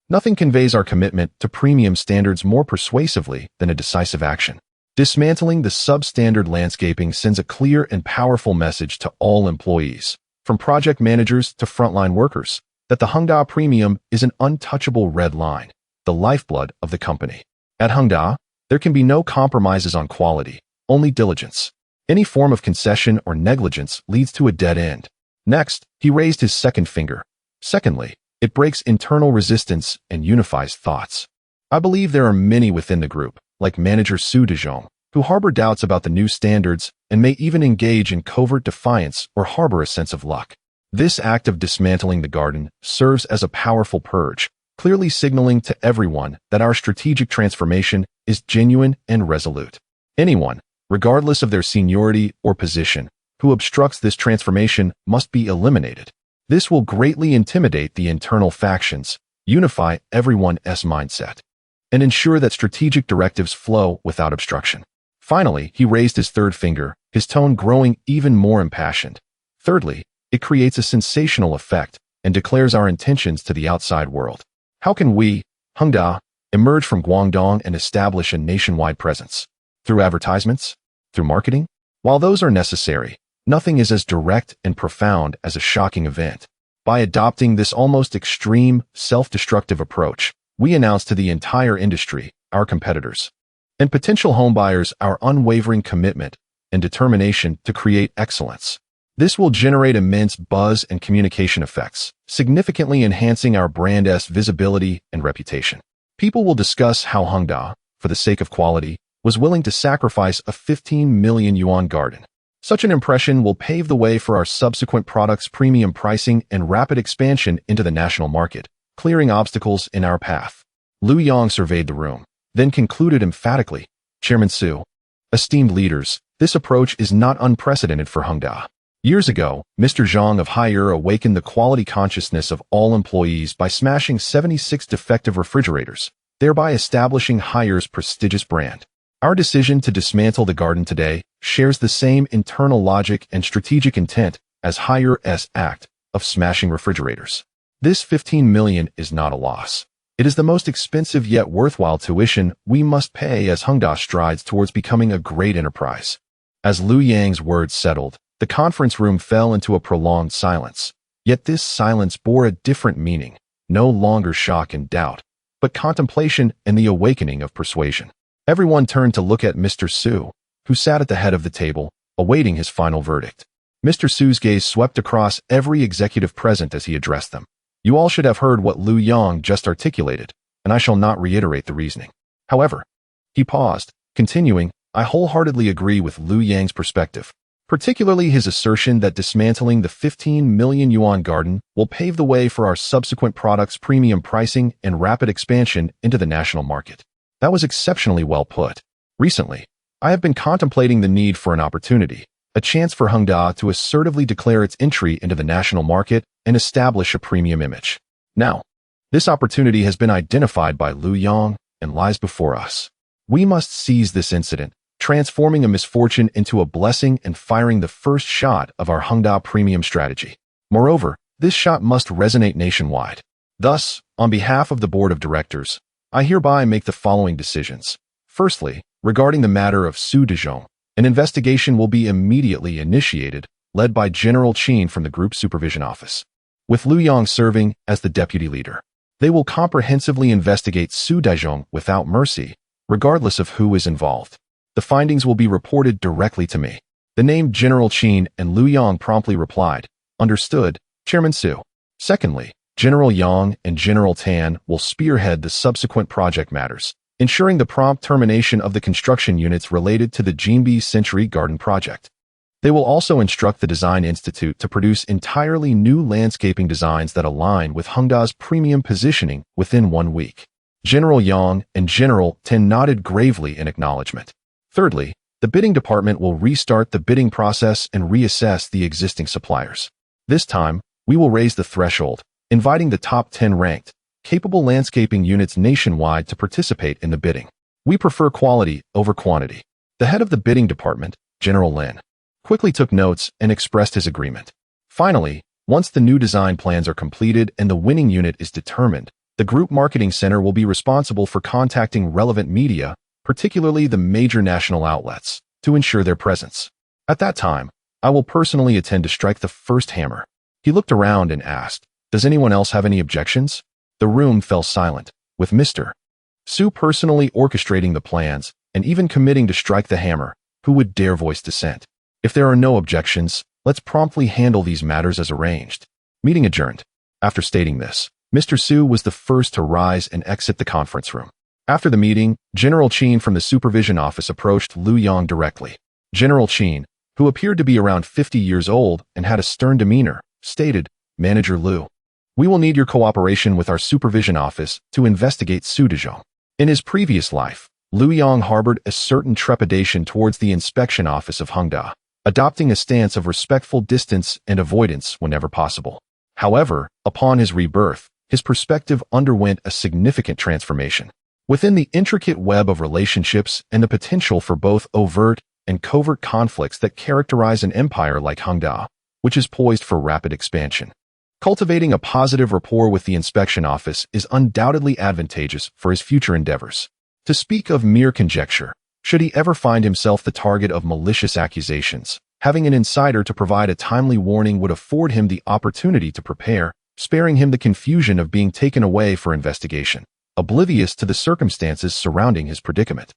Speaker 1: Nothing conveys our commitment to premium standards more persuasively than a decisive action. Dismantling the substandard landscaping sends a clear and powerful message to all employees, from project managers to frontline workers, that the Hongda Premium is an untouchable red line, the lifeblood of the company. At Hongda, there can be no compromises on quality, only diligence. Any form of concession or negligence leads to a dead end. Next, he raised his second finger. Secondly, it breaks internal resistance and unifies thoughts. I believe there are many within the group, like Manager Su Daizhong, who harbor doubts about the new standards and may even engage in covert defiance or harbor a sense of luck. This act of dismantling the garden serves as a powerful purge, clearly signaling to everyone that our strategic transformation is genuine and resolute. Anyone, regardless of their seniority or position, who obstructs this transformation must be eliminated. This will greatly intimidate the internal factions, unify everyone's mindset, and ensure that strategic directives flow without obstruction. Finally, he raised his third finger, his tone growing even more impassioned. Thirdly, it creates a sensational effect and declares our intentions to the outside world. How can we, Hongda, emerge from Guangdong and establish a nationwide presence? Through advertisements? Through marketing? While those are necessary, nothing is as direct and profound as a shocking event. By adopting this almost extreme, self-destructive approach, we announce to the entire industry, our competitors, and potential homebuyers our unwavering commitment and determination to create excellence. This will generate immense buzz and communication effects, significantly enhancing our brand's visibility and reputation. People will discuss how Hongda, for the sake of quality, was willing to sacrifice a 15 million yuan garden. Such an impression will pave the way for our subsequent products' premium pricing and rapid expansion into the national market, clearing obstacles in our path. Lu Yang surveyed the room, then concluded emphatically, Chairman Su, esteemed leaders, this approach is not unprecedented for Hongda. Years ago, Mr. Zhang of Haier awakened the quality consciousness of all employees by smashing 76 defective refrigerators, thereby establishing Haier's prestigious brand. Our decision to dismantle the garden today shares the same internal logic and strategic intent as Haier's act of smashing refrigerators. This 15 million is not a loss. It is the most expensive yet worthwhile tuition we must pay as Hongda strides towards becoming a great enterprise. As Lu Yang's words settled, the conference room fell into a prolonged silence. Yet this silence bore a different meaning, no longer shock and doubt, but contemplation and the awakening of persuasion. Everyone turned to look at Mr. Su, who sat at the head of the table, awaiting his final verdict. Mr. Su's gaze swept across every executive present as he addressed them. You all should have heard what Lu Yang just articulated, and I shall not reiterate the reasoning. However, he paused, continuing, I wholeheartedly agree with Lu Yang's perspective, particularly his assertion that dismantling the 15 million yuan garden will pave the way for our subsequent products' premium pricing and rapid expansion into the national market. That was exceptionally well put. Recently, I have been contemplating the need for an opportunity, a chance for Hongda to assertively declare its entry into the national market and establish a premium image. Now, this opportunity has been identified by Lu Yang and lies before us. We must seize this incident, transforming a misfortune into a blessing and firing the first shot of our Hongda premium strategy. Moreover, this shot must resonate nationwide. Thus, on behalf of the board of directors, I hereby make the following decisions. Firstly, regarding the matter of Su Dezhong, an investigation will be immediately initiated, led by General Qin from the Group Supervision Office, with Lu Yang serving as the deputy leader. They will comprehensively investigate Su Dezhong without mercy, regardless of who is involved. The findings will be reported directly to me. The named General Qin and Lu Yang promptly replied, Understood, Chairman Su. Secondly, General Yang and General Tan will spearhead the subsequent project matters, ensuring the prompt termination of the construction units related to the Jinbi Century Garden project. They will also instruct the Design Institute to produce entirely new landscaping designs that align with Hongda's premium positioning within 1 week. General Yang and General Tan nodded gravely in acknowledgement. Thirdly, the bidding department will restart the bidding process and reassess the existing suppliers. This time, we will raise the threshold, inviting the top 10 ranked, capable landscaping units nationwide to participate in the bidding. We prefer quality over quantity. The head of the bidding department, General Lin, quickly took notes and expressed his agreement. Finally, once the new design plans are completed and the winning unit is determined, the Group Marketing Center will be responsible for contacting relevant media, particularly the major national outlets, to ensure their presence. At that time, I will personally attend to strike the first hammer. He looked around and asked, Does anyone else have any objections? The room fell silent, with Mr. Su personally orchestrating the plans and even committing to strike the hammer. Who would dare voice dissent? If there are no objections, let's promptly handle these matters as arranged. Meeting adjourned. After stating this, Mr. Su was the first to rise and exit the conference room. After the meeting, General Qin from the Supervision Office approached Lu Yang directly. General Qin, who appeared to be around 50 years old and had a stern demeanor, stated, Manager Lu, We will need your cooperation with our supervision office to investigate Su Dezhong. In his previous life, Lu Yong harbored a certain trepidation towards the inspection office of Hengda, adopting a stance of respectful distance and avoidance whenever possible. However, upon his rebirth, his perspective underwent a significant transformation. Within the intricate web of relationships and the potential for both overt and covert conflicts that characterize an empire like Hengda, which is poised for rapid expansion. Cultivating a positive rapport with the inspection office is undoubtedly advantageous for his future endeavors. To speak of mere conjecture, should he ever find himself the target of malicious accusations, having an insider to provide a timely warning would afford him the opportunity to prepare, sparing him the confusion of being taken away for investigation, oblivious to the circumstances surrounding his predicament.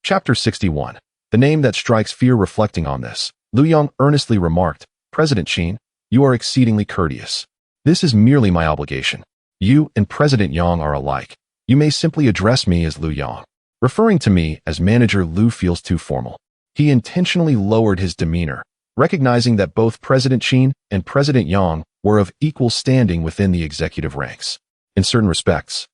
Speaker 1: Chapter 61. The name that strikes fear. Reflecting on this, Lu Yong earnestly remarked, "President Qin, you are exceedingly courteous. This is merely my obligation. You and President Yang are alike. You may simply address me as Lu Yong." Referring to me as Manager Lu feels too formal. He intentionally lowered his demeanor, recognizing that both President Qin and President Yang were of equal standing within the executive ranks. In certain respects,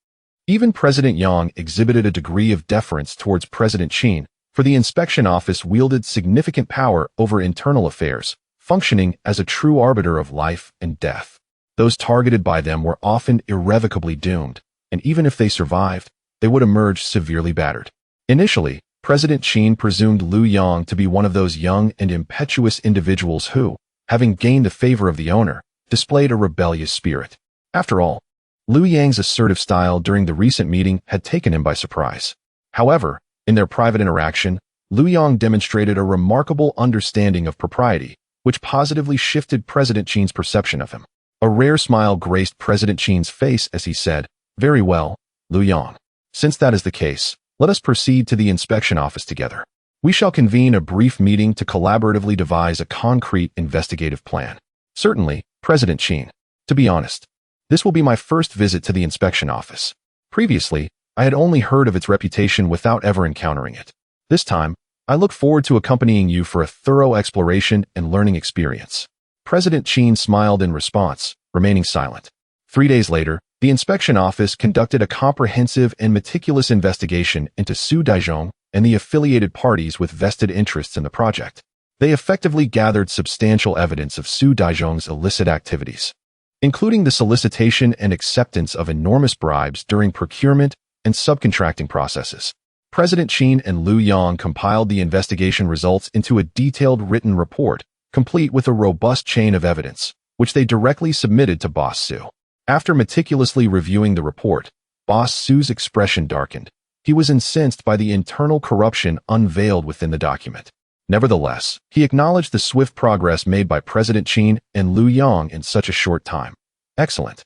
Speaker 1: even President Yang exhibited a degree of deference towards President Qin, for the inspection office wielded significant power over internal affairs, functioning as a true arbiter of life and death. Those targeted by them were often irrevocably doomed, and even if they survived, they would emerge severely battered. Initially, President Qin presumed Lu Yong to be one of those young and impetuous individuals who, having gained the favor of the owner, displayed a rebellious spirit. After all, Lu Yang's assertive style during the recent meeting had taken him by surprise. However, in their private interaction, Lu Yong demonstrated a remarkable understanding of propriety, which positively shifted President Qin's perception of him. A rare smile graced President Qin's face as he said, "Very well, Lu Yong. Since that is the case, let us proceed to the inspection office together. We shall convene a brief meeting to collaboratively devise a concrete investigative plan." "Certainly, President Qin. To be honest, this will be my first visit to the inspection office. Previously, I had only heard of its reputation without ever encountering it. This time, I look forward to accompanying you for a thorough exploration and learning experience." President Qin smiled in response, remaining silent. 3 days later, the inspection office conducted a comprehensive and meticulous investigation into Su Dezhong and the affiliated parties with vested interests in the project. They effectively gathered substantial evidence of Su Dezhong's illicit activities, including the solicitation and acceptance of enormous bribes during procurement and subcontracting processes. President Qin and Lu Yong compiled the investigation results into a detailed written report, complete with a robust chain of evidence, which they directly submitted to Boss Su. After meticulously reviewing the report, Boss Su's expression darkened. He was incensed by the internal corruption unveiled within the document. Nevertheless, he acknowledged the swift progress made by President Qin and Lu Yong in such a short time. "Excellent.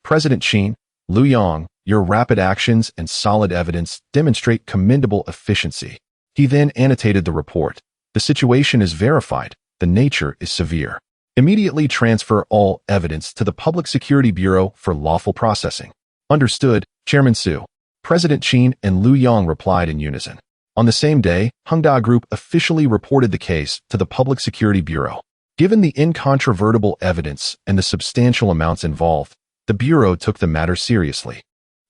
Speaker 1: President Qin, Lu Yong, your rapid actions and solid evidence demonstrate commendable efficiency." He then annotated the report. "The situation is verified. The nature is severe. Immediately transfer all evidence to the Public Security Bureau for lawful processing." "Understood, Chairman Su." President Qin and Lu Yong replied in unison. On the same day, Hengda Group officially reported the case to the Public Security Bureau. Given the incontrovertible evidence and the substantial amounts involved, the Bureau took the matter seriously,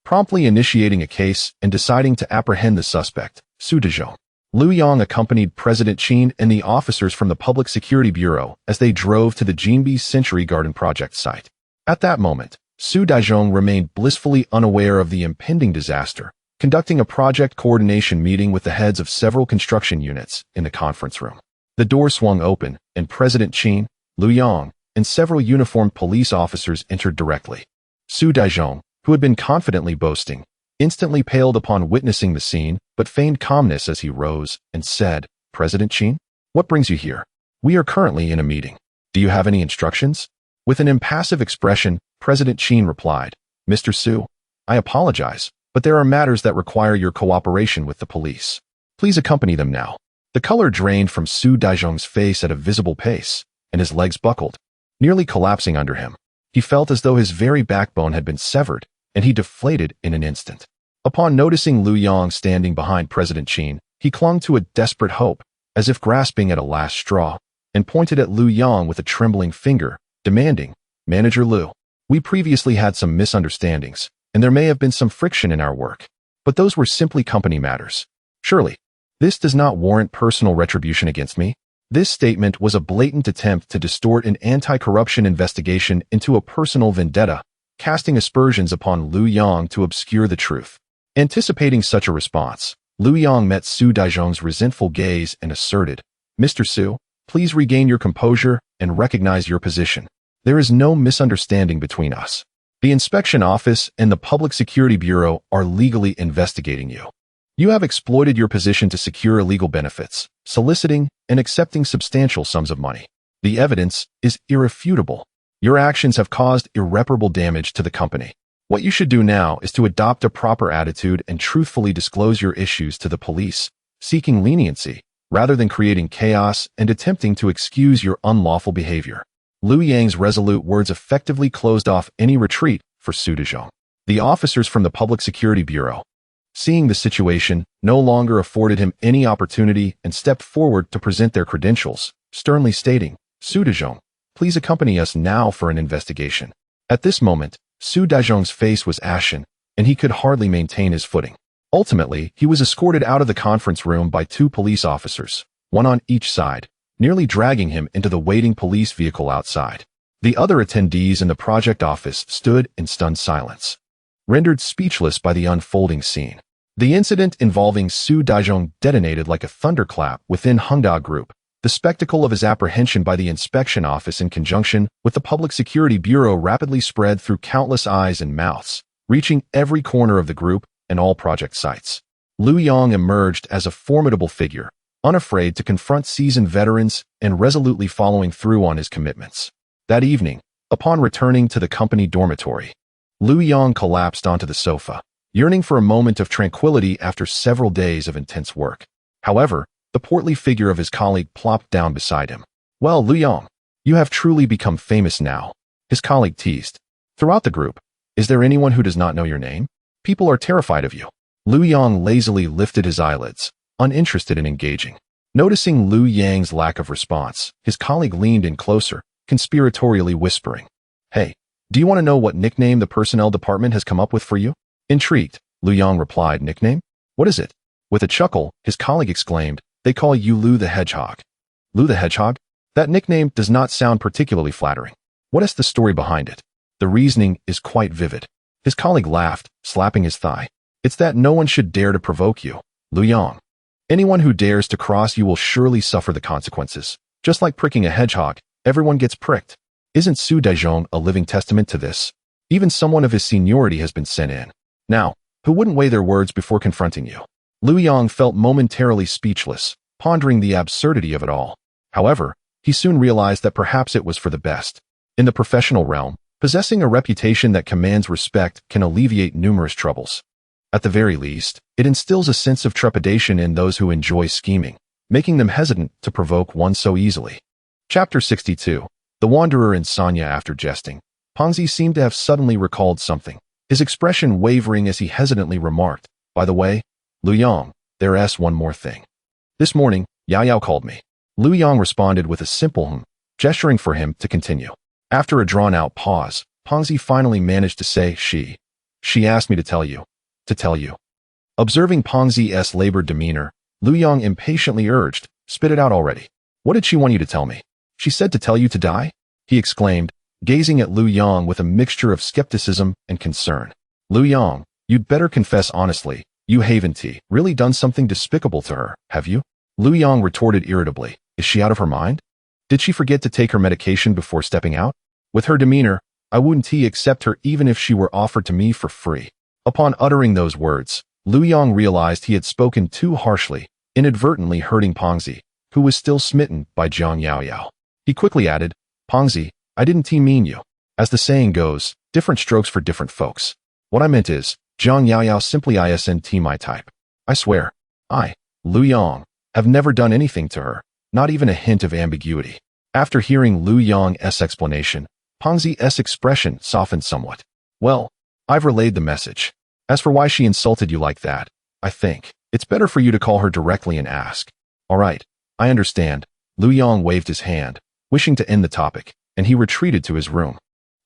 Speaker 1: promptly initiating a case and deciding to apprehend the suspect, Su Dezhong. Lu Yong accompanied President Qin and the officers from the Public Security Bureau as they drove to the Jinbi Century Garden project site. At that moment, Su Dezhong remained blissfully unaware of the impending disaster, conducting a project coordination meeting with the heads of several construction units in the conference room. The door swung open, and President Qin, Lu Yong, and several uniformed police officers entered directly. Su Dezhong, who had been confidently boasting, instantly paled upon witnessing the scene, but feigned calmness as he rose and said, "President Qin, what brings you here? We are currently in a meeting. Do you have any instructions?" With an impassive expression, President Qin replied, "Mr. Su, I apologize, but there are matters that require your cooperation with the police. Please accompany them now." The color drained from Su Dezhong's face at a visible pace, and his legs buckled, nearly collapsing under him. He felt as though his very backbone had been severed, and he deflated in an instant. Upon noticing Lu Yong standing behind President Qin, he clung to a desperate hope, as if grasping at a last straw, and pointed at Lu Yong with a trembling finger, demanding, "Manager Lu, We previously had some misunderstandings, and there may have been some friction in our work. But those were simply company matters. Surely, this does not warrant personal retribution against me. This statement was a blatant attempt to distort an anti-corruption investigation into a personal vendetta, casting aspersions upon Liu Yang to obscure the truth. Anticipating such a response, Liu Yang met Su Daizhong's resentful gaze and asserted, "Mr. Su, please regain your composure and recognize your position. There is no misunderstanding between us. The Inspection Office and the Public Security Bureau are legally investigating you. You have exploited your position to secure illegal benefits, soliciting and accepting substantial sums of money. The evidence is irrefutable. Your actions have caused irreparable damage to the company. What you should do now is to adopt a proper attitude and truthfully disclose your issues to the police, seeking leniency, rather than creating chaos and attempting to excuse your unlawful behavior." Liu Yang's resolute words effectively closed off any retreat for Su Daizhong. The officers from the Public Security Bureau, seeing the situation, no longer afforded him any opportunity and stepped forward to present their credentials, sternly stating, "Su Daizhong, please accompany us now for an investigation." At this moment, Su Daizhong's face was ashen, and he could hardly maintain his footing. Ultimately, he was escorted out of the conference room by 2 police officers, one on each side, nearly dragging him into the waiting police vehicle outside. The other attendees in the project office stood in stunned silence, rendered speechless by the unfolding scene. The incident involving Su Daizhong detonated like a thunderclap within Hengda Group. The spectacle of his apprehension by the inspection office in conjunction with the Public Security Bureau rapidly spread through countless eyes and mouths, reaching every corner of the group and all project sites. Liu Yang emerged as a formidable figure, unafraid to confront seasoned veterans and resolutely following through on his commitments. That evening, upon returning to the company dormitory, Liu Yang collapsed onto the sofa, yearning for a moment of tranquility after several days of intense work. However, the portly figure of his colleague plopped down beside him. "Well, Liu Yang, you have truly become famous now," his colleague teased. "Throughout the group, is there anyone who does not know your name? People are terrified of you." Liu Yang lazily lifted his eyelids, uninterested in engaging. Noticing Liu Yang's lack of response, his colleague leaned in closer, conspiratorially whispering, "Hey, do you want to know what nickname the personnel department has come up with for you?" Intrigued, Liu Yang replied, "Nickname? What is it?" With a chuckle, his colleague exclaimed, "They call you Liu the Hedgehog." "Liu the Hedgehog? That nickname does not sound particularly flattering. What is the story behind it?" "The reasoning is quite vivid." His colleague laughed, slapping his thigh. "It's that no one should dare to provoke you, Liu Yang. Anyone who dares to cross you will surely suffer the consequences. Just like pricking a hedgehog, everyone gets pricked. Isn't Su Daizhong a living testament to this? Even someone of his seniority has been sent in. Now, who wouldn't weigh their words before confronting you?" Liu Yang felt momentarily speechless, pondering the absurdity of it all. However, he soon realized that perhaps it was for the best. In the professional realm, possessing a reputation that commands respect can alleviate numerous troubles. At the very least, it instills a sense of trepidation in those who enjoy scheming, making them hesitant to provoke one so easily. Chapter 62. The Wanderer and Sonya. After jesting, Pongzi seemed to have suddenly recalled something, his expression wavering as he hesitantly remarked, "By the way, Liu Yang, there's one more thing. This morning, Yao Yao called me." Liu Yang responded with a simple gesturing for him to continue. After a drawn-out pause, Pongzi finally managed to say, She asked me to tell you. To tell you." Observing Pongzi's labored demeanor, Liu Yang impatiently urged, "Spit it out already. What did she want you to tell me?" "She said to tell you to die?" he exclaimed, gazing at Liu Yang with a mixture of skepticism and concern. "Liu Yang, you'd better confess honestly. You haven't really done something despicable to her, have you?" Liu Yang retorted irritably. "Is she out of her mind? Did she forget to take her medication before stepping out? With her demeanor, I wouldn't accept her even if she were offered to me for free." Upon uttering those words, Liu Yang realized he had spoken too harshly, inadvertently hurting Pongzi, who was still smitten by Jiang Yaoyao. He quickly added, "Pongzi, I didn't mean you. As the saying goes, different strokes for different folks. What I meant is, Jiang Yaoyao simply isn't my type. I swear, I, Liu Yang, have never done anything to her, not even a hint of ambiguity." After hearing Liu Yang's explanation, Pongzi's expression softened somewhat. "Well, I've relayed the message. As for why she insulted you like that, I think it's better for you to call her directly and ask." "All right, I understand." Liu Yang waved his hand, wishing to end the topic, and he retreated to his room.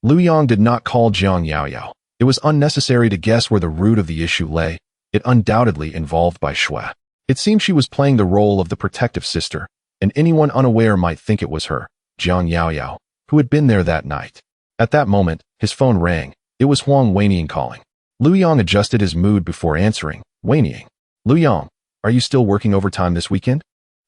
Speaker 1: Lu Yong did not call Jiang Yaoyao. It was unnecessary to guess where the root of the issue lay. It undoubtedly involved Bai Shui. It seemed she was playing the role of the protective sister, and anyone unaware might think it was her, Jiang Yaoyao, who had been there that night. At that moment, his phone rang. It was Huang Weiniang calling. Lu Yong adjusted his mood before answering. Weiniang. Lu Yong, are you still working overtime this weekend?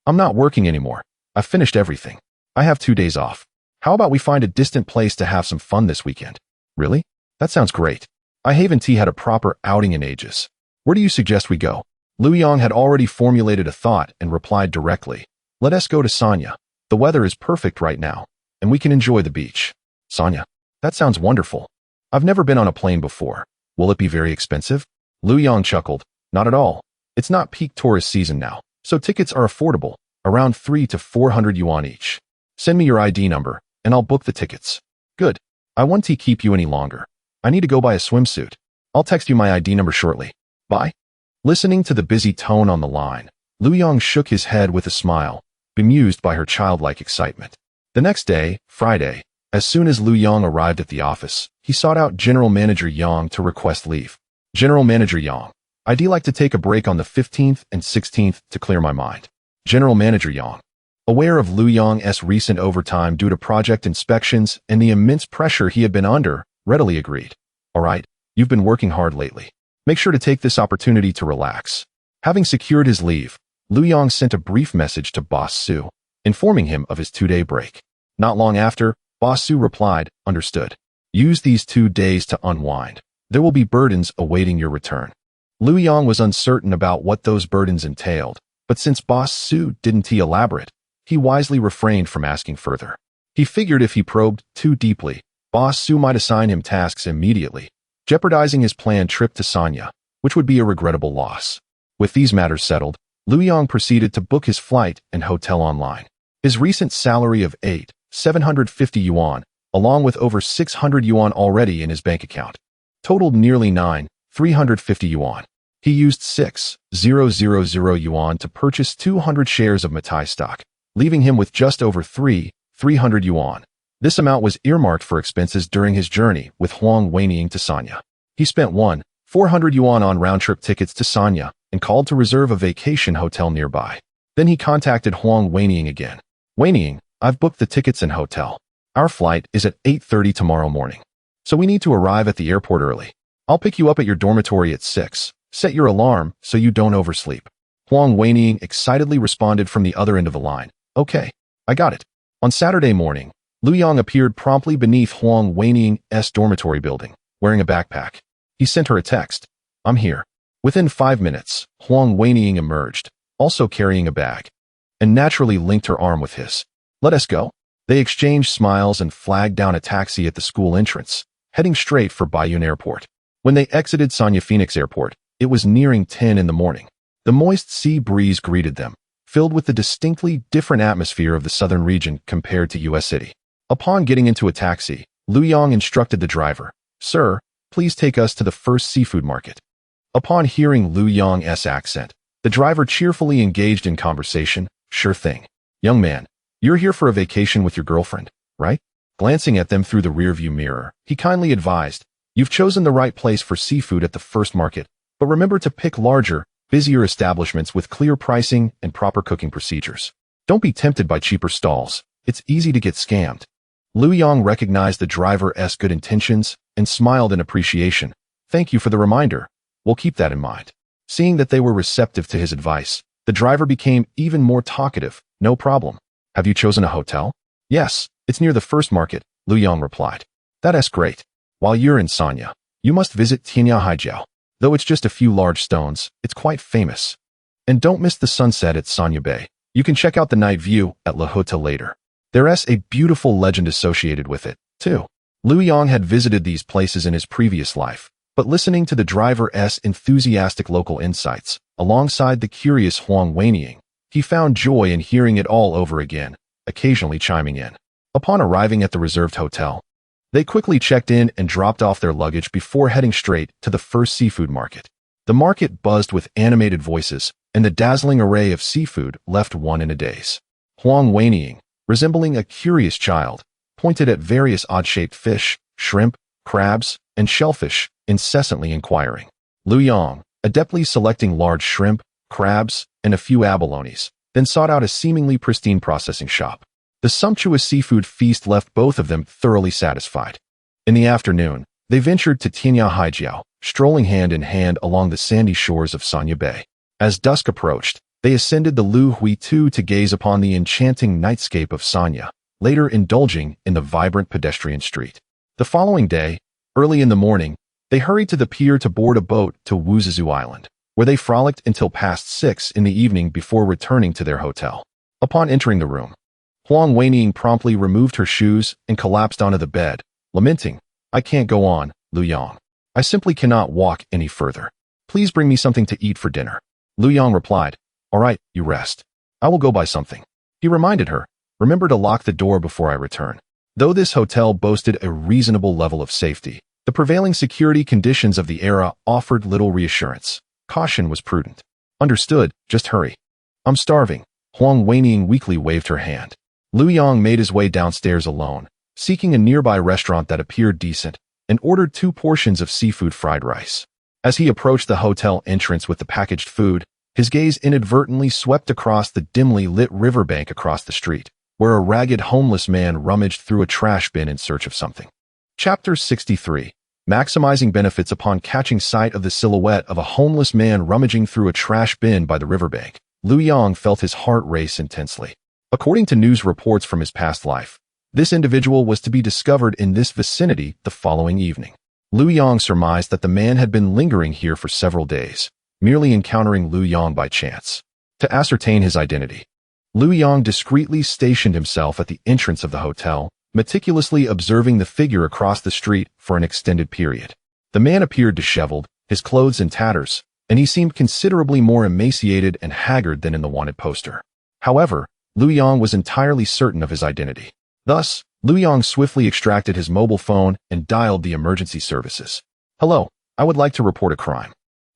Speaker 1: I'm not working anymore. I've finished everything. I have 2 days off. How about we find a distant place to have some fun this weekend? Really? That sounds great. I haven't had a proper outing in ages. Where do you suggest we go? Lu Yong had already formulated a thought and replied directly. Let us go to Sanya. The weather is perfect right now, and we can enjoy the beach. Sanya? That sounds wonderful. I've never been on a plane before. Will it be very expensive? Lu Yong chuckled. Not at all. It's not peak tourist season now, so tickets are affordable, around 300 to 400 yuan each. Send me your ID number, and I'll book the tickets. Good. I won't keep you any longer. I need to go buy a swimsuit. I'll text you my ID number shortly. Bye. Listening to the busy tone on the line, Lu Yong shook his head with a smile, bemused by her childlike excitement. The next day, Friday, as soon as Lu Yong arrived at the office, he sought out General Manager Yang to request leave. General Manager Yang, I'd like to take a break on the 15th and 16th to clear my mind. General Manager Yang, aware of Lu Yong's recent overtime due to project inspections and the immense pressure he had been under, readily agreed. All right, you've been working hard lately. Make sure to take this opportunity to relax. Having secured his leave, Lu Yong sent a brief message to Boss Su, informing him of his 2-day break. Not long after, Boss Su replied, understood. Use these 2 days to unwind. There will be burdens awaiting your return. Lu Yong was uncertain about what those burdens entailed, but since Boss Su didn't elaborate, he wisely refrained from asking further. He figured if he probed too deeply, Boss Su might assign him tasks immediately, jeopardizing his planned trip to Sanya, which would be a regrettable loss. With these matters settled, Lu Yong proceeded to book his flight and hotel online. His recent salary of 750 yuan, along with over 600 yuan already in his bank account, totaled nearly 350 yuan. He used 6,000 yuan to purchase 200 shares of Matai stock, leaving him with just over 300 yuan. This amount was earmarked for expenses during his journey with Huang Weiniang to Sanya. He spent 400 yuan on round-trip tickets to Sanya and called to reserve a vacation hotel nearby. Then he contacted Huang Weiniang again. Weiniang, I've booked the tickets and hotel. Our flight is at 8:30 tomorrow morning, so we need to arrive at the airport early. I'll pick you up at your dormitory at 6. Set your alarm so you don't oversleep. Huang Weiniang excitedly responded from the other end of the line. Okay, I got it. On Saturday morning, Lu Yong appeared promptly beneath Huang Weiniang's dormitory building, wearing a backpack. He sent her a text. I'm here. Within 5 minutes, Huang Weiniang emerged, also carrying a bag, and naturally linked her arm with his. Let us go. They exchanged smiles and flagged down a taxi at the school entrance, heading straight for Billionaire Airport. When they exited Sanya Phoenix Airport, it was nearing 10 in the morning. The moist sea breeze greeted them, filled with the distinctly different atmosphere of the southern region compared to U.S. City. Upon getting into a taxi, Lu Yong instructed the driver, Sir, please take us to the first seafood market. Upon hearing Lu Yong's accent, the driver cheerfully engaged in conversation. Sure thing. Young man, you're here for a vacation with your girlfriend, right? Glancing at them through the rearview mirror, he kindly advised, You've chosen the right place for seafood at the first market, but remember to pick larger, busier establishments with clear pricing and proper cooking procedures. Don't be tempted by cheaper stalls. It's easy to get scammed. Lu Yong recognized the driver's good intentions and smiled in appreciation. Thank you for the reminder. We'll keep that in mind. Seeing that they were receptive to his advice, the driver became even more talkative. No problem. Have you chosen a hotel? Yes, it's near the first market, Lu Yong replied. That's great. While you're in Sanya, you must visit Tianya Haijiao. Though it's just a few large stones, it's quite famous. And don't miss the sunset at Sanya Bay. You can check out the night view at La Hotel later. There's a beautiful legend associated with it, too. Lu Yong had visited these places in his previous life, but listening to the driver's enthusiastic local insights, alongside the curious Huang Weiniang, he found joy in hearing it all over again, occasionally chiming in. Upon arriving at the reserved hotel, they quickly checked in and dropped off their luggage before heading straight to the first seafood market. The market buzzed with animated voices, and the dazzling array of seafood left one in a daze. Huang Weiniang, resembling a curious child, pointed at various odd-shaped fish, shrimp, crabs, and shellfish, incessantly inquiring. Lu Yang, adeptly selecting large shrimp, crabs, and a few abalones, then sought out a seemingly pristine processing shop. The sumptuous seafood feast left both of them thoroughly satisfied. In the afternoon, they ventured to Tianya Haijiao, strolling hand in hand along the sandy shores of Sanya Bay. As dusk approached, they ascended the Lu Hui Tu to gaze upon the enchanting nightscape of Sanya, later indulging in the vibrant pedestrian street. The following day, early in the morning, they hurried to the pier to board a boat to Wuzizu Island, where they frolicked until past 6 in the evening before returning to their hotel. Upon entering the room, Huang Weining promptly removed her shoes and collapsed onto the bed, lamenting, "I can't go on, Lu Yang. I simply cannot walk any further. Please bring me something to eat for dinner." Lu Yang replied, "All right, you rest. I will go buy something." He reminded her, "Remember to lock the door before I return." Though this hotel boasted a reasonable level of safety, the prevailing security conditions of the era offered little reassurance. Caution was prudent. "Understood, just hurry." "I'm starving." Huang Weining weakly waved her hand. Lu Yang made his way downstairs alone, seeking a nearby restaurant that appeared decent, and ordered 2 portions of seafood fried rice. As he approached the hotel entrance with the packaged food, his gaze inadvertently swept across the dimly lit riverbank across the street, where a ragged homeless man rummaged through a trash bin in search of something. Chapter 63. Maximizing benefits. Upon catching sight of the silhouette of a homeless man rummaging through a trash bin by the riverbank, Lu Yang felt his heart race intensely. According to news reports from his past life, this individual was to be discovered in this vicinity the following evening. Lu Yang surmised that the man had been lingering here for several days, merely encountering Lu Yang by chance. To ascertain his identity, Lu Yang discreetly stationed himself at the entrance of the hotel, meticulously observing the figure across the street for an extended period. The man appeared disheveled, his clothes in tatters, and he seemed considerably more emaciated and haggard than in the wanted poster. However, Lu Yang was entirely certain of his identity. Thus, Lu Yang swiftly extracted his mobile phone and dialed the emergency services. "Hello, I would like to report a crime.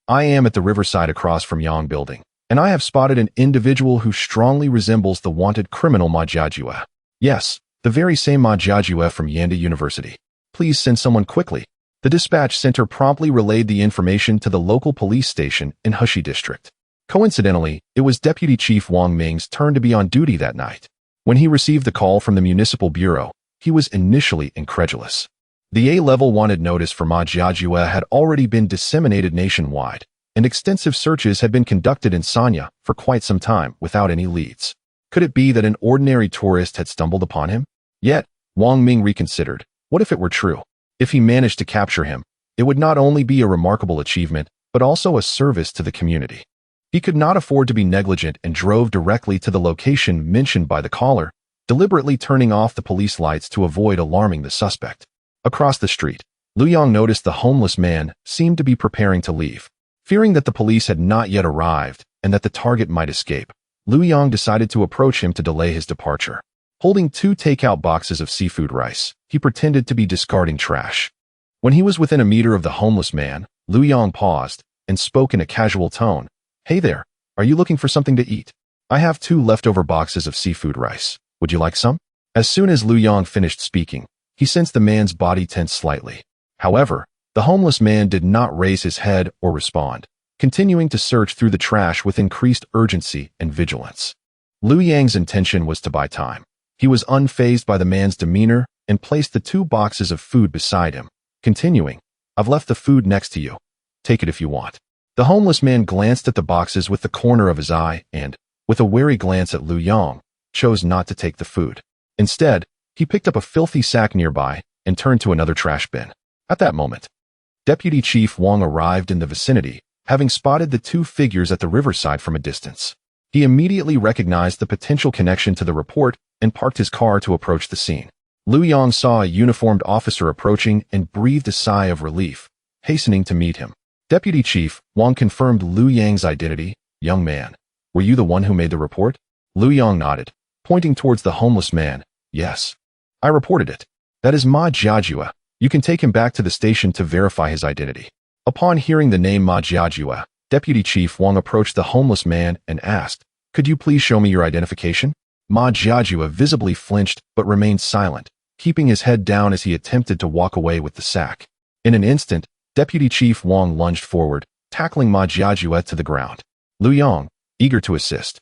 Speaker 1: I am at the riverside across from Yang Building, and I have spotted an individual who strongly resembles the wanted criminal Ma Jiajue. Yes, the very same Ma Jiajue from Yanda University. Please send someone quickly." The dispatch center promptly relayed the information to the local police station in Heshi District. Coincidentally, it was Deputy Chief Wang Ming's turn to be on duty that night. When he received the call from the municipal bureau, he was initially incredulous. The A-level wanted notice for Ma Jiajue had already been disseminated nationwide, and extensive searches had been conducted in Sanya for quite some time without any leads. Could it be that an ordinary tourist had stumbled upon him? Yet, Wang Ming reconsidered. What if it were true? If he managed to capture him, it would not only be a remarkable achievement, but also a service to the community. He could not afford to be negligent and drove directly to the location mentioned by the caller, deliberately turning off the police lights to avoid alarming the suspect. Across the street, Lu Yang noticed the homeless man seemed to be preparing to leave. Fearing that the police had not yet arrived and that the target might escape, Lu Yang decided to approach him to delay his departure. Holding 2 takeout boxes of seafood rice, he pretended to be discarding trash. When he was within a meter of the homeless man, Lu Yang paused and spoke in a casual tone. "Hey there, are you looking for something to eat? I have 2 leftover boxes of seafood rice. Would you like some?" As soon as Lu Yang finished speaking, he sensed the man's body tense slightly. However, the homeless man did not raise his head or respond, continuing to search through the trash with increased urgency and vigilance. Lu Yang's intention was to buy time. He was unfazed by the man's demeanor and placed the 2 boxes of food beside him, continuing, "I've left the food next to you. Take it if you want." The homeless man glanced at the boxes with the corner of his eye and, with a wary glance at Lu Yang, chose not to take the food. Instead, he picked up a filthy sack nearby and turned to another trash bin. At that moment, Deputy Chief Wang arrived in the vicinity, having spotted the 2 figures at the riverside from a distance. He immediately recognized the potential connection to the report and parked his car to approach the scene. Lu Yang saw a uniformed officer approaching and breathed a sigh of relief, hastening to meet him. Deputy Chief Wang confirmed Lu Yang's identity. "Young man, were you the one who made the report?" Lu Yang nodded, pointing towards the homeless man. "Yes. I reported it. That is Ma Jiajue. You can take him back to the station to verify his identity." Upon hearing the name Ma Jiajue, Deputy Chief Wang approached the homeless man and asked, "Could you please show me your identification?" Ma Jiajue visibly flinched but remained silent, keeping his head down as he attempted to walk away with the sack. In an instant, Deputy Chief Wang lunged forward, tackling Ma Jiajue to the ground. Lu Yang, eager to assist,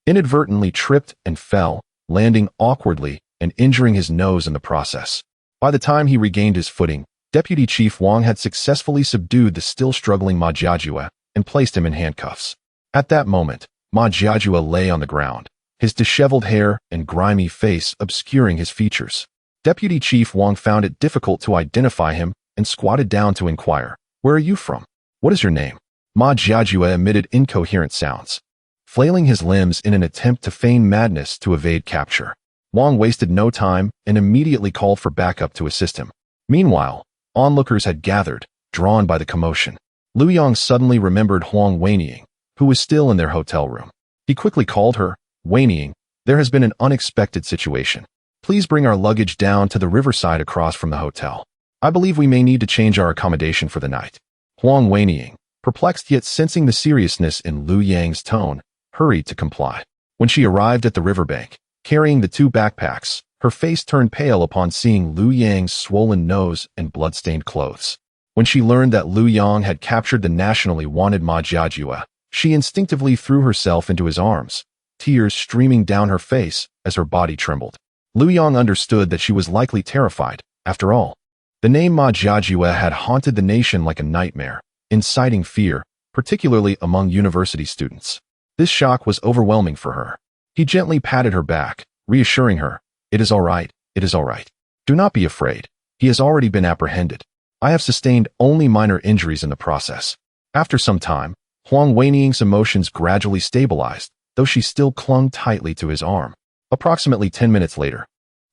Speaker 1: inadvertently tripped and fell, landing awkwardly and injuring his nose in the process. By the time he regained his footing, Deputy Chief Wang had successfully subdued the still struggling Ma Jiajue and placed him in handcuffs. At that moment, Ma Jiajue lay on the ground, his disheveled hair and grimy face obscuring his features. Deputy Chief Wang found it difficult to identify him and squatted down to inquire, "Where are you from? What is your name?" Ma Jiajue emitted incoherent sounds, flailing his limbs in an attempt to feign madness to evade capture. Wang wasted no time and immediately called for backup to assist him. Meanwhile, onlookers had gathered, drawn by the commotion. Lu Yang suddenly remembered Huang Weiniang, who was still in their hotel room. He quickly called her, "Weiniang, there has been an unexpected situation. Please bring our luggage down to the riverside across from the hotel. I believe we may need to change our accommodation for the night." Huang Weiniang, perplexed yet sensing the seriousness in Lu Yang's tone, hurried to comply. When she arrived at the riverbank, carrying the two backpacks, her face turned pale upon seeing Lu Yang's swollen nose and blood-stained clothes. When she learned that Lu Yang had captured the nationally wanted Ma Jiajue, she instinctively threw herself into his arms, tears streaming down her face as her body trembled. Lu Yang understood that she was likely terrified. After all, the name Ma Jiajue had haunted the nation like a nightmare, inciting fear, particularly among university students. This shock was overwhelming for her. He gently patted her back, reassuring her, "It is all right, it is all right. Do not be afraid. He has already been apprehended. I have sustained only minor injuries in the process." After some time, Huang Weiniang's emotions gradually stabilized, though she still clung tightly to his arm. Approximately 10 minutes later,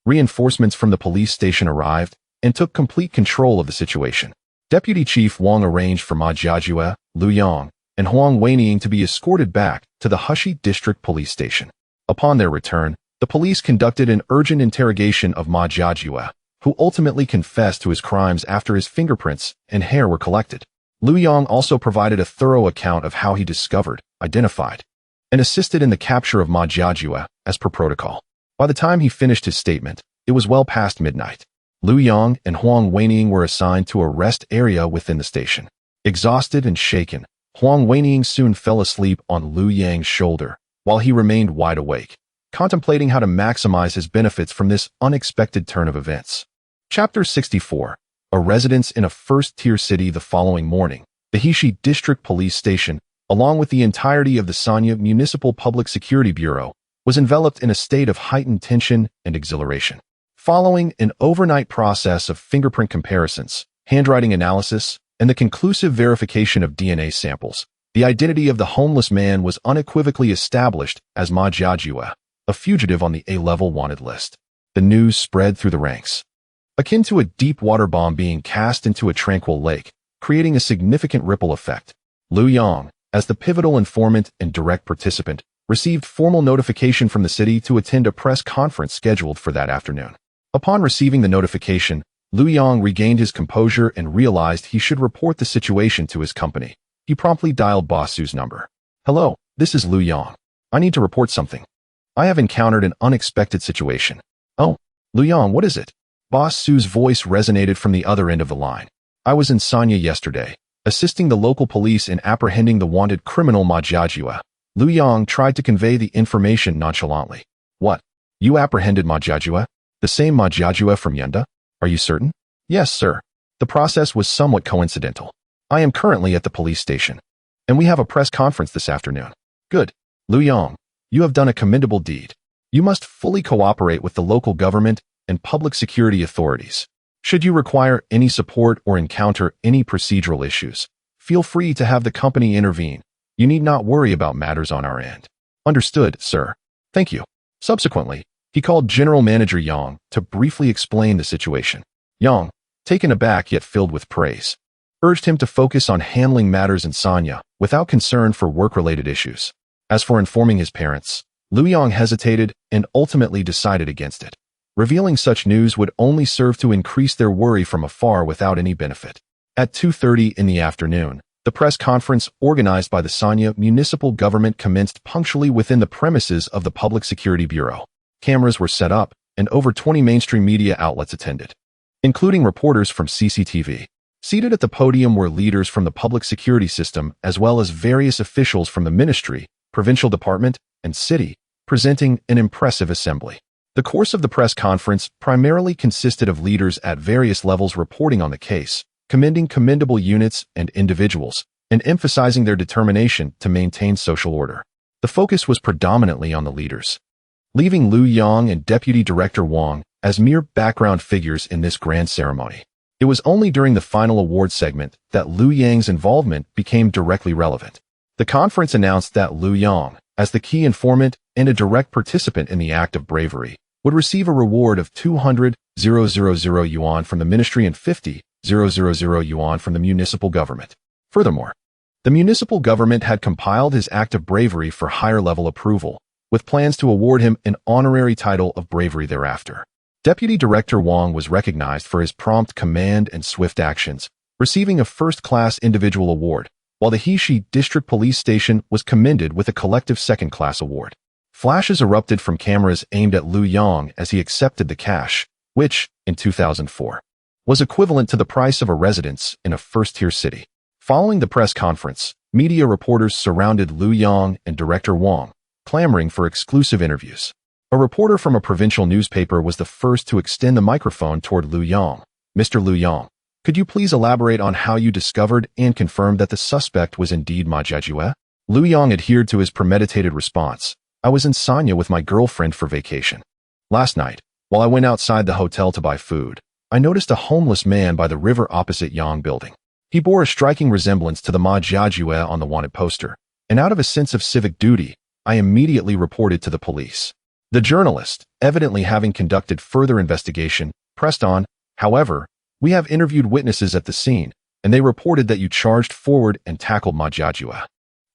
Speaker 1: reinforcements from the police station arrived and took complete control of the situation. Deputy Chief Wang arranged for Ma Jiajue, Lu Yang, and Huang Weiniang to be escorted back to the Hushi District Police Station. Upon their return, the police conducted an urgent interrogation of Ma Jiajue, who ultimately confessed to his crimes after his fingerprints and hair were collected. Lu Yang also provided a thorough account of how he discovered, identified, and assisted in the capture of Ma Jiajue, as per protocol. By the time he finished his statement, it was well past midnight. Lu Yang and Huang Weiniang were assigned to a rest area within the station. Exhausted and shaken, Huang Weiniang soon fell asleep on Lu Yang's shoulder, while he remained wide awake, contemplating how to maximize his benefits from this unexpected turn of events. Chapter 64. A residence in a first-tier city. The following morning, the Hushi District Police Station, along with the entirety of the Sanya Municipal Public Security Bureau, was enveloped in a state of heightened tension and exhilaration. Following an overnight process of fingerprint comparisons, handwriting analysis, and the conclusive verification of DNA samples, the identity of the homeless man was unequivocally established as Ma Jiajue, a fugitive on the A-level wanted list. The news spread through the ranks, akin to a deep water bomb being cast into a tranquil lake, creating a significant ripple effect. Lu Yang, as the pivotal informant and direct participant, received formal notification from the city to attend a press conference scheduled for that afternoon. Upon receiving the notification, Lu Yang regained his composure and realized he should report the situation to his company. He promptly dialed Boss Su's number. "Hello, this is Lu Yang. I need to report something. I have encountered an unexpected situation." "Oh, Lu Yang, what is it?" Boss Su's voice resonated from the other end of the line. "I was in Sanya yesterday, assisting the local police in apprehending the wanted criminal Ma Jiajue." Lu Yang tried to convey the information nonchalantly. "What? You apprehended Ma Jiajue? The same Ma Jiajue from Yenda? Are you certain?" "Yes, sir. The process was somewhat coincidental. I am currently at the police station, and we have a press conference this afternoon." "Good. Lu Yang, you have done a commendable deed. You must fully cooperate with the local government and public security authorities. Should you require any support or encounter any procedural issues, feel free to have the company intervene. You need not worry about matters on our end." "Understood, sir. Thank you." Subsequently, he called General Manager Yang to briefly explain the situation. Yang, taken aback yet filled with praise, urged him to focus on handling matters in Sanya without concern for work-related issues. As for informing his parents, Lu Yang hesitated and ultimately decided against it. Revealing such news would only serve to increase their worry from afar without any benefit. At 2:30 in the afternoon, the press conference organized by the Sanya municipal government commenced punctually within the premises of the Public Security Bureau. Cameras were set up, and over 20 mainstream media outlets attended, including reporters from CCTV. Seated at the podium were leaders from the public security system as well as various officials from the ministry, provincial department, and city, presenting an impressive assembly. The course of the press conference primarily consisted of leaders at various levels reporting on the case, commending commendable units and individuals, and emphasizing their determination to maintain social order. The focus was predominantly on the leaders, leaving Liu Yang and Deputy Director Wang as mere background figures in this grand ceremony. It was only during the final award segment that Liu Yang's involvement became directly relevant. The conference announced that Liu Yang, as the key informant and a direct participant in the act of bravery, would receive a reward of 200,000 yuan from the ministry and 50,000 yuan from the municipal government. Furthermore, the municipal government had compiled his act of bravery for higher-level approval, with plans to award him an honorary title of bravery thereafter. Deputy Director Wang was recognized for his prompt command and swift actions, receiving a first-class individual award, while the Heshi District Police Station was commended with a collective second-class award. Flashes erupted from cameras aimed at Liu Yang as he accepted the cash, which, in 2004, was equivalent to the price of a residence in a first-tier city. Following the press conference, media reporters surrounded Liu Yang and Director Wang, clamoring for exclusive interviews. A reporter from a provincial newspaper was the first to extend the microphone toward Liu Yang. Mr. Liu Yang, could you please elaborate on how you discovered and confirmed that the suspect was indeed Ma Jiajue? Liu Yang adhered to his premeditated response. I was in Sanya with my girlfriend for vacation. Last night, while I went outside the hotel to buy food, I noticed a homeless man by the river opposite Yang building. He bore a striking resemblance to the Ma Jiajue on the wanted poster, and out of a sense of civic duty, I immediately reported to the police. The journalist, evidently having conducted further investigation, pressed on. However, we have interviewed witnesses at the scene, and they reported that you charged forward and tackled Ma Jiajue,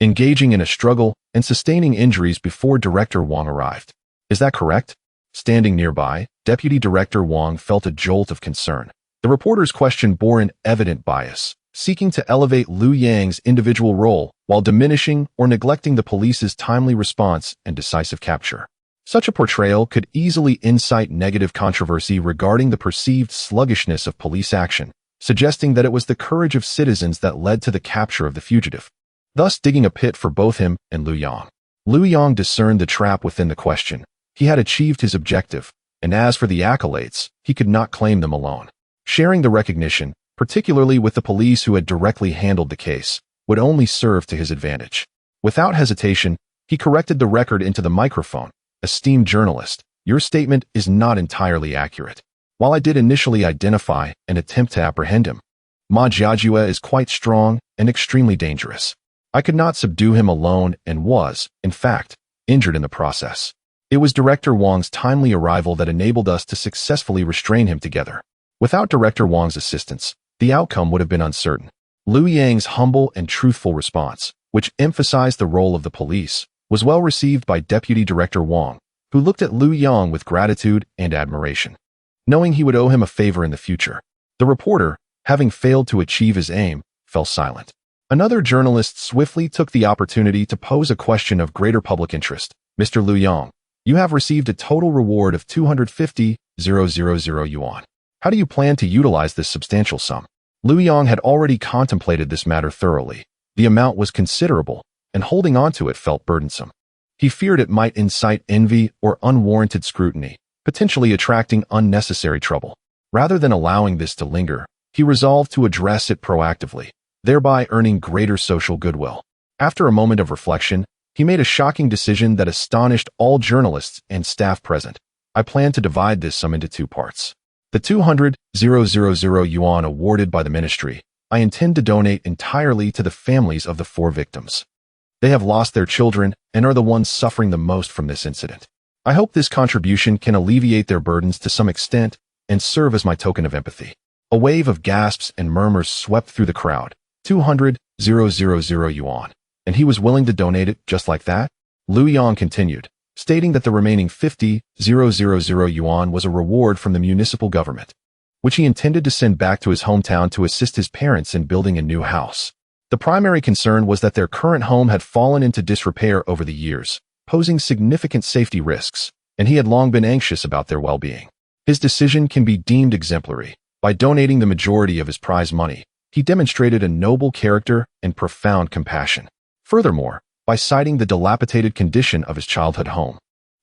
Speaker 1: engaging in a struggle and sustaining injuries before Director Wang arrived. Is that correct? Standing nearby, Deputy Director Wang felt a jolt of concern. The reporter's question bore an evident bias, seeking to elevate Liu Yang's individual role while diminishing or neglecting the police's timely response and decisive capture. Such a portrayal could easily incite negative controversy regarding the perceived sluggishness of police action, suggesting that it was the courage of citizens that led to the capture of the fugitive, thus digging a pit for both him and Liu Yang. Liu Yang discerned the trap within the question. He had achieved his objective, and as for the accolades, he could not claim them alone. Sharing the recognition, particularly with the police who had directly handled the case, would only serve to his advantage. Without hesitation, he corrected the record into the microphone. Esteemed journalist, your statement is not entirely accurate. While I did initially identify and attempt to apprehend him, Ma Jiajue is quite strong and extremely dangerous. I could not subdue him alone and was, in fact, injured in the process. It was Director Wang's timely arrival that enabled us to successfully restrain him together. Without Director Wang's assistance, the outcome would have been uncertain. Liu Yang's humble and truthful response, which emphasized the role of the police, was well received by Deputy Director Wang, who looked at Liu Yang with gratitude and admiration. Knowing he would owe him a favor in the future, the reporter, having failed to achieve his aim, fell silent. Another journalist swiftly took the opportunity to pose a question of greater public interest. Mr. Liu Yang, you have received a total reward of 250,000 yuan. How do you plan to utilize this substantial sum? Liu Yang had already contemplated this matter thoroughly. The amount was considerable, and holding on to it felt burdensome. He feared it might incite envy or unwarranted scrutiny, potentially attracting unnecessary trouble. Rather than allowing this to linger, he resolved to address it proactively, thereby earning greater social goodwill. After a moment of reflection, he made a shocking decision that astonished all journalists and staff present. I plan to divide this sum into two parts. The 200,000 yuan awarded by the ministry, I intend to donate entirely to the families of the 4 victims. They have lost their children and are the ones suffering the most from this incident. I hope this contribution can alleviate their burdens to some extent and serve as my token of empathy. A wave of gasps and murmurs swept through the crowd. 200,000 yuan. And he was willing to donate it just like that? Liu Yang continued, stating that the remaining 50,000 yuan was a reward from the municipal government, which he intended to send back to his hometown to assist his parents in building a new house. The primary concern was that their current home had fallen into disrepair over the years, posing significant safety risks, and he had long been anxious about their well-being. His decision can be deemed exemplary. By donating the majority of his prize money, he demonstrated a noble character and profound compassion. Furthermore, by citing the dilapidated condition of his childhood home,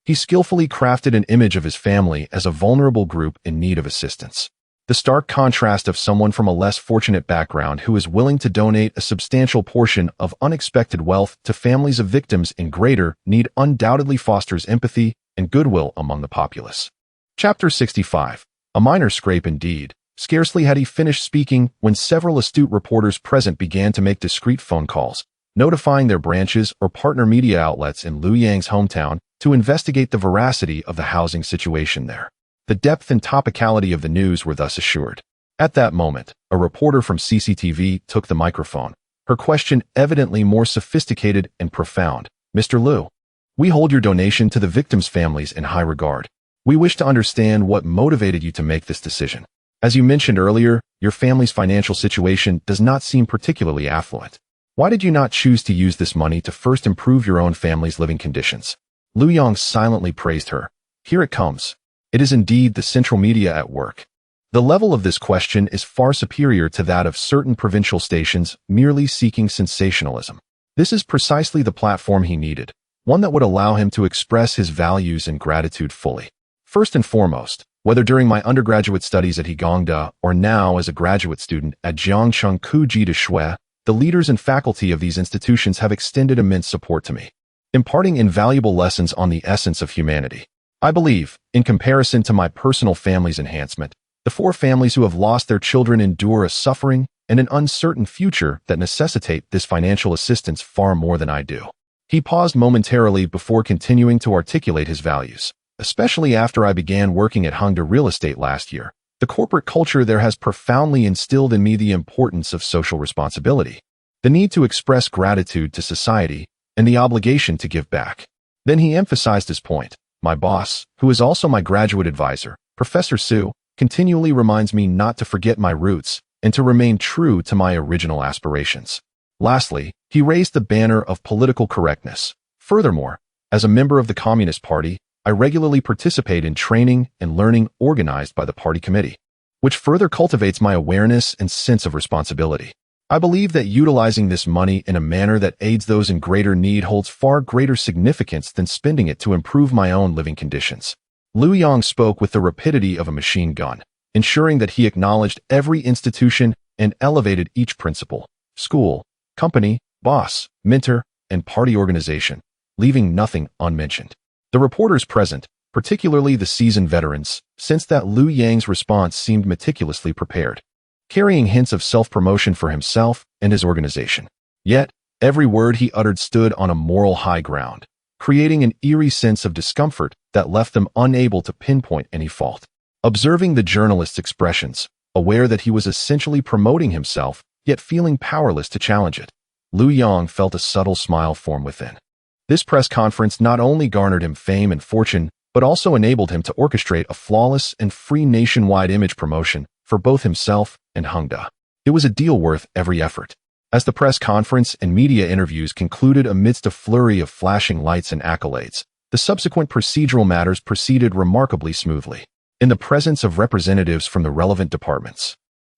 Speaker 1: he skillfully crafted an image of his family as a vulnerable group in need of assistance. The stark contrast of someone from a less fortunate background who is willing to donate a substantial portion of unexpected wealth to families of victims in greater need undoubtedly fosters empathy and goodwill among the populace. Chapter 65. A minor scrape indeed. Scarcely had he finished speaking when several astute reporters present began to make discreet phone calls, notifying their branches or partner media outlets in Liu Yang's hometown to investigate the veracity of the housing situation there. The depth and topicality of the news were thus assured. At that moment, a reporter from CCTV took the microphone, her question evidently more sophisticated and profound. Mr. Liu, we hold your donation to the victims' families in high regard. We wish to understand what motivated you to make this decision. As you mentioned earlier, your family's financial situation does not seem particularly affluent. Why did you not choose to use this money to first improve your own family's living conditions? Liu Yang silently praised her. Here it comes. It is indeed the central media at work. The level of this question is far superior to that of certain provincial stations merely seeking sensationalism. This is precisely the platform he needed, one that would allow him to express his values and gratitude fully. First and foremost, whether during my undergraduate studies at Higongda or now as a graduate student at Jiangcheng Kuji de Shui, the leaders and faculty of these institutions have extended immense support to me, imparting invaluable lessons on the essence of humanity. I believe, in comparison to my personal family's enhancement, the 4 families who have lost their children endure a suffering and an uncertain future that necessitate this financial assistance far more than I do. He paused momentarily before continuing to articulate his values. Especially after I began working at Evergrande Real Estate last year, the corporate culture there has profoundly instilled in me the importance of social responsibility, the need to express gratitude to society, and the obligation to give back. Then he emphasized his point. My boss, who is also my graduate advisor, Professor Su, continually reminds me not to forget my roots and to remain true to my original aspirations. Lastly, he raised the banner of political correctness. Furthermore, as a member of the Communist Party, I regularly participate in training and learning organized by the party committee, which further cultivates my awareness and sense of responsibility. I believe that utilizing this money in a manner that aids those in greater need holds far greater significance than spending it to improve my own living conditions. Liu Yang spoke with the rapidity of a machine gun, ensuring that he acknowledged every institution and elevated each principal, school, company, boss, mentor, and party organization, leaving nothing unmentioned. The reporters present, particularly the seasoned veterans, sensed that Liu Yang's response seemed meticulously prepared, carrying hints of self-promotion for himself and his organization. Yet, every word he uttered stood on a moral high ground, creating an eerie sense of discomfort that left them unable to pinpoint any fault. Observing the journalist's expressions, aware that he was essentially promoting himself, yet feeling powerless to challenge it, Liu Yang felt a subtle smile form within. This press conference not only garnered him fame and fortune, but also enabled him to orchestrate a flawless and free nationwide image promotion for both himself and Hongda. It was a deal worth every effort. As the press conference and media interviews concluded amidst a flurry of flashing lights and accolades, the subsequent procedural matters proceeded remarkably smoothly. In the presence of representatives from the relevant departments,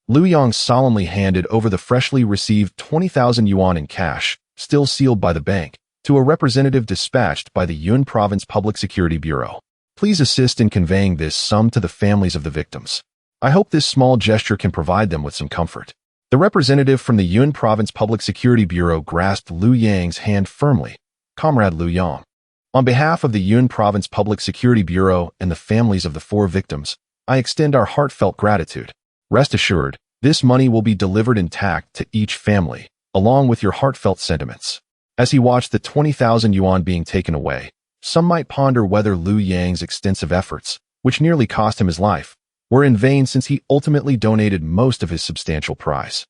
Speaker 1: Liu Yang solemnly handed over the freshly received 20,000 yuan in cash, still sealed by the bank, to a representative dispatched by the Yun Province Public Security Bureau. Please assist in conveying this sum to the families of the victims. I hope this small gesture can provide them with some comfort. The representative from the Yun Province Public Security Bureau grasped Liu Yang's hand firmly. Comrade Liu Yang, on behalf of the Yun Province Public Security Bureau and the families of the 4 victims, I extend our heartfelt gratitude. Rest assured, this money will be delivered intact to each family, along with your heartfelt sentiments. As he watched the 20,000 yuan being taken away, some might ponder whether Liu Yang's extensive efforts, which nearly cost him his life, were in vain since he ultimately donated most of his substantial prize.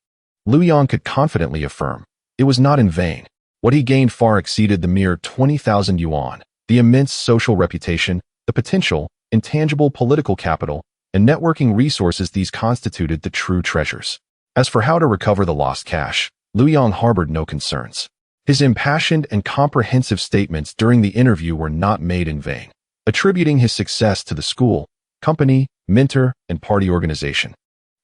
Speaker 1: Liu Yang could confidently affirm, it was not in vain. What he gained far exceeded the mere 20,000 yuan, the immense social reputation, the potential, intangible political capital, and networking resources these constituted the true treasures. As for how to recover the lost cash, Liu Yang harbored no concerns. His impassioned and comprehensive statements during the interview were not made in vain. attributing his success to the school, company, mentor, and party organization.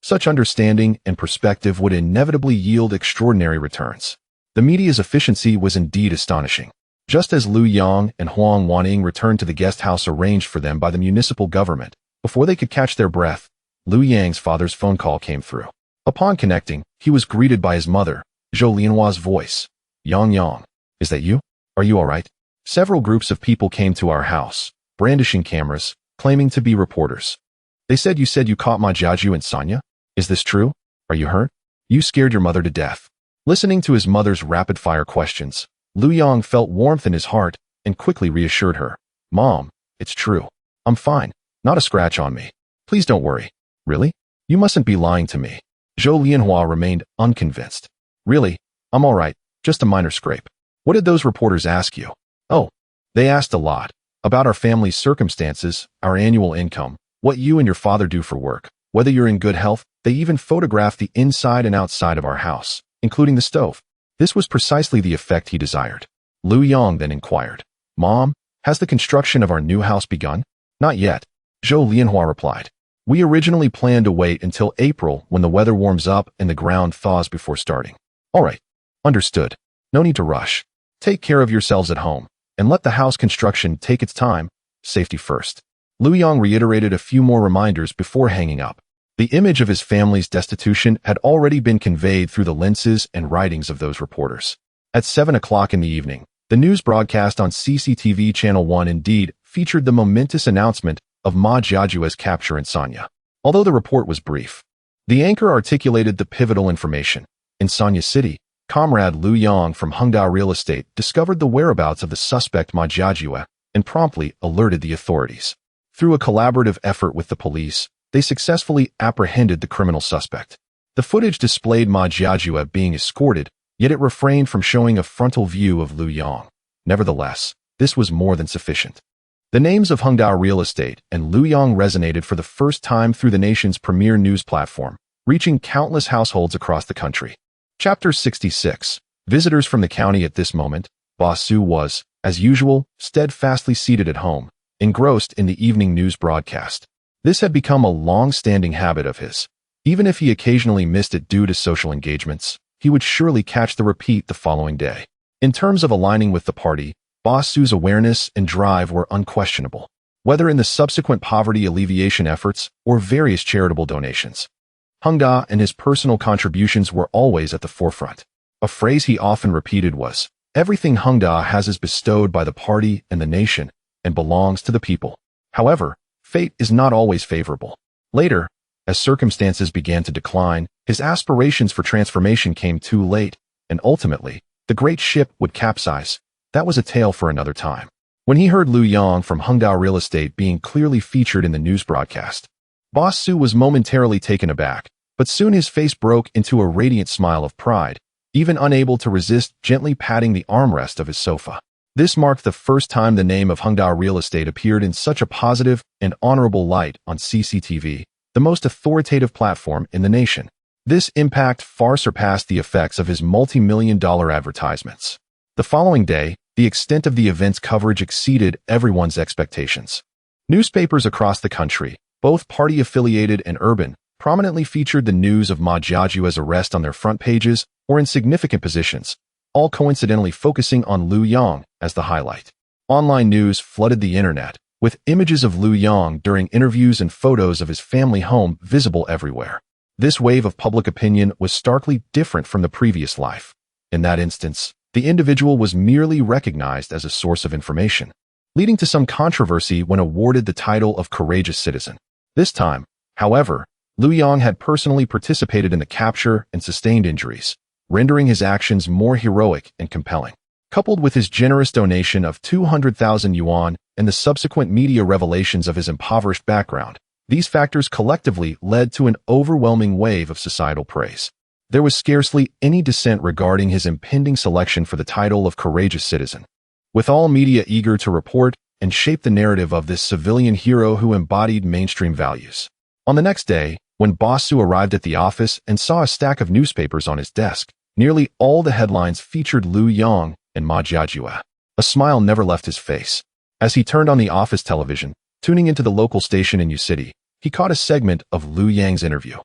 Speaker 1: Such understanding and perspective would inevitably yield extraordinary returns. The media's efficiency was indeed astonishing. Just as Liu Yang and Huang Waning returned to the guest house arranged for them by the municipal government, before they could catch their breath, Liu Yang's father's phone call came through. Upon connecting, he was greeted by his mother, Zhou Lianhua's voice. Yang, is that you? Are you all right? Several groups of people came to our house, brandishing cameras, claiming to be reporters. They said you caught Ma Jiaju and Sonia? Is this true? Are you hurt? You scared your mother to death. Listening to his mother's rapid-fire questions, Liu Yang felt warmth in his heart and quickly reassured her. Mom, it's true. I'm fine. Not a scratch on me. Please don't worry. Really? You mustn't be lying to me. Zhou Lianhua remained unconvinced. Really? I'm all right. Just a minor scrape. What did those reporters ask you? Oh, they asked a lot. About our family's circumstances, our annual income, what you and your father do for work, whether you're in good health. They even photographed the inside and outside of our house, including the stove. This was precisely the effect he desired. Liu Yang then inquired, Mom, has the construction of our new house begun? Not yet, Zhou Lianhua replied. We originally planned to wait until April when the weather warms up and the ground thaws before starting. All right, understood. No need to rush. Take care of yourselves at home, and let the house construction take its time. Safety first. Liu Yang reiterated a few more reminders before hanging up. The image of his family's destitution had already been conveyed through the lenses and writings of those reporters. At 7 o'clock in the evening, the news broadcast on CCTV Channel 1 indeed featured the momentous announcement of Ma Jiaju's capture in Sanya. Although the report was brief, the anchor articulated the pivotal information. In Sanya City, comrade Liu Yang from Evergrande Real Estate discovered the whereabouts of the suspect Ma Jiaju and promptly alerted the authorities. Through a collaborative effort with the police, they successfully apprehended the criminal suspect. The footage displayed Ma Jiaju being escorted, yet it refrained from showing a frontal view of Liu Yang. Nevertheless, this was more than sufficient. The names of Evergrande Real Estate and Liu Yang resonated for the first time through the nation's premier news platform, reaching countless households across the country. Chapter 66. Visitors from the county. At this moment, Boss Su was, as usual, steadfastly seated at home, engrossed in the evening news broadcast. This had become a long-standing habit of his. Even if he occasionally missed it due to social engagements, he would surely catch the repeat the following day. In terms of aligning with the party, Boss Su's awareness and drive were unquestionable, whether in the subsequent poverty alleviation efforts or various charitable donations. Hengda and his personal contributions were always at the forefront. A phrase he often repeated was, "Everything Hengda has is bestowed by the party and the nation and belongs to the people." However, fate is not always favorable. Later, as circumstances began to decline, his aspirations for transformation came too late, and ultimately, the great ship would capsize. That was a tale for another time. When he heard Liu Yang from Evergrande Real Estate being clearly featured in the news broadcast, Boss Su was momentarily taken aback, but soon his face broke into a radiant smile of pride, even unable to resist gently patting the armrest of his sofa. This marked the first time the name of Evergrande Real Estate appeared in such a positive and honorable light on CCTV, the most authoritative platform in the nation. This impact far surpassed the effects of his multi-million-dollar advertisements. The following day, the extent of the event's coverage exceeded everyone's expectations. Newspapers across the country, both party-affiliated and urban, prominently featured the news of Ma Jiaju's arrest on their front pages or in significant positions, all coincidentally focusing on Liu Yang as the highlight. Online news flooded the internet, with images of Liu Yang during interviews and photos of his family home visible everywhere. This wave of public opinion was starkly different from the previous life. In that instance, the individual was merely recognized as a source of information, leading to some controversy when awarded the title of courageous citizen. This time, however, Liu Yang had personally participated in the capture and sustained injuries, rendering his actions more heroic and compelling. Coupled with his generous donation of 200,000 yuan and the subsequent media revelations of his impoverished background, these factors collectively led to an overwhelming wave of societal praise. There was scarcely any dissent regarding his impending selection for the title of courageous citizen, with all media eager to report and shape the narrative of this civilian hero who embodied mainstream values. On the next day, when Boss Su arrived at the office and saw a stack of newspapers on his desk, nearly all the headlines featured Liu Yang and Ma Jiaju. A smile never left his face. As he turned on the office television, tuning into the local station in U-City, he caught a segment of Liu Yang's interview.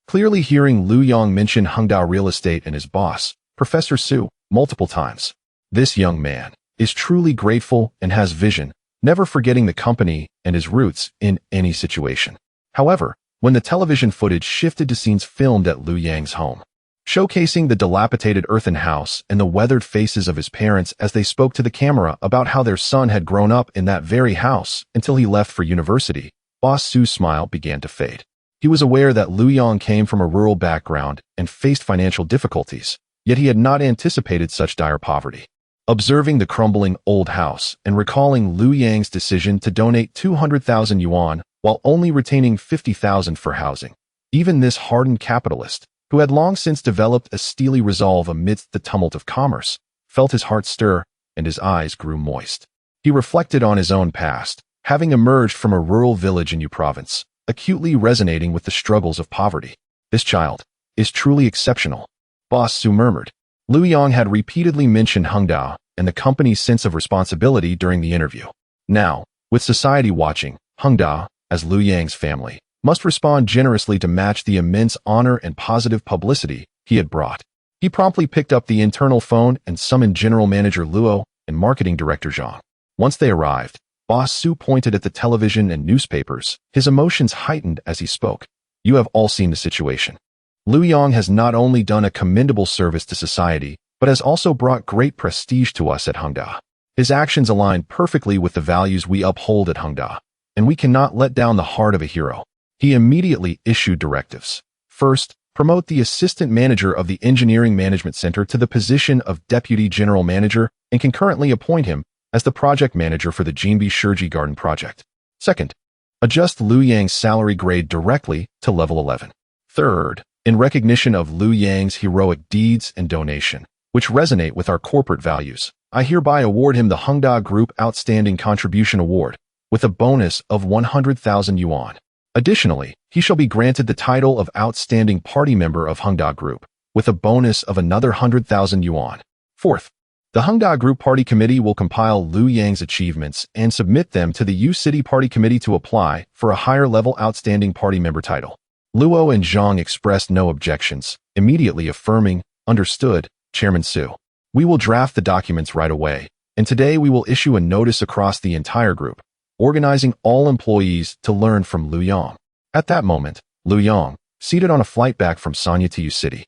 Speaker 1: Clearly hearing Liu Yang mention Hengdao Real Estate and his boss, Professor Su, multiple times. This young man is truly grateful and has vision, never forgetting the company and his roots in any situation. However, when the television footage shifted to scenes filmed at Liu Yang's home, showcasing the dilapidated earthen house and the weathered faces of his parents as they spoke to the camera about how their son had grown up in that very house until he left for university, Boss Su's smile began to fade. He was aware that Liu Yang came from a rural background and faced financial difficulties, yet he had not anticipated such dire poverty. Observing the crumbling old house and recalling Liu Yang's decision to donate 200,000 yuan while only retaining 50,000 for housing, even this hardened capitalist, who had long since developed a steely resolve amidst the tumult of commerce, felt his heart stir and his eyes grew moist. He reflected on his own past, having emerged from a rural village in Yu Province, acutely resonating with the struggles of poverty. This child is truly exceptional, Boss Su murmured. Liu Yang had repeatedly mentioned Hengdao and the company's sense of responsibility during the interview. Now, with society watching, Hengdao, as Liu Yang's family, must respond generously to match the immense honor and positive publicity he had brought. He promptly picked up the internal phone and summoned General Manager Luo and Marketing Director Zhang. Once they arrived, Boss Su pointed at the television and newspapers, his emotions heightened as he spoke. You have all seen the situation. Liu Yang has not only done a commendable service to society, but has also brought great prestige to us at Hengdao. His actions align perfectly with the values we uphold at Hengdao, and we cannot let down the heart of a hero. He immediately issued directives. First, promote the assistant manager of the Engineering Management Center to the position of Deputy General Manager and concurrently appoint him as the project manager for the Jinbi Shurji Garden project. Second, adjust Liu Yang's salary grade directly to level 11. Third, in recognition of Liu Yang's heroic deeds and donation, which resonate with our corporate values, I hereby award him the Hengdao Group Outstanding Contribution Award with a bonus of 100,000 yuan. Additionally, he shall be granted the title of Outstanding Party Member of Hengdao Group, with a bonus of another 100,000 yuan. Fourth, the Hengdao Group Party Committee will compile Liu Yang's achievements and submit them to the U-City Party Committee to apply for a higher-level Outstanding Party Member title. Luo and Zhang expressed no objections, immediately affirming, understood, Chairman Su. We will draft the documents right away, and today we will issue a notice across the entire group, organizing all employees to learn from Liu Yang. At that moment, Liu Yang, seated on a flight back from Sanya to U-City,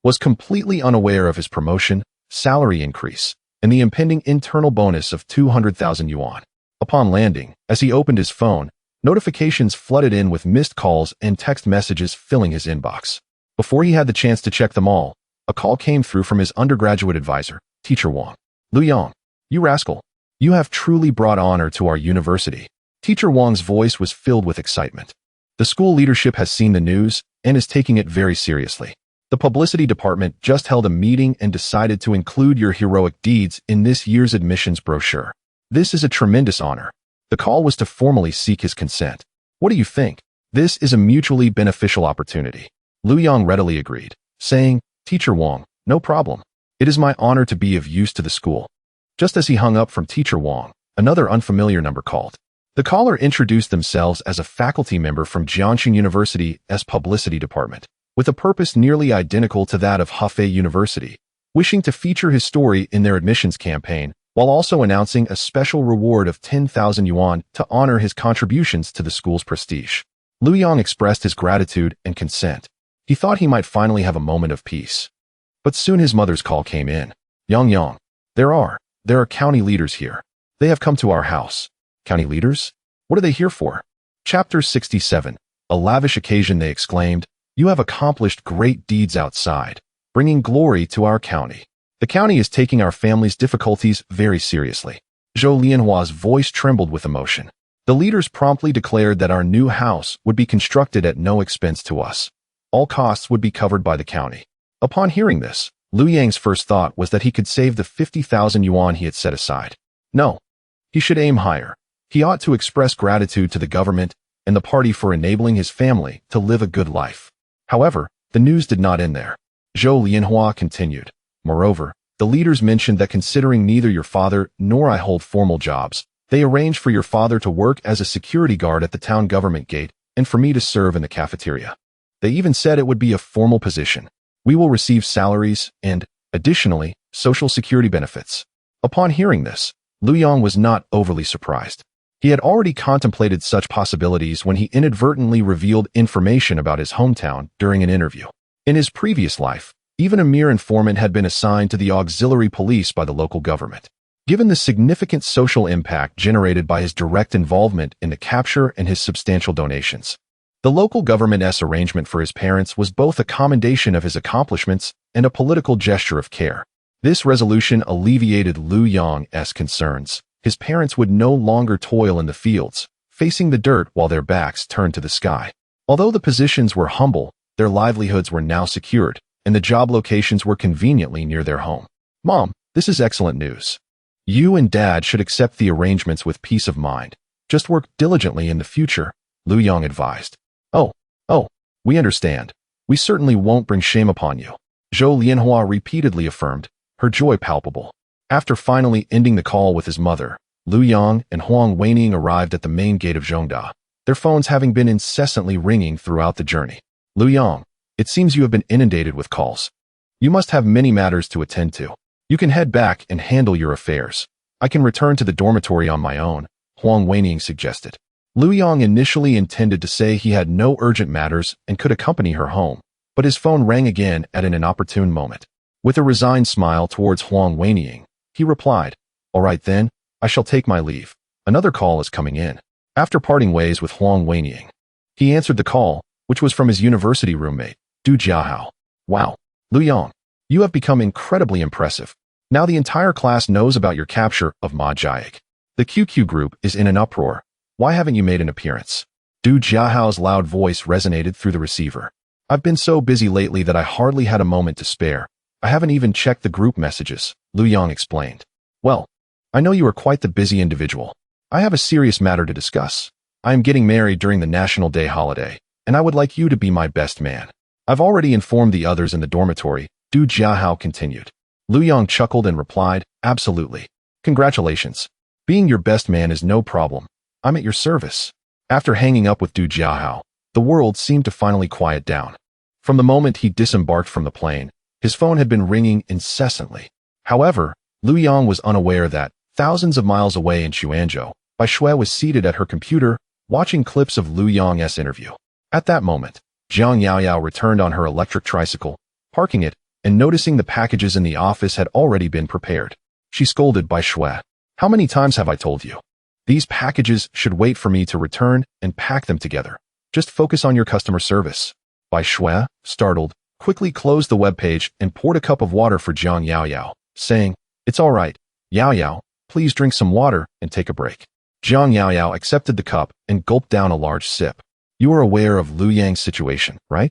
Speaker 1: was completely unaware of his promotion, salary increase, and the impending internal bonus of 200,000 yuan. Upon landing, as he opened his phone, notifications flooded in with missed calls and text messages filling his inbox. Before he had the chance to check them all, a call came through from his undergraduate advisor, Teacher Wang. Liu Yang, you rascal. You have truly brought honor to our university. Teacher Wang's voice was filled with excitement. The school leadership has seen the news and is taking it very seriously. The publicity department just held a meeting and decided to include your heroic deeds in this year's admissions brochure. This is a tremendous honor. The call was to formally seek his consent. What do you think? This is a mutually beneficial opportunity. Liu Yang readily agreed, saying, Teacher Wang, no problem. It is my honor to be of use to the school. Just as he hung up from Teacher Wang, another unfamiliar number called. The caller introduced themselves as a faculty member from Jiangxing University's publicity department, with a purpose nearly identical to that of Hefei University, wishing to feature his story in their admissions campaign, while also announcing a special reward of 10,000 yuan to honor his contributions to the school's prestige. Liu Yang expressed his gratitude and consent. He thought he might finally have a moment of peace. But soon his mother's call came in. Yang, there are county leaders here. They have come to our house. County leaders? What are they here for? Chapter 67. A lavish occasion, they exclaimed. You have accomplished great deeds outside, bringing glory to our county. The county is taking our family's difficulties very seriously. Zhou Lianhua's voice trembled with emotion. The leaders promptly declared that our new house would be constructed at no expense to us. All costs would be covered by the county. Upon hearing this, Liu Yang's first thought was that he could save the 50,000 yuan he had set aside. No, he should aim higher. He ought to express gratitude to the government and the party for enabling his family to live a good life. However, the news did not end there. Zhou Lianhua continued. Moreover, the leaders mentioned that considering neither your father nor I hold formal jobs, They arranged for your father to work as a security guard at the town government gate and for me to serve in the cafeteria. They even said it would be a formal position. We will receive salaries and, additionally, social security benefits. Upon hearing this, Lu Yong was not overly surprised. He had already contemplated such possibilities when he inadvertently revealed information about his hometown during an interview. In his previous life, even a mere informant had been assigned to the auxiliary police by the local government. Given the significant social impact generated by his direct involvement in the capture and his substantial donations, the local government's arrangement for his parents was both a commendation of his accomplishments and a political gesture of care. This resolution alleviated Lu Yong's concerns. His parents would no longer toil in the fields, facing the dirt while their backs turned to the sky. Although the positions were humble, their livelihoods were now secured, and the job locations were conveniently near their home. Mom, this is excellent news. You and Dad should accept the arrangements with peace of mind. Just work diligently in the future, Lu Yong advised. Oh, we understand. We certainly won't bring shame upon you, Zhou Lianhua repeatedly affirmed, her joy palpable. After finally ending the call with his mother, Lu Yong and Huang Weining arrived at the main gate of Zhongda, their phones having been incessantly ringing throughout the journey. Lu Yong, it seems you have been inundated with calls. You must have many matters to attend to. You can head back and handle your affairs. I can return to the dormitory on my own, Huang Weining suggested. Lu Yong initially intended to say he had no urgent matters and could accompany her home, but his phone rang again at an inopportune moment. With a resigned smile towards Huang Weining, he replied, "All right then, I shall take my leave. Another call is coming in." After parting ways with Huang Weining, he answered the call, which was from his university roommate, Du Jiahao. "Wow, Lu Yong, you have become incredibly impressive. Now the entire class knows about your capture of Ma Jiaik. The QQ group is in an uproar. Why haven't you made an appearance?" Du Jiahao's loud voice resonated through the receiver. "I've been so busy lately that I hardly had a moment to spare. I haven't even checked the group messages," Lu Yong explained. "Well, I know you are quite the busy individual. I have a serious matter to discuss. I am getting married during the National Day holiday, and I would like you to be my best man. I've already informed the others in the dormitory," Du Jiahao continued. Lu Yong chuckled and replied, "Absolutely. Congratulations. Being your best man is no problem. I'm at your service." After hanging up with Du Jiahao, the world seemed to finally quiet down. From the moment he disembarked from the plane, his phone had been ringing incessantly. However, Lu Yong was unaware that, thousands of miles away in Xuanzhou, Bai Shui was seated at her computer, watching clips of Lu Yong's interview. At that moment, Jiang Yaoyao returned on her electric tricycle, parking it, and noticing the packages in the office had already been prepared. She scolded Bai Shui. "How many times have I told you? These packages should wait for me to return and pack them together. Just focus on your customer service." Bai Shui, startled, quickly closed the webpage and poured a cup of water for Jiang Yaoyao, saying, "It's all right. Yaoyao, please drink some water and take a break." Jiang Yaoyao accepted the cup and gulped down a large sip. "You are aware of Lu Yang's situation, right?"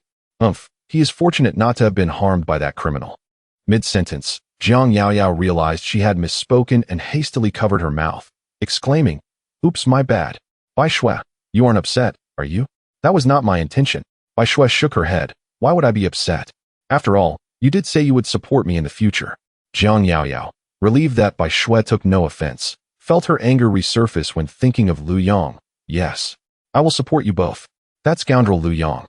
Speaker 1: He is fortunate not to have been harmed by that criminal." Mid-sentence, Jiang Yaoyao realized she had misspoken and hastily covered her mouth, exclaiming, "Oops, my bad. Bai Shui, you aren't upset, are you?" "That was not my intention." Bai Shui shook her head. "Why would I be upset? After all, you did say you would support me in the future." Jiang Yaoyao, relieved that Bai Shui took no offense, felt her anger resurface when thinking of Lu Yong. "Yes, I will support you both. That scoundrel Lu Yong,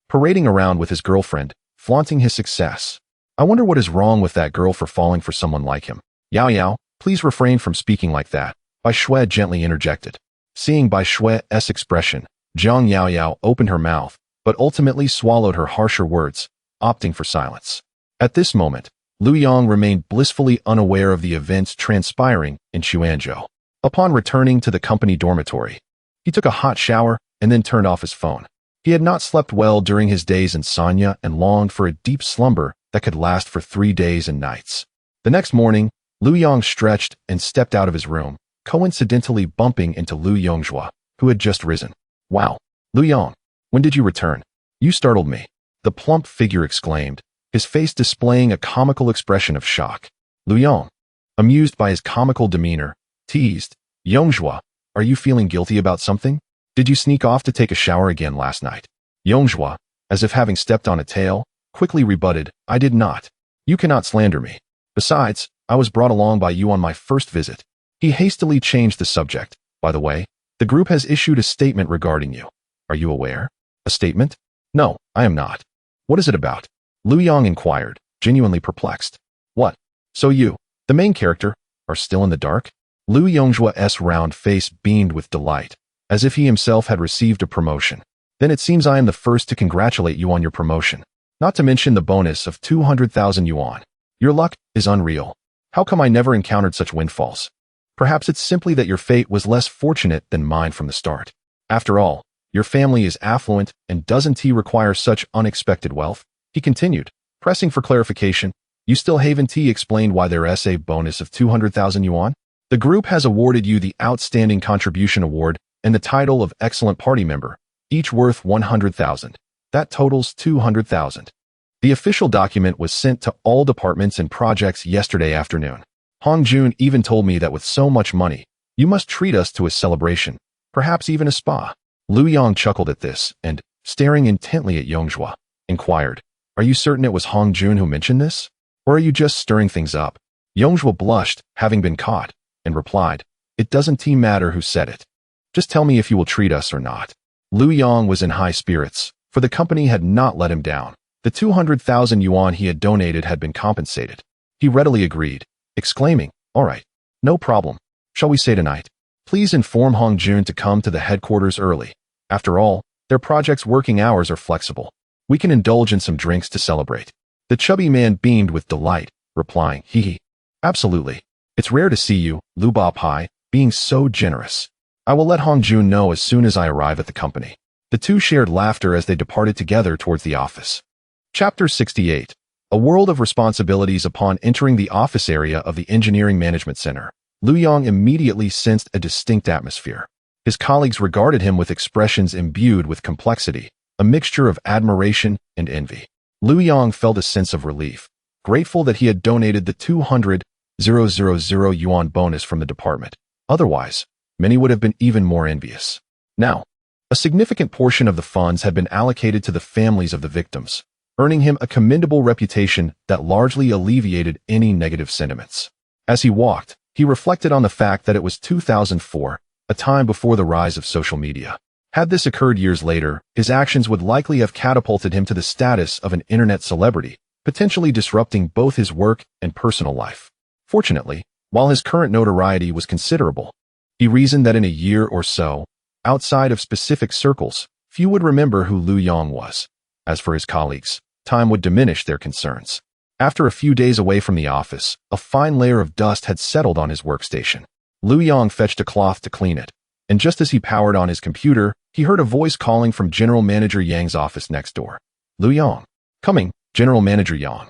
Speaker 1: parading around with his girlfriend, flaunting his success. I wonder what is wrong with that girl for falling for someone like him." "Yaoyao, please refrain from speaking like that," Bai Shui gently interjected. Seeing Bai Shui's expression, Jiang Yaoyao opened her mouth, but ultimately swallowed her harsher words, opting for silence. At this moment, Lu Yong remained blissfully unaware of the events transpiring in Xuanzhou. Upon returning to the company dormitory, he took a hot shower and then turned off his phone. He had not slept well during his day's insomnia and longed for a deep slumber that could last for 3 days and nights. The next morning, Lu Yong stretched and stepped out of his room, coincidentally bumping into Lu Yongzhua, who had just risen. "Wow, Lu Yong, when did you return? You startled me," the plump figure exclaimed, his face displaying a comical expression of shock. Lu Yong, amused by his comical demeanor, teased, "Yongzhua, are you feeling guilty about something? Did you sneak off to take a shower again last night?" Yongzhua, as if having stepped on a tail, quickly rebutted, "I did not. You cannot slander me. Besides, I was brought along by you on my first visit." He hastily changed the subject. By the way, the group has issued a statement regarding you. Are you aware? A statement? No, I am not. What is it about? Lu Yong inquired, genuinely perplexed. What? So you, the main character, are still in the dark? Lu Yongjua's round face beamed with delight, as if he himself had received a promotion. Then it seems I am the first to congratulate you on your promotion, not to mention the bonus of 200,000 yuan. Your luck is unreal. How come I never encountered such windfalls? Perhaps it's simply that your fate was less fortunate than mine from the start. After all, your family is affluent, and doesn't he require such unexpected wealth? He continued, pressing for clarification. You still haven't explained why there is a bonus of 200,000 yuan? The group has awarded you the Outstanding Contribution Award and the title of Excellent Party Member, each worth 100,000. That totals 200,000. The official document was sent to all departments and projects yesterday afternoon. Hong Jun even told me that with so much money, you must treat us to a celebration, perhaps even a spa. Lu Yong chuckled at this and, staring intently at Yongjua, inquired, Are you certain it was Hong Jun who mentioned this? Or are you just stirring things up? Yongjua blushed, having been caught, and replied, It doesn't matter who said it. Just tell me if you will treat us or not. Lu Yong was in high spirits, for the company had not let him down. The 200,000 yuan he had donated had been compensated. He readily agreed, exclaiming, All right, no problem. Shall we say tonight? Please inform Hong Jun to come to the headquarters early. After all, their project's working hours are flexible. We can indulge in some drinks to celebrate. The chubby man beamed with delight, replying, Hee hee. Absolutely. It's rare to see you, Lu Ba Pai, being so generous. I will let Hong Jun know as soon as I arrive at the company. The two shared laughter as they departed together towards the office. Chapter 68. A world of responsibilities. Upon entering the office area of the Engineering Management Center, Lu Yong immediately sensed a distinct atmosphere. His colleagues regarded him with expressions imbued with complexity, a mixture of admiration and envy. Lu Yong felt a sense of relief, grateful that he had donated the 200,000 yuan bonus from the department. Otherwise, many would have been even more envious. Now, a significant portion of the funds had been allocated to the families of the victims, earning him a commendable reputation that largely alleviated any negative sentiments. As he walked, he reflected on the fact that it was 2004, a time before the rise of social media. Had this occurred years later, his actions would likely have catapulted him to the status of an internet celebrity, potentially disrupting both his work and personal life. Fortunately, while his current notoriety was considerable, he reasoned that in a year or so, outside of specific circles, few would remember who Lu Yong was. As for his colleagues, time would diminish their concerns. After a few days away from the office, a fine layer of dust had settled on his workstation. Lu Yong fetched a cloth to clean it, and just as he powered on his computer, he heard a voice calling from General Manager Yang's office next door. Lu Yong. Coming, General Manager Yang.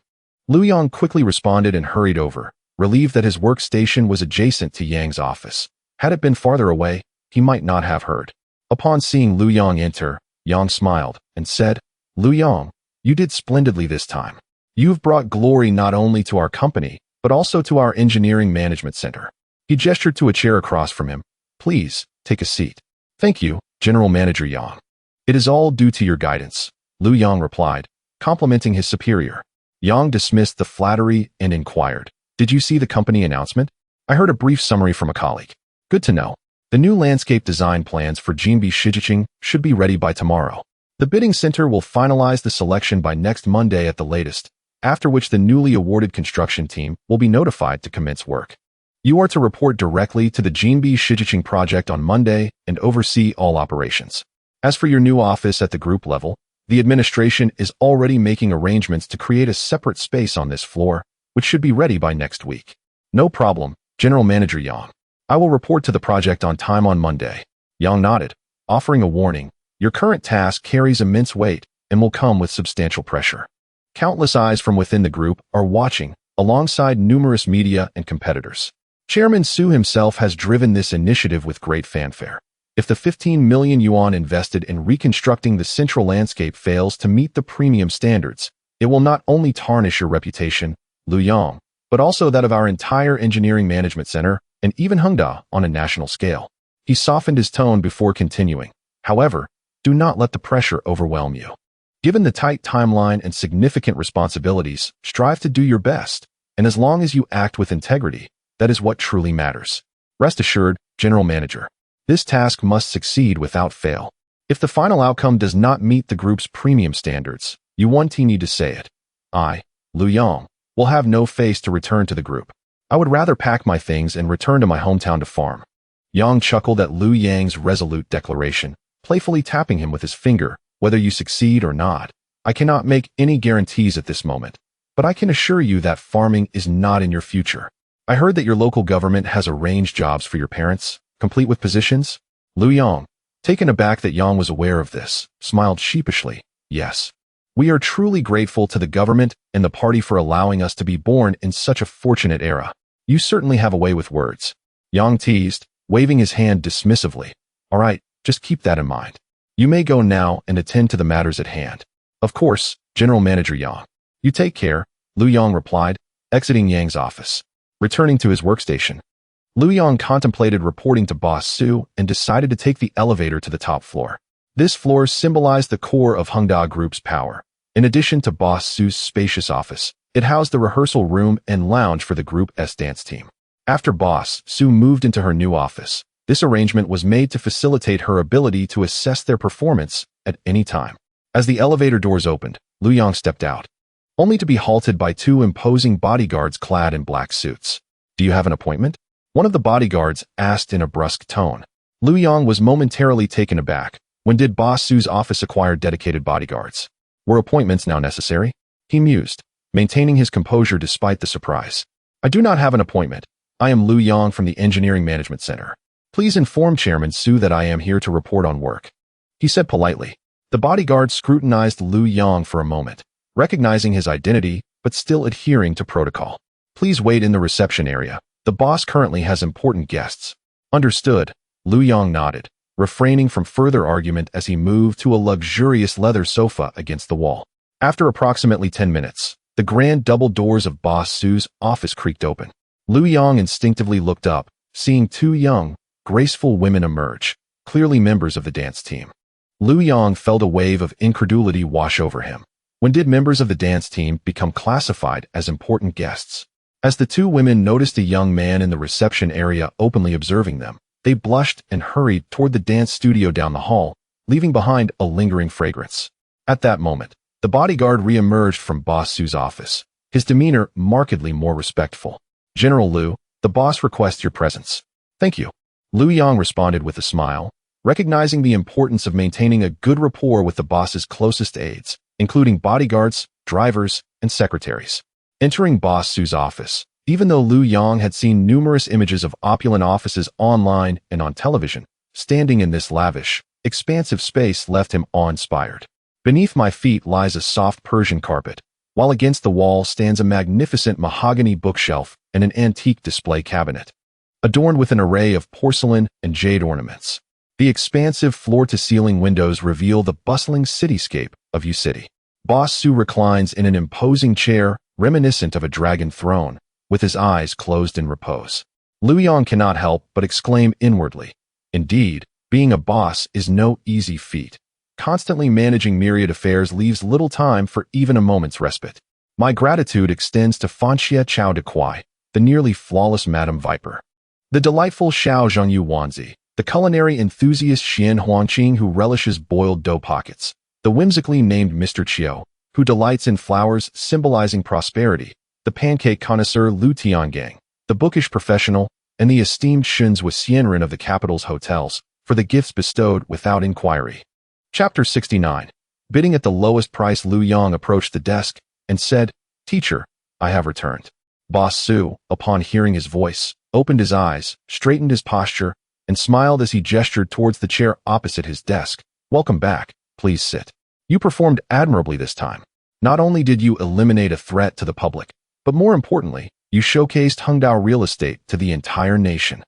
Speaker 1: Lu Yong quickly responded and hurried over, relieved that his workstation was adjacent to Yang's office. Had it been farther away, he might not have heard. Upon seeing Lu Yong enter, Yang smiled and said, Lu Yong, you did splendidly this time. You've brought glory not only to our company, but also to our engineering management center. He gestured to a chair across from him. Please, take a seat. Thank you, General Manager Yang. It is all due to your guidance, Lu Yong replied, complimenting his superior. Yang dismissed the flattery and inquired, Did you see the company announcement? I heard a brief summary from a colleague. Good to know. The new landscape design plans for Jinbi Shijiqing should be ready by tomorrow. The bidding center will finalize the selection by next Monday at the latest, after which the newly awarded construction team will be notified to commence work. You are to report directly to the Jinbi Shijiqing project on Monday and oversee all operations. As for your new office at the group level, the administration is already making arrangements to create a separate space on this floor, which should be ready by next week. No problem, General Manager Yang. I will report to the project on time on Monday. Yang nodded, offering a warning. Your current task carries immense weight and will come with substantial pressure. Countless eyes from within the group are watching, alongside numerous media and competitors. Chairman Su himself has driven this initiative with great fanfare. If the 15 million yuan invested in reconstructing the central landscape fails to meet the premium standards, it will not only tarnish your reputation, Lu Yong, but also that of our entire engineering management center and even Hengda on a national scale. He softened his tone before continuing. However, do not let the pressure overwhelm you. Given the tight timeline and significant responsibilities, strive to do your best, and as long as you act with integrity, that is what truly matters. Rest assured, General Manager. This task must succeed without fail. If the final outcome does not meet the group's premium standards, you need to say it. I, Lu Yang, will have no face to return to the group. I would rather pack my things and return to my hometown to farm. Yang chuckled at Lu Yang's resolute declaration, playfully tapping him with his finger. Whether you succeed or not, I cannot make any guarantees at this moment, but I can assure you that farming is not in your future. I heard that your local government has arranged jobs for your parents, complete with positions? Lu Yang, taken aback that Yang was aware of this, smiled sheepishly. Yes. We are truly grateful to the government and the party for allowing us to be born in such a fortunate era. You certainly have a way with words. Yang teased, waving his hand dismissively. All right, just keep that in mind. You may go now and attend to the matters at hand. Of course, General Manager Yang. You take care, Lu Yang replied, exiting Yang's office. Returning to his workstation, Lu Yang contemplated reporting to Boss Su and decided to take the elevator to the top floor. This floor symbolized the core of Hengda Group's power. In addition to Boss Su's spacious office, it housed the rehearsal room and lounge for the group's dance team. After Boss Su moved into her new office, this arrangement was made to facilitate her ability to assess their performance at any time. As the elevator doors opened, Lu Yang stepped out, only to be halted by two imposing bodyguards clad in black suits. Do you have an appointment? One of the bodyguards asked in a brusque tone. Lu Yang was momentarily taken aback. When did Boss Su's office acquire dedicated bodyguards? Were appointments now necessary? He mused, maintaining his composure despite the surprise. I do not have an appointment. I am Lu Yang from the Engineering Management Center. Please inform Chairman Su that I am here to report on work. He said politely. The bodyguard scrutinized Lu Yang for a moment, recognizing his identity, but still adhering to protocol. Please wait in the reception area. The boss currently has important guests. Understood, Lu Yang nodded, refraining from further argument as he moved to a luxurious leather sofa against the wall. After approximately 10 minutes, the grand double doors of Boss Su's office creaked open. Lu Yang instinctively looked up, seeing two young, graceful women emerge, clearly members of the dance team. Lu Yang felt a wave of incredulity wash over him. When did members of the dance team become classified as important guests? As the two women noticed a young man in the reception area openly observing them, they blushed and hurried toward the dance studio down the hall, leaving behind a lingering fragrance. At that moment, the bodyguard re-emerged from Boss Su's office, his demeanor markedly more respectful. General Lu, the boss requests your presence. Thank you. Lu Yang responded with a smile, recognizing the importance of maintaining a good rapport with the boss's closest aides, including bodyguards, drivers, and secretaries. Entering Boss Su's office, even though Lu Yang had seen numerous images of opulent offices online and on television, standing in this lavish, expansive space left him awe-inspired. Beneath my feet lies a soft Persian carpet, while against the wall stands a magnificent mahogany bookshelf and an antique display cabinet, adorned with an array of porcelain and jade ornaments. The expansive floor-to-ceiling windows reveal the bustling cityscape of U City. Boss Su reclines in an imposing chair reminiscent of a dragon throne, with his eyes closed in repose. Lu Yang cannot help but exclaim inwardly. Indeed, being a boss is no easy feat. Constantly managing myriad affairs leaves little time for even a moment's respite. My gratitude extends to Fanxia Chao de Kuai, the nearly flawless Madame Viper, the delightful Xiao Zhongyu Wanzi, the culinary enthusiast Xian Huangqing who relishes boiled dough pockets, the whimsically named Mr. Chiu, who delights in flowers symbolizing prosperity, the pancake connoisseur Lu Tiangang, the bookish professional, and the esteemed Shunzhua Xianren of the capital's hotels, for the gifts bestowed without inquiry. Chapter 69. Bidding at the lowest price, Lu Yang approached the desk and said, Teacher, I have returned. Boss Su, upon hearing his voice, opened his eyes, straightened his posture, and smiled as he gestured towards the chair opposite his desk. Welcome back. Please sit. You performed admirably this time. Not only did you eliminate a threat to the public, but more importantly, you showcased Hengda Real Estate to the entire nation.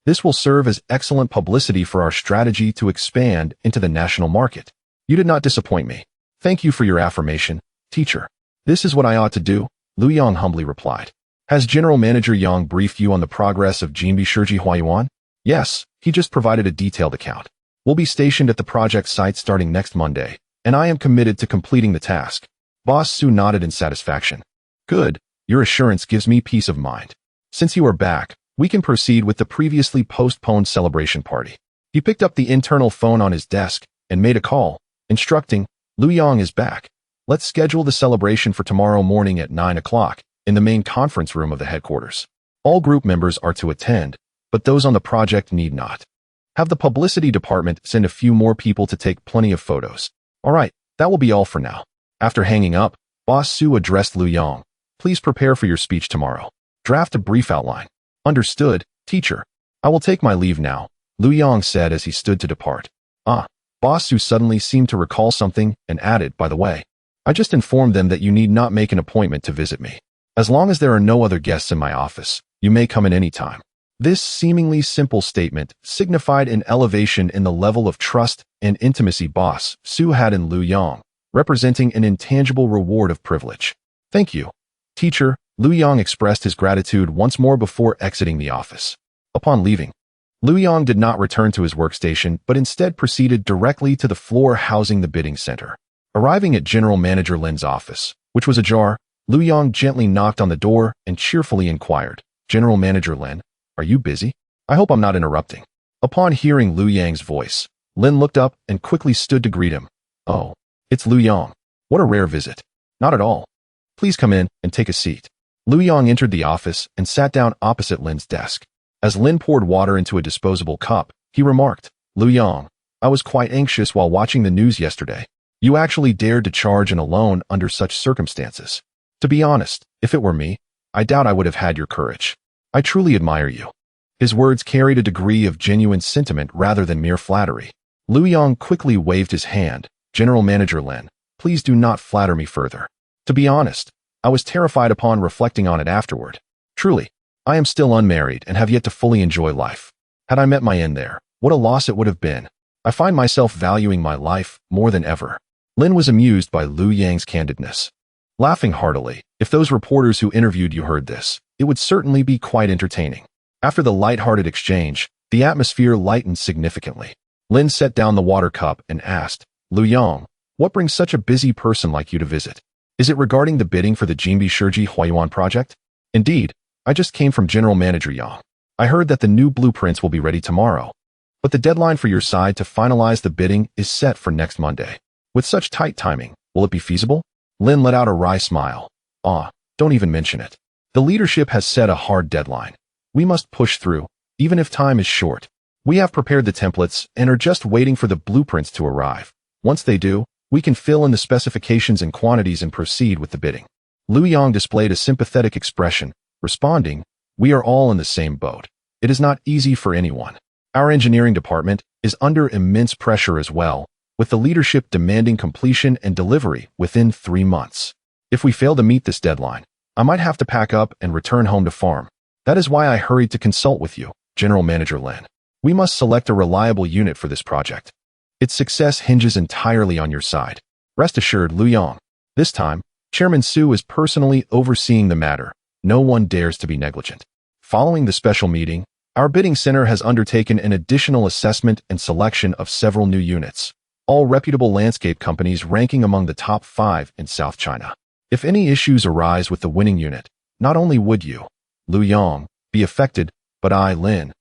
Speaker 1: This will serve as excellent publicity for our strategy to expand into the national market. You did not disappoint me. Thank you for your affirmation, teacher. This is what I ought to do, Lu Yang humbly replied. Has General Manager Yang briefed you on the progress of Jinbi Shiji Huayuan? Yes, he just provided a detailed account. We'll be stationed at the project site starting next Monday, and I am committed to completing the task. Boss Su nodded in satisfaction. Good, your assurance gives me peace of mind. Since you are back, We can proceed with the previously postponed celebration party. He picked up the internal phone on his desk and made a call, instructing, Lu Yang is back. Let's schedule the celebration for tomorrow morning at 9 o'clock in the main conference room of the headquarters. All group members are to attend, but those on the project need not. Have the publicity department send a few more people to take plenty of photos. All right, that will be all for now. After hanging up, Boss Su addressed Lu Yang. Please prepare for your speech tomorrow. Draft a brief outline. Understood, teacher. I will take my leave now, Lu Yang said as he stood to depart. Boss Su suddenly seemed to recall something and added, by the way, I just informed them that you need not make an appointment to visit me. As long as there are no other guests in my office, you may come in any time. This seemingly simple statement signified an elevation in the level of trust and intimacy Boss Su had in Lu Yang, representing an intangible reward of privilege. Thank you, teacher. Lu Yang expressed his gratitude once more before exiting the office. Upon leaving, Lu Yang did not return to his workstation but instead proceeded directly to the floor housing the bidding center. Arriving at General Manager Lin's office, which was ajar, Lu Yang gently knocked on the door and cheerfully inquired, General Manager Lin, are you busy? I hope I'm not interrupting. Upon hearing Lu Yang's voice, Lin looked up and quickly stood to greet him. Oh, it's Lu Yang. What a rare visit. Not at all. Please come in and take a seat. Lu Yang entered the office and sat down opposite Lin's desk. As Lin poured water into a disposable cup, he remarked, Lu Yang, I was quite anxious while watching the news yesterday. You actually dared to charge in a loan under such circumstances. To be honest, if it were me, I doubt I would have had your courage. I truly admire you. His words carried a degree of genuine sentiment rather than mere flattery. Lu Yang quickly waved his hand. General Manager Lin, please do not flatter me further. To be honest, I was terrified upon reflecting on it afterward. Truly, I am still unmarried and have yet to fully enjoy life. Had I met my end there, what a loss it would have been. I find myself valuing my life more than ever. Lin was amused by Lu Yang's candidness. Laughing heartily, if those reporters who interviewed you heard this, it would certainly be quite entertaining. After the light-hearted exchange, the atmosphere lightened significantly. Lin set down the water cup and asked, Lu Yang, what brings such a busy person like you to visit? Is it regarding the bidding for the Jinbi Shiji Huayuan project? Indeed, I just came from General Manager Yang. I heard that the new blueprints will be ready tomorrow. But the deadline for your side to finalize the bidding is set for next Monday. With such tight timing, will it be feasible? Lin let out a wry smile. Don't even mention it. The leadership has set a hard deadline. We must push through, even if time is short. We have prepared the templates and are just waiting for the blueprints to arrive. Once they do, we can fill in the specifications and quantities and proceed with the bidding. Lu Yang displayed a sympathetic expression, responding, we are all in the same boat. It is not easy for anyone. Our engineering department is under immense pressure as well, with the leadership demanding completion and delivery within 3 months. If we fail to meet this deadline, I might have to pack up and return home to farm. That is why I hurried to consult with you, General Manager Lin. We must select a reliable unit for this project. Its success hinges entirely on your side. Rest assured, Lu Yang. This time, Chairman Su is personally overseeing the matter. No one dares to be negligent. Following the special meeting, our bidding center has undertaken an additional assessment and selection of several new units, all reputable landscape companies ranking among the top 5 in South China. If any issues arise with the winning unit, not only would you, Lu Yang, be affected, but I, Lin,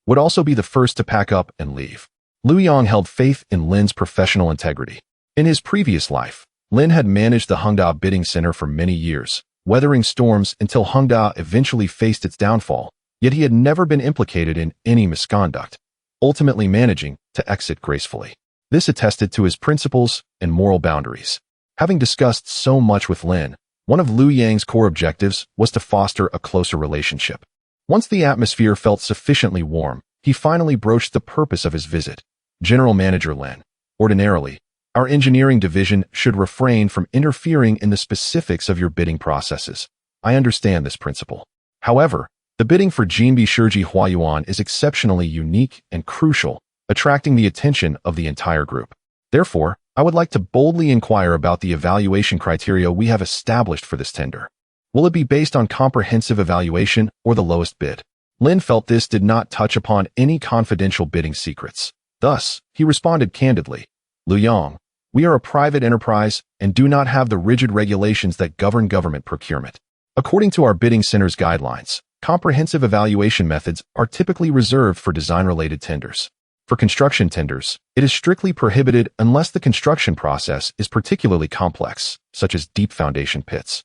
Speaker 1: would also be the first to pack up and leave. Lu Yang held faith in Lin's professional integrity. In his previous life, Lin had managed the Hongda bidding center for many years, weathering storms until Hongda eventually faced its downfall, yet he had never been implicated in any misconduct, ultimately managing to exit gracefully. This attested to his principles and moral boundaries. Having discussed so much with Lin, one of Lu Yang's core objectives was to foster a closer relationship. Once the atmosphere felt sufficiently warm, he finally broached the purpose of his visit. General Manager Lin, ordinarily, our engineering division should refrain from interfering in the specifics of your bidding processes. I understand this principle. However, the bidding for Jinbi Shiji Huayuan is exceptionally unique and crucial, attracting the attention of the entire group. Therefore, I would like to boldly inquire about the evaluation criteria we have established for this tender. Will it be based on comprehensive evaluation or the lowest bid? Lin felt this did not touch upon any confidential bidding secrets. Thus, he responded candidly, Lu Yang, we are a private enterprise and do not have the rigid regulations that govern government procurement. According to our bidding center's guidelines, Comprehensive evaluation methods are typically reserved for design-related tenders. For construction tenders, it is strictly prohibited unless the construction process is particularly complex, such as deep foundation pits,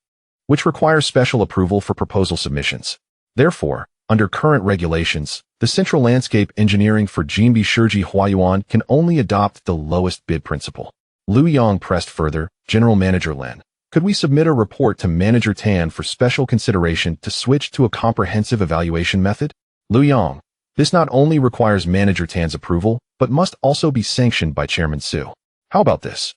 Speaker 1: which require special approval for proposal submissions. Therefore, under current regulations, the Central Landscape Engineering for Jinbi Shiji Huayuan can only adopt the lowest bid principle. Liu Yang pressed further, General Manager Lin, could we submit a report to Manager Tan for special consideration to switch to a comprehensive evaluation method? Liu Yang, this not only requires Manager Tan's approval, but must also be sanctioned by Chairman Su. How about this?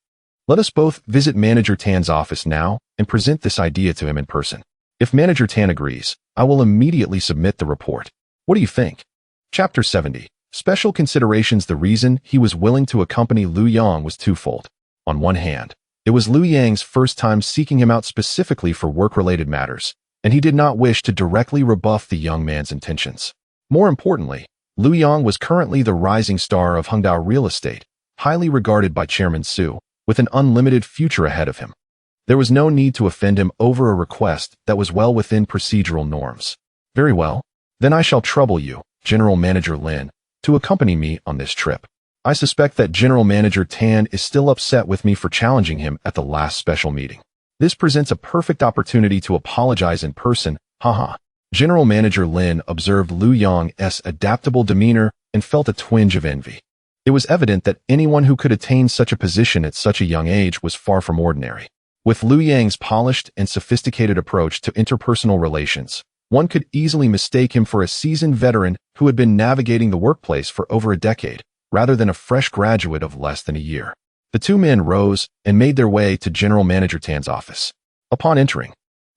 Speaker 1: Let us both visit Manager Tan's office now and present this idea to him in person. If Manager Tan agrees, I will immediately submit the report. What do you think? Chapter 70. Special considerations. The reason he was willing to accompany Liu Yang was twofold. On one hand, it was Liu Yang's first time seeking him out specifically for work-related matters, and he did not wish to directly rebuff the young man's intentions. More importantly, Liu Yang was currently the rising star of Evergrande Real Estate, highly regarded by Chairman Su, with an unlimited future ahead of him. There was no need to offend him over a request that was well within procedural norms. Very well, then I shall trouble you, General Manager Lin, to accompany me on this trip. I suspect that General Manager Tan is still upset with me for challenging him at the last special meeting. This presents a perfect opportunity to apologize in person, haha. General Manager Lin observed Liu Yang's adaptable demeanor and felt a twinge of envy. It was evident that anyone who could attain such a position at such a young age was far from ordinary. With Liu Yang's polished and sophisticated approach to interpersonal relations, one could easily mistake him for a seasoned veteran who had been navigating the workplace for over a decade, rather than a fresh graduate of less than a year. The two men rose and made their way to General Manager Tan's office. Upon entering,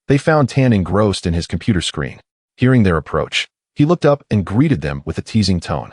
Speaker 1: they found Tan engrossed in his computer screen. Hearing their approach, he looked up and greeted them with a teasing tone.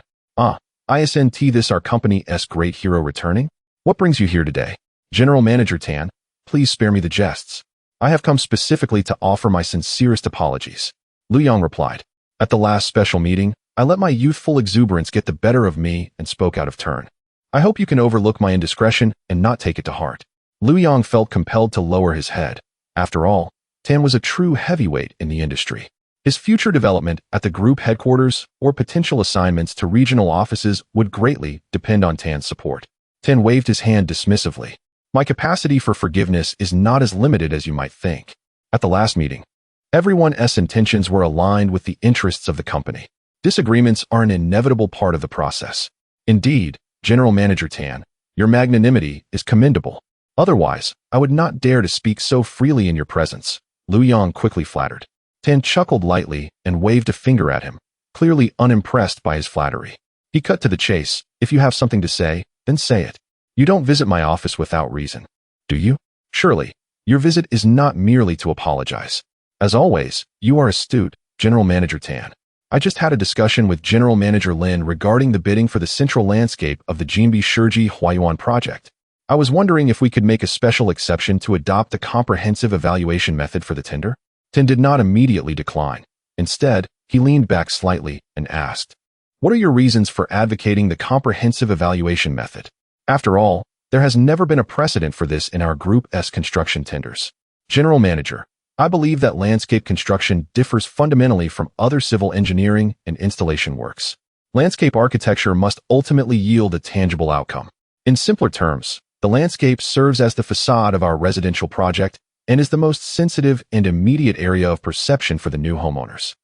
Speaker 1: Isn't this our company's great hero returning? What brings you here today? General Manager Tan, please spare me the jests. I have come specifically to offer my sincerest apologies. Liu Yang replied. At the last special meeting, I let my youthful exuberance get the better of me and spoke out of turn. I hope you can overlook my indiscretion and not take it to heart. Liu Yang felt compelled to lower his head. After all, Tan was a true heavyweight in the industry. His future development at the group headquarters or potential assignments to regional offices would greatly depend on Tan's support. Tan waved his hand dismissively. My capacity for forgiveness is not as limited as you might think. At the last meeting, everyone's intentions were aligned with the interests of the company. Disagreements are an inevitable part of the process. Indeed, General Manager Tan, your magnanimity is commendable. Otherwise, I would not dare to speak so freely in your presence. Liu Yang quickly flattered. Tan chuckled lightly and waved a finger at him, clearly unimpressed by his flattery. He cut to the chase. If you have something to say, then say it. You don't visit my office without reason, do you? Surely, your visit is not merely to apologize. As always, you are astute, General Manager Tan. I just had a discussion with General Manager Lin regarding the bidding for the central landscape of the Jinbi Shiji Huayuan project. I was wondering if we could make a special exception to adopt a comprehensive evaluation method for the tender. Tan did not immediately decline. Instead, he leaned back slightly and asked, what are your reasons for advocating the comprehensive evaluation method? After all, there has never been a precedent for this in our group's construction tenders. General Manager, I believe that landscape construction differs fundamentally from other civil engineering and installation works. Landscape architecture must ultimately yield a tangible outcome. In simpler terms, the landscape serves as the facade of our residential project and is the most sensitive and immediate area of perception for the new homeowners.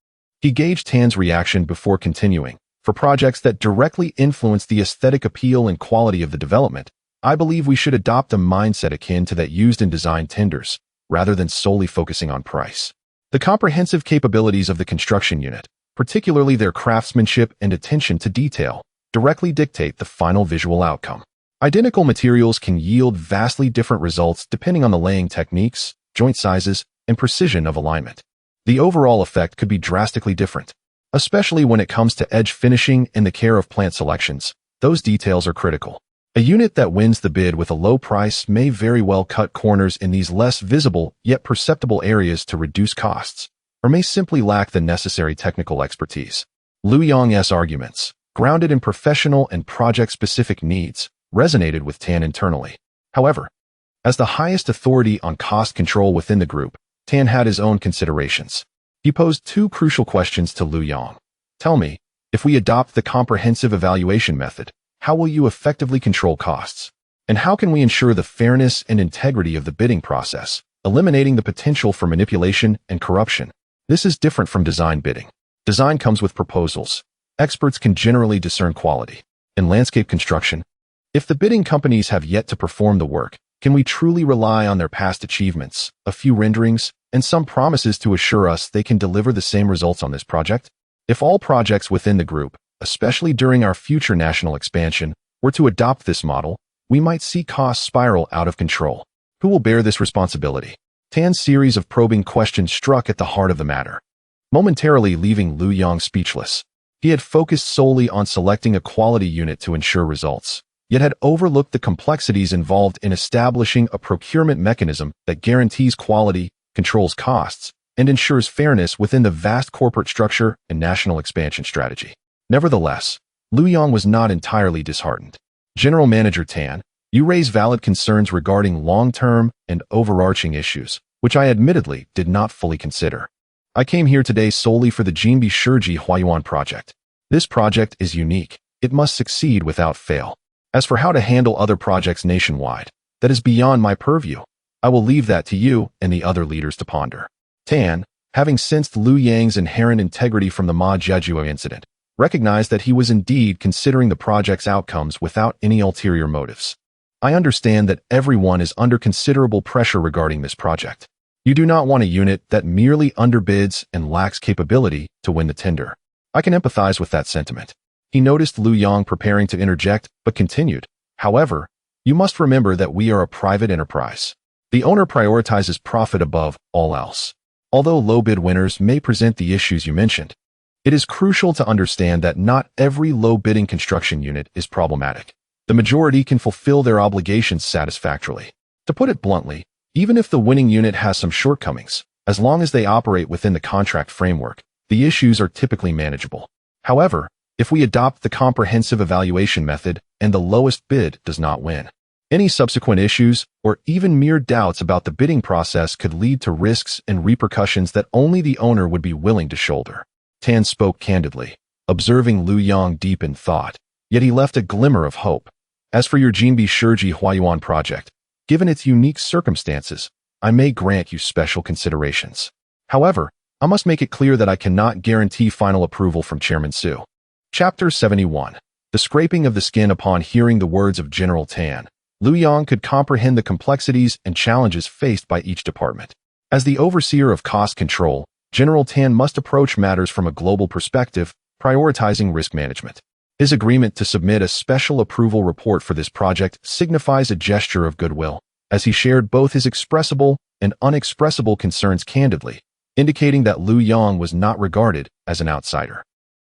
Speaker 1: He gauged Tan's reaction before continuing. For projects that directly influence the aesthetic appeal and quality of the development, I believe we should adopt a mindset akin to that used in design tenders, rather than solely focusing on price. The comprehensive capabilities of the construction unit, particularly their craftsmanship and attention to detail, directly dictate the final visual outcome. Identical materials can yield vastly different results depending on the laying techniques, joint sizes, and precision of alignment. The overall effect could be drastically different. Especially when it comes to edge finishing and the care of plant selections, those details are critical. A unit that wins the bid with a low price may very well cut corners in these less visible yet perceptible areas to reduce costs, or may simply lack the necessary technical expertise. Liu Yang's arguments, grounded in professional and project-specific needs, resonated with Tan internally. However, as the highest authority on cost control within the group, Tan had his own considerations. He posed two crucial questions to Lu Yong. Tell me, if we adopt the comprehensive evaluation method, how will you effectively control costs? And how can we ensure the fairness and integrity of the bidding process, eliminating the potential for manipulation and corruption? This is different from design bidding. Design comes with proposals. Experts can generally discern quality. In landscape construction, if the bidding companies have yet to perform the work, can we truly rely on their past achievements, a few renderings, and some promises to assure us they can deliver the same results on this project? If all projects within the group, especially during our future national expansion, were to adopt this model, we might see costs spiral out of control. Who will bear this responsibility? Tan's series of probing questions struck at the heart of the matter, momentarily leaving Lu Yong speechless. He had focused solely on selecting a quality unit to ensure results, yet had overlooked the complexities involved in establishing a procurement mechanism that guarantees quality, controls costs, and ensures fairness within the vast corporate structure and national expansion strategy. Nevertheless, Lu Yong was not entirely disheartened. General Manager Tan, you raise valid concerns regarding long-term and overarching issues, which I admittedly did not fully consider. I came here today solely for the Jinbi Shiji Huayuan project. This project is unique. It must succeed without fail. As for how to handle other projects nationwide, that is beyond my purview. I will leave that to you and the other leaders to ponder. Tan, having sensed Lu Yang's inherent integrity from the Ma Jejuo incident, recognized that he was indeed considering the project's outcomes without any ulterior motives. I understand that everyone is under considerable pressure regarding this project. You do not want a unit that merely underbids and lacks capability to win the tender. I can empathize with that sentiment. He noticed Lu Yong preparing to interject, but continued. However, you must remember that we are a private enterprise. The owner prioritizes profit above all else. Although low-bid winners may present the issues you mentioned, it is crucial to understand that not every low-bidding construction unit is problematic. The majority can fulfill their obligations satisfactorily. To put it bluntly, even if the winning unit has some shortcomings, as long as they operate within the contract framework, the issues are typically manageable. However, if we adopt the comprehensive evaluation method and the lowest bid does not win, any subsequent issues or even mere doubts about the bidding process could lead to risks and repercussions that only the owner would be willing to shoulder. Tan spoke candidly, observing Lu Yong deep in thought, yet he left a glimmer of hope. As for your Jinbi Shiji Huayuan project, given its unique circumstances, I may grant you special considerations. However, I must make it clear that I cannot guarantee final approval from Chairman Su. Chapter 71. The scraping of the skin. Upon hearing the words of General Tan, Lu Yong could comprehend the complexities and challenges faced by each department. As the overseer of cost control, General Tan must approach matters from a global perspective, prioritizing risk management. His agreement to submit a special approval report for this project signifies a gesture of goodwill, as he shared both his expressible and unexpressible concerns candidly, indicating that Lu Yong was not regarded as an outsider.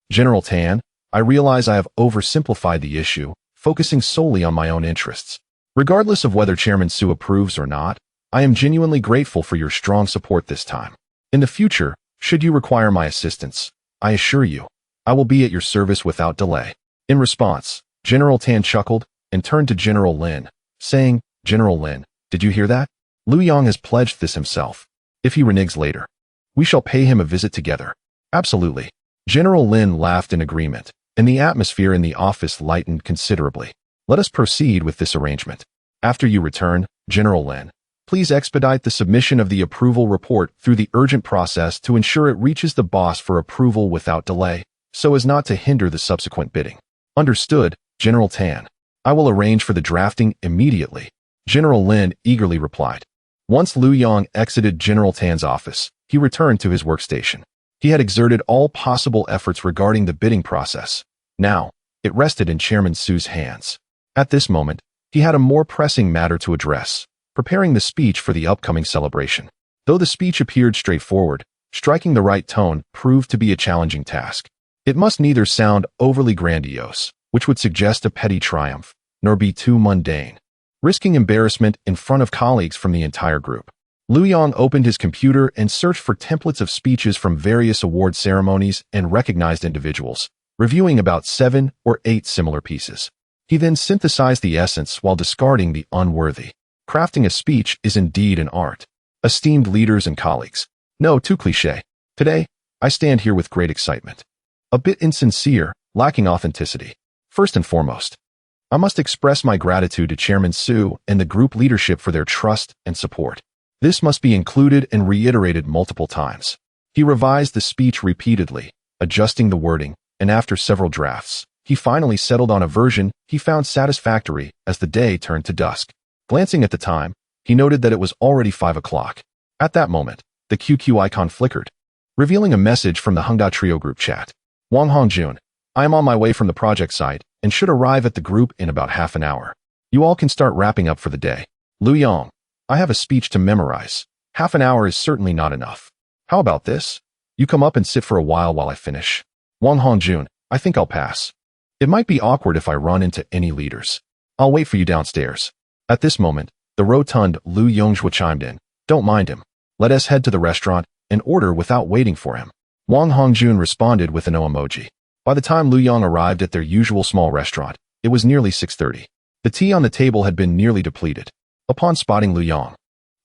Speaker 1: General Tan, I realize I have oversimplified the issue, focusing solely on my own interests. Regardless of whether Chairman Su approves or not, I am genuinely grateful for your strong support this time. In the future, should you require my assistance, I assure you, I will be at your service without delay. In response, General Tan chuckled and turned to General Lin, saying, General Lin, did you hear that? Lu Yong has pledged this himself. If he reneges later, we shall pay him a visit together. Absolutely. General Lin laughed in agreement, and the atmosphere in the office lightened considerably. Let us proceed with this arrangement. After you return, General Lin, please expedite the submission of the approval report through the urgent process to ensure it reaches the boss for approval without delay, so as not to hinder the subsequent bidding. Understood, General Tan. I will arrange for the drafting immediately. General Lin eagerly replied. Once Lu Yong exited General Tan's office, he returned to his workstation. He had exerted all possible efforts regarding the bidding process. Now, it rested in Chairman Su's hands. At this moment, he had a more pressing matter to address, preparing the speech for the upcoming celebration. Though the speech appeared straightforward, striking the right tone proved to be a challenging task. It must neither sound overly grandiose, which would suggest a petty triumph, nor be too mundane, risking embarrassment in front of colleagues from the entire group. Lu Yong opened his computer and searched for templates of speeches from various award ceremonies and recognized individuals, reviewing about 7 or 8 similar pieces. He then synthesized the essence while discarding the unworthy. Crafting a speech is indeed an art. Esteemed leaders and colleagues. No, too cliché. Today, I stand here with great excitement. A bit insincere, lacking authenticity. First and foremost, I must express my gratitude to Chairman Su and the group leadership for their trust and support. This must be included and reiterated multiple times. He revised the speech repeatedly, adjusting the wording, and after several drafts, he finally settled on a version he found satisfactory as the day turned to dusk. Glancing at the time, he noted that it was already 5 o'clock. At that moment, the QQ icon flickered, revealing a message from the Hongda Trio group chat. Wang Hongjun, I am on my way from the project site and should arrive at the group in about half an hour. You all can start wrapping up for the day. Lu Yang, I have a speech to memorize. Half an hour is certainly not enough. How about this? You come up and sit for a while I finish. Wang Hongjun, I think I'll pass. It might be awkward if I run into any leaders. I'll wait for you downstairs. At this moment, the rotund Lu Yongzhua chimed in. Don't mind him. Let us head to the restaurant and order without waiting for him. Wang Hongjun responded with a no emoji. By the time Lu Yang arrived at their usual small restaurant, it was nearly 6:30. The tea on the table had been nearly depleted. Upon spotting Lu Yang,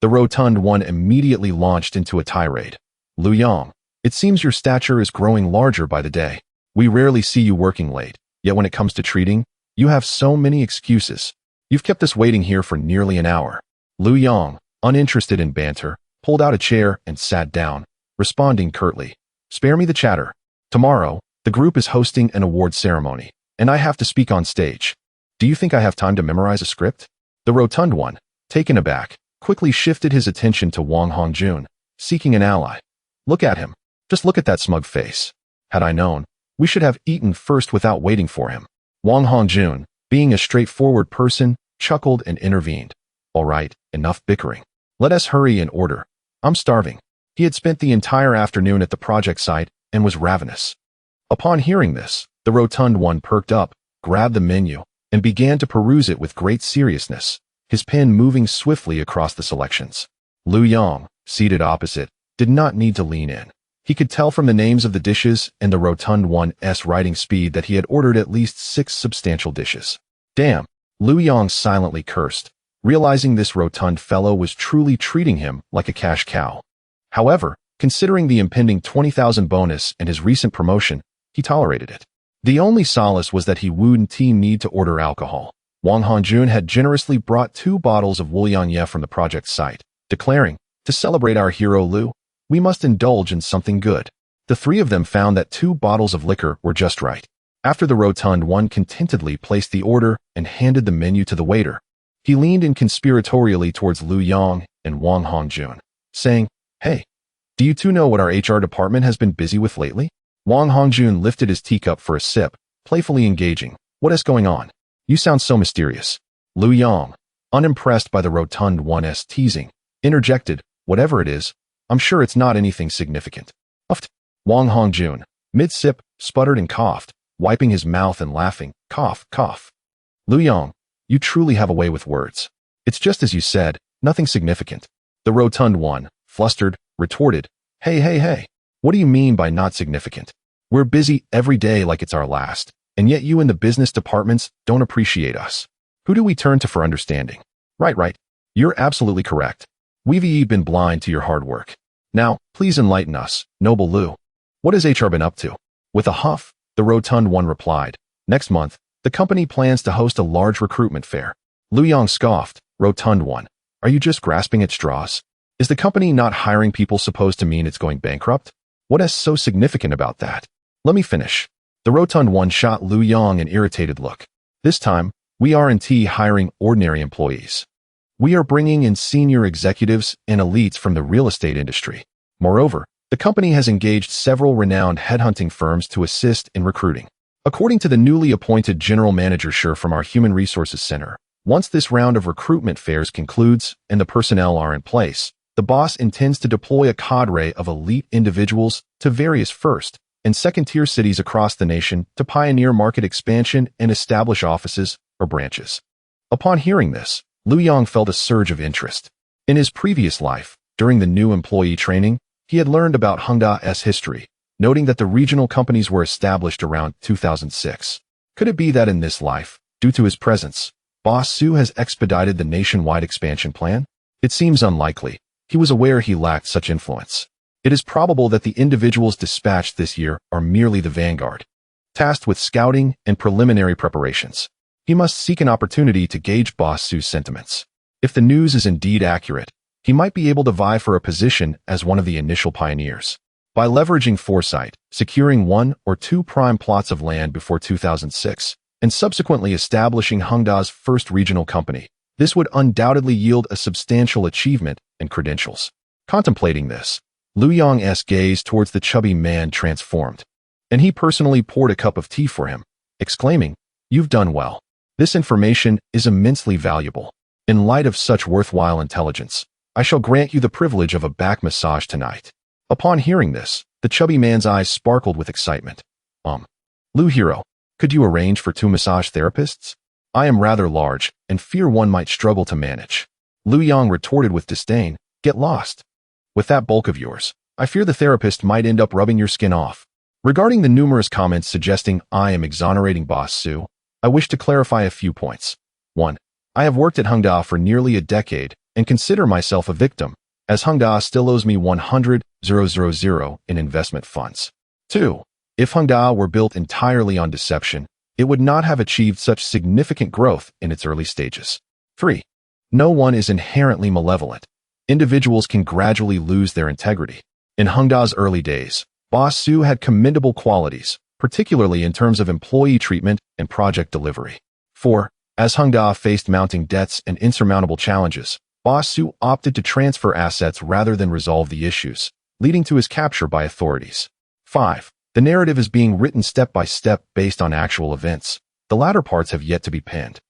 Speaker 1: the rotund one immediately launched into a tirade. Lu Yang, it seems your stature is growing larger by the day. We rarely see you working late, yet when it comes to treating, you have so many excuses. You've kept us waiting here for nearly an hour. Lu Yang, uninterested in banter, pulled out a chair and sat down, responding curtly. Spare me the chatter. Tomorrow, the group is hosting an award ceremony, and I have to speak on stage. Do you think I have time to memorize a script? The rotund one, taken aback, quickly shifted his attention to Wang Hongjun, seeking an ally. Look at him. Just look at that smug face. Had I known, we should have eaten first without waiting for him. Wang Hongjun, being a straightforward person, chuckled and intervened. All right, enough bickering. Let us hurry and order. I'm starving. He had spent the entire afternoon at the project site and was ravenous. Upon hearing this, the rotund one perked up, grabbed the menu, and began to peruse it with great seriousness, his pen moving swiftly across the selections. Lu Yang, seated opposite, did not need to lean in. He could tell from the names of the dishes and the rotund one's writing speed that he had ordered at least 6 substantial dishes. Damn, Lu Yang silently cursed, realizing this rotund fellow was truly treating him like a cash cow. However, considering the impending 20,000 bonus and his recent promotion, he tolerated it. The only solace was that he wouldn't need to order alcohol. Wang Hongjun had generously brought 2 bottles of Wuliangye from the project site, declaring, to celebrate our hero Lu, we must indulge in something good. The 3 of them found that 2 bottles of liquor were just right. After the rotund one contentedly placed the order and handed the menu to the waiter, he leaned in conspiratorially towards Lu Yang and Wang Hongjun, saying, Hey, do you two know what our HR department has been busy with lately? Wang Hongjun lifted his teacup for a sip, playfully engaging. What is going on? You sound so mysterious. Lu Yang, unimpressed by the rotund one's teasing, interjected, whatever it is, I'm sure it's not anything significant. Uffed. Wang Hongjun, mid-sip, sputtered and coughed, wiping his mouth and laughing, cough, cough. Lu Yang, you truly have a way with words. It's just as you said, nothing significant. The rotund one, flustered, retorted, Hey, what do you mean by not significant? We're busy every day like it's our last, and yet you in the business departments don't appreciate us. Who do we turn to for understanding? Right. You're absolutely correct. We've been blind to your hard work. Now, please enlighten us, noble Lu. What has HR been up to? With a huff, the rotund one replied, Next month, the company plans to host a large recruitment fair. Lu Yang scoffed, Rotund one, are you just grasping at straws? Is the company not hiring people supposed to mean it's going bankrupt? What is so significant about that? Let me finish. The rotund one shot Lu Yang an irritated look. This time, we aren't hiring ordinary employees. We are bringing in senior executives and elites from the real estate industry. Moreover, the company has engaged several renowned headhunting firms to assist in recruiting. According to the newly appointed General Manager Sher from our Human Resources Center, once this round of recruitment fairs concludes and the personnel are in place, the boss intends to deploy a cadre of elite individuals to various first and second-tier cities across the nation to pioneer market expansion and establish offices or branches. Upon hearing this, Lu Yang felt a surge of interest. In his previous life, during the new employee training, he had learned about Hongda's history, noting that the regional companies were established around 2006. Could it be that in this life, due to his presence, Boss Su has expedited the nationwide expansion plan? It seems unlikely. He was aware he lacked such influence. It is probable that the individuals dispatched this year are merely the vanguard, tasked with scouting and preliminary preparations. He must seek an opportunity to gauge Boss Su's sentiments. If the news is indeed accurate, he might be able to vie for a position as one of the initial pioneers. By leveraging foresight, securing 1 or 2 prime plots of land before 2006, and subsequently establishing Hengda's first regional company, this would undoubtedly yield a substantial achievement and credentials. Contemplating this, Lu Yong's gaze towards the chubby man transformed, and he personally poured a cup of tea for him, exclaiming, "You've done well. This information is immensely valuable. In light of such worthwhile intelligence, I shall grant you the privilege of a back massage tonight." Upon hearing this, the chubby man's eyes sparkled with excitement. Lu Hero, could you arrange for 2 massage therapists? I am rather large, and fear one might struggle to manage. Lu Yong retorted with disdain, "Get lost. With that bulk of yours, I fear the therapist might end up rubbing your skin off." Regarding the numerous comments suggesting I am exonerating Boss Su, I wish to clarify a few points. 1. I have worked at Hengda for nearly a decade and consider myself a victim, as Hengda still owes me 100,000 in investment funds. 2. If Hengda were built entirely on deception, it would not have achieved such significant growth in its early stages. 3. No one is inherently malevolent. Individuals can gradually lose their integrity. In Hengda's early days, Boss Su had commendable qualities, particularly in terms of employee treatment and project delivery. 4. As Hengda faced mounting debts and insurmountable challenges, Boss Su opted to transfer assets rather than resolve the issues, leading to his capture by authorities. 5. The narrative is being written step by step based on actual events. The latter parts have yet to be penned,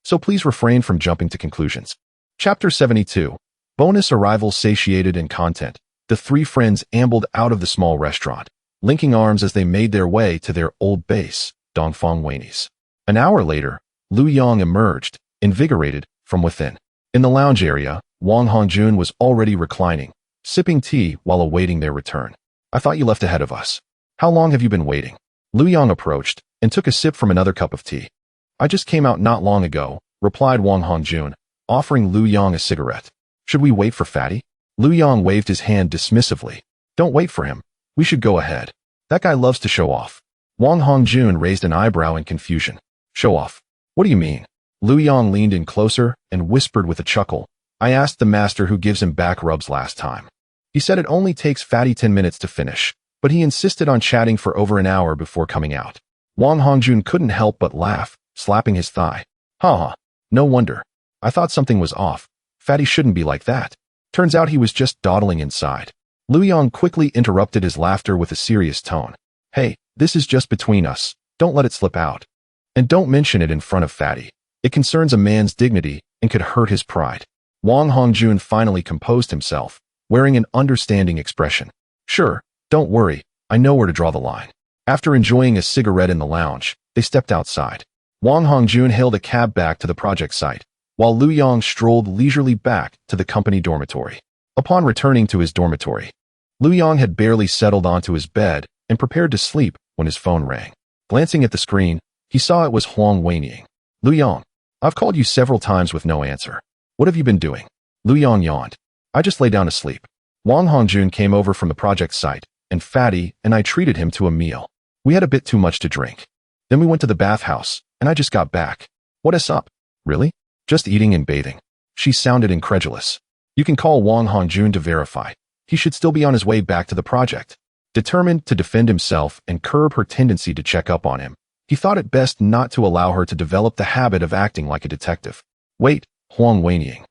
Speaker 1: so please refrain from jumping to conclusions. Chapter 72. Bonus arrival. Satiated in content, the 3 friends ambled out of the small restaurant, linking arms as they made their way to their old base, Dongfang Weini's. An hour later, Lu Yong emerged, invigorated, from within. In the lounge area, Wang Hongjun was already reclining, sipping tea while awaiting their return. "I thought you left ahead of us. How long have you been waiting?" Lu Yong approached and took a sip from another cup of tea. "I just came out not long ago," replied Wang Hongjun, offering Lu Yong a cigarette. "Should we wait for Fatty?" Lu Yong waved his hand dismissively. "Don't wait for him. We should go ahead. That guy loves to show off." Wang Hongjun raised an eyebrow in confusion. "Show off? What do you mean?" Lu Yong leaned in closer and whispered with a chuckle, "I asked the master who gives him back rubs last time. He said it only takes Fatty 10 minutes to finish, but he insisted on chatting for over an hour before coming out." Wang Hongjun couldn't help but laugh, slapping his thigh. "Ha. No wonder. I thought something was off. Fatty shouldn't be like that. Turns out he was just dawdling inside." Lu Yong quickly interrupted his laughter with a serious tone. "Hey, this is just between us. Don't let it slip out. And don't mention it in front of Fatty. It concerns a man's dignity and could hurt his pride." Wang Hongjun finally composed himself, wearing an understanding expression. "Sure, don't worry, I know where to draw the line." After enjoying a cigarette in the lounge, they stepped outside. Wang Hongjun hailed a cab back to the project site, while Lu Yong strolled leisurely back to the company dormitory. Upon returning to his dormitory, Lu Yong had barely settled onto his bed and prepared to sleep when his phone rang. Glancing at the screen, he saw it was Huang Weiniang. "Lu Yong, I've called you several times with no answer. What have you been doing?" Lu Yong yawned. "I just lay down to sleep." Wang Hongjun came over from the project site, and Fatty and I treated him to a meal. We had a bit too much to drink. Then we went to the bathhouse, and I just got back. "What is up?" "Really? Just eating and bathing." She sounded incredulous. You can call Wang Hongjun to verify. He should still be on his way back to the project. Determined to defend himself and curb her tendency to check up on him, he thought it best not to allow her to develop the habit of acting like a detective. "Wait, Huang Weiniang.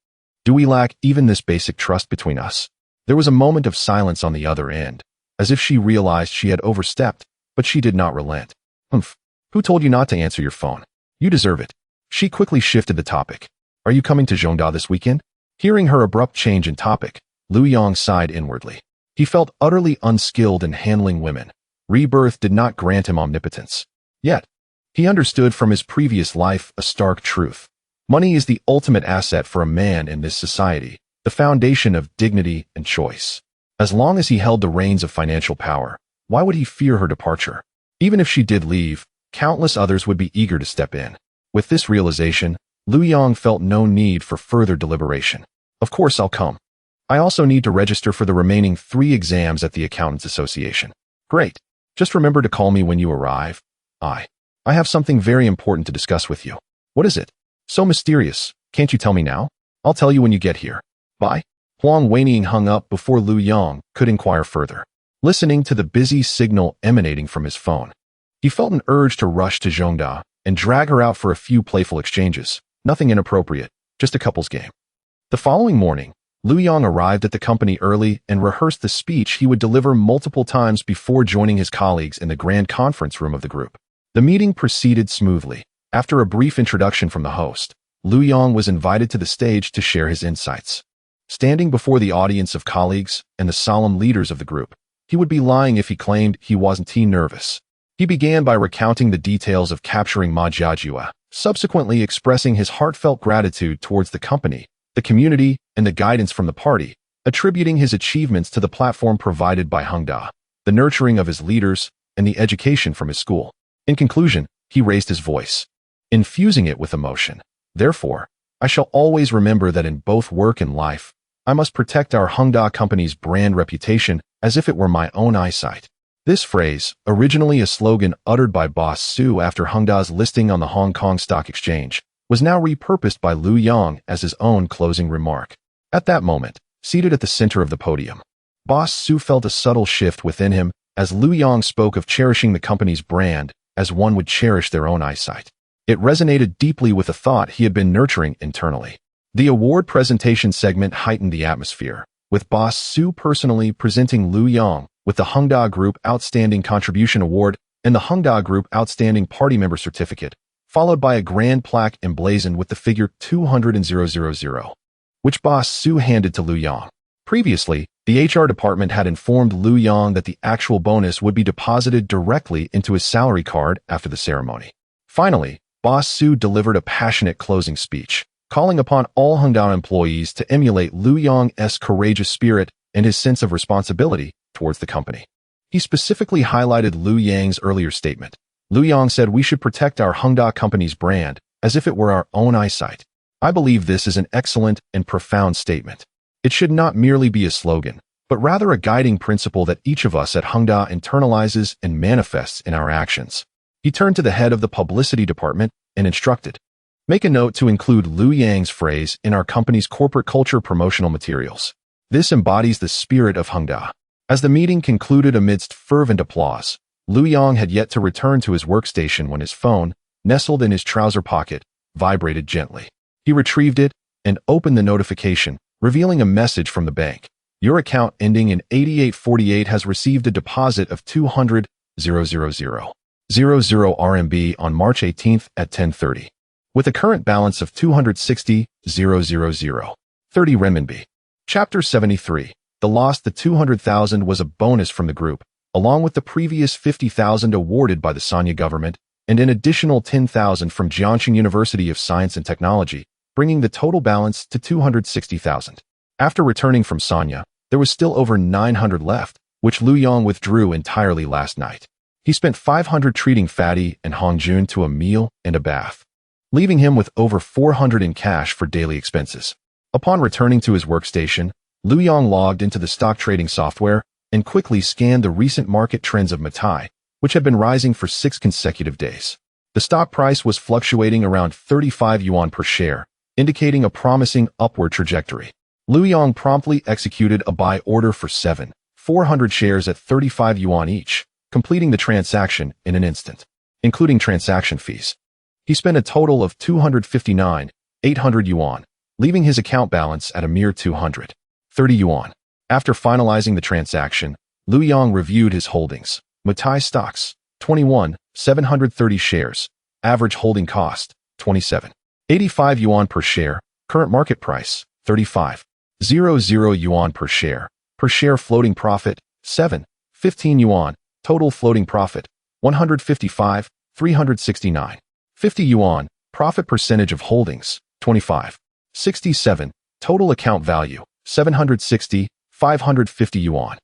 Speaker 1: Do we lack even this basic trust between us?" There was a moment of silence on the other end, as if she realized she had overstepped, but she did not relent. "Humph. Who told you not to answer your phone? You deserve it." She quickly shifted the topic. "Are you coming to Zhongda this weekend?" Hearing her abrupt change in topic, Lu Yong sighed inwardly. He felt utterly unskilled in handling women. Rebirth did not grant him omnipotence. Yet, he understood from his previous life a stark truth. Money is the ultimate asset for a man in this society, the foundation of dignity and choice. As long as he held the reins of financial power, why would he fear her departure? Even if she did leave, countless others would be eager to step in. With this realization, Lu Yong felt no need for further deliberation. "Of course I'll come. I also need to register for the remaining 3 exams at the Accountants Association. Great. Just remember to call me when you arrive. I have something very important to discuss with you. What is it? So mysterious. Can't you tell me now? I'll tell you when you get here. Bye. Huang Weining hung up before Lu Yong could inquire further. Listening to the busy signal emanating from his phone, he felt an urge to rush to Zhongda and drag her out for a few playful exchanges. Nothing inappropriate, just a couple's game. The following morning, Lu Yong arrived at the company early and rehearsed the speech he would deliver multiple times before joining his colleagues in the grand conference room of the group. The meeting proceeded smoothly. After a brief introduction from the host, Lu Yong was invited to the stage to share his insights. Standing before the audience of colleagues and the solemn leaders of the group, he would be lying if he claimed he wasn't too nervous. He began by recounting the details of capturing Ma Jiajua, subsequently expressing his heartfelt gratitude towards the company, the community, and the guidance from the party, attributing his achievements to the platform provided by Hengda, the nurturing of his leaders, and the education from his school. In conclusion, he raised his voice, infusing it with emotion. Therefore, I shall always remember that in both work and life, I must protect our Hengda company's brand reputation as if it were my own eyesight. This phrase, originally a slogan uttered by Boss Su after Hengda's listing on the Hong Kong Stock Exchange, was now repurposed by Lu Yong as his own closing remark. At that moment, seated at the center of the podium, Boss Su felt a subtle shift within him as Lu Yong spoke of cherishing the company's brand as one would cherish their own eyesight. It resonated deeply with a thought he had been nurturing internally. The award presentation segment heightened the atmosphere, with Boss Su personally presenting Lu Yong with the Hengda Group Outstanding Contribution Award and the Hengda Group Outstanding Party Member Certificate, followed by a grand plaque emblazoned with the figure 200,000, which Boss Su handed to Lu Yong. Previously, the HR department had informed Lu Yong that the actual bonus would be deposited directly into his salary card after the ceremony. Finally, Boss Su delivered a passionate closing speech, calling upon all Hengda employees to emulate Lu Yong's courageous spirit and his sense of responsibility towards the company. He specifically highlighted Lu Yang's earlier statement. Lu Yong said we should protect our Hengda company's brand as if it were our own eyesight. I believe this is an excellent and profound statement. It should not merely be a slogan, but rather a guiding principle that each of us at Hengda internalizes and manifests in our actions. He turned to the head of the publicity department and instructed, make a note to include Lu Yang's phrase in our company's corporate culture promotional materials. This embodies the spirit of Hengda. As the meeting concluded amidst fervent applause, Lu Yong had yet to return to his workstation when his phone, nestled in his trouser pocket, vibrated gently. He retrieved it and opened the notification, revealing a message from the bank. Your account ending in 8848 has received a deposit of 200,000 RMB on March 18th at 10:30, with a current balance of 260,000 30 renminbi. Chapter 73. The loss. The 200,000 was a bonus from the group, along with the previous 50,000 awarded by the Sanya government and an additional 10,000 from Jiangxing University of Science and Technology, bringing the total balance to 260,000. After returning from Sanya, there was still over 900 left, which Lu Yong withdrew entirely last night. He spent 500 treating Fatty and Hongjun to a meal and a bath, leaving him with over 400 in cash for daily expenses. Upon returning to his workstation, Lu Yong logged into the stock trading software and quickly scanned the recent market trends of Matai, which had been rising for 6 consecutive days. The stock price was fluctuating around 35 yuan per share, indicating a promising upward trajectory. Lu Yong promptly executed a buy order for 400 shares at 35 yuan each, completing the transaction in an instant, including transaction fees. He spent a total of 259,800 yuan, leaving his account balance at a mere 230 yuan. After finalizing the transaction, Lu Yong reviewed his holdings. Matai stocks, 21,730 shares, average holding cost, 27.85 yuan per share, current market price, 35.00 yuan per share floating profit, 7.15 yuan, total floating profit, 155,369. 50 yuan, profit percentage of holdings, 25.67, total account value, 760,550 yuan.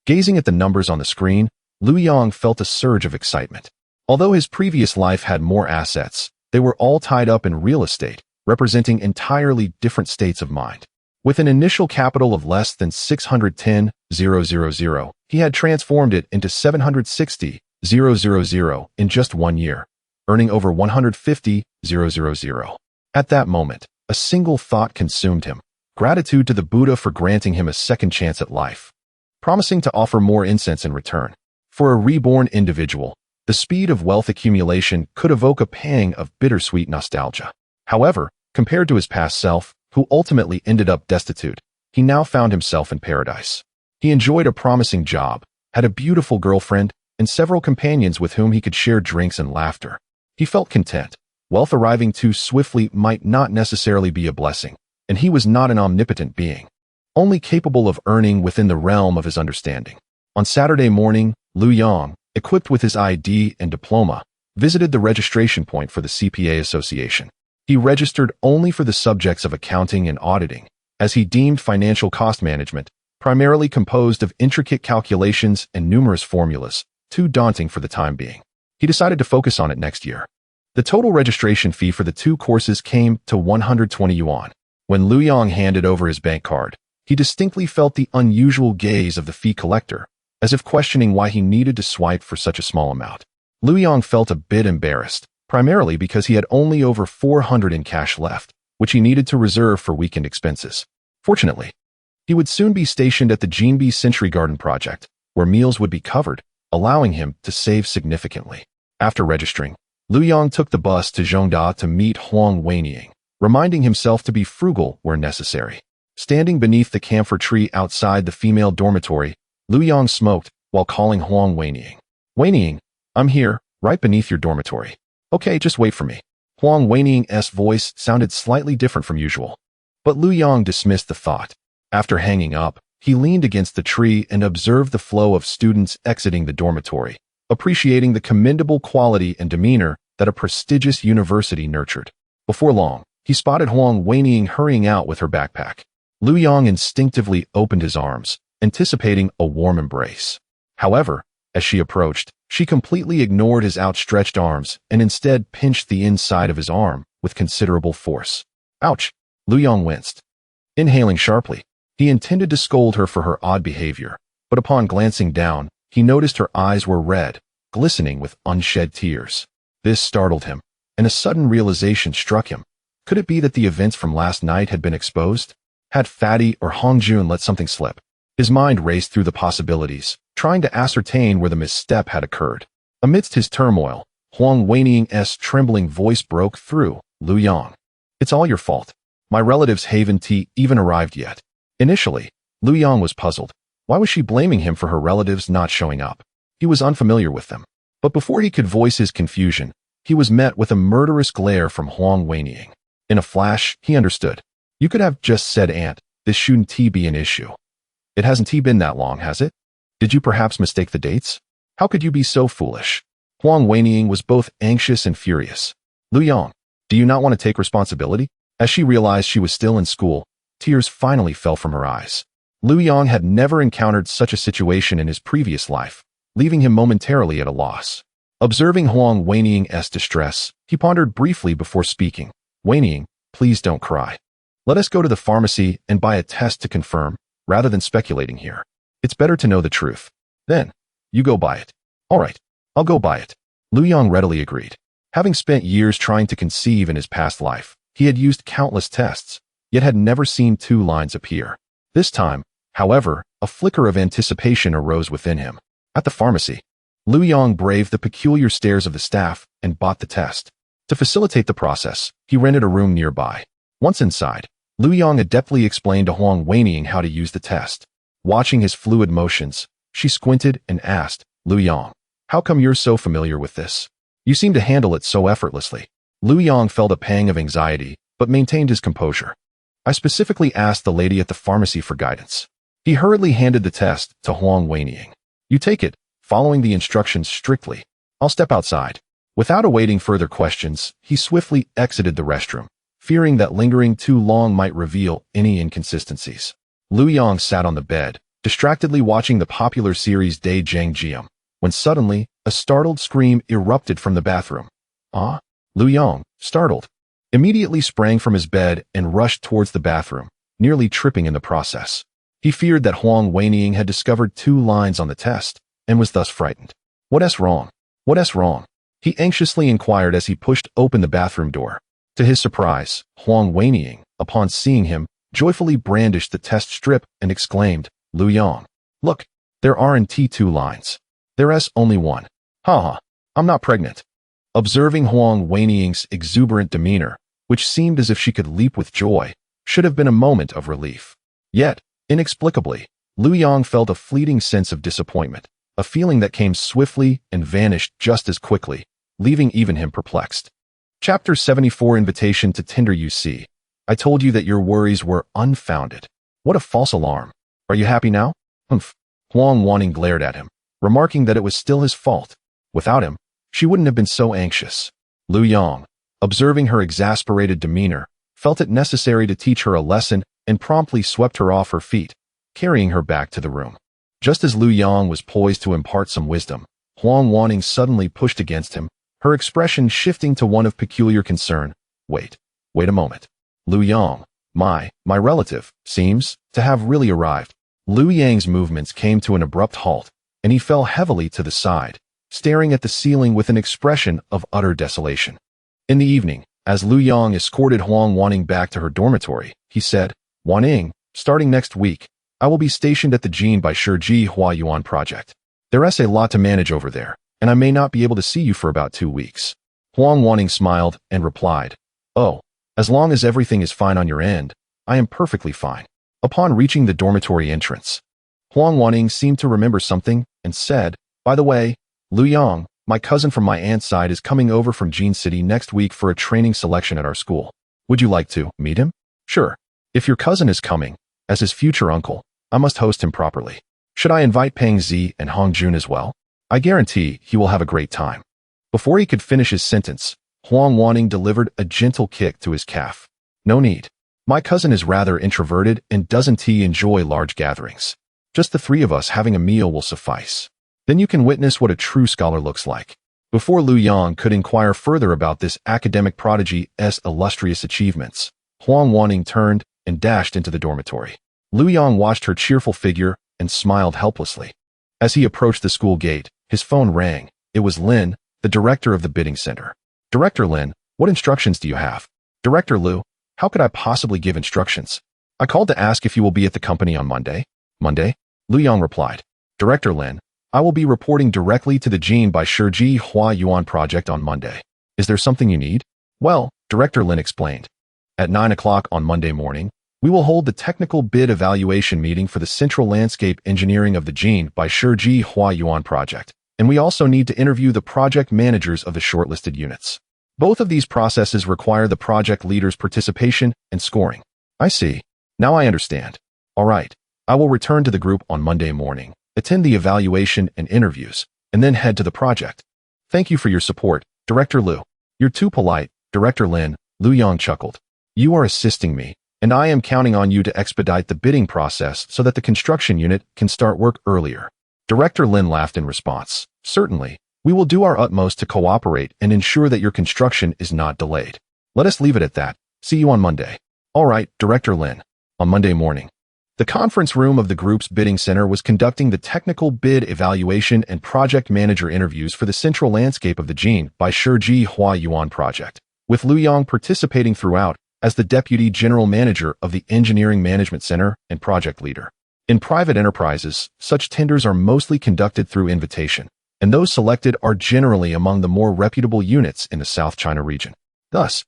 Speaker 1: Gazing at the numbers on the screen, Lu Yong felt a surge of excitement. Although his previous life had more assets, they were all tied up in real estate, representing entirely different states of mind. With an initial capital of less than 610,000, he had transformed it into 760,000 in just 1 year, earning over 150,000. At that moment, a single thought consumed him: gratitude to the Buddha for granting him a second chance at life, promising to offer more incense in return. For a reborn individual, the speed of wealth accumulation could evoke a pang of bittersweet nostalgia. However, compared to his past self, who ultimately ended up destitute, he now found himself in paradise. He enjoyed a promising job, had a beautiful girlfriend, and several companions with whom he could share drinks and laughter. He felt content. Wealth arriving too swiftly might not necessarily be a blessing, and he was not an omnipotent being, only capable of earning within the realm of his understanding. On Saturday morning, Lu Yang, equipped with his ID and diploma, visited the registration point for the CPA Association. He registered only for the subjects of accounting and auditing, as he deemed financial cost management, primarily composed of intricate calculations and numerous formulas, too daunting for the time being. He decided to focus on it next year. The total registration fee for the 2 courses came to 120 yuan. When Lu Yang handed over his bank card, he distinctly felt the unusual gaze of the fee collector, as if questioning why he needed to swipe for such a small amount. Lu Yang felt a bit embarrassed, primarily because he had only over 400 in cash left, which he needed to reserve for weekend expenses. Fortunately, he would soon be stationed at the Jinbi Century Garden project, where meals would be covered, allowing him to save significantly. After registering, Lu Yang took the bus to Zhongda to meet Huang Weining, reminding himself to be frugal where necessary. Standing beneath the camphor tree outside the female dormitory, Lu Yang smoked while calling Huang Weining. "Weining, I'm here, right beneath your dormitory. Okay, just wait for me." Huang Weining's voice sounded slightly different from usual, but Lu Yang dismissed the thought. After hanging up, he leaned against the tree and observed the flow of students exiting the dormitory, appreciating the commendable quality and demeanor that a prestigious university nurtured. Before long, he spotted Huang Weining hurrying out with her backpack. Lu Yang instinctively opened his arms, anticipating a warm embrace. However, as she approached, she completely ignored his outstretched arms and instead pinched the inside of his arm with considerable force. "Ouch!" Lu Yang winced. Inhaling sharply, he intended to scold her for her odd behavior, but upon glancing down, he noticed her eyes were red, glistening with unshed tears. This startled him, and a sudden realization struck him. Could it be that the events from last night had been exposed? Had Fatty or Hongjun let something slip? His mind raced through the possibilities, trying to ascertain where the misstep had occurred. Amidst his turmoil, Huang Weining's trembling voice broke through. "Lu Yang, it's all your fault. My relative's haven't tea even arrived yet." Initially, Lu Yang was puzzled. Why was she blaming him for her relatives not showing up? He was unfamiliar with them. But before he could voice his confusion, he was met with a murderous glare from Huang Weining. In a flash, he understood. "You could have just said, Aunt, this shouldn't be an issue. It hasn't been that long, has it? Did you perhaps mistake the dates? How could you be so foolish?" Huang Weining was both anxious and furious. "Lu Yang, do you not want to take responsibility?" As she realized she was still in school, tears finally fell from her eyes. Lu Yang had never encountered such a situation in his previous life, leaving him momentarily at a loss. Observing Huang Weining's distress, he pondered briefly before speaking. "Weining, please don't cry. Let us go to the pharmacy and buy a test to confirm, rather than speculating here. It's better to know the truth. Then, you go buy it." "All right, I'll go buy it." Lu Yang readily agreed. Having spent years trying to conceive in his past life, he had used countless tests, yet had never seen 2 lines appear. This time, however, a flicker of anticipation arose within him. At the pharmacy, Lu Yang braved the peculiar stares of the staff and bought the test. To facilitate the process, he rented a room nearby. Once inside, Lu Yang adeptly explained to Huang Weining how to use the test. Watching his fluid motions, she squinted and asked, "Lu Yang, how come you're so familiar with this? You seem to handle it so effortlessly." Lu Yang felt a pang of anxiety, but maintained his composure. "I specifically asked the lady at the pharmacy for guidance." He hurriedly handed the test to Huang Weining. "You take it, following the instructions strictly. I'll step outside." Without awaiting further questions, he swiftly exited the restroom, fearing that lingering too long might reveal any inconsistencies. Lu Yang sat on the bed, distractedly watching the popular series Dai Zhang Jiam, when suddenly, a startled scream erupted from the bathroom. "Ah?" Lu Yang, startled, immediately sprang from his bed and rushed towards the bathroom, nearly tripping in the process. He feared that Huang Weining had discovered 2 lines on the test and was thus frightened. What's wrong? What's wrong? He anxiously inquired as he pushed open the bathroom door. To his surprise, Huang Weining, upon seeing him, joyfully brandished the test strip and exclaimed, "Lu Yang, look, there aren't 2 lines. There's only 1. Haha, I'm not pregnant." Observing Huang Weining's exuberant demeanor, which seemed as if she could leap with joy, should have been a moment of relief. Yet, inexplicably, Lu Yang felt a fleeting sense of disappointment, a feeling that came swiftly and vanished just as quickly, leaving even him perplexed. Chapter 74 Invitation to Tinder. You see, I told you that your worries were unfounded. What a false alarm. Are you happy now? Humph. Huang Weining glared at him, remarking that it was still his fault. Without him, she wouldn't have been so anxious. Lu Yang, observing her exasperated demeanor, felt it necessary to teach her a lesson and promptly swept her off her feet, carrying her back to the room. Just as Lu Yang was poised to impart some wisdom, Huang Weining suddenly pushed against him, her expression shifting to one of peculiar concern. Wait a moment. Lu Yang, my relative, seems to have really arrived. Lu Yang's movements came to an abrupt halt, and he fell heavily to the side, staring at the ceiling with an expression of utter desolation. In the evening, as Lu Yang escorted Huang Weining back to her dormitory, he said, "Weining, starting next week, I will be stationed at the Jin by Shiji Huayuan project. There's a lot to manage over there, and I may not be able to see you for about 2 weeks." Huang Weining smiled and replied, "Oh, as long as everything is fine on your end, I am perfectly fine." Upon reaching the dormitory entrance, Huang Weining seemed to remember something and said, "By the way, Lu Yang, my cousin from my aunt's side is coming over from Jin City next week for a training selection at our school. Would you like to meet him?" "Sure. If your cousin is coming, as his future uncle, I must host him properly. Should I invite Peng Zi and Hong Jun as well? I guarantee he will have a great time." Before he could finish his sentence, Huang Weining delivered a gentle kick to his calf. "No need. My cousin is rather introverted and doesn't enjoy large gatherings. Just the 3 of us having a meal will suffice. Then you can witness what a true scholar looks like." Before Lu Yang could inquire further about this academic prodigy's illustrious achievements, Huang Weining turned and dashed into the dormitory. Lu Yang watched her cheerful figure and smiled helplessly. As he approached the school gate, his phone rang. It was Lin, the director of the bidding center. "Director Lin, what instructions do you have?" "Director Lu, how could I possibly give instructions? I called to ask if you will be at the company on Monday." "Monday?" Lu Yang replied. "Director Lin, I will be reporting directly to the Jin by Shiji Huayuan project on Monday. Is there something you need?" "Well," Director Lin explained, "at 9 o'clock on Monday morning, we will hold the technical bid evaluation meeting for the central landscape engineering of the Jin by Shiji Huayuan project, and we also need to interview the project managers of the shortlisted units. Both of these processes require the project leader's participation and scoring." "I see. Now I understand. All right. I will return to the group on Monday morning, attend the evaluation and interviews, and then head to the project. Thank you for your support, Director Lu." "You're too polite, Director Lin," Lu Yang chuckled. "You are assisting me, and I am counting on you to expedite the bidding process so that the construction unit can start work earlier." Director Lin laughed in response. "Certainly, we will do our utmost to cooperate and ensure that your construction is not delayed. Let us leave it at that. See you on Monday." "All right, Director Lin." On Monday morning, the conference room of the group's bidding center was conducting the technical bid evaluation and project manager interviews for the central landscape of the Jin by Shiji Huayuan project, with Lu Yang participating throughout as the deputy general manager of the engineering management center and project leader. In private enterprises, such tenders are mostly conducted through invitation, and those selected are generally among the more reputable units in the South China region. Thus,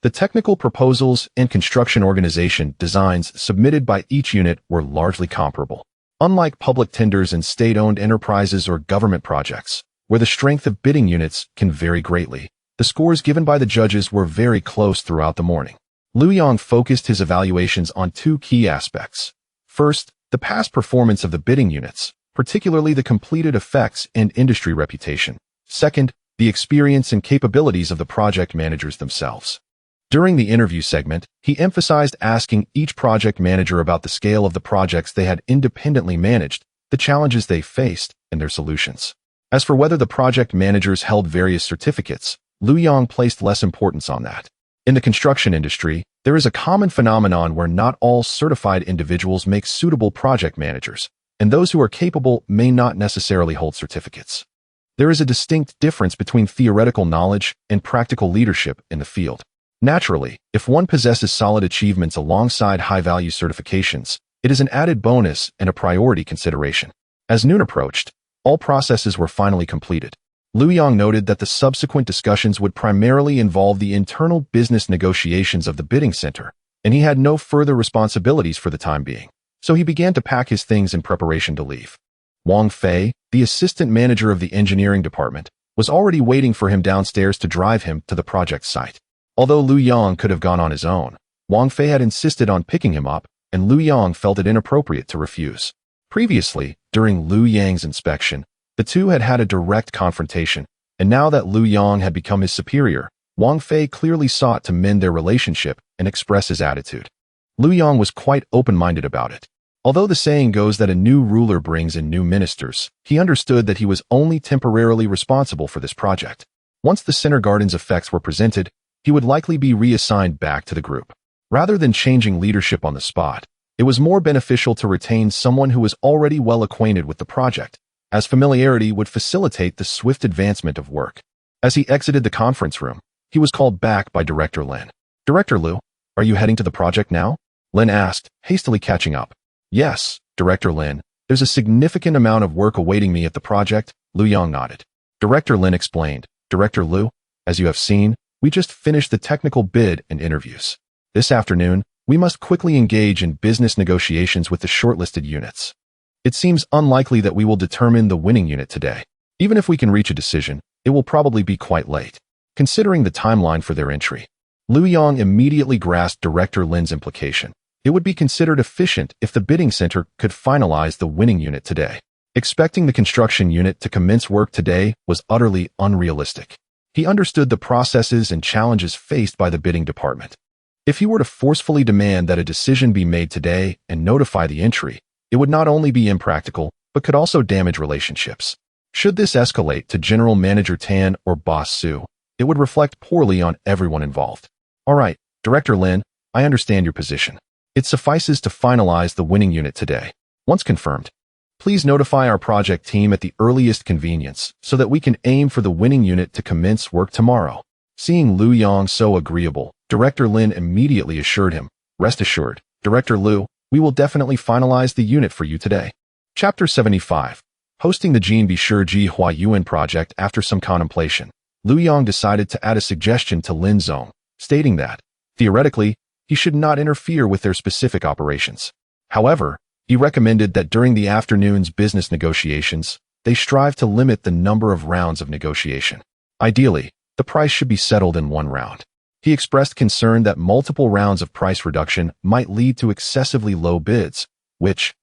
Speaker 1: the technical proposals and construction organization designs submitted by each unit were largely comparable. Unlike public tenders in state-owned enterprises or government projects, where the strength of bidding units can vary greatly, the scores given by the judges were very close throughout the morning. Lu Yang focused his evaluations on 2 key aspects. First, the past performance of the bidding units, particularly the completed effects and industry reputation. Second, the experience and capabilities of the project managers themselves. During the interview segment, he emphasized asking each project manager about the scale of the projects they had independently managed, the challenges they faced, and their solutions. As for whether the project managers held various certificates, Lu Yang placed less importance on that. In the construction industry, There is a common phenomenon where not all certified individuals make suitable project managers, and those who are capable may not necessarily hold certificates. There is a distinct difference between theoretical knowledge and practical leadership in the field. Naturally, if one possesses solid achievements alongside high-value certifications, it is an added bonus and a priority consideration. As noon approached, all processes were finally completed. Liu Yang noted that the subsequent discussions would primarily involve the internal business negotiations of the bidding center, and he had no further responsibilities for the time being, so he began to pack his things in preparation to leave. Wang Fei, the assistant manager of the engineering department, was already waiting for him downstairs to drive him to the project site. Although Liu Yang could have gone on his own, Wang Fei had insisted on picking him up, and Liu Yang felt it inappropriate to refuse. Previously, during Liu Yang's inspection, the two had had a direct confrontation, and now that Liu Yang had become his superior, Wang Fei clearly sought to mend their relationship and express his attitude. Liu Yang was quite open-minded about it. Although the saying goes that a new ruler brings in new ministers, he understood that he was only temporarily responsible for this project. Once the Center Garden's effects were presented, he would likely be reassigned back to the group. Rather than changing leadership on the spot, it was more beneficial to retain someone who was already well acquainted with the project, as familiarity would facilitate the swift advancement of work. As he exited the conference room, he was called back by Director Lin. "Director Liu, are you heading to the project now?" Lin asked, hastily catching up. "Yes, Director Lin. There's a significant amount of work awaiting me at the project," Liu Yang nodded. Director Lin explained, "Director Liu, as you have seen, we just finished the technical bid and interviews. This afternoon, we must quickly engage in business negotiations with the shortlisted units. It seems unlikely that we will determine the winning unit today. Even if we can reach a decision, it will probably be quite late, considering the timeline for their entry." Liu Yang immediately grasped Director Lin's implication. It would be considered efficient if the bidding center could finalize the winning unit today. Expecting the construction unit to commence work today was utterly unrealistic. He understood the processes and challenges faced by the bidding department. If he were to forcefully demand that a decision be made today and notify the entry, it would not only be impractical, but could also damage relationships. Should this escalate to General Manager Tan or Boss Su, it would reflect poorly on everyone involved. "All right, Director Lin, I understand your position. It suffices to finalize the winning unit today. Once confirmed, please notify our project team at the earliest convenience so that we can aim for the winning unit to commence work tomorrow." Seeing Liu Yang so agreeable, Director Lin immediately assured him, "Rest assured, Director Liu, we will definitely finalize the unit for you today." Chapter 75. Hosting the Jean Bishur Ji Hua Yuan project. After some contemplation, Liu Yang decided to add a suggestion to Lin Zong, stating that, theoretically, he should not interfere with their specific operations. However, he recommended that during the afternoon's business negotiations, they strive to limit the number of rounds of negotiation. Ideally, the price should be settled in one round. He expressed concern that multiple rounds of price reduction might lead to excessively low bids, which,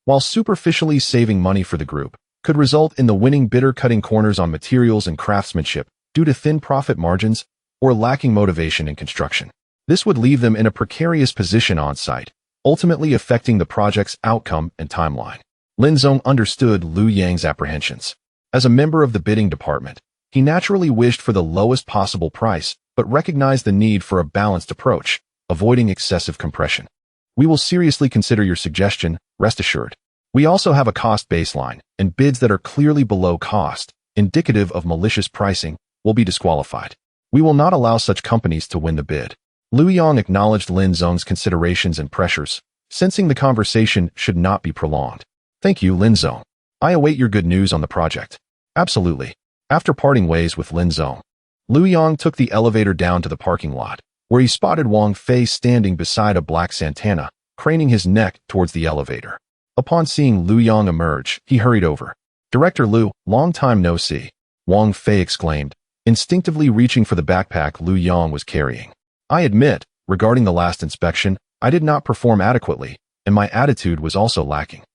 Speaker 1: while superficially saving money for the group, could result in the winning bidder cutting corners on materials and craftsmanship due to thin profit margins or lacking motivation in construction. This would leave them in a precarious position on site, ultimately affecting the project's outcome and timeline. Lin Zong understood Liu Yang's apprehensions. As a member of the bidding department, he naturally wished for the lowest possible price, but recognized the need for a balanced approach, avoiding excessive compression. "We will seriously consider your suggestion, rest assured. We also have a cost baseline, and bids that are clearly below cost, indicative of malicious pricing, will be disqualified. We will not allow such companies to win the bid." Liu Yang acknowledged Lin Zong's considerations and pressures, sensing the conversation should not be prolonged. "Thank you, Lin Zong. I await your good news on the project." "Absolutely." After parting ways with Lin Zong, Liu Yang took the elevator down to the parking lot, where he spotted Wang Fei standing beside a black Santana, craning his neck towards the elevator. Upon seeing Liu Yang emerge, he hurried over. "Director Liu, long time no see," Wang Fei exclaimed, instinctively reaching for the backpack Liu Yang was carrying. "I admit, regarding the last inspection, I did not perform adequately, and my attitude was also lacking.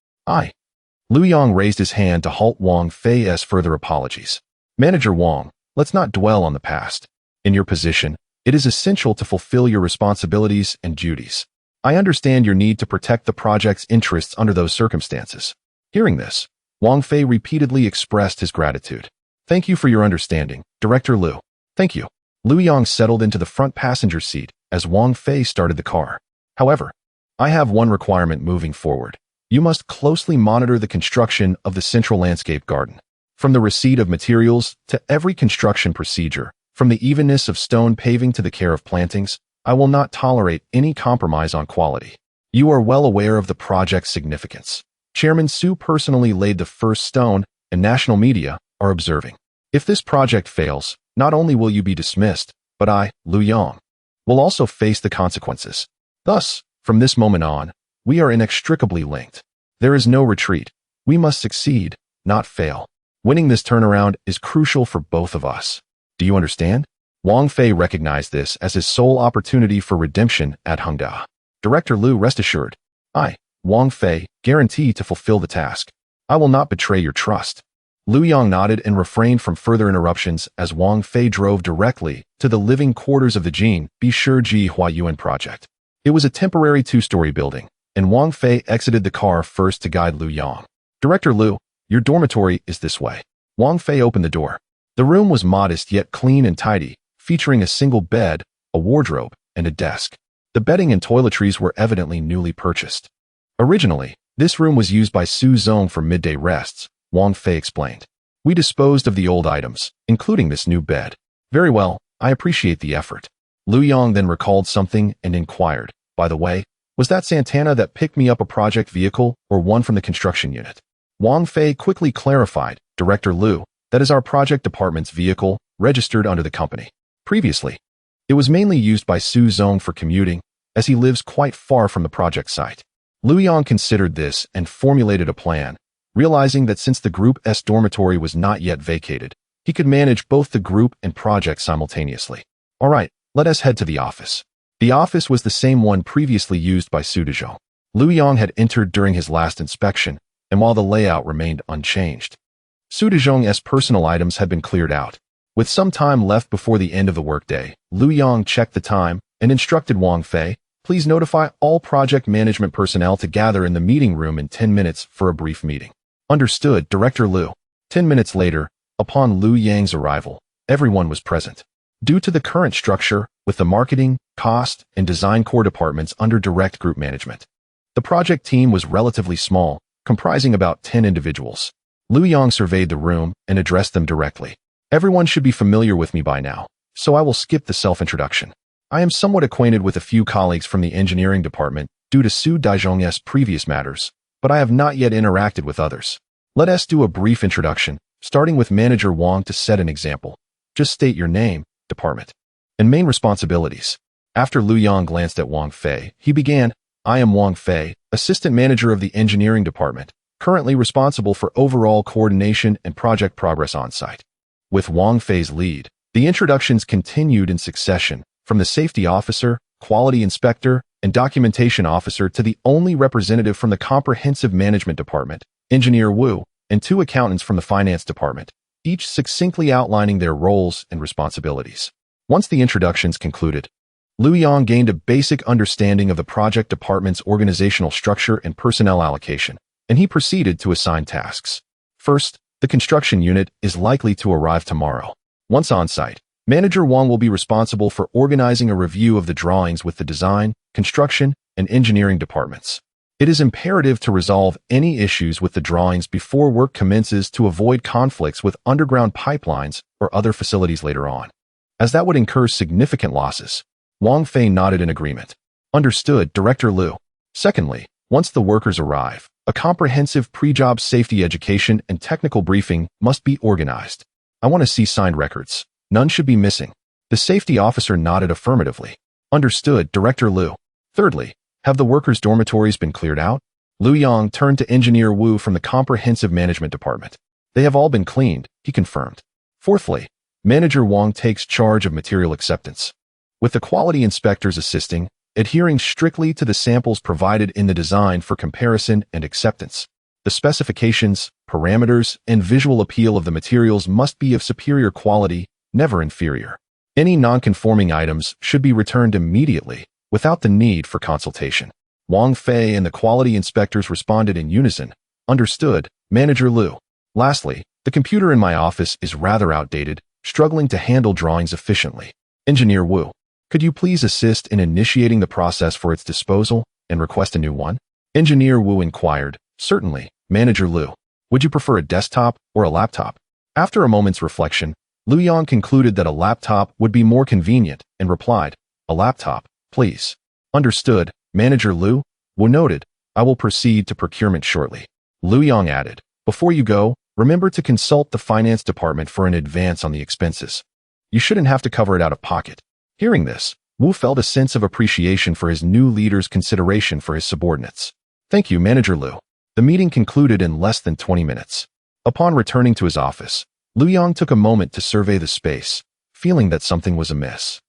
Speaker 1: Liu Yang raised his hand to halt Wang Fei's further apologies. "Manager Wang, let's not dwell on the past. In your position, it is essential to fulfill your responsibilities and duties. I understand your need to protect the project's interests under those circumstances." Hearing this, Wang Fei repeatedly expressed his gratitude. "Thank you for your understanding, Director Liu." "Thank you." Liu Yang settled into the front passenger seat as Wang Fei started the car. However, I have one requirement moving forward. You must closely monitor the construction of the central landscape garden. From the receipt of materials to every construction procedure, from the evenness of stone paving to the care of plantings, I will not tolerate any compromise on quality. You are well aware of the project's significance. Chairman Su personally laid the first stone, and national media are observing. If this project fails, not only will you be dismissed, but I, Lu Yang, will also face the consequences. Thus, from this moment on, we are inextricably linked. There is no retreat. We must succeed, not fail. Winning this turnaround is crucial for both of us. Do you understand? Wang Fei recognized this as his sole opportunity for redemption at Hengda. Director Lu, rest assured, I, Wang Fei, guarantee to fulfill the task. I will not betray your trust. Lu Yang nodded and refrained from further interruptions as Wang Fei drove directly to the living quarters of the Jin Ji Huayuan project. It was a temporary two-story building, and Wang Fei exited the car first to guide Lu Yang. Director Lu, your dormitory is this way. Wang Fei opened the door. The room was modest yet clean and tidy, featuring a single bed, a wardrobe, and a desk. The bedding and toiletries were evidently newly purchased. Originally, this room was used by Su Zong for midday rests, Wang Fei explained. We disposed of the old items, including this new bed. Very well, I appreciate the effort. Lu Yang then recalled something and inquired, by the way, was that Santana that picked me up a project vehicle or one from the construction unit? Wang Fei quickly clarified, Director Lu, that is our project department's vehicle, registered under the company. Previously, it was mainly used by Su Zong for commuting, as he lives quite far from the project site. Lu Yang considered this and formulated a plan, realizing that since the Group S dormitory was not yet vacated, he could manage both the group and project simultaneously. All right, let us head to the office. The office was the same one previously used by Su Dezhong. Lu Yang had entered during his last inspection, and while the layout remained unchanged, Su Dezhong's personal items had been cleared out. With some time left before the end of the workday, Lu Yang checked the time and instructed Wang Fei, please notify all project management personnel to gather in the meeting room in 10 minutes for a brief meeting. Understood, Director Lu. 10 minutes later, upon Lu Yang's arrival, everyone was present. Due to the current structure, with the marketing, cost, and design core departments under direct group management, the project team was relatively small, comprising about 10 individuals. Lu Yang surveyed the room and addressed them directly. Everyone should be familiar with me by now, so I will skip the self-introduction. I am somewhat acquainted with a few colleagues from the engineering department due to Su Dezhong's previous matters, but I have not yet interacted with others. Let us do a brief introduction, starting with Manager Wang to set an example. Just state your name, department, and main responsibilities. After Lu Yang glanced at Wang Fei, he began, I am Wang Fei, Assistant Manager of the Engineering Department, currently responsible for overall coordination and project progress on-site. With Wang Fei's lead, the introductions continued in succession, from the safety officer, quality inspector, and documentation officer to the only representative from the comprehensive management department, Engineer Wu, and 2 accountants from the finance department, each succinctly outlining their roles and responsibilities. Once the introductions concluded, Lu Yang gained a basic understanding of the project department's organizational structure and personnel allocation, and he proceeded to assign tasks. First, the construction unit is likely to arrive tomorrow. Once on site, Manager Wang will be responsible for organizing a review of the drawings with the design, construction, and engineering departments. It is imperative to resolve any issues with the drawings before work commences to avoid conflicts with underground pipelines or other facilities later on, as that would incur significant losses. Wang Fei nodded in agreement. Understood, Director Lu. Secondly, once the workers arrive, a comprehensive pre-job safety education and technical briefing must be organized. I want to see signed records. None should be missing. The safety officer nodded affirmatively. Understood, Director Lu. Thirdly, have the workers' dormitories been cleared out? Lu Yang turned to Engineer Wu from the Comprehensive Management Department. They have all been cleaned, he confirmed. Fourthly, Manager Wang takes charge of material acceptance, with the quality inspectors assisting, adhering strictly to the samples provided in the design for comparison and acceptance. The specifications, parameters, and visual appeal of the materials must be of superior quality, never inferior. Any non-conforming items should be returned immediately, without the need for consultation. Wang Fei and the quality inspectors responded in unison. Understood, Manager Lu. Lastly, the computer in my office is rather outdated, struggling to handle drawings efficiently. Engineer Wu. Could you please assist in initiating the process for its disposal and request a new one? Engineer Wu inquired. Certainly, Manager Liu. Would you prefer a desktop or a laptop? After a moment's reflection, Liu Yang concluded that a laptop would be more convenient and replied, a laptop, please. Understood, Manager Liu. Wu noted, I will proceed to procurement shortly. Liu Yang added, before you go, remember to consult the finance department for an advance on the expenses. You shouldn't have to cover it out of pocket. Hearing this, Wu felt a sense of appreciation for his new leader's consideration for his subordinates. Thank you, Manager Liu. The meeting concluded in less than 20 minutes. Upon returning to his office, Liu Yang took a moment to survey the space, feeling that something was amiss.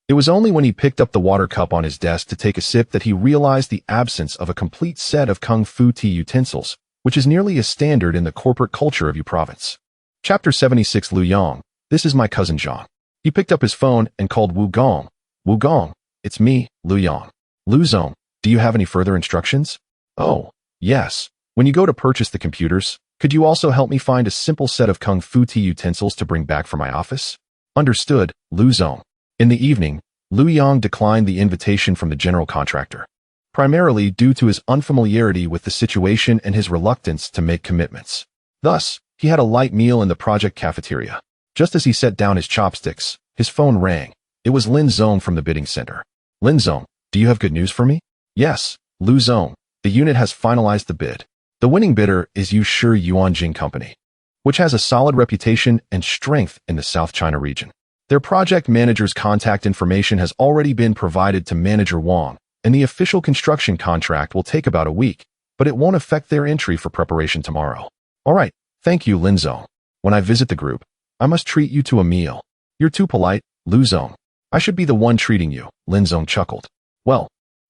Speaker 1: It was only when he picked up the water cup on his desk to take a sip that he realized the absence of a complete set of kung fu tea utensils, which is nearly a standard in the corporate culture of Yu Province. Chapter 76. Liu Yang. This is my cousin Zhang. He picked up his phone and called Wu Gong. Wu Gong, it's me, Liu Yang. Liu Zong, do you have any further instructions? Oh, yes. When you go to purchase the computers, could you also help me find a simple set of kung fu tea utensils to bring back for my office? Understood, Liu Zong. In the evening, Liu Yang declined the invitation from the general contractor, primarily due to his unfamiliarity with the situation and his reluctance to make commitments. Thus, he had a light meal in the project cafeteria. Just as he set down his chopsticks, his phone rang. It was Lin Zong from the bidding center. Lin Zong, do you have good news for me? Yes, Liu Zong. The unit has finalized the bid. The winning bidder is Yushi Yuanjing Company, which has a solid reputation and strength in the South China region. Their project manager's contact information has already been provided to Manager Wang, and the official construction contract will take about a week, but it won't affect their entry for preparation tomorrow. All right, thank you, Lin Zong. When I visit the group, I must treat you to a meal. You're too polite, Liu Zong. I should be the one treating you, Lin Zong chuckled. Well,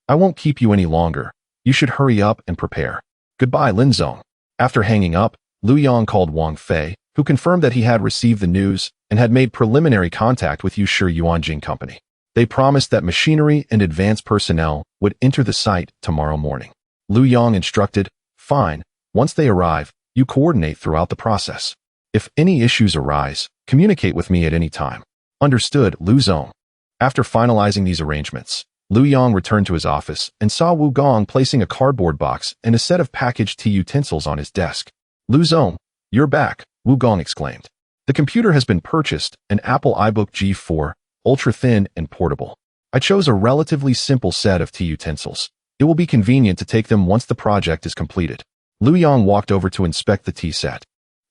Speaker 1: I won't keep you any longer. You should hurry up and prepare. Goodbye, Lin Zong. After hanging up, Liu Yang called Wang Fei, who confirmed that he had received the news and had made preliminary contact with Yushi Yuanjing Company. They promised that machinery and advanced personnel would enter the site tomorrow morning. Liu Yang instructed, fine, once they arrive, you coordinate throughout the process. If any issues arise, communicate with me at any time. Understood, Liu Zong. After finalizing these arrangements, Liu Yang returned to his office and saw Wu Gong placing a cardboard box and a set of packaged tea utensils on his desk. Liu Zong, you're back, Wu Gong exclaimed. The computer has been purchased, an Apple iBook G4, ultra-thin and portable. I chose a relatively simple set of tea utensils. It will be convenient to take them once the project is completed. Liu Yang walked over to inspect the tea set,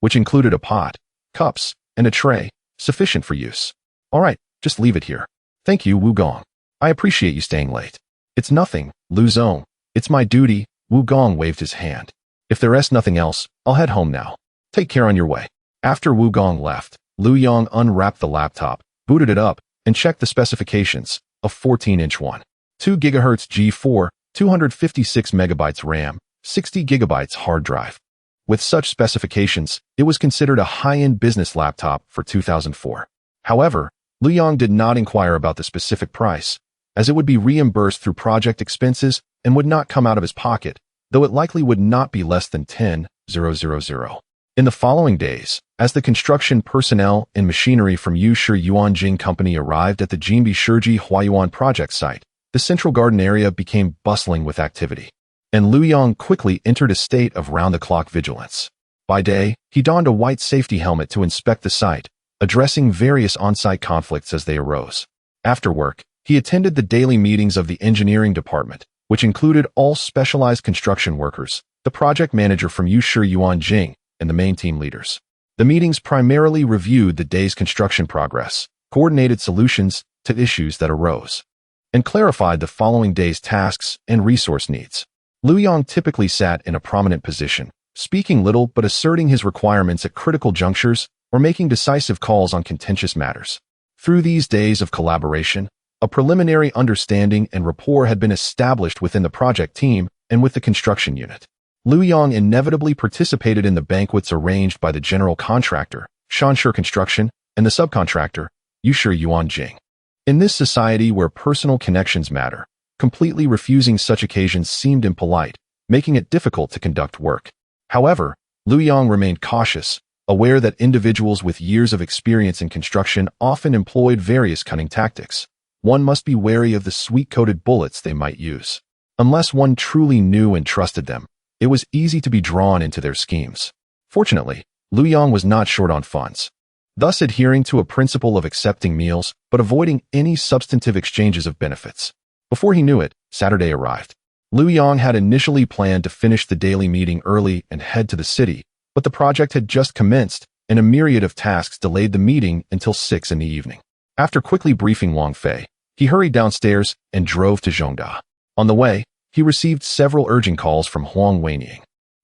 Speaker 1: which included a pot, cups, and a tray, sufficient for use. All right, just leave it here. Thank you, Wu Gong. I appreciate you staying late. It's nothing, Liu Zong. It's my duty, Wu Gong waved his hand. If there is nothing else, I'll head home now. Take care on your way. After Wu Gong left, Liu Yang unwrapped the laptop, booted it up, and checked the specifications. A 14-inch 1.2 GHz G4, 256 MB RAM, 60 GB hard drive. With such specifications, it was considered a high-end business laptop for 2004. However, Liu Yang did not inquire about the specific price, as it would be reimbursed through project expenses and would not come out of his pocket, though it likely would not be less than 10,000. In the following days, as the construction personnel and machinery from Yushi Yuanjing Company arrived at the Jinbi Shiji Huayuan project site, the central garden area became bustling with activity, and Liu Yang quickly entered a state of round-the-clock vigilance. By day, he donned a white safety helmet to inspect the site, addressing various on-site conflicts as they arose. After work, he attended the daily meetings of the engineering department, which included all specialized construction workers, the project manager from Yushi Yuanjing, and the main team leaders. The meetings primarily reviewed the day's construction progress, coordinated solutions to issues that arose, and clarified the following day's tasks and resource needs. Liu Yang typically sat in a prominent position, speaking little but asserting his requirements at critical junctures or making decisive calls on contentious matters. Through these days of collaboration, a preliminary understanding and rapport had been established within the project team and with the construction unit. Liu Yang inevitably participated in the banquets arranged by the general contractor, Shanshe Construction, and the subcontractor, Yushi Yuanjing. In this society where personal connections matter, completely refusing such occasions seemed impolite, making it difficult to conduct work. However, Liu Yang remained cautious, aware that individuals with years of experience in construction often employed various cunning tactics. one must be wary of the sweet-coated bullets they might use. Unless one truly knew and trusted them, it was easy to be drawn into their schemes. Fortunately, Lu Yang was not short on funds, thus adhering to a principle of accepting meals but avoiding any substantive exchanges of benefits. Before he knew it, Saturday arrived. Lu Yang had initially planned to finish the daily meeting early and head to the city, but the project had just commenced, and a myriad of tasks delayed the meeting until 6 in the evening. After quickly briefing Wang Fei, he hurried downstairs and drove to Zhongda. On the way, he received several urgent calls from Huang Weining.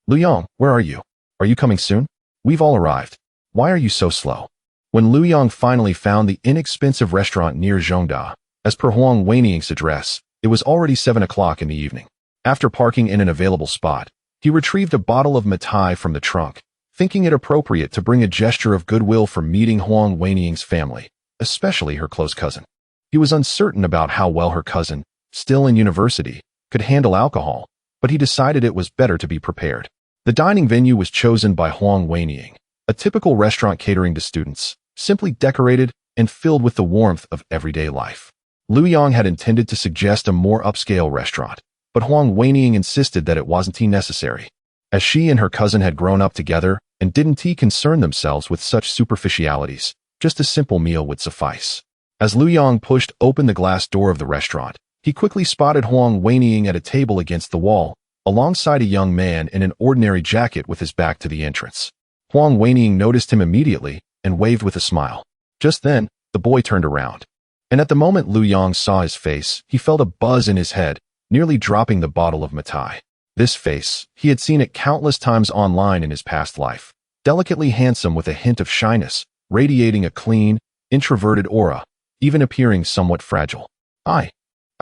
Speaker 1: Lu Yang, where are you? Are you coming soon? We've all arrived. Why are you so slow? When Lu Yang finally found the inexpensive restaurant near Zhongda, as per Huang Weining's address, it was already 7 o'clock in the evening. After parking in an available spot, he retrieved a bottle of mitai from the trunk, thinking it appropriate to bring a gesture of goodwill for meeting Huang Weining's family, especially her close cousin. He was uncertain about how well her cousin, still in university, could handle alcohol, but he decided it was better to be prepared. The dining venue was chosen by Huang Weining, a typical restaurant catering to students, simply decorated and filled with the warmth of everyday life. Lu Yang had intended to suggest a more upscale restaurant, but Huang Weining insisted that it wasn't necessary, as she and her cousin had grown up together and didn't concern themselves with such superficialities. Just a simple meal would suffice. As Lu Yang pushed open the glass door of the restaurant, he quickly spotted Huang Weining at a table against the wall, alongside a young man in an ordinary jacket with his back to the entrance. Huang Weining noticed him immediately and waved with a smile. Just then, the boy turned around. And at the moment Lu Yang saw his face, he felt a buzz in his head, nearly dropping the bottle of mitai. This face, he had seen it countless times online in his past life. Delicately handsome with a hint of shyness, radiating a clean, introverted aura, even appearing somewhat fragile. I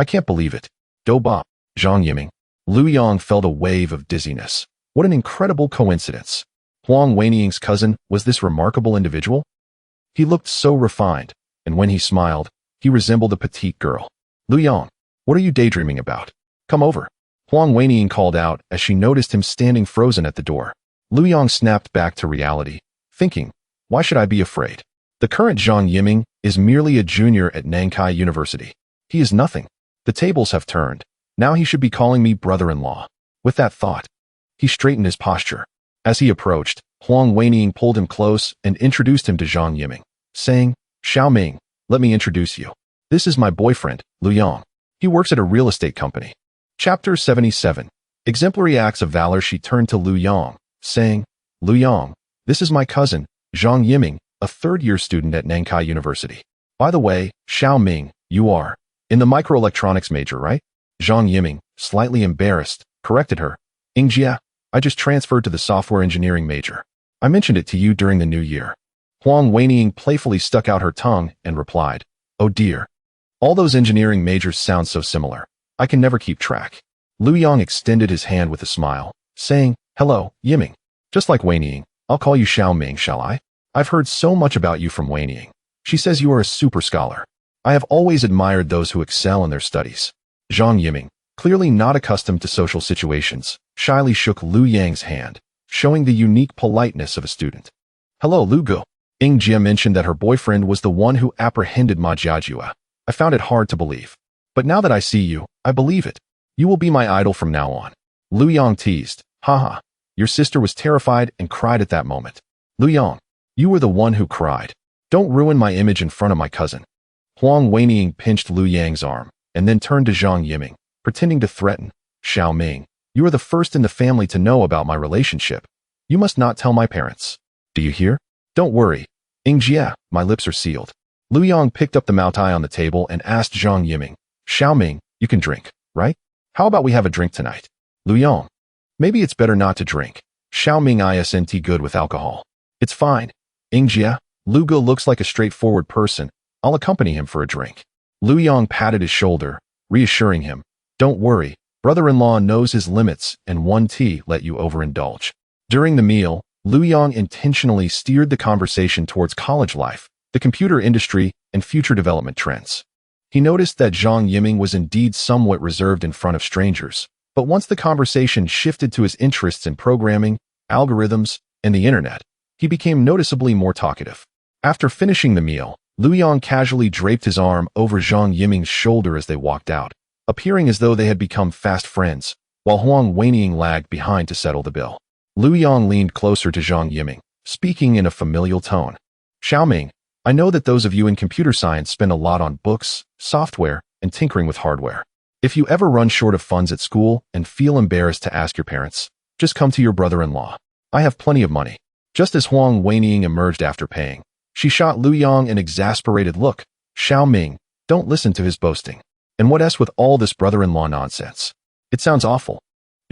Speaker 1: can't believe it. Doba, Zhang Yiming. Lu Yang felt a wave of dizziness. What an incredible coincidence. Huang Weining's cousin was this remarkable individual? He looked so refined, and when he smiled, he resembled a petite girl. Lu Yang, what are you daydreaming about? Come over. Huang Weining called out as she noticed him standing frozen at the door. Lu Yang snapped back to reality, thinking, why should I be afraid? The current Zhang Yiming is merely a junior at Nankai University. He is nothing. The tables have turned. Now he should be calling me brother-in-law. With that thought, he straightened his posture. As he approached, Huang Weining pulled him close and introduced him to Zhang Yiming, saying, Xiao Ming, let me introduce you. This is my boyfriend, Lu Yang. He works at a real estate company. Chapter 77. Exemplary Acts of Valor. She turned to Lu Yang, saying, Lu Yang, this is my cousin, Zhang Yiming, a third-year student at Nankai University. By the way, Xiao Ming, you are in the microelectronics major, right? Zhang Yiming, slightly embarrassed, corrected her. Ingjia, I just transferred to the software engineering major. I mentioned it to you during the new year. Huang Weining playfully stuck out her tongue and replied, oh dear. All those engineering majors sound so similar. I can never keep track. Lu Yang extended his hand with a smile, saying, hello, Yiming. Just like Weining, I'll call you Xiao Ming, shall I? I've heard so much about you from Weining. She says you are a super scholar. I have always admired those who excel in their studies. Zhang Yiming, clearly not accustomed to social situations, shyly shook Lu Yang's hand, showing the unique politeness of a student. Hello, Lu Gu. Jia mentioned that her boyfriend was the one who apprehended Ma Jiajua. I found it hard to believe. But now that I see you, I believe it. You will be my idol from now on. Lu Yang teased, haha. Your sister was terrified and cried at that moment. Lu Yang, you were the one who cried. Don't ruin my image in front of my cousin. Huang Weining pinched Lu Yang's arm, and then turned to Zhang Yiming, pretending to threaten. Xiao Ming, you are the first in the family to know about my relationship. You must not tell my parents. Do you hear? Don't worry. Jia, my lips are sealed. Lu Yang picked up the Maotai on the table and asked Zhang Yiming, Xiao Ming, you can drink, right? How about we have a drink tonight? Lu Yang, maybe it's better not to drink. Xiao Ming isn't good with alcohol. It's fine. Jia, Lu Gu looks like a straightforward person. I'll accompany him for a drink. Lu Yang patted his shoulder, reassuring him, don't worry, brother-in-law knows his limits and one tea let you overindulge. During the meal, Lu Yang intentionally steered the conversation towards college life, the computer industry, and future development trends. He noticed that Zhang Yiming was indeed somewhat reserved in front of strangers, but once the conversation shifted to his interests in programming, algorithms, and the internet, he became noticeably more talkative. After finishing the meal, Lu Yong casually draped his arm over Zhang Yiming's shoulder as they walked out, appearing as though they had become fast friends, while Huang Weiniang lagged behind to settle the bill. Lu Yong leaned closer to Zhang Yiming, speaking in a familial tone. Xiaoming, I know that those of you in computer science spend a lot on books, software, and tinkering with hardware. If you ever run short of funds at school and feel embarrassed to ask your parents, just come to your brother-in-law. I have plenty of money. Just as Huang Weiniang emerged after paying, she shot Lu Yong an exasperated look. Xiaoming, don't listen to his boasting. And what else with all this brother-in-law nonsense? It sounds awful.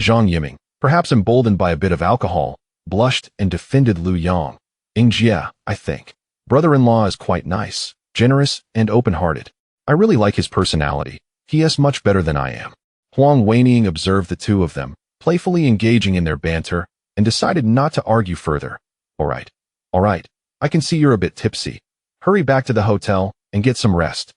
Speaker 1: Zhang Yiming, perhaps emboldened by a bit of alcohol, blushed and defended Lu Yong. Jie, I think. Brother-in-law is quite nice, generous, and open-hearted. I really like his personality. He is much better than I am. Huang Weiniang observed the two of them, playfully engaging in their banter, and decided not to argue further. All right. I can see you're a bit tipsy. Hurry back to the hotel and get some rest.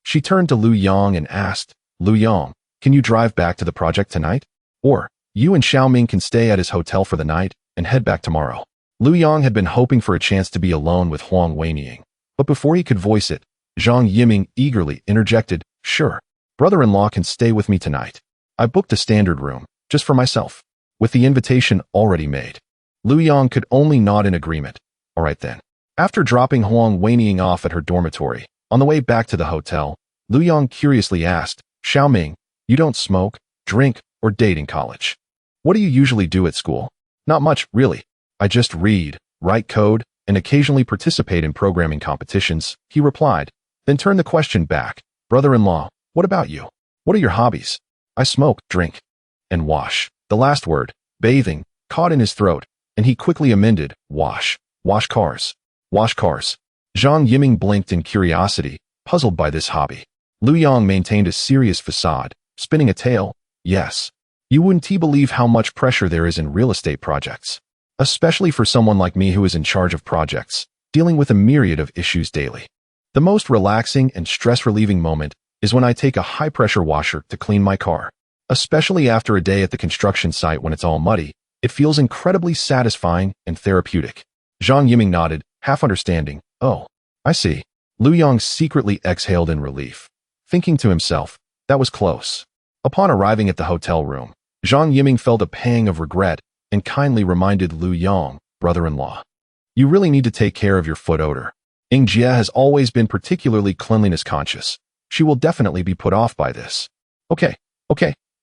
Speaker 1: She turned to Lu Yong and asked, Lu Yong, can you drive back to the project tonight? Or, you and Xiaoming can stay at his hotel for the night and head back tomorrow. Lu Yong had been hoping for a chance to be alone with Huang Weiniang, but before he could voice it, Zhang Yiming eagerly interjected, sure, brother-in-law can stay with me tonight. I booked a standard room, just for myself. With the invitation already made, Lu Yong could only nod in agreement. All right then. After dropping Huang Weiniang off at her dormitory, on the way back to the hotel, Lu Yong curiously asked, Xiaoming, you don't smoke, drink, or date in college. What do you usually do at school? Not much, really. I just read, write code, and occasionally participate in programming competitions, he replied, then turned the question back. Brother-in-law, what about you? What are your hobbies? I smoke, drink, and wash. The last word, bathing, caught in his throat, and he quickly amended, wash cars. Wash cars. Zhang Yiming blinked in curiosity, puzzled by this hobby. Lu Yong maintained a serious facade, spinning a tale. Yes. You wouldn't believe how much pressure there is in real estate projects. Especially for someone like me who is in charge of projects, dealing with a myriad of issues daily. The most relaxing and stress-relieving moment is when I take a high-pressure washer to clean my car. Especially after a day at the construction site when it's all muddy, it feels incredibly satisfying and therapeutic. Zhang Yiming nodded, half understanding. Oh, I see. Lu Yong secretly exhaled in relief, thinking to himself, that was close. Upon arriving at the hotel room, Zhang Yiming felt a pang of regret and kindly reminded Lu Yong, brother-in-law, you really need to take care of your foot odor. Jie has always been particularly cleanliness conscious. She will definitely be put off by this. Okay,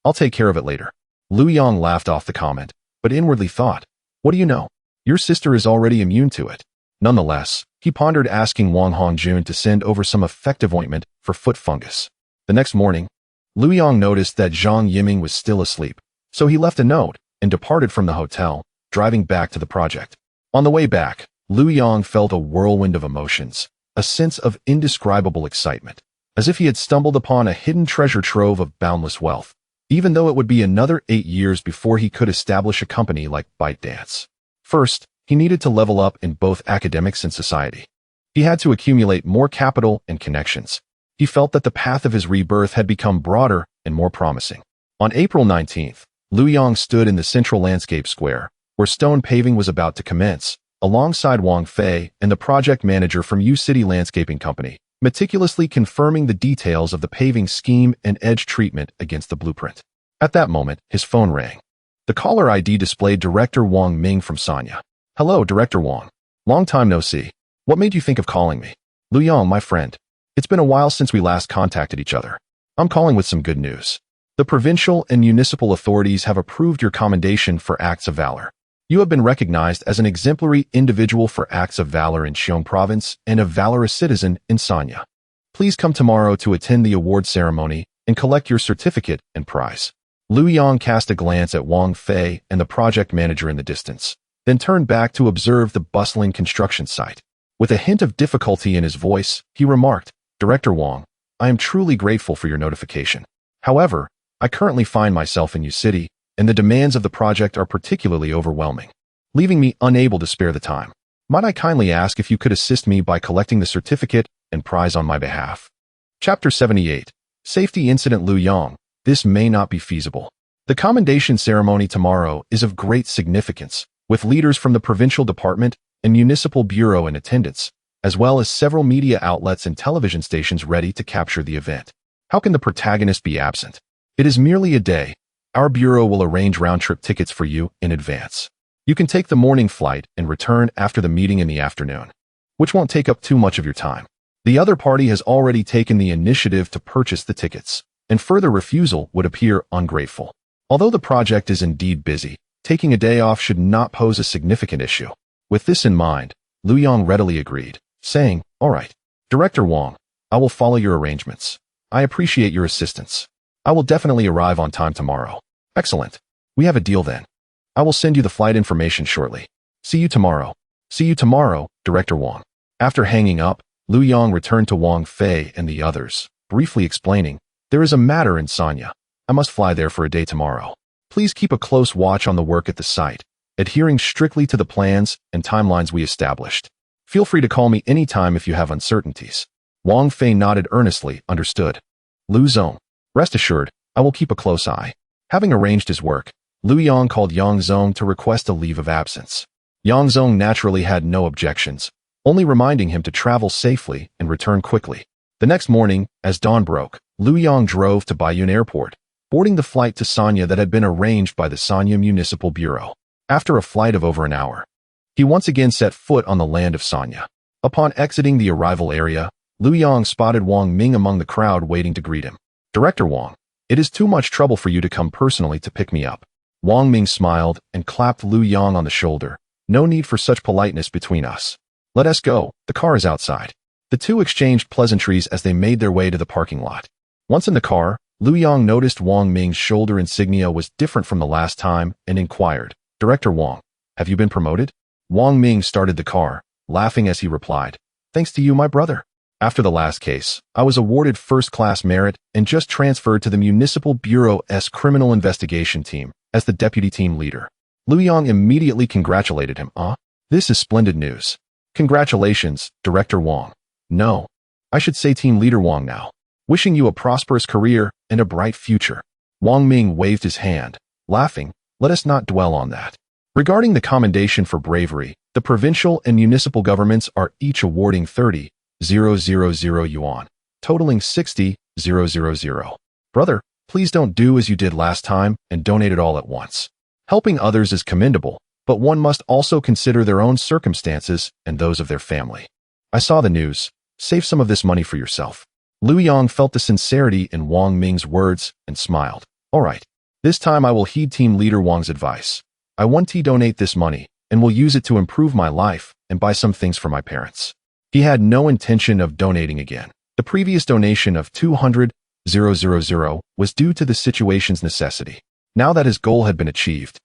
Speaker 1: I'll take care of it later. Lu Yong laughed off the comment, but inwardly thought, what do you know? Your sister is already immune to it. Nonetheless, he pondered asking Wang Hongjun to send over some effective ointment for foot fungus. The next morning, Lu Yong noticed that Zhang Yiming was still asleep, so he left a note and departed from the hotel, driving back to the project. On the way back, Lu Yong felt a whirlwind of emotions, a sense of indescribable excitement, as if he had stumbled upon a hidden treasure trove of boundless wealth, even though it would be another 8 years before he could establish a company like ByteDance. First, he needed to level up in both academics and society. He had to accumulate more capital and connections. He felt that the path of his rebirth had become broader and more promising. On April 19th, Lu Yong stood in the central landscape square, where stone paving was about to commence, alongside Wang Fei and the project manager from U-City Landscaping Company, meticulously confirming the details of the paving scheme and edge treatment against the blueprint. At that moment, his phone rang. The caller ID displayed Director Wang Ming from Sanya. Hello, Director Wang. Long time no see. What made you think of calling me? Lu Yong, my friend. It's been a while since we last contacted each other. I'm calling with some good news. The provincial and municipal authorities have approved your commendation for acts of valor. You have been recognized as an exemplary individual for acts of valor in Xiong Province and a valorous citizen in Sanya. Please come tomorrow to attend the award ceremony and collect your certificate and prize. Lu Yong cast a glance at Wang Fei and the project manager in the distance, then turned back to observe the bustling construction site. With a hint of difficulty in his voice, he remarked, Director Wang, I am truly grateful for your notification. However, I currently find myself in U-City, and the demands of the project are particularly overwhelming, leaving me unable to spare the time. Might I kindly ask if you could assist me by collecting the certificate and prize on my behalf? Chapter 78. Safety Incident. Lu Yong, this may not be feasible. The commendation ceremony tomorrow is of great significance, with leaders from the provincial department and municipal bureau in attendance. as well as several media outlets and television stations ready to capture the event. How can the protagonist be absent? It is merely a day. Our bureau will arrange round-trip tickets for you in advance. You can take the morning flight and return after the meeting in the afternoon, which won't take up too much of your time. The other party has already taken the initiative to purchase the tickets, and further refusal would appear ungrateful. Although the project is indeed busy, taking a day off should not pose a significant issue. With this in mind, Lu Yong readily agreed, saying, "All right, Director Wong, I will follow your arrangements. I appreciate your assistance. I will definitely arrive on time tomorrow." "Excellent. We have a deal then. I will send you the flight information shortly. See you tomorrow." "See you tomorrow, Director Wong." After hanging up, Lu Yong returned to Wang Fei and the others, briefly explaining, "There is a matter in Sanya. I must fly there for a day tomorrow. Please keep a close watch on the work at the site, adhering strictly to the plans and timelines we established. Feel free to call me anytime if you have uncertainties." Wang Fei nodded earnestly, understood. Lu Zong, rest assured, I will keep a close eye. Having arranged his work, Lu Yong called Yang Zong to request a leave of absence. Yang Zong naturally had no objections, only reminding him to travel safely and return quickly. The next morning, as dawn broke, Lu Yong drove to Billionaire Airport, boarding the flight to Sanya that had been arranged by the Sanya Municipal Bureau. After a flight of over an hour, he once again set foot on the land of Sanya. Upon exiting the arrival area, Lu Yong spotted Wang Ming among the crowd waiting to greet him. "Director Wang, it is too much trouble for you to come personally to pick me up." Wang Ming smiled and clapped Lu Yong on the shoulder. "No need for such politeness between us. Let us go, the car is outside." The two exchanged pleasantries as they made their way to the parking lot. Once in the car, Lu Yong noticed Wang Ming's shoulder insignia was different from the last time and inquired, "Director Wang, have you been promoted?" Wang Ming started the car, laughing as he replied, "Thanks to you, my brother. After the last case, I was awarded first-class merit and just transferred to the Municipal Bureau's Criminal Investigation Team as the deputy team leader." Lu Yong immediately congratulated him. This is splendid news. Congratulations, Director Wang." "No, I should say Team Leader Wang now. Wishing you a prosperous career and a bright future." Wang Ming waved his hand, laughing, "Let us not dwell on that. Regarding the commendation for bravery, the provincial and municipal governments are each awarding 30,000 yuan, totaling 60,000. Brother, please don't do as you did last time and donate it all at once. Helping others is commendable, but one must also consider their own circumstances and those of their family. I saw the news. Save some of this money for yourself." Lu Yong felt the sincerity in Wang Ming's words and smiled. "All right. This time I will heed Team Leader Wang's advice. I want to donate this money and will use it to improve my life and buy some things for my parents." He had no intention of donating again. The previous donation of 200,000 was due to the situation's necessity. Now that his goal had been achieved,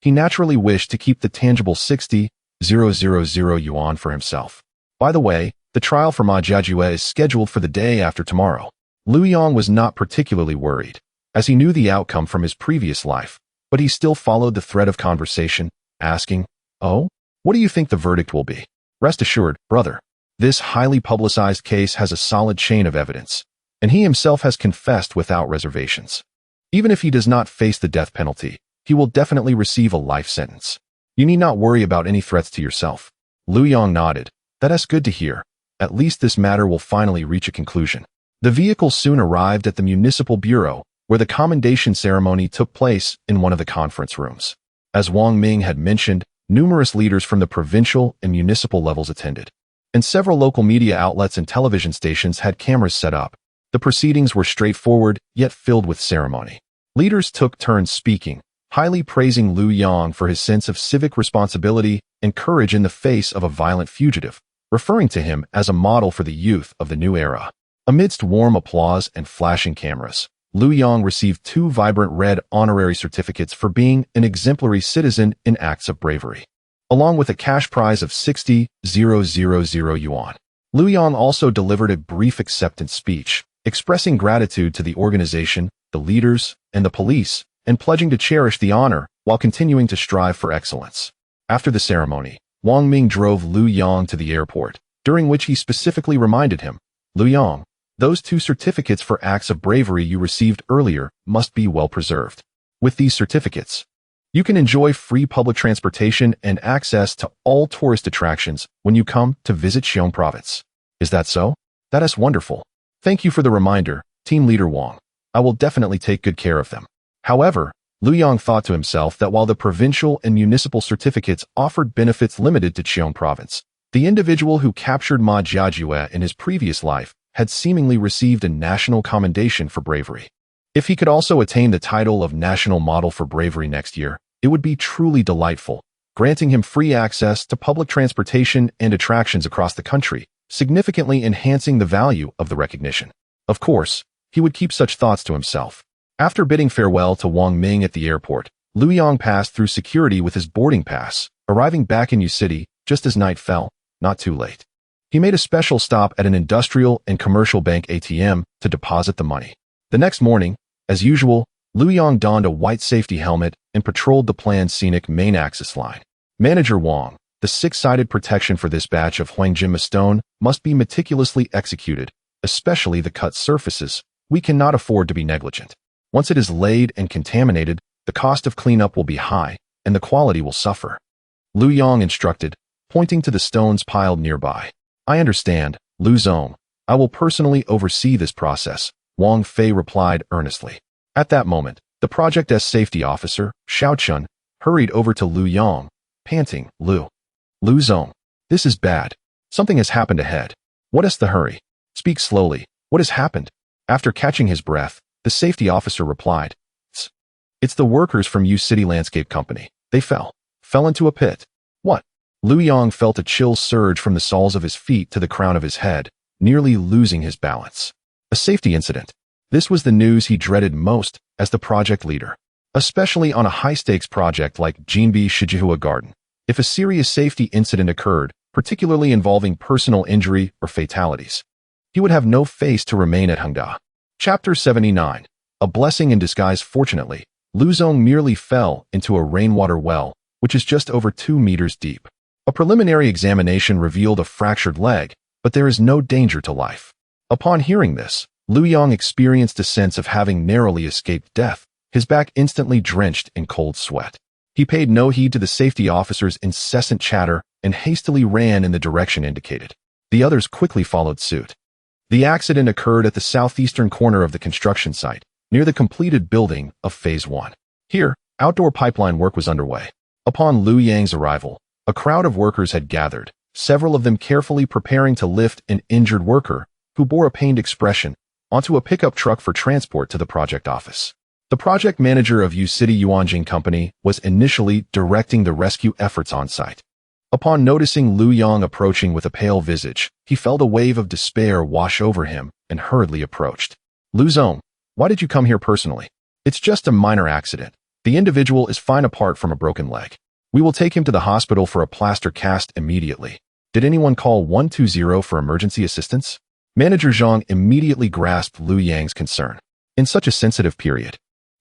Speaker 1: he naturally wished to keep the tangible 60,000 yuan for himself. By the way, the trial for Ma Jiajue is scheduled for the day after tomorrow. Lu Yong was not particularly worried, as he knew the outcome from his previous life, but he still followed the thread of conversation, asking, "Oh, what do you think the verdict will be?" "Rest assured, brother. This highly publicized case has a solid chain of evidence, and he himself has confessed without reservations. Even if he does not face the death penalty, he will definitely receive a life sentence. You need not worry about any threats to yourself." Lu Yong nodded. "That's good to hear. At least this matter will finally reach a conclusion." The vehicle soon arrived at the Municipal Bureau, where the commendation ceremony took place in one of the conference rooms. As Wang Ming had mentioned, numerous leaders from the provincial and municipal levels attended, and several local media outlets and television stations had cameras set up. The proceedings were straightforward, yet filled with ceremony. Leaders took turns speaking, highly praising Lu Yong for his sense of civic responsibility and courage in the face of a violent fugitive, referring to him as a model for the youth of the new era. Amidst warm applause and flashing cameras, Lu Yong received 2 vibrant red honorary certificates for being an exemplary citizen in acts of bravery, along with a cash prize of 60,000 yuan. Lu Yong also delivered a brief acceptance speech, expressing gratitude to the organization, the leaders, and the police, and pledging to cherish the honor while continuing to strive for excellence. After the ceremony, Wang Ming drove Lu Yong to the airport, during which he specifically reminded him, "Lu Yong, those 2 certificates for acts of bravery you received earlier must be well preserved. With these certificates, You can enjoy free public transportation and access to all tourist attractions when you come to visit Xiong Province. Is that so? That is wonderful. Thank you for the reminder, Team Leader Wang. I will definitely take good care of them. However, Luyang thought to himself that while the provincial and municipal certificates offered benefits limited to Xiong Province, the individual who captured Ma Jiajue in his previous life had seemingly received a national commendation for bravery. If he could also attain the title of National Model for Bravery next year, it would be truly delightful, granting him free access to public transportation and attractions across the country, significantly enhancing the value of the recognition. Of course, he would keep such thoughts to himself. After bidding farewell to Wang Ming at the airport, Luyang passed through security with his boarding pass, arriving back in U City just as night fell, not too late. He made a special stop at an industrial and commercial bank ATM to deposit the money. The next morning, as usual, Luyang donned a white safety helmet and patrolled the planned scenic main axis line. Manager Wang, the six-sided protection for this batch of Huangjima stone must be meticulously executed, especially the cut surfaces. We cannot afford to be negligent. Once it is laid and contaminated, the cost of cleanup will be high, and the quality will suffer. Luyang instructed, pointing to the stones piled nearby. I understand, Lu Zong. I will personally oversee this process, Wang Fei replied earnestly. At that moment, the Project S safety officer, Xiao Chun, hurried over to Luyang, panting, Lu Zong. This is bad. Something has happened ahead. What is the hurry? Speak slowly. What has happened? After catching his breath, the safety officer replied, It's the workers from U City Landscape Company. They fell into a pit. What? Luyang felt a chill surge from the soles of his feet to the crown of his head, nearly losing his balance. A safety incident. This was the news he dreaded most as the project leader, especially on a high-stakes project like Jinbi Shijihua Garden. If a serious safety incident occurred, particularly involving personal injury or fatalities, he would have no face to remain at Hengda. Chapter 79. A blessing in disguise. Fortunately, Lu Zong merely fell into a rainwater well, which is just over 2 meters deep. A preliminary examination revealed a fractured leg, but there is no danger to life. Upon hearing this, Luyang experienced a sense of having narrowly escaped death, his back instantly drenched in cold sweat. He paid no heed to the safety officer's incessant chatter and hastily ran in the direction indicated. The others quickly followed suit. The accident occurred at the southeastern corner of the construction site, near the completed building of Phase 1. Here, outdoor pipeline work was underway. Upon Luyang's arrival, a crowd of workers had gathered, several of them carefully preparing to lift an injured worker, who bore a pained expression, onto a pickup truck for transport to the project office. The project manager of U City Yuanjing Company was initially directing the rescue efforts on site. Upon noticing Luyang approaching with a pale visage, he felt a wave of despair wash over him and hurriedly approached. Lu Zong, why did you come here personally? It's just a minor accident. The individual is fine apart from a broken leg. We will take him to the hospital for a plaster cast immediately. Did anyone call 120 for emergency assistance? Manager Zhang immediately grasped Luyang's concern. In such a sensitive period,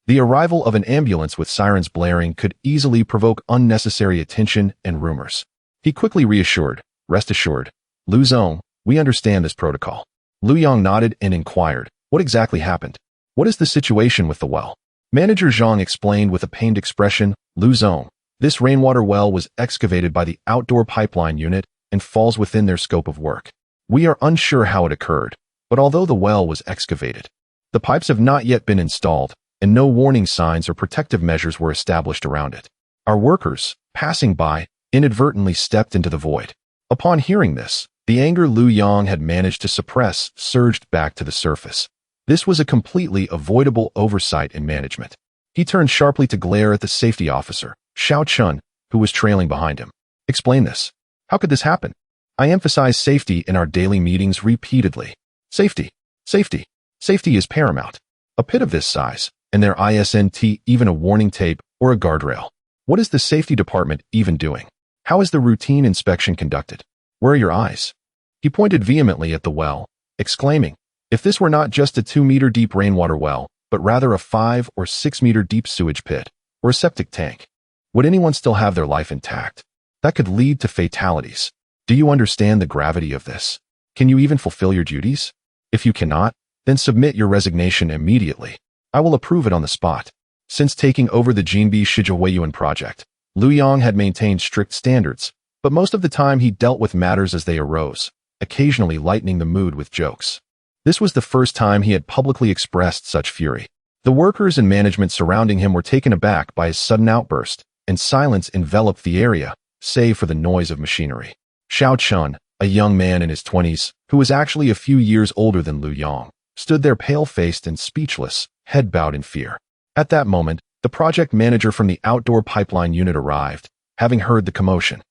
Speaker 1: the arrival of an ambulance with sirens blaring could easily provoke unnecessary attention and rumors. He quickly reassured, rest assured, Lu Zong, we understand this protocol. Luyang nodded and inquired, what exactly happened? What is the situation with the well? Manager Zhang explained with a pained expression, Lu Zong, this rainwater well was excavated by the outdoor pipeline unit and falls within their scope of work. We are unsure how it occurred, but although the well was excavated, the pipes have not yet been installed, and no warning signs or protective measures were established around it. Our workers, passing by, inadvertently stepped into the void. Upon hearing this, the anger Luyang had managed to suppress surged back to the surface. This was a completely avoidable oversight in management. He turned sharply to glare at the safety officer, Xiao Chun, who was trailing behind him. Explain this. How could this happen? I emphasize safety in our daily meetings repeatedly. Safety. Safety. Safety is paramount. A pit of this size, and there isn't even a warning tape or a guardrail. What is the safety department even doing? How is the routine inspection conducted? Where are your eyes? He pointed vehemently at the well, exclaiming, if this were not just a 2-meter deep rainwater well, but rather a 5 or 6 meter deep sewage pit, or a septic tank, would anyone still have their life intact? That could lead to fatalities. Do you understand the gravity of this? Can you even fulfill your duties? If you cannot, then submit your resignation immediately. I will approve it on the spot. Since taking over the Jinbi Shijihuayuan project, Liu Yang had maintained strict standards, but most of the time he dealt with matters as they arose, occasionally lightening the mood with jokes. This was the first time he had publicly expressed such fury. The workers and management surrounding him were taken aback by his sudden outburst, and silence enveloped the area, save for the noise of machinery. Xiao Chun, a young man in his 20s, who was actually a few years older than Liu Yang, stood there pale-faced and speechless, head bowed in fear. At that moment, the project manager from the outdoor pipeline unit arrived, having heard the commotion.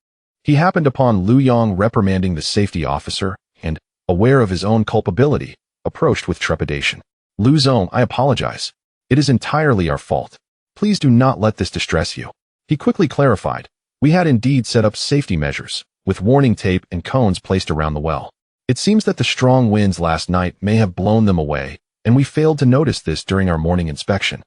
Speaker 1: He happened upon Liu Yang reprimanding the safety officer and, aware of his own culpability, approached with trepidation. "Liu Zong, I apologize. It is entirely our fault. Please do not let this distress you." He quickly clarified, "We had indeed set up safety measures, with warning tape and cones placed around the well. It seems that the strong winds last night may have blown them away, and we failed to notice this during our morning inspection.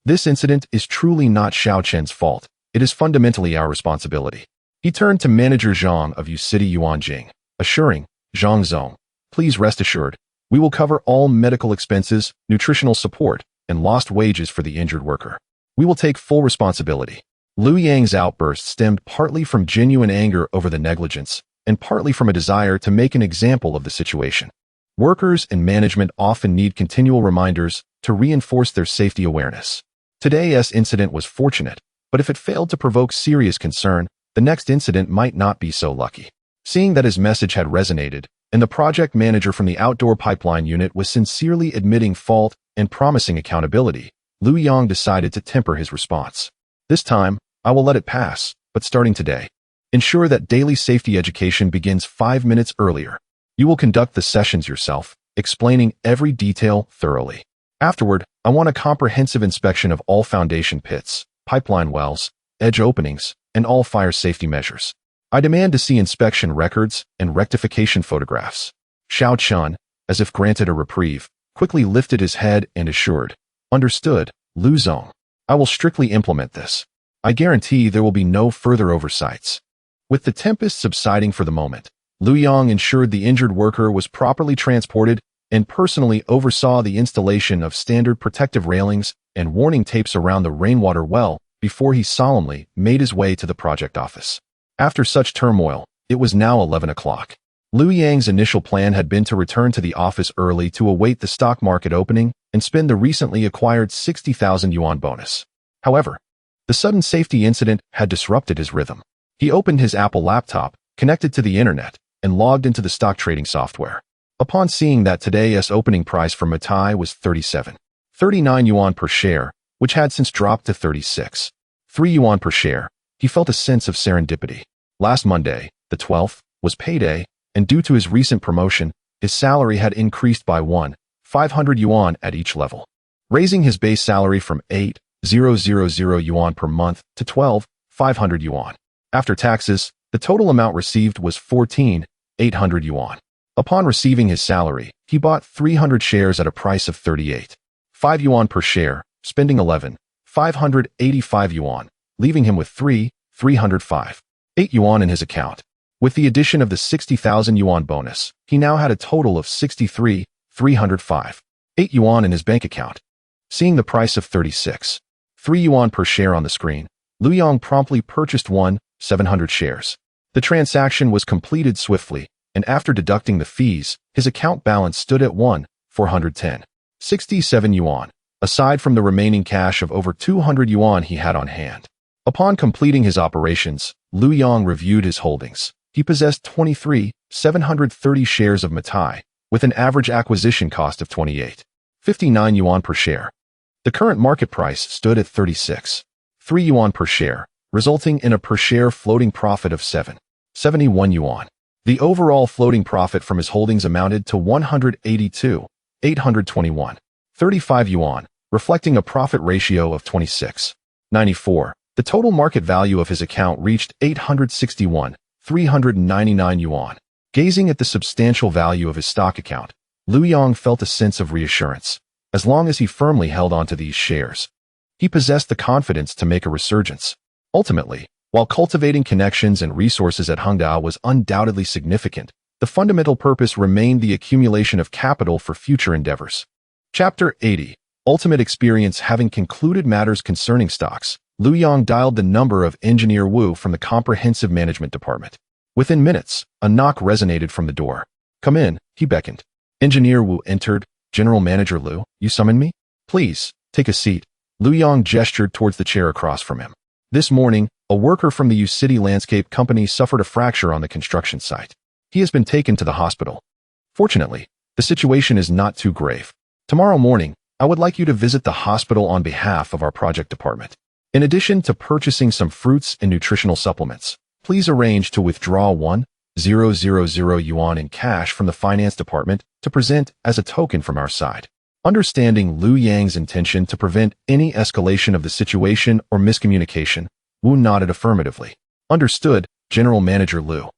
Speaker 1: This incident is truly not Xiao Chen's fault. It is fundamentally our responsibility." He turned to Manager Zhang of U-City Yuanjing, assuring, "Zhang Zong, please rest assured, we will cover all medical expenses, nutritional support, and lost wages for the injured worker. We will take full responsibility." Liu Yang's outburst stemmed partly from genuine anger over the negligence, and partly from a desire to make an example of the situation. Workers and management often need continual reminders to reinforce their safety awareness. Today's incident was fortunate, but if it failed to provoke serious concern, the next incident might not be so lucky. Seeing that his message had resonated, and the project manager from the outdoor pipeline unit was sincerely admitting fault and promising accountability, Liu Yang decided to temper his response. "This time, I will let it pass, but starting today, ensure that daily safety education begins 5 minutes earlier. You will conduct the sessions yourself, explaining every detail thoroughly. Afterward, I want a comprehensive inspection of all foundation pits, pipeline wells, edge openings, and all fire safety measures. I demand to see inspection records and rectification photographs." Xiao Chun, as if granted a reprieve, quickly lifted his head and assured, "Understood, Liu Zong. I will strictly implement this. I guarantee there will be no further oversights." With the tempest subsiding for the moment, Liu Yang ensured the injured worker was properly transported and personally oversaw the installation of standard protective railings and warning tapes around the rainwater well before he solemnly made his way to the project office. After such turmoil, it was now 11 o'clock. Liu Yang's initial plan had been to return to the office early to await the stock market opening and spend the recently acquired 60,000 yuan bonus. However, the sudden safety incident had disrupted his rhythm. He opened his Apple laptop, connected to the internet, and logged into the stock trading software. Upon seeing that today's opening price for Matai was 37.39 yuan per share, which had since dropped to 36.3 yuan per share, he felt a sense of serendipity. Last Monday, the 12th, was payday, and due to his recent promotion, his salary had increased by 1,500 yuan at each level, raising his base salary from 8,000 yuan per month to 12,500 yuan. After taxes, the total amount received was 14,800 yuan. Upon receiving his salary, he bought 300 shares at a price of 38.5 yuan per share, spending 11,585 yuan, leaving him with 305.8 yuan in his account. With the addition of the 60,000 yuan bonus, he now had a total of 63,305.8 yuan in his bank account. Seeing the price of 36.3 yuan per share on the screen, Liu Yang promptly purchased 700 shares. The transaction was completed swiftly, and after deducting the fees, his account balance stood at 1,410.67 yuan, aside from the remaining cash of over 200 yuan he had on hand. Upon completing his operations, Liu Yang reviewed his holdings. He possessed 23,730 shares of Matai, with an average acquisition cost of 28.59 yuan per share. The current market price stood at 36.3 yuan per share, resulting in a per-share floating profit of 7.71 yuan. The overall floating profit from his holdings amounted to 182,821.35 yuan, reflecting a profit ratio of 26.94. The total market value of his account reached 861,399 yuan. Gazing at the substantial value of his stock account, Liu Yang felt a sense of reassurance. As long as he firmly held onto these shares, he possessed the confidence to make a resurgence. Ultimately, while cultivating connections and resources at Hengdao was undoubtedly significant, the fundamental purpose remained the accumulation of capital for future endeavors. Chapter 80. Ultimate experience. Having concluded matters concerning stocks, Lu Yang dialed the number of Engineer Wu from the Comprehensive Management Department. Within minutes, a knock resonated from the door. "Come in," he beckoned. Engineer Wu entered. "General Manager Lu, you summoned me? Please, take a seat." Lu Yang gestured towards the chair across from him. This morning, a worker from the U City Landscape Company suffered a fracture on the construction site. He has been taken to the hospital. Fortunately, the situation is not too grave. Tomorrow morning, I would like you to visit the hospital on behalf of our project department. In addition to purchasing some fruits and nutritional supplements, please arrange to withdraw 1,000 yuan in cash from the finance department to present as a token from our side. Understanding Lu Yang's intention to prevent any escalation of the situation or miscommunication, Wu nodded affirmatively. "Understood, General Manager Lu.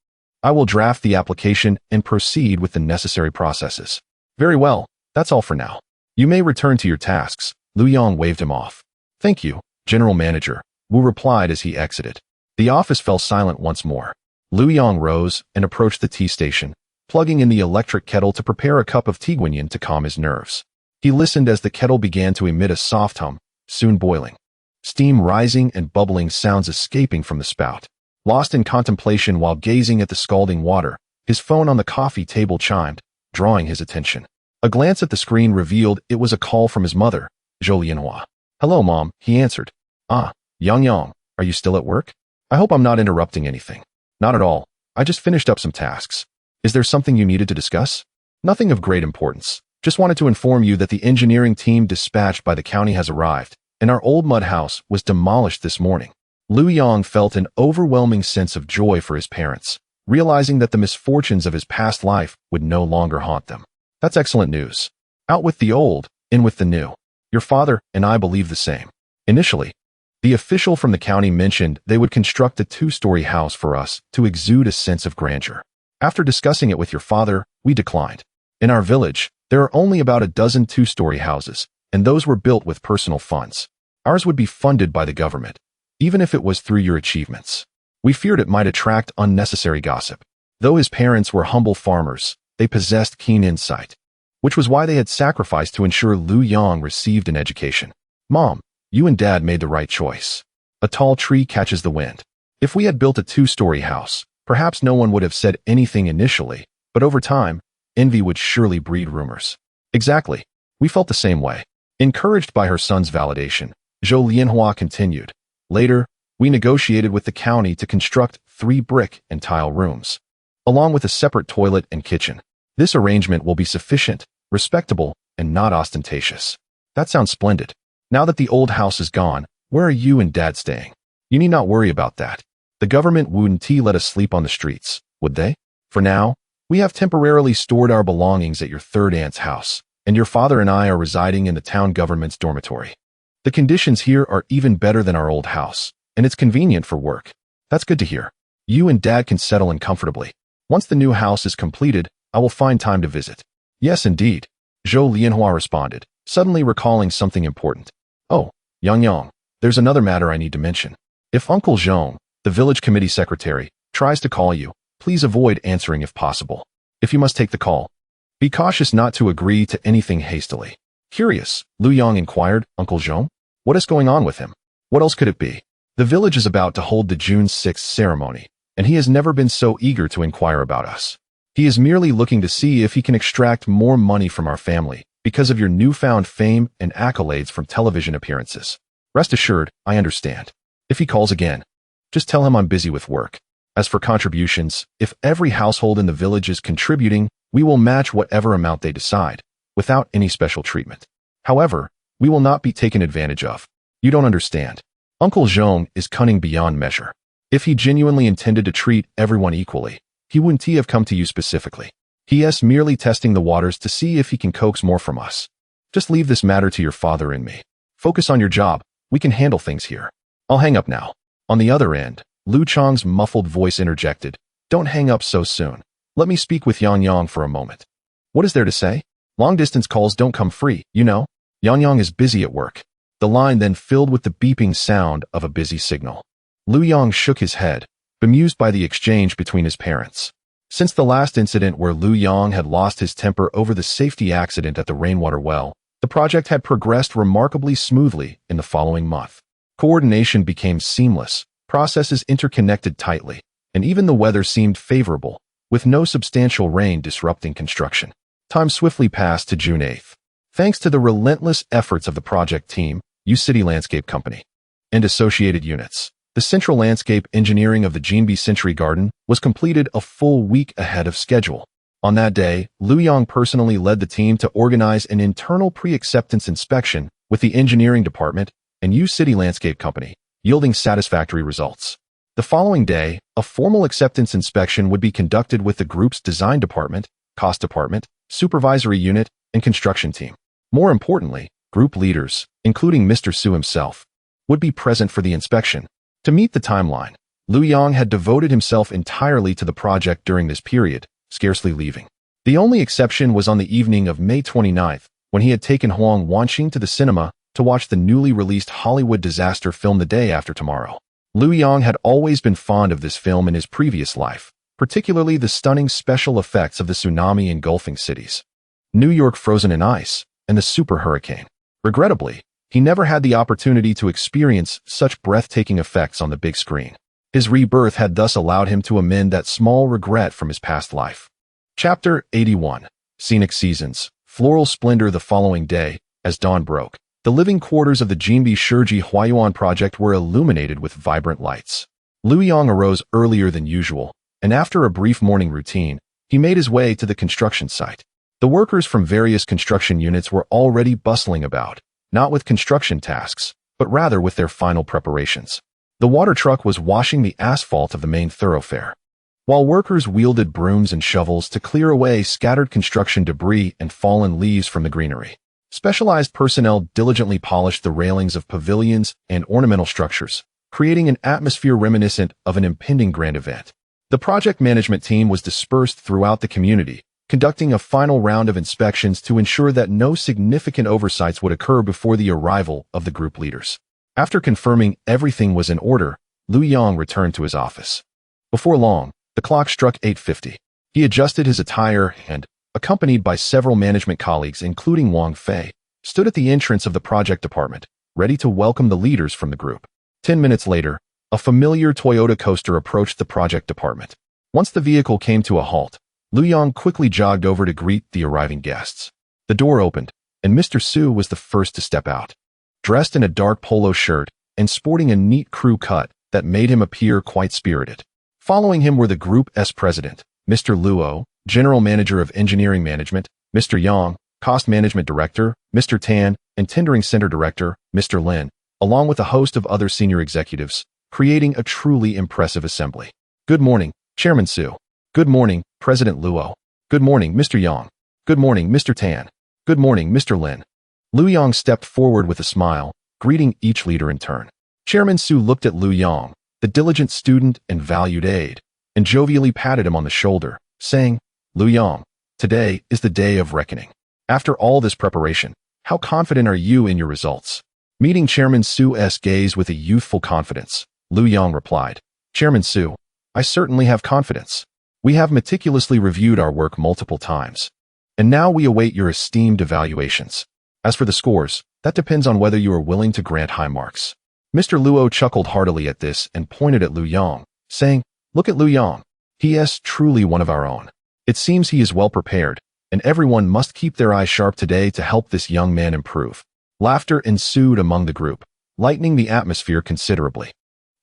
Speaker 1: I will draft the application and proceed with the necessary processes." "Very well, that's all for now. You may return to your tasks." Lu Yang waved him off. "Thank you, General Manager," Wu replied as he exited. The office fell silent once more. Lu Yang rose and approached the tea station, plugging in the electric kettle to prepare a cup of tea guanyin to calm his nerves. He listened as the kettle began to emit a soft hum, soon boiling. Steam rising and bubbling sounds escaping from the spout. Lost in contemplation while gazing at the scalding water, his phone on the coffee table chimed, drawing his attention. A glance at the screen revealed it was a call from his mother, Zhou Lianhua. "Hello, Mom," he answered. "Ah, Yang, are you still at work? I hope I'm not interrupting anything." "Not at all. I just finished up some tasks. Is there something you needed to discuss?" "Nothing of great importance. Just wanted to inform you that the engineering team dispatched by the county has arrived, and our old mud house was demolished this morning." Lu Yang felt an overwhelming sense of joy for his parents, realizing that the misfortunes of his past life would no longer haunt them. "That's excellent news. Out with the old, in with the new. Your father and I believe the same." Initially, the official from the county mentioned they would construct a 2-story house for us to exude a sense of grandeur. "After discussing it with your father, we declined. In our village, there are only about a dozen 2-story houses, and those were built with personal funds. Ours would be funded by the government, even if it was through your achievements." We feared it might attract unnecessary gossip. Though his parents were humble farmers, they possessed keen insight, which was why they had sacrificed to ensure Lu Yang received an education. "Mom, you and Dad made the right choice. A tall tree catches the wind. If we had built a 2-story house, perhaps no one would have said anything initially, but over time, envy would surely breed rumors." "Exactly. We felt the same way." Encouraged by her son's validation, Zhou Lianhua continued. "Later, we negotiated with the county to construct 3 brick and tile rooms, along with a separate toilet and kitchen. This arrangement will be sufficient, respectable, and not ostentatious." "That sounds splendid. Now that the old house is gone, where are you and Dad staying?" "You need not worry about that. The government wouldn't let us sleep on the streets, would they? For now, we have temporarily stored our belongings at your third aunt's house, and your father and I are residing in the town government's dormitory. The conditions here are even better than our old house, and it's convenient for work." "That's good to hear. You and Dad can settle in comfortably. Once the new house is completed, I will find time to visit." "Yes, indeed," Zhou Lianhua responded, suddenly recalling something important. "Oh, Yang, there's another matter I need to mention. If Uncle Zhong, the village committee secretary, tries to call you, please avoid answering if possible. If you must take the call, be cautious not to agree to anything hastily." Curious, Lu Yang inquired, "Uncle Zhong? What is going on with him? What else could it be?" "The village is about to hold the June 6th ceremony, and he has never been so eager to inquire about us. He is merely looking to see if he can extract more money from our family because of your newfound fame and accolades from television appearances. Rest assured, I understand. If he calls again, just tell him I'm busy with work. As for contributions, if every household in the village is contributing, we will match whatever amount they decide, without any special treatment. However, we will not be taken advantage of. You don't understand. Uncle Zhong is cunning beyond measure. If he genuinely intended to treat everyone equally, he wouldn't have come to you specifically. He is merely testing the waters to see if he can coax more from us. Just leave this matter to your father and me. Focus on your job. We can handle things here. I'll hang up now." On the other end, Lu Chang's muffled voice interjected, "Don't hang up so soon. Let me speak with Yang for a moment." "What is there to say? Long-distance calls don't come free, you know. Yang is busy at work." The line then filled with the beeping sound of a busy signal. Lu Yang shook his head, bemused by the exchange between his parents. Since the last incident where Lu Yang had lost his temper over the safety accident at the rainwater well, The project had progressed remarkably smoothly in the following month. Coordination became seamless, processes interconnected tightly, and even the weather seemed favorable, with no substantial rain disrupting construction. Time swiftly passed to June 8th. Thanks to the relentless efforts of the project team, U-City Landscape Company, and associated units, the central landscape engineering of the Jinbi Century Garden was completed a full week ahead of schedule. On that day, Liu Yang personally led the team to organize an internal pre-acceptance inspection with the engineering department and U-City Landscape Company, yielding satisfactory results. The following day, a formal acceptance inspection would be conducted with the group's design department, cost department, supervisory unit, and construction team. More importantly, group leaders, including Mr. Su himself, would be present for the inspection. To meet the timeline, Liu Yang had devoted himself entirely to the project during this period, scarcely leaving. The only exception was on the evening of May 29th, when he had taken Huang Wanqing to the cinema to watch the newly released Hollywood disaster film The Day After Tomorrow. Liu Yang had always been fond of this film in his previous life, particularly the stunning special effects of the tsunami engulfing cities, New York frozen in ice, and the super hurricane. Regrettably, he never had the opportunity to experience such breathtaking effects on the big screen. His rebirth had thus allowed him to amend that small regret from his past life. Chapter 81. Scenic Seasons. Floral splendor. The following day, as dawn broke, the living quarters of the Jinbi Shiji Huayuan project were illuminated with vibrant lights. Liu Yang arose earlier than usual, and after a brief morning routine, he made his way to the construction site. The workers from various construction units were already bustling about, not with construction tasks, but rather with their final preparations. The water truck was washing the asphalt of the main thoroughfare, while workers wielded brooms and shovels to clear away scattered construction debris and fallen leaves from the greenery. Specialized personnel diligently polished the railings of pavilions and ornamental structures, creating an atmosphere reminiscent of an impending grand event. The project management team was dispersed throughout the community, conducting a final round of inspections to ensure that no significant oversights would occur before the arrival of the group leaders. After confirming everything was in order, Liu Yang returned to his office. Before long, the clock struck 8:50. He adjusted his attire and, accompanied by several management colleagues including Wang Fei, stood at the entrance of the project department, ready to welcome the leaders from the group. 10 minutes later, a familiar Toyota coaster approached the project department. Once the vehicle came to a halt, Liu Yang quickly jogged over to greet the arriving guests. The door opened, and Mr. Su was the first to step out. Dressed in a dark polo shirt and sporting a neat crew cut that made him appear quite spirited. Following him were the Group's president, Mr. Luo, general manager of engineering management, Mr. Yang, cost management director, Mr. Tan, and tendering center director, Mr. Lin, along with a host of other senior executives, creating a truly impressive assembly. Good morning, Chairman Su. Good morning, President Luo. Good morning, Mr. Yang. Good morning, Mr. Tan. Good morning, Mr. Lin. Liu Yang stepped forward with a smile, greeting each leader in turn. Chairman Su looked at Liu Yang, the diligent student and valued aide, and jovially patted him on the shoulder, saying, Liu Yang, today is the day of reckoning. After all this preparation, how confident are you in your results? Meeting Chairman Su's gaze with a youthful confidence, Liu Yang replied, Chairman Su, I certainly have confidence. We have meticulously reviewed our work multiple times, and now we await your esteemed evaluations. As for the scores, that depends on whether you are willing to grant high marks. Mr. Luo chuckled heartily at this and pointed at Liu Yang, saying, Look at Liu Yang. He is truly one of our own. It seems he is well prepared, and everyone must keep their eyes sharp today to help this young man improve. Laughter ensued among the group, lightening the atmosphere considerably.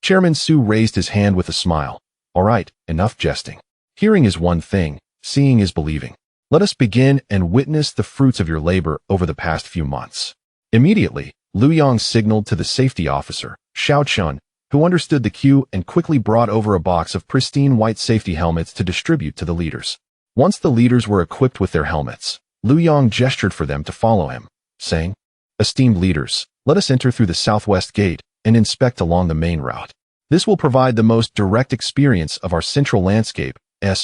Speaker 1: Chairman Su raised his hand with a smile. All right, enough jesting. Hearing is one thing, seeing is believing. Let us begin and witness the fruits of your labor over the past few months. Immediately, Liu Yang signaled to the safety officer, Xiao Chun, who understood the cue and quickly brought over a box of pristine white safety helmets to distribute to the leaders. Once the leaders were equipped with their helmets, Liu Yang gestured for them to follow him, saying, Esteemed leaders, let us enter through the southwest gate and inspect along the main route. This will provide the most direct experience of our central landscape's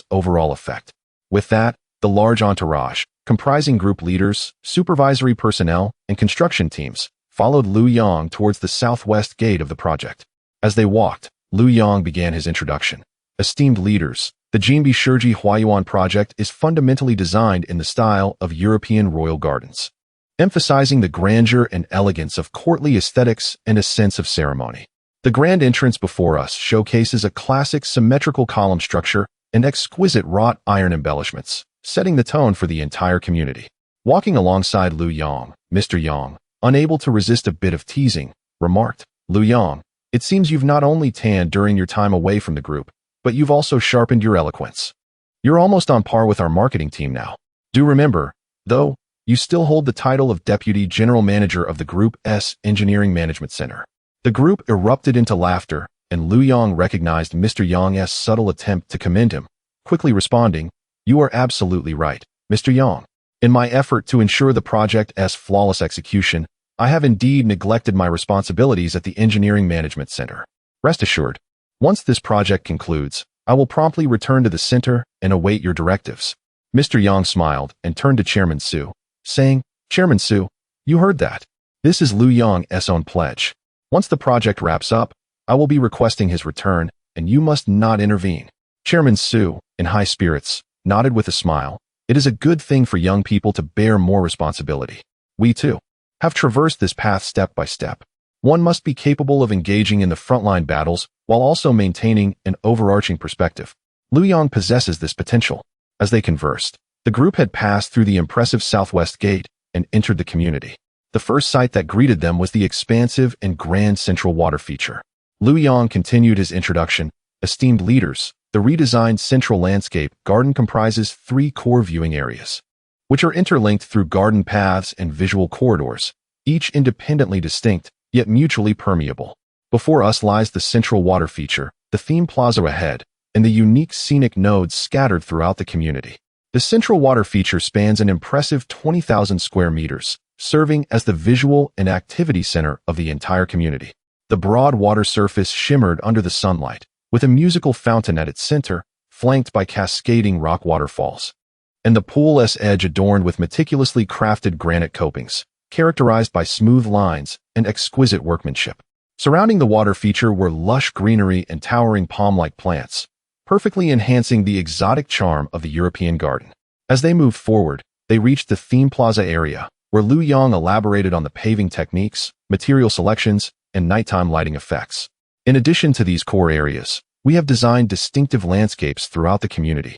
Speaker 1: overall effect. With that, the large entourage, comprising group leaders, supervisory personnel, and construction teams, followed Liu Yang towards the southwest gate of the project. As they walked, Liu Yang began his introduction. Esteemed leaders, the Jinbi Shiji Huayuan project is fundamentally designed in the style of European royal gardens. emphasizing the grandeur and elegance of courtly aesthetics and a sense of ceremony. The grand entrance before us showcases a classic symmetrical column structure and exquisite wrought iron embellishments, setting the tone for the entire community. Walking alongside Lu Yang, Mr. Yang, unable to resist a bit of teasing, remarked, "Lu Yang, it seems you've not only tanned during your time away from the group, but you've also sharpened your eloquence. You're almost on par with our marketing team now. Do remember, though, you still hold the title of Deputy General Manager of the Group's Engineering Management Center." The group erupted into laughter, and Lu Yang recognized Mr. Yang's subtle attempt to commend him, quickly responding, "You are absolutely right, Mr. Yang. In my effort to ensure the project's flawless execution, I have indeed neglected my responsibilities at the Engineering Management Center. Rest assured, once this project concludes, I will promptly return to the center and await your directives." Mr. Yang smiled and turned to Chairman Su, saying, "Chairman Su, you heard that. This is Lu Yang's own pledge. Once the project wraps up, I will be requesting his return, and you must not intervene." Chairman Su, in high spirits, nodded with a smile. "It is a good thing for young people to bear more responsibility. We, too, have traversed this path step by step. One must be capable of engaging in the frontline battles while also maintaining an overarching perspective. Lu Yang possesses this potential." As they conversed, the group had passed through the impressive southwest gate and entered the community. The first sight that greeted them was the expansive and grand central water feature. Lu Yang continued his introduction. "Esteemed leaders, the redesigned central landscape garden comprises 3 core viewing areas, which are interlinked through garden paths and visual corridors, each independently distinct, yet mutually permeable. Before us lies the central water feature, the theme plaza ahead, and the unique scenic nodes scattered throughout the community. The central water feature spans an impressive 20,000 square meters, serving as the visual and activity center of the entire community. The broad water surface shimmered under the sunlight, with a musical fountain at its center, flanked by cascading rock waterfalls, and the pool's edge adorned with meticulously crafted granite copings, characterized by smooth lines and exquisite workmanship. Surrounding the water feature were lush greenery and towering palm-like plants, perfectly enhancing the exotic charm of the European garden. As they moved forward, they reached the theme plaza area, where Lu Yang elaborated on the paving techniques, material selections, and nighttime lighting effects. In addition to these core areas, we have designed distinctive landscapes throughout the community,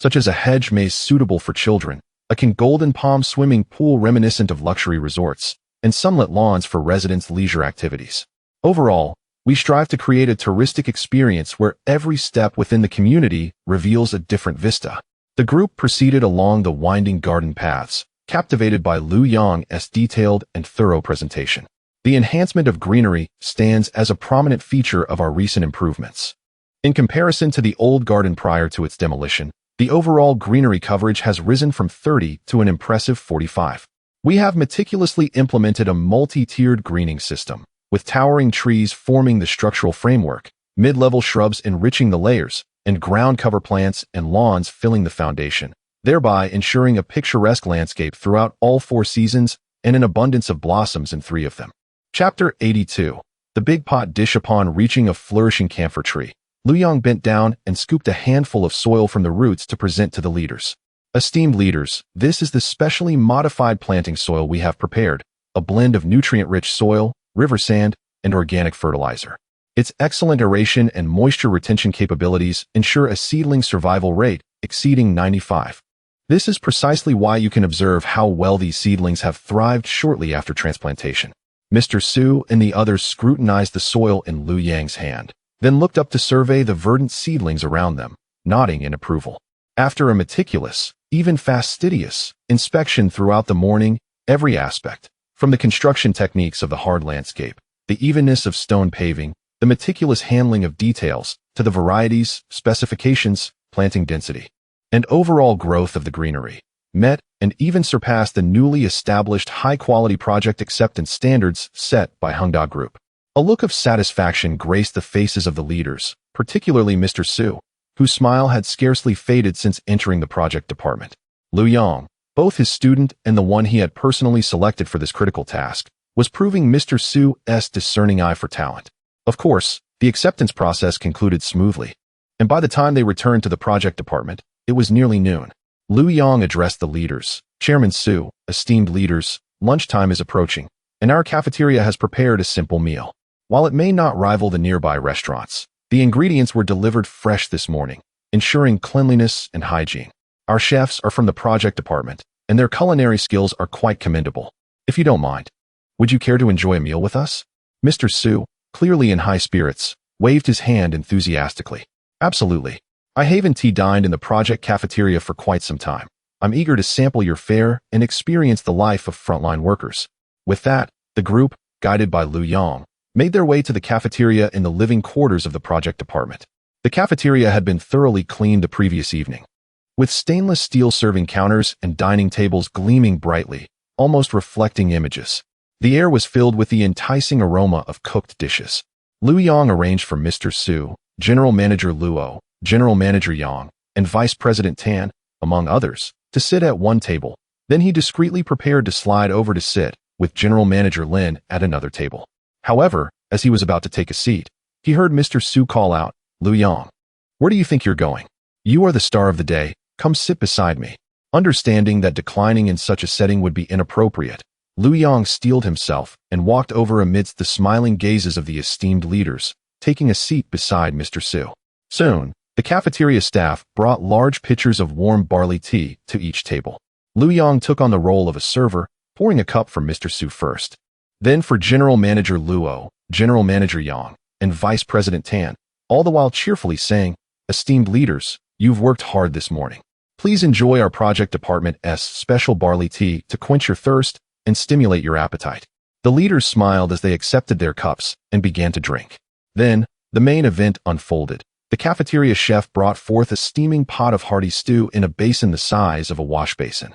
Speaker 1: such as a hedge maze suitable for children, a golden palm swimming pool reminiscent of luxury resorts, and sunlit lawns for residents' leisure activities. Overall, we strive to create a touristic experience where every step within the community reveals a different vista. The group proceeded along the winding garden paths, captivated by Lu Yang's detailed and thorough presentation. The enhancement of greenery stands as a prominent feature of our recent improvements. In comparison to the old garden prior to its demolition, the overall greenery coverage has risen from 30 to an impressive 45. We have meticulously implemented a multi-tiered greening system, with towering trees forming the structural framework, mid-level shrubs enriching the layers, and ground cover plants and lawns filling the foundation, thereby ensuring a picturesque landscape throughout all 4 seasons and an abundance of blossoms in 3 of them. Chapter 82. The Big Pot Dish. Upon reaching a flourishing camphor tree, Lu Yang bent down and scooped a handful of soil from the roots to present to the leaders. "Esteemed leaders, this is the specially modified planting soil we have prepared, a blend of nutrient-rich soil, river sand, and organic fertilizer. Its excellent aeration and moisture retention capabilities ensure a seedling survival rate exceeding 95. This is precisely why you can observe how well these seedlings have thrived shortly after transplantation." Mr. Su and the others scrutinized the soil in Lu Yang's hand, then looked up to survey the verdant seedlings around them, nodding in approval. After a meticulous, even fastidious, inspection throughout the morning, every aspect, from the construction techniques of the hard landscape, the evenness of stone paving, the meticulous handling of details, to the varieties, specifications, planting density, and overall growth of the greenery, met and even surpassed the newly established high-quality project acceptance standards set by Hongda Group. A look of satisfaction graced the faces of the leaders, particularly Mr. Su, whose smile had scarcely faded since entering the project department. Lu Yang, both his student and the one he had personally selected for this critical task, was proving Mr. Su's discerning eye for talent. Of course, the acceptance process concluded smoothly, and by the time they returned to the project department, it was nearly noon. Lu Yang addressed the leaders. "Chairman Su, esteemed leaders, lunchtime is approaching, and our cafeteria has prepared a simple meal. While it may not rival the nearby restaurants, the ingredients were delivered fresh this morning, ensuring cleanliness and hygiene. Our chefs are from the project department, and their culinary skills are quite commendable. If you don't mind, would you care to enjoy a meal with us? Mr. Su, clearly in high spirits, waved his hand enthusiastically. Absolutely. I haven't dined in the project cafeteria for quite some time. I'm eager to sample your fare and experience the life of frontline workers. With that, the group, guided by Lu Yong, made their way to the cafeteria in the living quarters of the project department. The cafeteria had been thoroughly cleaned the previous evening, with stainless steel serving counters and dining tables gleaming brightly, almost reflecting images. The air was filled with the enticing aroma of cooked dishes. Lu Yong arranged for Mr. Su, General Manager Luo, General Manager Yang, and Vice President Tan, among others, to sit at one table. Then he discreetly prepared to slide over to sit with General Manager Lin at another table. However, as he was about to take a seat, he heard Mr. Su call out, "Lu Yong, where do you think you're going? You are the star of the day. Come sit beside me." Understanding that declining in such a setting would be inappropriate, Lu Yong steeled himself and walked over amidst the smiling gazes of the esteemed leaders, taking a seat beside Mr. Su. Soon, the cafeteria staff brought large pitchers of warm barley tea to each table. Lu Yong took on the role of a server, pouring a cup for Mr. Su first. Then for General Manager Luo, General Manager Yang, and Vice President Tan, all the while cheerfully saying, "Esteemed leaders, you've worked hard this morning. Please enjoy our project department's special barley tea to quench your thirst and stimulate your appetite." The leaders smiled as they accepted their cups and began to drink. Then, the main event unfolded. The cafeteria chef brought forth a steaming pot of hearty stew in a basin the size of a wash basin.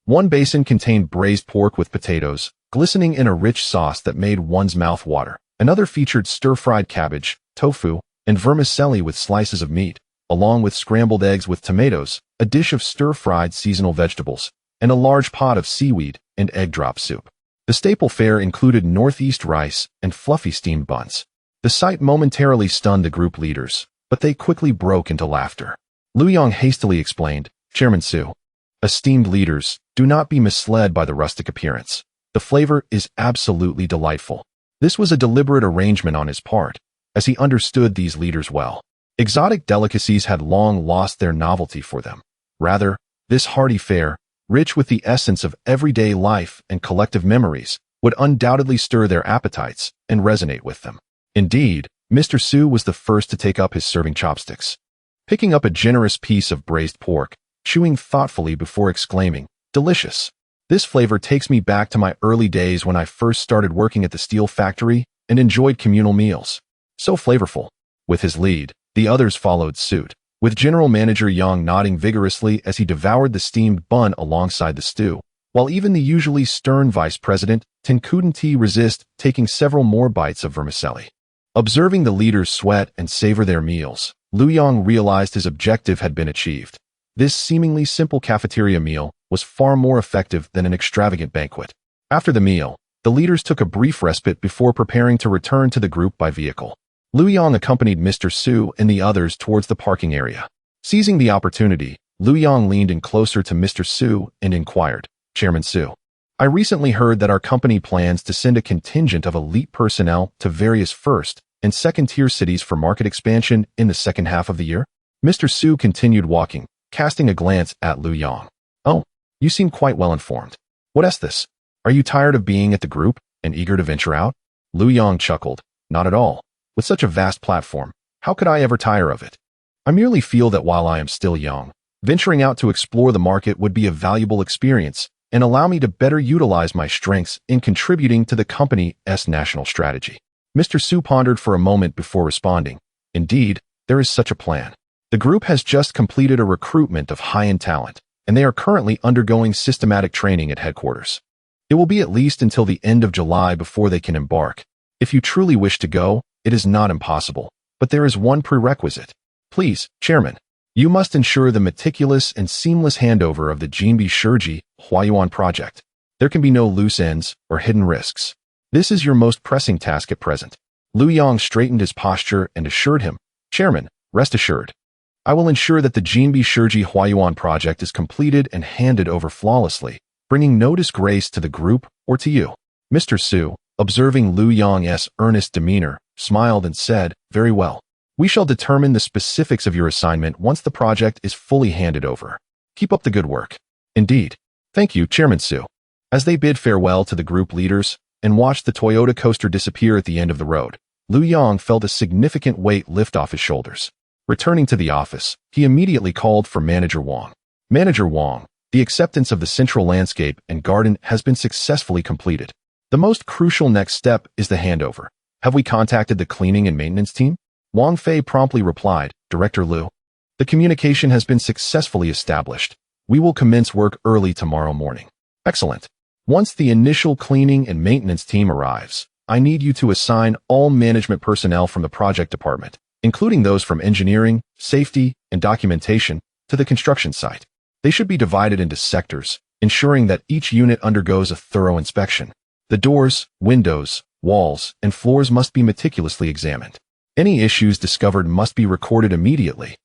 Speaker 1: One basin contained braised pork with potatoes, glistening in a rich sauce that made one's mouth water. Another featured stir-fried cabbage, tofu, and vermicelli with slices of meat, along with scrambled eggs with tomatoes, a dish of stir-fried seasonal vegetables, and a large pot of seaweed and egg drop soup. The staple fare included northeast rice and fluffy steamed buns. The sight momentarily stunned the group leaders, but they quickly broke into laughter. Lu Yong hastily explained, "Chairman Su, esteemed leaders, do not be misled by the rustic appearance. The flavor is absolutely delightful." This was a deliberate arrangement on his part, as he understood these leaders well. Exotic delicacies had long lost their novelty for them. Rather, this hearty fare, rich with the essence of everyday life and collective memories, would undoubtedly stir their appetites and resonate with them. Indeed, Mr. Su was the first to take up his serving chopsticks. Picking up a generous piece of braised pork, chewing thoughtfully before exclaiming, "Delicious. This flavor takes me back to my early days when I first started working at the steel factory and enjoyed communal meals. So flavorful." With his lead, the others followed suit, with General Manager Yang nodding vigorously as he devoured the steamed bun alongside the stew, while even the usually stern Vice President Tan couldn't resist taking several more bites of vermicelli. Observing the leaders sweat and savor their meals, Lu Yong realized his objective had been achieved. This seemingly simple cafeteria meal was far more effective than an extravagant banquet. After the meal, the leaders took a brief respite before preparing to return to the group by vehicle. Lu Yong accompanied Mr. Su and the others towards the parking area. Seizing the opportunity, Lu Yong leaned in closer to Mr. Su and inquired, "Chairman Su, I recently heard that our company plans to send a contingent of elite personnel to various first and second-tier cities for market expansion in the second half of the year." Mr. Su continued walking, casting a glance at Lu Yong. "Oh, you seem quite well informed. What is this? Are you tired of being at the group and eager to venture out?" Lu Yong chuckled, "Not at all. With such a vast platform, how could I ever tire of it? I merely feel that while I am still young, venturing out to explore the market would be a valuable experience and allow me to better utilize my strengths in contributing to the company's national strategy." Mr. Su pondered for a moment before responding, "Indeed, there is such a plan. The group has just completed a recruitment of high-end talent, and they are currently undergoing systematic training at headquarters. It will be at least until the end of July before they can embark. If you truly wish to go, it is not impossible, but there is one prerequisite. Please, Chairman, you must ensure the meticulous and seamless handover of the Jinbi Shiji Huayuan project. There can be no loose ends or hidden risks. This is your most pressing task at present." Lu Yong straightened his posture and assured him, "Chairman, rest assured. I will ensure that the Jinbi Shiji Huayuan project is completed and handed over flawlessly, bringing no disgrace to the group or to you. Mr. Su, observing Lu Yong's earnest demeanor, smiled and said, "Very well. We shall determine the specifics of your assignment once the project is fully handed over. Keep up the good work." "Indeed. Thank you, Chairman Su." As they bid farewell to the group leaders and watched the Toyota coaster disappear at the end of the road, Lu Yong felt a significant weight lift off his shoulders. Returning to the office, he immediately called for Manager Wang. "Manager Wang, the acceptance of the central landscape and garden has been successfully completed. The most crucial next step is the handover. Have we contacted the cleaning and maintenance team?" Wang Fei promptly replied, "Director Lu, the communication has been successfully established. We will commence work early tomorrow morning." "Excellent. Once the initial cleaning and maintenance team arrives, I need you to assign all management personnel from the project department, including those from engineering, safety, and documentation, to the construction site. They should be divided into sectors, ensuring that each unit undergoes a thorough inspection. The doors, windows, walls, and floors must be meticulously examined. Any issues discovered must be recorded immediately,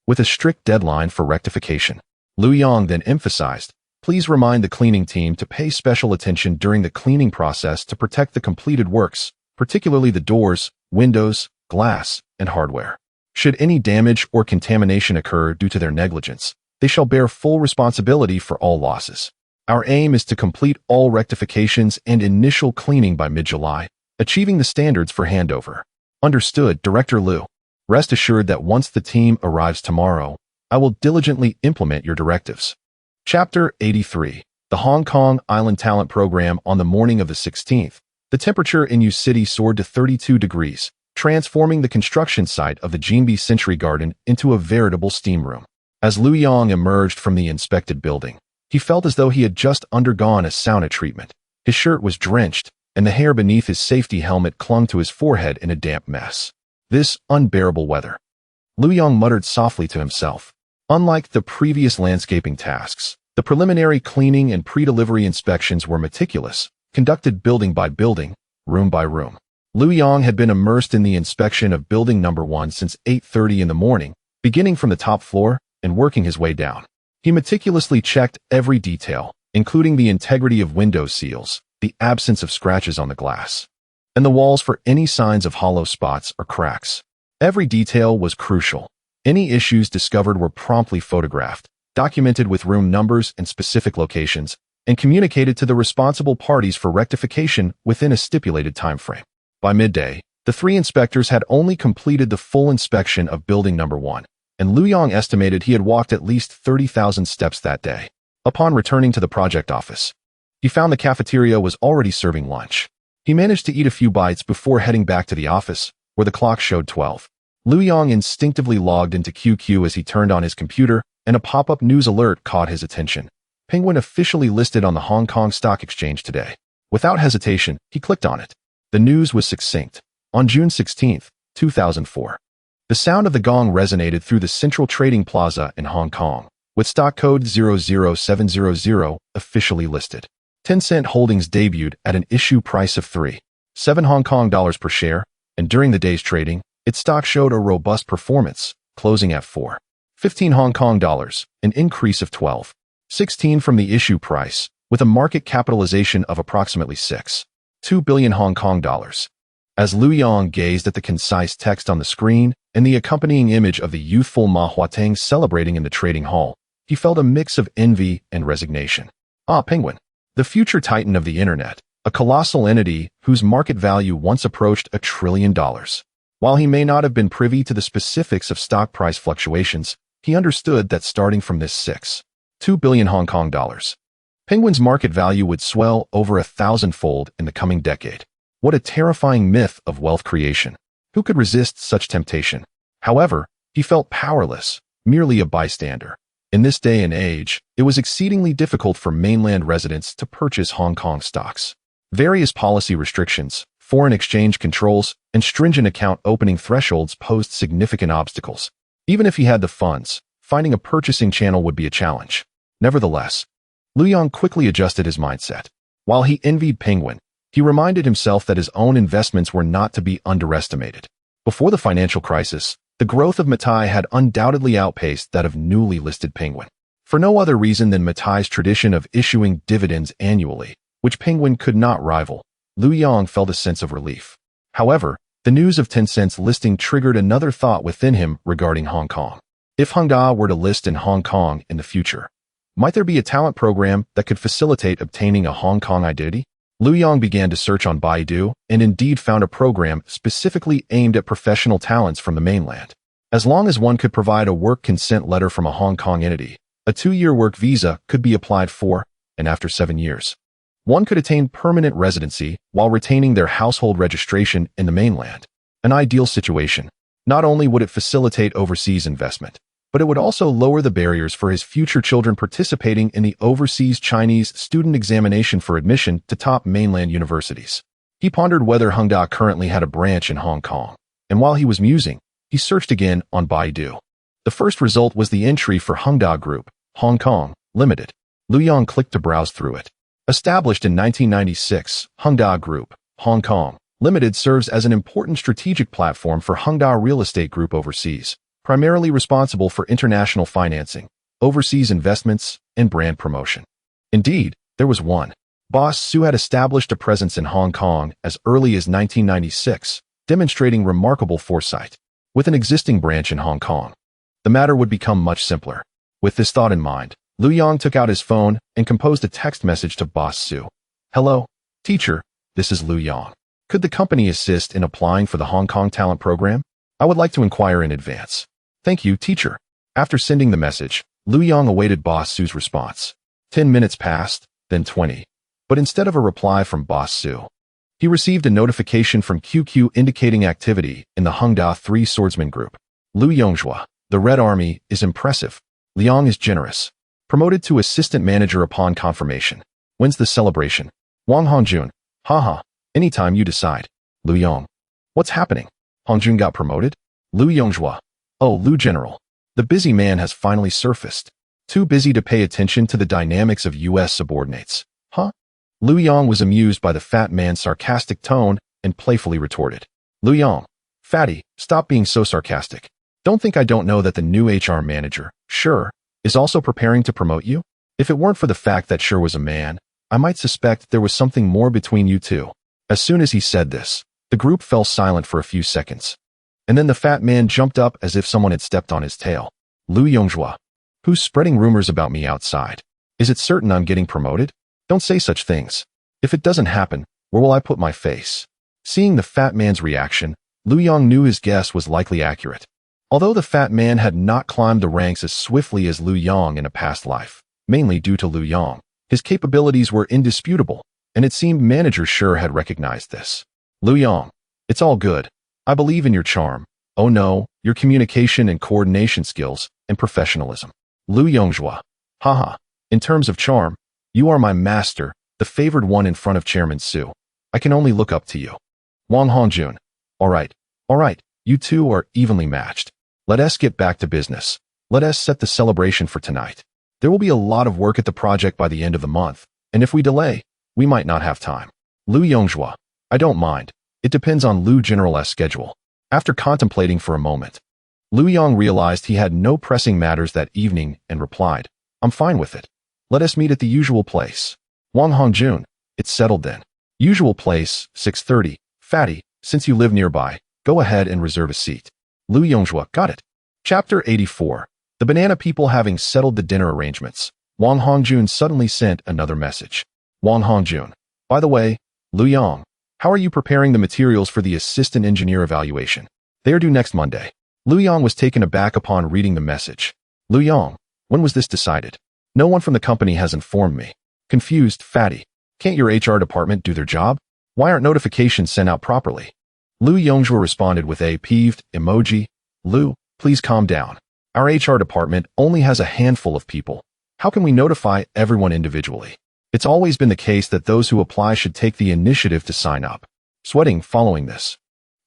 Speaker 1: with a strict deadline for rectification." Lu Yong then emphasized, "Please remind the cleaning team to pay special attention during the cleaning process to protect the completed works, particularly the doors, windows, glass, and hardware. Should any damage or contamination occur due to their negligence, they shall bear full responsibility for all losses. Our aim is to complete all rectifications and initial cleaning by mid-July, achieving the standards for handover." "Understood, Director Lu. Rest assured that once the team arrives tomorrow, I will diligently implement your directives." Chapter 83. The Hong Kong Island Talent Program. On the morning of the 16th, the temperature in Yu City soared to 32 degrees, transforming the construction site of the Jinbi Century Garden into a veritable steam room. As Lu Yong emerged from the inspected building, he felt as though he had just undergone a sauna treatment. His shirt was drenched, and the hair beneath his safety helmet clung to his forehead in a damp mess. "This unbearable weather," Lu Yong muttered softly to himself. Unlike the previous landscaping tasks, the preliminary cleaning and pre-delivery inspections were meticulous, conducted building by building, room by room. Lu Yong had been immersed in the inspection of building number 1 since 8:30 in the morning, beginning from the top floor and working his way down. He meticulously checked every detail, including the integrity of window seals, the absence of scratches on the glass, and the walls for any signs of hollow spots or cracks. Every detail was crucial. Any issues discovered were promptly photographed, documented with room numbers and specific locations, and communicated to the responsible parties for rectification within a stipulated time frame. By midday, the 3 inspectors had only completed the full inspection of building number 1, and Lu Yong estimated he had walked at least 30,000 steps that day. Upon returning to the project office, he found the cafeteria was already serving lunch. He managed to eat a few bites before heading back to the office, where the clock showed 12. Lu Yong instinctively logged into QQ as he turned on his computer, and a pop-up news alert caught his attention. Penguin officially listed on the Hong Kong Stock Exchange today. Without hesitation, he clicked on it. The news was succinct. On June 16, 2004. The sound of the gong resonated through the Central Trading Plaza in Hong Kong, with stock code 00700 officially listed. Tencent Holdings debuted at an issue price of 3.7 Hong Kong dollars per share, and during the day's trading, its stock showed a robust performance, closing at 4.15 Hong Kong dollars, an increase of 12.16 from the issue price, with a market capitalization of approximately 6.2 billion Hong Kong dollars. As Lu Yong gazed at the concise text on the screen and the accompanying image of the youthful Ma Huateng celebrating in the trading hall, he felt a mix of envy and resignation. Penguin, the future titan of the internet, a colossal entity whose market value once approached $1 trillion. While he may not have been privy to the specifics of stock price fluctuations, he understood that starting from this 6.2 billion Hong Kong dollars, Penguin's market value would swell over 1,000-fold in the coming decade. What a terrifying myth of wealth creation. Who could resist such temptation? However, he felt powerless, merely a bystander. In this day and age, it was exceedingly difficult for mainland residents to purchase Hong Kong stocks. Various policy restrictions, foreign exchange controls, and stringent account opening thresholds posed significant obstacles. Even if he had the funds, finding a purchasing channel would be a challenge. Nevertheless, Lu Yong quickly adjusted his mindset. While he envied Penguin, he reminded himself that his own investments were not to be underestimated. Before the financial crisis, the growth of Matai had undoubtedly outpaced that of newly listed Penguin. For no other reason than Matai's tradition of issuing dividends annually, which Penguin could not rival, Lu Yong felt a sense of relief. However, the news of Tencent's listing triggered another thought within him regarding Hong Kong. If Hongda were to list in Hong Kong in the future, might there be a talent program that could facilitate obtaining a Hong Kong identity? Lu Yong began to search on Baidu and indeed found a program specifically aimed at professional talents from the mainland. As long as one could provide a work consent letter from a Hong Kong entity, a 2-year work visa could be applied for, and after 7 years, one could attain permanent residency while retaining their household registration in the mainland. An ideal situation. Not only would it facilitate overseas investment, but it would also lower the barriers for his future children participating in the overseas Chinese student examination for admission to top mainland universities. He pondered whether Hongda currently had a branch in Hong Kong, and while he was musing, he searched again on Baidu. The first result was the entry for Hongda Group, Hong Kong, Limited. Lu Yong clicked to browse through it. Established in 1996, Hongda Group, Hong Kong, Limited serves as an important strategic platform for Evergrande Real Estate Group overseas, primarily responsible for international financing, overseas investments, and brand promotion. Indeed, there was one. Boss Su had established a presence in Hong Kong as early as 1996, demonstrating remarkable foresight. With an existing branch in Hong Kong, the matter would become much simpler. With this thought in mind, Lu Yong took out his phone and composed a text message to Boss Su. Hello, teacher, this is Lu Yong. Could the company assist in applying for the Hong Kong talent program? I would like to inquire in advance. Thank you, teacher. After sending the message, Lu Yong awaited Boss Su's response. 10 minutes passed, then 20. But instead of a reply from Boss Su, he received a notification from QQ indicating activity in the Hongda 3 Swordsman Group. Lu Yongjua, the Red Army, is impressive. Liang is generous. Promoted to assistant manager upon confirmation. When's the celebration? Wang Hongjun. Haha. Anytime you decide. Lu Yong. What's happening? Hongjun got promoted? Lu Yongjua. Oh, Lu General. The busy man has finally surfaced. Too busy to pay attention to the dynamics of U.S. subordinates. Huh? Lu Yong was amused by the fat man's sarcastic tone and playfully retorted. Lu Yong. Fatty, stop being so sarcastic. Don't think I don't know that the new HR manager, Sure, is also preparing to promote you? If it weren't for the fact that Sure was a man, I might suspect there was something more between you two. As soon as he said this, the group fell silent for a few seconds. And then the fat man jumped up as if someone had stepped on his tail. Lu Yongjua. Who's spreading rumors about me outside? Is it certain I'm getting promoted? Don't say such things. If it doesn't happen, where will I put my face? Seeing the fat man's reaction, Lu Yong knew his guess was likely accurate. Although the fat man had not climbed the ranks as swiftly as Lu Yong in a past life, mainly due to Lu Yong, his capabilities were indisputable, and it seemed manager Sure had recognized this. Lu Yong, it's all good. I believe in your charm. Oh no, your communication and coordination skills and professionalism. Lu Yongjua. Haha. In terms of charm, you are my master, the favored one in front of Chairman Su. I can only look up to you. Wang Hongjun. All right. You two are evenly matched. Let us get back to business. Let us set the celebration for tonight. There will be a lot of work at the project by the end of the month, and if we delay, we might not have time. Lu Yongjua. I don't mind. It depends on Lu General's schedule. After contemplating for a moment, Lu Yong realized he had no pressing matters that evening and replied, I'm fine with it. Let us meet at the usual place. Wang Hongjun. It's settled then. Usual place, 6:30. Fatty, since you live nearby, go ahead and reserve a seat. Lu Yongjua. Got it. Chapter 84. The banana people having settled the dinner arrangements, Wang Hongjun suddenly sent another message. Wang Hongjun. By the way, Lu Yong, how are you preparing the materials for the assistant engineer evaluation? They are due next Monday. Lu Yong was taken aback upon reading the message. Lu Yong, when was this decided? No one from the company has informed me. Confused, Fatty. Can't your HR department do their job? Why aren't notifications sent out properly? Lu Yongjua responded with a peeved emoji. Lu, please calm down. Our HR department only has a handful of people. How can we notify everyone individually? It's always been the case that those who apply should take the initiative to sign up. Sweating following this,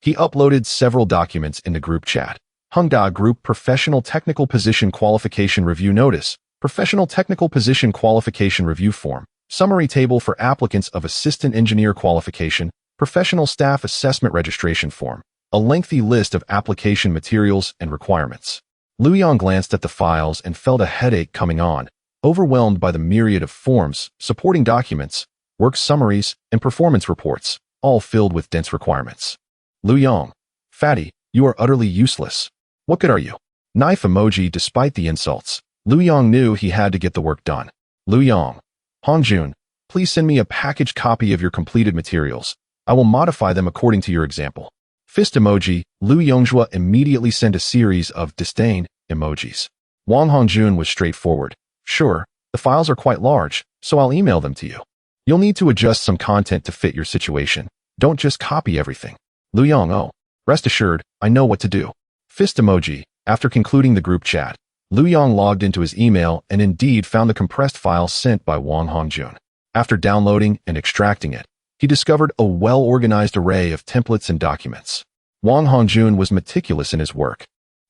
Speaker 1: he uploaded several documents in the group chat. Hongda Group Professional Technical Position Qualification Review Notice, Professional Technical Position Qualification Review Form, Summary Table for Applicants of Assistant Engineer Qualification, Professional Staff Assessment Registration Form, a lengthy list of application materials and requirements. Lu Yong glanced at the files and felt a headache coming on, overwhelmed by the myriad of forms, supporting documents, work summaries, and performance reports, all filled with dense requirements. Lu Yong, fatty, you are utterly useless. What good are you? Knife emoji. Despite the insults, Lu Yong knew he had to get the work done. Lu Yong, Hongjun, please send me a packaged copy of your completed materials. I will modify them according to your example. Fist emoji. Lu Yongjua immediately sent a series of disdain emojis. Wang Hongjun was straightforward. Sure, the files are quite large, so I'll email them to you. You'll need to adjust some content to fit your situation. Don't just copy everything. Lu Yong, oh, rest assured, I know what to do. Fist emoji. After concluding the group chat, Lu Yong logged into his email and indeed found the compressed file sent by Wang Hongjun. After downloading and extracting it, he discovered a well-organized array of templates and documents. Wang Hongjun was meticulous in his work.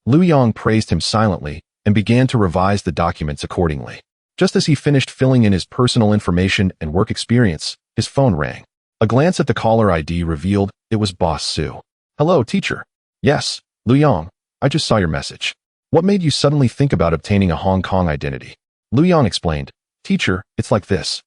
Speaker 1: Lu Yong praised him silently and began to revise the documents accordingly. Just as he finished filling in his personal information and work experience, his phone rang. A glance at the caller ID revealed it was Boss Su. Hello, teacher. Yes, Lu Yong, I just saw your message. What made you suddenly think about obtaining a Hong Kong identity? Lu Yong explained. Teacher, it's like this.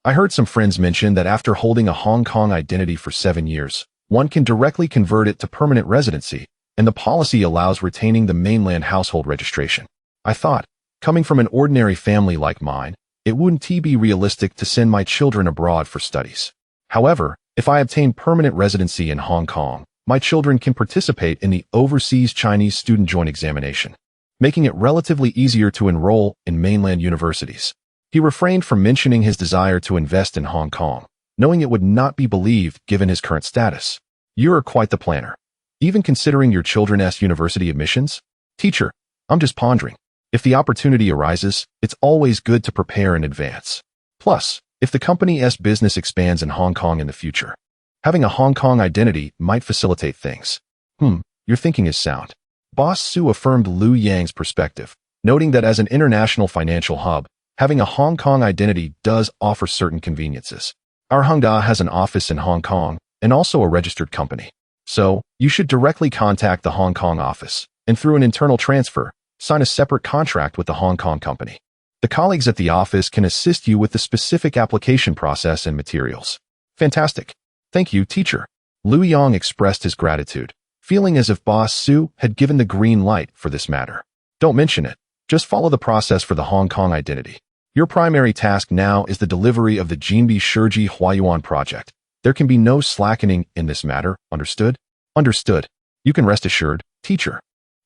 Speaker 1: I heard some friends mention that after holding a Hong Kong identity for 7 years, one can directly convert it to permanent residency, and the policy allows retaining the mainland household registration. I thought, coming from an ordinary family like mine, it wouldn't be realistic to send my children abroad for studies. However, if I obtain permanent residency in Hong Kong, my children can participate in the Overseas Chinese Student Joint Examination, making it relatively easier to enroll in mainland universities. He refrained from mentioning his desire to invest in Hong Kong, knowing it would not be believed given his current status. You're quite the planner. Even considering your children's university admissions? Teacher, I'm just pondering. If the opportunity arises, it's always good to prepare in advance. Plus, if the company's business expands in Hong Kong in the future, having a Hong Kong identity might facilitate things. Your thinking is sound. Boss Su affirmed Lu Yang's perspective, noting that as an international financial hub, having a Hong Kong identity does offer certain conveniences. Our Hongda has an office in Hong Kong and also a registered company. So, you should directly contact the Hong Kong office and through an internal transfer, sign a separate contract with the Hong Kong company. The colleagues at the office can assist you with the specific application process and materials. Fantastic. Thank you, teacher. Lu Yong expressed his gratitude, feeling as if Boss Su had given the green light for this matter. Don't mention it. Just follow the process for the Hong Kong identity. Your primary task now is the delivery of the Jinbi Shiji Huayuan project. There can be no slackening in this matter, understood? Understood. You can rest assured, teacher.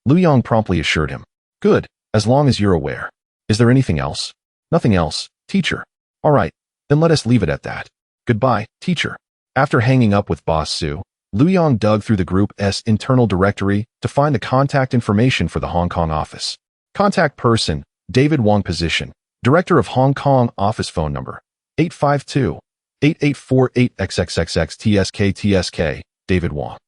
Speaker 1: Lu Yong promptly assured him. Good, as long as you're aware. Is there anything else? Nothing else, teacher. All right, then let us leave it at that. Goodbye, teacher. After hanging up with Boss Su, Lu Yong dug through the group's internal directory to find the contact information for the Hong Kong office. Contact person, David Wong. Position, Director of Hong Kong office. Phone number, 852-8848-XXXX-TSK. David Wong.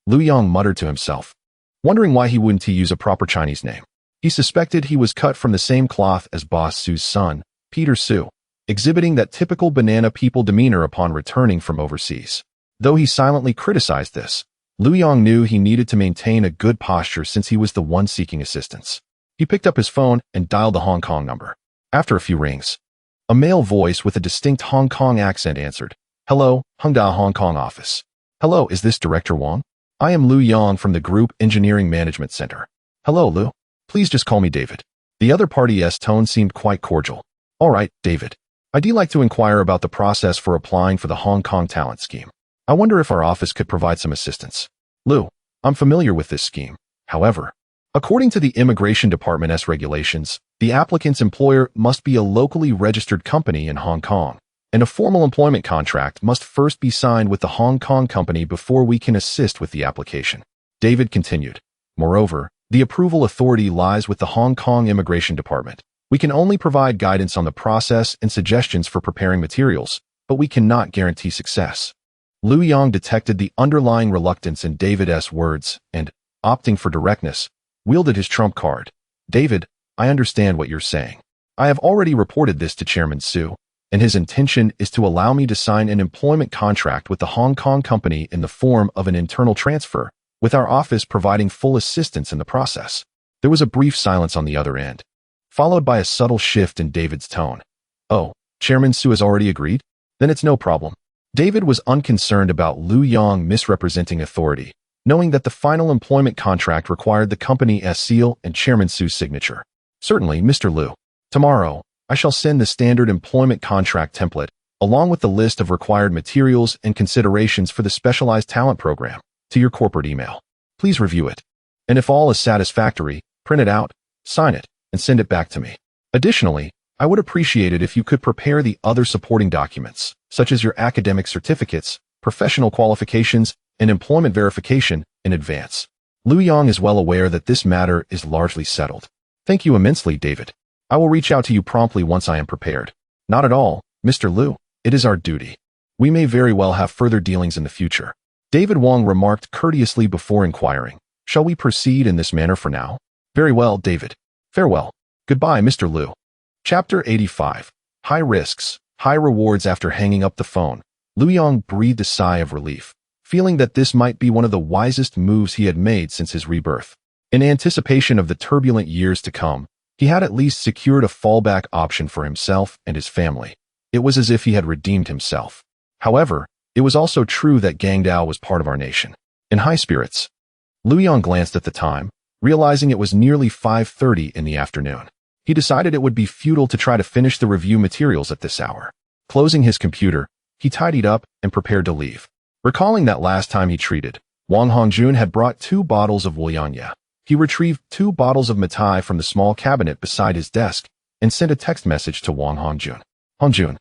Speaker 1: Lu Yong muttered to himself, wondering why he wouldn't use a proper Chinese name. He suspected he was cut from the same cloth as Boss Su's son, Peter Su, exhibiting that typical banana people demeanor upon returning from overseas. Though he silently criticized this, Lu Yong knew he needed to maintain a good posture since he was the one seeking assistance. He picked up his phone and dialed the Hong Kong number. After a few rings, a male voice with a distinct Hong Kong accent answered. Hello, Hongda Hong Kong office. Hello, is this Director Wong? I am Lu Yong from the Group Engineering Management Center. Hello, Lu. Please just call me David. The other party's tone seemed quite cordial. All right, David. I'd like to inquire about the process for applying for the Hong Kong talent scheme. I wonder if our office could provide some assistance. Lu, I'm familiar with this scheme. However, according to the Immigration Department's regulations, the applicant's employer must be a locally registered company in Hong Kong, and a formal employment contract must first be signed with the Hong Kong company before we can assist with the application. David continued. Moreover, the approval authority lies with the Hong Kong Immigration Department. We can only provide guidance on the process and suggestions for preparing materials, but we cannot guarantee success. Lu Yong detected the underlying reluctance in David's words and, opting for directness, wielded his trump card. David, I understand what you're saying. I have already reported this to Chairman Su, and his intention is to allow me to sign an employment contract with the Hong Kong company in the form of an internal transfer, with our office providing full assistance in the process. There was a brief silence on the other end, followed by a subtle shift in David's tone. Oh, Chairman Su has already agreed? Then it's no problem. David was unconcerned about Lu Yong misrepresenting authority, knowing that the final employment contract required the company's seal and Chairman Su's signature. Certainly, Mr. Lu. Tomorrow, I shall send the standard employment contract template, along with the list of required materials and considerations for the specialized talent program, to your corporate email. Please review it. And if all is satisfactory, print it out, sign it, and send it back to me. Additionally, I would appreciate it if you could prepare the other supporting documents, such as your academic certificates, professional qualifications, and employment verification, in advance. Lu Yong is well aware that this matter is largely settled. Thank you immensely, David. I will reach out to you promptly once I am prepared. Not at all, Mr. Lu. It is our duty. We may very well have further dealings in the future. David Wong remarked courteously before inquiring, shall we proceed in this manner for now? Very well, David. Farewell. Goodbye, Mr. Lu. Chapter 85. High Risks, High Rewards. After hanging up the phone, Lu Yong breathed a sigh of relief, feeling that this might be one of the wisest moves he had made since his rebirth. In anticipation of the turbulent years to come, he had at least secured a fallback option for himself and his family. It was as if he had redeemed himself. However, it was also true that Guangdao was part of our nation. In high spirits, Lu Yong glanced at the time, realizing it was nearly 5:30 in the afternoon. He decided it would be futile to try to finish the review materials at this hour. Closing his computer, he tidied up and prepared to leave. Recalling that last time he treated, Wang Hongjun had brought 2 bottles of Wulianya. He retrieved 2 bottles of Matai from the small cabinet beside his desk and sent a text message to Wang Hongjun. Hongjun,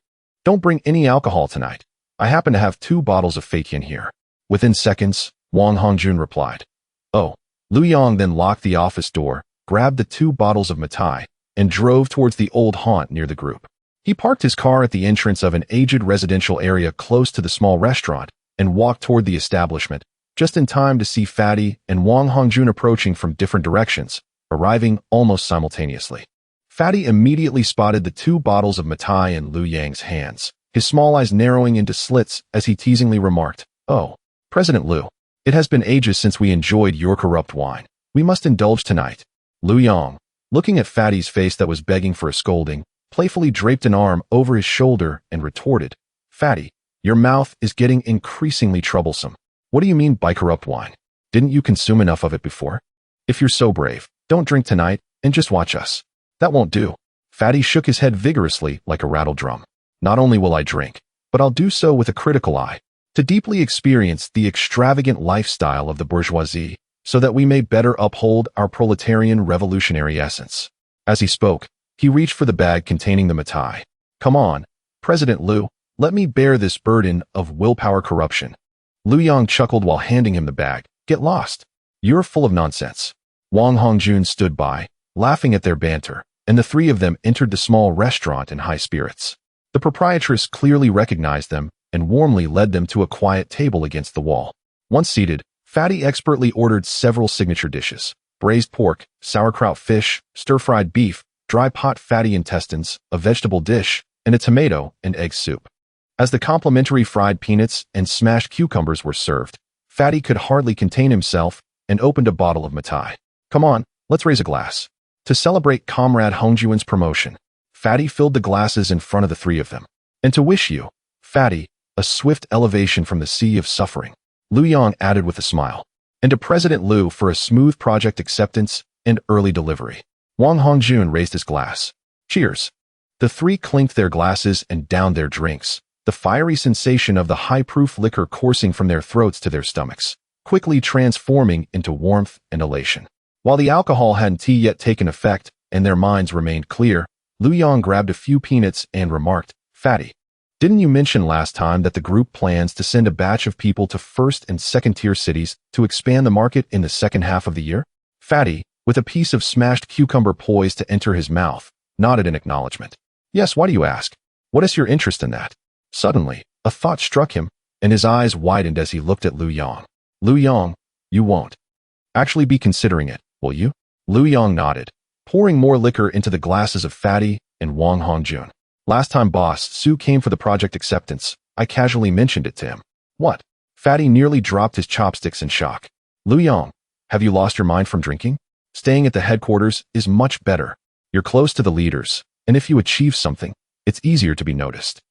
Speaker 1: don't bring any alcohol tonight. I happen to have 2 bottles of Feiqian here. Within seconds, Wang Hongjun replied. Oh. Lu Yong then locked the office door, grabbed the 2 bottles of Matai, and drove towards the old haunt near the group. He parked his car at the entrance of an aged residential area close to the small restaurant and walked toward the establishment, just in time to see Fatty and Wang Hongjun approaching from different directions, arriving almost simultaneously. Fatty immediately spotted the 2 bottles of Matai in Lu Yang's hands, his small eyes narrowing into slits as he teasingly remarked, Oh, President Lu, it has been ages since we enjoyed your corrupt wine. We must indulge tonight. Lu Yong, looking at Fatty's face that was begging for a scolding, playfully draped an arm over his shoulder and retorted, Fatty, your mouth is getting increasingly troublesome. What do you mean by corrupt wine? Didn't you consume enough of it before? If you're so brave, don't drink tonight and just watch us. That won't do. Fatty shook his head vigorously like a rattle drum. Not only will I drink, but I'll do so with a critical eye, to deeply experience the extravagant lifestyle of the bourgeoisie, so that we may better uphold our proletarian revolutionary essence. As he spoke, he reached for the bag containing the Matai. Come on, President Lu, let me bear this burden of willpower corruption. Lu Yong chuckled while handing him the bag. Get lost. You're full of nonsense. Wang Hongjun stood by, laughing at their banter, and the 3 of them entered the small restaurant in high spirits. The proprietress clearly recognized them and warmly led them to a quiet table against the wall. Once seated, Fatty expertly ordered several signature dishes: braised pork, sauerkraut fish, stir-fried beef, dry pot fatty intestines, a vegetable dish, and a tomato and egg soup. As the complimentary fried peanuts and smashed cucumbers were served, Fatty could hardly contain himself and opened a bottle of Matai. Come on, let's raise a glass. To celebrate Comrade Hongjuan's promotion, Fatty filled the glasses in front of the 3 of them. And to wish you, Fatty, a swift elevation from the sea of suffering, Lu Yong added with a smile. And to President Lu for a smooth project acceptance and early delivery. Wang Hongjun raised his glass. Cheers. The 3 clinked their glasses and downed their drinks, the fiery sensation of the high-proof liquor coursing from their throats to their stomachs, quickly transforming into warmth and elation. While the alcohol hadn't yet taken effect and their minds remained clear, Lu Yong grabbed a few peanuts and remarked, Fatty, didn't you mention last time that the group plans to send a batch of people to 1st and 2nd-tier cities to expand the market in the second half of the year? Fatty, with a piece of smashed cucumber poised to enter his mouth, nodded in acknowledgement. Yes, why do you ask? What is your interest in that? Suddenly, a thought struck him, and his eyes widened as he looked at Lu Yong. Lu Yong, you won't actually be considering it, will you? Lu Yong nodded, pouring more liquor into the glasses of Fatty and Wang Hongjun. Last time Boss Su came for the project acceptance, I casually mentioned it to him. What? Fatty nearly dropped his chopsticks in shock. Lu Yong, have you lost your mind from drinking? Staying at the headquarters is much better. You're close to the leaders, and if you achieve something, it's easier to be noticed.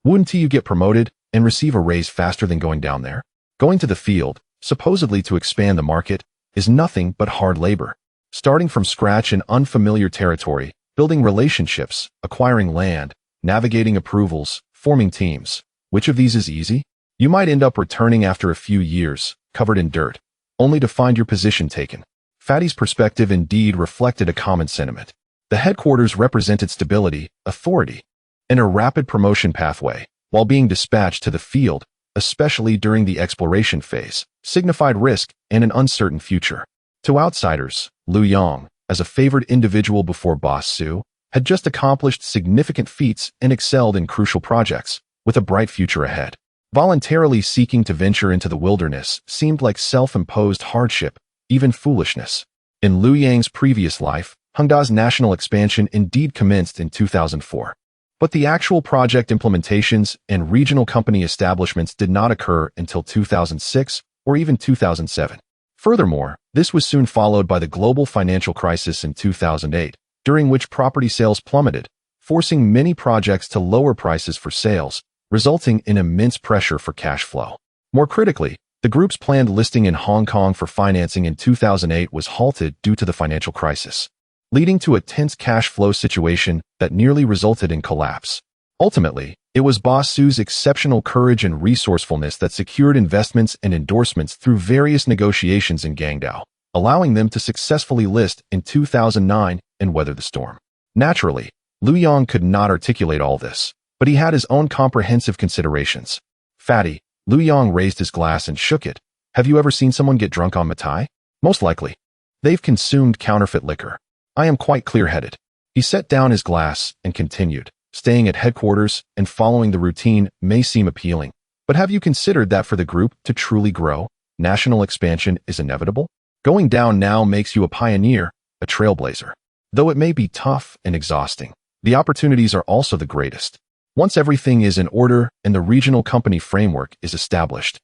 Speaker 1: Wouldn't you get promoted and receive a raise faster than going down there? Going to the field, supposedly to expand the market, is nothing but hard labor. Starting from scratch in unfamiliar territory, building relationships, acquiring land, navigating approvals, forming teams. Which of these is easy? You might end up returning after a few years, covered in dirt, only to find your position taken. Fatty's perspective indeed reflected a common sentiment. The headquarters represented stability, authority, and a rapid promotion pathway, while being dispatched to the field, especially during the exploration phase, signified risk and an uncertain future. To outsiders, Lu Yong, as a favored individual before Boss Su, had just accomplished significant feats and excelled in crucial projects, with a bright future ahead. Voluntarily seeking to venture into the wilderness seemed like self-imposed hardship, even foolishness. In Lu Yang's previous life, Hengda's national expansion indeed commenced in 2004. But the actual project implementations and regional company establishments did not occur until 2006 or even 2007. Furthermore, this was soon followed by the global financial crisis in 2008, during which property sales plummeted, forcing many projects to lower prices for sales, resulting in immense pressure for cash flow. More critically, the group's planned listing in Hong Kong for financing in 2008 was halted due to the financial crisis, leading to a tense cash flow situation that nearly resulted in collapse. Ultimately, it was Boss Su's exceptional courage and resourcefulness that secured investments and endorsements through various negotiations in Guangdong, allowing them to successfully list in 2009 and weather the storm. Naturally, Lu Yong could not articulate all this, but he had his own comprehensive considerations. Fatty, Lu Yong raised his glass and shook it. Have you ever seen someone get drunk on Matai? Most likely. They've consumed counterfeit liquor. I am quite clear-headed. He set down his glass and continued. Staying at headquarters and following the routine may seem appealing, but have you considered that for the group to truly grow, national expansion is inevitable? Going down now makes you a pioneer, a trailblazer. Though it may be tough and exhausting, the opportunities are also the greatest. Once everything is in order and the regional company framework is established,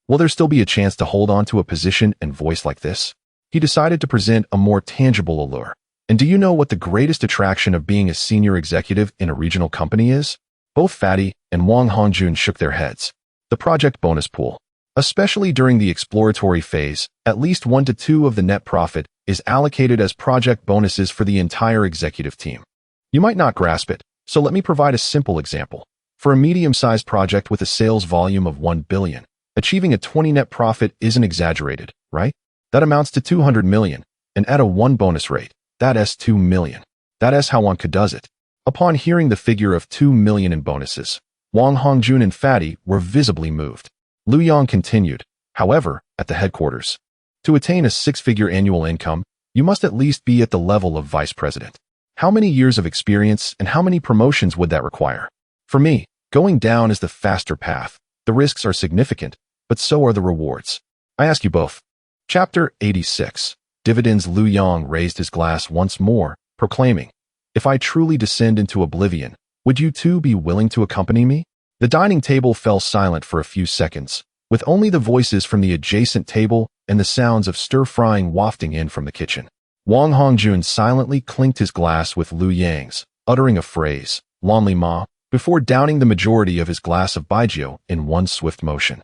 Speaker 1: will there still be a chance to hold on to a position and voice like this? He decided to present a more tangible allure. And do you know what the greatest attraction of being a senior executive in a regional company is? Both Fatty and Wang Hongjun shook their heads. The project bonus pool. Especially during the exploratory phase, at least 1 to 2 of the net profit is allocated as project bonuses for the entire executive team. You might not grasp it, so let me provide a simple example. For a medium-sized project with a sales volume of 1 billion, achieving a 20 net profit isn't exaggerated, right? That amounts to 200 million, and at a 1 bonus rate, that's 2 million. That's how one could does it. Upon hearing the figure of 2 million in bonuses, Wang Hongjun and Fatty were visibly moved. Lu Yong continued, however, at the headquarters. To attain a 6-figure annual income, you must at least be at the level of vice president. How many years of experience and how many promotions would that require? For me, going down is the faster path. The risks are significant, but so are the rewards. I ask you both. Chapter 86. Dividends. Lu Yong raised his glass once more, proclaiming, "If I truly descend into oblivion, would you two be willing to accompany me?" The dining table fell silent for a few seconds, with only the voices from the adjacent table and the sounds of stir-frying wafting in from the kitchen. Wang Hongjun silently clinked his glass with Lu Yang's, uttering a phrase, "Lan Li Ma," before downing the majority of his glass of baijiu in one swift motion.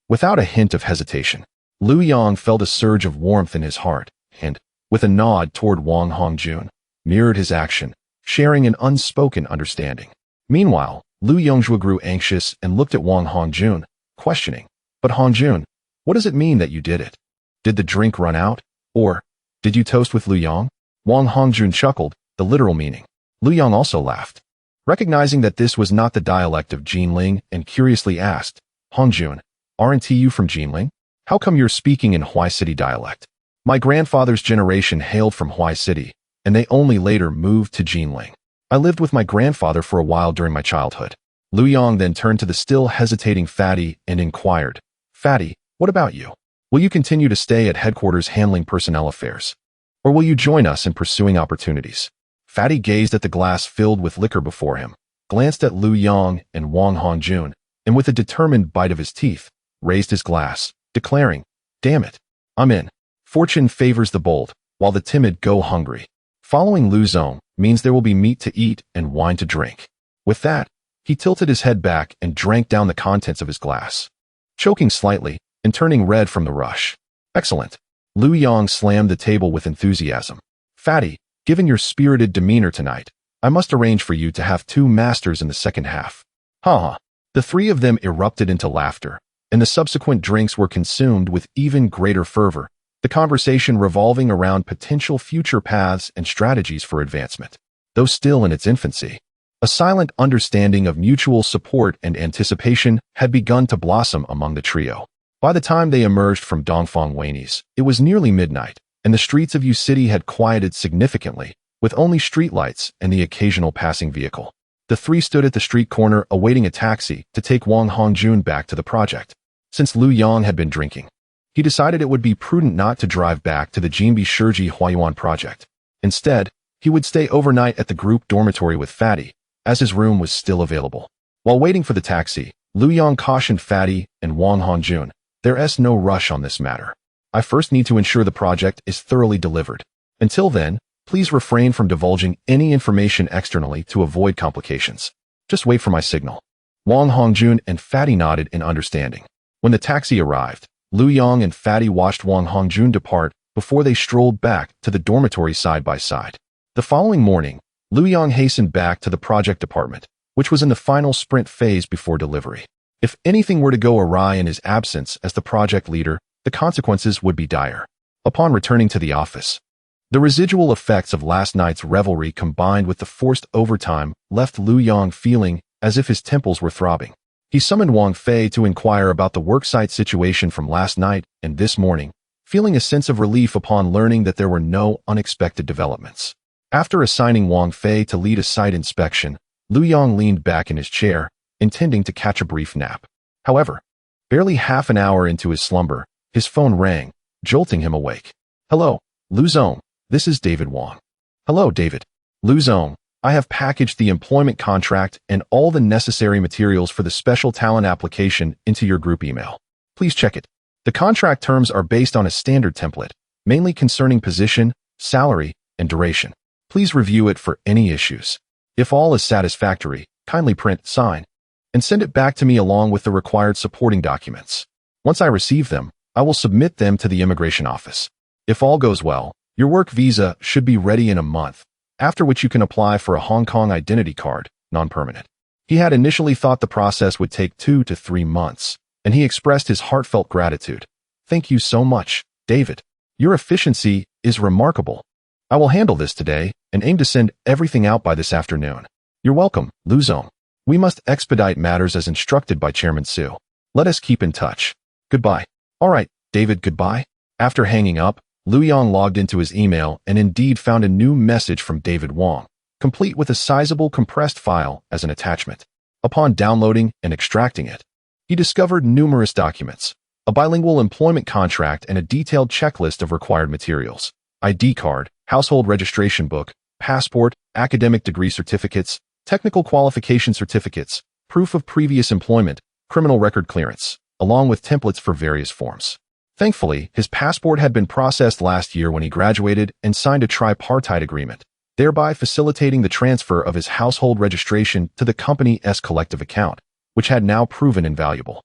Speaker 1: Without a hint of hesitation, Lu Yong felt a surge of warmth in his heart, and, with a nod toward Wang Hongjun, mirrored his action, sharing an unspoken understanding. Meanwhile, Lu Yongzhua grew anxious and looked at Wang Hongjun, questioning, "But Hongjun, what does it mean that you did it? Did the drink run out? Or, did you toast with Lu Yong?" Wang Hongjun chuckled, the literal meaning. Lu Yong also laughed, recognizing that this was not the dialect of Jinling, and curiously asked, "Hongjun, aren't you from Jinling? How come you're speaking in Huai City dialect?" "My grandfather's generation hailed from Huai City, and they only later moved to Jinling. I lived with my grandfather for a while during my childhood." Lu Yong then turned to the still hesitating Fatty and inquired, "Fatty, what about you? Will you continue to stay at headquarters handling personnel affairs? Or will you join us in pursuing opportunities?" Fatty gazed at the glass filled with liquor before him, glanced at Lu Yong and Wang Hongjun, and with a determined bite of his teeth, raised his glass, declaring, "Damn it, I'm in. Fortune favors the bold." while the timid go hungry. Following Lu Zong means there will be meat to eat and wine to drink. With that, he tilted his head back and drank down the contents of his glass, choking slightly and turning red from the rush. Excellent. Lu Yong slammed the table with enthusiasm. Fatty, given your spirited demeanor tonight, I must arrange for you to have 2 masters in the second half. Ha. The 3 of them erupted into laughter, and the subsequent drinks were consumed with even greater fervor, the conversation revolving around potential future paths and strategies for advancement. Though still in its infancy, a silent understanding of mutual support and anticipation had begun to blossom among the trio. By the time they emerged from Dongfang Weini's, it was nearly midnight, and the streets of Yu City had quieted significantly, with only streetlights and the occasional passing vehicle. The 3 stood at the street corner awaiting a taxi to take Wang Hongjun back to the project. Since Lu Yong had been drinking, he decided it would be prudent not to drive back to the Jinbi Shiji Huayuan project. Instead, he would stay overnight at the group dormitory with Fatty, as his room was still available. While waiting for the taxi, Lu Yong cautioned Fatty and Wang Hongjun, "There's no rush on this matter. I first need to ensure the project is thoroughly delivered. Until then, please refrain from divulging any information externally to avoid complications. Just wait for my signal." Wang Hongjun and Fatty nodded in understanding. When the taxi arrived, Lu Yong and Fatty watched Wang Hongjun depart before they strolled back to the dormitory side by side. The following morning, Lu Yong hastened back to the project department, which was in the final sprint phase before delivery. If anything were to go awry in his absence as the project leader, the consequences would be dire. Upon returning to the office, the residual effects of last night's revelry combined with the forced overtime left Lu Yong feeling as if his temples were throbbing. He summoned Wang Fei to inquire about the worksite situation from last night and this morning, feeling a sense of relief upon learning that there were no unexpected developments. After assigning Wang Fei to lead a site inspection, Lu Yong leaned back in his chair, intending to catch a brief nap. However, barely half an hour into his slumber, his phone rang, jolting him awake. "Hello, Lu Zong. This is David Wang." "Hello, David." "Lu Zong, I have packaged the employment contract and all the necessary materials for the special talent application into your group email. Please check it. The contract terms are based on a standard template, mainly concerning position, salary, and duration. Please review it for any issues. If all is satisfactory, kindly print, sign, and send it back to me along with the required supporting documents. Once I receive them, I will submit them to the immigration office. If all goes well, your work visa should be ready in a month, after which you can apply for a Hong Kong identity card, non-permanent." He had initially thought the process would take 2 to 3 months, and he expressed his heartfelt gratitude. "Thank you so much, David. Your efficiency is remarkable. I will handle this today and aim to send everything out by this afternoon." "You're welcome, Lu Zong. We must expedite matters as instructed by Chairman Su. Let us keep in touch. Goodbye." "All right, David, goodbye." After hanging up, Lu Yong logged into his email and indeed found a new message from David Wang, complete with a sizable compressed file as an attachment. Upon downloading and extracting it, he discovered numerous documents, a bilingual employment contract and a detailed checklist of required materials: ID card, household registration book, passport, academic degree certificates, technical qualification certificates, proof of previous employment, criminal record clearance, along with templates for various forms. Thankfully, his passport had been processed last year when he graduated and signed a tripartite agreement, thereby facilitating the transfer of his household registration to the company's collective account, which had now proven invaluable.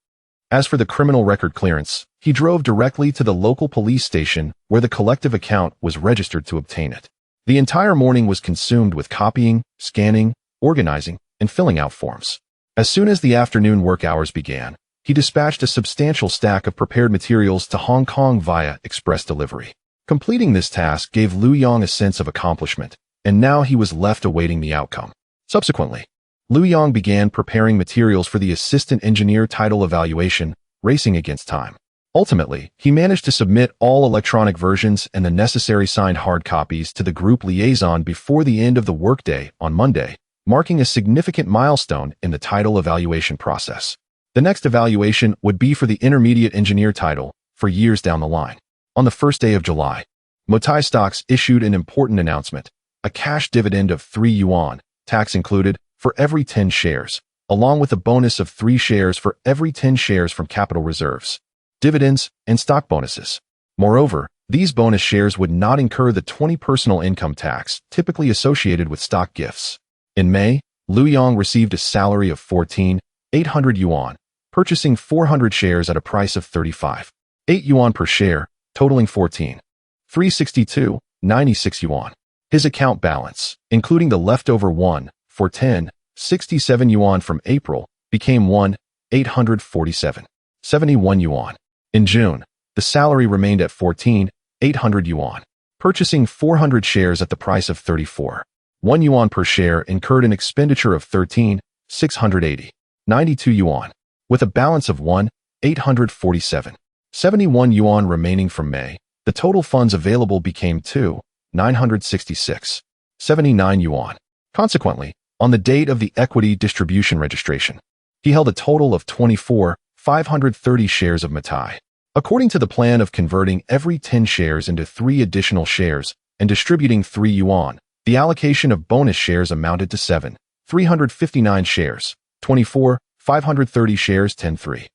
Speaker 1: As for the criminal record clearance, he drove directly to the local police station where the collective account was registered to obtain it. The entire morning was consumed with copying, scanning, organizing, and filling out forms. As soon as the afternoon work hours began, he dispatched a substantial stack of prepared materials to Hong Kong via express delivery. Completing this task gave Lu Yong a sense of accomplishment, and now he was left awaiting the outcome. Subsequently, Lu Yong began preparing materials for the assistant engineer title evaluation, racing against time. Ultimately, he managed to submit all electronic versions and the necessary signed hard copies to the group liaison before the end of the workday on Monday, marking a significant milestone in the title evaluation process. The next evaluation would be for the intermediate engineer title for years down the line. On the first day of July, Motai Stocks issued an important announcement: a cash dividend of 3 yuan, tax included, for every 10 shares, along with a bonus of 3 shares for every 10 shares from capital reserves, dividends, and stock bonuses. Moreover, These bonus shares would not incur the 20% personal income tax typically associated with stock gifts. In May, Lu Yong received a salary of 14,800 yuan, purchasing 400 shares at a price of 35.8 yuan per share, totaling 14,362.96 yuan. His account balance, including the leftover 1,410.67 yuan from April, became 1,847.71 yuan. In June, the salary remained at 14,800 yuan. Purchasing 400 shares at the price of 34.1 yuan per share incurred an expenditure of 13,680.92 yuan. With a balance of 1,847.71 yuan remaining from May, the total funds available became 2,966.79 yuan. Consequently, on the date of the equity distribution registration, he held a total of 24,530 shares of Matai. According to the plan of converting every 10 shares into 3 additional shares and distributing 3 yuan, the allocation of bonus shares amounted to 7,359 shares, 24,530 shares 10-3.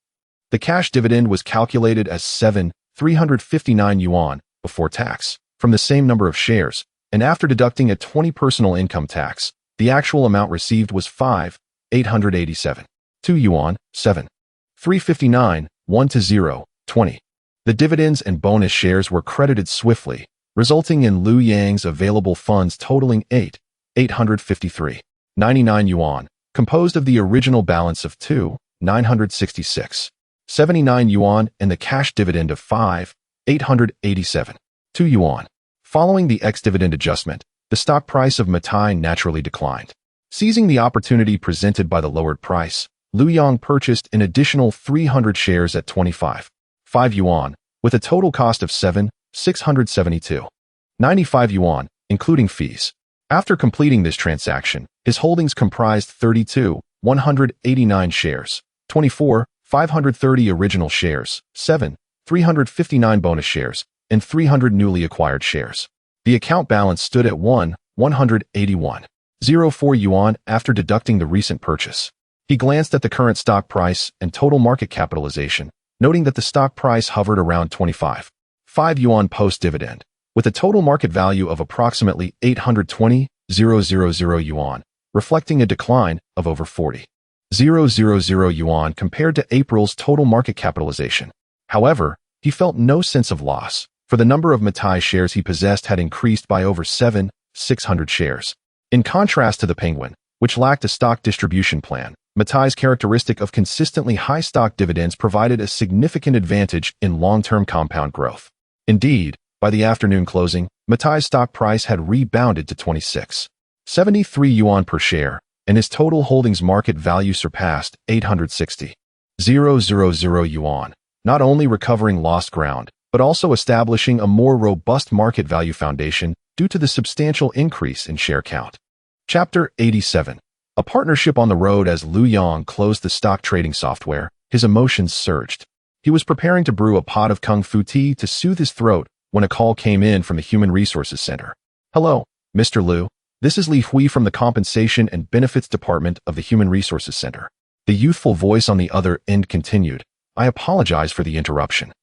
Speaker 1: The cash dividend was calculated as 7,359 yuan before tax from the same number of shares, and after deducting a 20% personal income tax, the actual amount received was 5,887.2 yuan, 7,359, 1-0, 20. The dividends and bonus shares were credited swiftly, resulting in Lu Yang's available funds totaling 8,853.99 yuan, composed of the original balance of 2,966.79 yuan and the cash dividend of 5,887.2 yuan. Following the ex-dividend adjustment, the stock price of Matai naturally declined. Seizing the opportunity presented by the lowered price, Lu Yong purchased an additional 300 shares at 25.5 yuan, with a total cost of 7,672.95 yuan, including fees. After completing this transaction, his holdings comprised 32,189 shares, 24,530 original shares, 7,359 bonus shares, and 300 newly acquired shares. The account balance stood at 181.04 yuan after deducting the recent purchase. He glanced at the current stock price and total market capitalization, noting that the stock price hovered around 25.5 yuan post-dividend, with a total market value of approximately 820,000 yuan, reflecting a decline of over 40,000 yuan compared to April's total market capitalization. However, he felt no sense of loss, for the number of Matai shares he possessed had increased by over 7,600 shares. In contrast to the Penguin, which lacked a stock distribution plan, Matai's characteristic of consistently high stock dividends provided a significant advantage in long-term compound growth. Indeed, by the afternoon closing, Matai's stock price had rebounded to 26.73 yuan per share, and his total holdings market value surpassed 860,000 yuan, not only recovering lost ground, but also establishing a more robust market value foundation due to the substantial increase in share count. Chapter 87. A partnership on the road. As Lu Yong closed the stock trading software, his emotions surged. He was preparing to brew a pot of kung fu tea to soothe his throat when a call came in from the Human Resources Center. "Hello, Mr. Lu. This is Li Hui from the Compensation and Benefits Department of the Human Resources Center." The youthful voice on the other end continued, "I apologize for the interruption.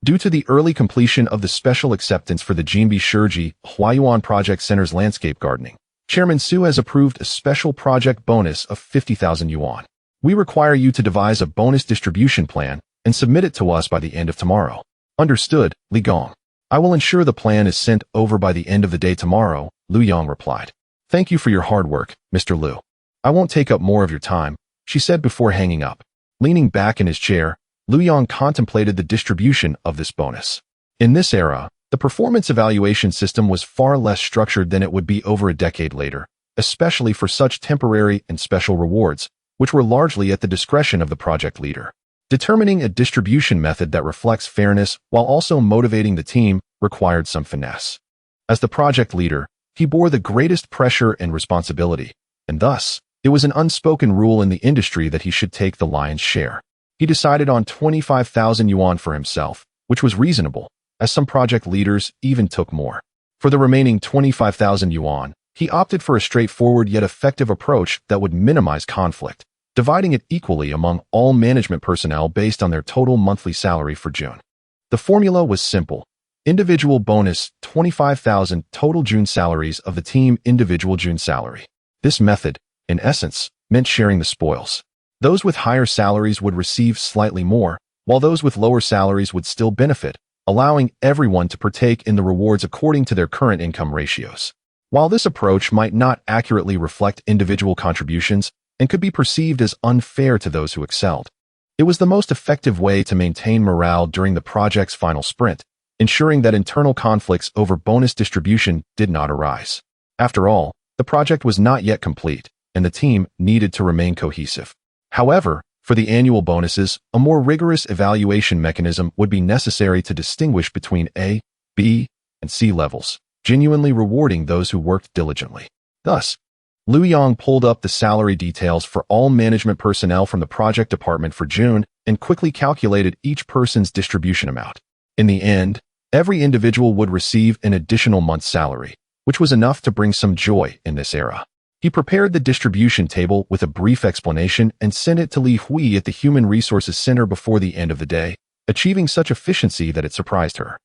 Speaker 1: Due to the early completion of the special acceptance for the Jinbi Shiji Huayuan Project Center's landscape gardening, Chairman Su has approved a special project bonus of 50,000 yuan. We require you to devise a bonus distribution plan and submit it to us by the end of tomorrow." "Understood, Li Gong. I will ensure the plan is sent over by the end of the day tomorrow," Lu Yong replied. "Thank you for your hard work, Mr. Lu. I won't take up more of your time," she said before hanging up. Leaning back in his chair, Lu Yong contemplated the distribution of this bonus. In this era, the performance evaluation system was far less structured than it would be over a decade later, especially for such temporary and special rewards, which were largely at the discretion of the project leader. Determining a distribution method that reflects fairness while also motivating the team required some finesse. As the project leader, he bore the greatest pressure and responsibility, and thus, it was an unspoken rule in the industry that he should take the lion's share. He decided on 25,000 yuan for himself, which was reasonable, as some project leaders even took more. For the remaining 25,000 yuan, he opted for a straightforward yet effective approach that would minimize conflict, dividing it equally among all management personnel based on their total monthly salary for June. The formula was simple: Individual bonus, 25,000 total June salaries of the team individual June salary. This method, in essence, meant sharing the spoils. Those with higher salaries would receive slightly more, while those with lower salaries would still benefit, allowing everyone to partake in the rewards according to their current income ratios. While this approach might not accurately reflect individual contributions and could be perceived as unfair to those who excelled, it was the most effective way to maintain morale during the project's final sprint, ensuring that internal conflicts over bonus distribution did not arise. After all, the project was not yet complete, and the team needed to remain cohesive. However, for the annual bonuses, a more rigorous evaluation mechanism would be necessary to distinguish between A, B, and C levels, genuinely rewarding those who worked diligently. Thus, Liu Yang pulled up the salary details for all management personnel from the project department for June and quickly calculated each person's distribution amount. In the end, every individual would receive an additional month's salary, which was enough to bring some joy in this era. He prepared the distribution table with a brief explanation and sent it to Li Hui at the Human Resources Center before the end of the day, achieving such efficiency that it surprised her.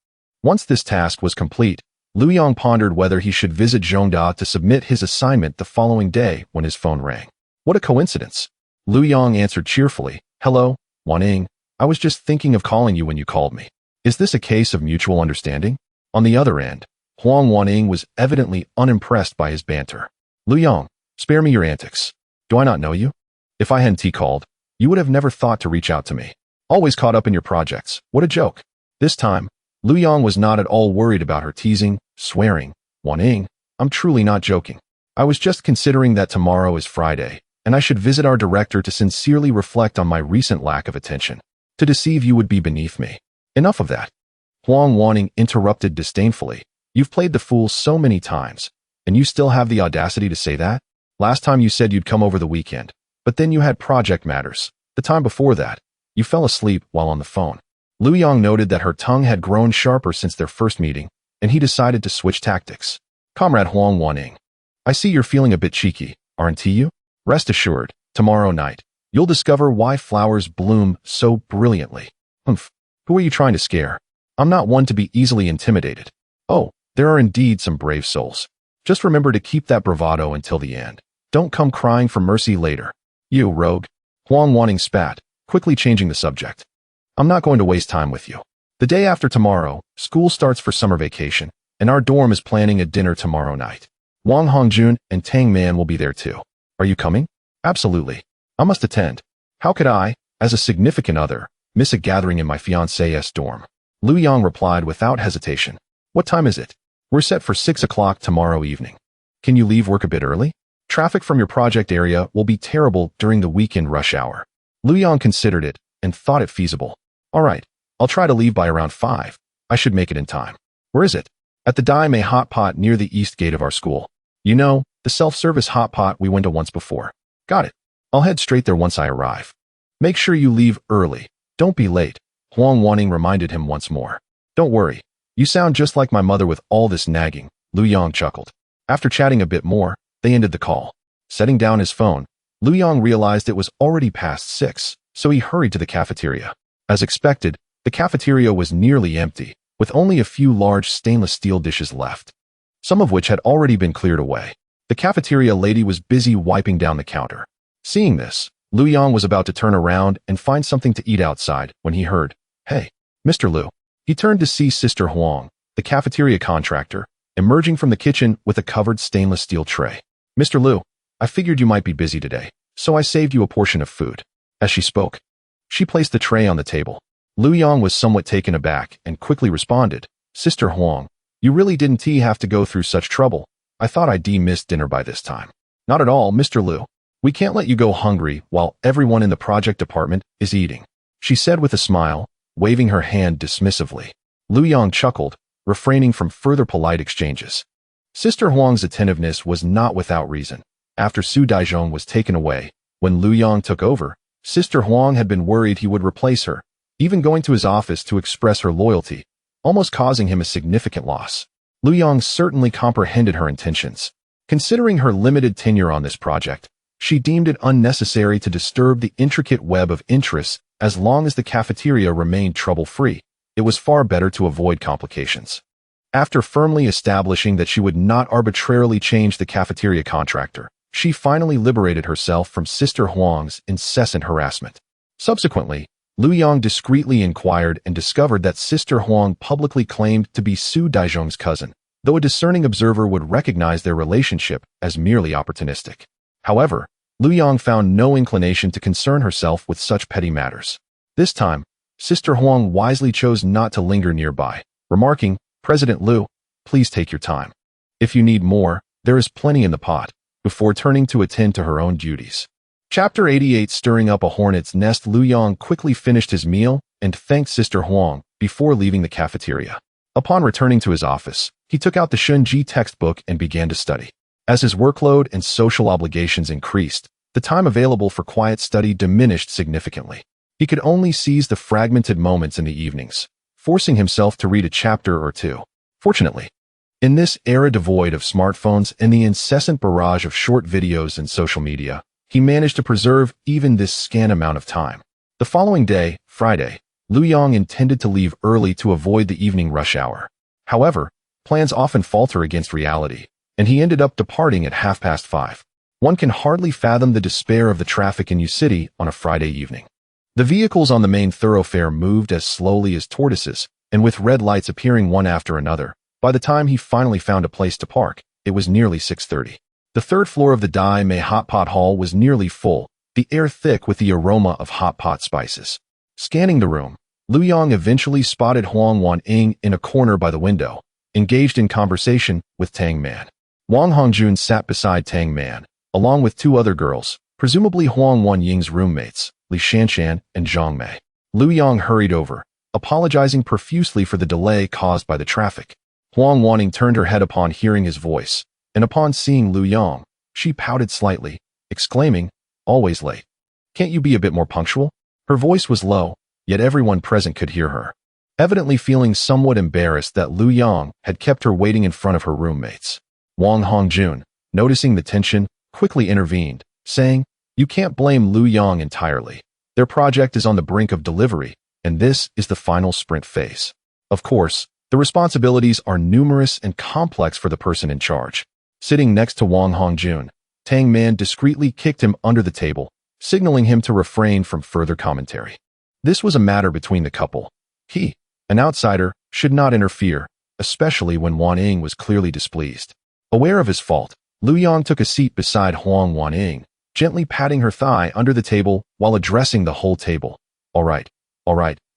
Speaker 1: Once this task was complete, Liu Yang pondered whether he should visit Zhongda to submit his assignment the following day when his phone rang. What a coincidence! Liu Yang answered cheerfully, "Hello, Waning. I was just thinking of calling you when you called me. Is this a case of mutual understanding?" On the other end, Huang Waning was evidently unimpressed by his banter. "Liu Yang, spare me your antics. Do I not know you? If I hadn't called, you would have never thought to reach out to me. Always caught up in your projects. What a joke." This time, Liu Yang was not at all worried about her teasing, swearing. "Waning, I'm truly not joking. I was just considering that tomorrow is Friday, and I should visit our director to sincerely reflect on my recent lack of attention. To deceive you would be beneath me." "Enough of that." Huang Waning interrupted disdainfully. "You've played the fool so many times, and you still have the audacity to say that? Last time you said you'd come over the weekend, but then you had project matters. The time before that, you fell asleep while on the phone." Liu Yang noted that her tongue had grown sharper since their first meeting, and he decided to switch tactics. "Comrade Huang Waning, I see you're feeling a bit cheeky, aren't you? Rest assured, tomorrow night, you'll discover why flowers bloom so brilliantly." "Humph. Who are you trying to scare? I'm not one to be easily intimidated." "Oh, there are indeed some brave souls. Just remember to keep that bravado until the end. Don't come crying for mercy later." "You rogue." Huang Waning spat, quickly changing the subject. "I'm not going to waste time with you. The day after tomorrow, school starts for summer vacation, and our dorm is planning a dinner tomorrow night. Wang Hongjun and Tang Man will be there too. Are you coming?" "Absolutely. I must attend. How could I, as a significant other, miss a gathering in my fiancée's dorm?" Liu Yang replied without hesitation. "What time is it?" "We're set for 6 o'clock tomorrow evening. Can you leave work a bit early? Traffic from your project area will be terrible during the weekend rush hour." Liu Yang considered it and thought it feasible. "All right, I'll try to leave by around 5. I should make it in time." "Where is it?" "At the Daimei hot pot near the east gate of our school. You know, the self-service hot pot we went to once before." "Got it. I'll head straight there once I arrive." "Make sure you leave early. Don't be late," Huang Waning reminded him once more. "Don't worry. You sound just like my mother with all this nagging," Liu Yang chuckled. After chatting a bit more, they ended the call. Setting down his phone, Liu Yang realized it was already past 6, so he hurried to the cafeteria. As expected, the cafeteria was nearly empty, with only a few large stainless steel dishes left, some of which had already been cleared away. The cafeteria lady was busy wiping down the counter. Seeing this, Liu Yang was about to turn around and find something to eat outside when he heard, "Hey, Mr. Liu." He turned to see Sister Huang, the cafeteria contractor, emerging from the kitchen with a covered stainless steel tray. "Mr. Liu, I figured you might be busy today, so I saved you a portion of food." As she spoke, she placed the tray on the table. Liu Yang was somewhat taken aback and quickly responded, "Sister Huang, you really didn't have to go through such trouble. I thought I'd missed dinner by this time." "Not at all, Mr. Liu. We can't let you go hungry while everyone in the project department is eating," she said with a smile, waving her hand dismissively. Liu Yang chuckled, refraining from further polite exchanges. Sister Huang's attentiveness was not without reason. After Su Daizhong was taken away, when Liu Yang took over, Sister Huang had been worried he would replace her, even going to his office to express her loyalty, almost causing him a significant loss. Liu Yang certainly comprehended her intentions. Considering her limited tenure on this project, she deemed it unnecessary to disturb the intricate web of interests as long as the cafeteria remained trouble-free, it was far better to avoid complications. After firmly establishing that she would not arbitrarily change the cafeteria contractor, she finally liberated herself from Sister Huang's incessant harassment. Subsequently, Lu Yang discreetly inquired and discovered that Sister Huang publicly claimed to be Su Daizhong's cousin, though a discerning observer would recognize their relationship as merely opportunistic. However, Lu Yang found no inclination to concern herself with such petty matters. This time, Sister Huang wisely chose not to linger nearby, remarking, "President Lu, please take your time. If you need more, there is plenty in the pot," before turning to attend to her own duties. Chapter 88. Stirring up a hornet's nest. Lu Yang quickly finished his meal and thanked Sister Huang before leaving the cafeteria. Upon returning to his office, he took out the Shunji textbook and began to study. As his workload and social obligations increased, the time available for quiet study diminished significantly. He could only seize the fragmented moments in the evenings, forcing himself to read a chapter or two. Fortunately, in this era devoid of smartphones and the incessant barrage of short videos and social media, he managed to preserve even this scant amount of time. The following day, Friday, Lu Yang intended to leave early to avoid the evening rush hour. However, plans often falter against reality, and he ended up departing at 5:30. One can hardly fathom the despair of the traffic in Yu City on a Friday evening. The vehicles on the main thoroughfare moved as slowly as tortoises, and with red lights appearing one after another. By the time he finally found a place to park, it was nearly 6:30. The third floor of the Dai Mei Hot Pot Hall was nearly full, the air thick with the aroma of hot pot spices. Scanning the room, Lu Yang eventually spotted Huang Wan-ing in a corner by the window, engaged in conversation with Tang Man. Wang Hongjun sat beside Tang Man, along with two other girls, presumably Huang Wan-ying's roommates, Li Shanshan and Zhang Mei. Lu Yang hurried over, apologizing profusely for the delay caused by the traffic. Huang Wan-ing turned her head upon hearing his voice, and upon seeing Lu Yang, she pouted slightly, exclaiming, "Always late. Can't you be a bit more punctual?" Her voice was low, yet everyone present could hear her. Evidently feeling somewhat embarrassed that Lu Yang had kept her waiting in front of her roommates. Wang Hongjun, noticing the tension, quickly intervened, saying, "You can't blame Lu Yang entirely. Their project is on the brink of delivery, and this is the final sprint phase. Of course, the responsibilities are numerous and complex for the person in charge." Sitting next to Wang Hongjun, Tang Man discreetly kicked him under the table, signaling him to refrain from further commentary. This was a matter between the couple. He, an outsider, should not interfere, especially when Wan-ing was clearly displeased. Aware of his fault, Lu Yang took a seat beside Huang Wan-ing, gently patting her thigh under the table while addressing the whole table. All right,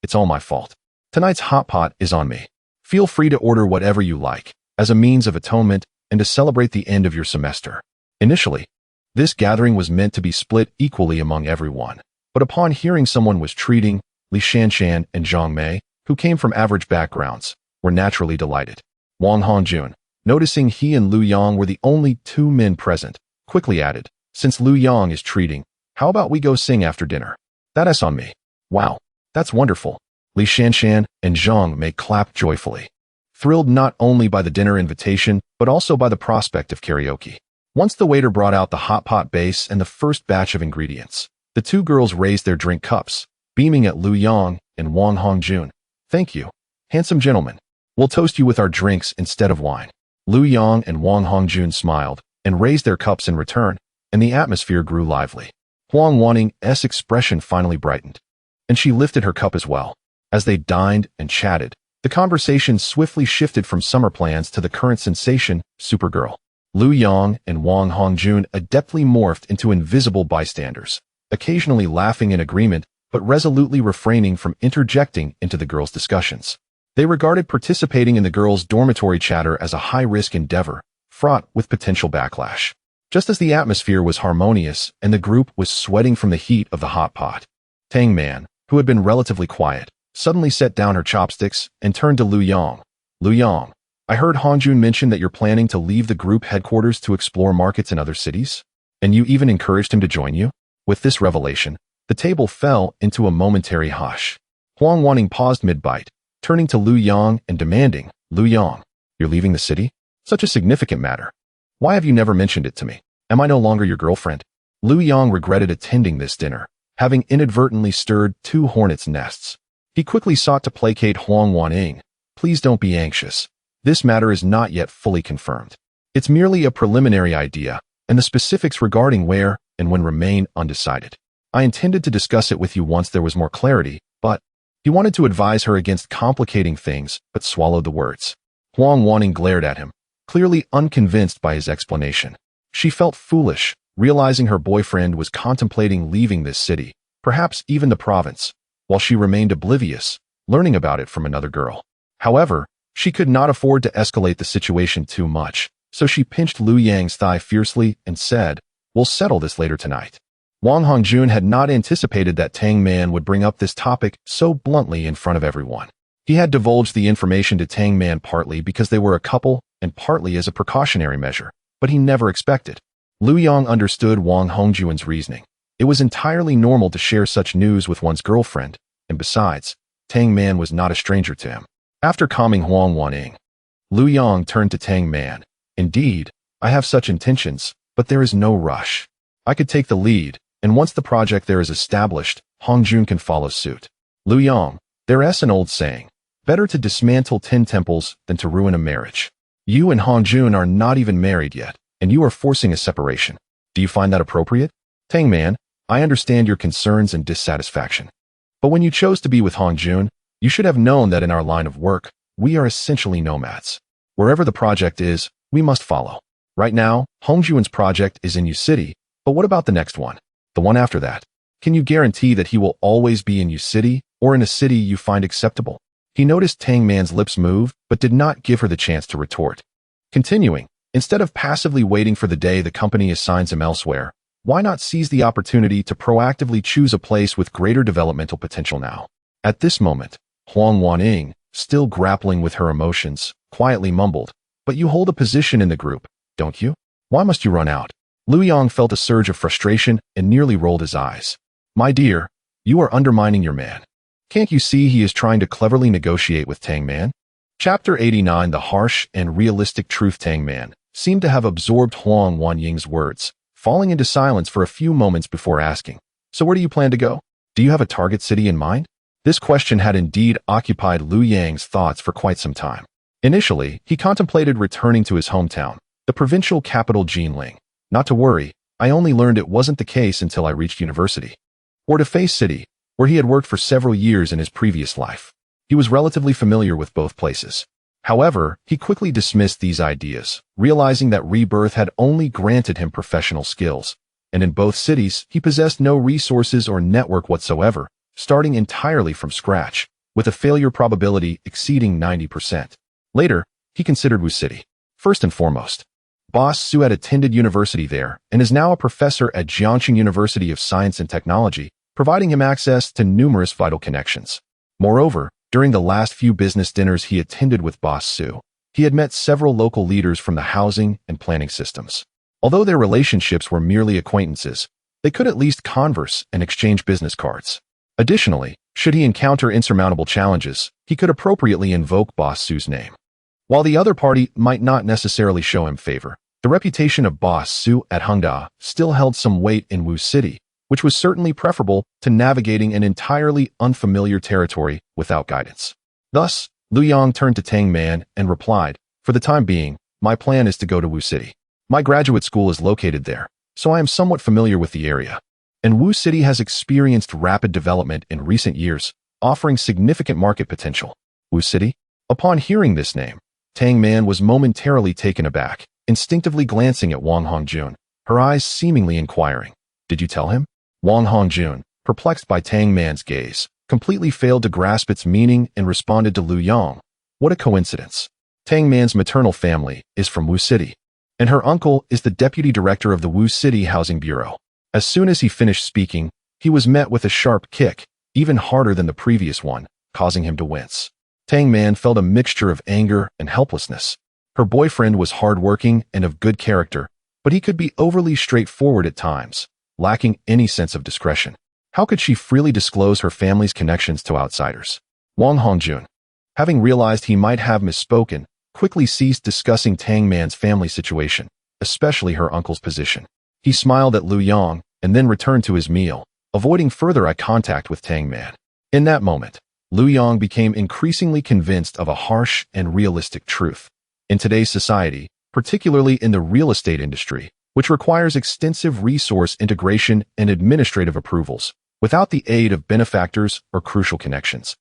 Speaker 1: it's all my fault. Tonight's hot pot is on me. Feel free to order whatever you like, as a means of atonement and to celebrate the end of your semester." Initially, this gathering was meant to be split equally among everyone, but upon hearing someone was treating, Li Shanshan and Zhang Mei, who came from average backgrounds, were naturally delighted. Wang Hongjun, noticing he and Lu Yang were the only two men present, quickly added, "Since Lu Yang is treating, how about we go sing after dinner? That's on me." "Wow, that's wonderful." Li Shanshan and Zhang Mei clapped joyfully, thrilled not only by the dinner invitation, but also by the prospect of karaoke. Once the waiter brought out the hot pot base and the first batch of ingredients, the two girls raised their drink cups, beaming at Lu Yang and Wang Hongjun. "Thank you, handsome gentlemen. We'll toast you with our drinks instead of wine." Lu Yang and Wang Hongjun smiled and raised their cups in return, and the atmosphere grew lively. Huang Waning's expression finally brightened, and she lifted her cup as well. As they dined and chatted, the conversation swiftly shifted from summer plans to the current sensation, Supergirl. Lu Yang and Wang Hongjun adeptly morphed into invisible bystanders, occasionally laughing in agreement, but resolutely refraining from interjecting into the girls' discussions. They regarded participating in the girls' dormitory chatter as a high-risk endeavor, fraught with potential backlash. Just as the atmosphere was harmonious and the group was sweating from the heat of the hot pot, Tang Man, who had been relatively quiet, suddenly set down her chopsticks and turned to Lu Yang. "Lu Yang, I heard Hongjun mention that you're planning to leave the group headquarters to explore markets in other cities, and you even encouraged him to join you?" With this revelation, the table fell into a momentary hush. Huang Wanning paused mid-bite, turning to Lu Yang and demanding, "Lu Yang, you're leaving the city? Such a significant matter. Why have you never mentioned it to me? Am I no longer your girlfriend?" Lu Yang regretted attending this dinner, having inadvertently stirred two hornets' nests. He quickly sought to placate Huang Waning. Please don't be anxious. This matter is not yet fully confirmed. It's merely a preliminary idea, and the specifics regarding where and when remain undecided. I intended to discuss it with you once there was more clarity, but he wanted to advise her against complicating things, but swallowed the words. Huang Waning glared at him, clearly unconvinced by his explanation. She felt foolish, realizing her boyfriend was contemplating leaving this city, perhaps even the province, while she remained oblivious, learning about it from another girl. However, she could not afford to escalate the situation too much, so she pinched Liu Yang's thigh fiercely and said, "We'll settle this later tonight." Wang Hongjun had not anticipated that Tang Man would bring up this topic so bluntly in front of everyone. He had divulged the information to Tang Man partly because they were a couple and partly as a precautionary measure, but he never expected. Liu Yang understood Wang Hongjun's reasoning. It was entirely normal to share such news with one's girlfriend, and besides, Tang Man was not a stranger to him. After calming Huang Waning, Liu Yang turned to Tang Man. "Indeed, I have such intentions, but there is no rush. I could take the lead, and once the project there is established, Hongjun can follow suit." "Liu Yang, there's an old saying, better to dismantle 10 temples than to ruin a marriage. You and Hongjun are not even married yet, and you are forcing a separation. Do you find that appropriate?" "Tang Man, I understand your concerns and dissatisfaction. But when you chose to be with Hongjun, you should have known that in our line of work, we are essentially nomads. Wherever the project is, we must follow. Right now, Hongjun's project is in U City, but what about the next one? The one after that? Can you guarantee that he will always be in U City or in a city you find acceptable?" He noticed Tang Man's lips move, but did not give her the chance to retort. Continuing, instead of passively waiting for the day the company assigns him elsewhere, why not seize the opportunity to proactively choose a place with greater developmental potential now? At this moment, Huang Waning, still grappling with her emotions, quietly mumbled, "But you hold a position in the group, don't you? Why must you run out?" Liu Yang felt a surge of frustration and nearly rolled his eyes. "My dear, you are undermining your man. Can't you see he is trying to cleverly negotiate with Tang Man?" Chapter 89. The harsh and realistic truth. Tang Man seemed to have absorbed Huang Wanying's words, falling into silence for a few moments before asking, "So where do you plan to go? Do you have a target city in mind?" This question had indeed occupied Liu Yang's thoughts for quite some time. Initially, he contemplated returning to his hometown, the provincial capital Jinling. "Not to worry, I only learned it wasn't the case until I reached university." Or to Face City, where he had worked for several years in his previous life. He was relatively familiar with both places. However, he quickly dismissed these ideas, realizing that rebirth had only granted him professional skills, and in both cities he possessed no resources or network whatsoever, starting entirely from scratch, with a failure probability exceeding 90%. Later, he considered Wu City. First and foremost, Boss Su had attended university there and is now a professor at Jiangxing University of Science and Technology, providing him access to numerous vital connections. Moreover, during the last few business dinners he attended with Boss Su, he had met several local leaders from the housing and planning systems. Although their relationships were merely acquaintances, they could at least converse and exchange business cards. Additionally, should he encounter insurmountable challenges, he could appropriately invoke Boss Su's name. While the other party might not necessarily show him favor, the reputation of Boss Su at Hengda still held some weight in Wu City, which was certainly preferable to navigating an entirely unfamiliar territory without guidance. Thus, Liu Yang turned to Tang Man and replied, "For the time being, my plan is to go to Wu City. My graduate school is located there, so I am somewhat familiar with the area. And Wu City has experienced rapid development in recent years, offering significant market potential." Wu City? Upon hearing this name, Tang Man was momentarily taken aback, instinctively glancing at Wang Hongjun, her eyes seemingly inquiring. "Did you tell him?" Wang Hongjun, perplexed by Tang Man's gaze, completely failed to grasp its meaning and responded to Liu Yang. "What a coincidence. Tang Man's maternal family is from Wu City, and her uncle is the deputy director of the Wu City Housing Bureau." As soon as he finished speaking, he was met with a sharp kick, even harder than the previous one, causing him to wince. Tang Man felt a mixture of anger and helplessness. Her boyfriend was hardworking and of good character, but he could be overly straightforward at times, lacking any sense of discretion. How could she freely disclose her family's connections to outsiders? Wang Hongjun, having realized he might have misspoken, quickly ceased discussing Tang Man's family situation, especially her uncle's position. He smiled at Liu Yang and then returned to his meal, avoiding further eye contact with Tang Man. In that moment, Lu Yong became increasingly convinced of a harsh and realistic truth. In today's society, particularly in the real estate industry, which requires extensive resource integration and administrative approvals, without the aid of benefactors or crucial connections,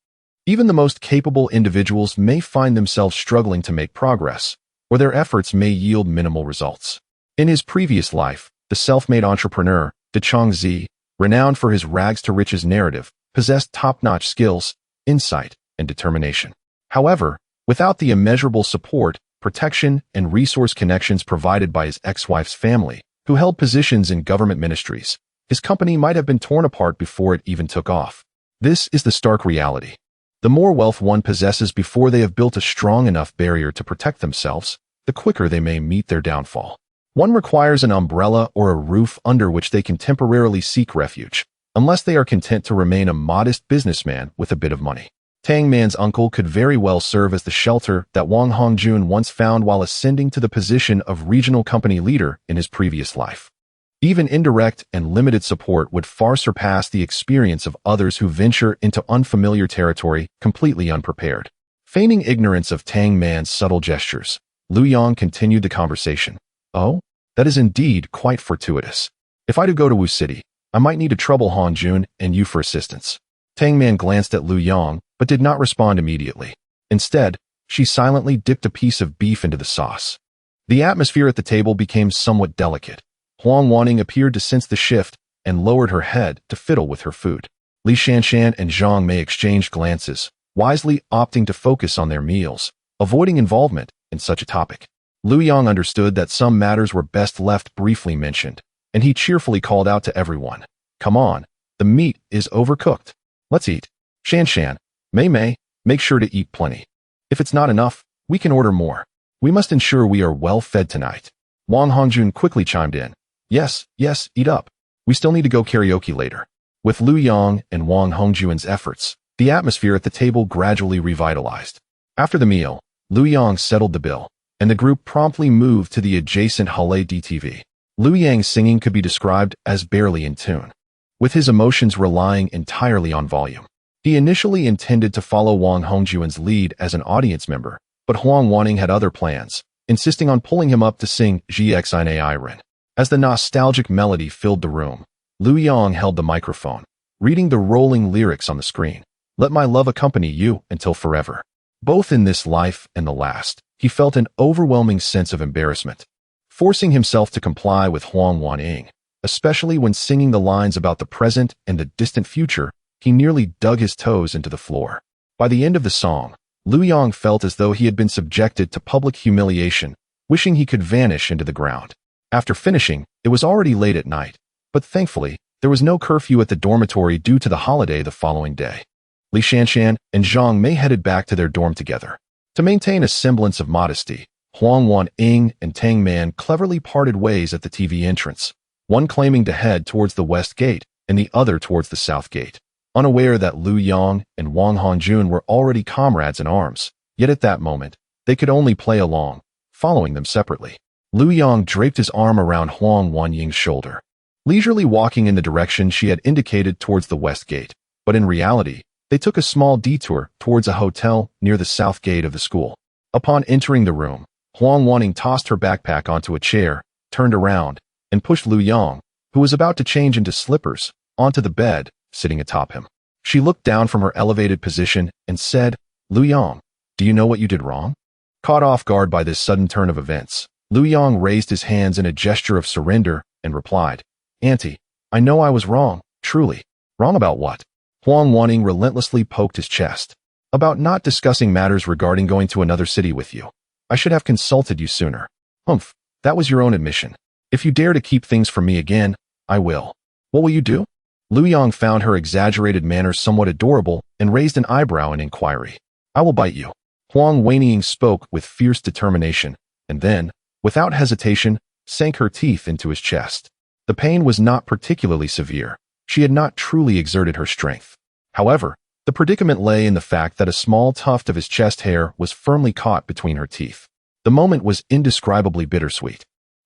Speaker 1: even the most capable individuals may find themselves struggling to make progress, or their efforts may yield minimal results. In his previous life, the self-made entrepreneur, De Chongzi, renowned for his rags-to-riches narrative, possessed top-notch skills, insight, and determination. However, without the immeasurable support, protection, and resource connections provided by his ex-wife's family, who held positions in government ministries, his company might have been torn apart before it even took off. This is the stark reality. The more wealth one possesses before they have built a strong enough barrier to protect themselves, the quicker they may meet their downfall. One requires an umbrella or a roof under which they can temporarily seek refuge, unless they are content to remain a modest businessman with a bit of money. Tang Man's uncle could very well serve as the shelter that Wang Hongjun once found while ascending to the position of regional company leader in his previous life. Even indirect and limited support would far surpass the experience of others who venture into unfamiliar territory completely unprepared. Feigning ignorance of Tang Man's subtle gestures, Lu Yong continued the conversation. Oh, that is indeed quite fortuitous. If I do go to Wu City, I might need to trouble Hongjun and you for assistance. Tang Man glanced at Lu Yong, but did not respond immediately. Instead, she silently dipped a piece of beef into the sauce. The atmosphere at the table became somewhat delicate. Huang Wanning appeared to sense the shift and lowered her head to fiddle with her food. Li Shanshan and Zhang Mei exchanged glances, wisely opting to focus on their meals, avoiding involvement in such a topic. Lu Yong understood that some matters were best left briefly mentioned, and he cheerfully called out to everyone, "Come on, the meat is overcooked. Let's eat. Shanshan, Mei, make sure to eat plenty. If it's not enough, we can order more. We must ensure we are well fed tonight." Wang Hongjun quickly chimed in. Yes, eat up. We still need to go karaoke later. With Lu Yong and Wang Hongjun's efforts, the atmosphere at the table gradually revitalized. After the meal, Lu Yong settled the bill, and the group promptly moved to the adjacent Halle DTV. Lu Yang's singing could be described as barely in tune, with his emotions relying entirely on volume. He initially intended to follow Wang Hongjun's lead as an audience member, but Huang Wanning had other plans, insisting on pulling him up to sing Gxinairen. As the nostalgic melody filled the room, Lu Yong held the microphone, reading the rolling lyrics on the screen. Let my love accompany you until forever. Both in this life and the last, he felt an overwhelming sense of embarrassment, forcing himself to comply with Huang Wanning, especially when singing the lines about the present and the distant future. He nearly dug his toes into the floor. By the end of the song, Lu Yong felt as though he had been subjected to public humiliation, wishing he could vanish into the ground. After finishing, it was already late at night, but thankfully, there was no curfew at the dormitory due to the holiday the following day. Li Shanshan and Zhang Mei headed back to their dorm together. To maintain a semblance of modesty, Huang Wanning and Tang Man cleverly parted ways at the TV entrance, one claiming to head towards the west gate and the other towards the south gate. Unaware that Lu Yong and Wang Hongjun were already comrades in arms, yet at that moment, they could only play along, following them separately. Lu Yong draped his arm around Huang Wanying's shoulder, leisurely walking in the direction she had indicated towards the west gate, but in reality, they took a small detour towards a hotel near the south gate of the school. Upon entering the room, Huang Wanning tossed her backpack onto a chair, turned around, and pushed Lu Yong, who was about to change into slippers, onto the bed, sitting atop him. She looked down from her elevated position and said, Lu Yong, do you know what you did wrong? Caught off guard by this sudden turn of events, Lu Yong raised his hands in a gesture of surrender and replied, Auntie, I know I was wrong, truly. Wrong about what? Huang Wanning relentlessly poked his chest. About not discussing matters regarding going to another city with you. I should have consulted you sooner. Humph, that was your own admission. If you dare to keep things from me again, I will. What will you do? Lu Yong found her exaggerated manner somewhat adorable and raised an eyebrow in inquiry. I will bite you. Huang Wanning spoke with fierce determination, and then, without hesitation, sank her teeth into his chest. The pain was not particularly severe. She had not truly exerted her strength. However, the predicament lay in the fact that a small tuft of his chest hair was firmly caught between her teeth. The moment was indescribably bittersweet,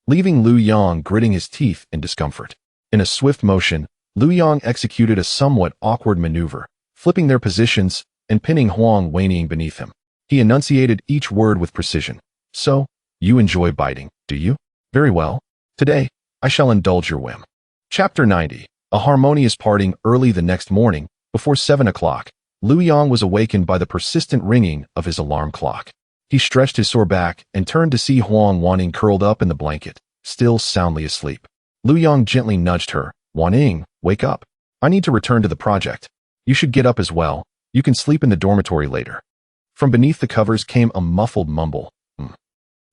Speaker 1: leaving Lu Yong gritting his teeth in discomfort. In a swift motion, Lu Yong executed a somewhat awkward maneuver, flipping their positions and pinning Huang whinnying beneath him. He enunciated each word with precision. So, you enjoy biting, do you? Very well. Today, I shall indulge your whim. Chapter 90. A harmonious parting. Early the next morning, before 7 o'clock, Lu Yong was awakened by the persistent ringing of his alarm clock. He stretched his sore back and turned to see Huang Wanning curled up in the blanket, still soundly asleep. Lu Yong gently nudged her. Wanning, wake up. I need to return to the project. You should get up as well. You can sleep in the dormitory later. From beneath the covers came a muffled mumble.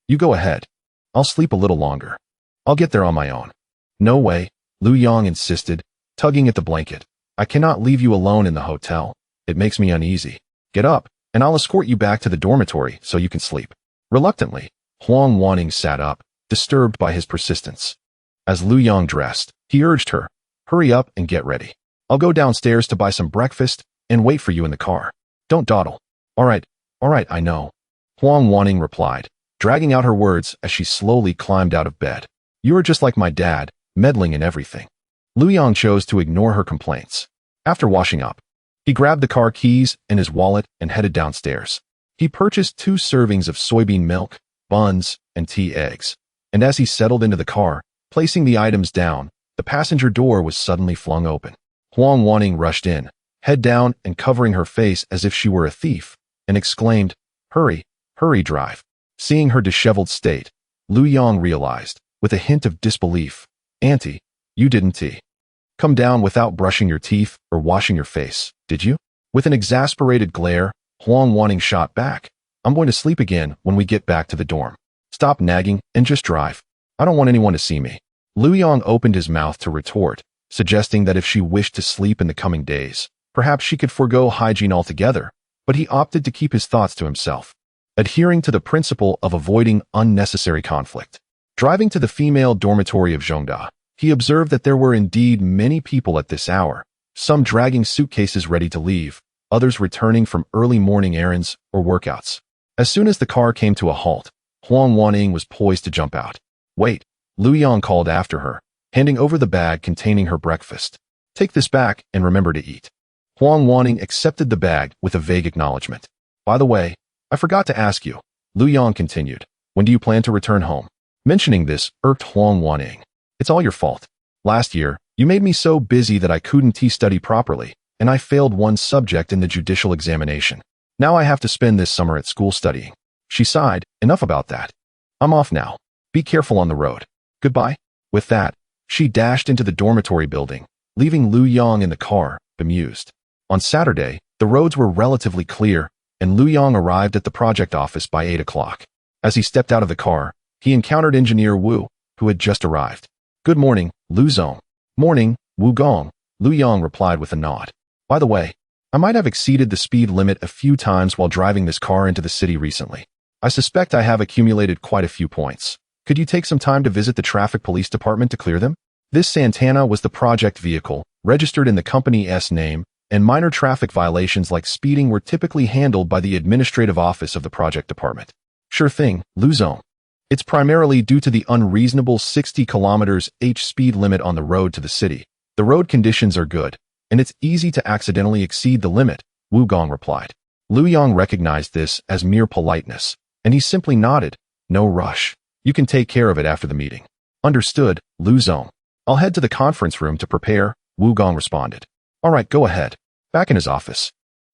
Speaker 1: You go ahead. I'll sleep a little longer. I'll get there on my own. No way, Lu Yong insisted, tugging at the blanket. I cannot leave you alone in the hotel. It makes me uneasy. Get up, and I'll escort you back to the dormitory so you can sleep. Reluctantly, Huang Wanning sat up, disturbed by his persistence. As Lu Yong dressed, he urged her, hurry up and get ready. I'll go downstairs to buy some breakfast and wait for you in the car. Don't dawdle. All right, I know. Huang Wanning replied, dragging out her words as she slowly climbed out of bed. You are just like my dad, meddling in everything. Lu Yong chose to ignore her complaints. After washing up, he grabbed the car keys and his wallet and headed downstairs. He purchased 2 servings of soybean milk, buns, and tea eggs. And as he settled into the car, placing the items down, the passenger door was suddenly flung open. Huang Wanning rushed in, head down and covering her face as if she were a thief, and exclaimed, Hurry, drive. Seeing her disheveled state, Lu Yong realized, with a hint of disbelief, Auntie, you didn't come down without brushing your teeth or washing your face, did you? With an exasperated glare, Huang Wanning shot back. I'm going to sleep again when we get back to the dorm. Stop nagging and just drive. I don't want anyone to see me. Lu Yong opened his mouth to retort, suggesting that if she wished to sleep in the coming days, perhaps she could forego hygiene altogether, but he opted to keep his thoughts to himself, adhering to the principle of avoiding unnecessary conflict. Driving to the female dormitory of Zhongda, he observed that there were indeed many people at this hour, some dragging suitcases ready to leave, others returning from early morning errands or workouts. As soon as the car came to a halt, Huang Wanning was poised to jump out. Wait, Lu Yong called after her, handing over the bag containing her breakfast. Take this back and remember to eat. Huang Wanning accepted the bag with a vague acknowledgement. By the way, I forgot to ask you, Lu Yong continued, when do you plan to return home? Mentioning this irked Huang Wanning. It's all your fault. Last year, you made me so busy that I couldn't study properly, and I failed one subject in the judicial examination. Now I have to spend this summer at school studying. She sighed. Enough about that. I'm off now. Be careful on the road. Goodbye. With that, she dashed into the dormitory building, leaving Lu Yong in the car, bemused. On Saturday, the roads were relatively clear, and Lu Yong arrived at the project office by 8 o'clock. As he stepped out of the car, he encountered Engineer Wu, who had just arrived. Good morning, Lu Zong. Morning, Wu Gong, Lu Yong replied with a nod. By the way, I might have exceeded the speed limit a few times while driving this car into the city recently. I suspect I have accumulated quite a few points. Could you take some time to visit the traffic police department to clear them? This Santana was the project vehicle, registered in the company's name, and minor traffic violations like speeding were typically handled by the administrative office of the project department. Sure thing, Lu Zong. It's primarily due to the unreasonable 60 km/h speed limit on the road to the city. The road conditions are good, and it's easy to accidentally exceed the limit, Wu Gong replied. Lu Yong recognized this as mere politeness, and he simply nodded. No rush. You can take care of it after the meeting. Understood, Lu Zong. I'll head to the conference room to prepare, Wu Gong responded. All right, go ahead. Back in his office.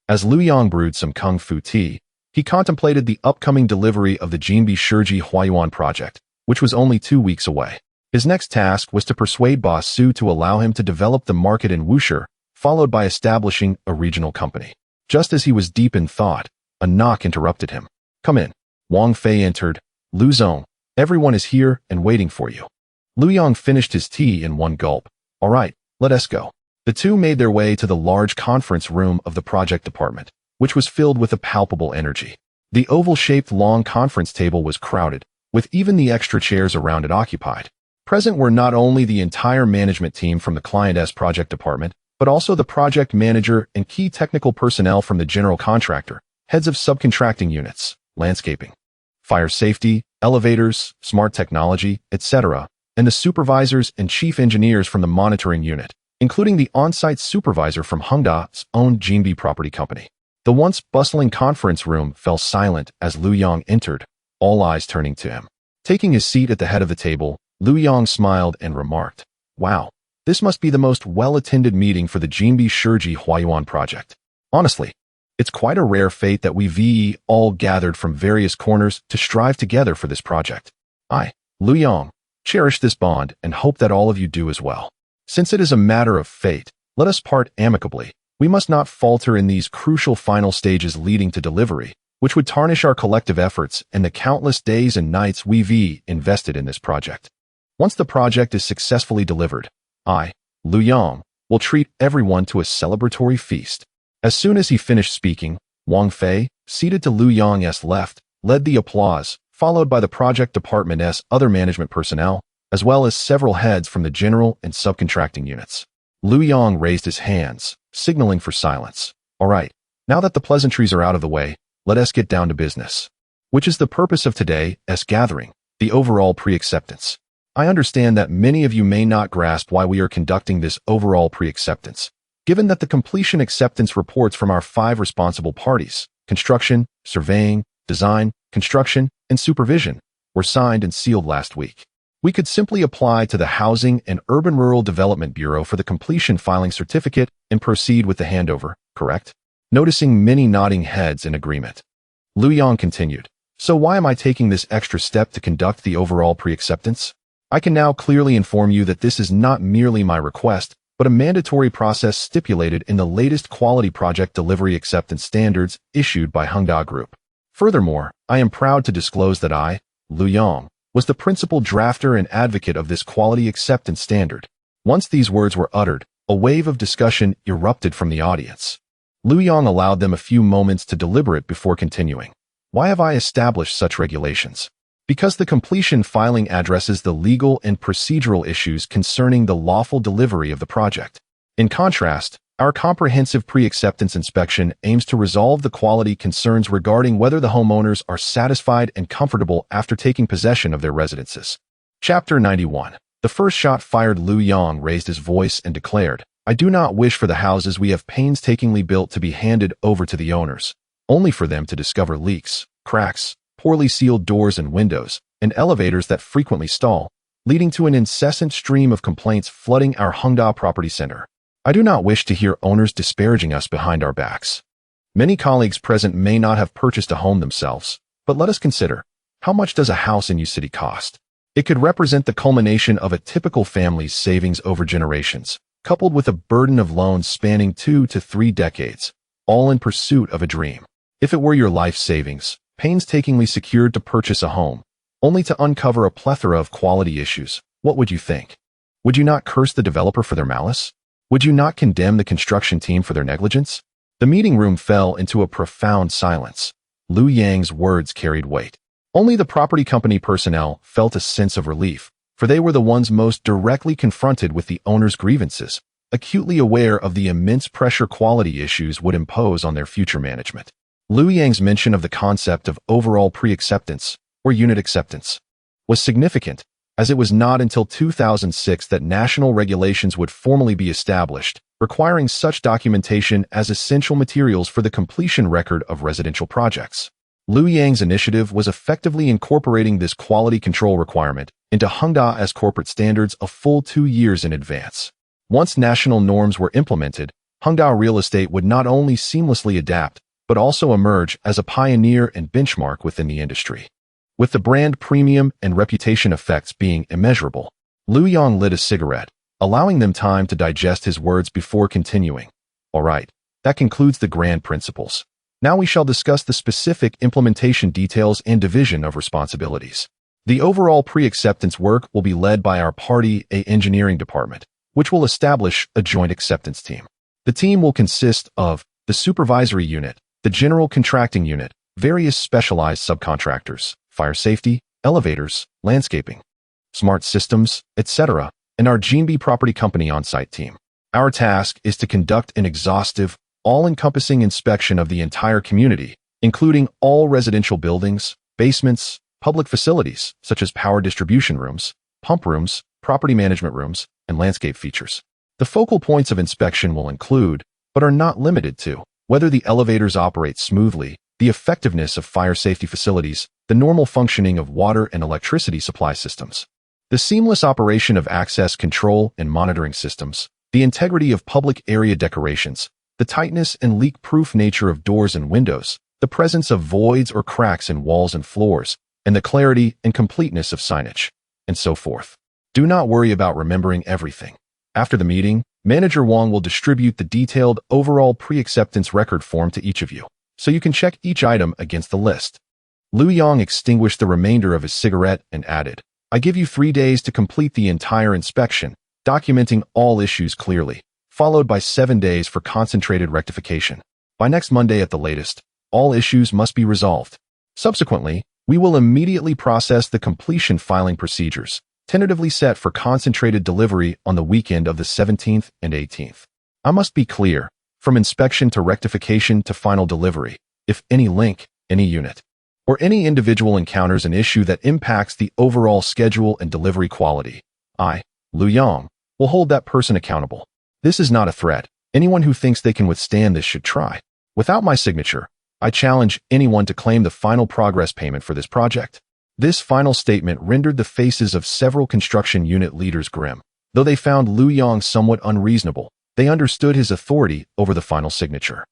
Speaker 1: As Lu Yong brewed some kung fu tea, he contemplated the upcoming delivery of the Jinbi Shiji Huayuan project, which was only 2 weeks away. His next task was to persuade Boss Su to allow him to develop the market in Wuxi, followed by establishing a regional company. Just as he was deep in thought, a knock interrupted him. Come in. Wang Fei entered. Lu Zong, everyone is here and waiting for you. Lu Yong finished his tea in one gulp. All right, let us go. The two made their way to the large conference room of the project department, which was filled with a palpable energy. The oval-shaped long conference table was crowded, with even the extra chairs around it occupied. Present were not only the entire management team from the client's project department, but also the project manager and key technical personnel from the general contractor, heads of subcontracting units, landscaping, fire safety, elevators, smart technology, etc., and the supervisors and chief engineers from the monitoring unit, including the on-site supervisor from Hengda's own Jinbi property company. The once bustling conference room fell silent as Lu Yong entered, all eyes turning to him. Taking his seat at the head of the table, Lu Yong smiled and remarked, "Wow, this must be the most well-attended meeting for the Jinbi Shiji Huayuan project. Honestly, it's quite a rare fate that we VE all gathered from various corners to strive together for this project. I, Lu Yong, cherish this bond and hope that all of you do as well. Since it is a matter of fate, let us part amicably. We must not falter in these crucial final stages leading to delivery, which would tarnish our collective efforts and the countless days and nights we've invested in this project. Once the project is successfully delivered, I, Lu Yong, will treat everyone to a celebratory feast." As soon as he finished speaking, Wang Fei, seated to Lu Yong's left, led the applause, followed by the project department's other management personnel, as well as several heads from the general and subcontracting units. Lu Yong raised his hands, signaling for silence. "All right, now that the pleasantries are out of the way, let us get down to business. Which is the purpose of today's gathering, the overall pre-acceptance. I understand that many of you may not grasp why we are conducting this overall pre-acceptance, given that the completion acceptance reports from our 5 responsible parties, construction, surveying, design, construction, and supervision, were signed and sealed last week. We could simply apply to the Housing and Urban Rural Development Bureau for the completion filing certificate and proceed with the handover, correct?" Noticing many nodding heads in agreement, Lu Yong continued, "So why am I taking this extra step to conduct the overall pre-acceptance? I can now clearly inform you that this is not merely my request, but a mandatory process stipulated in the latest quality project delivery acceptance standards issued by Hengda Group. Furthermore, I am proud to disclose that I, Lu Yong, was the principal drafter and advocate of this quality acceptance standard." Once these words were uttered, a wave of discussion erupted from the audience. Lu Yong allowed them a few moments to deliberate before continuing. "Why have I established such regulations? Because the completion filing addresses the legal and procedural issues concerning the lawful delivery of the project. In contrast, our comprehensive pre-acceptance inspection aims to resolve the quality concerns regarding whether the homeowners are satisfied and comfortable after taking possession of their residences." Chapter 91. The first shot fired. Lu Yong raised his voice and declared, "I do not wish for the houses we have painstakingly built to be handed over to the owners, only for them to discover leaks, cracks, poorly sealed doors and windows, and elevators that frequently stall, leading to an incessant stream of complaints flooding our Hengda Property Center. I do not wish to hear owners disparaging us behind our backs. Many colleagues present may not have purchased a home themselves, but let us consider, how much does a house in U-City cost? It could represent the culmination of a typical family's savings over generations, coupled with a burden of loans spanning 2 to 3 decades, all in pursuit of a dream. If it were your life savings, painstakingly secured to purchase a home, only to uncover a plethora of quality issues, what would you think? Would you not curse the developer for their malice? Would you not condemn the construction team for their negligence?" The meeting room fell into a profound silence. Lu Yang's words carried weight. Only the property company personnel felt a sense of relief, for they were the ones most directly confronted with the owner's grievances, acutely aware of the immense pressure quality issues would impose on their future management. Lu Yang's mention of the concept of overall pre-acceptance, or unit acceptance, was significant, as it was not until 2006 that national regulations would formally be established, requiring such documentation as essential materials for the completion record of residential projects. Lu Yang's initiative was effectively incorporating this quality control requirement into Hengda's corporate standards a full 2 years in advance. Once national norms were implemented, Hengda Real Estate would not only seamlessly adapt, but also emerge as a pioneer and benchmark within the industry. With the brand premium and reputation effects being immeasurable, Lu Yong lit a cigarette, allowing them time to digest his words before continuing. "All right, that concludes the grand principles. Now we shall discuss the specific implementation details and division of responsibilities. The overall pre-acceptance work will be led by our Party A engineering department, which will establish a joint acceptance team. The team will consist of the supervisory unit, the general contracting unit, various specialized subcontractors, fire safety, elevators, landscaping, smart systems, etc., and our Jinbi Property Company on-site team. Our task is to conduct an exhaustive, all-encompassing inspection of the entire community, including all residential buildings, basements, public facilities, such as power distribution rooms, pump rooms, property management rooms, and landscape features. The focal points of inspection will include, but are not limited to, Whether the elevators operate smoothly, the effectiveness of fire safety facilities, the normal functioning of water and electricity supply systems, the seamless operation of access control and monitoring systems, the integrity of public area decorations, the tightness and leak-proof nature of doors and windows, the presence of voids or cracks in walls and floors, and the clarity and completeness of signage, and so forth. Do not worry about remembering everything. After the meeting, Manager Wong will distribute the detailed overall pre-acceptance record form to each of you, so you can check each item against the list. Liu Yang extinguished the remainder of his cigarette and added, I give you 3 days to complete the entire inspection, documenting all issues clearly, followed by 7 days for concentrated rectification. By next Monday at the latest, all issues must be resolved. Subsequently, we will immediately process the completion filing procedures, tentatively set for concentrated delivery on the weekend of the 17th and 18th. I must be clear, from inspection to rectification to final delivery, if any link, any unit, or any individual encounters an issue that impacts the overall schedule and delivery quality, I, Liu Yang, will hold that person accountable. This is not a threat. Anyone who thinks they can withstand this should try. Without my signature, I challenge anyone to claim the final progress payment for this project. This final statement rendered the faces of several construction unit leaders grim. Though they found Liu Yang somewhat unreasonable, they understood his authority over the final signature,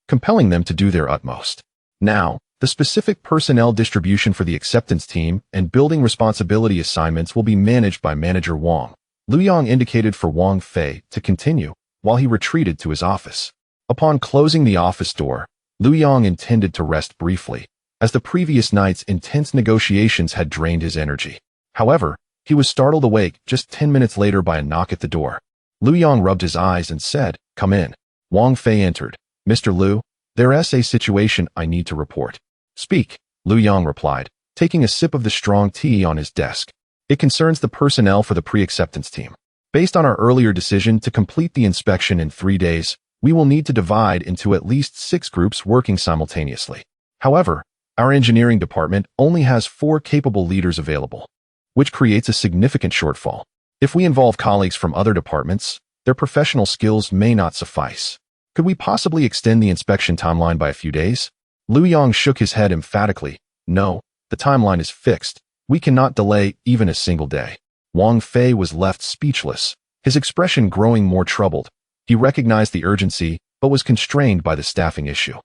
Speaker 1: compelling them to do their utmost. Now, the specific personnel distribution for the acceptance team and building responsibility assignments will be managed by Manager Wong. Liu Yang indicated for Wang Fei to continue, while he retreated to his office. Upon closing the office door, Liu Yang intended to rest briefly, as the previous night's intense negotiations had drained his energy. However, he was startled awake just 10 minutes later by a knock at the door. Liu Yang rubbed his eyes and said, Come in. Wang Fei entered. Mr. Liu, there's a situation I need to report. Speak, Liu Yang replied, taking a sip of the strong tea on his desk. It concerns the personnel for the pre-acceptance team. Based on our earlier decision to complete the inspection in 3 days, we will need to divide into at least 6 groups working simultaneously. However, our engineering department only has 4 capable leaders available, which creates a significant shortfall. If we involve colleagues from other departments, their professional skills may not suffice. Could we possibly extend the inspection timeline by a few days? Liu Yang shook his head emphatically. No, the timeline is fixed. We cannot delay even a single day. Wang Fei was left speechless, his expression growing more troubled. He recognized the urgency, but was constrained by the staffing issue.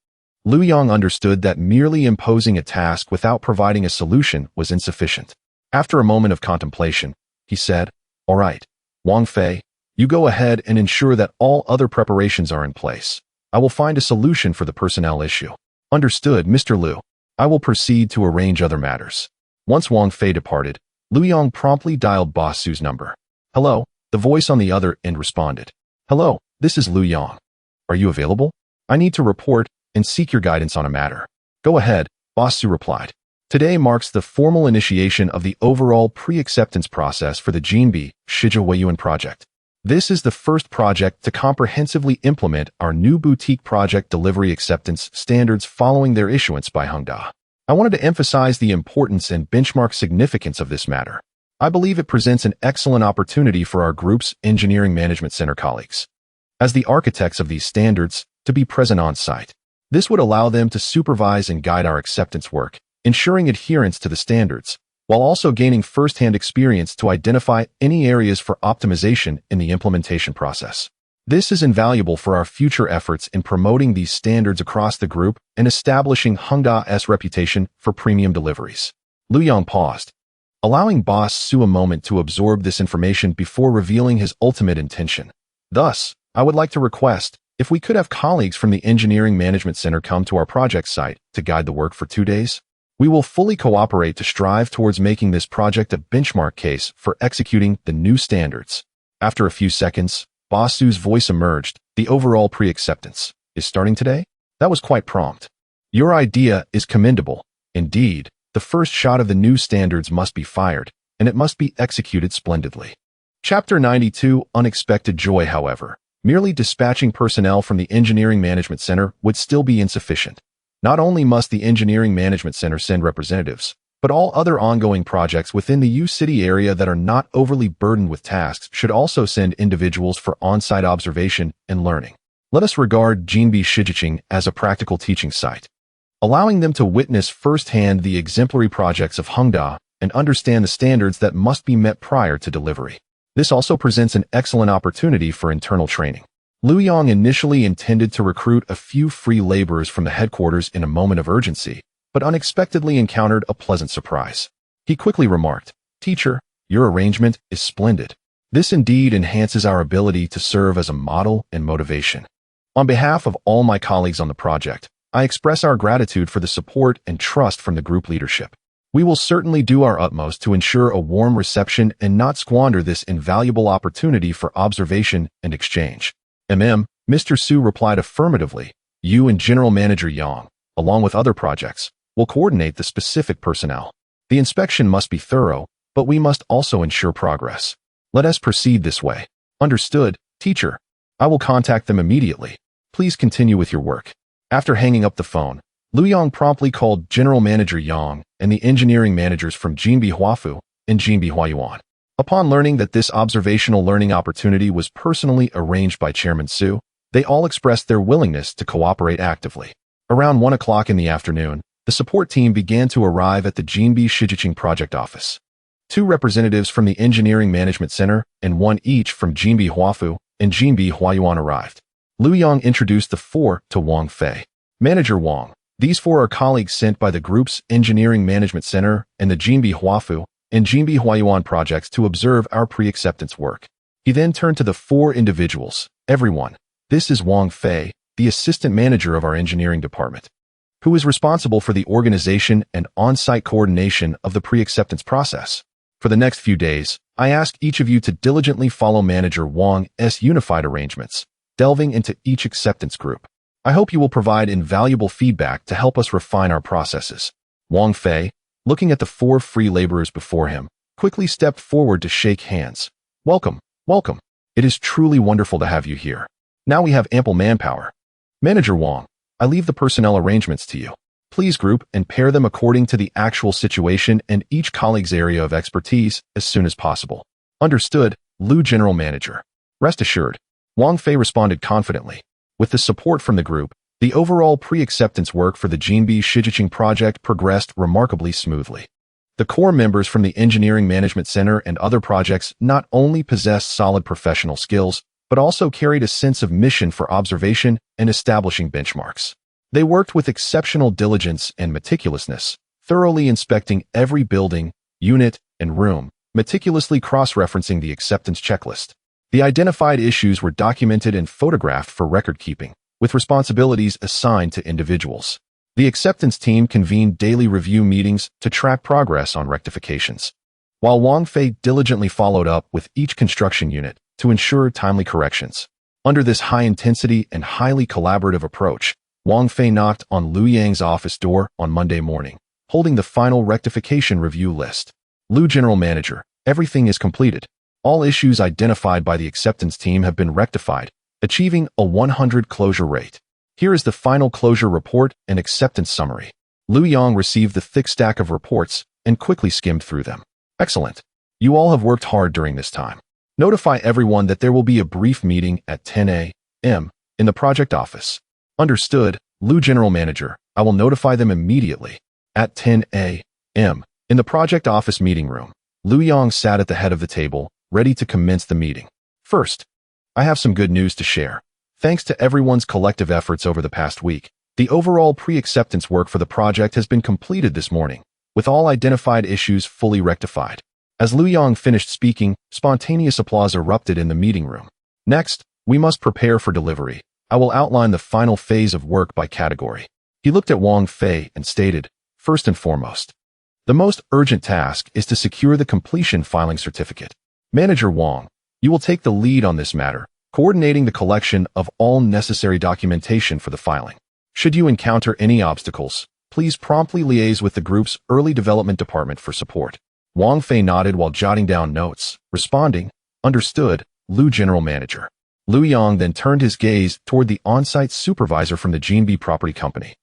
Speaker 1: Liu Yang understood that merely imposing a task without providing a solution was insufficient. After a moment of contemplation, he said, All right, Wang Fei, you go ahead and ensure that all other preparations are in place. I will find a solution for the personnel issue. Understood, Mr. Liu. I will proceed to arrange other matters. Once Wang Fei departed, Liu Yang promptly dialed Boss Su's number. Hello, the voice on the other end responded. Hello, this is Liu Yang. Are you available? I need to report and seek your guidance on a matter. Go ahead, Boss Su replied. Today marks the formal initiation of the overall pre-acceptance process for the Jinbi Shizhe Weiyuan project. This is the first project to comprehensively implement our new boutique project delivery acceptance standards following their issuance by Hongda. I wanted to emphasize the importance and benchmark significance of this matter. I believe it presents an excellent opportunity for our group's Engineering Management Center colleagues, as the architects of these standards, to be present on site. This would allow them to supervise and guide our acceptance work, ensuring adherence to the standards, while also gaining first-hand experience to identify any areas for optimization in the implementation process. This is invaluable for our future efforts in promoting these standards across the group and establishing Hongda's reputation for premium deliveries. Liu Yang paused, allowing Boss Su a moment to absorb this information before revealing his ultimate intention. Thus, I would like to request, if we could have colleagues from the Engineering Management Center come to our project site to guide the work for 2 days. We will fully cooperate to strive towards making this project a benchmark case for executing the new standards. After a few seconds, Boss Su's voice emerged. The overall pre-acceptance is starting today? That was quite prompt. Your idea is commendable. Indeed, the first shot of the new standards must be fired, and it must be executed splendidly. Chapter 92, Unexpected Joy. However, merely dispatching personnel from the Engineering Management Center would still be insufficient. Not only must the Engineering Management Center send representatives, but all other ongoing projects within the U-City area that are not overly burdened with tasks should also send individuals for on-site observation and learning. Let us regard Jinbi Shijiqing as a practical teaching site, allowing them to witness firsthand the exemplary projects of Hengda and understand the standards that must be met prior to delivery. This also presents an excellent opportunity for internal training. Liu Yang initially intended to recruit a few free laborers from the headquarters in a moment of urgency, but unexpectedly encountered a pleasant surprise. He quickly remarked, "Teacher, your arrangement is splendid. This indeed enhances our ability to serve as a model and motivation. On behalf of all my colleagues on the project, I express our gratitude for the support and trust from the group leadership. We will certainly do our utmost to ensure a warm reception and not squander this invaluable opportunity for observation and exchange." Mr. Su replied affirmatively. "You and General Manager Yang, along with other projects, will coordinate the specific personnel. The inspection must be thorough, but we must also ensure progress. Let us proceed this way." "Understood, teacher. I will contact them immediately. Please continue with your work." After hanging up the phone, Liu Yang promptly called General Manager Yang and the engineering managers from Jinbi Huafu and Jinbi Huayuan. Upon learning that this observational learning opportunity was personally arranged by Chairman Su, they all expressed their willingness to cooperate actively. Around 1 o'clock in the afternoon, the support team began to arrive at the Jinbi Shijiqing project office. 2 representatives from the Engineering Management Center and 1 each from Jinbi Huafu and Jinbi Huayuan arrived. Liu Yang introduced the 4 to Wang Fei. "Manager Wang, these 4 are colleagues sent by the group's Engineering Management Center and the Jinbi Huafu and Jinbi Huayuan projects to observe our pre-acceptance work." He then turned to the 4 individuals. "Everyone, this is Wang Fei, the assistant manager of our engineering department, who is responsible for the organization and on-site coordination of the pre-acceptance process. For the next few days, I ask each of you to diligently follow Manager Wang's unified arrangements, delving into each acceptance group. I hope you will provide invaluable feedback to help us refine our processes." Wang Fei, looking at the 4 free laborers before him, quickly stepped forward to shake hands. "Welcome, welcome. It is truly wonderful to have you here. Now we have ample manpower. Manager Wang, I leave the personnel arrangements to you. Please group and pair them according to the actual situation and each colleague's area of expertise as soon as possible." "Understood, Liu General Manager." "Rest assured," Wang Fei responded confidently. With the support from the group, the overall pre-acceptance work for the Jinbi Shijiqing project progressed remarkably smoothly. The core members from the Engineering Management Center and other projects not only possessed solid professional skills, but also carried a sense of mission for observation and establishing benchmarks. They worked with exceptional diligence and meticulousness, thoroughly inspecting every building, unit, and room, meticulously cross-referencing the acceptance checklist. The identified issues were documented and photographed for record-keeping, with responsibilities assigned to individuals. The acceptance team convened daily review meetings to track progress on rectifications, while Wang Fei diligently followed up with each construction unit to ensure timely corrections. Under this high-intensity and highly collaborative approach, Wang Fei knocked on Liu Yang's office door on Monday morning, holding the final rectification review list. "Liu General Manager, everything is completed. All issues identified by the acceptance team have been rectified, achieving a 100 closure rate. Here is the final closure report and acceptance summary." Liu Yang received the thick stack of reports and quickly skimmed through them. "Excellent. You all have worked hard during this time. Notify everyone that there will be a brief meeting at 10 a.m. in the project office." "Understood, Liu General Manager. I will notify them immediately." At 10 a.m. in the project office meeting room, Liu Yang sat at the head of the table, ready to commence the meeting. "First, I have some good news to share. Thanks to everyone's collective efforts over the past week, the overall pre-acceptance work for the project has been completed this morning, with all identified issues fully rectified." As Liu Yang finished speaking, spontaneous applause erupted in the meeting room. "Next, we must prepare for delivery. I will outline the final phase of work by category." He looked at Wang Fei and stated, "First and foremost, the most urgent task is to secure the completion filing certificate. Manager Wang, you will take the lead on this matter, coordinating the collection of all necessary documentation for the filing. Should you encounter any obstacles, please promptly liaise with the group's early development department for support." Wang Fei nodded while jotting down notes, responding, "Understood, Liu General Manager." Liu Yang then turned his gaze toward the on-site supervisor from the Jinbi Property Company.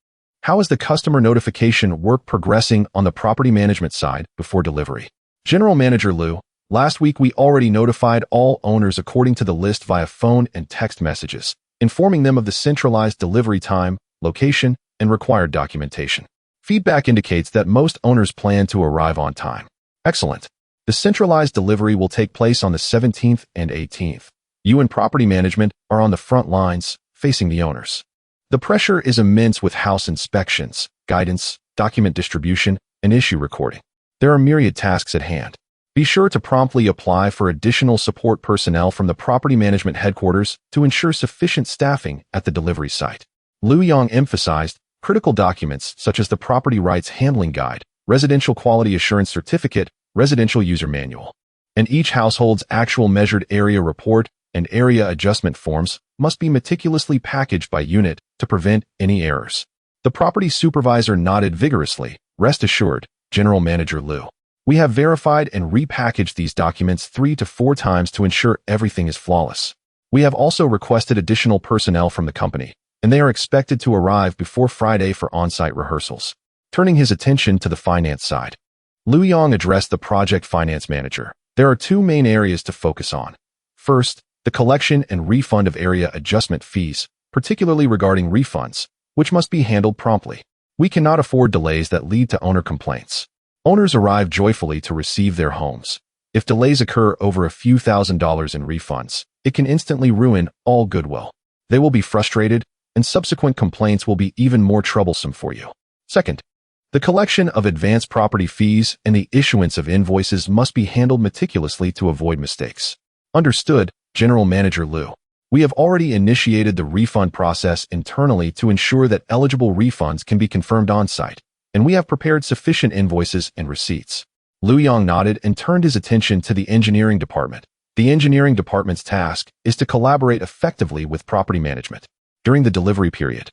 Speaker 1: "How is the customer notification work progressing on the property management side before delivery?" "General Manager Liu, last week we already notified all owners according to the list via phone and text messages, informing them of the centralized delivery time, location, and required documentation. Feedback indicates that most owners plan to arrive on time. Excellent. The centralized delivery will take place on the 17th and 18th. You and property management are on the front lines, facing the owners. The pressure is immense with house inspections, guidance, document distribution, and issue recording. There are myriad tasks at hand. Be sure to promptly apply for additional support personnel from the property management headquarters to ensure sufficient staffing at the delivery site. Liu Yang emphasized critical documents such as the Property Rights Handling Guide, Residential Quality Assurance Certificate, Residential User Manual, and each household's actual measured area report and area adjustment forms must be meticulously packaged by unit to prevent any errors. The property supervisor nodded vigorously. Rest assured, General Manager Liu. We have verified and repackaged these documents 3 to 4 times to ensure everything is flawless. We have also requested additional personnel from the company, and they are expected to arrive before Friday for on-site rehearsals. Turning his attention to the finance side, Liu Yang addressed the project finance manager. There are 2 main areas to focus on. First, the collection and refund of area adjustment fees, particularly regarding refunds, which must be handled promptly. We cannot afford delays that lead to owner complaints. Owners arrive joyfully to receive their homes. If delays occur over a few $1,000s in refunds, it can instantly ruin all goodwill. They will be frustrated, and subsequent complaints will be even more troublesome for you. Second, the collection of advance property fees and the issuance of invoices must be handled meticulously to avoid mistakes. Understood, General Manager Liu. We have already initiated the refund process internally to ensure that eligible refunds can be confirmed on-site, and we have prepared sufficient invoices and receipts. Liu Yang nodded and turned his attention to the engineering department. The engineering department's task is to collaborate effectively with property management. During the delivery period,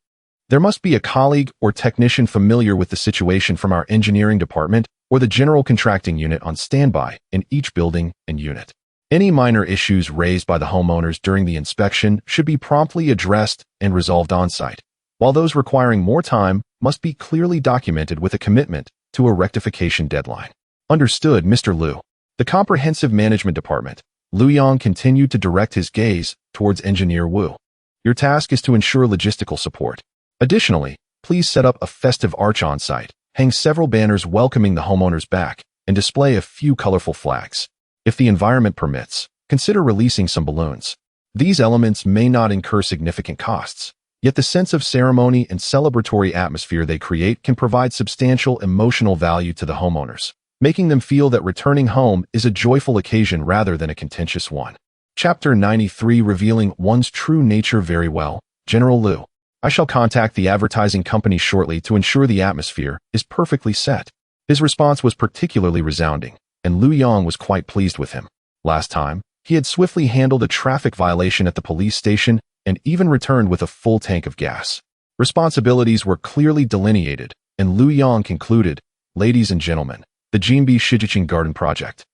Speaker 1: there must be a colleague or technician familiar with the situation from our engineering department or the general contracting unit on standby in each building and unit. Any minor issues raised by the homeowners during the inspection should be promptly addressed and resolved on-site, while those requiring more time must be clearly documented with a commitment to a rectification deadline. Understood, Mr. Liu. The Comprehensive Management Department. Liu Yang continued to direct his gaze towards Engineer Wu. Your task is to ensure logistical support. Additionally, please set up a festive arch on-site, hang several banners welcoming the homeowners back, and display a few colorful flags. If the environment permits, consider releasing some balloons. These elements may not incur significant costs, yet the sense of ceremony and celebratory atmosphere they create can provide substantial emotional value to the homeowners, making them feel that returning home is a joyful occasion rather than a contentious one. Chapter 93, Revealing One's True Nature. Very well, General Liu. I shall contact the advertising company shortly to ensure the atmosphere is perfectly set. His response was particularly resounding, and Liu Yang was quite pleased with him. Last time, he had swiftly handled a traffic violation at the police station and even returned with a full tank of gas. Responsibilities were clearly delineated, and Liu Yang concluded, Ladies and gentlemen, the Jinbi Shijiqing Garden Project,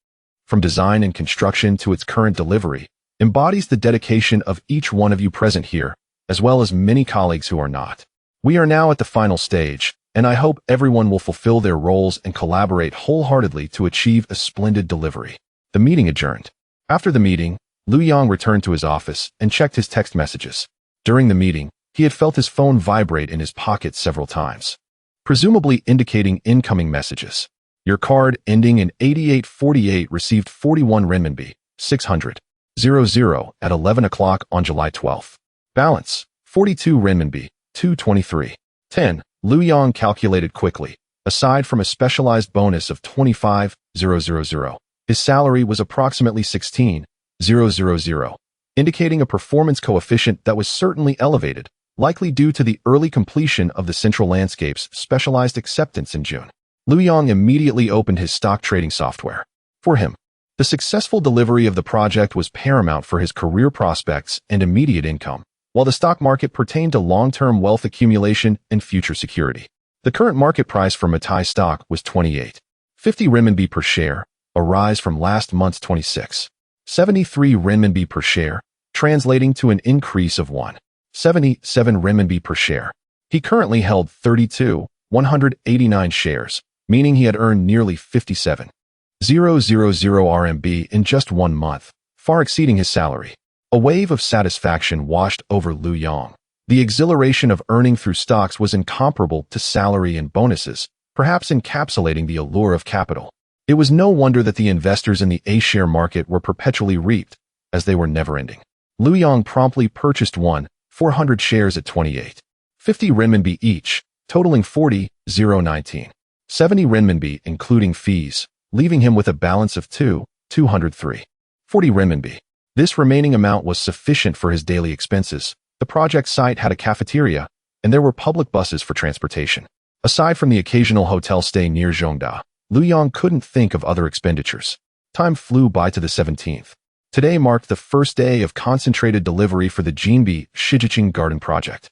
Speaker 1: from design and construction to its current delivery, embodies the dedication of each one of you present here, as well as many colleagues who are not. We are now at the final stage, and I hope everyone will fulfill their roles and collaborate wholeheartedly to achieve a splendid delivery. The meeting adjourned. After the meeting, Liu Yang returned to his office and checked his text messages. During the meeting, he had felt his phone vibrate in his pocket several times, presumably indicating incoming messages. Your card ending in 8848 received 41 renminbi, 600, 00 at 11 o'clock on July 12th. Balance, 42 renminbi, 223, 10. Liu Yang calculated quickly. Aside from a specialized bonus of 25,000, his salary was approximately 16,000, indicating a performance coefficient that was certainly elevated, likely due to the early completion of the Central Landscape's specialized acceptance in June. Liu Yang immediately opened his stock trading software. For him, the successful delivery of the project was paramount for his career prospects and immediate income, while the stock market pertained to long-term wealth accumulation and future security. The current market price for Matai stock was 28.50 renminbi per share, a rise from last month's 26.73 renminbi per share, translating to an increase of 1.77 renminbi per share. He currently held 32,189 shares, meaning he had earned nearly 57,000 RMB in just 1 month, far exceeding his salary. A wave of satisfaction washed over Lu Yong. The exhilaration of earning through stocks was incomparable to salary and bonuses, perhaps encapsulating the allure of capital. It was no wonder that the investors in the A-share market were perpetually reaped, as they were never-ending. Lu Yong promptly purchased 400 shares at 28.50 renminbi each, totaling 40,019. 70 renminbi including fees, leaving him with a balance of 203.40 renminbi. This remaining amount was sufficient for his daily expenses. The project site had a cafeteria, and there were public buses for transportation. Aside from the occasional hotel stay near Zhongda, Lu Yong couldn't think of other expenditures. Time flew by to the 17th. Today marked the first day of concentrated delivery for the Jinbi Shijiqing Garden project.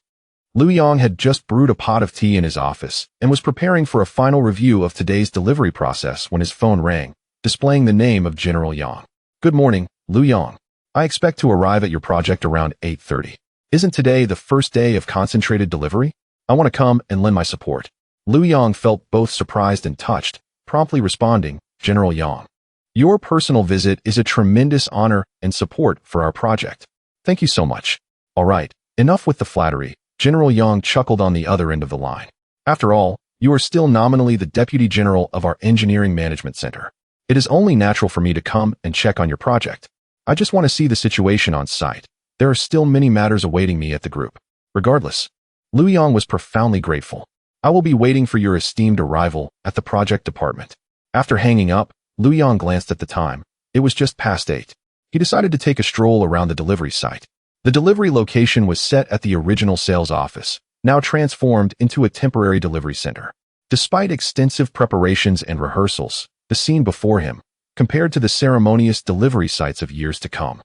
Speaker 1: Lu Yong had just brewed a pot of tea in his office and was preparing for a final review of today's delivery process when his phone rang, displaying the name of General Yang. Good morning, Lu Yong. I expect to arrive at your project around 8:30. Isn't today the first day of concentrated delivery? I want to come and lend my support. Lu Yong felt both surprised and touched, promptly responding, General Yang. Your personal visit is a tremendous honor and support for our project. Thank you so much. All right, enough with the flattery. General Yang chuckled on the other end of the line. After all, you are still nominally the Deputy General of our Engineering Management Center. It is only natural for me to come and check on your project. I just want to see the situation on site. There are still many matters awaiting me at the group. Regardless, Lu Yong was profoundly grateful. I will be waiting for your esteemed arrival at the project department. After hanging up, Lu Yong glanced at the time. It was just past 8. He decided to take a stroll around the delivery site. The delivery location was set at the original sales office, now transformed into a temporary delivery center. Despite extensive preparations and rehearsals, the scene before him, compared to the ceremonious delivery sites of years to come,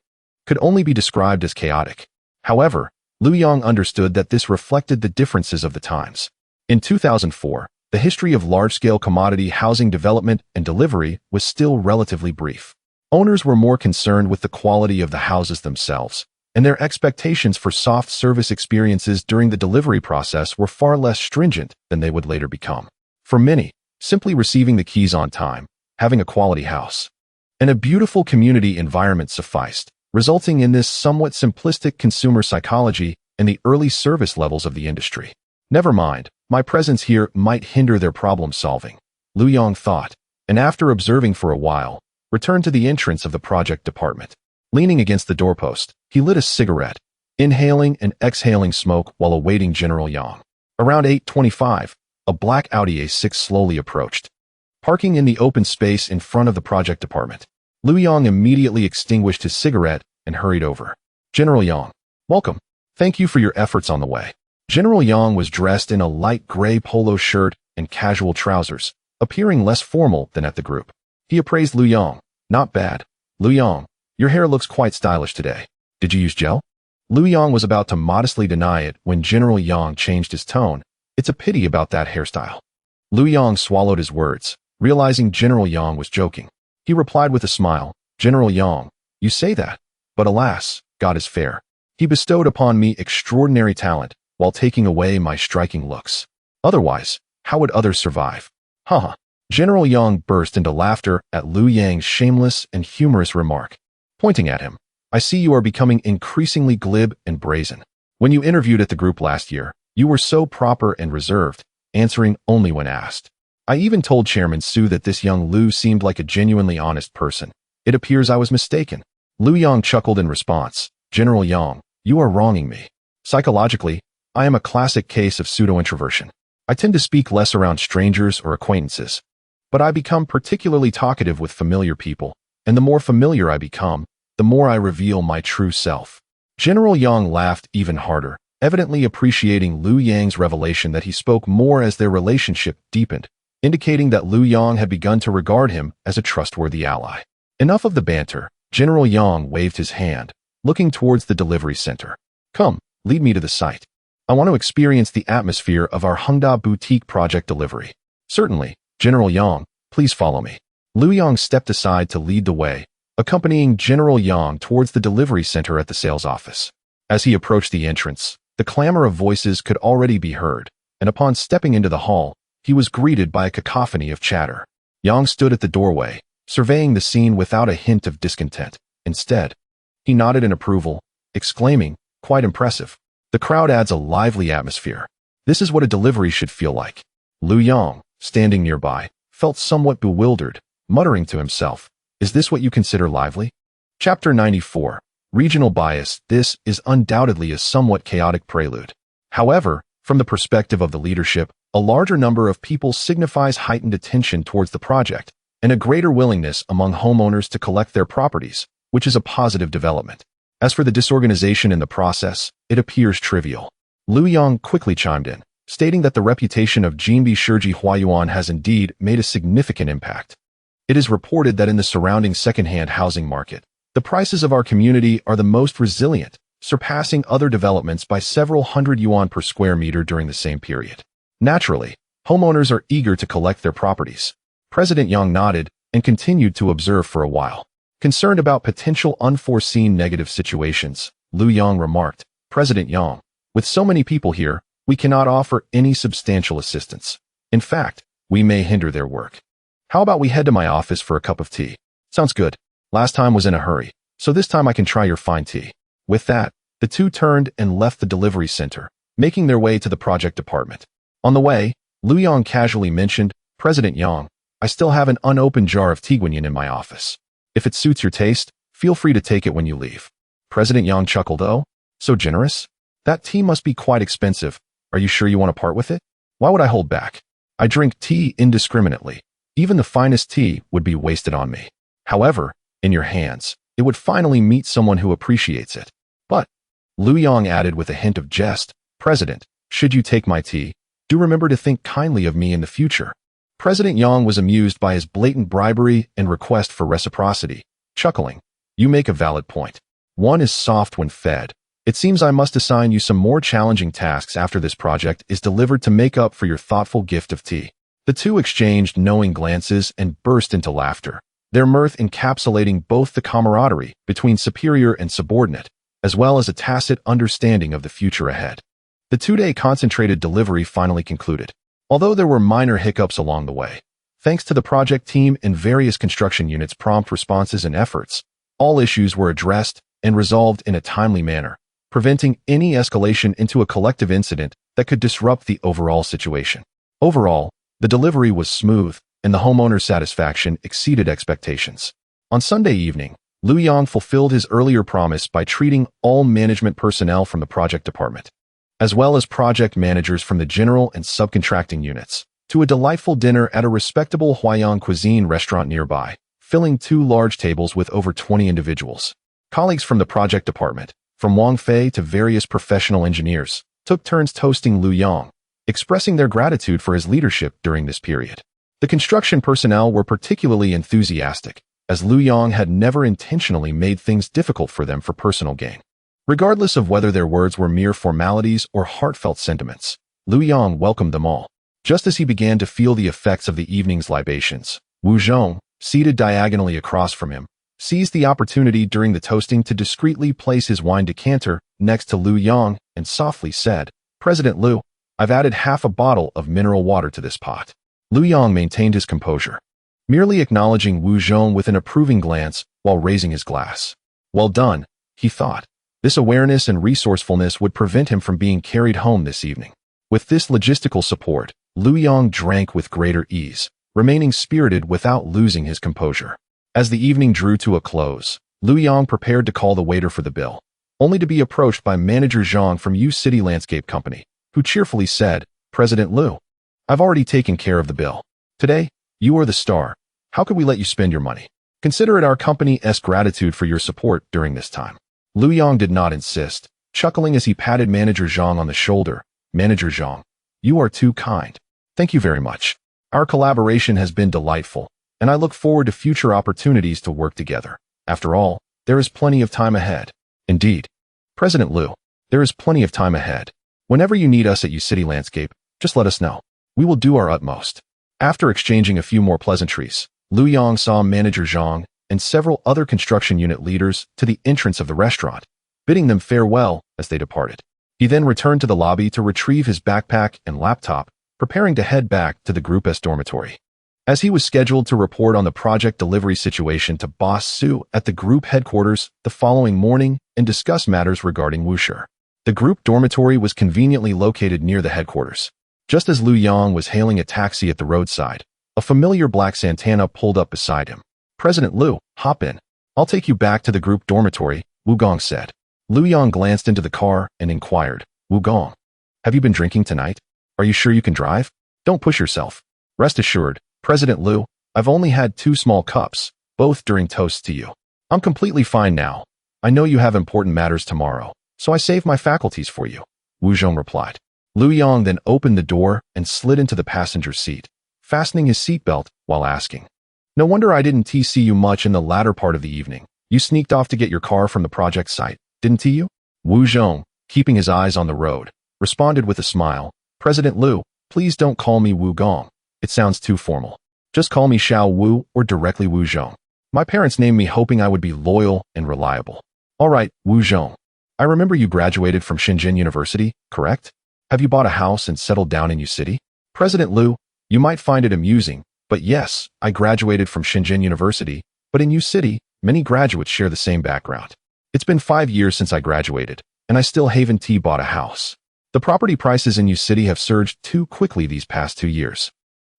Speaker 1: could only be described as chaotic. However, Lu Yong understood that this reflected the differences of the times. In 2004, the history of large-scale commodity housing development and delivery was still relatively brief. Owners were more concerned with the quality of the houses themselves, and their expectations for soft service experiences during the delivery process were far less stringent than they would later become. For many, simply receiving the keys on time, having a quality house, and a beautiful community environment sufficed, resulting in this somewhat simplistic consumer psychology and the early service levels of the industry. Never mind, my presence here might hinder their problem-solving, Lu Yong thought, and after observing for a while, returned to the entrance of the project department. Leaning against the doorpost, he lit a cigarette, inhaling and exhaling smoke while awaiting General Yang. Around 8:25, a black Audi A6 slowly approached. Parking in the open space in front of the project department, Lu Yong immediately extinguished his cigarette and hurried over. General Yang, welcome. Thank you for your efforts on the way. General Yang was dressed in a light gray polo shirt and casual trousers, appearing less formal than at the group. He appraised Lu Yong. Not bad. Lu Yong, your hair looks quite stylish today. Did you use gel? Lu Yong was about to modestly deny it when General Yang changed his tone. It's a pity about that hairstyle. Lu Yong swallowed his words, realizing General Yang was joking. He replied with a smile, General Yang, you say that, but alas, God is fair. He bestowed upon me extraordinary talent, while taking away my striking looks. Otherwise, how would others survive? Haha. General Yang burst into laughter at Lu Yang's shameless and humorous remark. Pointing at him, I see you are becoming increasingly glib and brazen. When you interviewed at the group last year, you were so proper and reserved, answering only when asked. I even told Chairman Su that this young Lu seemed like a genuinely honest person. It appears I was mistaken. Lu Yang chuckled in response. General Yang, you are wronging me. Psychologically, I am a classic case of pseudo-introversion. I tend to speak less around strangers or acquaintances, but I become particularly talkative with familiar people, and the more familiar I become, the more I reveal my true self. General Yang laughed even harder, evidently appreciating Lu Yang's revelation that he spoke more as their relationship deepened, indicating that Lu Yang had begun to regard him as a trustworthy ally. Enough of the banter. General Yang waved his hand, looking towards the delivery center. Come, lead me to the site. I want to experience the atmosphere of our Hongda boutique project delivery. Certainly, General Yang, please follow me. Lu Yang stepped aside to lead the way, accompanying General Yang towards the delivery center at the sales office. As he approached the entrance, the clamor of voices could already be heard, and upon stepping into the hall, he was greeted by a cacophony of chatter. Yang stood at the doorway, surveying the scene without a hint of discontent. Instead, He nodded in approval, exclaiming, "Quite impressive." The crowd adds a lively atmosphere. This is what a delivery should feel like. Lu Yong, standing nearby, felt somewhat bewildered, muttering to himself, "Is this what you consider lively?" Chapter 94. Regional Bias. This is undoubtedly a somewhat chaotic prelude. However, from the perspective of the leadership, a larger number of people signifies heightened attention towards the project and a greater willingness among homeowners to collect their properties, which is a positive development. As for the disorganization in the process, it appears trivial. Lu Yong quickly chimed in, stating that the reputation of Jinbi Shiji Huayuan has indeed made a significant impact. It is reported that in the surrounding second-hand housing market, the prices of our community are the most resilient, surpassing other developments by several hundred yuan per square meter during the same period. Naturally, homeowners are eager to collect their properties. President Yang nodded and continued to observe for a while. Concerned about potential unforeseen negative situations, Lu Yang remarked, "President Yang, with so many people here, we cannot offer any substantial assistance. In fact, we may hinder their work. How about we head to my office for a cup of tea?" "Sounds good. Last time was in a hurry, so this time I can try your fine tea." With that, the two turned and left the delivery center, making their way to the project department. On the way, Lu Yang casually mentioned, "President Yang, I still have an unopened jar of tea guanyin in my office. If it suits your taste, feel free to take it when you leave." President Yang chuckled. "Oh, so generous? That tea must be quite expensive. Are you sure you want to part with it?" "Why would I hold back? I drink tea indiscriminately. Even the finest tea would be wasted on me. However, in your hands, it would finally meet someone who appreciates it." "But," Lu Yang added with a hint of jest, "President, should you take my tea, do remember to think kindly of me in the future." President Yang was amused by his blatant bribery and request for reciprocity, chuckling, "You make a valid point. One is soft when fed. It seems I must assign you some more challenging tasks after this project is delivered to make up for your thoughtful gift of tea." The two exchanged knowing glances and burst into laughter, their mirth encapsulating both the camaraderie between superior and subordinate, as well as a tacit understanding of the future ahead. The two-day concentrated delivery finally concluded. Although there were minor hiccups along the way, thanks to the project team and various construction units' prompt responses and efforts, all issues were addressed and resolved in a timely manner, preventing any escalation into a collective incident that could disrupt the overall situation. Overall, the delivery was smooth, and the homeowner's satisfaction exceeded expectations. On Sunday evening, Lu Yang fulfilled his earlier promise by treating all management personnel from the project department, as well as project managers from the general and subcontracting units, to a delightful dinner at a respectable Huayan cuisine restaurant nearby, filling 2 large tables with over 20 individuals. Colleagues from the project department, from Wang Fei to various professional engineers, took turns toasting Lu Yang, expressing their gratitude for his leadership during this period. The construction personnel were particularly enthusiastic, as Lu Yang had never intentionally made things difficult for them for personal gain. Regardless of whether their words were mere formalities or heartfelt sentiments, Lu Yang welcomed them all. Just as he began to feel the effects of the evening's libations, Wu Zhong, seated diagonally across from him, seized the opportunity during the toasting to discreetly place his wine decanter next to Lu Yang and softly said, "President Lu, I've added half a bottle of mineral water to this pot." Lu Yang maintained his composure, merely acknowledging Wu Zhong with an approving glance while raising his glass. Well done, he thought. This awareness and resourcefulness would prevent him from being carried home this evening. With this logistical support, Lu Yang drank with greater ease, remaining spirited without losing his composure. As the evening drew to a close, Lu Yang prepared to call the waiter for the bill, only to be approached by Manager Zhang from U City Landscape Company, who cheerfully said, "President Lu, I've already taken care of the bill. Today, you are the star. How could we let you spend your money? Consider it our company's gratitude for your support during this time." Lu Yang did not insist, chuckling as he patted Manager Zhang on the shoulder. "Manager Zhang, you are too kind. Thank you very much. Our collaboration has been delightful, and I look forward to future opportunities to work together. After all, there is plenty of time ahead." "Indeed. President Lu, there is plenty of time ahead. Whenever you need us at U City Landscape, just let us know. We will do our utmost." After exchanging a few more pleasantries, Lu Yang saw Manager Zhang and several other construction unit leaders to the entrance of the restaurant, bidding them farewell as they departed. He then returned to the lobby to retrieve his backpack and laptop, preparing to head back to the group's dormitory. as he was scheduled to report on the project delivery situation to Boss Su at the group headquarters the following morning and discuss matters regarding Wuxia. The group dormitory was conveniently located near the headquarters. Just as Lu Yang was hailing a taxi at the roadside, a familiar black Santana pulled up beside him. "President Lu, hop in. I'll take you back to the group dormitory," Wu Gong said. Lu Yang glanced into the car and inquired, "Wu Gong, have you been drinking tonight? Are you sure you can drive? Don't push yourself." "Rest assured, President Lu, I've only had 2 small cups, both during toasts to you. I'm completely fine now. I know you have important matters tomorrow, so I saved my faculties for you," Wu Zhong replied. Lu Yang then opened the door and slid into the passenger seat, fastening his seatbelt while asking, "No wonder I didn't see you much in the latter part of the evening. You sneaked off to get your car from the project site, didn't you?" Wu Zhong, keeping his eyes on the road, responded with a smile, "President Lu, please don't call me Wu Gong. It sounds too formal. Just call me Xiao Wu or directly Wu Zhong. My parents named me hoping I would be loyal and reliable." "All right, Wu Zhong. I remember you graduated from Shenzhen University, correct? Have you bought a house and settled down in U City?" "President Lu, you might find it amusing, but yes, I graduated from Shenzhen University, but in U City, many graduates share the same background. It's been 5 years since I graduated, and I still haven't bought a house. The property prices in U City have surged too quickly these past 2 years.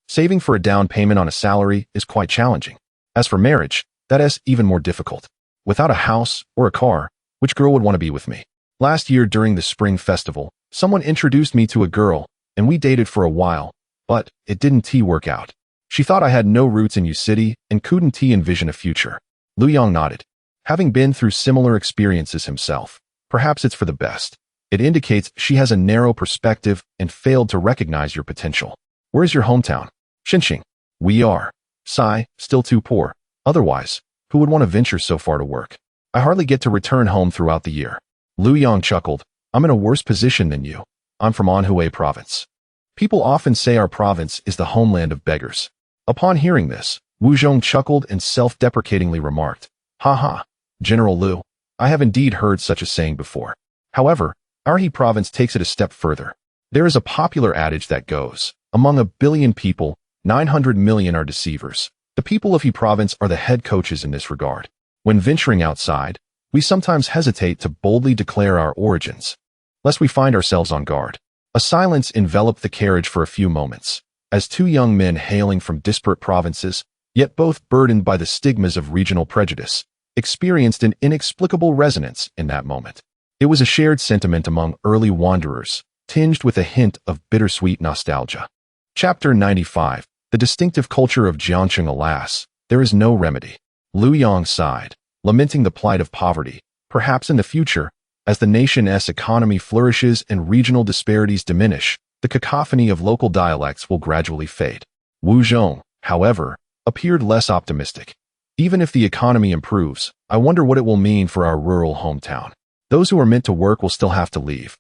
Speaker 1: Saving for a down payment on a salary is quite challenging. As for marriage, that is even more difficult. Without a house or a car, which girl would want to be with me? Last year during the Spring Festival, someone introduced me to a girl, and we dated for a while, but it didn't work out. She thought I had no roots in U City and couldn't envision a future." Lu Yang nodded. Having been through similar experiences himself, perhaps it's for the best. It indicates she has a narrow perspective and failed to recognize your potential. "Where's your hometown?" "Xinxing. We are. Sigh, still too poor. Otherwise, who would want to venture so far to work? I hardly get to return home throughout the year." Lu Yang chuckled. "I'm in a worse position than you. I'm from Anhui Province. People often say our province is the homeland of beggars." Upon hearing this, Wu Zhong chuckled and self-deprecatingly remarked, "Ha ha, General Lu, I have indeed heard such a saying before. However, our He province takes it a step further. There is a popular adage that goes, among 1 billion people, 900 million are deceivers. The people of He province are the head coaches in this regard. When venturing outside, we sometimes hesitate to boldly declare our origins, lest we find ourselves on guard." A silence enveloped the carriage for a few moments, as 2 young men hailing from disparate provinces, yet both burdened by the stigmas of regional prejudice, experienced an inexplicable resonance in that moment. It was a shared sentiment among early wanderers, tinged with a hint of bittersweet nostalgia. Chapter 95. The distinctive culture of Jiangcheng. Alas, there is no remedy. Lu Yang sighed, lamenting the plight of poverty. Perhaps in the future, as the nation's economy flourishes and regional disparities diminish, the cacophony of local dialects will gradually fade. Wu Zhong, however, appeared less optimistic. "Even if the economy improves, I wonder what it will mean for our rural hometown. Those who are meant to work will still have to leave,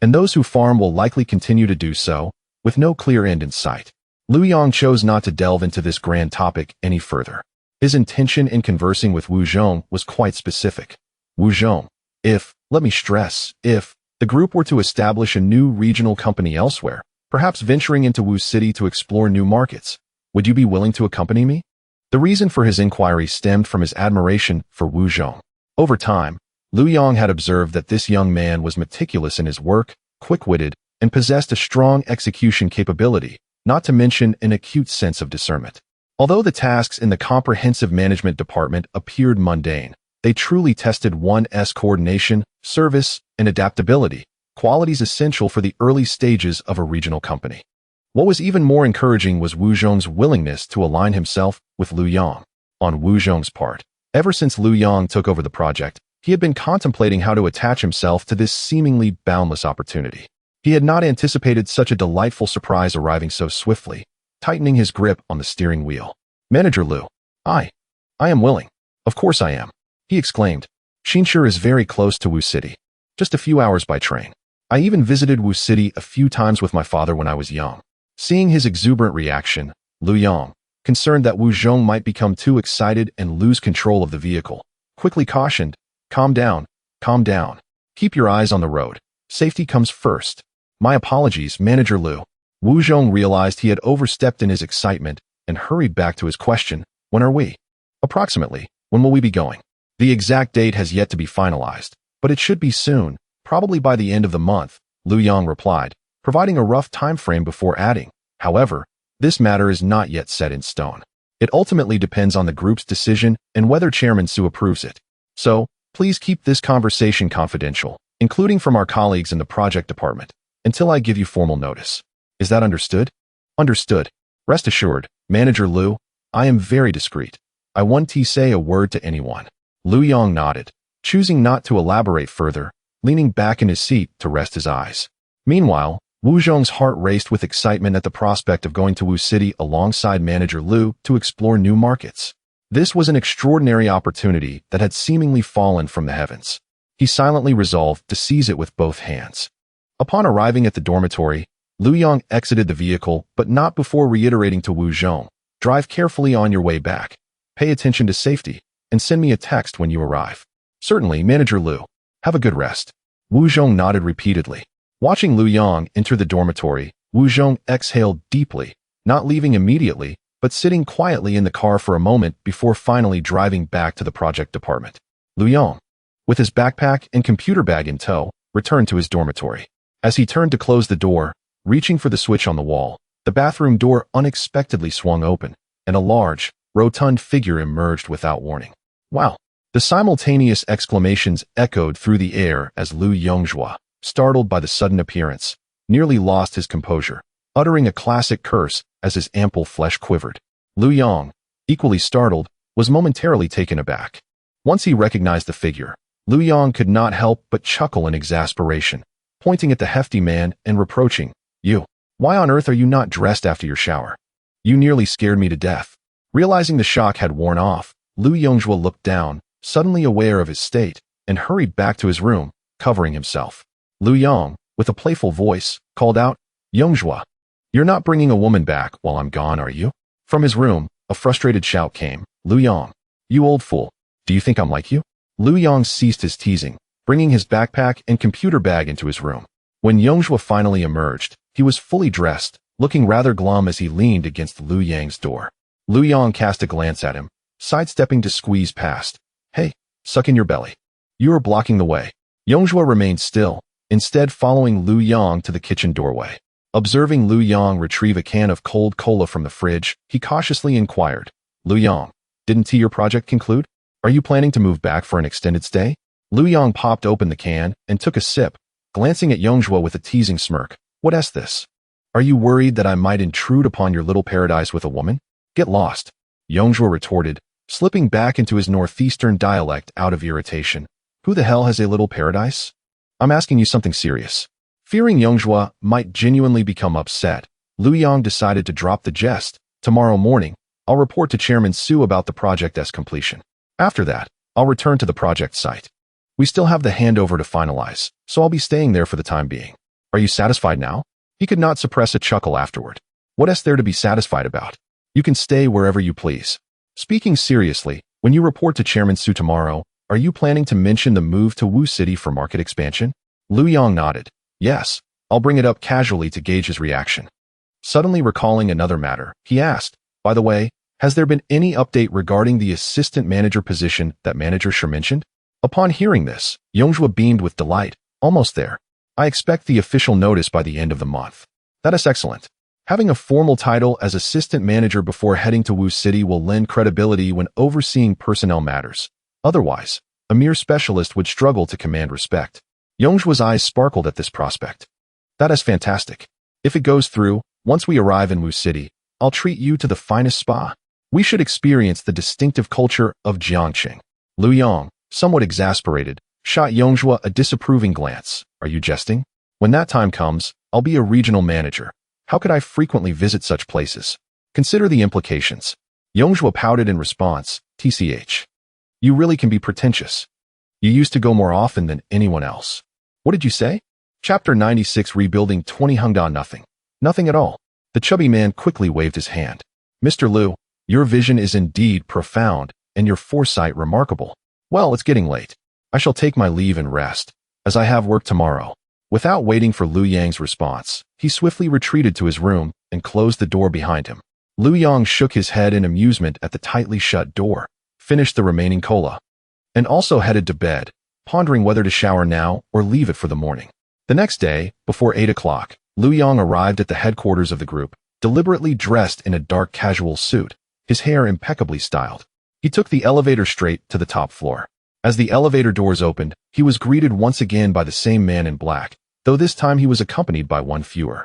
Speaker 1: and those who farm will likely continue to do so, with no clear end in sight." Lu Yang chose not to delve into this grand topic any further. His intention in conversing with Wu Zhong was quite specific. "Wu Zhong, let me stress, if the group were to establish a new regional company elsewhere, perhaps venturing into Wu City to explore new markets, would you be willing to accompany me?" The reason for his inquiry stemmed from his admiration for Wu Zhong. Over time, Lu Yang had observed that this young man was meticulous in his work, quick-witted, and possessed a strong execution capability, not to mention an acute sense of discernment. Although the tasks in the comprehensive management department appeared mundane, they truly tested one's coordination, service, and adaptability, qualities essential for the early stages of a regional company. What was even more encouraging was Wu Zhong's willingness to align himself with Lu Yang. On Wu Zhong's part, ever since Lu Yang took over the project, he had been contemplating how to attach himself to this seemingly boundless opportunity. He had not anticipated such a delightful surprise arriving so swiftly, tightening his grip on the steering wheel. "Manager Lu, I am willing. Of course I am," he exclaimed. "Xinshe is very close to Wu City, just a few hours by train. I even visited Wu City a few times with my father when I was young." Seeing his exuberant reaction, Lu Yang, concerned that Wu Zhong might become too excited and lose control of the vehicle, quickly cautioned, calm down. Keep your eyes on the road. Safety comes first." "My apologies, Manager Lu." Wu Zhong realized he had overstepped in his excitement and hurried back to his question, "When are we? Approximately, when will we be going?" "The exact date has yet to be finalized, but it should be soon, probably by the end of the month," Lu Yang replied, providing a rough time frame before adding, "However, this matter is not yet set in stone. It ultimately depends on the group's decision and whether Chairman Su approves it. So, please keep this conversation confidential, including from our colleagues in the project department, until I give you formal notice. Is that understood?" "Understood. Rest assured, Manager Lu, I am very discreet. I won't say a word to anyone." Lu Yang nodded, choosing not to elaborate further, leaning back in his seat to rest his eyes. Meanwhile, Wu Zhong's heart raced with excitement at the prospect of going to Wu City alongside Manager Lu to explore new markets. This was an extraordinary opportunity that had seemingly fallen from the heavens. He silently resolved to seize it with both hands. Upon arriving at the dormitory, Lu Yang exited the vehicle, but not before reiterating to Wu Zhong, "Drive carefully on your way back. Pay attention to safety, and send me a text when you arrive." "Certainly, Manager Lu. Have a good rest." Wu Zhong nodded repeatedly. Watching Lu Yang enter the dormitory, Wu Zhong exhaled deeply, not leaving immediately, but sitting quietly in the car for a moment before finally driving back to the project department. Lu Yang, with his backpack and computer bag in tow, returned to his dormitory. As he turned to close the door, reaching for the switch on the wall, the bathroom door unexpectedly swung open, and a large, rotund figure emerged without warning. "Wow!" The simultaneous exclamations echoed through the air as Lu Yongzhua, startled by the sudden appearance, nearly lost his composure, uttering a classic curse as his ample flesh quivered. Lu Yang, equally startled, was momentarily taken aback. Once he recognized the figure, Lu Yang could not help but chuckle in exasperation, pointing at the hefty man and reproaching, "You, why on earth are you not dressed after your shower? You nearly scared me to death." Realizing the shock had worn off, Lu Yongzhua looked down, suddenly aware of his state, and hurried back to his room, covering himself. Lu Yang, with a playful voice, called out, "Yongzhua, you're not bringing a woman back while I'm gone, are you?" From his room, a frustrated shout came, "Lu Yang, you old fool, do you think I'm like you?" Lu Yang ceased his teasing, bringing his backpack and computer bag into his room. When Yongzhua finally emerged, he was fully dressed, looking rather glum as he leaned against Lu Yang's door. Lu Yang cast a glance at him, sidestepping to squeeze past. "Hey, suck in your belly. You are blocking the way." Yongzhua remained still, instead following Lu Yang to the kitchen doorway. Observing Lu Yang retrieve a can of cold cola from the fridge, he cautiously inquired, "Lu Yang, didn't your project conclude? Are you planning to move back for an extended stay?" Lu Yang popped open the can and took a sip, glancing at Yongzhua with a teasing smirk. "What's this? Are you worried that I might intrude upon your little paradise with a woman? Get lost," Yongzhua retorted, slipping back into his northeastern dialect out of irritation. "Who the hell has a little paradise? I'm asking you something serious." Fearing Yongzhua might genuinely become upset, Lu Yang decided to drop the jest. "Tomorrow morning, I'll report to Chairman Su about the project as completion. After that, I'll return to the project site. We still have the handover to finalize, so I'll be staying there for the time being. Are you satisfied now?" He could not suppress a chuckle afterward. "What's there to be satisfied about? You can stay wherever you please." Speaking seriously, when you report to Chairman Su tomorrow, are you planning to mention the move to Wu City for market expansion? Lu Yang nodded. "Yes, I'll bring it up casually to gauge his reaction." Suddenly recalling another matter, he asked, "By the way, has there been any update regarding the assistant manager position that Manager Shi mentioned?" Upon hearing this, Yongzhua beamed with delight. "Almost there. I expect the official notice by the end of the month." "That is excellent. Having a formal title as assistant manager before heading to Wu City will lend credibility when overseeing personnel matters. Otherwise, a mere specialist would struggle to command respect." Yongzhua's eyes sparkled at this prospect. "That is fantastic. If it goes through, once we arrive in Wu City, I'll treat you to the finest spa. We should experience the distinctive culture of Jiangqing." Lu Yang, somewhat exasperated, shot Yongzhua a disapproving glance. "Are you jesting? When that time comes, I'll be a regional manager. How could I frequently visit such places? Consider the implications." Yongzhua pouted in response, "TCH. You really can be pretentious. You used to go more often than anyone else." "What did you say?" Chapter 96 Rebuilding 20 Hengda. "Nothing. Nothing at all." The chubby man quickly waved his hand. "Mr. Lu, your vision is indeed profound, and your foresight remarkable. Well, it's getting late. I shall take my leave and rest, as I have work tomorrow." Without waiting for Lu Yang's response, he swiftly retreated to his room and closed the door behind him. Lu Yong shook his head in amusement at the tightly shut door, finished the remaining cola, and also headed to bed, pondering whether to shower now or leave it for the morning. The next day, before 8 o'clock, Lu Yong arrived at the headquarters of the group, deliberately dressed in a dark casual suit, his hair impeccably styled. He took the elevator straight to the top floor. As the elevator doors opened, he was greeted once again by the same man in black, though this time he was accompanied by one fewer.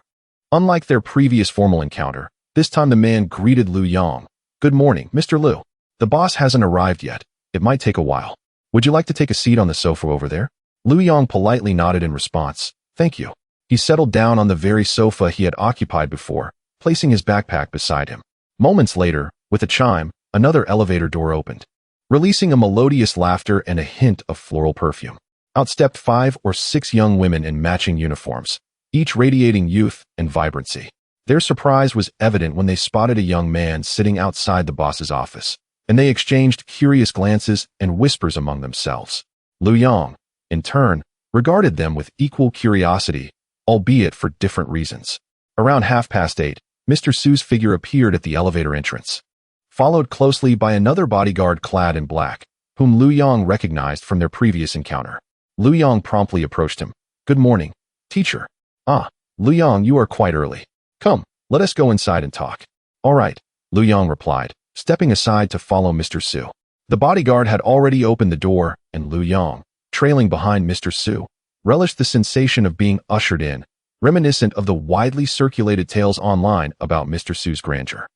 Speaker 1: Unlike their previous formal encounter, this time the man greeted Lu Yong. "Good morning, Mr. Lu. The boss hasn't arrived yet. It might take a while. Would you like to take a seat on the sofa over there?" Lu Yong politely nodded in response. "Thank you." He settled down on the very sofa he had occupied before, placing his backpack beside him. Moments later, with a chime, another elevator door opened, releasing a melodious laughter and a hint of floral perfume. Out stepped 5 or 6 young women in matching uniforms, each radiating youth and vibrancy. Their surprise was evident when they spotted a young man sitting outside the boss's office, and they exchanged curious glances and whispers among themselves. Lu Yong, in turn, regarded them with equal curiosity, albeit for different reasons. Around 8:30, Mr. Su's figure appeared at the elevator entrance, followed closely by another bodyguard clad in black, whom Lu Yong recognized from their previous encounter. Lu Yong promptly approached him. "Good morning, teacher." "Ah, Lu Yong, you are quite early. Come, let us go inside and talk." "All right," Lu Yong replied, stepping aside to follow Mr. Su. The bodyguard had already opened the door, and Lu Yong, trailing behind Mr. Su, relished the sensation of being ushered in, reminiscent of the widely circulated tales online about Mr. Su's grandeur.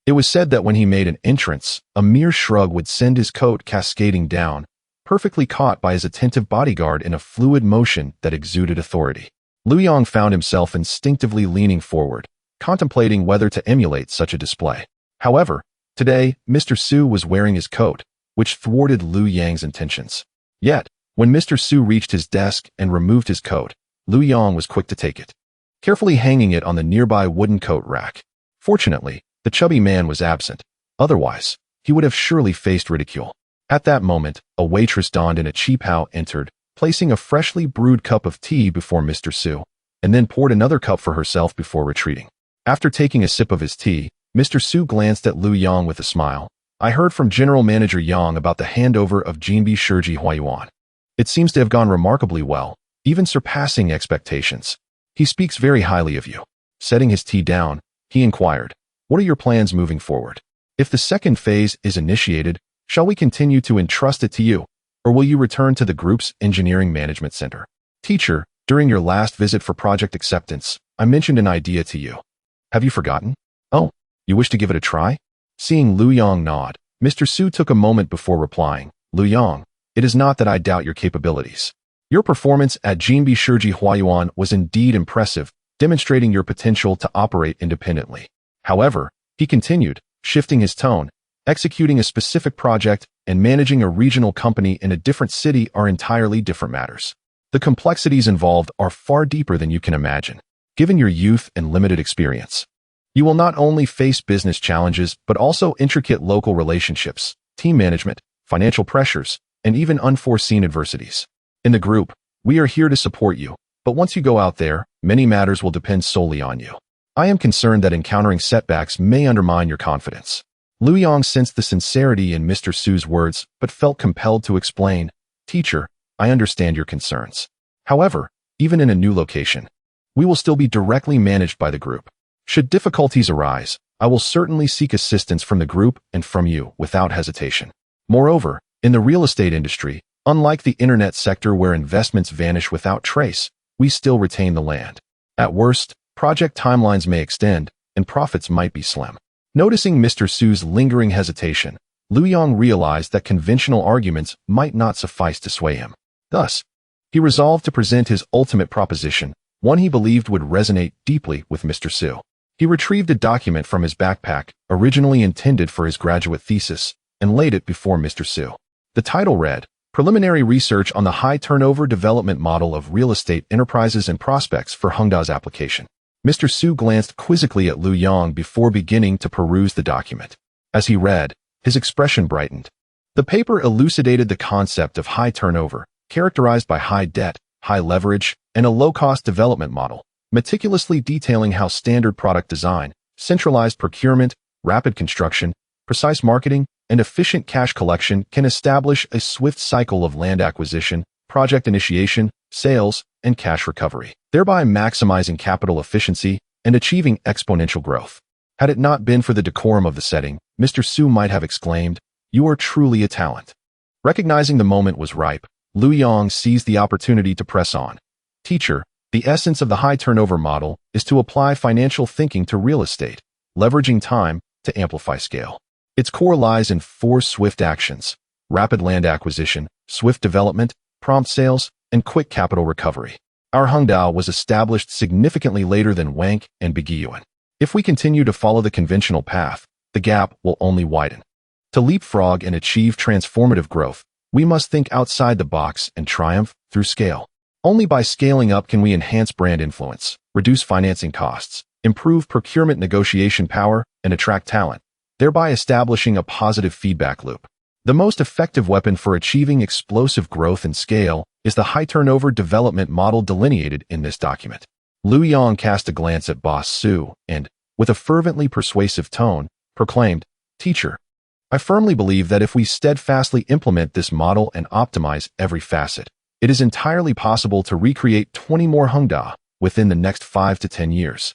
Speaker 1: It was said that when he made an entrance, a mere shrug would send his coat cascading down, perfectly caught by his attentive bodyguard in a fluid motion that exuded authority. Lu Yong found himself instinctively leaning forward, contemplating whether to emulate such a display. However, today, Mr. Su was wearing his coat, which thwarted Lu Yang's intentions. Yet, when Mr. Su reached his desk and removed his coat, Lu Yong was quick to take it, carefully hanging it on the nearby wooden coat rack. Fortunately, the chubby man was absent. Otherwise, he would have surely faced ridicule. At that moment, a waitress donned in a cheapao entered, placing a freshly brewed cup of tea before Mr. Su, and then poured another cup for herself before retreating. After taking a sip of his tea, Mr. Su glanced at Lu Yong with a smile. "I heard from General Manager Yang about the handover of Jinbi Shiji Huayuan. It seems to have gone remarkably well, even surpassing expectations. He speaks very highly of you." Setting his tea down, he inquired, "What are your plans moving forward? If the second phase is initiated, shall we continue to entrust it to you, or will you return to the group's engineering management center?" "Teacher, during your last visit for project acceptance, I mentioned an idea to you. Have you forgotten?" "Oh, you wish to give it a try?" Seeing Lu Yong nod, Mr. Su took a moment before replying. "Lu Yong, it is not that I doubt your capabilities. Your performance at Jinbi Shiji Huayuan was indeed impressive, demonstrating your potential to operate independently. However," he continued, shifting his tone, "executing a specific project and managing a regional company in a different city are entirely different matters. The complexities involved are far deeper than you can imagine. Given your youth and limited experience, you will not only face business challenges but also intricate local relationships, team management, financial pressures, and even unforeseen adversities. In the group, we are here to support you, but once you go out there, many matters will depend solely on you. I am concerned that encountering setbacks may undermine your confidence." Lu Yong sensed the sincerity in Mr. Su's words but felt compelled to explain, "Teacher, I understand your concerns. However, even in a new location, we will still be directly managed by the group. Should difficulties arise, I will certainly seek assistance from the group and from you without hesitation. Moreover, in the real estate industry, unlike the internet sector where investments vanish without trace, we still retain the land. At worst, project timelines may extend, and profits might be slim." Noticing Mr. Su's lingering hesitation, Lu Yong realized that conventional arguments might not suffice to sway him. Thus, he resolved to present his ultimate proposition, one he believed would resonate deeply with Mr. Su. He retrieved a document from his backpack, originally intended for his graduate thesis, and laid it before Mr. Su. The title read, "Preliminary Research on the High Turnover Development Model of Real Estate Enterprises and Prospects for Hengda's Application." Mr. Su glanced quizzically at Lu Yong before beginning to peruse the document. As he read, his expression brightened. The paper elucidated the concept of high turnover, characterized by high debt, high leverage, and a low-cost development model, meticulously detailing how standard product design, centralized procurement, rapid construction, precise marketing, and efficient cash collection can establish a swift cycle of land acquisition, project initiation, sales, and cash recovery, thereby maximizing capital efficiency and achieving exponential growth. Had it not been for the decorum of the setting, Mr. Su might have exclaimed, "You are truly a talent." Recognizing the moment was ripe, Lu Yong seized the opportunity to press on. Teacher, the essence of the high turnover model is to apply financial thinking to real estate, leveraging time to amplify scale. Its core lies in 4 swift actions: rapid land acquisition, swift development, prompt sales, and quick capital recovery. Our Hongdao was established significantly later than Wank and Biguan. If we continue to follow the conventional path, the gap will only widen. To leapfrog and achieve transformative growth, we must think outside the box and triumph through scale. Only by scaling up can we enhance brand influence, reduce financing costs, improve procurement negotiation power, and attract talent, thereby establishing a positive feedback loop. The most effective weapon for achieving explosive growth and scale is the high turnover development model delineated in this document. Lu Yong cast a glance at Boss Su and, with a fervently persuasive tone, proclaimed, "Teacher, I firmly believe that if we steadfastly implement this model and optimize every facet, it is entirely possible to recreate 20 more Hongda within the next 5 to 10 years.